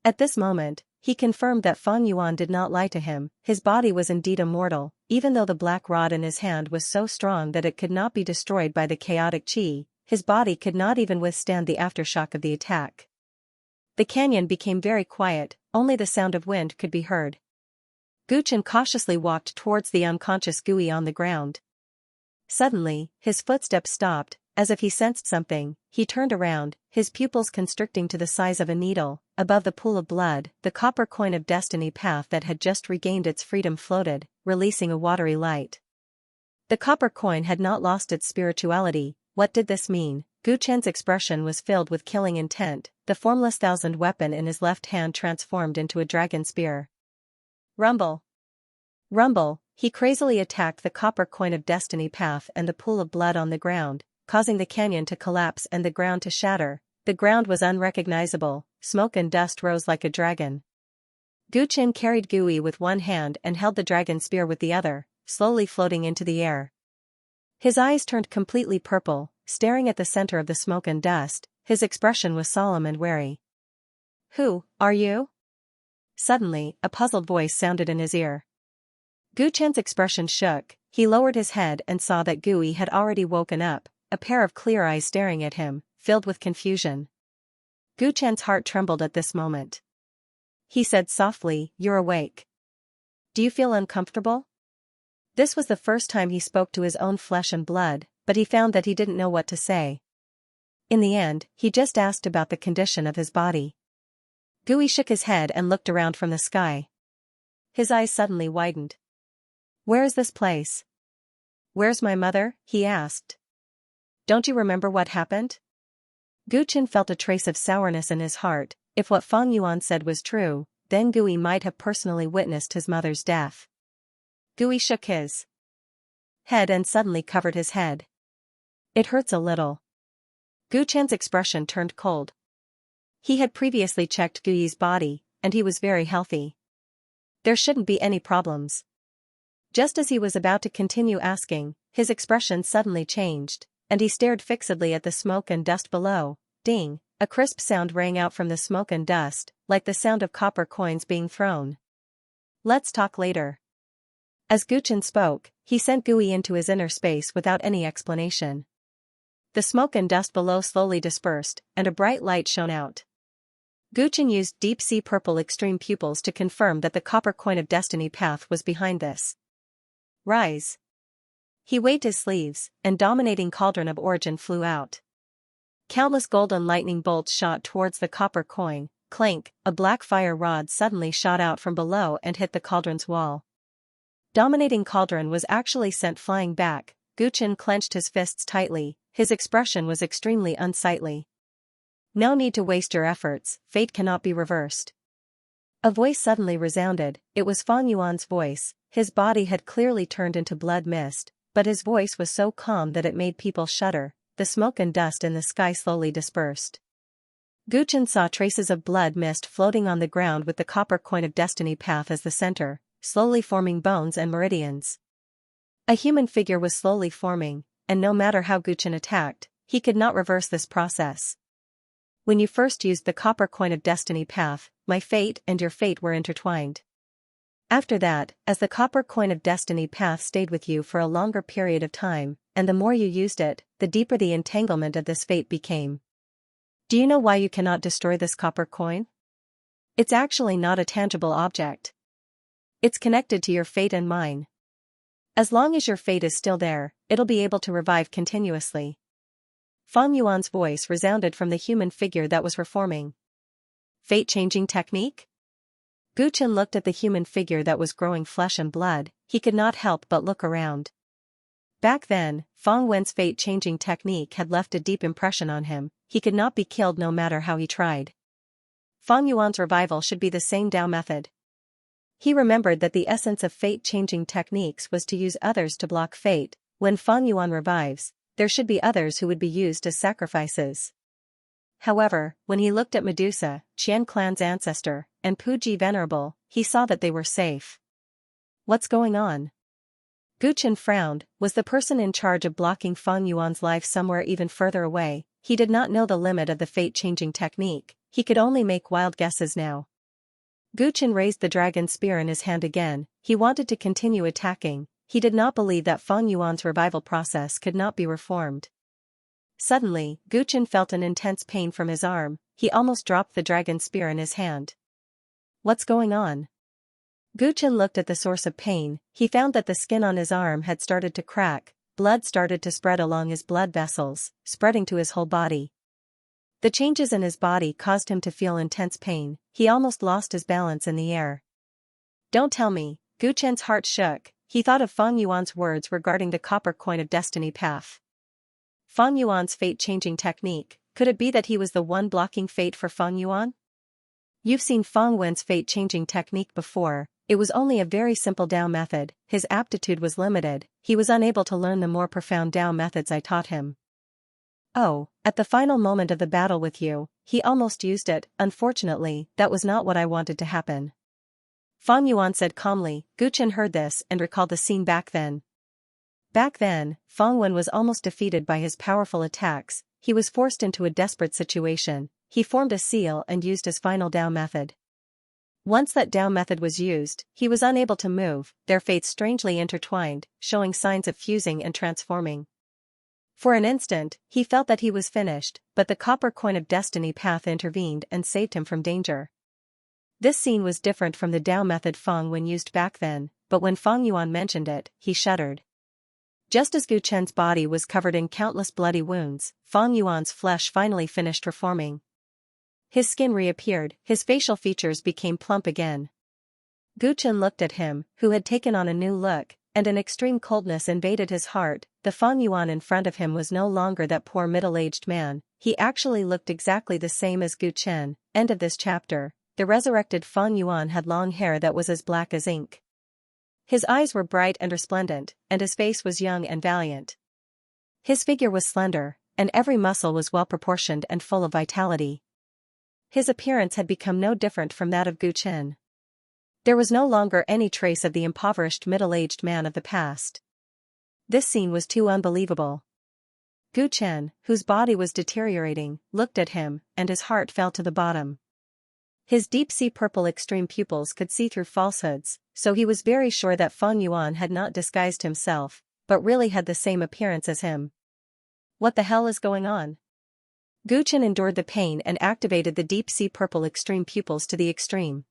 At this moment, he confirmed that Fang Yuan did not lie to him, his body was indeed immortal, even though the black rod in his hand was so strong that it could not be destroyed by the chaotic qi, his body could not even withstand the aftershock of the attack. The canyon became very quiet, only the sound of wind could be heard. Gu Chen cautiously walked towards the unconscious Gui on the ground. Suddenly, his footsteps stopped, as if he sensed something. He turned around, his pupils constricting to the size of a needle. Above the pool of blood, the copper coin of destiny path that had just regained its freedom floated, releasing a watery light. The copper coin had not lost its spirituality. What did this mean? Gu Chen's expression was filled with killing intent. The formless thousand weapon in his left hand transformed into a dragon spear. Rumble! Rumble! He crazily attacked the copper coin of destiny path and the pool of blood on the ground, causing the canyon to collapse and the ground to shatter. The ground was unrecognizable, smoke and dust rose like a dragon. Gu Chen carried Gui with one hand and held the dragon spear with the other, slowly floating into the air. His eyes turned completely purple, staring at the center of the smoke and dust. His expression was solemn and wary. "Who are you?" Suddenly, a puzzled voice sounded in his ear. Gu Chen's expression shook. He lowered his head and saw that Gui had already woken up, a pair of clear eyes staring at him, filled with confusion. Gu Chen's heart trembled at this moment. He said softly, "You're awake. Do you feel uncomfortable?" This was the first time he spoke to his own flesh and blood, but he found that he didn't know what to say. In the end, he just asked about the condition of his body. Gui shook his head and looked around from the sky. His eyes suddenly widened. "Where is this place?" "Where's my mother?" he asked. "Don't you remember what happened?" Gu Chen felt a trace of sourness in his heart. If what Fang Yuan said was true, then Gui might have personally witnessed his mother's death. Gui shook his head and suddenly covered his head. "It hurts a little." Gu Chen's expression turned cold. He had previously checked Gui's body, and he was very healthy. There shouldn't be any problems. Just as he was about to continue asking, his expression suddenly changed, and he stared fixedly at the smoke and dust below. Ding! A crisp sound rang out from the smoke and dust, like the sound of copper coins being thrown. "Let's talk later." As Gu Chen spoke, he sent Gui into his inner space without any explanation. The smoke and dust below slowly dispersed, and a bright light shone out. Gu Chen used deep-sea purple extreme pupils to confirm that the copper coin of destiny path was behind this. "Rise." He waved his sleeves, and dominating cauldron of origin flew out. Countless golden lightning bolts shot towards the copper coin. Clank, a black fire rod suddenly shot out from below and hit the cauldron's wall. Dominating cauldron was actually sent flying back. Gu Chen clenched his fists tightly, his expression was extremely unsightly. "No need to waste your efforts, fate cannot be reversed." A voice suddenly resounded. It was Fang Yuan's voice. His body had clearly turned into blood mist, but his voice was so calm that it made people shudder. The smoke and dust in the sky slowly dispersed. Gu Chen saw traces of blood mist floating on the ground with the copper coin of destiny path as the center, slowly forming bones and meridians. A human figure was slowly forming, and no matter how Gu Chen attacked, he could not reverse this process. "When you first used the copper coin of destiny path, my fate and your fate were intertwined. After that, as the copper coin of destiny path stayed with you for a longer period of time, and the more you used it, the deeper the entanglement of this fate became. Do you know why you cannot destroy this copper coin? It's actually not a tangible object. It's connected to your fate and mine. As long as your fate is still there, it'll be able to revive continuously. Fang Yuan's voice resounded from the human figure that was reforming. Fate-changing technique? Gu Chen looked at the human figure that was growing flesh and blood. He could not help but look around. Back then, Fang Wen's fate-changing technique had left a deep impression on him. He could not be killed no matter how he tried. Fang Yuan's revival should be the same Dao method. He remembered that the essence of fate-changing techniques was to use others to block fate. When Fang Yuan revives, there should be others who would be used as sacrifices. However, when he looked at Medusa, Qian clan's ancestor, and Puji Venerable, he saw that they were safe. What's going on? Gu Chen frowned. Was the person in charge of blocking Fang Yuan's life somewhere even further away? He did not know the limit of the fate-changing technique. He could only make wild guesses now. Gu Chen raised the dragon spear in his hand again. He wanted to continue attacking. He did not believe that Fang Yuan's revival process could not be reformed. Suddenly, Gu Chen felt an intense pain from his arm. He almost dropped the dragon spear in his hand. What's going on? Gu Chen looked at the source of pain. He found that the skin on his arm had started to crack. Blood started to spread along his blood vessels, spreading to his whole body. The changes in his body caused him to feel intense pain. He almost lost his balance in the air. Don't tell me. Gu Chen's heart shook. He thought of Fang Yuan's words regarding the copper coin of destiny path. Fang Yuan's fate-changing technique. Could it be that he was the one blocking fate for Fang Yuan? You've seen Fang Wen's fate-changing technique before. It was only a very simple Dao method. His aptitude was limited. He was unable to learn the more profound Dao methods I taught him. Oh, at the final moment of the battle with you, he almost used it. Unfortunately, that was not what I wanted to happen. Fang Yuan said calmly. Gu Chen heard this and recalled the scene back then. Back then, Fang Wen was almost defeated by his powerful attacks. He was forced into a desperate situation. He formed a seal and used his final Dao method. Once that Dao method was used, he was unable to move. Their fates strangely intertwined, showing signs of fusing and transforming. For an instant, he felt that he was finished, but the copper coin of destiny path intervened and saved him from danger. This scene was different from the Dao method Fang Wen used back then, but when Fang Yuan mentioned it, he shuddered. Just as Gu Chen's body was covered in countless bloody wounds, Fang Yuan's flesh finally finished reforming. His skin reappeared, his facial features became plump again. Gu Chen looked at him, who had taken on a new look, and an extreme coldness invaded his heart. The Fang Yuan in front of him was no longer that poor middle-aged man. He actually looked exactly the same as Gu Chen. End of this chapter. The resurrected Fang Yuan had long hair that was as black as ink. His eyes were bright and resplendent, and his face was young and valiant. His figure was slender, and every muscle was well-proportioned and full of vitality. His appearance had become no different from that of Gu Chen. There was no longer any trace of the impoverished middle-aged man of the past. This scene was too unbelievable. Gu Chen, whose body was deteriorating, looked at him, and his heart fell to the bottom. His deep-sea purple extreme pupils could see through falsehoods, so he was very sure that Fang Yuan had not disguised himself, but really had the same appearance as him. What the hell is going on? Gu Chen endured the pain and activated the deep-sea purple extreme pupils to the extreme.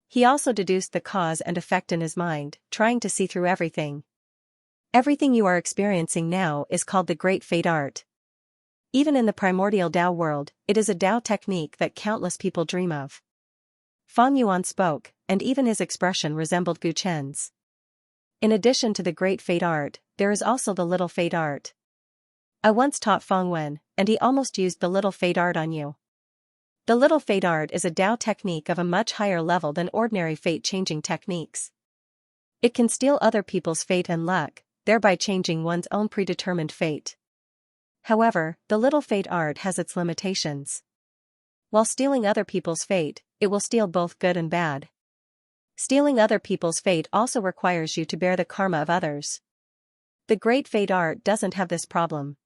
He also deduced the cause and effect in his mind, trying to see through everything. Everything you are experiencing now is called the Great Fate Art. Even in the primordial Dao world, it is a Dao technique that countless people dream of. Fang Yuan spoke, and even his expression resembled Gu Chen's. In addition to the Great Fate Art, there is also the Little Fate Art. I once taught Fang Wen, and he almost used the Little Fate Art on you. The Little Fate Art is a Dao technique of a much higher level than ordinary fate-changing techniques. It can steal other people's fate and luck, thereby changing one's own predetermined fate. However, the Little Fate Art has its limitations. While stealing other people's fate, it will steal both good and bad. Stealing other people's fate also requires you to bear the karma of others. The Great Fate Art doesn't have this problem.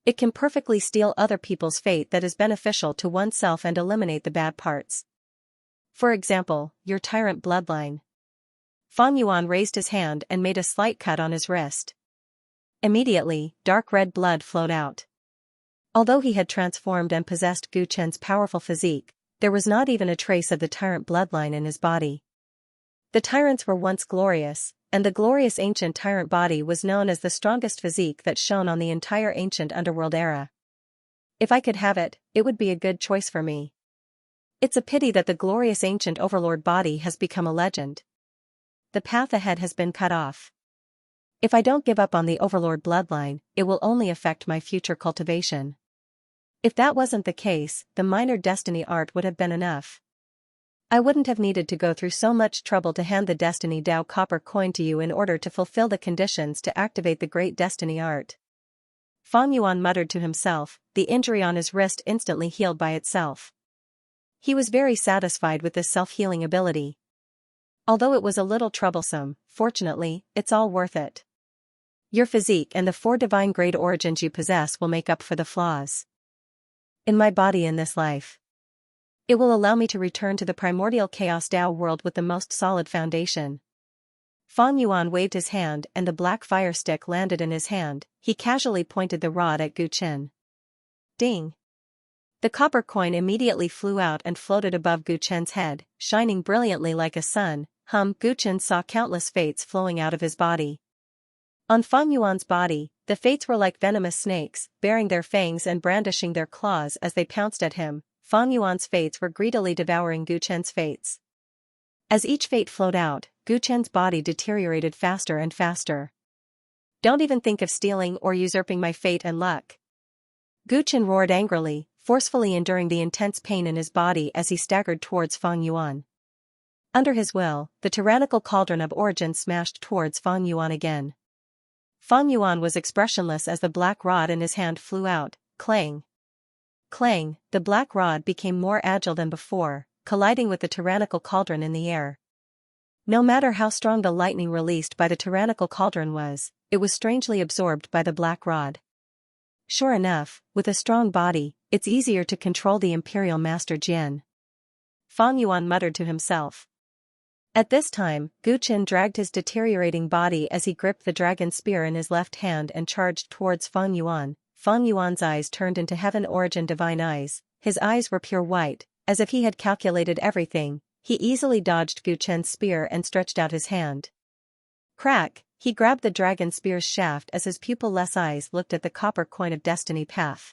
It can perfectly steal other people's fate that is beneficial to oneself and eliminate the bad parts. For example, your Tyrant bloodline. Fang Yuan raised his hand and made a slight cut on his wrist. Immediately, dark red blood flowed out. Although he had transformed and possessed Gu Chen's powerful physique, there was not even a trace of the Tyrant bloodline in his body. The Tyrants were once glorious, and the glorious ancient tyrant body was known as the strongest physique that shone on the entire ancient underworld era. If I could have it, it would be a good choice for me. It's a pity that the glorious ancient overlord body has become a legend. The path ahead has been cut off. If I don't give up on the overlord bloodline, it will only affect my future cultivation. If that wasn't the case, the minor destiny art would have been enough. I wouldn't have needed to go through so much trouble to hand the Destiny Dao copper coin to you in order to fulfill the conditions to activate the great destiny art. Fang Yuan muttered to himself, the injury on his wrist instantly healed by itself. He was very satisfied with this self-healing ability. Although it was a little troublesome, fortunately, it's all worth it. Your physique and the 4 divine grade origins you possess will make up for the flaws in my body in this life. It will allow me to return to the primordial chaos Dao world with the most solid foundation. Fang Yuan waved his hand and the black fire stick landed in his hand. He casually pointed the rod at Gu Chen. Ding! The copper coin immediately flew out and floated above Gu Chen's head, shining brilliantly like a sun. Gu Chen saw countless fates flowing out of his body. On Fang Yuan's body, the fates were like venomous snakes, baring their fangs and brandishing their claws as they pounced at him. Fang Yuan's fates were greedily devouring Gu Chen's fates. As each fate flowed out, Gu Chen's body deteriorated faster and faster. Don't even think of stealing or usurping my fate and luck. Gu Chen roared angrily, forcefully enduring the intense pain in his body as he staggered towards Fang Yuan. Under his will, the tyrannical cauldron of origin smashed towards Fang Yuan again. Fang Yuan was expressionless as the black rod in his hand flew out, clang. Clang, the black rod became more agile than before, colliding with the tyrannical cauldron in the air. No matter how strong the lightning released by the tyrannical cauldron was, it was strangely absorbed by the black rod. Sure enough, with a strong body, it's easier to control the Imperial Master Jian. Fang Yuan muttered to himself. At this time, Gu Chen dragged his deteriorating body as he gripped the dragon spear in his left hand and charged towards Fang Yuan. Fang Yuan's eyes turned into heaven origin divine eyes. His eyes were pure white, as if he had calculated everything. He easily dodged Gu Chen's spear and stretched out his hand. Crack! He grabbed the dragon spear's shaft as his pupil-less eyes looked at the copper coin of destiny path.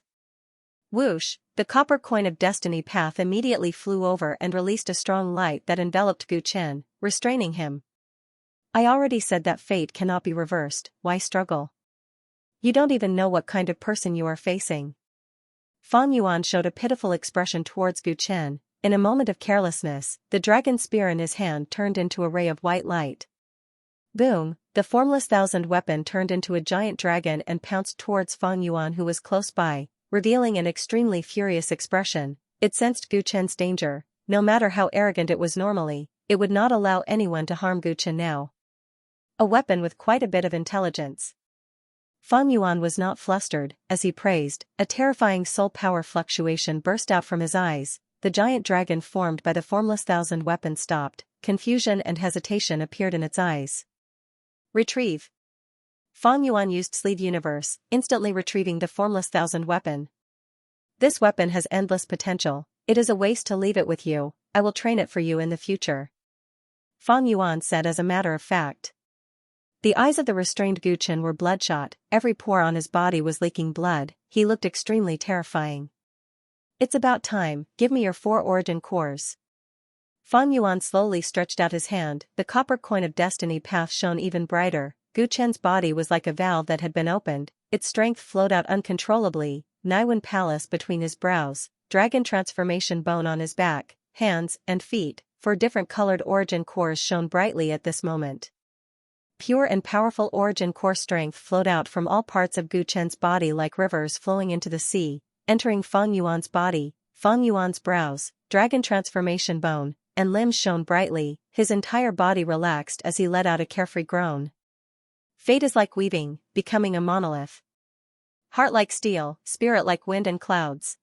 Whoosh! The copper coin of destiny path immediately flew over and released a strong light that enveloped Gu Chen, restraining him. I already said that fate cannot be reversed, why struggle? You don't even know what kind of person you are facing. Fang Yuan showed a pitiful expression towards Gu Chen. In a moment of carelessness, the dragon spear in his hand turned into a ray of white light. Boom! The formless thousand weapon turned into a giant dragon and pounced towards Fang Yuan, who was close by, revealing an extremely furious expression. It sensed Gu Chen's danger. No matter how arrogant it was normally, it would not allow anyone to harm Gu Chen now. A weapon with quite a bit of intelligence. Fang Yuan was not flustered, as he praised. A terrifying soul power fluctuation burst out from his eyes. The giant dragon formed by the formless thousand weapon stopped. Confusion and hesitation appeared in its eyes. Retrieve. Fang Yuan used Sleeve Universe, instantly retrieving the formless thousand weapon. This weapon has endless potential. It is a waste to leave it with you. I will train it for you in the future. Fang Yuan said as a matter of fact. The eyes of the restrained Gu Chen were bloodshot, every pore on his body was leaking blood. He looked extremely terrifying. It's about time, give me your 4 origin cores. Fang Yuan slowly stretched out his hand. The copper coin of destiny path shone even brighter. Gu Chen's body was like a valve that had been opened. Its strength flowed out uncontrollably. Naiwen Palace between his brows, dragon transformation bone on his back, hands, and feet, 4 different colored origin cores shone brightly at this moment. Pure and powerful origin core strength flowed out from all parts of Gu Chen's body like rivers flowing into the sea, entering Fang Yuan's body. Fang Yuan's brows, dragon transformation bone, and limbs shone brightly. His entire body relaxed as he let out a carefree groan. Fate is like weaving, becoming a monolith. Heart like steel, spirit like wind and clouds.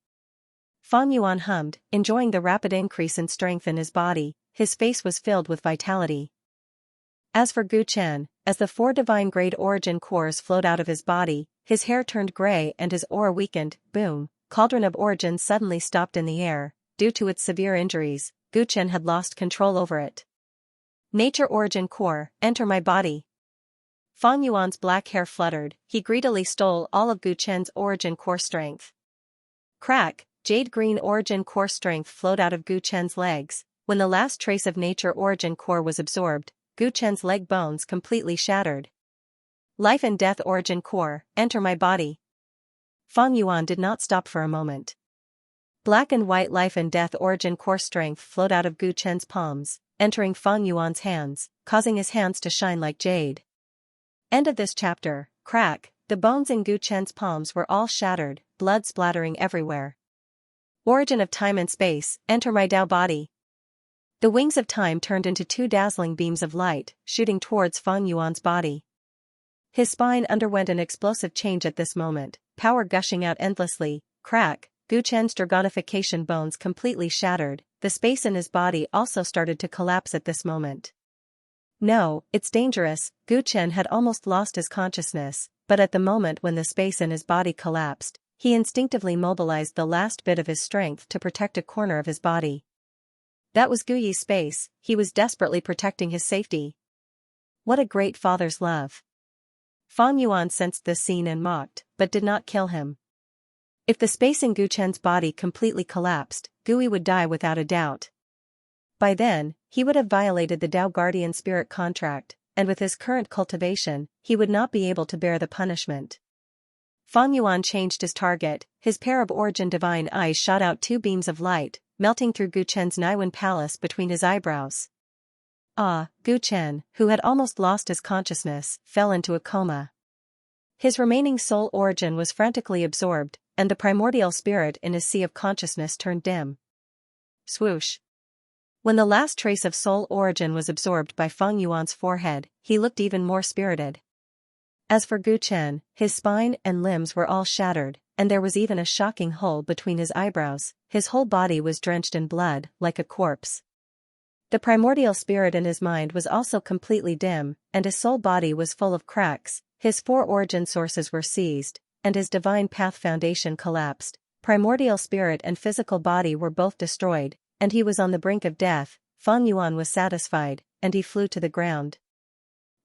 Fang Yuan hummed, enjoying the rapid increase in strength in his body. His face was filled with vitality. As for Gu Chen, as the 4 divine grade origin cores flowed out of his body, his hair turned gray and his aura weakened. Boom! Cauldron of origin suddenly stopped in the air. Due to its severe injuries, Gu Chen had lost control over it. Nature Origin Core, enter my body. Fang Yuan's black hair fluttered, he greedily stole all of Gu Chen's Origin Core strength. Crack, jade green Origin Core strength flowed out of Gu Chen's legs. When the last trace of Nature Origin Core was absorbed, Gu Chen's leg bones completely shattered. Life and Death Origin Core, enter my body. Fang Yuan did not stop for a moment. Black and white Life and Death Origin Core strength flowed out of Gu Chen's palms, entering Fang Yuan's hands, causing his hands to shine like jade. End of this chapter. Crack, the bones in Gu Chen's palms were all shattered, blood splattering everywhere. Origin of Time and Space, enter my Dao body. The wings of time turned into two dazzling beams of light, shooting towards Fang Yuan's body. His spine underwent an explosive change at this moment, power gushing out endlessly. Crack, Gu Chen's dragonification bones completely shattered, the space in his body also started to collapse at this moment. No, it's dangerous. Gu Chen had almost lost his consciousness, but at the moment when the space in his body collapsed, he instinctively mobilized the last bit of his strength to protect a corner of his body. That was Gu Yi's space, he was desperately protecting his safety. What a great father's love. Fang Yuan sensed this scene and mocked, but did not kill him. If the space in Gu Chen's body completely collapsed, Gu Yi would die without a doubt. By then, he would have violated the Dao Guardian Spirit contract, and with his current cultivation, he would not be able to bear the punishment. Fang Yuan changed his target, his pair of Origin Divine eyes shot out two beams of light, melting through Gu Chen's Naiwen Palace between his eyebrows. Gu Chen, who had almost lost his consciousness, fell into a coma. His remaining soul origin was frantically absorbed, and the primordial spirit in his sea of consciousness turned dim. Swoosh. When the last trace of soul origin was absorbed by Fang Yuan's forehead, he looked even more spirited. As for Gu Chen, his spine and limbs were all shattered, and there was even a shocking hole between his eyebrows. His whole body was drenched in blood, like a corpse. The primordial spirit in his mind was also completely dim, and his soul body was full of cracks. His four origin sources were seized, and his divine path foundation collapsed. Primordial spirit and physical body were both destroyed, and he was on the brink of death. Fang Yuan was satisfied, and he flew to the ground.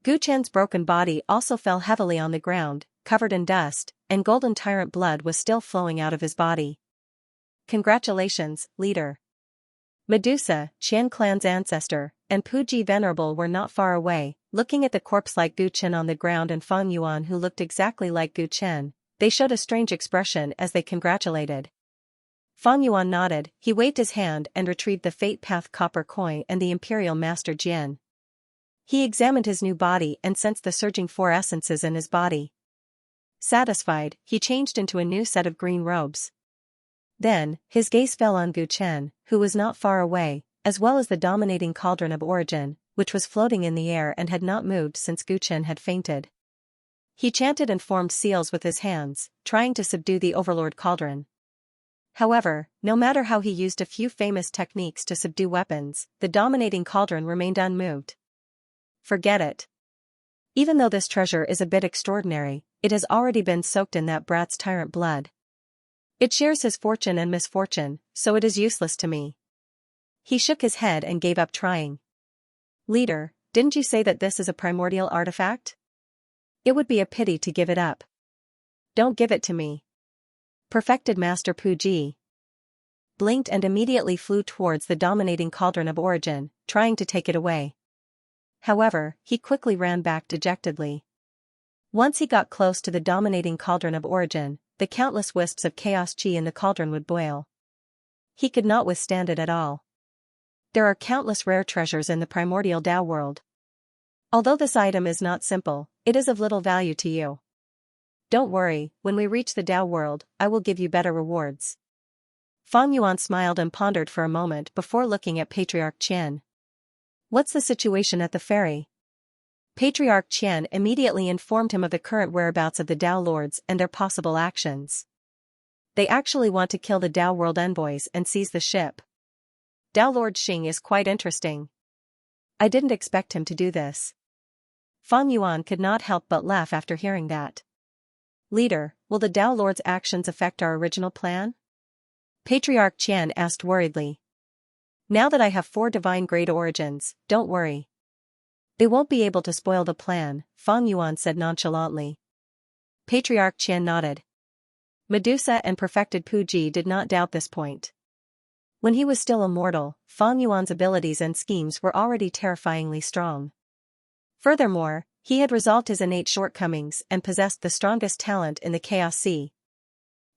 Gu Chen's broken body also fell heavily on the ground, covered in dust, and golden tyrant blood was still flowing out of his body. Congratulations, leader. Medusa, Qian clan's ancestor, and Puji Venerable were not far away, looking at the corpse-like Gu Chen on the ground and Fang Yuan who looked exactly like Gu Chen. They showed a strange expression as they congratulated. Fang Yuan nodded, he waved his hand and retrieved the Fate Path copper coin and the Imperial Master Jian. He examined his new body and sensed the surging four essences in his body. Satisfied, he changed into a new set of green robes. Then, his gaze fell on Gu Chen, who was not far away, as well as the dominating cauldron of origin, which was floating in the air and had not moved since Gu Chen had fainted. He chanted and formed seals with his hands, trying to subdue the overlord cauldron. However, no matter how he used a few famous techniques to subdue weapons, the dominating cauldron remained unmoved. Forget it. Even though this treasure is a bit extraordinary, it has already been soaked in that brat's tyrant blood. It shares his fortune and misfortune, so it is useless to me. He shook his head and gave up trying. Leader, didn't you say that this is a primordial artifact? It would be a pity to give it up. Don't give it to me. Perfected Master Puji blinked and immediately flew towards the dominating cauldron of origin, trying to take it away. However, he quickly ran back dejectedly. Once he got close to the dominating cauldron of origin, the countless wisps of chaos chi in the cauldron would boil. He could not withstand it at all. There are countless rare treasures in the primordial Dao world. Although this item is not simple, it is of little value to you. Don't worry, when we reach the Dao world, I will give you better rewards. Fang Yuan smiled and pondered for a moment before looking at Patriarch Qian. What's the situation at the ferry? Patriarch Qian immediately informed him of the current whereabouts of the Dao Lords and their possible actions. They actually want to kill the Dao World envoys and seize the ship. Dao Lord Xing is quite interesting. I didn't expect him to do this. Fang Yuan could not help but laugh after hearing that. Leader, will the Dao Lord's actions affect our original plan? Patriarch Qian asked worriedly. Now that I have 4 divine grade origins, don't worry. They won't be able to spoil the plan, Fang Yuan said nonchalantly. Patriarch Qian nodded. Medusa and perfected Puji did not doubt this point. When he was still immortal, Fang Yuan's abilities and schemes were already terrifyingly strong. Furthermore, he had resolved his innate shortcomings and possessed the strongest talent in the Chaos Sea.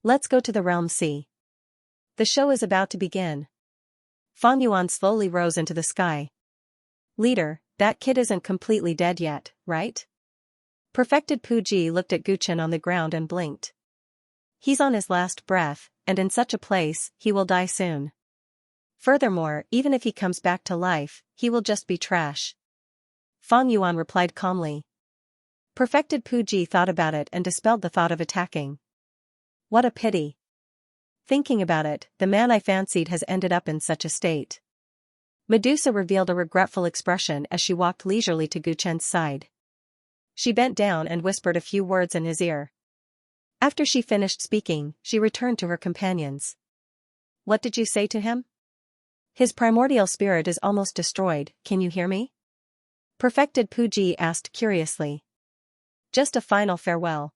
Let's go to the Realm Sea. The show is about to begin. Fang Yuan slowly rose into the sky. Leader, that kid isn't completely dead yet, right? Perfected Puji looked at Guchen on the ground and blinked. He's on his last breath, and in such a place, he will die soon. Furthermore, even if he comes back to life, he will just be trash. Fang Yuan replied calmly. Perfected Puji thought about it and dispelled the thought of attacking. What a pity. Thinking about it, the man I fancied has ended up in such a state. Medusa revealed a regretful expression as she walked leisurely to Guchen's side. She bent down and whispered a few words in his ear. After she finished speaking, she returned to her companions. What did you say to him? His primordial spirit is almost destroyed, can you hear me? Perfected Puji asked curiously. Just a final farewell.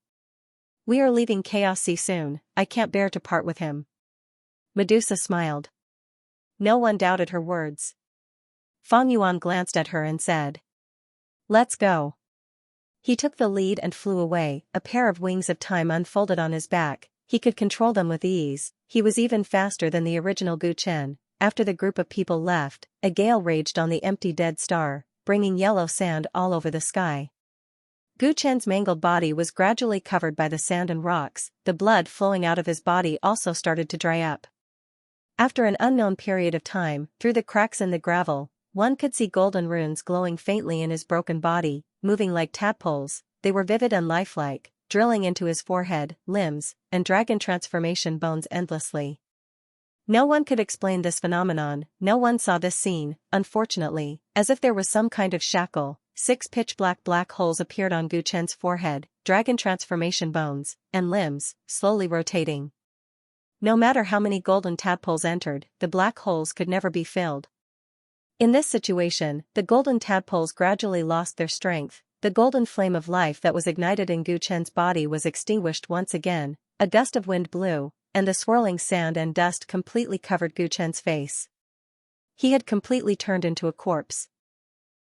We are leaving Chaos Sea soon, I can't bear to part with him. Medusa smiled. No one doubted her words. Fang Yuan glanced at her and said. Let's go. He took the lead and flew away, a pair of wings of time unfolded on his back, he could control them with ease, he was even faster than the original Guchen. After the group of people left, a gale raged on the empty dead star, bringing yellow sand all over the sky. Guchen's mangled body was gradually covered by the sand and rocks, the blood flowing out of his body also started to dry up. After an unknown period of time, through the cracks in the gravel, one could see golden runes glowing faintly in his broken body, moving like tadpoles, they were vivid and lifelike, drilling into his forehead, limbs, and dragon transformation bones endlessly. No one could explain this phenomenon, no one saw this scene, unfortunately, as if there was some kind of shackle. 6 pitch-black black holes appeared on Guchen's forehead, dragon transformation bones, and limbs, slowly rotating. No matter how many golden tadpoles entered, the black holes could never be filled. In this situation, the golden tadpoles gradually lost their strength, the golden flame of life that was ignited in Guchen's body was extinguished once again, a gust of wind blew, and the swirling sand and dust completely covered Guchen's face. He had completely turned into a corpse.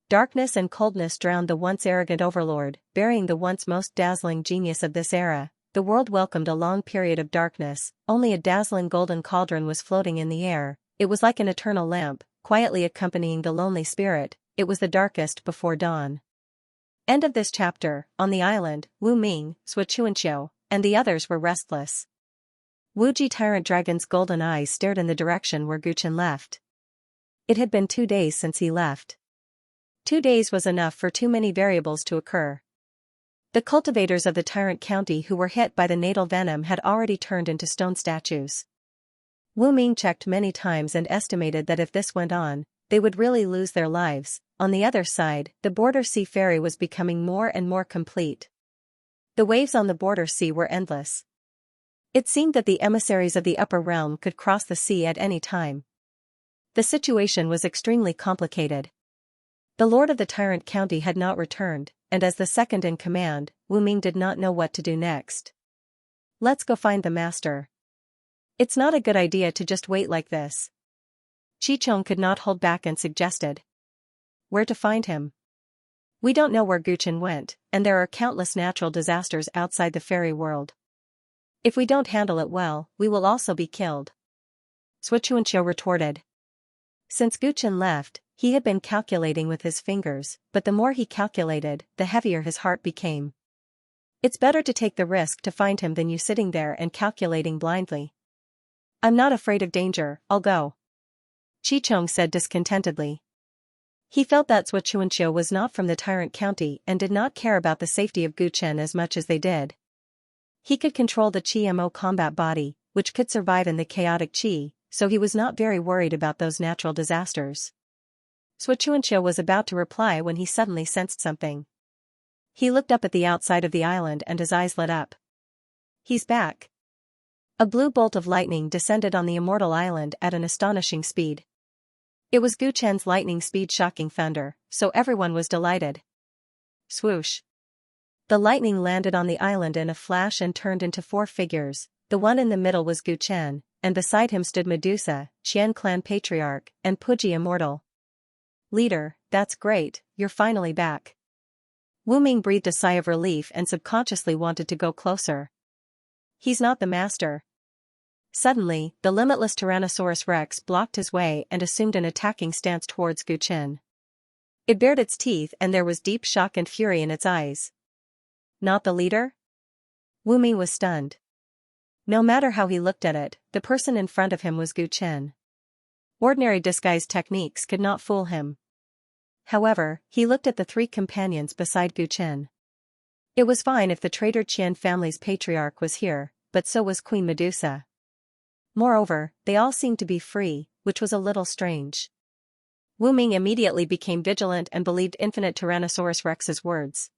Darkness and coldness drowned the once arrogant overlord, burying the once most dazzling genius of this era. The world welcomed a long period of darkness, only a dazzling golden cauldron was floating in the air, it was like an eternal lamp, quietly accompanying the lonely spirit, it was the darkest before dawn. End of this chapter. On the island, Wu Ming, Xianxia, and the others were restless. Wuji Tyrant Dragon's golden eyes stared in the direction where Guchen left. It had been 2 days since he left. 2 days was enough for too many variables to occur. The cultivators of the Tyrant County who were hit by the natal venom had already turned into stone statues. Wu Ming checked many times and estimated that if this went on, they would really lose their lives. On the other side, the border sea ferry was becoming more and more complete. The waves on the border sea were endless. It seemed that the emissaries of the upper realm could cross the sea at any time. The situation was extremely complicated. The lord of the Tyrant County had not returned, and as the second in command, Wu Ming did not know what to do next. Let's go find the master. It's not a good idea to just wait like this. Chichong could not hold back and suggested. Where to find him? We don't know where Guchen went, and there are countless natural disasters outside the fairy world. If we don't handle it well, we will also be killed. Xianxia retorted. Since Guchen left, he had been calculating with his fingers, but the more he calculated, the heavier his heart became. It's better to take the risk to find him than you sitting there and calculating blindly. I'm not afraid of danger, I'll go. Chichong said discontentedly. He felt that Xianxia was not from the Tyrant County and did not care about the safety of Guchen as much as they did. He could control the Qi-Mo combat body, which could survive in the chaotic Qi, so he was not very worried about those natural disasters. Xianxia was about to reply when he suddenly sensed something. He looked up at the outside of the island and his eyes lit up. He's back. A blue bolt of lightning descended on the immortal island at an astonishing speed. It was Gu Chen's lightning speed shocking thunder, so everyone was delighted. Swoosh. The lightning landed on the island in a flash and turned into 4 figures. The one in the middle was Gu Chen, and beside him stood Medusa, Qian Clan Patriarch, and Puji Immortal. Leader, that's great, you're finally back. Wu Ming breathed a sigh of relief and subconsciously wanted to go closer. He's not the master. Suddenly, the limitless Tyrannosaurus Rex blocked his way and assumed an attacking stance towards Gu Chen. It bared its teeth and there was deep shock and fury in its eyes. Not the leader? Wu Ming was stunned. No matter how he looked at it, the person in front of him was Gu Chen. Ordinary disguise techniques could not fool him. However, he looked at the 3 companions beside Gu Chen. It was fine if the traitor Qian family's patriarch was here, but so was Queen Medusa. Moreover, they all seemed to be free, which was a little strange. Wu Ming immediately became vigilant and believed Infinite Tyrannosaurus Rex's words.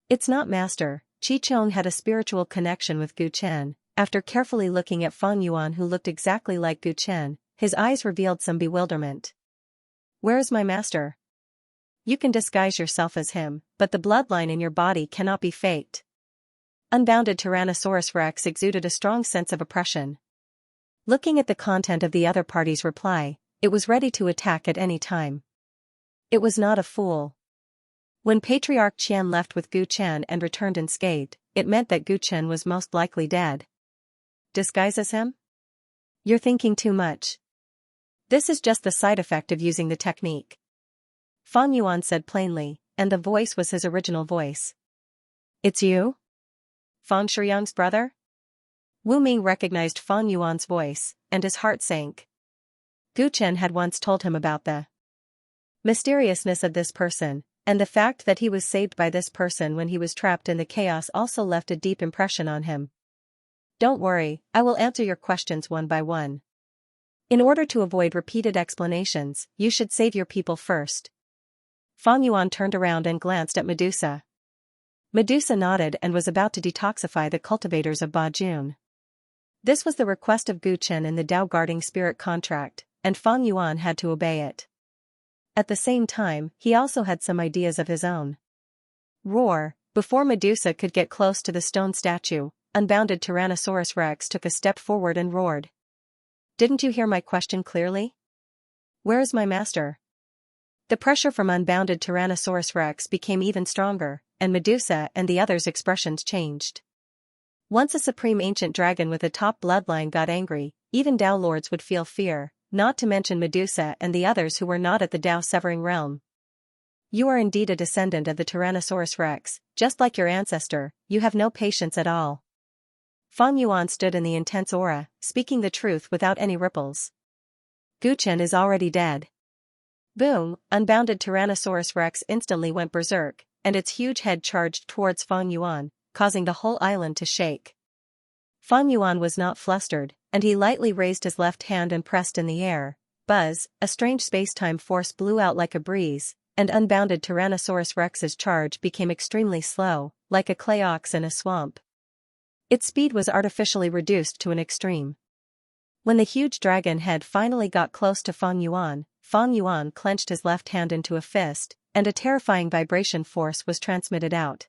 It's not master. Qi Chong had a spiritual connection with Gu Chen. After carefully looking at Fang Yuan who looked exactly like Gu Chen, his eyes revealed some bewilderment. Where is my master? You can disguise yourself as him, but the bloodline in your body cannot be faked. Unbounded Tyrannosaurus Rex exuded a strong sense of oppression. Looking at the content of the other party's reply, it was ready to attack at any time. It was not a fool. When Patriarch Qian left with Gu Chen and returned unscathed, it meant that Gu Chen was most likely dead. Disguise as him? You're thinking too much. This is just the side effect of using the technique. Fang Yuan said plainly, and the voice was his original voice. It's you? Fang Shiyang's brother? Wu Ming recognized Fang Yuan's voice, and his heart sank. Gu Chen had once told him about the mysteriousness of this person, and the fact that he was saved by this person when he was trapped in the chaos also left a deep impression on him. Don't worry, I will answer your questions one by one. In order to avoid repeated explanations, you should save your people first. Fang Yuan turned around and glanced at Medusa. Medusa nodded and was about to detoxify the cultivators of Bajun. This was the request of Gu Chen in the Dao Guarding Spirit contract, and Fang Yuan had to obey it. At the same time, he also had some ideas of his own. Roar! Before Medusa could get close to the stone statue, unbounded Tyrannosaurus Rex took a step forward and roared. Didn't you hear my question clearly? Where is my master? The pressure from unbounded Tyrannosaurus Rex became even stronger, and Medusa and the others' expressions changed. Once a supreme ancient dragon with a top bloodline got angry, even Dao lords would feel fear, not to mention Medusa and the others who were not at the Dao severing realm. You are indeed a descendant of the Tyrannosaurus Rex, just like your ancestor, you have no patience at all. Fang Yuan stood in the intense aura, speaking the truth without any ripples. Gu Chen is already dead. Boom! Unbounded Tyrannosaurus Rex instantly went berserk, and its huge head charged towards Fang Yuan, causing the whole island to shake. Fang Yuan was not flustered, and he lightly raised his left hand and pressed in the air. Buzz, a strange space-time force blew out like a breeze, and unbounded Tyrannosaurus Rex's charge became extremely slow, like a clay ox in a swamp. Its speed was artificially reduced to an extreme. When the huge dragon head finally got close to Fang Yuan clenched his left hand into a fist, and a terrifying vibration force was transmitted out.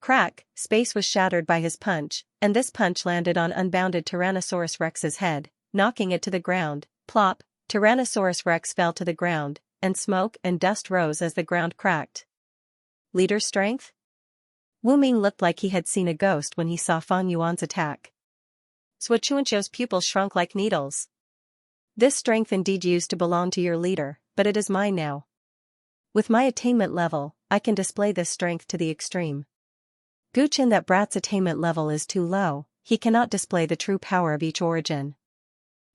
Crack! Space was shattered by his punch, and this punch landed on unbounded Tyrannosaurus Rex's head, knocking it to the ground. Plop! Tyrannosaurus Rex fell to the ground, and smoke and dust rose as the ground cracked. Leader strength? Wu Ming looked like he had seen a ghost when he saw Fang Yuan's attack. Sua Chuanqiu's pupils shrunk like needles. This strength indeed used to belong to your leader, but it is mine now. With my attainment level, I can display this strength to the extreme. Gu Chen, that brat's attainment level is too low, he cannot display the true power of each origin.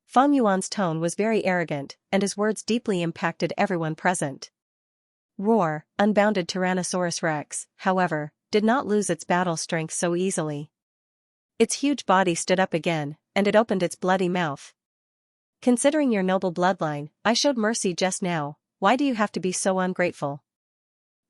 Fang Yuan's tone was very arrogant, and his words deeply impacted everyone present. Roar! Unbounded Tyrannosaurus Rex, however, did not lose its battle strength so easily. Its huge body stood up again, and it opened its bloody mouth. Considering your noble bloodline, I showed mercy just now, why do you have to be so ungrateful?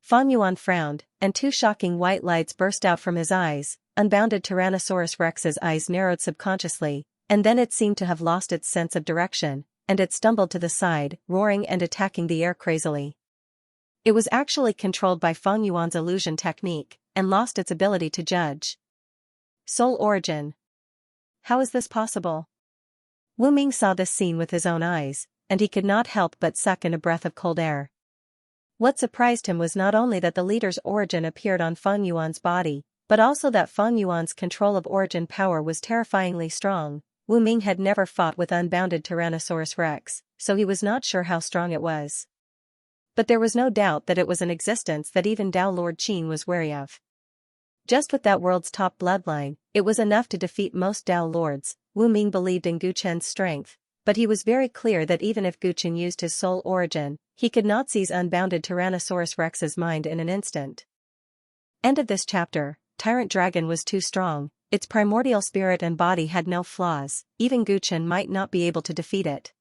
Fang Yuan frowned, and 2 shocking white lights burst out from his eyes. Unbounded Tyrannosaurus Rex's eyes narrowed subconsciously, and then it seemed to have lost its sense of direction, and it stumbled to the side, roaring and attacking the air crazily. It was actually controlled by Feng Yuan's illusion technique, and lost its ability to judge. Soul origin. How is this possible? Wu Ming saw this scene with his own eyes, and he could not help but suck in a breath of cold air. What surprised him was not only that the leader's origin appeared on Feng Yuan's body, but also that Feng Yuan's control of origin power was terrifyingly strong. Wu Ming had never fought with unbounded Tyrannosaurus rex, so he was not sure how strong it was. But there was no doubt that it was an existence that even Dao Lord Qin was wary of. Just with that world's top bloodline, it was enough to defeat most Dao Lords. Wu Ming believed in Gu Chen's strength, but he was very clear that even if Gu Chen used his soul origin, he could not seize unbounded Tyrannosaurus Rex's mind in an instant. End of this chapter. Tyrant Dragon was too strong, its primordial spirit and body had no flaws, even Gu Chen might not be able to defeat it.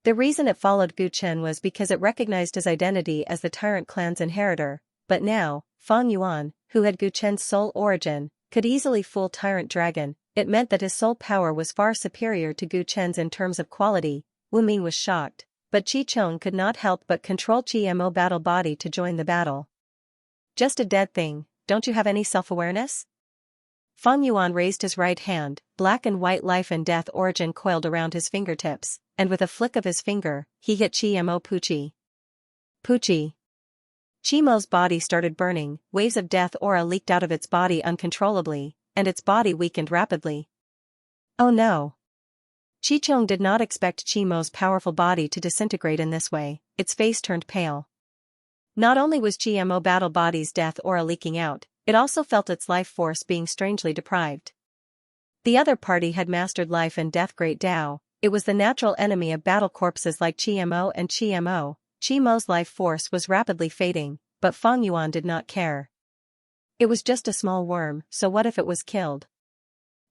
The reason it followed Gu Chen was because it recognized his identity as the Tyrant clan's inheritor, but now, Feng Yuan, who had Gu Chen's soul origin, could easily fool Tyrant Dragon. It meant that his soul power was far superior to Gu Chen's in terms of quality. Wu Ming was shocked, but Qi Chong could not help but control Qi Mo battle body to join the battle. Just a dead thing, don't you have any self-awareness? Feng Yuan raised his right hand, black and white life and death origin coiled around his fingertips, and with a flick of his finger, he hit Qi Mo Puchi. Puchi. Qi Mo's body started burning, waves of death aura leaked out of its body uncontrollably, and its body weakened rapidly. Oh no! Qi Chong did not expect Qi Mo's powerful body to disintegrate in this way. Its face turned pale. Not only was Qi Mo battle body's death aura leaking out, it also felt its life force being strangely deprived. The other party had mastered life and death Great Dao. It was the natural enemy of battle corpses like Qi Mo and Qi Mo. Qi Mo's life force was rapidly fading, but Feng Yuan did not care. It was just a small worm, so what if it was killed?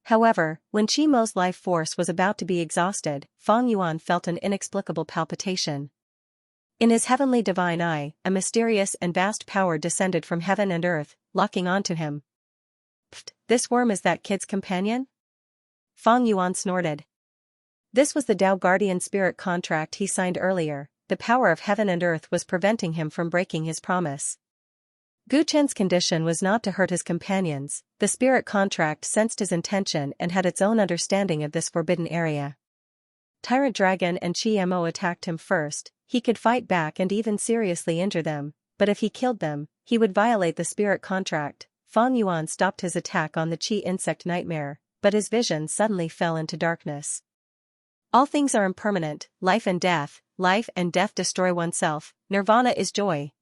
However, when Qi Mo's life force was about to be exhausted, Feng Yuan felt an inexplicable palpitation. In his heavenly divine eye, a mysterious and vast power descended from heaven and earth, locking onto him. Pfft, this worm is that kid's companion? Feng Yuan snorted. This was the Dao Guardian spirit contract he signed earlier. The power of heaven and earth was preventing him from breaking his promise. Gu Chen's condition was not to hurt his companions. The spirit contract sensed his intention and had its own understanding of this forbidden area. Tyrant Dragon and Qi Mo attacked him first. He could fight back and even seriously injure them, but if he killed them, he would violate the spirit contract. Feng Yuan stopped his attack on the Qi insect nightmare, but his vision suddenly fell into darkness. All things are impermanent, life and death destroy oneself, nirvana is joy.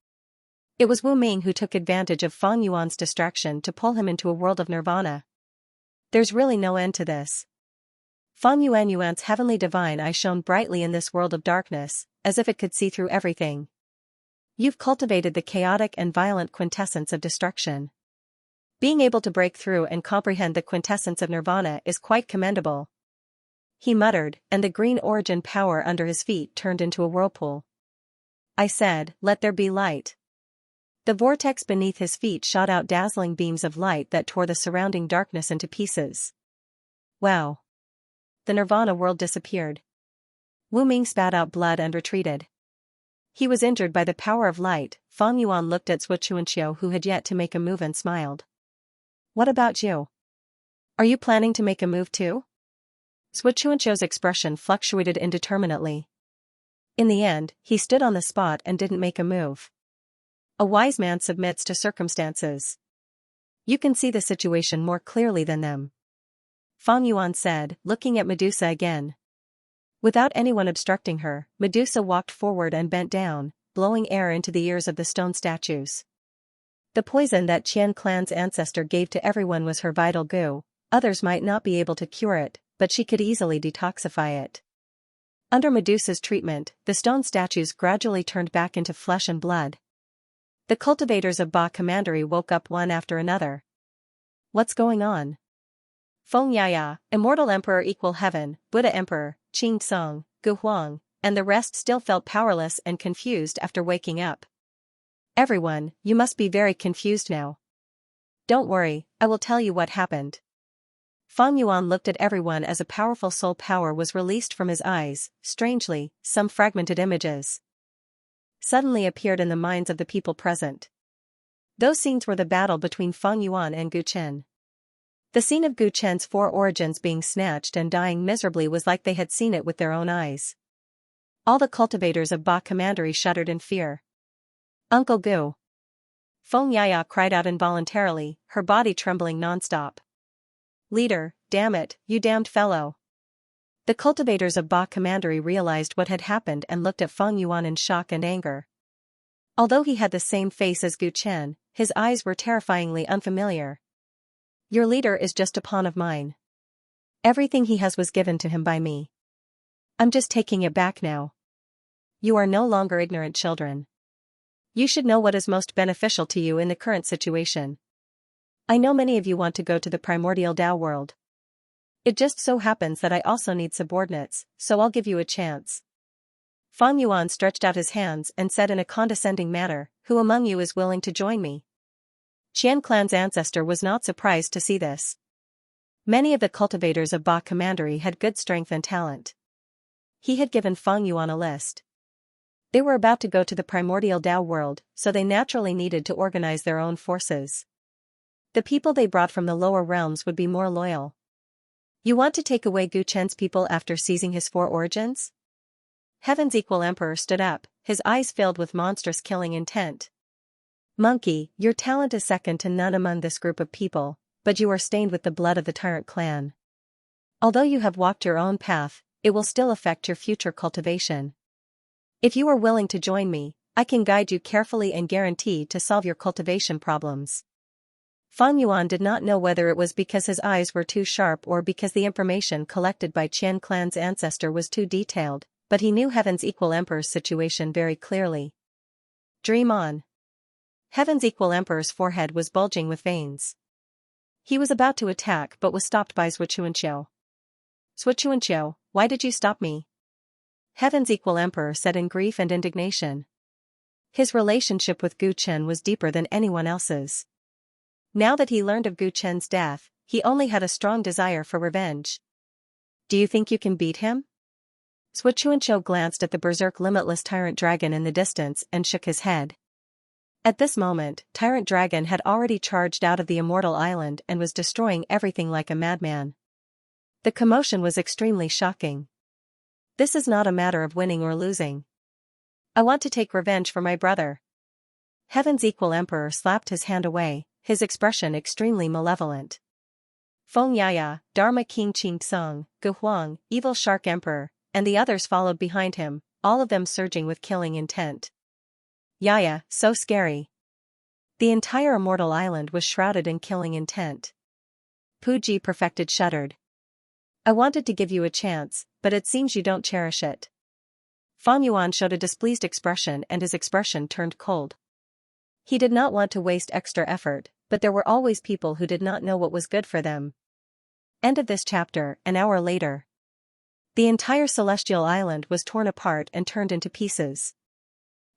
It was Wu Ming who took advantage of Feng Yuan's distraction to pull him into a world of nirvana. There's really no end to this. Feng Yuan's heavenly divine eye shone brightly in this world of darkness, as if it could see through everything. You've cultivated the chaotic and violent quintessence of destruction. Being able to break through and comprehend the quintessence of nirvana is quite commendable. He muttered, and the green origin power under his feet turned into a whirlpool. I said, let there be light. The vortex beneath his feet shot out dazzling beams of light that tore the surrounding darkness into pieces. Wow! The nirvana world disappeared. Wu Ming spat out blood and retreated. He was injured by the power of light. Feng Yuan looked at Xianxia, who had yet to make a move, and smiled. What about you? Are you planning to make a move too? Xianxia's expression fluctuated indeterminately. In the end, he stood on the spot and didn't make a move. A wise man submits to circumstances. You can see the situation more clearly than them. Feng Yuan said, looking at Medusa again. Without anyone obstructing her, Medusa walked forward and bent down, blowing air into the ears of the stone statues. The poison that Qian clan's ancestor gave to everyone was her vital goo. Others might not be able to cure it, but she could easily detoxify it. Under Medusa's treatment, the stone statues gradually turned back into flesh and blood. The cultivators of Ba Commandery woke up one after another. What's going on? Feng Yaya, Immortal Emperor equal Heaven, Buddha Emperor, Qing Song, Gu Huang, and the rest still felt powerless and confused after waking up. Everyone, you must be very confused now. Don't worry, I will tell you what happened. Fang Yuan looked at everyone as a powerful soul power was released from his eyes. Strangely, some fragmented images suddenly appeared in the minds of the people present. Those scenes were the battle between Fang Yuan and Gu Chen. The scene of Gu Chen's four origins being snatched and dying miserably was like they had seen it with their own eyes. All the cultivators of Ba Commandery shuddered in fear. Uncle Gu! Feng Yaya cried out involuntarily, her body trembling nonstop. Leader, damn it, you damned fellow! The cultivators of Ba Commandery realized what had happened and looked at Feng Yuan in shock and anger. Although he had the same face as Gu Chen, his eyes were terrifyingly unfamiliar. Your leader is just a pawn of mine. Everything he has was given to him by me. I'm just taking it back now. You are no longer ignorant children. You should know what is most beneficial to you in the current situation. I know many of you want to go to the primordial Tao world. It just so happens that I also need subordinates, so I'll give you a chance. Fang Yuan stretched out his hands and said in a condescending manner, who among you is willing to join me? Qian clan's ancestor was not surprised to see this. Many of the cultivators of Ba Commandery had good strength and talent. He had given Fang Yuan a list. They were about to go to the primordial Tao world, so they naturally needed to organize their own forces. The people they brought from the lower realms would be more loyal. You want to take away Gu Chen's people after seizing his four origins? Heaven's equal emperor stood up, his eyes filled with monstrous killing intent. Monkey, your talent is second to none among this group of people, but you are stained with the blood of the Tyrant clan. Although you have walked your own path, it will still affect your future cultivation. If you are willing to join me, I can guide you carefully and guarantee to solve your cultivation problems. Fang Yuan did not know whether it was because his eyes were too sharp or because the information collected by Qian clan's ancestor was too detailed, but he knew Heaven's equal emperor's situation very clearly. Dream on. Heaven's equal emperor's forehead was bulging with veins. He was about to attack but was stopped by Xianxia. Xianxia, why did you stop me? Heaven's equal emperor said in grief and indignation. His relationship with Gu Chen was deeper than anyone else's. Now that he learned of Gu Chen's death, he only had a strong desire for revenge. Do you think you can beat him? Xianxia glanced at the berserk limitless Tyrant Dragon in the distance and shook his head. At this moment, Tyrant Dragon had already charged out of the immortal island and was destroying everything like a madman. The commotion was extremely shocking. This is not a matter of winning or losing. I want to take revenge for my brother. Heaven's equal emperor slapped his hand away, his expression extremely malevolent. Feng Yaya, Dharma King Qing Tsung, Gu Huang, Evil Shark Emperor, and the others followed behind him, all of them surging with killing intent. Yaya, so scary. The entire immortal island was shrouded in killing intent. Puji Perfected shuddered. I wanted to give you a chance, but it seems you don't cherish it. Fang Yuan showed a displeased expression and his expression turned cold. He did not want to waste extra effort, but there were always people who did not know what was good for them. End of this chapter. An hour later. The entire celestial island was torn apart and turned into pieces.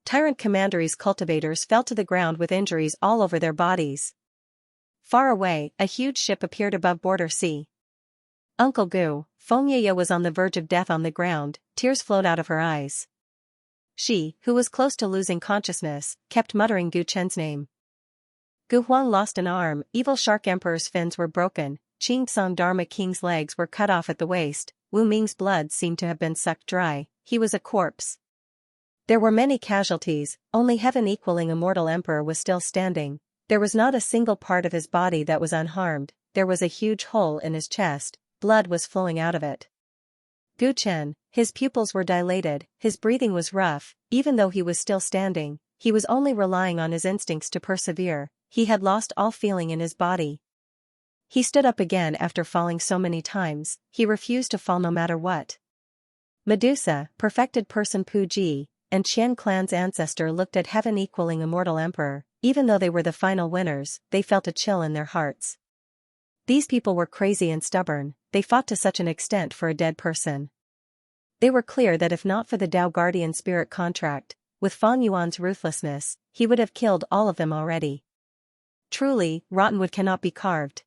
Tyrant Commandery's cultivators fell to the ground with injuries all over their bodies. Far away, a huge ship appeared above Border Sea. Uncle Gu, Feng Yaya was on the verge of death on the ground, tears flowed out of her eyes. She, who was close to losing consciousness, kept muttering Gu Chen's name. Gu Huang lost an arm, Evil Shark Emperor's fins were broken, Qing Tsung Dharma King's legs were cut off at the waist, Wu Ming's blood seemed to have been sucked dry, he was a corpse. There were many casualties, only Heaven equaling Immortal Emperor was still standing, there was not a single part of his body that was unharmed, there was a huge hole in his chest, blood was flowing out of it. Gu Chen, his pupils were dilated, his breathing was rough, even though he was still standing, he was only relying on his instincts to persevere, he had lost all feeling in his body. He stood up again after falling so many times, he refused to fall no matter what. Medusa, perfected person Puji, and Qian clan's ancestor looked at Heaven equaling Immortal Emperor, even though they were the final winners, they felt a chill in their hearts. These people were crazy and stubborn, they fought to such an extent for a dead person. They were clear that if not for the Tao Guardian Spirit contract, with Fang Yuan's ruthlessness, he would have killed all of them already. Truly, rotten wood cannot be carved.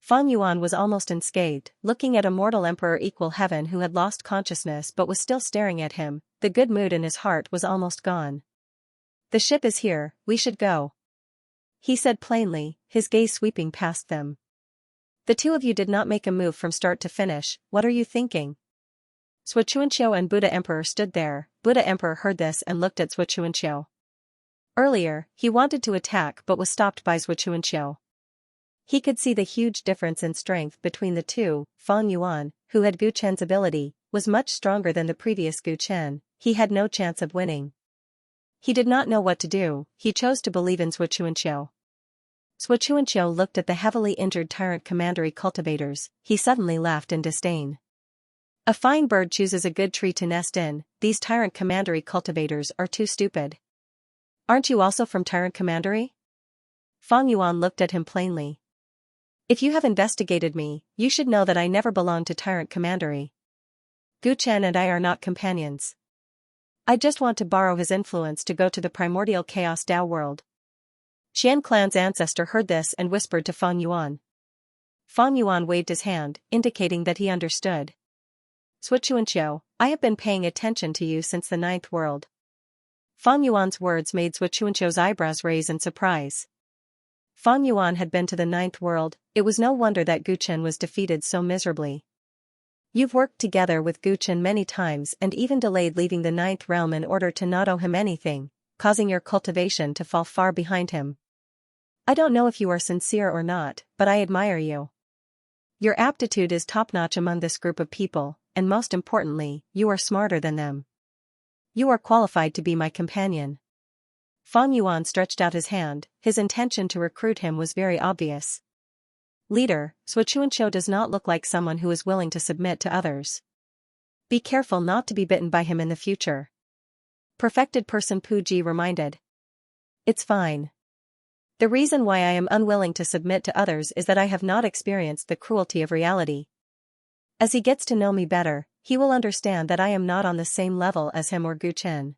Fang Yuan was almost unscathed, looking at a mortal emperor equal heaven who had lost consciousness but was still staring at him. The good mood in his heart was almost gone. "The ship is here, we should go," he said plainly, his gaze sweeping past them. "The two of you did not make a move from start to finish, what are you thinking?" Xianxia and Buddha Emperor stood there. Buddha Emperor heard this and looked at Xianxia. Earlier, he wanted to attack but was stopped by Xianxia. He could see the huge difference in strength between the two. Fang Yuan, who had Gu Chen's ability, was much stronger than the previous Gu Chen. He had no chance of winning. He did not know what to do. He chose to believe in Xianxia. Xianxia looked at the heavily injured Tyrant commandery cultivators. He suddenly laughed in disdain. "A fine bird chooses a good tree to nest in. These Tyrant commandery cultivators are too stupid." "Aren't you also from Tyrant commandery?" Fang Yuan looked at him plainly. "If you have investigated me, you should know that I never belonged to Tyrant commandery. Gu Chen and I are not companions. I just want to borrow his influence to go to the primordial chaos Tao world." Xian clan's ancestor heard this and whispered to Fang Yuan. Fang Yuan waved his hand, indicating that he understood. "Xianxia, I have been paying attention to you since the 9th world." Fang Yuan's words made Xianxia's eyebrows raise in surprise. Fang Yuan had been to the 9th world. It was no wonder that Gu Chen was defeated so miserably. "You've worked together with Gu Chen many times and even delayed leaving the 9th realm in order to not owe him anything, causing your cultivation to fall far behind him. I don't know if you are sincere or not, but I admire you. Your aptitude is top-notch among this group of people, and most importantly, you are smarter than them. You are qualified to be my companion." Fang Yuan stretched out his hand. His intention to recruit him was very obvious. "Leader, Xianxia does not look like someone who is willing to submit to others. Be careful not to be bitten by him in the future." Perfected person Pu Ji reminded. "It's fine. The reason why I am unwilling to submit to others is that I have not experienced the cruelty of reality. As he gets to know me better, he will understand that I am not on the same level as him or Gu Chen."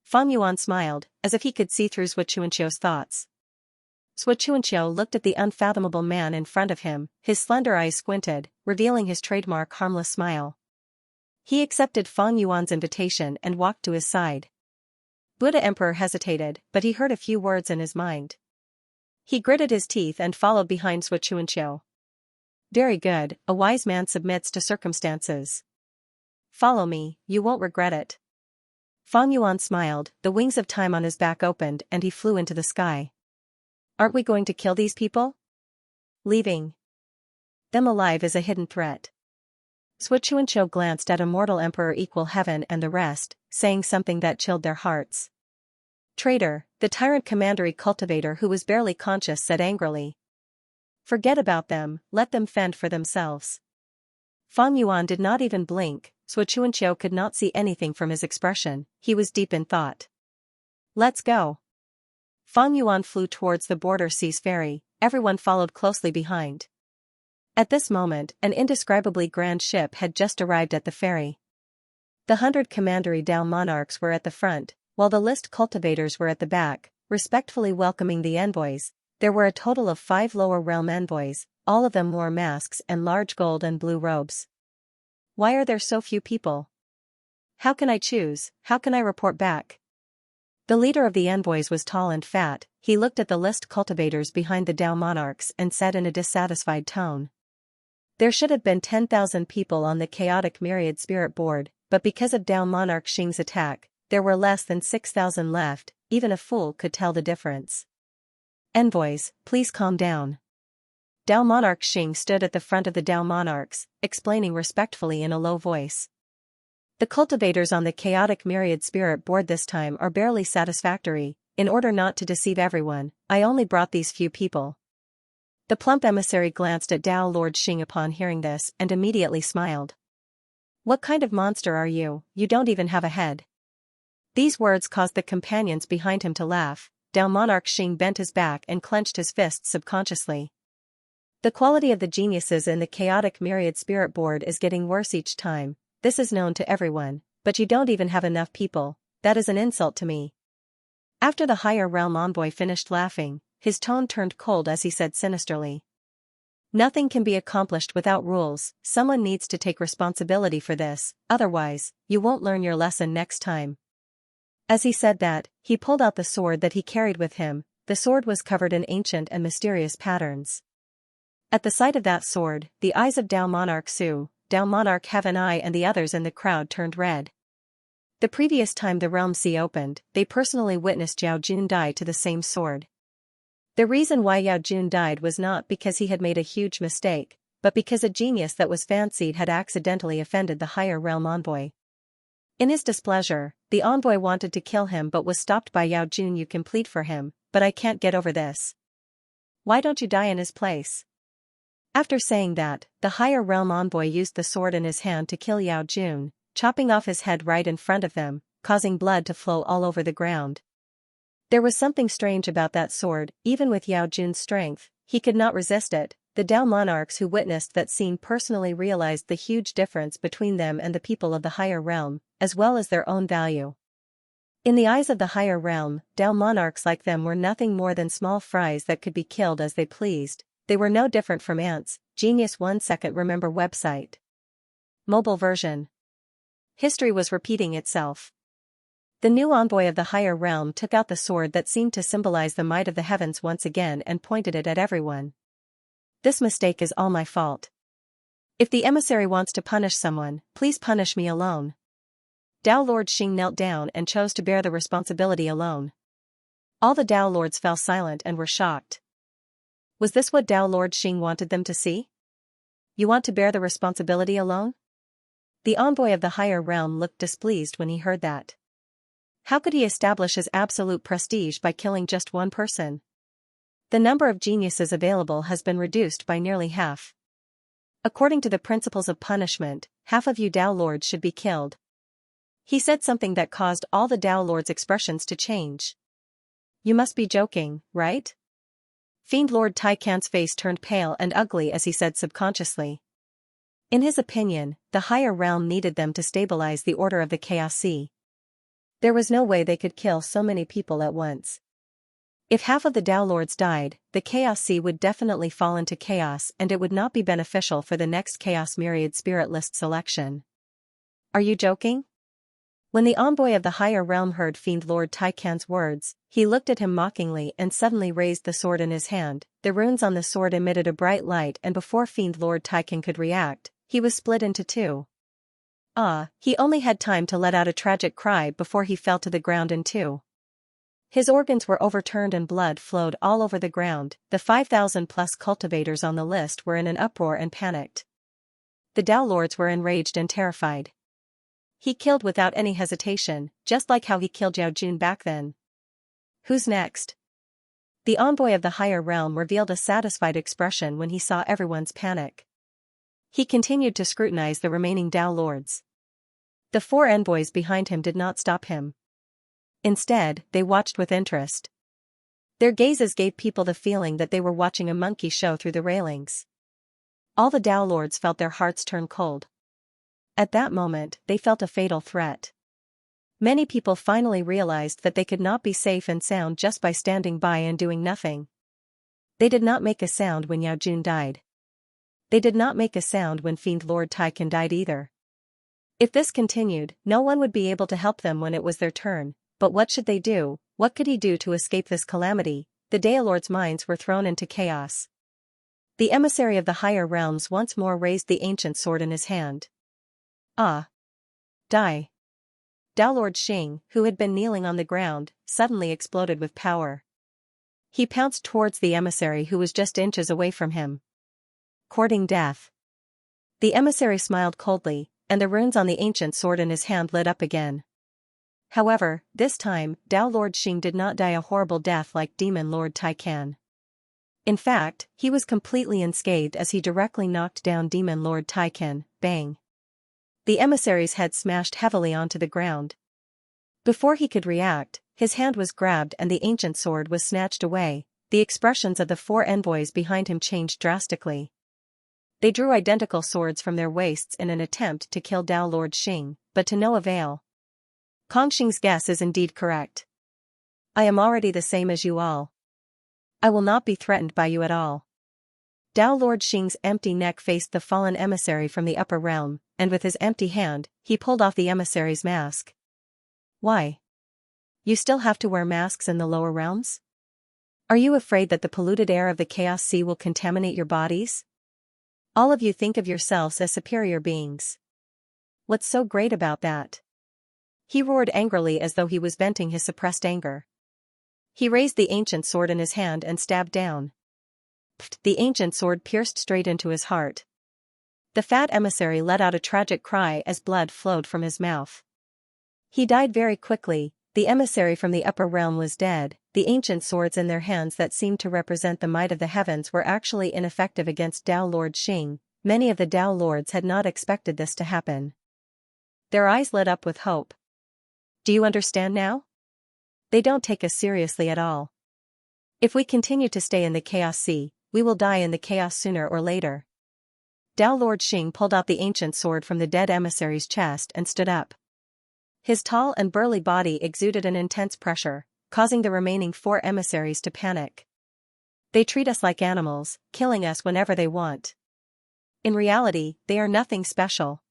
Fang Yuan smiled, as if he could see through Xianxia's thoughts. Xianxia looked at the unfathomable man in front of him, his slender eyes squinted, revealing his trademark harmless smile. He accepted Fang Yuan's invitation and walked to his side. Buddha Emperor hesitated, but he heard a few words in his mind. He gritted his teeth and followed behind Xianxia. "Very good, a wise man submits to circumstances. Follow me, you won't regret it." Fang Yuan smiled, the wings of time on his back opened and he flew into the sky. "Aren't we going to kill these people? Leaving them alive is a hidden threat." Xianxia glanced at Immortal Emperor Equal Heaven and the rest, saying something that chilled their hearts. "Traitor," the Tyrant commandery cultivator who was barely conscious said angrily. "Forget about them, let them fend for themselves." Fang Yuan did not even blink. Xianxia could not see anything from his expression, he was deep in thought. "Let's go." Fang Yuan flew towards the border seas ferry, everyone followed closely behind. At this moment, an indescribably grand ship had just arrived at the ferry. The 100 commandery Dao monarchs were at the front, while the list cultivators were at the back, respectfully welcoming the envoys. There were a total of 5 lower realm envoys, all of them wore masks and large gold and blue robes. "Why are there so few people? How can I choose, how can I report back?" The leader of the envoys was tall and fat. He looked at the list cultivators behind the Dao monarchs and said in a dissatisfied tone. "There should have been 10,000 people on the chaotic myriad spirit board, but because of Dao monarch Xing's attack, there were less than 6,000 left. Even a fool could tell the difference." "Envoys, please calm down." Dao monarch Xing stood at the front of the Dao monarchs, explaining respectfully in a low voice. "The cultivators on the chaotic myriad spirit board this time are barely satisfactory. In order not to deceive everyone, I only brought these few people." The plump emissary glanced at Dao Lord Xing upon hearing this and immediately smiled. "What kind of monster are you? You don't even have a head." These words caused the companions behind him to laugh. Dao monarch Xing bent his back and clenched his fists subconsciously. "The quality of the geniuses in the chaotic myriad spirit board is getting worse each time. This is known to everyone, but you don't even have enough people. That is an insult to me." After the higher realm envoy finished laughing, his tone turned cold as he said sinisterly. Nothing can be accomplished without rules, someone needs to take responsibility for this, otherwise, you won't learn your lesson next time. As he said that, he pulled out the sword that he carried with him. The sword was covered in ancient and mysterious patterns. At the sight of that sword, the eyes of Dao Monarch Su, Dao Monarch Heaven Eye and the others in the crowd turned red. The previous time the realm sea opened, they personally witnessed Yao Jun die to the same sword. The reason why Yao Jun died was not because he had made a huge mistake, but because a genius that was fancied had accidentally offended the higher realm envoy. In his displeasure, the envoy wanted to kill him but was stopped by Yao Jun. You can plead for him, but I can't get over this. Why don't you die in his place? After saying that, the higher realm envoy used the sword in his hand to kill Yao Jun, chopping off his head right in front of them, causing blood to flow all over the ground. There was something strange about that sword. Even with Yao Jun's strength, he could not resist it. The Dao monarchs who witnessed that scene personally realized the huge difference between them and the people of the higher realm, as well as their own value. In the eyes of the higher realm, Dao monarchs like them were nothing more than small fries that could be killed as they pleased. They were no different from ants. Genius 1 second remember website. Mobile version. History was repeating itself. The new envoy of the higher realm took out the sword that seemed to symbolize the might of the heavens once again and pointed it at everyone. This mistake is all my fault. If the emissary wants to punish someone, please punish me alone. Dao Lord Xing knelt down and chose to bear the responsibility alone. All the Dao Lords fell silent and were shocked. Was this what Dao Lord Xing wanted them to see? You want to bear the responsibility alone? The envoy of the higher realm looked displeased when he heard that. How could he establish his absolute prestige by killing just one person? The number of geniuses available has been reduced by nearly half. According to the principles of punishment, half of you Dao Lords should be killed. He said something that caused all the Dao Lords' expressions to change. You must be joking, right? Fiend Lord Taikan's face turned pale and ugly as he said subconsciously. In his opinion, the higher realm needed them to stabilize the order of the Chaos Sea. There was no way they could kill so many people at once. If half of the Dao Lords died, the Chaos Sea would definitely fall into chaos and it would not be beneficial for the next Chaos Myriad Spirit List selection. Are you joking? When the envoy of the higher realm heard Fiend Lord Taikan's words, he looked at him mockingly and suddenly raised the sword in his hand. The runes on the sword emitted a bright light and before Fiend Lord Taikan could react, he was split into two. He only had time to let out a tragic cry before he fell to the ground in two. His organs were overturned and blood flowed all over the ground. The 5,000 plus cultivators on the list were in an uproar and panicked. The Dao Lords were enraged and terrified. He killed without any hesitation, just like how he killed Yao Jun back then. Who's next? The envoy of the higher realm revealed a satisfied expression when he saw everyone's panic. He continued to scrutinize the remaining Dao Lords. The four envoys behind him did not stop him. Instead, they watched with interest. Their gazes gave people the feeling that they were watching a monkey show through the railings. All the Dao Lords felt their hearts turn cold. At that moment, they felt a fatal threat. Many people finally realized that they could not be safe and sound just by standing by and doing nothing. They did not make a sound when Yao Jun died. They did not make a sound when Fiend Lord Taikan died either. If this continued, no one would be able to help them when it was their turn, but what should they do? What could he do to escape this calamity? The Dao Lords' minds were thrown into chaos. The emissary of the higher realms once more raised the ancient sword in his hand. Die. Dao Lord Xing, who had been kneeling on the ground, suddenly exploded with power. He pounced towards the emissary who was just inches away from him. Courting death. The emissary smiled coldly, and the runes on the ancient sword in his hand lit up again. However, this time, Dao Lord Xing did not die a horrible death like Demon Lord Taikan. In fact, he was completely unscathed as he directly knocked down Demon Lord Taikan. Bang. The emissary's head smashed heavily onto the ground. Before he could react, his hand was grabbed and the ancient sword was snatched away. The expressions of the four envoys behind him changed drastically. They drew identical swords from their waists in an attempt to kill Dao Lord Xing, but to no avail. Kong Xing's guess is indeed correct. I am already the same as you all. I will not be threatened by you at all. Dao Lord Xing's empty neck faced the fallen emissary from the upper realm, and with his empty hand, he pulled off the emissary's mask. Why? You still have to wear masks in the lower realms? Are you afraid that the polluted air of the Chaos Sea will contaminate your bodies? All of you think of yourselves as superior beings. What's so great about that? He roared angrily as though he was venting his suppressed anger. He raised the ancient sword in his hand and stabbed down. The ancient sword pierced straight into his heart. The fat emissary let out a tragic cry as blood flowed from his mouth. He died very quickly. The emissary from the upper realm was dead. The ancient swords in their hands that seemed to represent the might of the heavens were actually ineffective against Dao Lord Xing. Many of the Dao Lords had not expected this to happen. Their eyes lit up with hope. Do you understand now? They don't take us seriously at all. If we continue to stay in the Chaos Sea, we will die in the chaos sooner or later. Dao Lord Xing pulled out the ancient sword from the dead emissary's chest and stood up. His tall and burly body exuded an intense pressure, causing the remaining 4 emissaries to panic. They treat us like animals, killing us whenever they want. In reality, they are nothing special.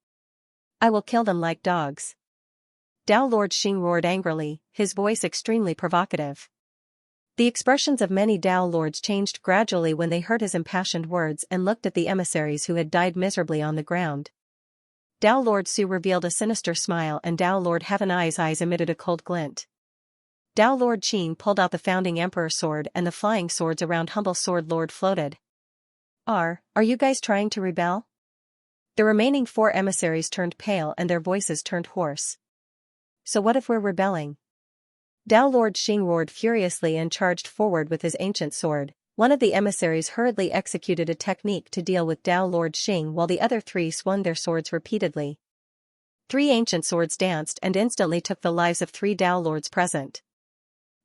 I will kill them like dogs. Dao Lord Xing roared angrily, his voice extremely provocative. The expressions of many Dao Lords changed gradually when they heard his impassioned words and looked at the emissaries who had died miserably on the ground. Dao Lord Su revealed a sinister smile and Dao Lord Heaven Eye's eyes emitted a cold glint. Dao Lord Qin pulled out the founding emperor sword and the flying swords around humble sword lord floated. Are you guys trying to rebel? The remaining 4 emissaries turned pale and their voices turned hoarse. So what if we're rebelling? Dao Lord Xing roared furiously and charged forward with his ancient sword. One of the emissaries hurriedly executed a technique to deal with Dao Lord Xing while the other 3 swung their swords repeatedly. 3 ancient swords danced and instantly took the lives of 3 Dao Lords present.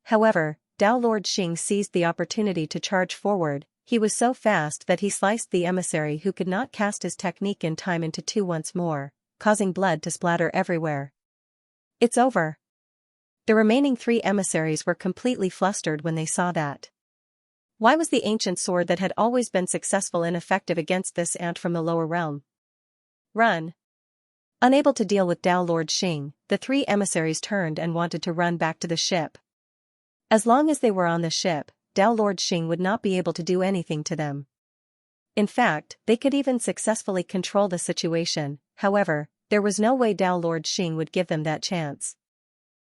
However, Dao Lord Xing seized the opportunity to charge forward. He was so fast that he sliced the emissary who could not cast his technique in time into 2 once more, causing blood to splatter everywhere. It's over. The remaining 3 emissaries were completely flustered when they saw that. Why was the ancient sword that had always been successful ineffective against this ant from the lower realm? Run! Unable to deal with Dao Lord Xing, the 3 emissaries turned and wanted to run back to the ship. As long as they were on the ship, Dao Lord Xing would not be able to do anything to them. In fact, they could even successfully control the situation. However, there was no way Dao Lord Xing would give them that chance.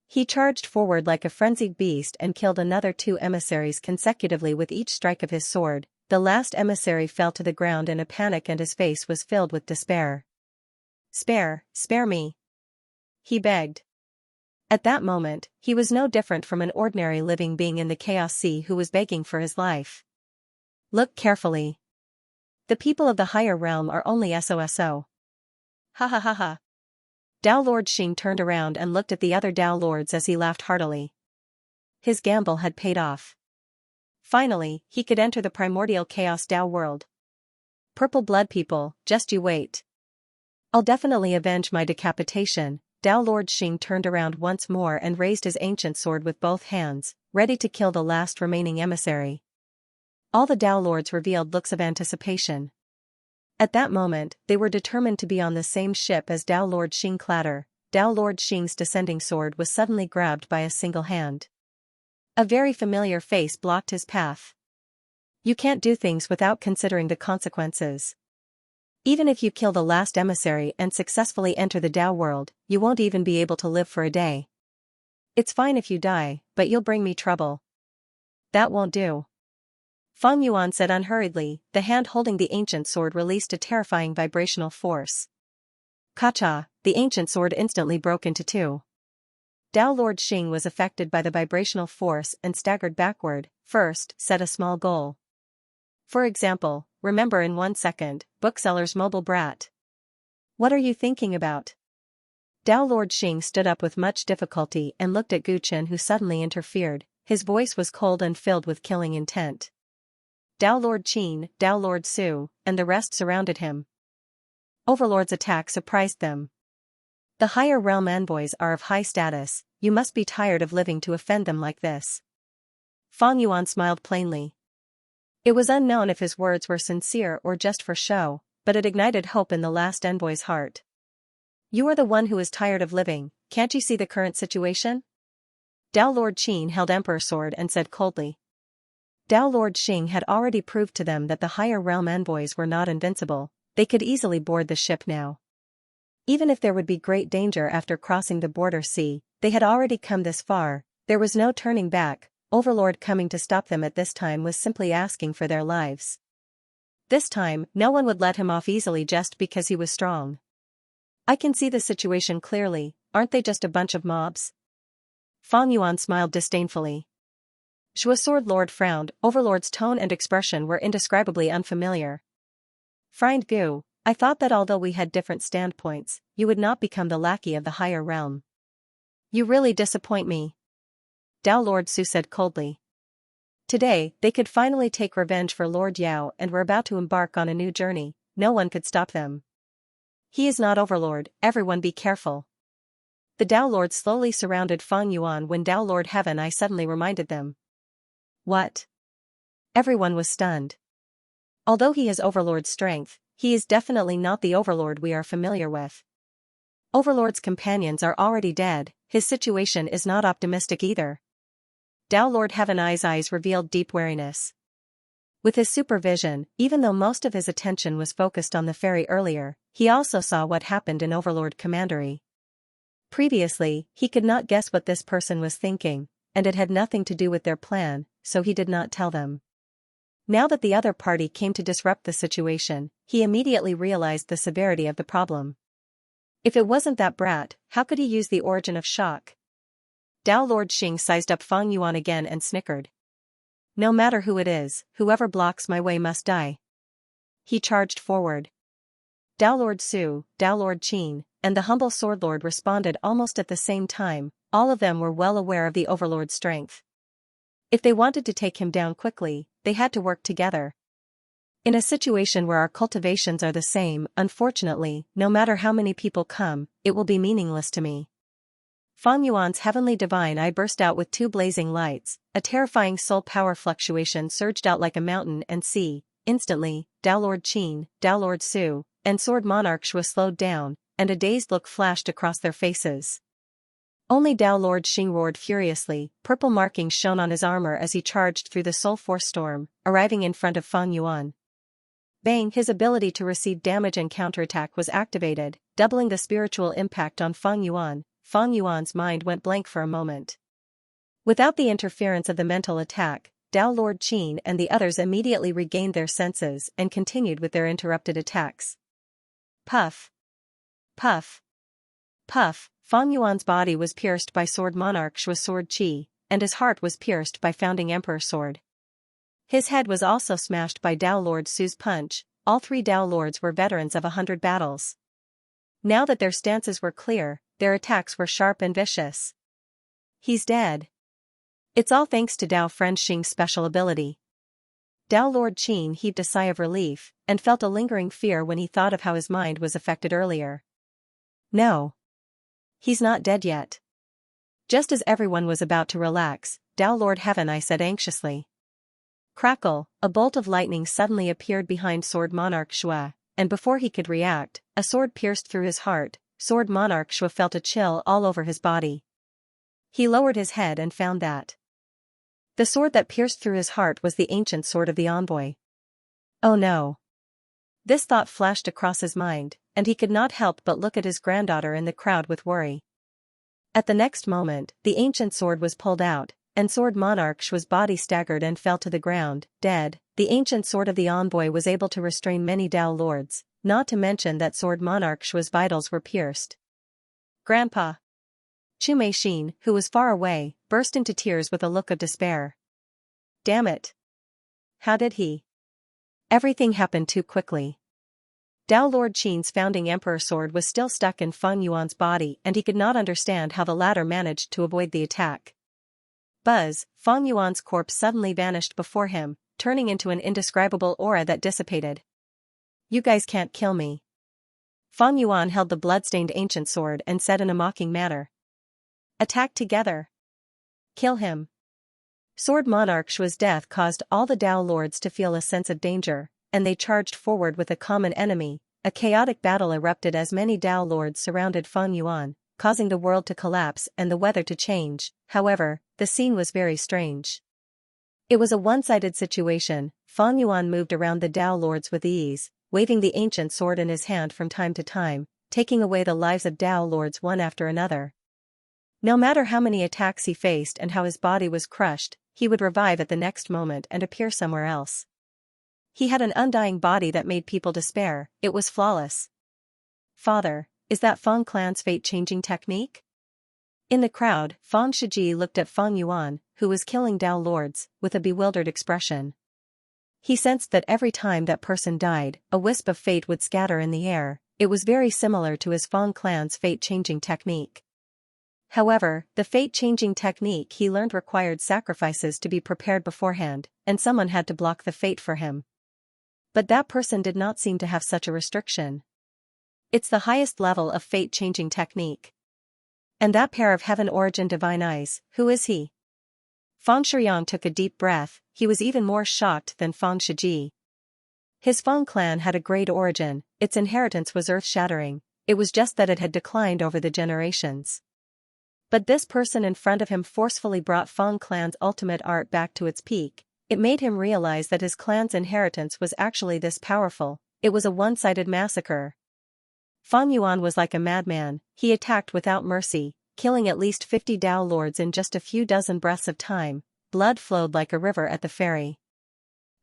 He charged forward like a frenzied beast and killed another 2 emissaries consecutively with each strike of his sword. The last emissary fell to the ground in a panic and his face was filled with despair. Spare me. He begged. At that moment, he was no different from an ordinary living being in the Chaos Sea who was begging for his life. Look carefully. The people of the higher realm are only SOSO. Ha ha ha ha. Dao Lord Xing turned around and looked at the other Dao Lords as he laughed heartily. His gamble had paid off. Finally, he could enter the primordial Chaos Dao world. Purple blood people, just you wait. I'll definitely avenge my decapitation. Dao Lord Xing turned around once more and raised his ancient sword with both hands, ready to kill the last remaining emissary. All the Dao Lords revealed looks of anticipation. At that moment, they were determined to be on the same ship as Dao Lord Xing. Clatter. Dao Lord Xing's descending sword was suddenly grabbed by a single hand. A very familiar face blocked his path. You can't do things without considering the consequences. Even if you kill the last emissary and successfully enter the Dao world, you won't even be able to live for a day. It's fine if you die, but you'll bring me trouble. That won't do. Feng Yuan said unhurriedly. The hand holding the ancient sword released a terrifying vibrational force. Kacha, the ancient sword instantly broke into 2. Dao Lord Xing was affected by the vibrational force and staggered backward. First, set a small goal. For example, remember in 1 second, bookseller's mobile brat. What are you thinking about? Dao Lord Xing stood up with much difficulty and looked at Gu Chen, who suddenly interfered. His voice was cold and filled with killing intent. Dao Lord Qin, Dao Lord Su, and the rest surrounded him. Overlord's attack surprised them. The higher realm envoys are of high status, you must be tired of living to offend them like this. Feng Yuan smiled plainly. It was unknown if his words were sincere or just for show, but it ignited hope in the last envoy's heart. You are the one who is tired of living, can't you see the current situation? Dao Lord Qin held Emperor Sword and said coldly. Dao Lord Xing had already proved to them that the higher realm envoys were not invincible, they could easily board the ship now. Even if there would be great danger after crossing the border sea, they had already come this far, there was no turning back. Overlord coming to stop them at this time was simply asking for their lives. This time, no one would let him off easily just because he was strong. I can see the situation clearly, aren't they just a bunch of mobs? Fang Yuan smiled disdainfully. Shua Sword Lord frowned, Overlord's tone and expression were indescribably unfamiliar. Friend Gu, I thought that although we had different standpoints, you would not become the lackey of the higher realm. You really disappoint me. Dao Lord Su said coldly. Today, they could finally take revenge for Lord Yao and were about to embark on a new journey, no one could stop them. He is not Overlord, everyone be careful. The Dao Lord slowly surrounded Fang Yuan when Dao Lord Heaven Eye suddenly reminded them. What? Everyone was stunned. Although he has Overlord's strength, he is definitely not the Overlord we are familiar with. Overlord's companions are already dead, his situation is not optimistic either. Dao Lord Heaven Eye's eyes revealed deep wariness. With his supervision, even though most of his attention was focused on the ferry earlier, he also saw what happened in Overlord Commandery. Previously, he could not guess what this person was thinking, and it had nothing to do with their plan, so he did not tell them. Now that the other party came to disrupt the situation, he immediately realized the severity of the problem. If it wasn't that brat, how could he use the origin of shock? Dao Lord Xing sized up Fang Yuan again and snickered. No matter who it is, whoever blocks my way must die. He charged forward. Dao Lord Su, Dao Lord Qin, and the humble Sword Lord responded almost at the same time, all of them were well aware of the Overlord's strength. If they wanted to take him down quickly, they had to work together. In a situation where our cultivations are the same, unfortunately, no matter how many people come, it will be meaningless to me. Fang Yuan's heavenly divine eye burst out with two blazing lights, a terrifying soul power fluctuation surged out like a mountain and sea. Instantly, Dao Lord Qin, Dao Lord Su, and Sword Monarch Shua slowed down, and a dazed look flashed across their faces. Only Dao Lord Xing roared furiously, purple markings shone on his armor as he charged through the soul force storm, arriving in front of Fang Yuan. Bang! His ability to receive damage and counterattack was activated, doubling the spiritual impact on Fang Yuan. Fang Yuan's mind went blank for a moment. Without the interference of the mental attack, Dao Lord Qin and the others immediately regained their senses and continued with their interrupted attacks. Puff! Puff! Puff! Fang Yuan's body was pierced by Sword Monarch Shua's sword Qi, and his heart was pierced by Founding Emperor Sword. His head was also smashed by Dao Lord Su's punch. All three Dao Lords were veterans of 100 battles. Now that their stances were clear, their attacks were sharp and vicious. He's dead. It's all thanks to Dao Friend Xing's special ability. Dao Lord Qin heaved a sigh of relief, and felt a lingering fear when he thought of how his mind was affected earlier. No. He's not dead yet. Just as everyone was about to relax, Dao Lord Heaven Eye said anxiously. Crackle, a bolt of lightning suddenly appeared behind Sword Monarch Shua, and before he could react, a sword pierced through his heart. Sword Monarch Shua felt a chill all over his body. He lowered his head and found that the sword that pierced through his heart was the ancient sword of the envoy. Oh no. This thought flashed across his mind, and he could not help but look at his granddaughter in the crowd with worry. At the next moment, the ancient sword was pulled out, and Sword Monarch Shua's body staggered and fell to the ground, dead. The ancient sword of the envoy was able to restrain many Dao Lords, not to mention that Sword Monarch Shua's vitals were pierced. Grandpa! Chu Meixin, who was far away, burst into tears with a look of despair. Damn it! How did he? Everything happened too quickly. Dao Lord Qin's Founding Emperor sword was still stuck in Fang Yuan's body and he could not understand how the latter managed to avoid the attack. Buzz! Fang Yuan's corpse suddenly vanished before him, turning into an indescribable aura that dissipated. You guys can't kill me. Fang Yuan held the bloodstained ancient sword and said in a mocking manner. Attack together. Kill him. Sword Monarch Shua's death caused all the Dao Lords to feel a sense of danger, and they charged forward with a common enemy. A chaotic battle erupted as many Dao Lords surrounded Feng Yuan, causing the world to collapse and the weather to change. However, the scene was very strange. It was a one-sided situation. Feng Yuan moved around the Dao Lords with ease, waving the ancient sword in his hand from time to time, taking away the lives of Dao Lords one after another. No matter how many attacks he faced and how his body was crushed, he would revive at the next moment and appear somewhere else. He had an undying body that made people despair. It was flawless. Father, is that Feng clan's fate-changing technique? In the crowd, Feng Shiji looked at Feng Yuan, who was killing Dao Lords, with a bewildered expression. He sensed that every time that person died, a wisp of fate would scatter in the air. It was very similar to his Feng clan's fate-changing technique. However, the fate-changing technique he learned required sacrifices to be prepared beforehand, and someone had to block the fate for him. But that person did not seem to have such a restriction. It's the highest level of fate-changing technique. And that pair of heaven-origin divine eyes, who is he? Feng Shiyang took a deep breath. He was even more shocked than Feng Shiji. His Feng clan had a great origin, its inheritance was earth-shattering, it was just that it had declined over the generations. But this person in front of him forcefully brought Feng clan's ultimate art back to its peak. It made him realize that his clan's inheritance was actually this powerful. It was a one-sided massacre. Feng Yuan was like a madman. He attacked without mercy, killing at least 50 Dao Lords in just a few dozen breaths of time. Blood flowed like a river at the ferry.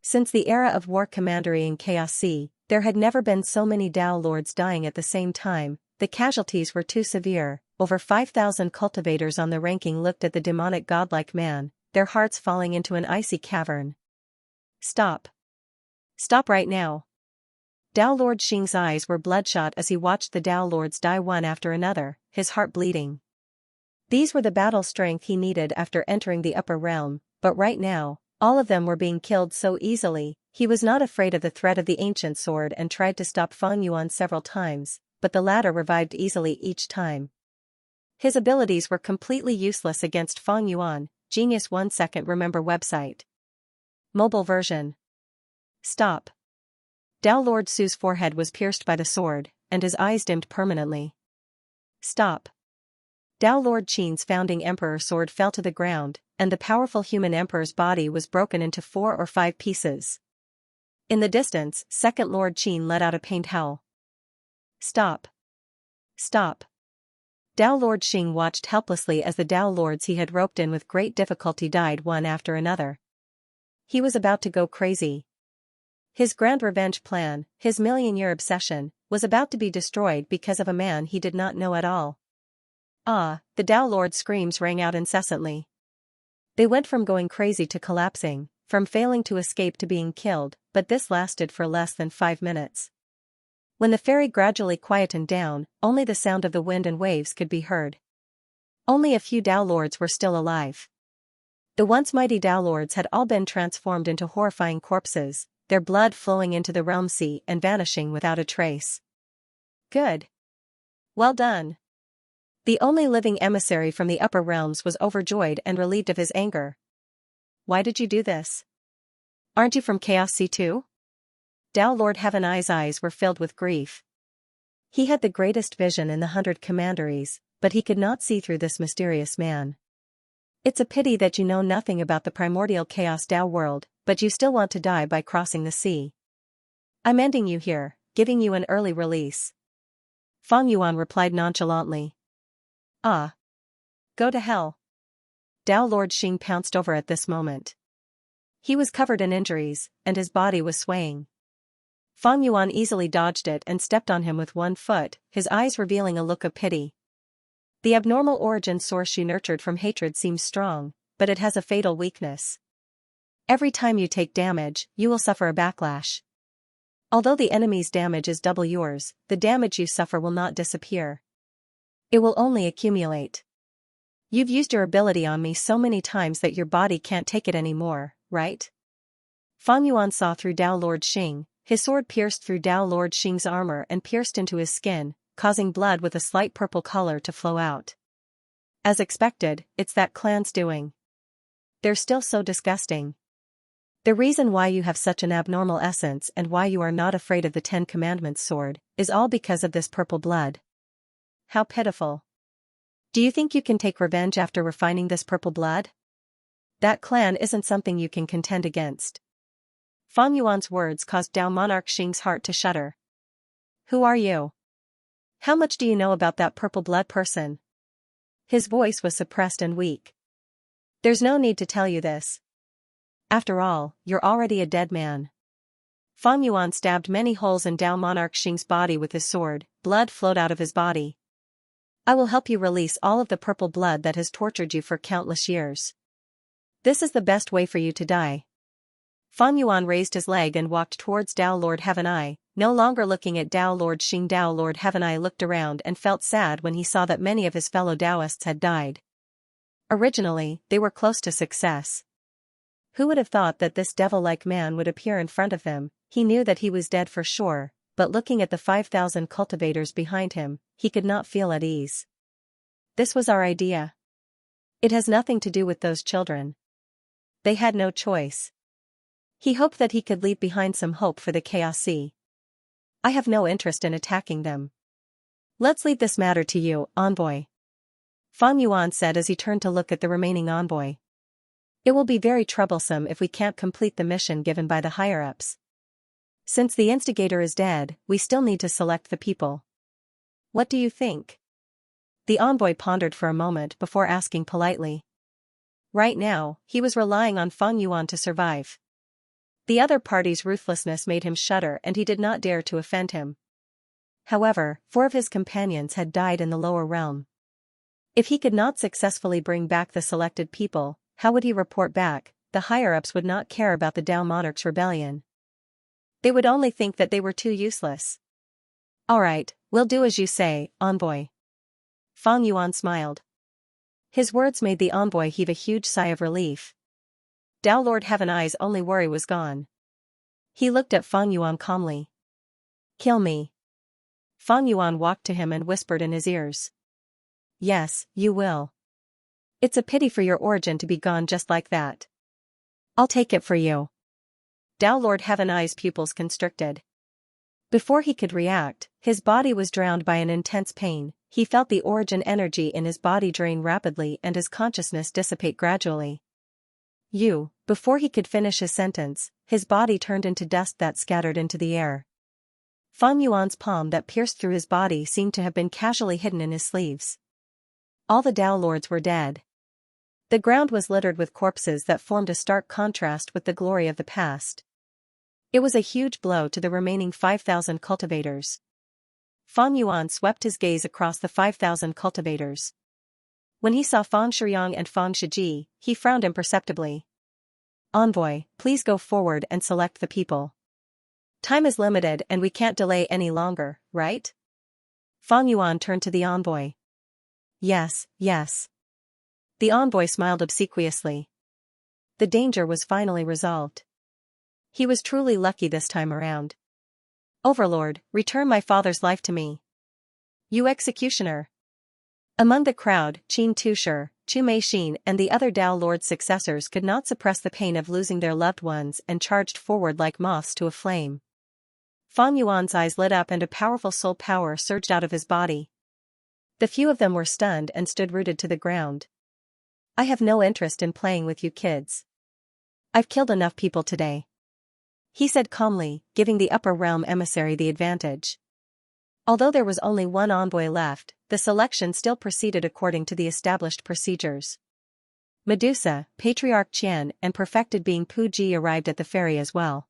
Since the era of War Commandery in Chaos Sea, there had never been so many Dao Lords dying at the same time. The casualties were too severe. Over 5,000 cultivators on the ranking looked at the demonic godlike man, their hearts falling into an icy cavern. Stop. Stop right now. Dao Lord Xing's eyes were bloodshot as he watched the Dao Lords die one after another, his heart bleeding. These were the battle strength he needed after entering the upper realm, but right now, all of them were being killed so easily. He was not afraid of the threat of the ancient sword and tried to stop Feng Yuan several times, but the latter revived easily each time. His abilities were completely useless against Feng Yuan. Genius 1 second remember website. Mobile version. Stop. Dao Lord Su's forehead was pierced by the sword, and his eyes dimmed permanently. Stop. Dao Lord Qin's founding emperor sword fell to the ground, and the powerful human emperor's body was broken into 4 or 5 pieces. In the distance, second Lord Qin let out a pained howl. Stop. Stop. Dao Lord Xing watched helplessly as the Dao Lords he had roped in with great difficulty died one after another. He was about to go crazy. His grand revenge plan, his million-year obsession, was about to be destroyed because of a man he did not know at all. Ah, the Dao Lord's screams rang out incessantly. They went from going crazy to collapsing, from failing to escape to being killed, but this lasted for less than 5 minutes. When the ferry gradually quietened down, only the sound of the wind and waves could be heard. Only a few Dao Lords were still alive. The once mighty Dao Lords had all been transformed into horrifying corpses, their blood flowing into the realm sea and vanishing without a trace. Good. Well done. The only living emissary from the upper realms was overjoyed and relieved of his anger. Why did you do this? Aren't you from Chaos Sea too? Dao Lord Heaven Eye's eyes were filled with grief. He had the greatest vision in the 100 commanderies, but he could not see through this mysterious man. It's a pity that you know nothing about the primordial Chaos Dao world, but you still want to die by crossing the sea. I'm ending you here, giving you an early release. Feng Yuan replied nonchalantly. Ah. Go to hell. Dao Lord Xing pounced over at this moment. He was covered in injuries, and his body was swaying. Feng Yuan easily dodged it and stepped on him with one foot, his eyes revealing a look of pity. The abnormal origin source you nurtured from hatred seems strong, but it has a fatal weakness. Every time you take damage, you will suffer a backlash. Although the enemy's damage is double yours, the damage you suffer will not disappear. It will only accumulate. You've used your ability on me so many times that your body can't take it anymore, right? Feng Yuan saw through Dao Lord Xing. His sword pierced through Dao Lord Xing's armor and pierced into his skin, causing blood with a slight purple color to flow out. As expected, it's that clan's doing. they're still so disgusting. The reason why you have such an abnormal essence and why you are not afraid of the 10 Commandments sword is all because of this purple blood. How pitiful. Do you think you can take revenge after refining this purple blood? That clan isn't something you can contend against. Fang Yuan's words caused Dao Monarch Xing's heart to shudder. Who are you? How much do you know about that purple blood person? His voice was suppressed and weak. There's no need to tell you this. After all, you're already a dead man. Fang Yuan stabbed many holes in Dao Monarch Xing's body with his sword, blood flowed out of his body. I will help you release all of the purple blood that has tortured you for countless years. This is the best way for you to die. Fang Yuan raised his leg and walked towards Dao Lord Heaven Eye, no longer looking at Dao Lord Xing. Dao Lord Heaven Eye looked around and felt sad when he saw that many of his fellow Taoists had died. Originally, they were close to success. Who would have thought that this devil-like man would appear in front of him? He knew that he was dead for sure, but looking at the 5,000 cultivators behind him, he could not feel at ease. This was our idea. It has nothing to do with those children. They had no choice. He hoped that he could leave behind some hope for the Chaos Sea. I have no interest in attacking them. Let's leave this matter to you, envoy. Fang Yuan said as he turned to look at the remaining envoy. It will be very troublesome if we can't complete the mission given by the higher-ups. Since the instigator is dead, we still need to select the people. What do you think? The envoy pondered for a moment before asking politely. Right now, he was relying on Fang Yuan to survive. The other party's ruthlessness made him shudder and he did not dare to offend him. However, 4 of his companions had died in the lower realm. If he could not successfully bring back the selected people, how would he report back? The higher-ups would not care about the Dao Monarch's rebellion. They would only think that they were too useless. All right, we'll do as you say, envoy. Fang Yuan smiled. His words made the envoy heave a huge sigh of relief. Dao Lord Heaven Eye's only worry was gone. He looked at Fang Yuan calmly. Kill me. Fang Yuan walked to him and whispered in his ears. Yes, you will. It's a pity for your origin to be gone just like that. I'll take it for you. Dao Lord Heaven Eye's pupils constricted. Before he could react, his body was drowned by an intense pain. He felt the origin energy in his body drain rapidly and his consciousness dissipate gradually. Before he could finish his sentence, his body turned into dust that scattered into the air. Fang Yuan's palm that pierced through his body seemed to have been casually hidden in his sleeves. All the Dao Lords were dead. The ground was littered with corpses that formed a stark contrast with the glory of the past. It was a huge blow to the remaining 5,000 cultivators. Fang Yuan swept his gaze across the 5,000 cultivators. When he saw Fang Shiyang and Fang Shiji, he frowned imperceptibly. Envoy, please go forward and select the people. Time is limited and we can't delay any longer, right? Fang Yuan turned to the envoy. Yes, yes. The envoy smiled obsequiously. The danger was finally resolved. He was truly lucky this time around. Overlord, return my father's life to me. You executioner. Among the crowd, Qin Tushi, Chu Meixin and the other Dao Lord's successors could not suppress the pain of losing their loved ones and charged forward like moths to a flame. Fang Yuan's eyes lit up and a powerful soul power surged out of his body. The few of them were stunned and stood rooted to the ground. I have no interest in playing with you kids. I've killed enough people today. He said calmly, giving the upper realm emissary the advantage. Although there was only one envoy left, the selection still proceeded according to the established procedures. Medusa, Patriarch Qian and perfected being Pu Ji arrived at the ferry as well.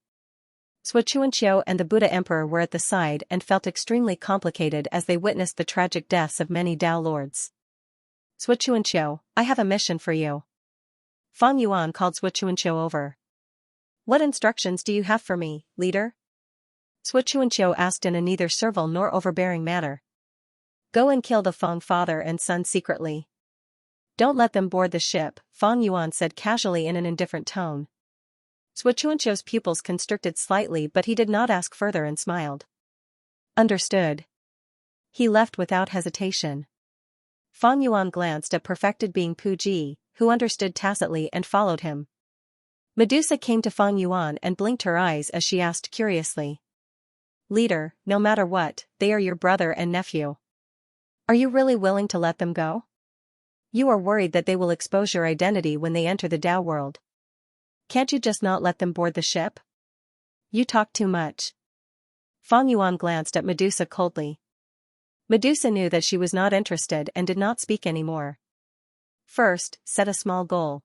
Xianxia and the Buddha Emperor were at the side and felt extremely complicated as they witnessed the tragic deaths of many Dao Lords. Xianxia, I have a mission for you. Fang Yuan called Xianxia over. What instructions do you have for me, leader? Xianxia asked in a neither servile nor overbearing manner. Go and kill the Fang father and son secretly. Don't let them board the ship, Fang Yuan said casually in an indifferent tone. Xianxia's pupils constricted slightly but he did not ask further and smiled. Understood. He left without hesitation. Fang Yuan glanced at perfected being Pu Ji, who understood tacitly and followed him. Medusa came to Fang Yuan and blinked her eyes as she asked curiously. Leader, no matter what, they are your brother and nephew. Are you really willing to let them go? You are worried that they will expose your identity when they enter the Tao world. Can't you just not let them board the ship? You talk too much. Fang Yuan glanced at Medusa coldly. Medusa knew that she was not interested and did not speak anymore. First, set a small goal.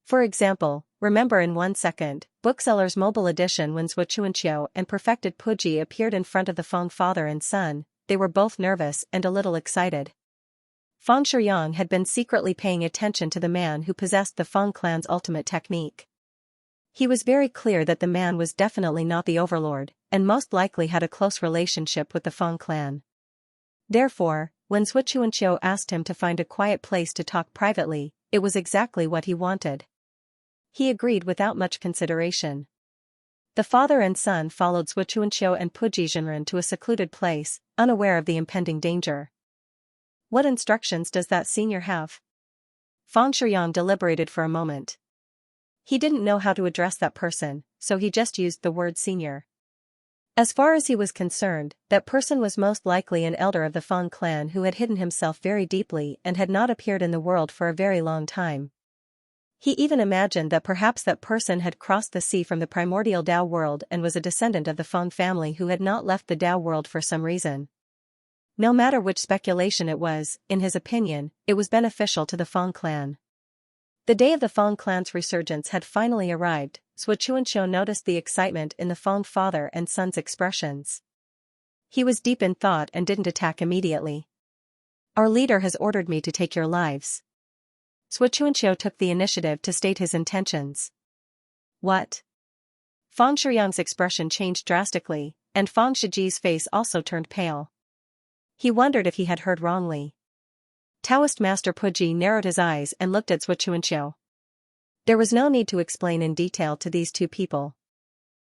For example, remember in 1 second, Bookseller's mobile edition when Xianxia and Perfected Puji appeared in front of the Fang father and son, they were both nervous and a little excited. Fang Shiyang had been secretly paying attention to the man who possessed the Fang clan's ultimate technique. He was very clear that the man was definitely not the overlord, and most likely had a close relationship with the Fang clan. Therefore, when Xianxia asked him to find a quiet place to talk privately, it was exactly what he wanted. He agreed without much consideration. The father and son followed Xianxia and Puji Zhenren to a secluded place, unaware of the impending danger. What instructions does that senior have? Fang Shiyang deliberated for a moment. He didn't know how to address that person, so he just used the word senior. As far as he was concerned, that person was most likely an elder of the Fang clan who had hidden himself very deeply and had not appeared in the world for a very long time. He even imagined that perhaps that person had crossed the sea from the primordial Tao world and was a descendant of the Fang family who had not left the Tao world for some reason. No matter which speculation it was, in his opinion, it was beneficial to the Fang clan. The day of the Fang clan's resurgence had finally arrived. Xianxia noticed the excitement in the Fang father and son's expressions. He was deep in thought and didn't attack immediately. Our leader has ordered me to take your lives. Xianxia took the initiative to state his intentions. What? Fang Shiyang's expression changed drastically, and Fang Shiji's face also turned pale. He wondered if he had heard wrongly. Taoist Master Puji narrowed his eyes and looked at Xianxia. There was no need to explain in detail to these two people.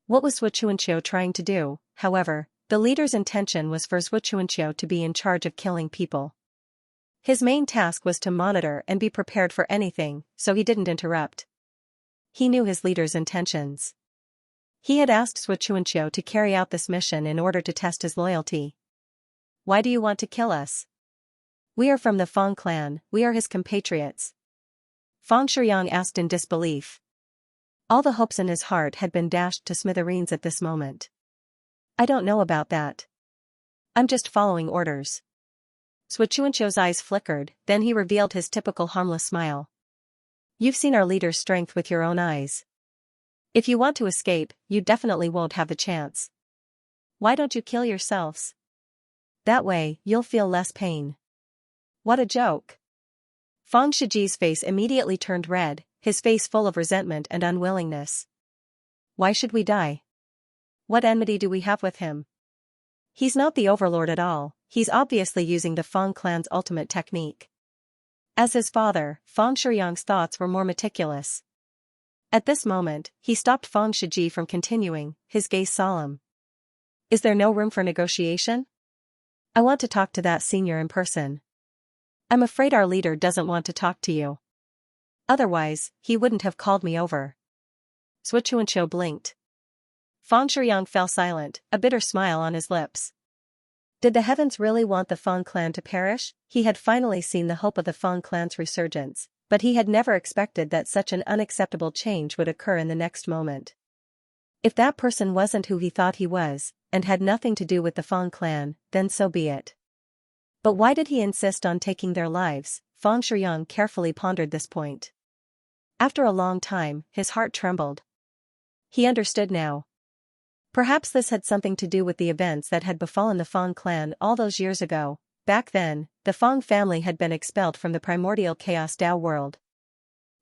What was Xianxia trying to do, however? The leader's intention was for Xianxia to be in charge of killing people. His main task was to monitor and be prepared for anything, so he didn't interrupt. He knew his leader's intentions. He had asked Xianxia to carry out this mission in order to test his loyalty. Why do you want to kill us? We are from the Fang clan, we are his compatriots. Fang Shiyang asked in disbelief. All the hopes in his heart had been dashed to smithereens at this moment. I don't know about that. I'm just following orders. Xianxia's eyes flickered, then he revealed his typical harmless smile. You've seen our leader's strength with your own eyes. If you want to escape, you definitely won't have the chance. Why don't you kill yourselves? That way, you'll feel less pain. What a joke. Fang Shiji's face immediately turned red, his face full of resentment and unwillingness. Why should we die? What enmity do we have with him? He's not the overlord at all, he's obviously using the Fang clan's ultimate technique. As his father, Fang Shiyang's thoughts were more meticulous. At this moment, he stopped Fang Shiji from continuing, his gaze solemn. Is there no room for negotiation? I want to talk to that senior in person. I'm afraid our leader doesn't want to talk to you. Otherwise, he wouldn't have called me over. Xianxia blinked. Fang Shiyang fell silent, a bitter smile on his lips. Did the heavens really want the Fang clan to perish? He had finally seen the hope of the Fang clan's resurgence, but he had never expected that such an unacceptable change would occur in the next moment. If that person wasn't who he thought he was, and had nothing to do with the Fang clan, then so be it. But why did he insist on taking their lives? Fang Shiyang carefully pondered this point. After a long time, his heart trembled. He understood now. Perhaps this had something to do with the events that had befallen the Fang clan all those years ago. Back then, the Fang family had been expelled from the primordial chaos Tao world.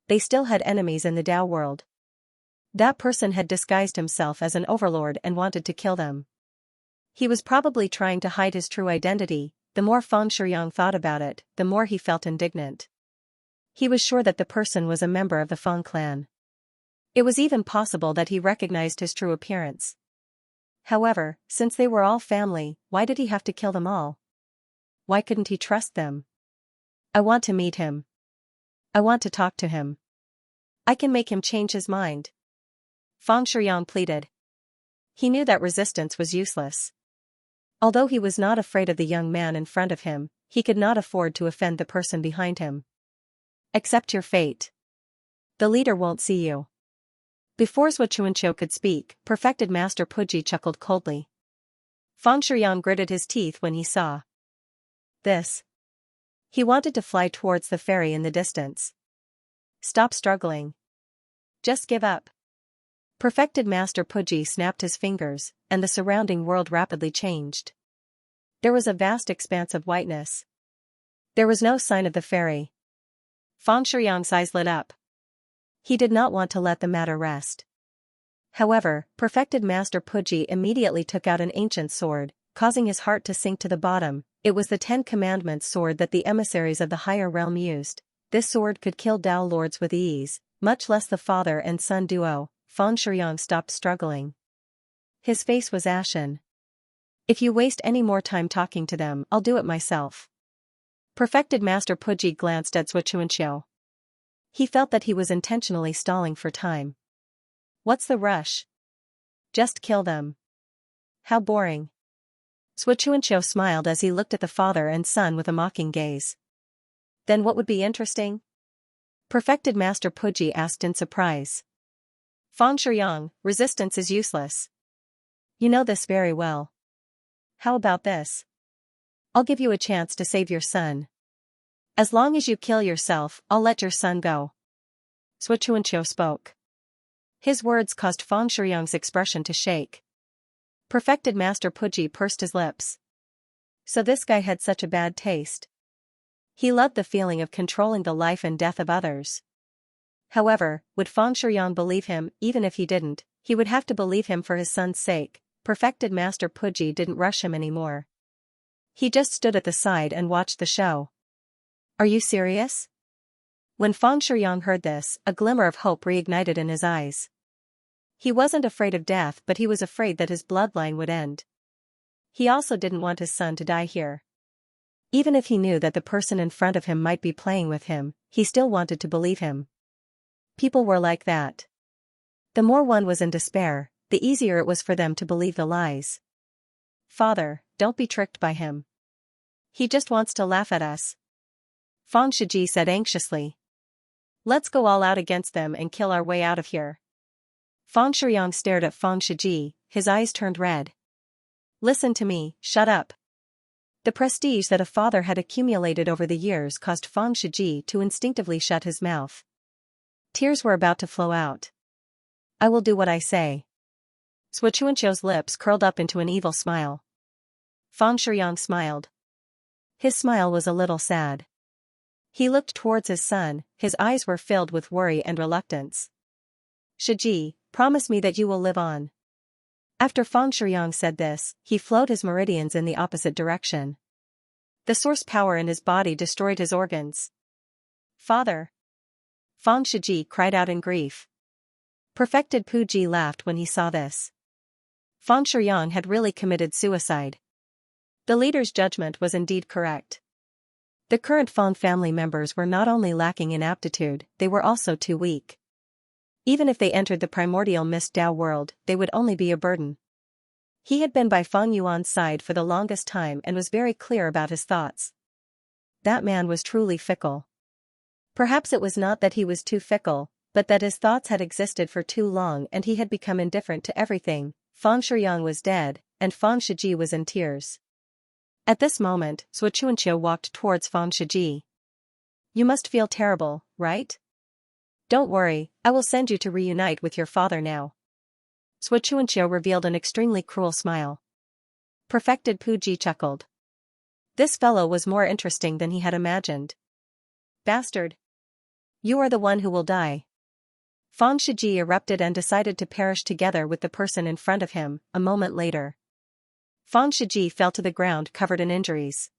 They still had enemies in the Tao world. That person had disguised himself as an overlord and wanted to kill them. He was probably trying to hide his true identity. The more Fang Shiyang thought about it, the more he felt indignant. He was sure that the person was a member of the Fang clan. It was even possible that he recognized his true appearance. However, since they were all family, why did he have to kill them all? Why couldn't he trust them? I want to meet him. I want to talk to him. I can make him change his mind. Fang Shiyang pleaded. He knew that resistance was useless. Although he was not afraid of the young man in front of him, he could not afford to offend the person behind him. Accept your fate. The leader won't see you. Before Xianxia could speak, Perfected Master Puji chuckled coldly. Fang Shiyang gritted his teeth when he saw this. He wanted to fly towards the ferry in the distance. Stop struggling. Just give up. Perfected Master Puji snapped his fingers, and the surrounding world rapidly changed. There was a vast expanse of whiteness. There was no sign of the ferry. Fang Shiyang's eyes lit up. He did not want to let the matter rest. However, Perfected Master Puji immediately took out an ancient sword, causing his heart to sink to the bottom. It was the 10 Commandments sword that the emissaries of the higher realm used. This sword could kill Dao lords with ease, much less the father and son duo. Fang Shiyang stopped struggling. His face was ashen. If you waste any more time talking to them, I'll do it myself. Perfected Master Puji glanced at Xianxia. He felt that he was intentionally stalling for time. What's the rush? Just kill them. How boring. Xianxia smiled as he looked at the father and son with a mocking gaze. Then what would be interesting? Perfected Master Puji asked in surprise. Fang Shiyang, resistance is useless. You know this very well. How about this? I'll give you a chance to save your son. As long as you kill yourself, I'll let your son go. Xianxia spoke. His words caused Fang Shiyang's expression to shake. Perfected Master Puji pursed his lips. So this guy had such a bad taste. He loved the feeling of controlling the life and death of others. However, would Fang Shiyang believe him? Even if he didn't, he would have to believe him for his son's sake. Perfected Master Puji didn't rush him anymore. He just stood at the side and watched the show. Are you serious? When Fang Shiyang heard this, a glimmer of hope reignited in his eyes. He wasn't afraid of death, but he was afraid that his bloodline would end. He also didn't want his son to die here. Even if he knew that the person in front of him might be playing with him, he still wanted to believe him. People were like that. The more one was in despair, the easier it was for them to believe the lies. Father, don't be tricked by him. He just wants to laugh at us. Fang Shiji said anxiously. Let's go all out against them and kill our way out of here. Fang Shiyang stared at Fang Shiji, his eyes turned red. Listen to me, shut up. The prestige that a father had accumulated over the years caused Fang Shiji to instinctively shut his mouth. Tears were about to flow out. I will do what I say. Xianxia's lips curled up into an evil smile. Fang Shiyang smiled. His smile was a little sad. He looked towards his son, his eyes were filled with worry and reluctance. Shiji, promise me that you will live on. After Fang Shiyang said this, he flowed his meridians in the opposite direction. The source power in his body destroyed his organs. Father! Fang Shiji cried out in grief. Perfected Puji laughed when he saw this. Fang Shiyang had really committed suicide. The leader's judgment was indeed correct. The current Fang family members were not only lacking in aptitude, they were also too weak. Even if they entered the primordial mist Dao world, they would only be a burden. He had been by Fang Yuan's side for the longest time and was very clear about his thoughts. That man was truly fickle. Perhaps it was not that he was too fickle, but that his thoughts had existed for too long and he had become indifferent to everything. Fang Shiyang was dead, and Fang Shiji was in tears. At this moment, Xianxia walked towards Fang Shiji. You must feel terrible, right? Don't worry, I will send you to reunite with your father now. Xianxia revealed an extremely cruel smile. Perfected Puji chuckled. This fellow was more interesting than he had imagined. Bastard! You are the one who will die. Fang Shiji erupted and decided to perish together with the person in front of him. A moment later, Fang Shiji fell to the ground covered in injuries.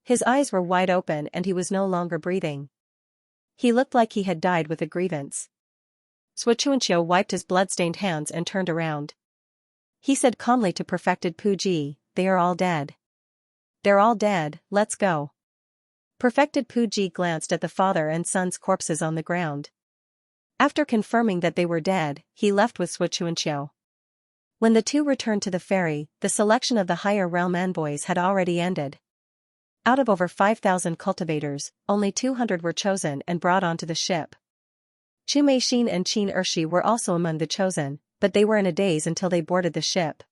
His eyes were wide open and he was no longer breathing. He looked like he had died with a grievance. Xianxia wiped his blood-stained hands and turned around. He said calmly to Perfected Puji, they are all dead. They're all dead, let's go. Perfected Puji glanced at the father and son's corpses on the ground. After confirming that they were dead, he left with Xianxia. When the two returned to the ferry, the selection of the higher realm envoys had already ended. Out of over 5,000 cultivators, only 200 were chosen and brought onto the ship. Chu Meixin and Qin Ershi were also among the chosen, but they were in a daze until they boarded the ship.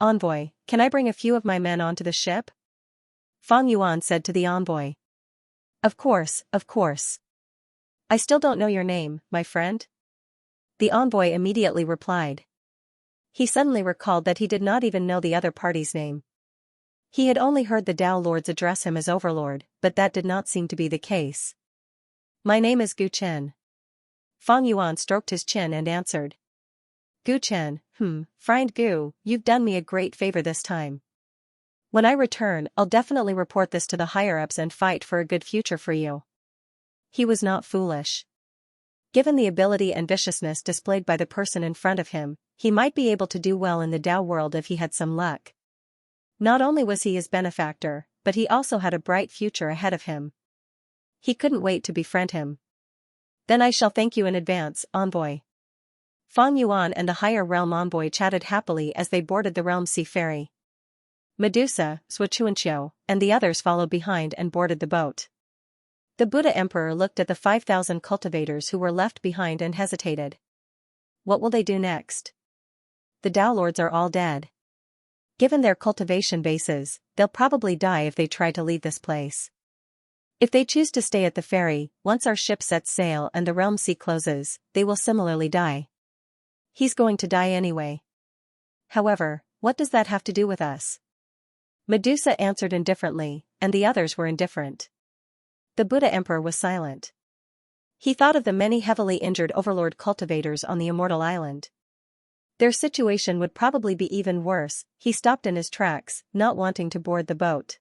"Envoy, can I bring a few of my men onto the ship?" Fang Yuan said to the envoy. Of course, of course. I still don't know your name, my friend." The envoy immediately replied. He suddenly recalled that he did not even know the other party's name. He had only heard the Tao lords address him as Overlord, but that did not seem to be the case. "My name is Gu Chen." Fang Yuan stroked his chin and answered. "Gu Chen, friend Gu, you've done me a great favor this time. When I return, I'll definitely report this to the higher-ups and fight for a good future for you." He was not foolish. Given the ability and viciousness displayed by the person in front of him, he might be able to do well in the Tao world if he had some luck. Not only was he his benefactor, but he also had a bright future ahead of him. He couldn't wait to befriend him. "Then I shall thank you in advance, envoy." Fang Yuan and the higher realm envoy chatted happily as they boarded the Realm Sea ferry. Medusa, Xianxia, and the others followed behind and boarded the boat. The Buddha Emperor looked at the 5,000 cultivators who were left behind and hesitated. What will they do next? The Tao lords are all dead. Given their cultivation bases, they'll probably die if they try to leave this place. If they choose to stay at the ferry, once our ship sets sail and the realm sea closes, they will similarly die. He's going to die anyway. However, what does that have to do with us? Medusa answered indifferently, and the others were indifferent. The Buddha Emperor was silent. He thought of the many heavily injured overlord cultivators on the Immortal Island. Their situation would probably be even worse. He stopped in his tracks, not wanting to board the boat.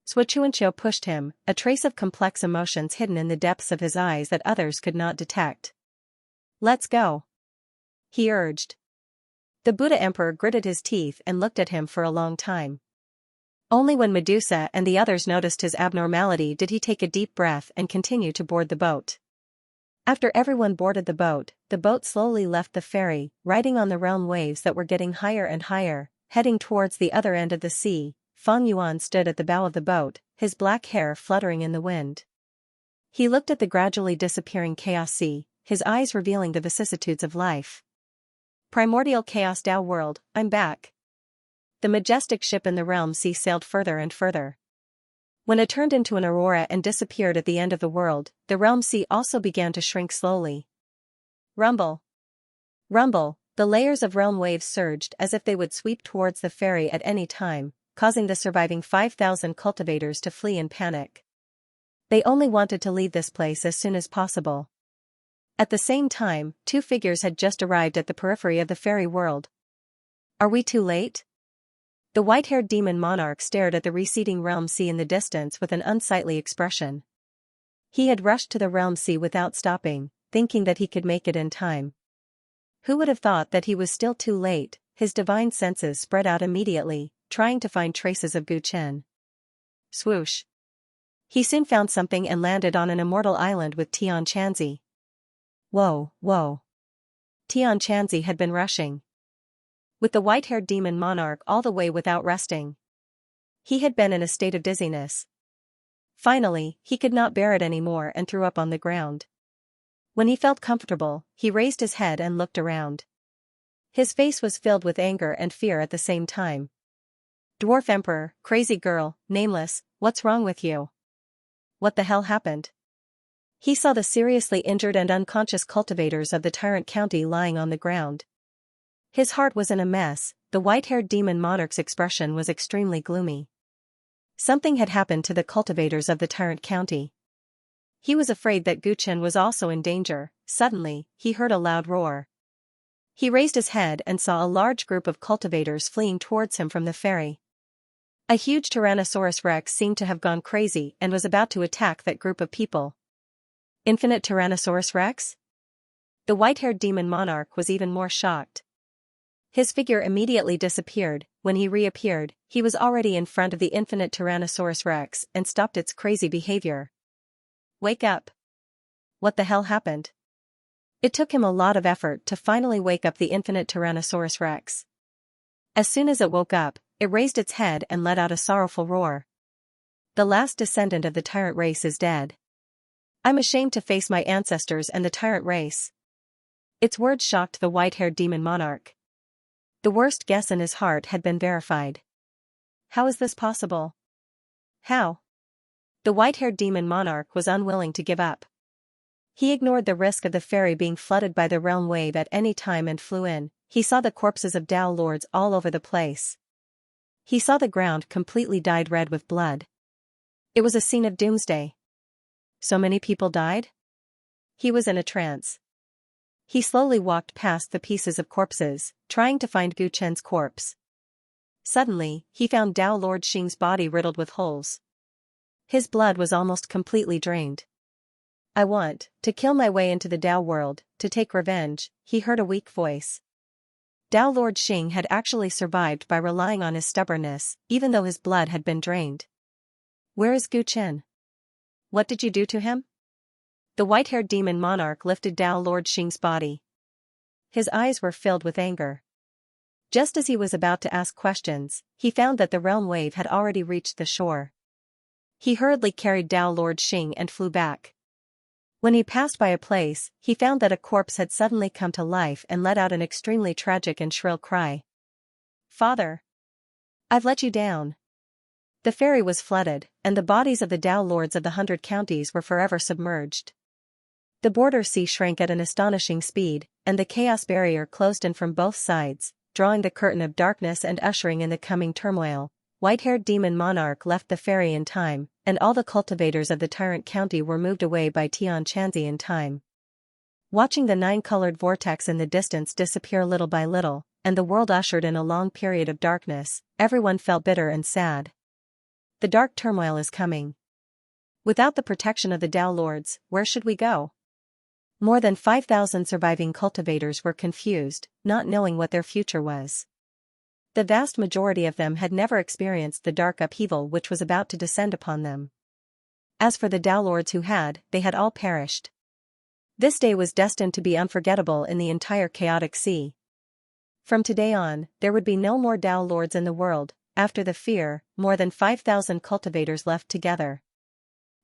Xianxia pushed him, a trace of complex emotions hidden in the depths of his eyes that others could not detect. "Let's go," he urged. The Buddha Emperor gritted his teeth and looked at him for a long time. Only when Medusa and the others noticed his abnormality did he take a deep breath and continue to board the boat. After everyone boarded the boat slowly left the ferry, riding on the realm waves that were getting higher and higher, heading towards the other end of the sea. Fang Yuan stood at the bow of the boat, his black hair fluttering in the wind. He looked at the gradually disappearing chaos sea, his eyes revealing the vicissitudes of life. "Primordial Chaos Tao world, I'm back." The majestic ship in the realm sea sailed further and further. When it turned into an aurora and disappeared at the end of the world, the realm sea also began to shrink slowly. Rumble. Rumble, the layers of realm waves surged as if they would sweep towards the ferry at any time, causing the surviving 5,000 cultivators to flee in panic. They only wanted to leave this place as soon as possible. At the same time, two figures had just arrived at the periphery of the fairy world. "Are we too late?" The white-haired demon monarch stared at the receding realm sea in the distance with an unsightly expression. He had rushed to the realm sea without stopping, thinking that he could make it in time. Who would have thought that he was still too late? His divine senses spread out immediately, trying to find traces of Gu Chen. Swoosh. He soon found something and landed on an immortal island with Xianxia. Whoa, whoa. Xianxia had been rushing with the white-haired demon monarch all the way without resting. He had been in a state of dizziness. Finally, he could not bear it anymore and threw up on the ground. When he felt comfortable, he raised his head and looked around. His face was filled with anger and fear at the same time. "Dwarf Emperor, crazy girl, nameless, what's wrong with you? What the hell happened?" He saw the seriously injured and unconscious cultivators of the Tyrant County lying on the ground. His heart was in a mess. The white-haired demon monarch's expression was extremely gloomy. Something had happened to the cultivators of the Tyrant County. He was afraid that Gu Chen was also in danger. Suddenly, he heard a loud roar. He raised his head and saw a large group of cultivators fleeing towards him from the ferry. A huge Tyrannosaurus Rex seemed to have gone crazy and was about to attack that group of people. Infinite Tyrannosaurus Rex? The white-haired demon monarch was even more shocked. His figure immediately disappeared. When he reappeared, he was already in front of the infinite Tyrannosaurus Rex and stopped its crazy behavior. Wake up! What the hell happened? It took him a lot of effort to finally wake up the infinite Tyrannosaurus Rex. As soon as it woke up, it raised its head and let out a sorrowful roar. The last descendant of the tyrant race is dead. I'm ashamed to face my ancestors and the tyrant race. Its words shocked the white-haired demon monarch. The worst guess in his heart had been verified. How is this possible? How? The white-haired demon monarch was unwilling to give up. He ignored the risk of the ferry being flooded by the realm wave at any time and flew in. He saw the corpses of Tao lords all over the place. He saw the ground completely dyed red with blood. It was a scene of doomsday. So many people died? He was in a trance. He slowly walked past the pieces of corpses, trying to find Gu Chen's corpse. Suddenly, he found Tao Lord Xing's body riddled with holes. His blood was almost completely drained. I want to kill my way into the Tao world, to take revenge, he heard a weak voice. Tao Lord Xing had actually survived by relying on his stubbornness, even though his blood had been drained. Where is Gu Chen? What did you do to him? The white-haired demon monarch lifted Tao Lord Xing's body. His eyes were filled with anger. Just as he was about to ask questions, he found that the realm wave had already reached the shore. He hurriedly carried Tao Lord Xing and flew back. When he passed by a place, he found that a corpse had suddenly come to life and let out an extremely tragic and shrill cry. Father! I've let you down. The ferry was flooded, and the bodies of the Tao lords of the 100 counties were forever submerged. The border sea shrank at an astonishing speed, and the chaos barrier closed in from both sides, drawing the curtain of darkness and ushering in the coming turmoil. White-haired demon monarch left the ferry in time, and all the cultivators of the Tyrant County were moved away by Xianxia in time. Watching the 9-colored vortex in the distance disappear little by little, and the world ushered in a long period of darkness, everyone felt bitter and sad. The dark turmoil is coming. Without the protection of the Tao lords, where should we go? More than 5,000 surviving cultivators were confused, not knowing what their future was. The vast majority of them had never experienced the dark upheaval which was about to descend upon them. As for the Tao lords who had, they had all perished. This day was destined to be unforgettable in the entire chaotic sea. From today on, there would be no more Tao lords in the world. After the fear, more than 5,000 cultivators left together.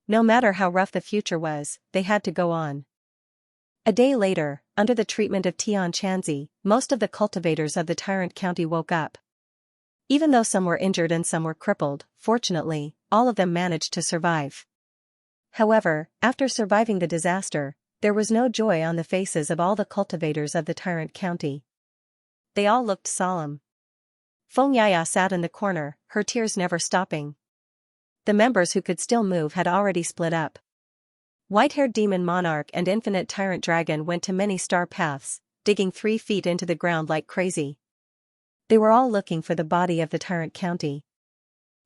No matter how rough the future was, they had to go on. A day later, under the treatment of Xianxia, most of the cultivators of the Tyrant County woke up. Even though some were injured and some were crippled, fortunately, all of them managed to survive. However, after surviving the disaster, there was no joy on the faces of all the cultivators of the Tyrant County. They all looked solemn. Xianxia sat in the corner, her tears never stopping. The members who could still move had already split up. White-haired demon monarch and infinite tyrant dragon went to many star paths, digging 3 feet into the ground like crazy. They were all looking for the body of the Tyrant County.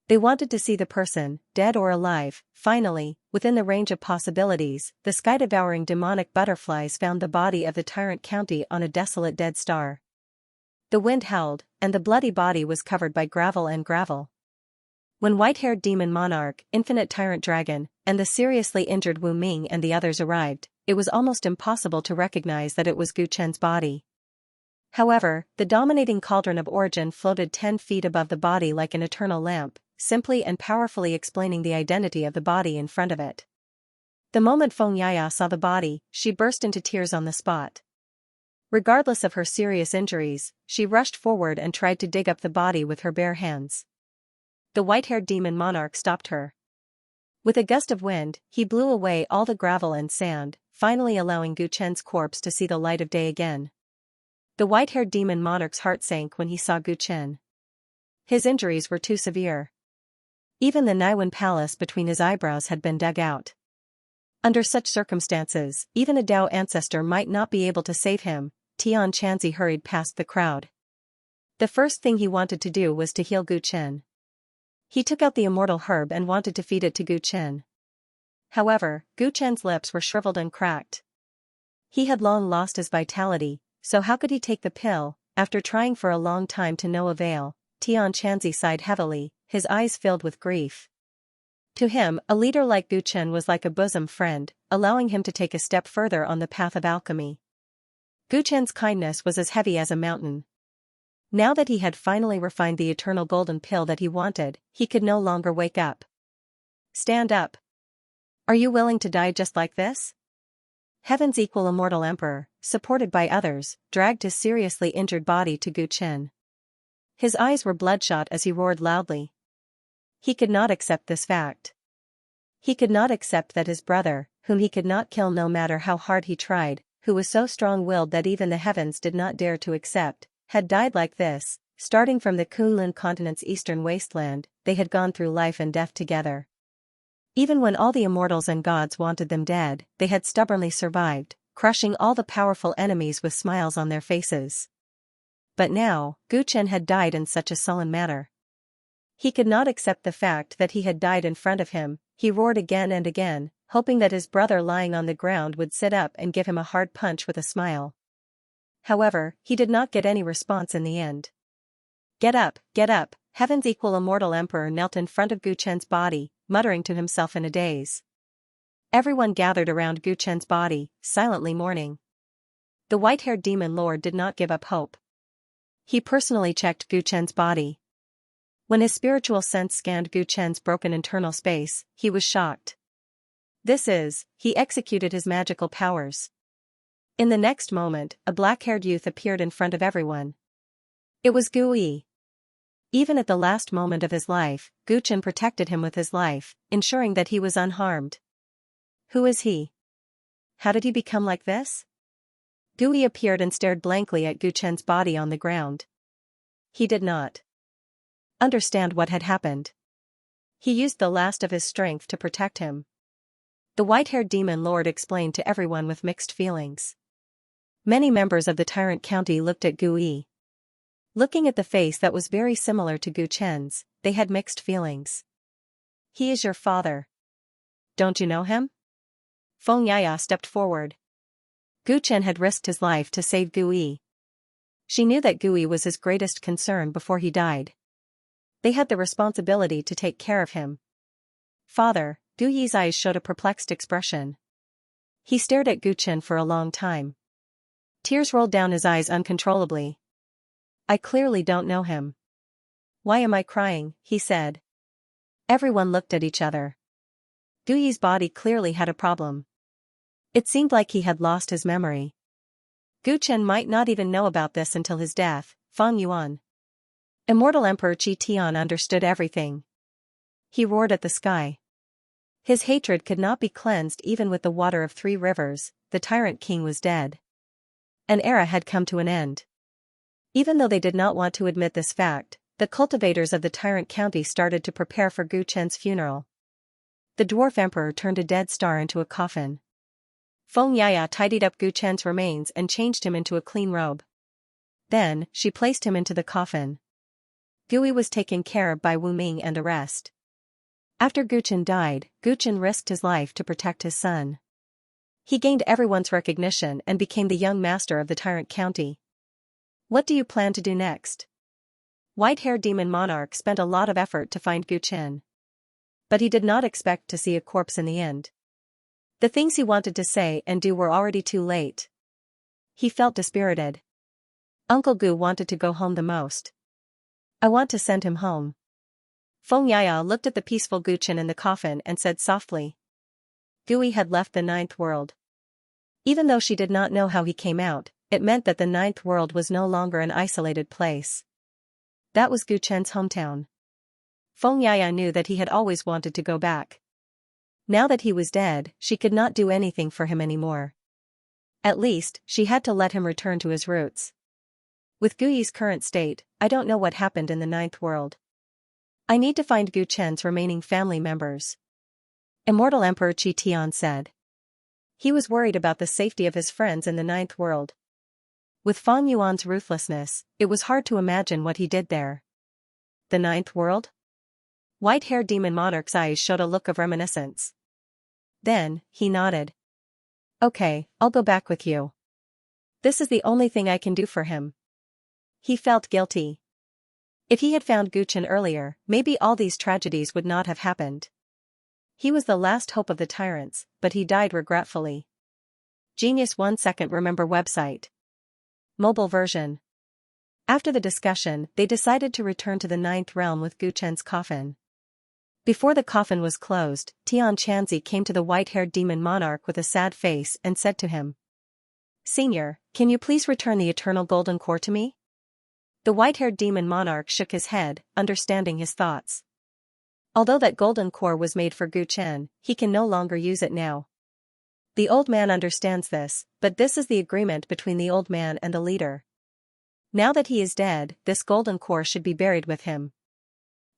They wanted to see the person, dead or alive. Finally, within the range of possibilities, the sky-devouring demonic butterflies found the body of the Tyrant County on a desolate dead star. The wind howled, and the bloody body was covered by gravel and gravel. When white-haired demon monarch, infinite tyrant dragon, and the seriously injured Wu Ming and the others arrived, it was almost impossible to recognize that it was Gu Chen's body. However, the dominating cauldron of origin floated 10 feet above the body like an eternal lamp, simply and powerfully explaining the identity of the body in front of it. The moment Xianxia saw the body, she burst into tears on the spot. Regardless of her serious injuries, she rushed forward and tried to dig up the body with her bare hands. The white-haired demon monarch stopped her. With a gust of wind, he blew away all the gravel and sand, finally allowing Gu Chen's corpse to see the light of day again. The white-haired demon monarch's heart sank when he saw Gu Chen. His injuries were too severe. Even the Naiwan palace between his eyebrows had been dug out. Under such circumstances, even a Dao ancestor might not be able to save him. Xianxia hurried past the crowd. The first thing he wanted to do was to heal Gu Chen. He took out the immortal herb and wanted to feed it to Gu Chen. However, Gu Chen's lips were shriveled and cracked. He had long lost his vitality, so how could he take the pill? After trying for a long time to no avail, Xianxia sighed heavily, his eyes filled with grief. To him, a leader like Guchen was like a bosom friend, allowing him to take a step further on the path of alchemy. Guchen's kindness was as heavy as a mountain. Now that he had finally refined the eternal golden pill that he wanted, he could no longer wake up. Stand up. Are you willing to die just like this? Heaven's equal immortal emperor, supported by others, dragged his seriously injured body to Guchen. His eyes were bloodshot as he roared loudly. He could not accept this fact. He could not accept that his brother, whom he could not kill no matter how hard he tried, who was so strong-willed that even the heavens did not dare to accept, had died like this. Starting from the Kunlun continent's eastern wasteland, they had gone through life and death together. Even when all the immortals and gods wanted them dead, they had stubbornly survived, crushing all the powerful enemies with smiles on their faces. But now, Guchen had died in such a sullen manner. He could not accept the fact that he had died in front of him. He roared again and again, hoping that his brother lying on the ground would sit up and give him a hard punch with a smile. However, he did not get any response in the end. Get up, Heaven's equal immortal emperor knelt in front of Guchen's body, muttering to himself in a daze. Everyone gathered around Guchen's body, silently mourning. The white-haired demon lord did not give up hope. He personally checked Guchen's body. When his spiritual sense scanned Guchen's broken internal space, he was shocked. He executed his magical powers. In the next moment, a black-haired youth appeared in front of everyone. It was Gui. Even at the last moment of his life, Guchen protected him with his life, ensuring that he was unharmed. Who is he? How did he become like this? Gui appeared and stared blankly at Guchen's body on the ground. He did not understand what had happened. He used the last of his strength to protect him. The white-haired demon lord explained to everyone with mixed feelings. Many members of the Tyrant County looked at Gui. Looking at the face that was very similar to Guchen's, they had mixed feelings. He is your father. Don't you know him? Xianxia stepped forward. Guchen had risked his life to save Gui. She knew that Gui was his greatest concern before he died. They had the responsibility to take care of him. Father, Gui's eyes showed a perplexed expression. He stared at Guchen for a long time. Tears rolled down his eyes uncontrollably. I clearly don't know him. Why am I crying? He said. Everyone looked at each other. Gui's body clearly had a problem. It seemed like he had lost his memory. Guchen might not even know about this until his death. Feng Yuan. Immortal Emperor Qi Tian understood everything. He roared at the sky. His hatred could not be cleansed even with the water of 3 rivers. The tyrant king was dead. An era had come to an end. Even though they did not want to admit this fact, the cultivators of the Tyrant County started to prepare for Guchen's funeral. The dwarf emperor turned a dead star into a coffin. Xianxia tidied up Guchen's remains and changed him into a clean robe. Then, she placed him into the coffin. Gui was taken care of by Wu Ming and the rest. After Guchen died, Guchen risked his life to protect his son. He gained everyone's recognition and became the young master of the Tyrant County. What do you plan to do next? White-haired demon monarch spent a lot of effort to find Guchen. But he did not expect to see a corpse in the end. The things he wanted to say and do were already too late. He felt dispirited. Uncle Gu wanted to go home the most. I want to send him home. Xianxia looked at the peaceful Guchen in the coffin and said softly. Gui had left the 9th world. Even though she did not know how he came out, it meant that the 9th world was no longer an isolated place. That was Guchen's hometown. Xianxia knew that he had always wanted to go back. Now that he was dead, she could not do anything for him anymore. At least, she had to let him return to his roots. With Gui's current state, I don't know what happened in the 9th world. I need to find Guchen's remaining family members. Immortal Emperor Qi Tian said. He was worried about the safety of his friends in the 9th world. With Feng Yuan's ruthlessness, it was hard to imagine what he did there. The 9th world? White-haired demon monarch's eyes showed a look of reminiscence. Then, he nodded. Okay, I'll go back with you. This is the only thing I can do for him. He felt guilty. If he had found Guchen earlier, maybe all these tragedies would not have happened. He was the last hope of the Tyrants, but he died regretfully. Genius 1 Second Remember website. Mobile version. After the discussion, they decided to return to the ninth realm with Guchen's coffin. Before the coffin was closed, Xianxia came to the white-haired demon monarch with a sad face and said to him, "Senior, can you please return the eternal golden core to me?" The white-haired demon monarch shook his head, understanding his thoughts. Although that golden core was made for Guchen, he can no longer use it now. The old man understands this, but this is the agreement between the old man and the leader. Now that he is dead, this golden core should be buried with him.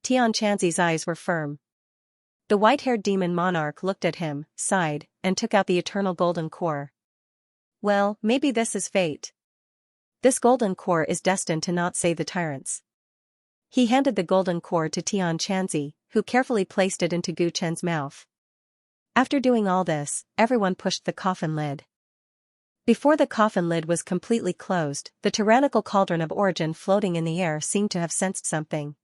Xianxia's eyes were firm. The white-haired demon monarch looked at him, sighed, and took out the eternal golden core. Well, maybe this is fate. This golden core is destined to not save the tyrants. He handed the golden core to Xianxia, who carefully placed it into Guchen's mouth. After doing all this, everyone pushed the coffin lid. Before the coffin lid was completely closed, the tyrannical cauldron of origin floating in the air seemed to have sensed something.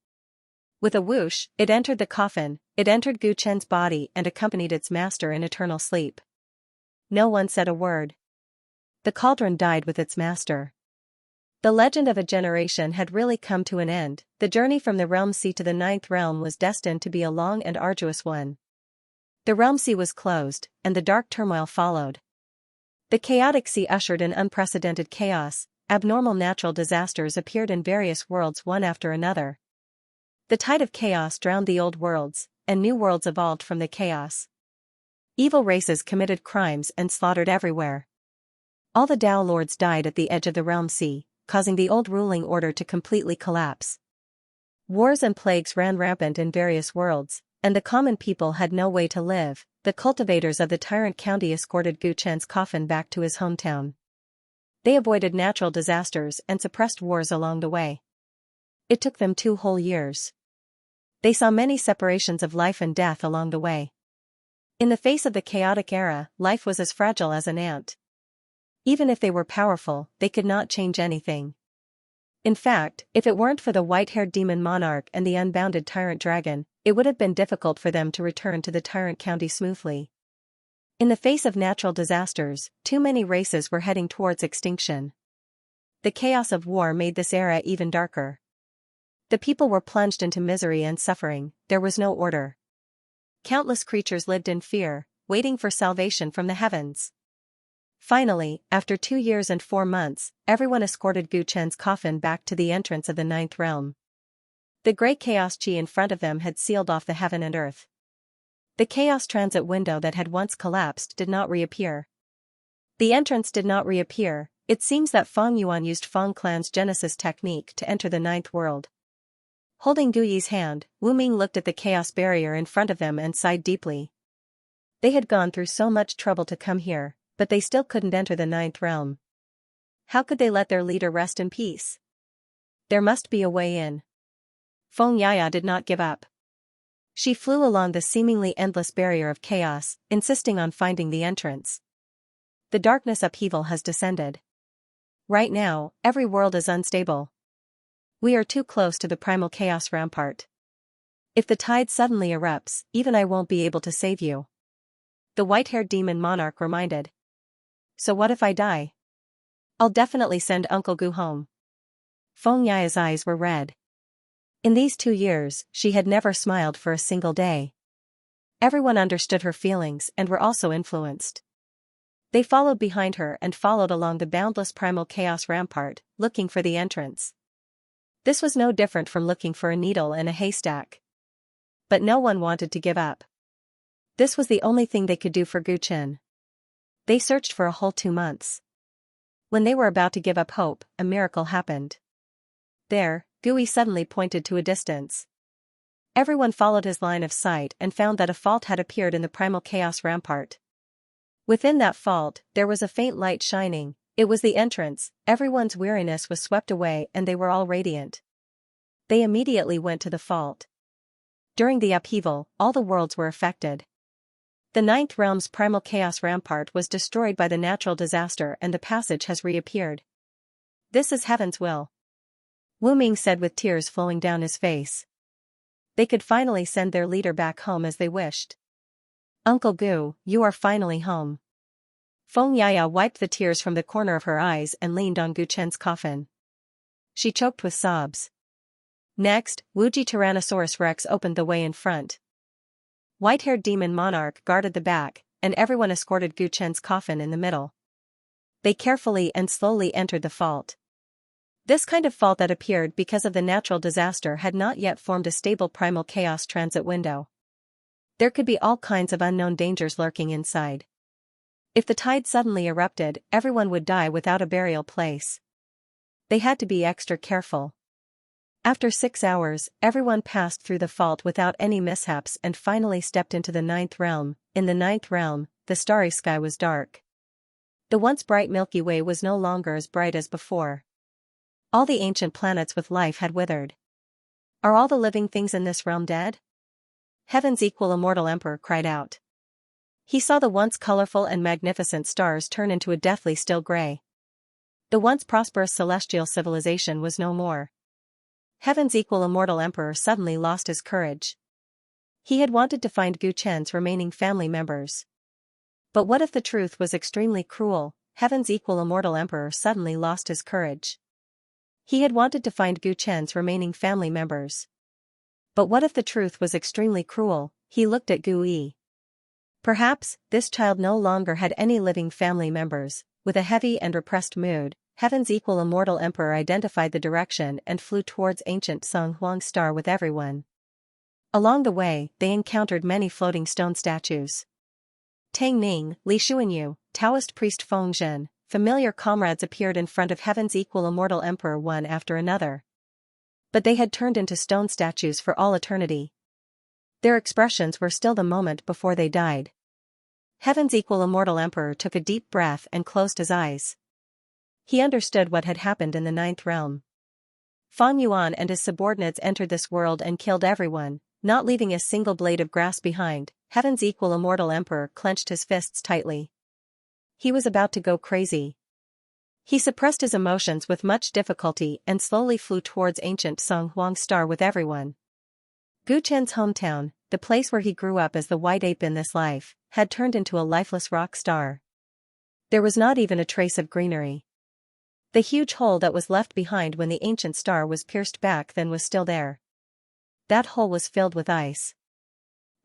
With a whoosh, it entered the coffin, it entered Guchen's body and accompanied its master in eternal sleep. No one said a word. The cauldron died with its master. The legend of a generation had really come to an end. The journey from the Realm Sea to the ninth realm was destined to be a long and arduous one. The Realm Sea was closed, and the dark turmoil followed. The chaotic sea ushered in unprecedented chaos. Abnormal natural disasters appeared in various worlds one after another. The tide of chaos drowned the old worlds, and new worlds evolved from the chaos. Evil races committed crimes and slaughtered everywhere. All the Tao lords died at the edge of the Realm Sea, causing the old ruling order to completely collapse. Wars and plagues ran rampant in various worlds, and the common people had no way to live. The cultivators of the Tyrant County escorted Guchen's coffin back to his hometown. They avoided natural disasters and suppressed wars along the way. It took them 2 whole years. They saw many separations of life and death along the way. In the face of the chaotic era, life was as fragile as an ant. Even if they were powerful, they could not change anything. In fact, if it weren't for the white-haired demon monarch and the unbounded tyrant dragon, it would have been difficult for them to return to the Tyrant County smoothly. In the face of natural disasters, too many races were heading towards extinction. The chaos of war made this era even darker. The people were plunged into misery and suffering. There was no order. Countless creatures lived in fear, waiting for salvation from the heavens. Finally, after 2 years and 4 months, everyone escorted Guchen's coffin back to the entrance of the ninth realm. The great chaos chi in front of them had sealed off the heaven and earth. The chaos transit window that had once collapsed did not reappear. The entrance did not reappear. It seems that Feng Yuan used Feng Clan's Genesis technique to enter the ninth world. Holding Gu Yi's hand, Wu Ming looked at the chaos barrier in front of them and sighed deeply. They had gone through so much trouble to come here, but they still couldn't enter the ninth realm. How could they let their leader rest in peace? There must be a way in. Feng Yaya did not give up. She flew along the seemingly endless barrier of chaos, insisting on finding the entrance. The darkness upheaval has descended. Right now, every world is unstable. We are too close to the primal chaos rampart. If the tide suddenly erupts, even I won't be able to save you. The white-haired demon monarch reminded. So what if I die? I'll definitely send Uncle Gu home. Feng Yaya's eyes were red. In these 2 years, she had never smiled for a single day. Everyone understood her feelings and were also influenced. They followed behind her and followed along the boundless primal chaos rampart, looking for the entrance. This was no different from looking for a needle in a haystack. But no one wanted to give up. This was the only thing they could do for Guchen. They searched for a whole 2 months. When they were about to give up hope, a miracle happened. There, Gu Yi suddenly pointed to a distance. Everyone followed his line of sight and found that a fault had appeared in the primal chaos rampart. Within that fault, there was a faint light shining. It was the entrance. Everyone's weariness was swept away and they were all radiant. They immediately went to the fault. During the upheaval, all the worlds were affected. The ninth realm's primal chaos rampart was destroyed by the natural disaster and the passage has reappeared. This is heaven's will. Wu Ming said with tears flowing down his face. They could finally send their leader back home as they wished. Uncle Gu, you are finally home. Feng Yaya wiped the tears from the corner of her eyes and leaned on Gu Chen's coffin. She choked with sobs. Next, Wuji Tyrannosaurus Rex opened the way in front. White-haired demon monarch guarded the back, and everyone escorted Gu Chen's coffin in the middle. They carefully and slowly entered the fault. This kind of fault that appeared because of the natural disaster had not yet formed a stable primal chaos transit window. There could be all kinds of unknown dangers lurking inside. If the tide suddenly erupted, everyone would die without a burial place. They had to be extra careful. After 6 hours, everyone passed through the fault without any mishaps and finally stepped into the 9th realm. In the 9th realm, the starry sky was dark. The once bright Milky Way was no longer as bright as before. All the ancient planets with life had withered. Are all the living things in this realm dead? Heaven's equal immortal emperor cried out. He saw the once colorful and magnificent stars turn into a deathly still gray. The once prosperous celestial civilization was no more. Heaven's equal immortal emperor suddenly lost his courage. He had wanted to find Gu Chen's remaining family members. But what if the truth was extremely cruel? Heaven's equal immortal emperor suddenly lost his courage. He had wanted to find Gu Chen's remaining family members. But what if the truth was extremely cruel? He looked at Gu Yi. Perhaps, this child no longer had any living family members. With a heavy and repressed mood, Heaven's equal immortal emperor identified the direction and flew towards ancient Song Huang Star with everyone. Along the way, they encountered many floating stone statues. Tang Ning, Li Xuanyu, Taoist priest Feng Zhen, familiar comrades appeared in front of Heaven's equal immortal emperor one after another. But they had turned into stone statues for all eternity. Their expressions were still the moment before they died. Heaven's equal immortal emperor took a deep breath and closed his eyes. He understood what had happened in the 9th realm. Fang Yuan and his subordinates entered this world and killed everyone, not leaving a single blade of grass behind. Heaven's equal immortal emperor clenched his fists tightly. He was about to go crazy. He suppressed his emotions with much difficulty and slowly flew towards ancient Song Huang Star with everyone. Gu Chen's hometown, the place where he grew up as the white ape in this life, had turned into a lifeless rock star. There was not even a trace of greenery. The huge hole that was left behind when the ancient star was pierced back then was still there. That hole was filled with ice.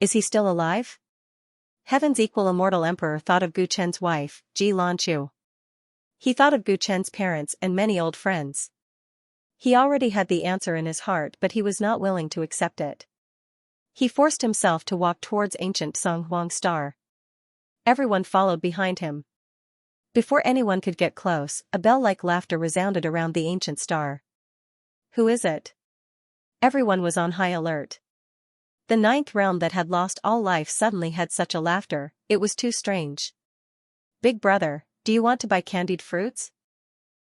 Is he still alive? Heaven's equal immortal emperor thought of Gu Chen's wife, Ji Lanchu. He thought of Gu Chen's parents and many old friends. He already had the answer in his heart, but he was not willing to accept it. He forced himself to walk towards ancient Song Huang Star. Everyone followed behind him. Before anyone could get close, a bell-like laughter resounded around the ancient star. Who is it? Everyone was on high alert. The 9th realm that had lost all life suddenly had such a laughter, it was too strange. Big brother, do you want to buy candied fruits?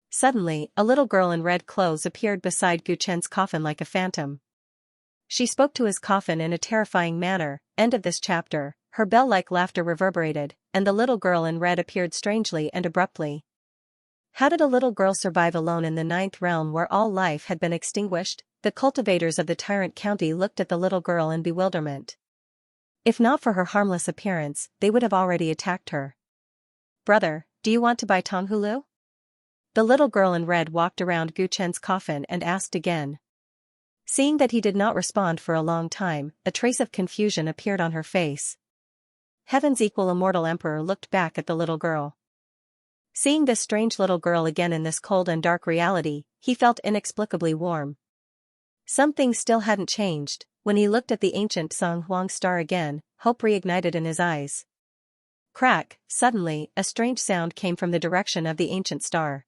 Suddenly, a little girl in red clothes appeared beside Gu Chen's coffin like a phantom. She spoke to his coffin in a terrifying manner. End of this chapter. Her bell-like laughter reverberated, and the little girl in red appeared strangely and abruptly. How did a little girl survive alone in the 9th realm where all life had been extinguished? The cultivators of the Tyrant County looked at the little girl in bewilderment. If not for her harmless appearance, they would have already attacked her. Brother, do you want to buy Tonghulu? The little girl in red walked around Gu Chen's coffin and asked again. Seeing that he did not respond for a long time, a trace of confusion appeared on her face. Heaven's equal immortal emperor looked back at the little girl. Seeing this strange little girl again in this cold and dark reality, he felt inexplicably warm. Some things still hadn't changed. When he looked at the ancient Song Huang Star again, hope reignited in his eyes. Crack! Suddenly, a strange sound came from the direction of the ancient star.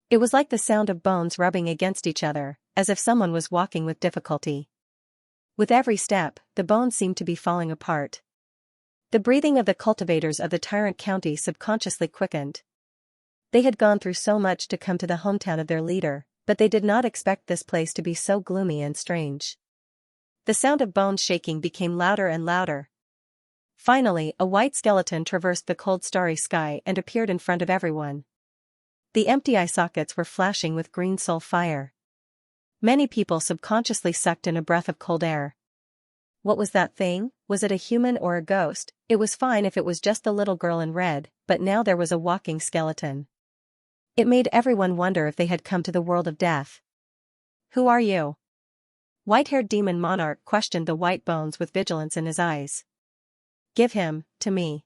It was like the sound of bones rubbing against each other, as if someone was walking with difficulty. With every step, the bones seemed to be falling apart. The breathing of the cultivators of the Tyrant County subconsciously quickened. They had gone through so much to come to the hometown of their leader, but they did not expect this place to be so gloomy and strange. The sound of bones shaking became louder and louder. Finally, a white skeleton traversed the cold starry sky and appeared in front of everyone. The empty eye sockets were flashing with green soul fire. Many people subconsciously sucked in a breath of cold air. What was that thing? Was it a human or a ghost? It was fine if it was just the little girl in red, but now there was a walking skeleton. It made everyone wonder if they had come to the world of death. Who are you? White-haired demon monarch questioned the white bones with vigilance in his eyes. Give him to me.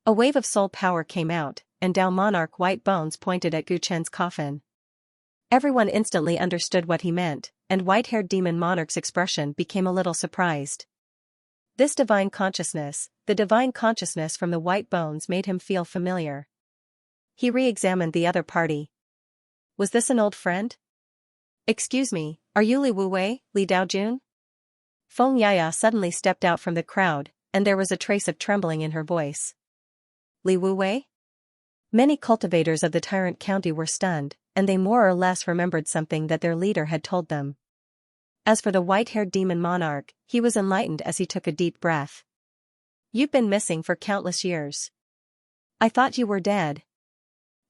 A wave of soul power came out, and Dao monarch white bones pointed at Gu Chen's coffin. Everyone instantly understood what he meant, and white-haired demon monarch's expression became a little surprised. This divine consciousness, the divine consciousness from the white bones, made him feel familiar. He re-examined the other party. Was this an old friend? Excuse me, are you Li Wuwei, Li Daojun? Feng Yaya suddenly stepped out from the crowd, and there was a trace of trembling in her voice. Li Wuwei? Many cultivators of the Tyrant County were stunned, and they more or less remembered something that their leader had told them. As for the white-haired demon monarch, he was enlightened as he took a deep breath. You've been missing for countless years. I thought you were dead.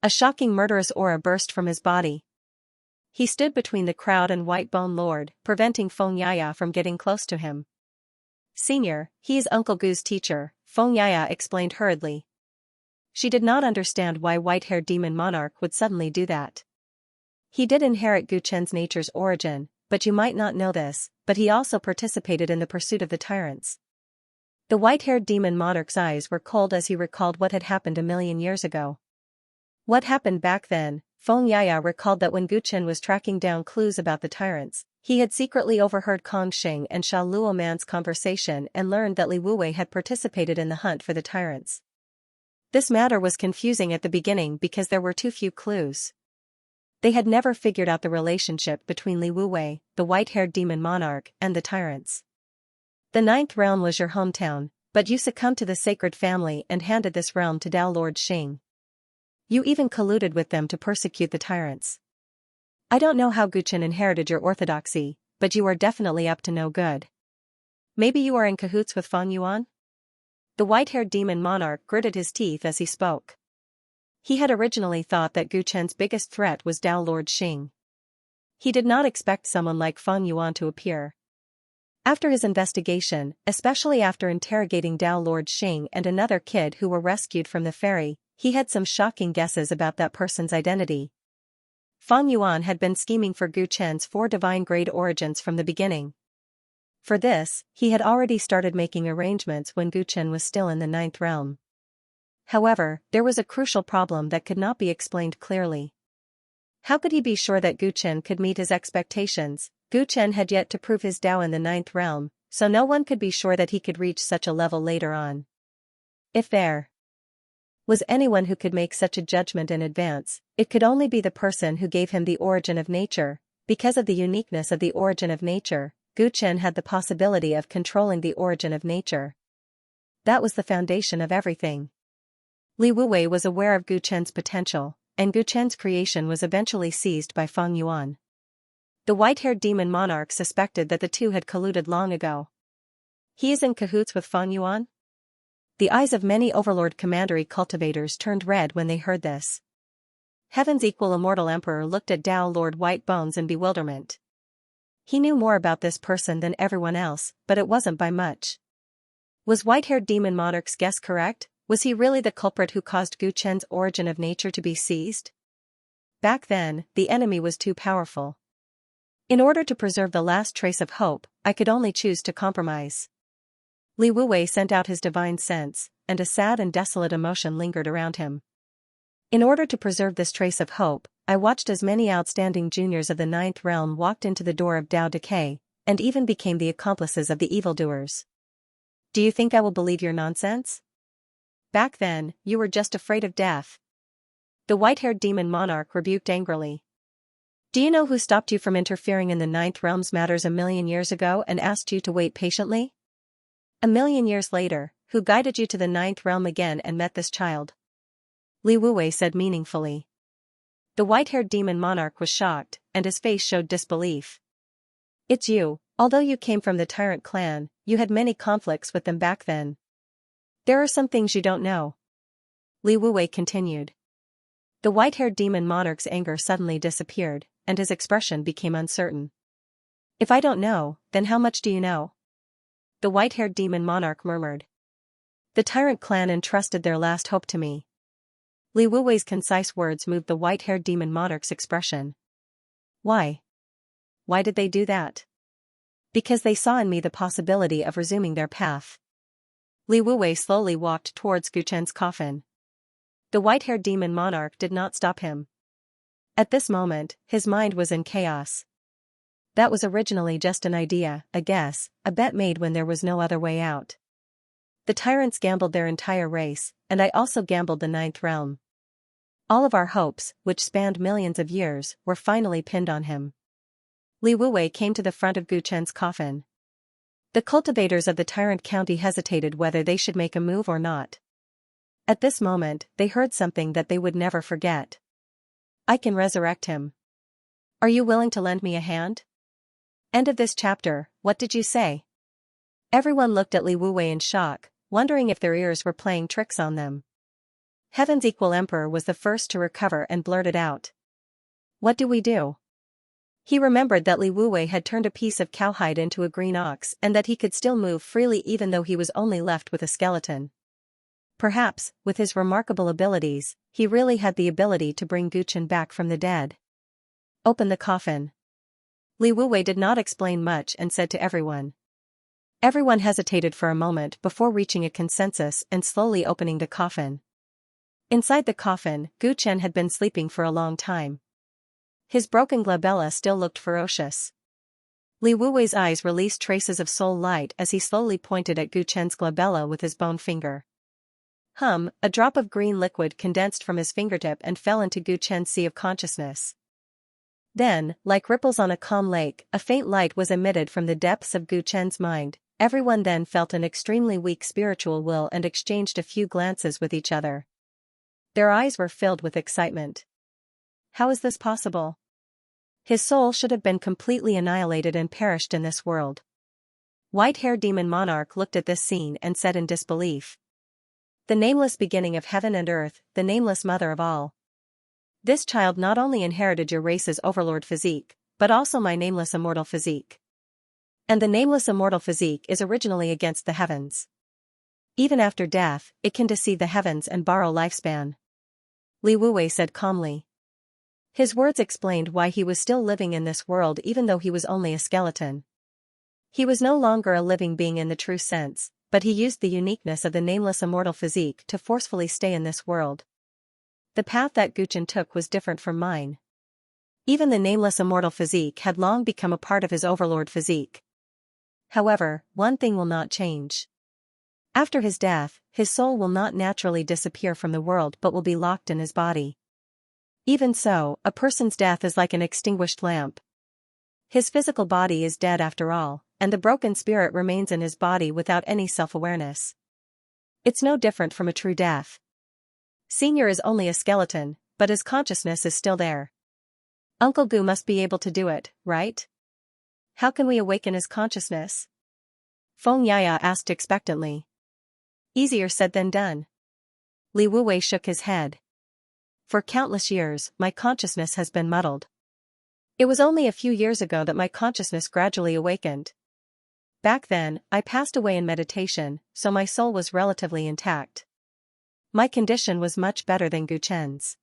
A shocking murderous aura burst from his body. He stood between the crowd and White Bone Lord, preventing Feng Yaya from getting close to him. Senior, he is Uncle Gu's teacher, Feng Yaya explained hurriedly. She did not understand why white-haired demon monarch would suddenly do that. He did inherit Gu Chen's nature's origin, but you might not know this, but he also participated in the pursuit of the tyrants. The white-haired demon monarch's eyes were cold as he recalled what had happened 1,000,000 years ago. What happened back then? Feng Yaya recalled that when Gu Chen was tracking down clues about the tyrants, he had secretly overheard Kong Sheng and Xiao Luoman's conversation and learned that Li Wuwei had participated in the hunt for the tyrants. This matter was confusing at the beginning because there were too few clues. They had never figured out the relationship between Li Wuwei, the white-haired demon monarch, and the tyrants. The 9th realm was your hometown, but you succumbed to the sacred family and handed this realm to Dao Lord Xing. You even colluded with them to persecute the tyrants. I don't know how Gu Chen inherited your orthodoxy, but you are definitely up to no good. Maybe you are in cahoots with Fang Yuan? The white-haired demon monarch gritted his teeth as he spoke. He had originally thought that Gu Chen's biggest threat was Dao Lord Xing. He did not expect someone like Fang Yuan to appear. After his investigation, especially after interrogating Dao Lord Xing and another kid who were rescued from the ferry, he had some shocking guesses about that person's identity. Fang Yuan had been scheming for Gu Chen's 4 divine-grade origins from the beginning. For this, he had already started making arrangements when Gu Chen was still in the 9th realm. However, there was a crucial problem that could not be explained clearly. How could he be sure that Gu Chen could meet his expectations? Gu Chen had yet to prove his Dao in the 9th realm, so no one could be sure that he could reach such a level later on. If there was anyone who could make such a judgment in advance, it could only be the person who gave him the origin of nature. Because of the uniqueness of the origin of nature, Gu Chen had the possibility of controlling the origin of nature. That was the foundation of everything. Li Wuwei was aware of Gu Chen's potential, and Gu Chen's creation was eventually seized by Fang Yuan. The white-haired demon monarch suspected that the two had colluded long ago. He is in cahoots with Fang Yuan? The eyes of many Overlord Commandery cultivators turned red when they heard this. Heaven's equal immortal emperor looked at Dao Lord White Bones in bewilderment. He knew more about this person than everyone else, but it wasn't by much. Was white-haired demon monarch's guess correct? Was he really the culprit who caused Gu Chen's origin of nature to be seized? Back then, the enemy was too powerful. In order to preserve the last trace of hope, I could only choose to compromise. Li Wuwei sent out his divine sense, and a sad and desolate emotion lingered around him. In order to preserve this trace of hope, I watched as many outstanding juniors of the 9th realm walked into the door of Dao Decay, and even became the accomplices of the evildoers. Do you think I will believe your nonsense? Back then, you were just afraid of death. The white-haired demon monarch rebuked angrily. Do you know who stopped you from interfering in the 9th realm's matters 1,000,000 years ago and asked you to wait patiently? 1,000,000 years later, who guided you to the 9th realm again and met this child? Li Wuwei said meaningfully. The white-haired demon monarch was shocked, and his face showed disbelief. It's you. Although you came from the Tyrant clan, you had many conflicts with them back then. There are some things you don't know. Li Wuwei continued. The white-haired demon monarch's anger suddenly disappeared, and his expression became uncertain. If I don't know, then how much do you know? The white-haired demon monarch murmured. The Tyrant clan entrusted their last hope to me. Li Wuwei's concise words moved the white-haired demon monarch's expression. Why? Why did they do that? Because they saw in me the possibility of resuming their path. Li Wuwei slowly walked towards Guchen's coffin. The white-haired demon monarch did not stop him. At this moment, his mind was in chaos. That was originally just an idea, a guess, a bet made when there was no other way out. The tyrants gambled their entire race, and I also gambled the ninth realm. All of our hopes, which spanned millions of years, were finally pinned on him. Li Wuwei came to the front of Guchen's coffin. The cultivators of the Tyrant County hesitated whether they should make a move or not. At this moment, they heard something that they would never forget. I can resurrect him. Are you willing to lend me a hand? End of this chapter. What did you say? Everyone looked at Li Wuwei in shock, wondering if their ears were playing tricks on them. Heaven's Equal Emperor was the first to recover and blurted out. What do we do? He remembered that Li Wuwei had turned a piece of cowhide into a green ox and that he could still move freely even though he was only left with a skeleton. Perhaps, with his remarkable abilities, he really had the ability to bring Guchen back from the dead. Open the coffin. Li Wuwei did not explain much and said to everyone. Everyone hesitated for a moment before reaching a consensus and slowly opening the coffin. Inside the coffin, Guchen had been sleeping for a long time. His broken glabella still looked ferocious. Li Wuwei's eyes released traces of soul light as he slowly pointed at Guchen's glabella with his bone finger. A drop of green liquid condensed from his fingertip and fell into Guchen's sea of consciousness. Then, like ripples on a calm lake, a faint light was emitted from the depths of Guchen's mind. Everyone then felt an extremely weak spiritual will and exchanged a few glances with each other. Their eyes were filled with excitement. How is this possible? His soul should have been completely annihilated and perished in this world. White-haired demon monarch looked at this scene and said in disbelief. The nameless beginning of heaven and earth, the nameless mother of all. This child not only inherited your race's overlord physique, but also my nameless immortal physique. And the nameless immortal physique is originally against the heavens. Even after death, it can deceive the heavens and borrow lifespan. Li Wuwei said calmly. His words explained why he was still living in this world even though he was only a skeleton. He was no longer a living being in the true sense, but he used the uniqueness of the nameless immortal physique to forcefully stay in this world. The path that Guchen took was different from mine. Even the nameless immortal physique had long become a part of his overlord physique. However, one thing will not change. After his death, his soul will not naturally disappear from the world but will be locked in his body. Even so, a person's death is like an extinguished lamp. His physical body is dead after all, and the broken spirit remains in his body without any self-awareness. It's no different from a true death. Senior is only a skeleton, but his consciousness is still there. Uncle Gu must be able to do it, right? How can we awaken his consciousness? Feng Yaya asked expectantly. Easier said than done. Li Wuwei shook his head. For countless years, my consciousness has been muddled. It was only a few years ago that my consciousness gradually awakened. Back then, I passed away in meditation, so my soul was relatively intact. My condition was much better than Guchen's.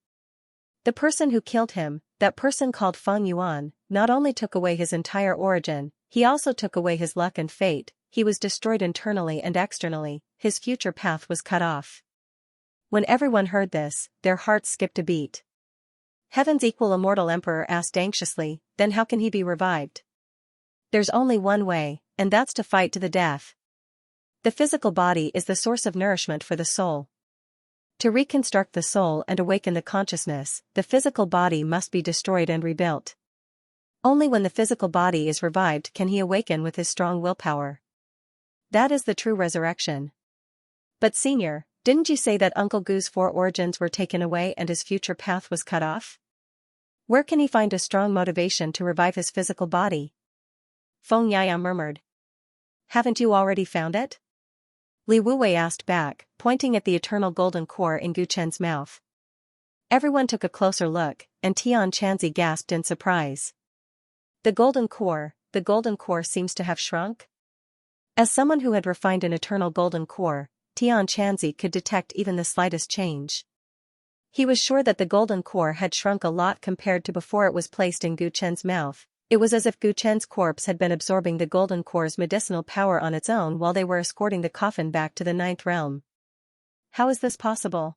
The person who killed him, that person called Feng Yuan, not only took away his entire origin, he also took away his luck and fate. He was destroyed internally and externally, his future path was cut off. When everyone heard this, their hearts skipped a beat. Heaven's Equal Immortal Emperor asked anxiously, then how can he be revived? There's only one way, and that's to fight to the death. The physical body is the source of nourishment for the soul. To reconstruct the soul and awaken the consciousness, the physical body must be destroyed and rebuilt. Only when the physical body is revived can he awaken with his strong willpower. That is the true resurrection. But Senior, didn't you say that Uncle Gu's 4 origins were taken away and his future path was cut off? Where can he find a strong motivation to revive his physical body? Feng Yaya murmured. Haven't you already found it? Li Wuwei asked back, pointing at the eternal golden core in Guchen's mouth. Everyone took a closer look, and Tian Chanzi gasped in surprise. The golden core, the golden core seems to have shrunk? As someone who had refined an eternal golden core, Xianxia could detect even the slightest change. He was sure that the golden core had shrunk a lot compared to before it was placed in Gu Chen's mouth. It was as if Gu Chen's corpse had been absorbing the golden core's medicinal power on its own while they were escorting the coffin back to the ninth realm. How is this possible?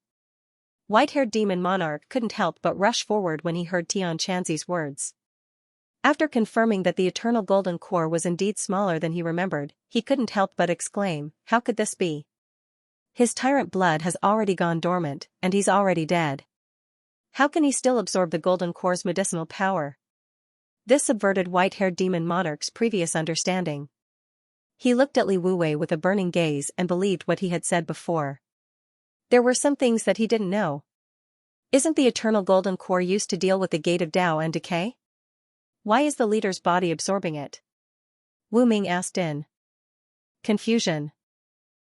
White-haired demon monarch couldn't help but rush forward when he heard Xianxia's words. After confirming that the eternal golden core was indeed smaller than he remembered, he couldn't help but exclaim, "How could this be? His tyrant blood has already gone dormant, and he's already dead. How can he still absorb the golden core's medicinal power?" This subverted white-haired demon monarch's previous understanding. He looked at Li Wuwei with a burning gaze and believed what he had said before. There were some things that he didn't know. Isn't the eternal golden core used to deal with the gate of Tao and decay? Why is the leader's body absorbing it? Wu Ming asked in confusion.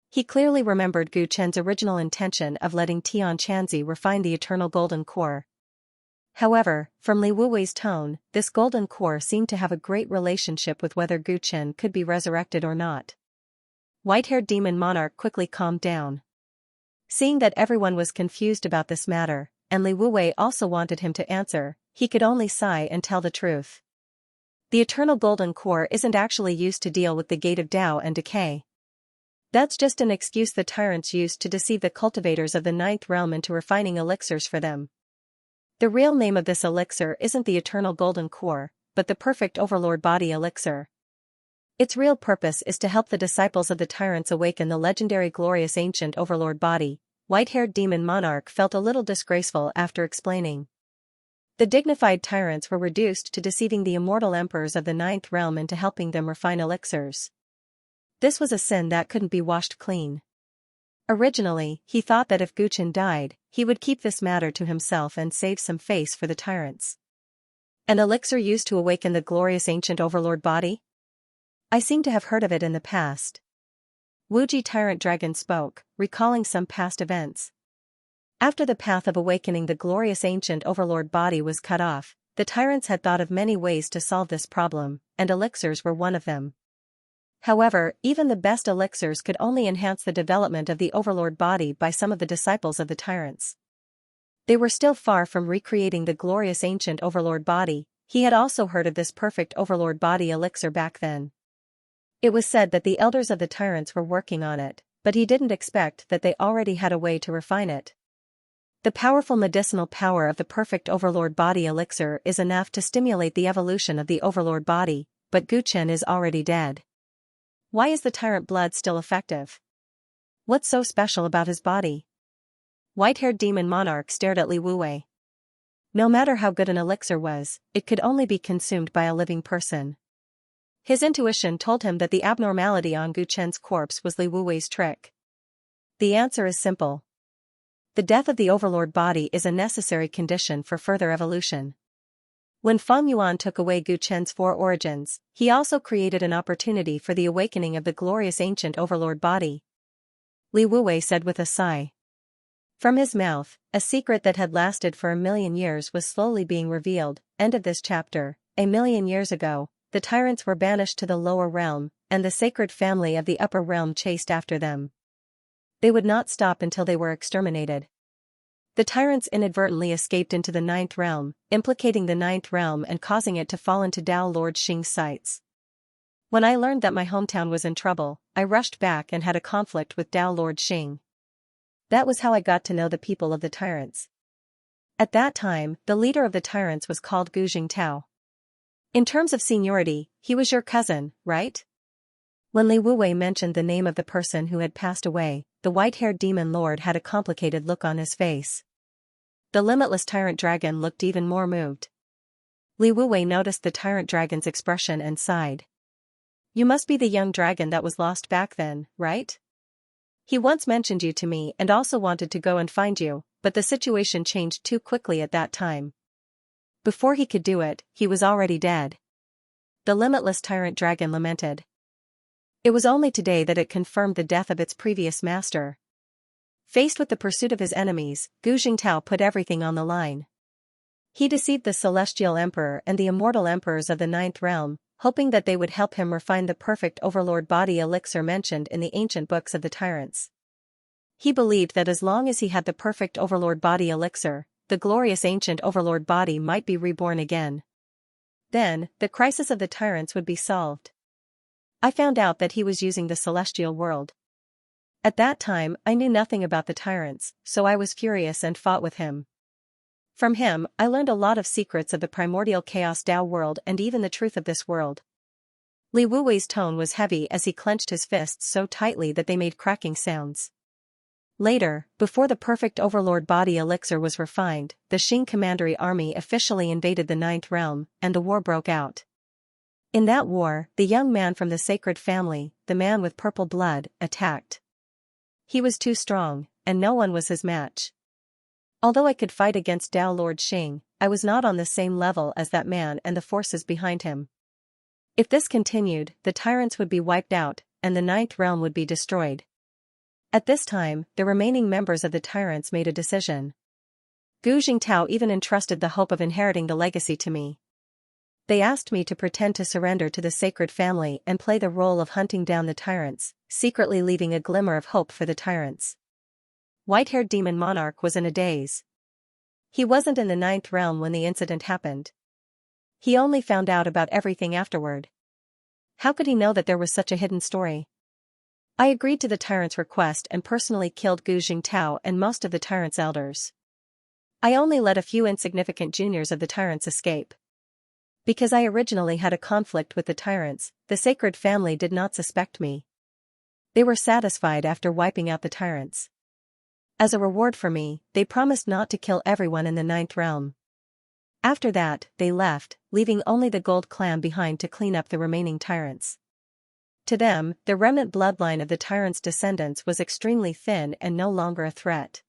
He clearly remembered Gu Chen's original intention of letting Xianxia refine the eternal golden core. However, from Li Wuwei's tone, this golden core seemed to have a great relationship with whether Gu Chen could be resurrected or not. White-haired demon monarch quickly calmed down. Seeing that everyone was confused about this matter, and Li Wuwei also wanted him to answer, he could only sigh and tell the truth. The eternal golden core isn't actually used to deal with the gate of Tao and decay. That's just an excuse the tyrants used to deceive the cultivators of the ninth realm into refining elixirs for them. The real name of this elixir isn't the eternal golden core, but the perfect overlord body elixir. Its real purpose is to help the disciples of the tyrants awaken the legendary glorious ancient overlord body. White-haired demon monarch felt a little disgraceful after explaining. The dignified tyrants were reduced to deceiving the immortal emperors of the ninth realm into helping them refine elixirs. This was a sin that couldn't be washed clean. Originally, he thought that if Gu Chen died, he would keep this matter to himself and save some face for the tyrants. An elixir used to awaken the glorious ancient overlord body? I seem to have heard of it in the past. Wuji Tyrant Dragon spoke, recalling some past events. After the path of awakening the glorious ancient overlord body was cut off, the tyrants had thought of many ways to solve this problem, and elixirs were one of them. However, even the best elixirs could only enhance the development of the overlord body by some of the disciples of the tyrants. They were still far from recreating the glorious ancient overlord body. He had also heard of this perfect overlord body elixir back then. It was said that the elders of the tyrants were working on it, but he didn't expect that they already had a way to refine it. The powerful medicinal power of the perfect overlord body elixir is enough to stimulate the evolution of the overlord body, but Gu Chen is already dead. Why is the tyrant blood still effective? What's so special about his body? White-haired demon monarch stared at Li Wuwei. No matter how good an elixir was, it could only be consumed by a living person. His intuition told him that the abnormality on Gu Chen's corpse was Li Wuwei's trick. The answer is simple. The death of the overlord body is a necessary condition for further evolution. When Feng Yuan took away Gu Chen's four origins, he also created an opportunity for the awakening of the glorious ancient overlord body. Li Wuwei said with a sigh. From his mouth, a secret that had lasted for 1,000,000 years was slowly being revealed. End of this chapter. 1,000,000 years ago, the tyrants were banished to the lower realm, and the sacred family of the upper realm chased after them. They would not stop until they were exterminated. The tyrants inadvertently escaped into the ninth realm, implicating the ninth realm and causing it to fall into Dao Lord Xing's sights. When I learned that my hometown was in trouble, I rushed back and had a conflict with Dao Lord Xing. That was how I got to know the people of the tyrants. At that time, the leader of the tyrants was called Gu Jingtao. In terms of seniority, he was your cousin, right? When Li Wuwei mentioned the name of the person who had passed away, the white-haired demon lord had a complicated look on his face. The limitless tyrant dragon looked even more moved. Li Wuwei noticed the tyrant dragon's expression and sighed. You must be the young dragon that was lost back then, right? He once mentioned you to me and also wanted to go and find you, but the situation changed too quickly at that time. Before he could do it, he was already dead. The limitless tyrant dragon lamented. It was only today that it confirmed the death of its previous master. Faced with the pursuit of his enemies, Gu Jingtao put everything on the line. He deceived the celestial emperor and the immortal emperors of the ninth realm, hoping that they would help him refine the perfect overlord body elixir mentioned in the ancient books of the Tyrants. He believed that as long as he had the perfect overlord body elixir, the glorious ancient overlord body might be reborn again. Then, the crisis of the Tyrants would be solved. I found out that he was using the celestial world. At that time, I knew nothing about the Tyrants, so I was furious and fought with him. From him, I learned a lot of secrets of the primordial chaos Tao world and even the truth of this world. Li Wuwei's tone was heavy as he clenched his fists so tightly that they made cracking sounds. Later, before the perfect overlord body elixir was refined, the Xing commandery army officially invaded the Ninth Realm, and a war broke out. In that war, the young man from the sacred family, the man with purple blood, attacked. He was too strong, and no one was his match. Although I could fight against Tao Lord Xing, I was not on the same level as that man and the forces behind him. If this continued, the Tyrants would be wiped out, and the Ninth Realm would be destroyed. At this time, the remaining members of the Tyrants made a decision. Gu Jingtao even entrusted the hope of inheriting the legacy to me. They asked me to pretend to surrender to the sacred family and play the role of hunting down the Tyrants, secretly leaving a glimmer of hope for the Tyrants. White-haired demon monarch was in a daze. He wasn't in the Ninth Realm when the incident happened. He only found out about everything afterward. How could he know that there was such a hidden story? I agreed to the Tyrant's request and personally killed Gu Jingtao and most of the Tyrant's elders. I only let a few insignificant juniors of the Tyrants escape. Because I originally had a conflict with the Tyrants, the sacred family did not suspect me. They were satisfied after wiping out the Tyrants. As a reward for me, they promised not to kill everyone in the Ninth Realm. After that, they left, leaving only the Gold Clan behind to clean up the remaining Tyrants. To them, the remnant bloodline of the Tyrants' descendants was extremely thin and no longer a threat.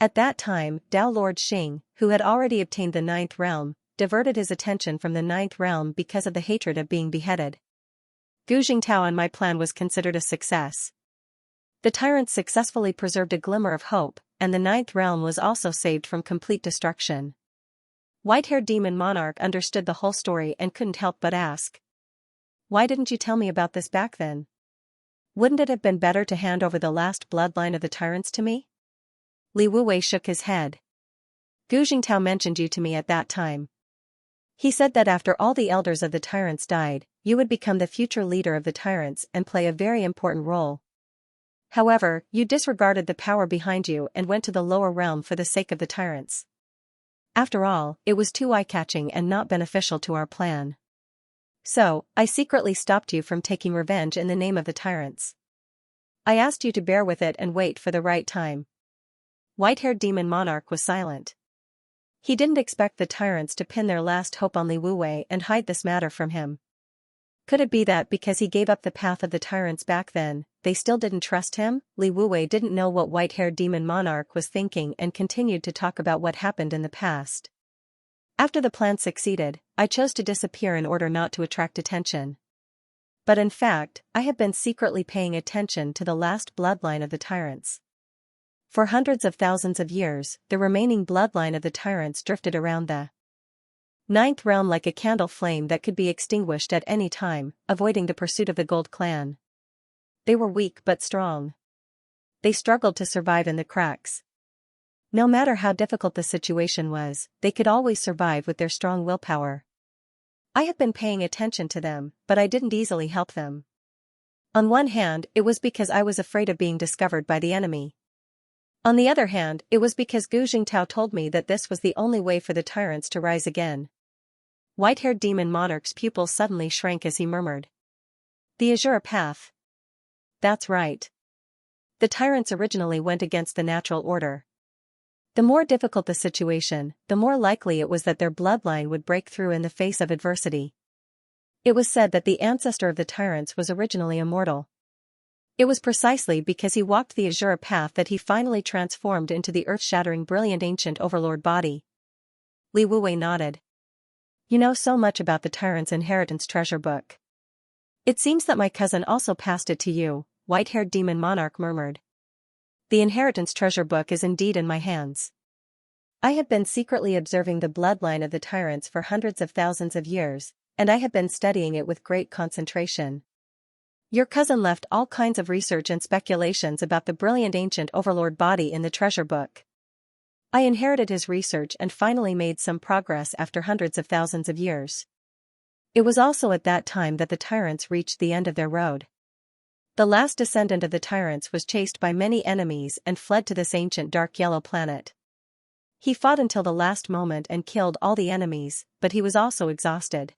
At that time, Tao Lord Xing, who had already obtained the Ninth Realm, diverted his attention from the Ninth Realm because of the hatred of being beheaded. Gu Jingtao and my plan was considered a success. The Tyrants successfully preserved a glimmer of hope, and the Ninth Realm was also saved from complete destruction. White-haired demon monarch understood the whole story and couldn't help but ask. Why didn't you tell me about this back then? Wouldn't it have been better to hand over the last bloodline of the Tyrants to me? Li Wuwei shook his head. Gu Jingtao mentioned you to me at that time. He said that after all the elders of the Tyrants died, you would become the future leader of the Tyrants and play a very important role. However, you disregarded the power behind you and went to the lower realm for the sake of the Tyrants. After all, it was too eye-catching and not beneficial to our plan. So, I secretly stopped you from taking revenge in the name of the Tyrants. I asked you to bear with it and wait for the right time. White-haired demon monarch was silent. He didn't expect the Tyrants to pin their last hope on Li Wuwei and hide this matter from him. Could it be that because he gave up the path of the Tyrants back then, they still didn't trust him? Li Wuwei didn't know what white-haired demon monarch was thinking and continued to talk about what happened in the past. After the plan succeeded, I chose to disappear in order not to attract attention. But in fact, I have been secretly paying attention to the last bloodline of the Tyrants. For hundreds of thousands of years, the remaining bloodline of the Tyrants drifted around the Ninth Realm like a candle flame that could be extinguished at any time, avoiding the pursuit of the Gold Clan. They were weak but strong. They struggled to survive in the cracks. No matter how difficult the situation was, they could always survive with their strong willpower. I have been paying attention to them, but I didn't easily help them. On one hand, it was because I was afraid of being discovered by the enemy. On the other hand, it was because Gu Jingtao told me that this was the only way for the Tyrants to rise again. White-haired demon monarch's pupils suddenly shrank as he murmured. The Azure Path. That's right. The Tyrants originally went against the natural order. The more difficult the situation, the more likely it was that their bloodline would break through in the face of adversity. It was said that the ancestor of the Tyrants was originally immortal. It was precisely because he walked the Azure Path that he finally transformed into the earth-shattering brilliant ancient overlord body. Li Wuwei nodded. You know so much about the Tyrant's inheritance treasure book. It seems that my cousin also passed it to you, white-haired demon monarch murmured. The inheritance treasure book is indeed in my hands. I have been secretly observing the bloodline of the Tyrants for hundreds of thousands of years, and I have been studying it with great concentration. Your cousin left all kinds of research and speculations about the brilliant ancient overlord body in the treasure book. I inherited his research and finally made some progress after hundreds of thousands of years. It was also at that time that the Tyrants reached the end of their road. The last descendant of the Tyrants was chased by many enemies and fled to this ancient dark yellow planet. He fought until the last moment and killed all the enemies, but he was also exhausted.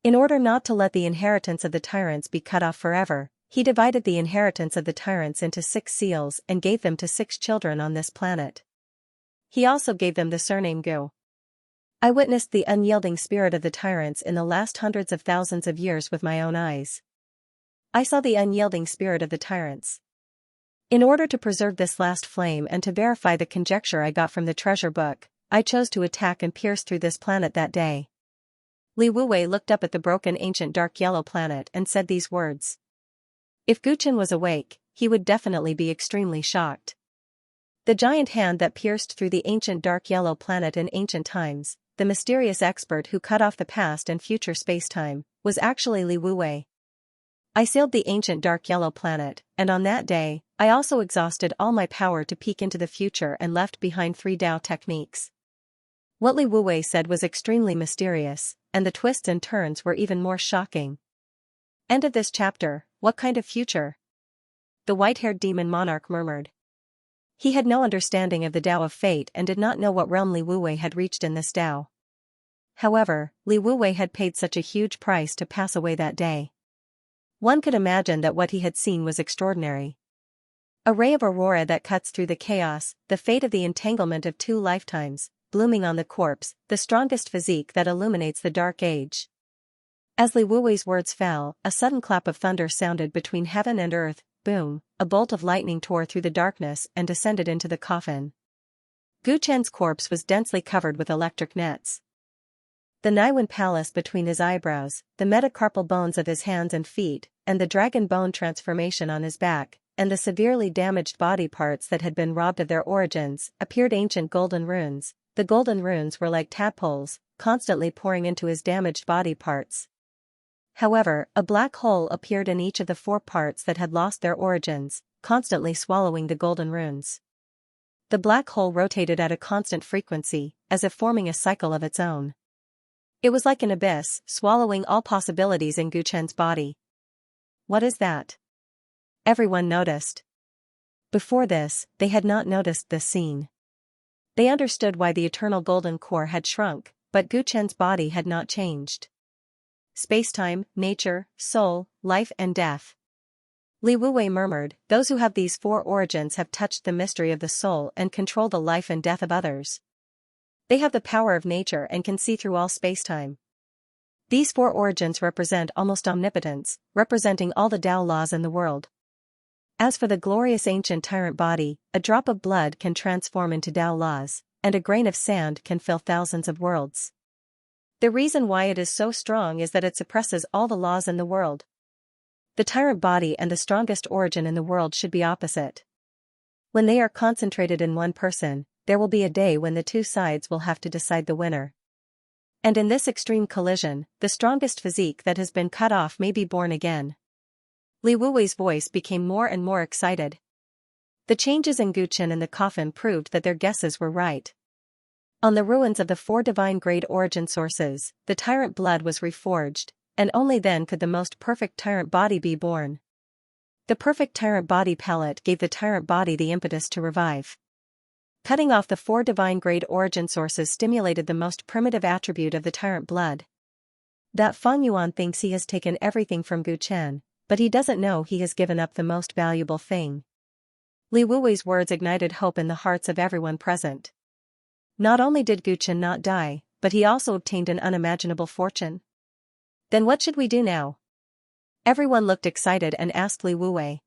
In order not to let the inheritance of the Tyrants be cut off forever, he divided the inheritance of the Tyrants into 6 seals and gave them to 6 children on this planet. He also gave them the surname Gu. I witnessed the unyielding spirit of the Tyrants in the last hundreds of thousands of years with my own eyes. I saw the unyielding spirit of the Tyrants. In order to preserve this last flame and to verify the conjecture I got from the treasure book, I chose to attack and pierce through this planet that day. Li Wuwei looked up at the broken ancient dark yellow planet and said these words. If Guchen was awake, he would definitely be extremely shocked. The giant hand that pierced through the ancient dark yellow planet in ancient times, the mysterious expert who cut off the past and future space-time, was actually Li Wuwei. I sailed the ancient dark yellow planet, and on that day, I also exhausted all my power to peek into the future and left behind 3 Dao techniques. What Li Wuwei said was extremely mysterious, and the twists and turns were even more shocking. End of this chapter. What kind of future? The white-haired demon monarch murmured. He had no understanding of the Dao of fate and did not know what realm Li Wuwei had reached in this Dao. However, Li Wuwei had paid such a huge price to pass away that day. One could imagine that what he had seen was extraordinary. A ray of aurora that cuts through the chaos, the fate of the entanglement of 2 lifetimes, blooming on the corpse, the strongest physique that illuminates the dark age. As Li Wuwei's words fell, a sudden clap of thunder sounded between heaven and earth. Boom, a bolt of lightning tore through the darkness and descended into the coffin. Gu Chen's corpse was densely covered with electric nets. The Naiwen palace between his eyebrows, the metacarpal bones of his hands and feet, and the dragon bone transformation on his back, and the severely damaged body parts that had been robbed of their origins, appeared ancient golden runes. The golden runes were like tadpoles, constantly pouring into his damaged body parts. However, a black hole appeared in each of the 4 parts that had lost their origins, constantly swallowing the golden runes. The black hole rotated at a constant frequency, as if forming a cycle of its own. It was like an abyss, swallowing all possibilities in Gu Chen's body. What is that? Everyone noticed. Before this, they had not noticed this scene. They understood why the eternal golden core had shrunk, but Gu Chen's body had not changed. Space-time, nature, soul, life and death. Li Wuwei murmured, those who have these 4 origins have touched the mystery of the soul and control the life and death of others. They have the power of nature and can see through all space-time. These 4 origins represent almost omnipotence, representing all the Tao laws in the world. As for the glorious ancient tyrant body, a drop of blood can transform into Tao laws, and a grain of sand can fill thousands of worlds. The reason why it is so strong is that it suppresses all the laws in the world. The tyrant body and the strongest origin in the world should be opposite. When they are concentrated in one person, there will be a day when the 2 sides will have to decide the winner. And in this extreme collision, the strongest physique that has been cut off may be born again. Li Wuwei's voice became more and more excited. The changes in Gu Chen and the coffin proved that their guesses were right. On the ruins of the 4 divine grade origin sources, the tyrant blood was reforged, and only then could the most perfect tyrant body be born. The perfect tyrant body palette gave the tyrant body the impetus to revive. Cutting off the 4 divine grade origin sources stimulated the most primitive attribute of the tyrant blood. That Feng Yuan thinks he has taken everything from Gu Chen, but he doesn't know he has given up the most valuable thing. Li Wuwei's words ignited hope in the hearts of everyone present. Not only did Gu Chen not die, but he also obtained an unimaginable fortune. Then what should we do now? Everyone looked excited and asked Li Wuwei.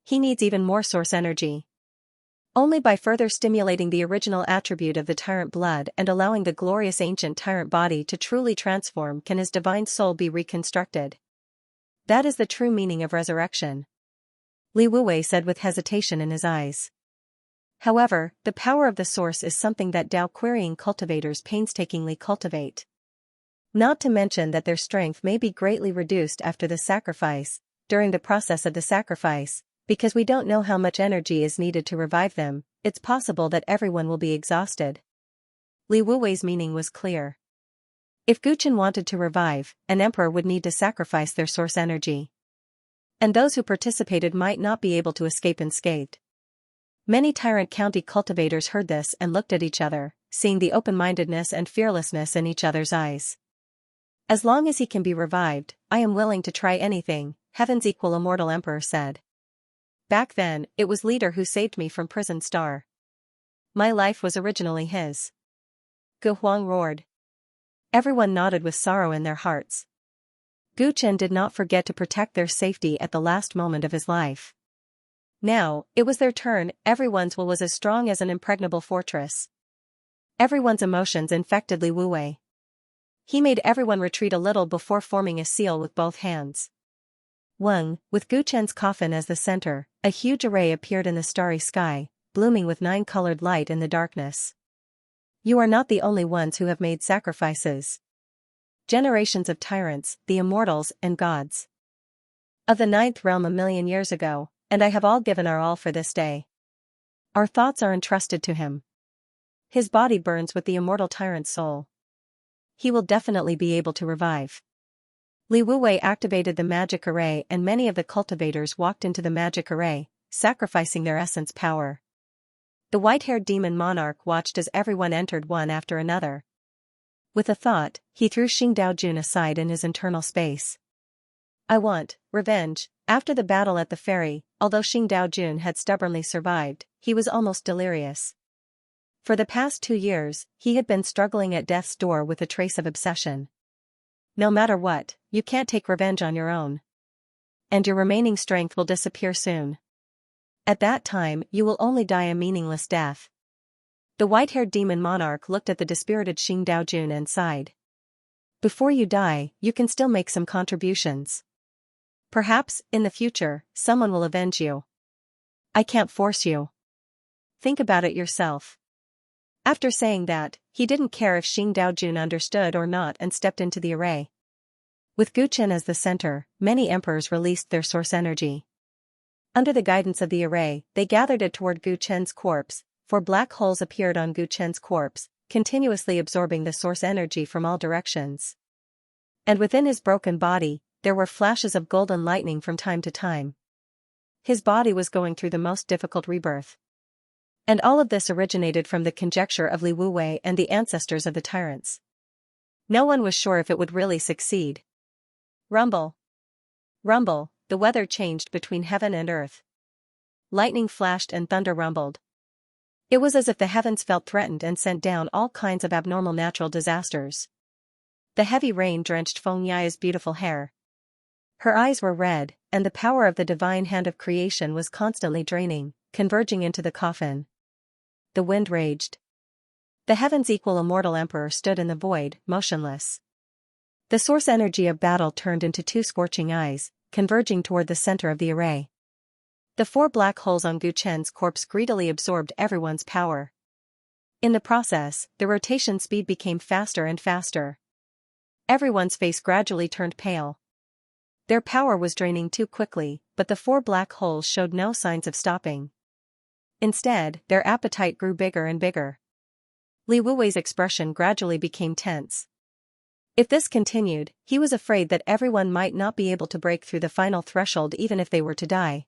He needs even more source energy. Only by further stimulating the original attribute of the tyrant blood and allowing the glorious ancient tyrant body to truly transform can his divine soul be reconstructed. That is the true meaning of resurrection. Li Wuwei said with hesitation in his eyes. However, the power of the source is something that Tao querying cultivators painstakingly cultivate. Not to mention that their strength may be greatly reduced after the sacrifice, during the process of the sacrifice, because we don't know how much energy is needed to revive them. It's possible that everyone will be exhausted. Li Wuwei's meaning was clear. If Guchen wanted to revive, an emperor would need to sacrifice their source energy. And those who participated might not be able to escape unscathed. Many Tyrant County cultivators heard this and looked at each other, seeing the open-mindedness and fearlessness in each other's eyes. As long as he can be revived, I am willing to try anything, Heaven's equal immortal emperor said. Back then, it was Leader who saved me from prison star. My life was originally his. Gu Huang roared. Everyone nodded with sorrow in their hearts. Gu Chen did not forget to protect their safety at the last moment of his life. Now, it was their turn. Everyone's will was as strong as an impregnable fortress. Everyone's emotions infected Li Wuwei. He made everyone retreat a little before forming a seal with both hands. Weng, with Gu Chen's coffin as the center, a huge array appeared in the starry sky, blooming with 9-colored light in the darkness. You are not the only ones who have made sacrifices. Generations of tyrants, the immortals and gods of the 9th realm a million years ago, and I have all given our all for this day. Our thoughts are entrusted to him. His body burns with the immortal tyrant's soul. He will definitely be able to revive. Li Wuwei activated the magic array and many of the cultivators walked into the magic array, sacrificing their essence power. The white-haired demon monarch watched as everyone entered one after another. With a thought, he threw Xing Daojun aside in his internal space. I want revenge. After the battle at the ferry, although Xing Daojun had stubbornly survived, he was almost delirious. For the past 2 years, he had been struggling at death's door with a trace of obsession. No matter what, you can't take revenge on your own. And your remaining strength will disappear soon. At that time, you will only die a meaningless death. The white-haired demon monarch looked at the dispirited Xing Daojun and sighed. Before you die, you can still make some contributions. Perhaps, in the future, someone will avenge you. I can't force you. Think about it yourself. After saying that, he didn't care if Xing Daojun understood or not and stepped into the array. With Gu Chen as the center, many emperors released their source energy. Under the guidance of the array, they gathered it toward Gu Chen's corpse, 4 black holes appeared on Gu Chen's corpse, continuously absorbing the source energy from all directions. And within his broken body, there were flashes of golden lightning from time to time. His body was going through the most difficult rebirth. And all of this originated from the conjecture of Li Wuwei and the ancestors of the tyrants. No one was sure if it would really succeed. Rumble. Rumble, the weather changed between heaven and earth. Lightning flashed and thunder rumbled. It was as if the heavens felt threatened and sent down all kinds of abnormal natural disasters. The heavy rain drenched Feng Yao's beautiful hair. Her eyes were red, and the power of the divine hand of creation was constantly draining, converging into the coffin. The wind raged. The heaven's equal immortal emperor stood in the void, motionless. The source energy of battle turned into 2 scorching eyes, converging toward the center of the array. The 4 black holes on Gu Chen's corpse greedily absorbed everyone's power. In the process, the rotation speed became faster and faster. Everyone's face gradually turned pale. Their power was draining too quickly, but the 4 black holes showed no signs of stopping. Instead, their appetite grew bigger and bigger. Li Wuwei's expression gradually became tense. If this continued, he was afraid that everyone might not be able to break through the final threshold even if they were to die.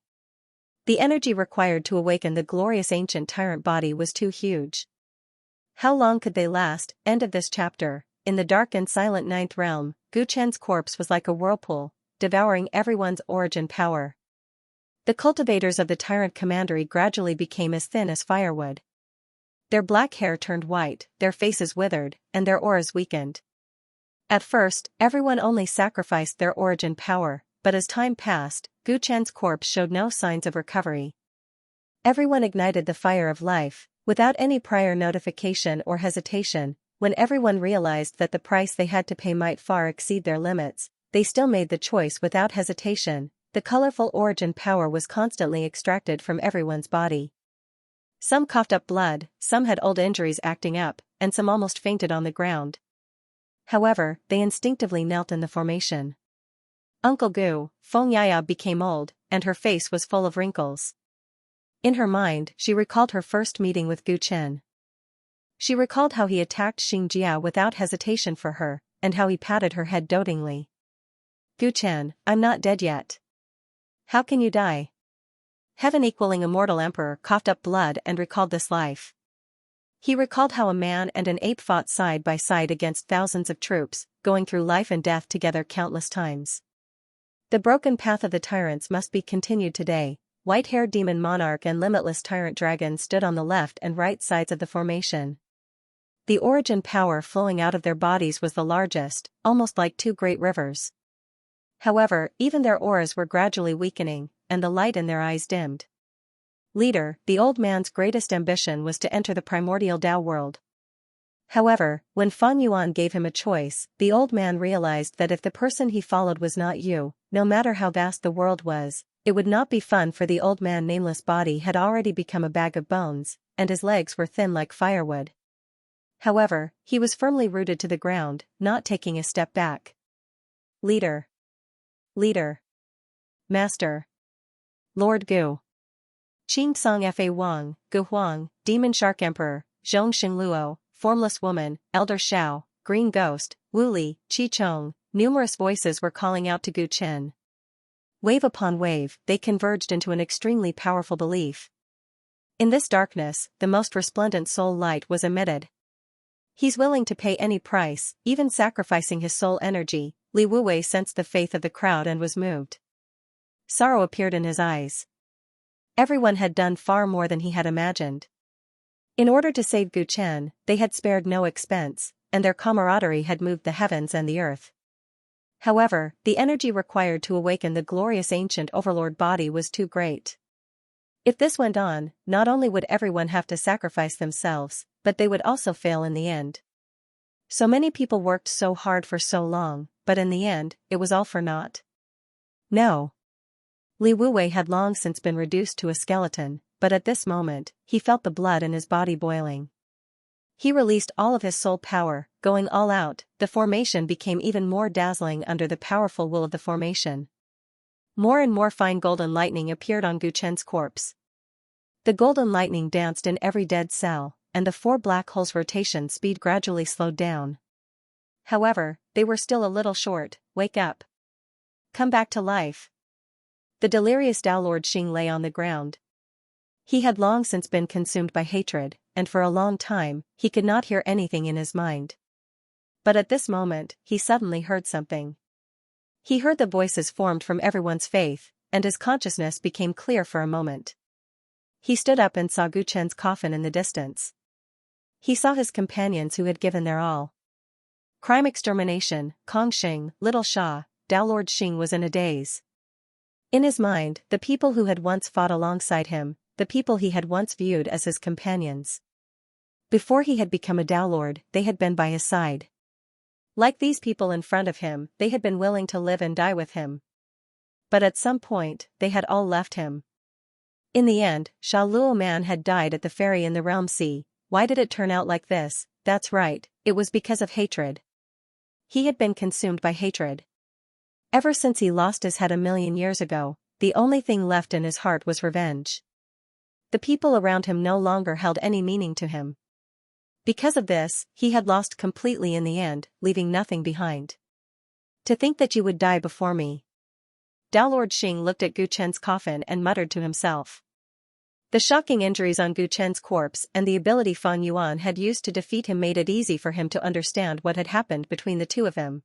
The energy required to awaken the glorious ancient tyrant body was too huge. How long could they last? End of this chapter. In the dark and silent 9th realm, Gu Chen's corpse was like a whirlpool, devouring everyone's origin power. The cultivators of the tyrant commandery gradually became as thin as firewood. Their black hair turned white, their faces withered, and their auras weakened. At first, everyone only sacrificed their origin power, but as time passed, Gu Chen's corpse showed no signs of recovery. Everyone ignited the fire of life, without any prior notification or hesitation. When everyone realized that the price they had to pay might far exceed their limits, they still made the choice without hesitation. The colorful origin power was constantly extracted from everyone's body. Some coughed up blood, some had old injuries acting up, and some almost fainted on the ground. However, they instinctively knelt in the formation. Uncle Gu, Feng Yaya became old, and her face was full of wrinkles. In her mind, she recalled her first meeting with Gu Chen. She recalled how he attacked Xianxia without hesitation for her, and how he patted her head dotingly. Gu Chen, I'm not dead yet. How can you die? Heaven equaling immortal emperor coughed up blood and recalled this life. He recalled how a man and an ape fought side by side against thousands of troops, going through life and death together countless times. The broken path of the tyrants must be continued today. White-haired demon monarch and limitless tyrant dragon stood on the left and right sides of the formation. The origin power flowing out of their bodies was the largest, almost like two great rivers. However, even their auras were gradually weakening, and the light in their eyes dimmed. Leader, the old man's greatest ambition was to enter the primordial Tao world. However, when Fan Yuan gave him a choice, the old man realized that if the person he followed was not you, no matter how vast the world was, it would not be fun for the old man. Nameless body had already become a bag of bones, and his legs were thin like firewood. However, he was firmly rooted to the ground, not taking a step back. Leader. Leader. Master. Lord Gu. Qing Song Fa Wang, Gu Huang, Demon Shark Emperor, Zhong Xingluo, Formless Woman, Elder Shao, Green Ghost, Wu Li, Qi Chong, numerous voices were calling out to Gu Chen. Wave upon wave, they converged into an extremely powerful belief. In this darkness, the most resplendent soul light was emitted. He's willing to pay any price, even sacrificing his soul energy. Li Wuwei sensed the faith of the crowd and was moved. Sorrow appeared in his eyes. Everyone had done far more than he had imagined. In order to save Gu Chen, they had spared no expense, and their camaraderie had moved the heavens and the earth. However, the energy required to awaken the glorious ancient overlord body was too great. If this went on, not only would everyone have to sacrifice themselves, but they would also fail in the end. So many people worked so hard for so long, but in the end, it was all for naught. No. Li Wuwei had long since been reduced to a skeleton, but at this moment, he felt the blood in his body boiling. He released all of his soul power, going all out. The formation became even more dazzling under the powerful will of the formation. More and more fine golden lightning appeared on Gu Chen's corpse. The golden lightning danced in every dead cell, and the four black holes' rotation speed gradually slowed down. However, they were still a little short. Wake up. Come back to life. The delirious Tao Lord Xing lay on the ground. He had long since been consumed by hatred, and for a long time, he could not hear anything in his mind. But at this moment, he suddenly heard something. He heard the voices formed from everyone's faith, and his consciousness became clear for a moment. He stood up and saw Gu Chen's coffin in the distance. He saw his companions who had given their all. Crime extermination, Kong Xing, Little Sha, Tao Lord Xing was in a daze. In his mind, the people who had once fought alongside him, the people he had once viewed as his companions. Before he had become a Tao Lord, they had been by his side. Like these people in front of him, they had been willing to live and die with him. But at some point, they had all left him. In the end, Sha Luo Man had died at the ferry in the Realm Sea. Why did it turn out like this? That's right, it was because of hatred. He had been consumed by hatred. Ever since he lost his head 1,000,000 years ago, the only thing left in his heart was revenge. The people around him no longer held any meaning to him. Because of this, he had lost completely in the end, leaving nothing behind. To think that you would die before me. Tao Lord Xing looked at Gu Chen's coffin and muttered to himself. The shocking injuries on Gu Chen's corpse and the ability Fan Yuan had used to defeat him made it easy for him to understand what had happened between the two of them.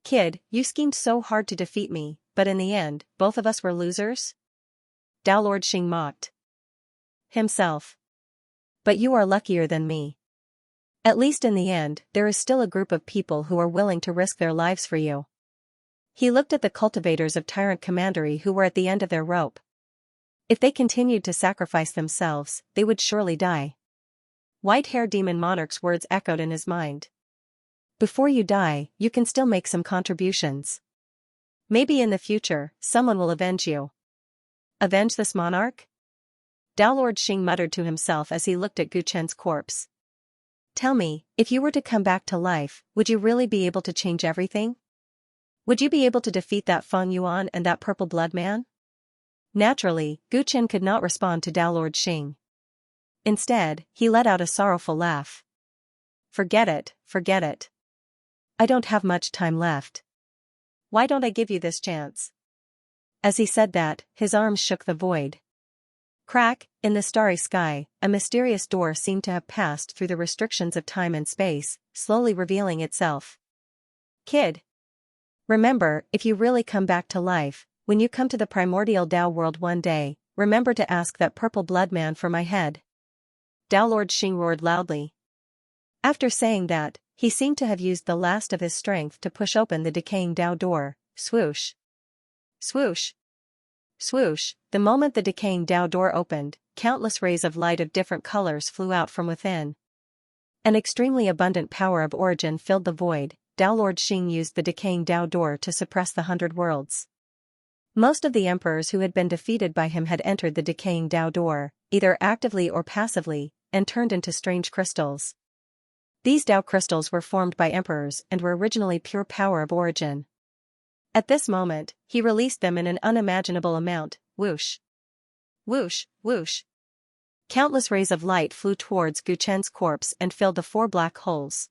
Kid, you schemed so hard to defeat me, but in the end, both of us were losers? Tao Lord Xing mocked himself. But you are luckier than me. At least in the end, there is still a group of people who are willing to risk their lives for you. He looked at the cultivators of Tyrant Commandery who were at the end of their rope. If they continued to sacrifice themselves, they would surely die. White-haired demon monarch's words echoed in his mind. Before you die, you can still make some contributions. Maybe in the future, someone will avenge you. Avenge this monarch? Tao Lord Xing muttered to himself as he looked at Gu Chen's corpse. Tell me, if you were to come back to life, would you really be able to change everything? Would you be able to defeat that Feng Yuan and that purple blood man? Naturally, Gu Chen could not respond to Tao Lord Xing. Instead, he let out a sorrowful laugh. Forget it, forget it. I don't have much time left. Why don't I give you this chance? As he said that, his arms shook the void. Crack, in the starry sky, a mysterious door seemed to have passed through the restrictions of time and space, slowly revealing itself. Kid. Remember, if you really come back to life, when you come to the primordial Tao world one day, remember to ask that purple blood man for my head. Tao Lord Xing roared loudly. After saying that, he seemed to have used the last of his strength to push open the decaying Tao door. Swoosh. Swoosh. Swoosh. The moment the decaying Tao door opened, countless rays of light of different colors flew out from within. An extremely abundant power of origin filled the void. Tao Lord Xing used the decaying Tao door to suppress the 100 worlds. Most of the emperors who had been defeated by him had entered the decaying Tao door, either actively or passively, and turned into strange crystals. These Tao crystals were formed by emperors and were originally pure power of origin. At this moment, he released them in an unimaginable amount. Whoosh. Whoosh, whoosh. Countless rays of light flew towards Gu Chen's corpse and filled the 4 black holes.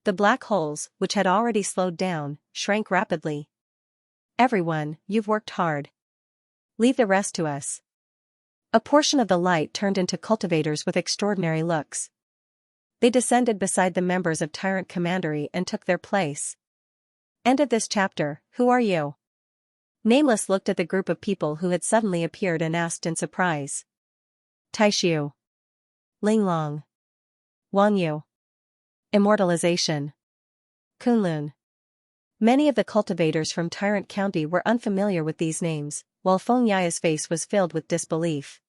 The black holes, which had already slowed down, shrank rapidly. Everyone, you've worked hard. Leave the rest to us. A portion of the light turned into cultivators with extraordinary looks. They descended beside the members of Tyrant Commandery and took their place. End of this chapter. Who are you? Nameless looked at the group of people who had suddenly appeared and asked in surprise. Taishu. Linglong. Wan Yu. Immortalization. Kunlun. Many of the cultivators from Tyrant County were unfamiliar with these names, while Feng Yaya's face was filled with disbelief.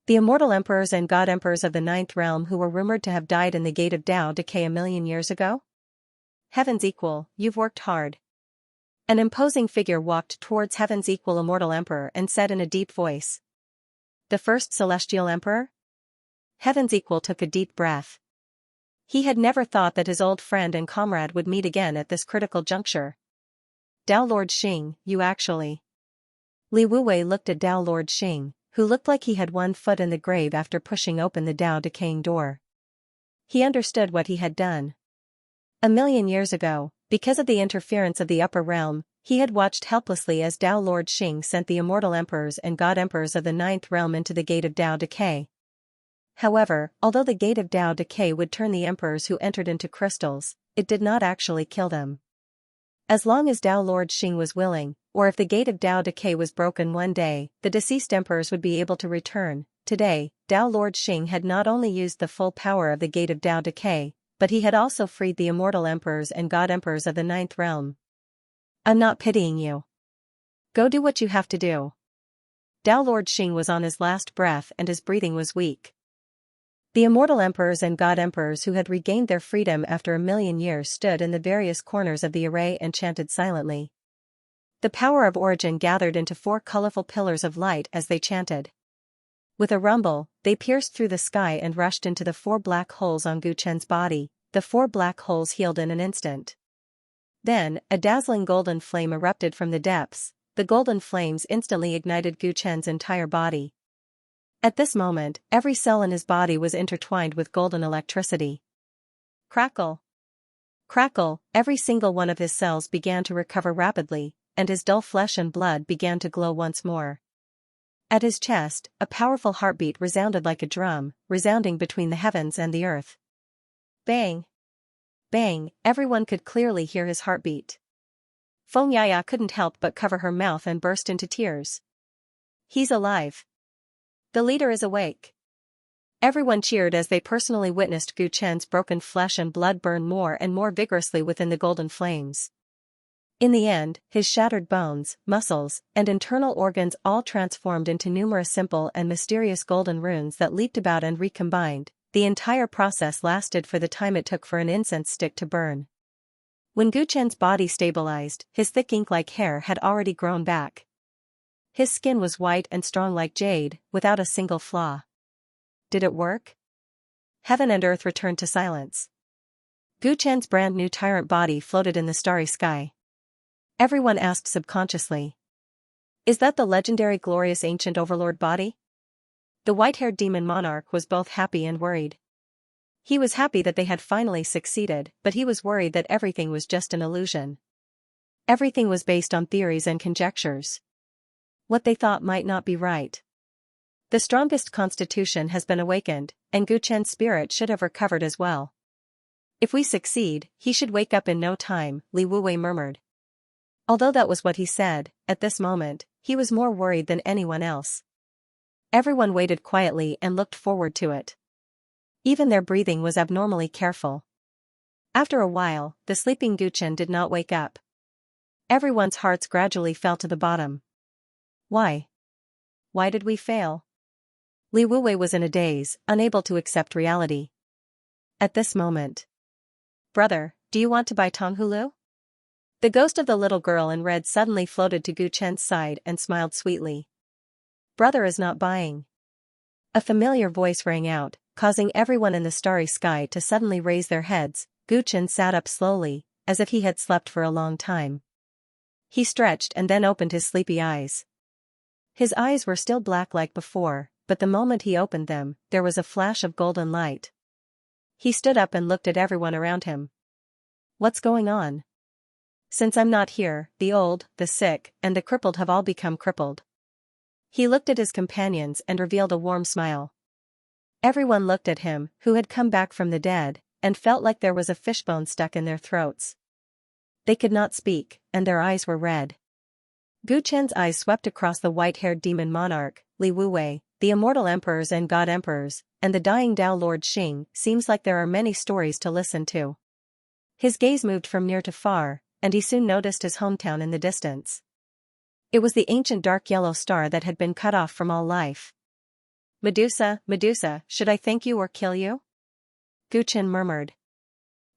The immortal emperors and god emperors of the 9th realm who were rumored to have died in the gate of Tao Decay 1,000,000 years ago? Heaven's equal, you've worked hard. An imposing figure walked towards Heaven's equal immortal emperor and said in a deep voice. The first celestial emperor? Heaven's equal took a deep breath. He had never thought that his old friend and comrade would meet again at this critical juncture. Tao Lord Xing, you actually. Li Wuwei looked at Tao Lord Xing, who looked like he had one foot in the grave after pushing open the Tao decaying door. He understood what he had done. 1,000,000 years ago, because of the interference of the upper realm, he had watched helplessly as Tao Lord Xing sent the immortal emperors and god emperors of the 9th realm into the gate of Tao Decay. However, although the gate of Tao Decay would turn the emperors who entered into crystals, it did not actually kill them. As long as Tao Lord Xing was willing, or if the gate of Tao Decay was broken one day, the deceased emperors would be able to return. Today, Tao Lord Xing had not only used the full power of the gate of Tao Decay, but he had also freed the immortal emperors and god emperors of the 9th realm. I'm not pitying you. Go do what you have to do. Tao Lord Xing was on his last breath and his breathing was weak. The immortal emperors and god emperors who had regained their freedom after 1,000,000 years stood in the various corners of the array and chanted silently. The power of origin gathered into 4 colorful pillars of light as they chanted. With a rumble, they pierced through the sky and rushed into the 4 black holes on Gu Chen's body. The 4 black holes healed in an instant. Then, a dazzling golden flame erupted from the depths. The golden flames instantly ignited Gu Chen's entire body. At this moment, every cell in his body was intertwined with golden electricity. Crackle. Crackle, every single one of his cells began to recover rapidly, and his dull flesh and blood began to glow once more. At his chest, a powerful heartbeat resounded like a drum, resounding between the heavens and the earth. Bang! Bang! Everyone could clearly hear his heartbeat. Feng Yaya couldn't help but cover her mouth and burst into tears. He's alive. The leader is awake. Everyone cheered as they personally witnessed Gu Chen's broken flesh and blood burn more and more vigorously within the golden flames. In the end, his shattered bones, muscles, and internal organs all transformed into numerous simple and mysterious golden runes that leaped about and recombined. The entire process lasted for the time it took for an incense stick to burn. When Gu Chen's body stabilized, his thick ink-like hair had already grown back. His skin was white and strong like jade, without a single flaw. Did it work? heaven and earth returned to silence. Gu Chen's brand new tyrant body floated in the starry sky. Everyone asked subconsciously. Is that the legendary glorious ancient overlord body? The white-haired demon monarch was both happy and worried. He was happy that they had finally succeeded, but he was worried that everything was just an illusion. Everything was based on theories and conjectures. What they thought might not be right. The strongest constitution has been awakened, and Gu Chen's spirit should have recovered as well. If we succeed, he should wake up in no time, Li Wuwei murmured. Although that was what he said, at this moment, he was more worried than anyone else. Everyone waited quietly and looked forward to it. Even their breathing was abnormally careful. After a while, the sleeping Gu Chen did not wake up. Everyone's hearts gradually fell to the bottom. Why? Why did we fail? Li Wuwei was in a daze, unable to accept reality. At this moment. Brother, do you want to buy Tonghulu? The ghost of the little girl in red suddenly floated to Gu Chen's side and smiled sweetly. Brother is not buying. A familiar voice rang out, causing everyone in the starry sky to suddenly raise their heads. Gu Chen sat up slowly, as if he had slept for a long time. He stretched and then opened his sleepy eyes. His eyes were still black like before, but the moment he opened them, there was a flash of golden light. He stood up and looked at everyone around him. What's going on? Since I'm not here, the old, the sick, and the crippled have all become crippled. He looked at his companions and revealed a warm smile. Everyone looked at him, who had come back from the dead, and felt like there was a fishbone stuck in their throats. They could not speak, and their eyes were red. Gu Chen's eyes swept across the white-haired demon monarch, Li Wuwei, the immortal emperors and god emperors, and the dying Tao Lord Xing. Seems like there are many stories to listen to. His gaze moved from near to far, and he soon noticed his hometown in the distance. It was the ancient dark yellow star that had been cut off from all life. Medusa, Medusa, should I thank you or kill you? Gu Chen murmured.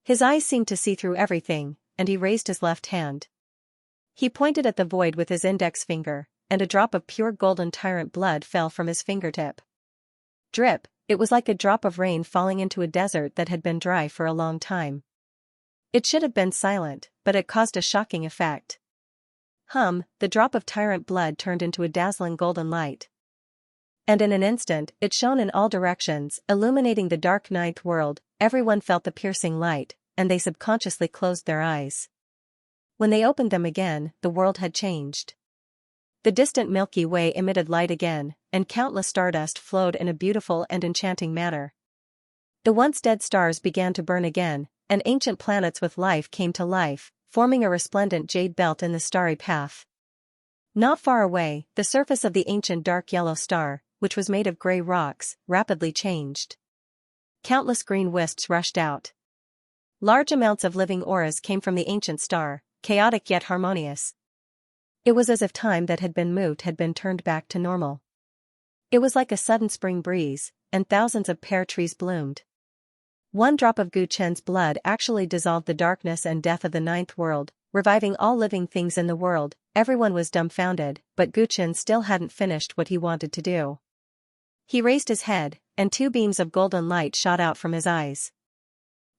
His eyes seemed to see through everything, and he raised his left hand. He pointed at the void with his index finger, and a drop of pure golden tyrant blood fell from his fingertip. Drip, it was like a drop of rain falling into a desert that had been dry for a long time. It should have been silent, but it caused a shocking effect. The drop of tyrant blood turned into a dazzling golden light. And in an instant, it shone in all directions, illuminating the dark ninth world. Everyone felt the piercing light, and they subconsciously closed their eyes. When they opened them again, the world had changed. The distant Milky Way emitted light again, and countless stardust flowed in a beautiful and enchanting manner. The once dead stars began to burn again, and ancient planets with life came to life, forming a resplendent jade belt in the starry path. Not far away, the surface of the ancient dark yellow star, which was made of gray rocks, rapidly changed. Countless green wisps rushed out. Large amounts of living auras came from the ancient star, chaotic yet harmonious. It was as if time that had been moved had been turned back to normal. It was like a sudden spring breeze, and thousands of pear trees bloomed. One drop of Gu Chen's blood actually dissolved the darkness and death of the ninth world, reviving all living things in the world. Everyone was dumbfounded, but Gu Chen still hadn't finished what he wanted to do. He raised his head, and two beams of golden light shot out from his eyes.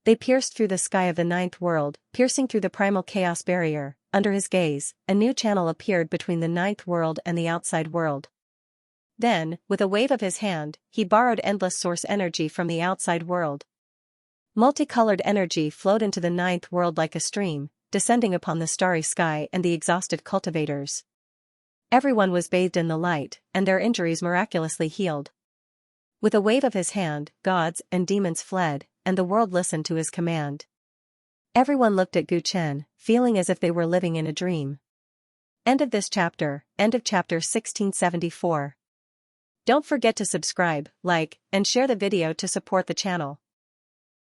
They pierced through the sky of the ninth world, piercing through the primal chaos barrier. Under his gaze, a new channel appeared between the ninth world and the outside world. Then, with a wave of his hand, he borrowed endless source energy from the outside world. Multicolored energy flowed into the ninth world like a stream, descending upon the starry sky and the exhausted cultivators. Everyone was bathed in the light, and their injuries miraculously healed. With a wave of his hand, gods and demons fled, and the world listened to his command. Everyone looked at Gu Chen, feeling as if they were living in a dream. End of this chapter. End of chapter 1674. Don't forget to subscribe, like, and share the video to support the channel.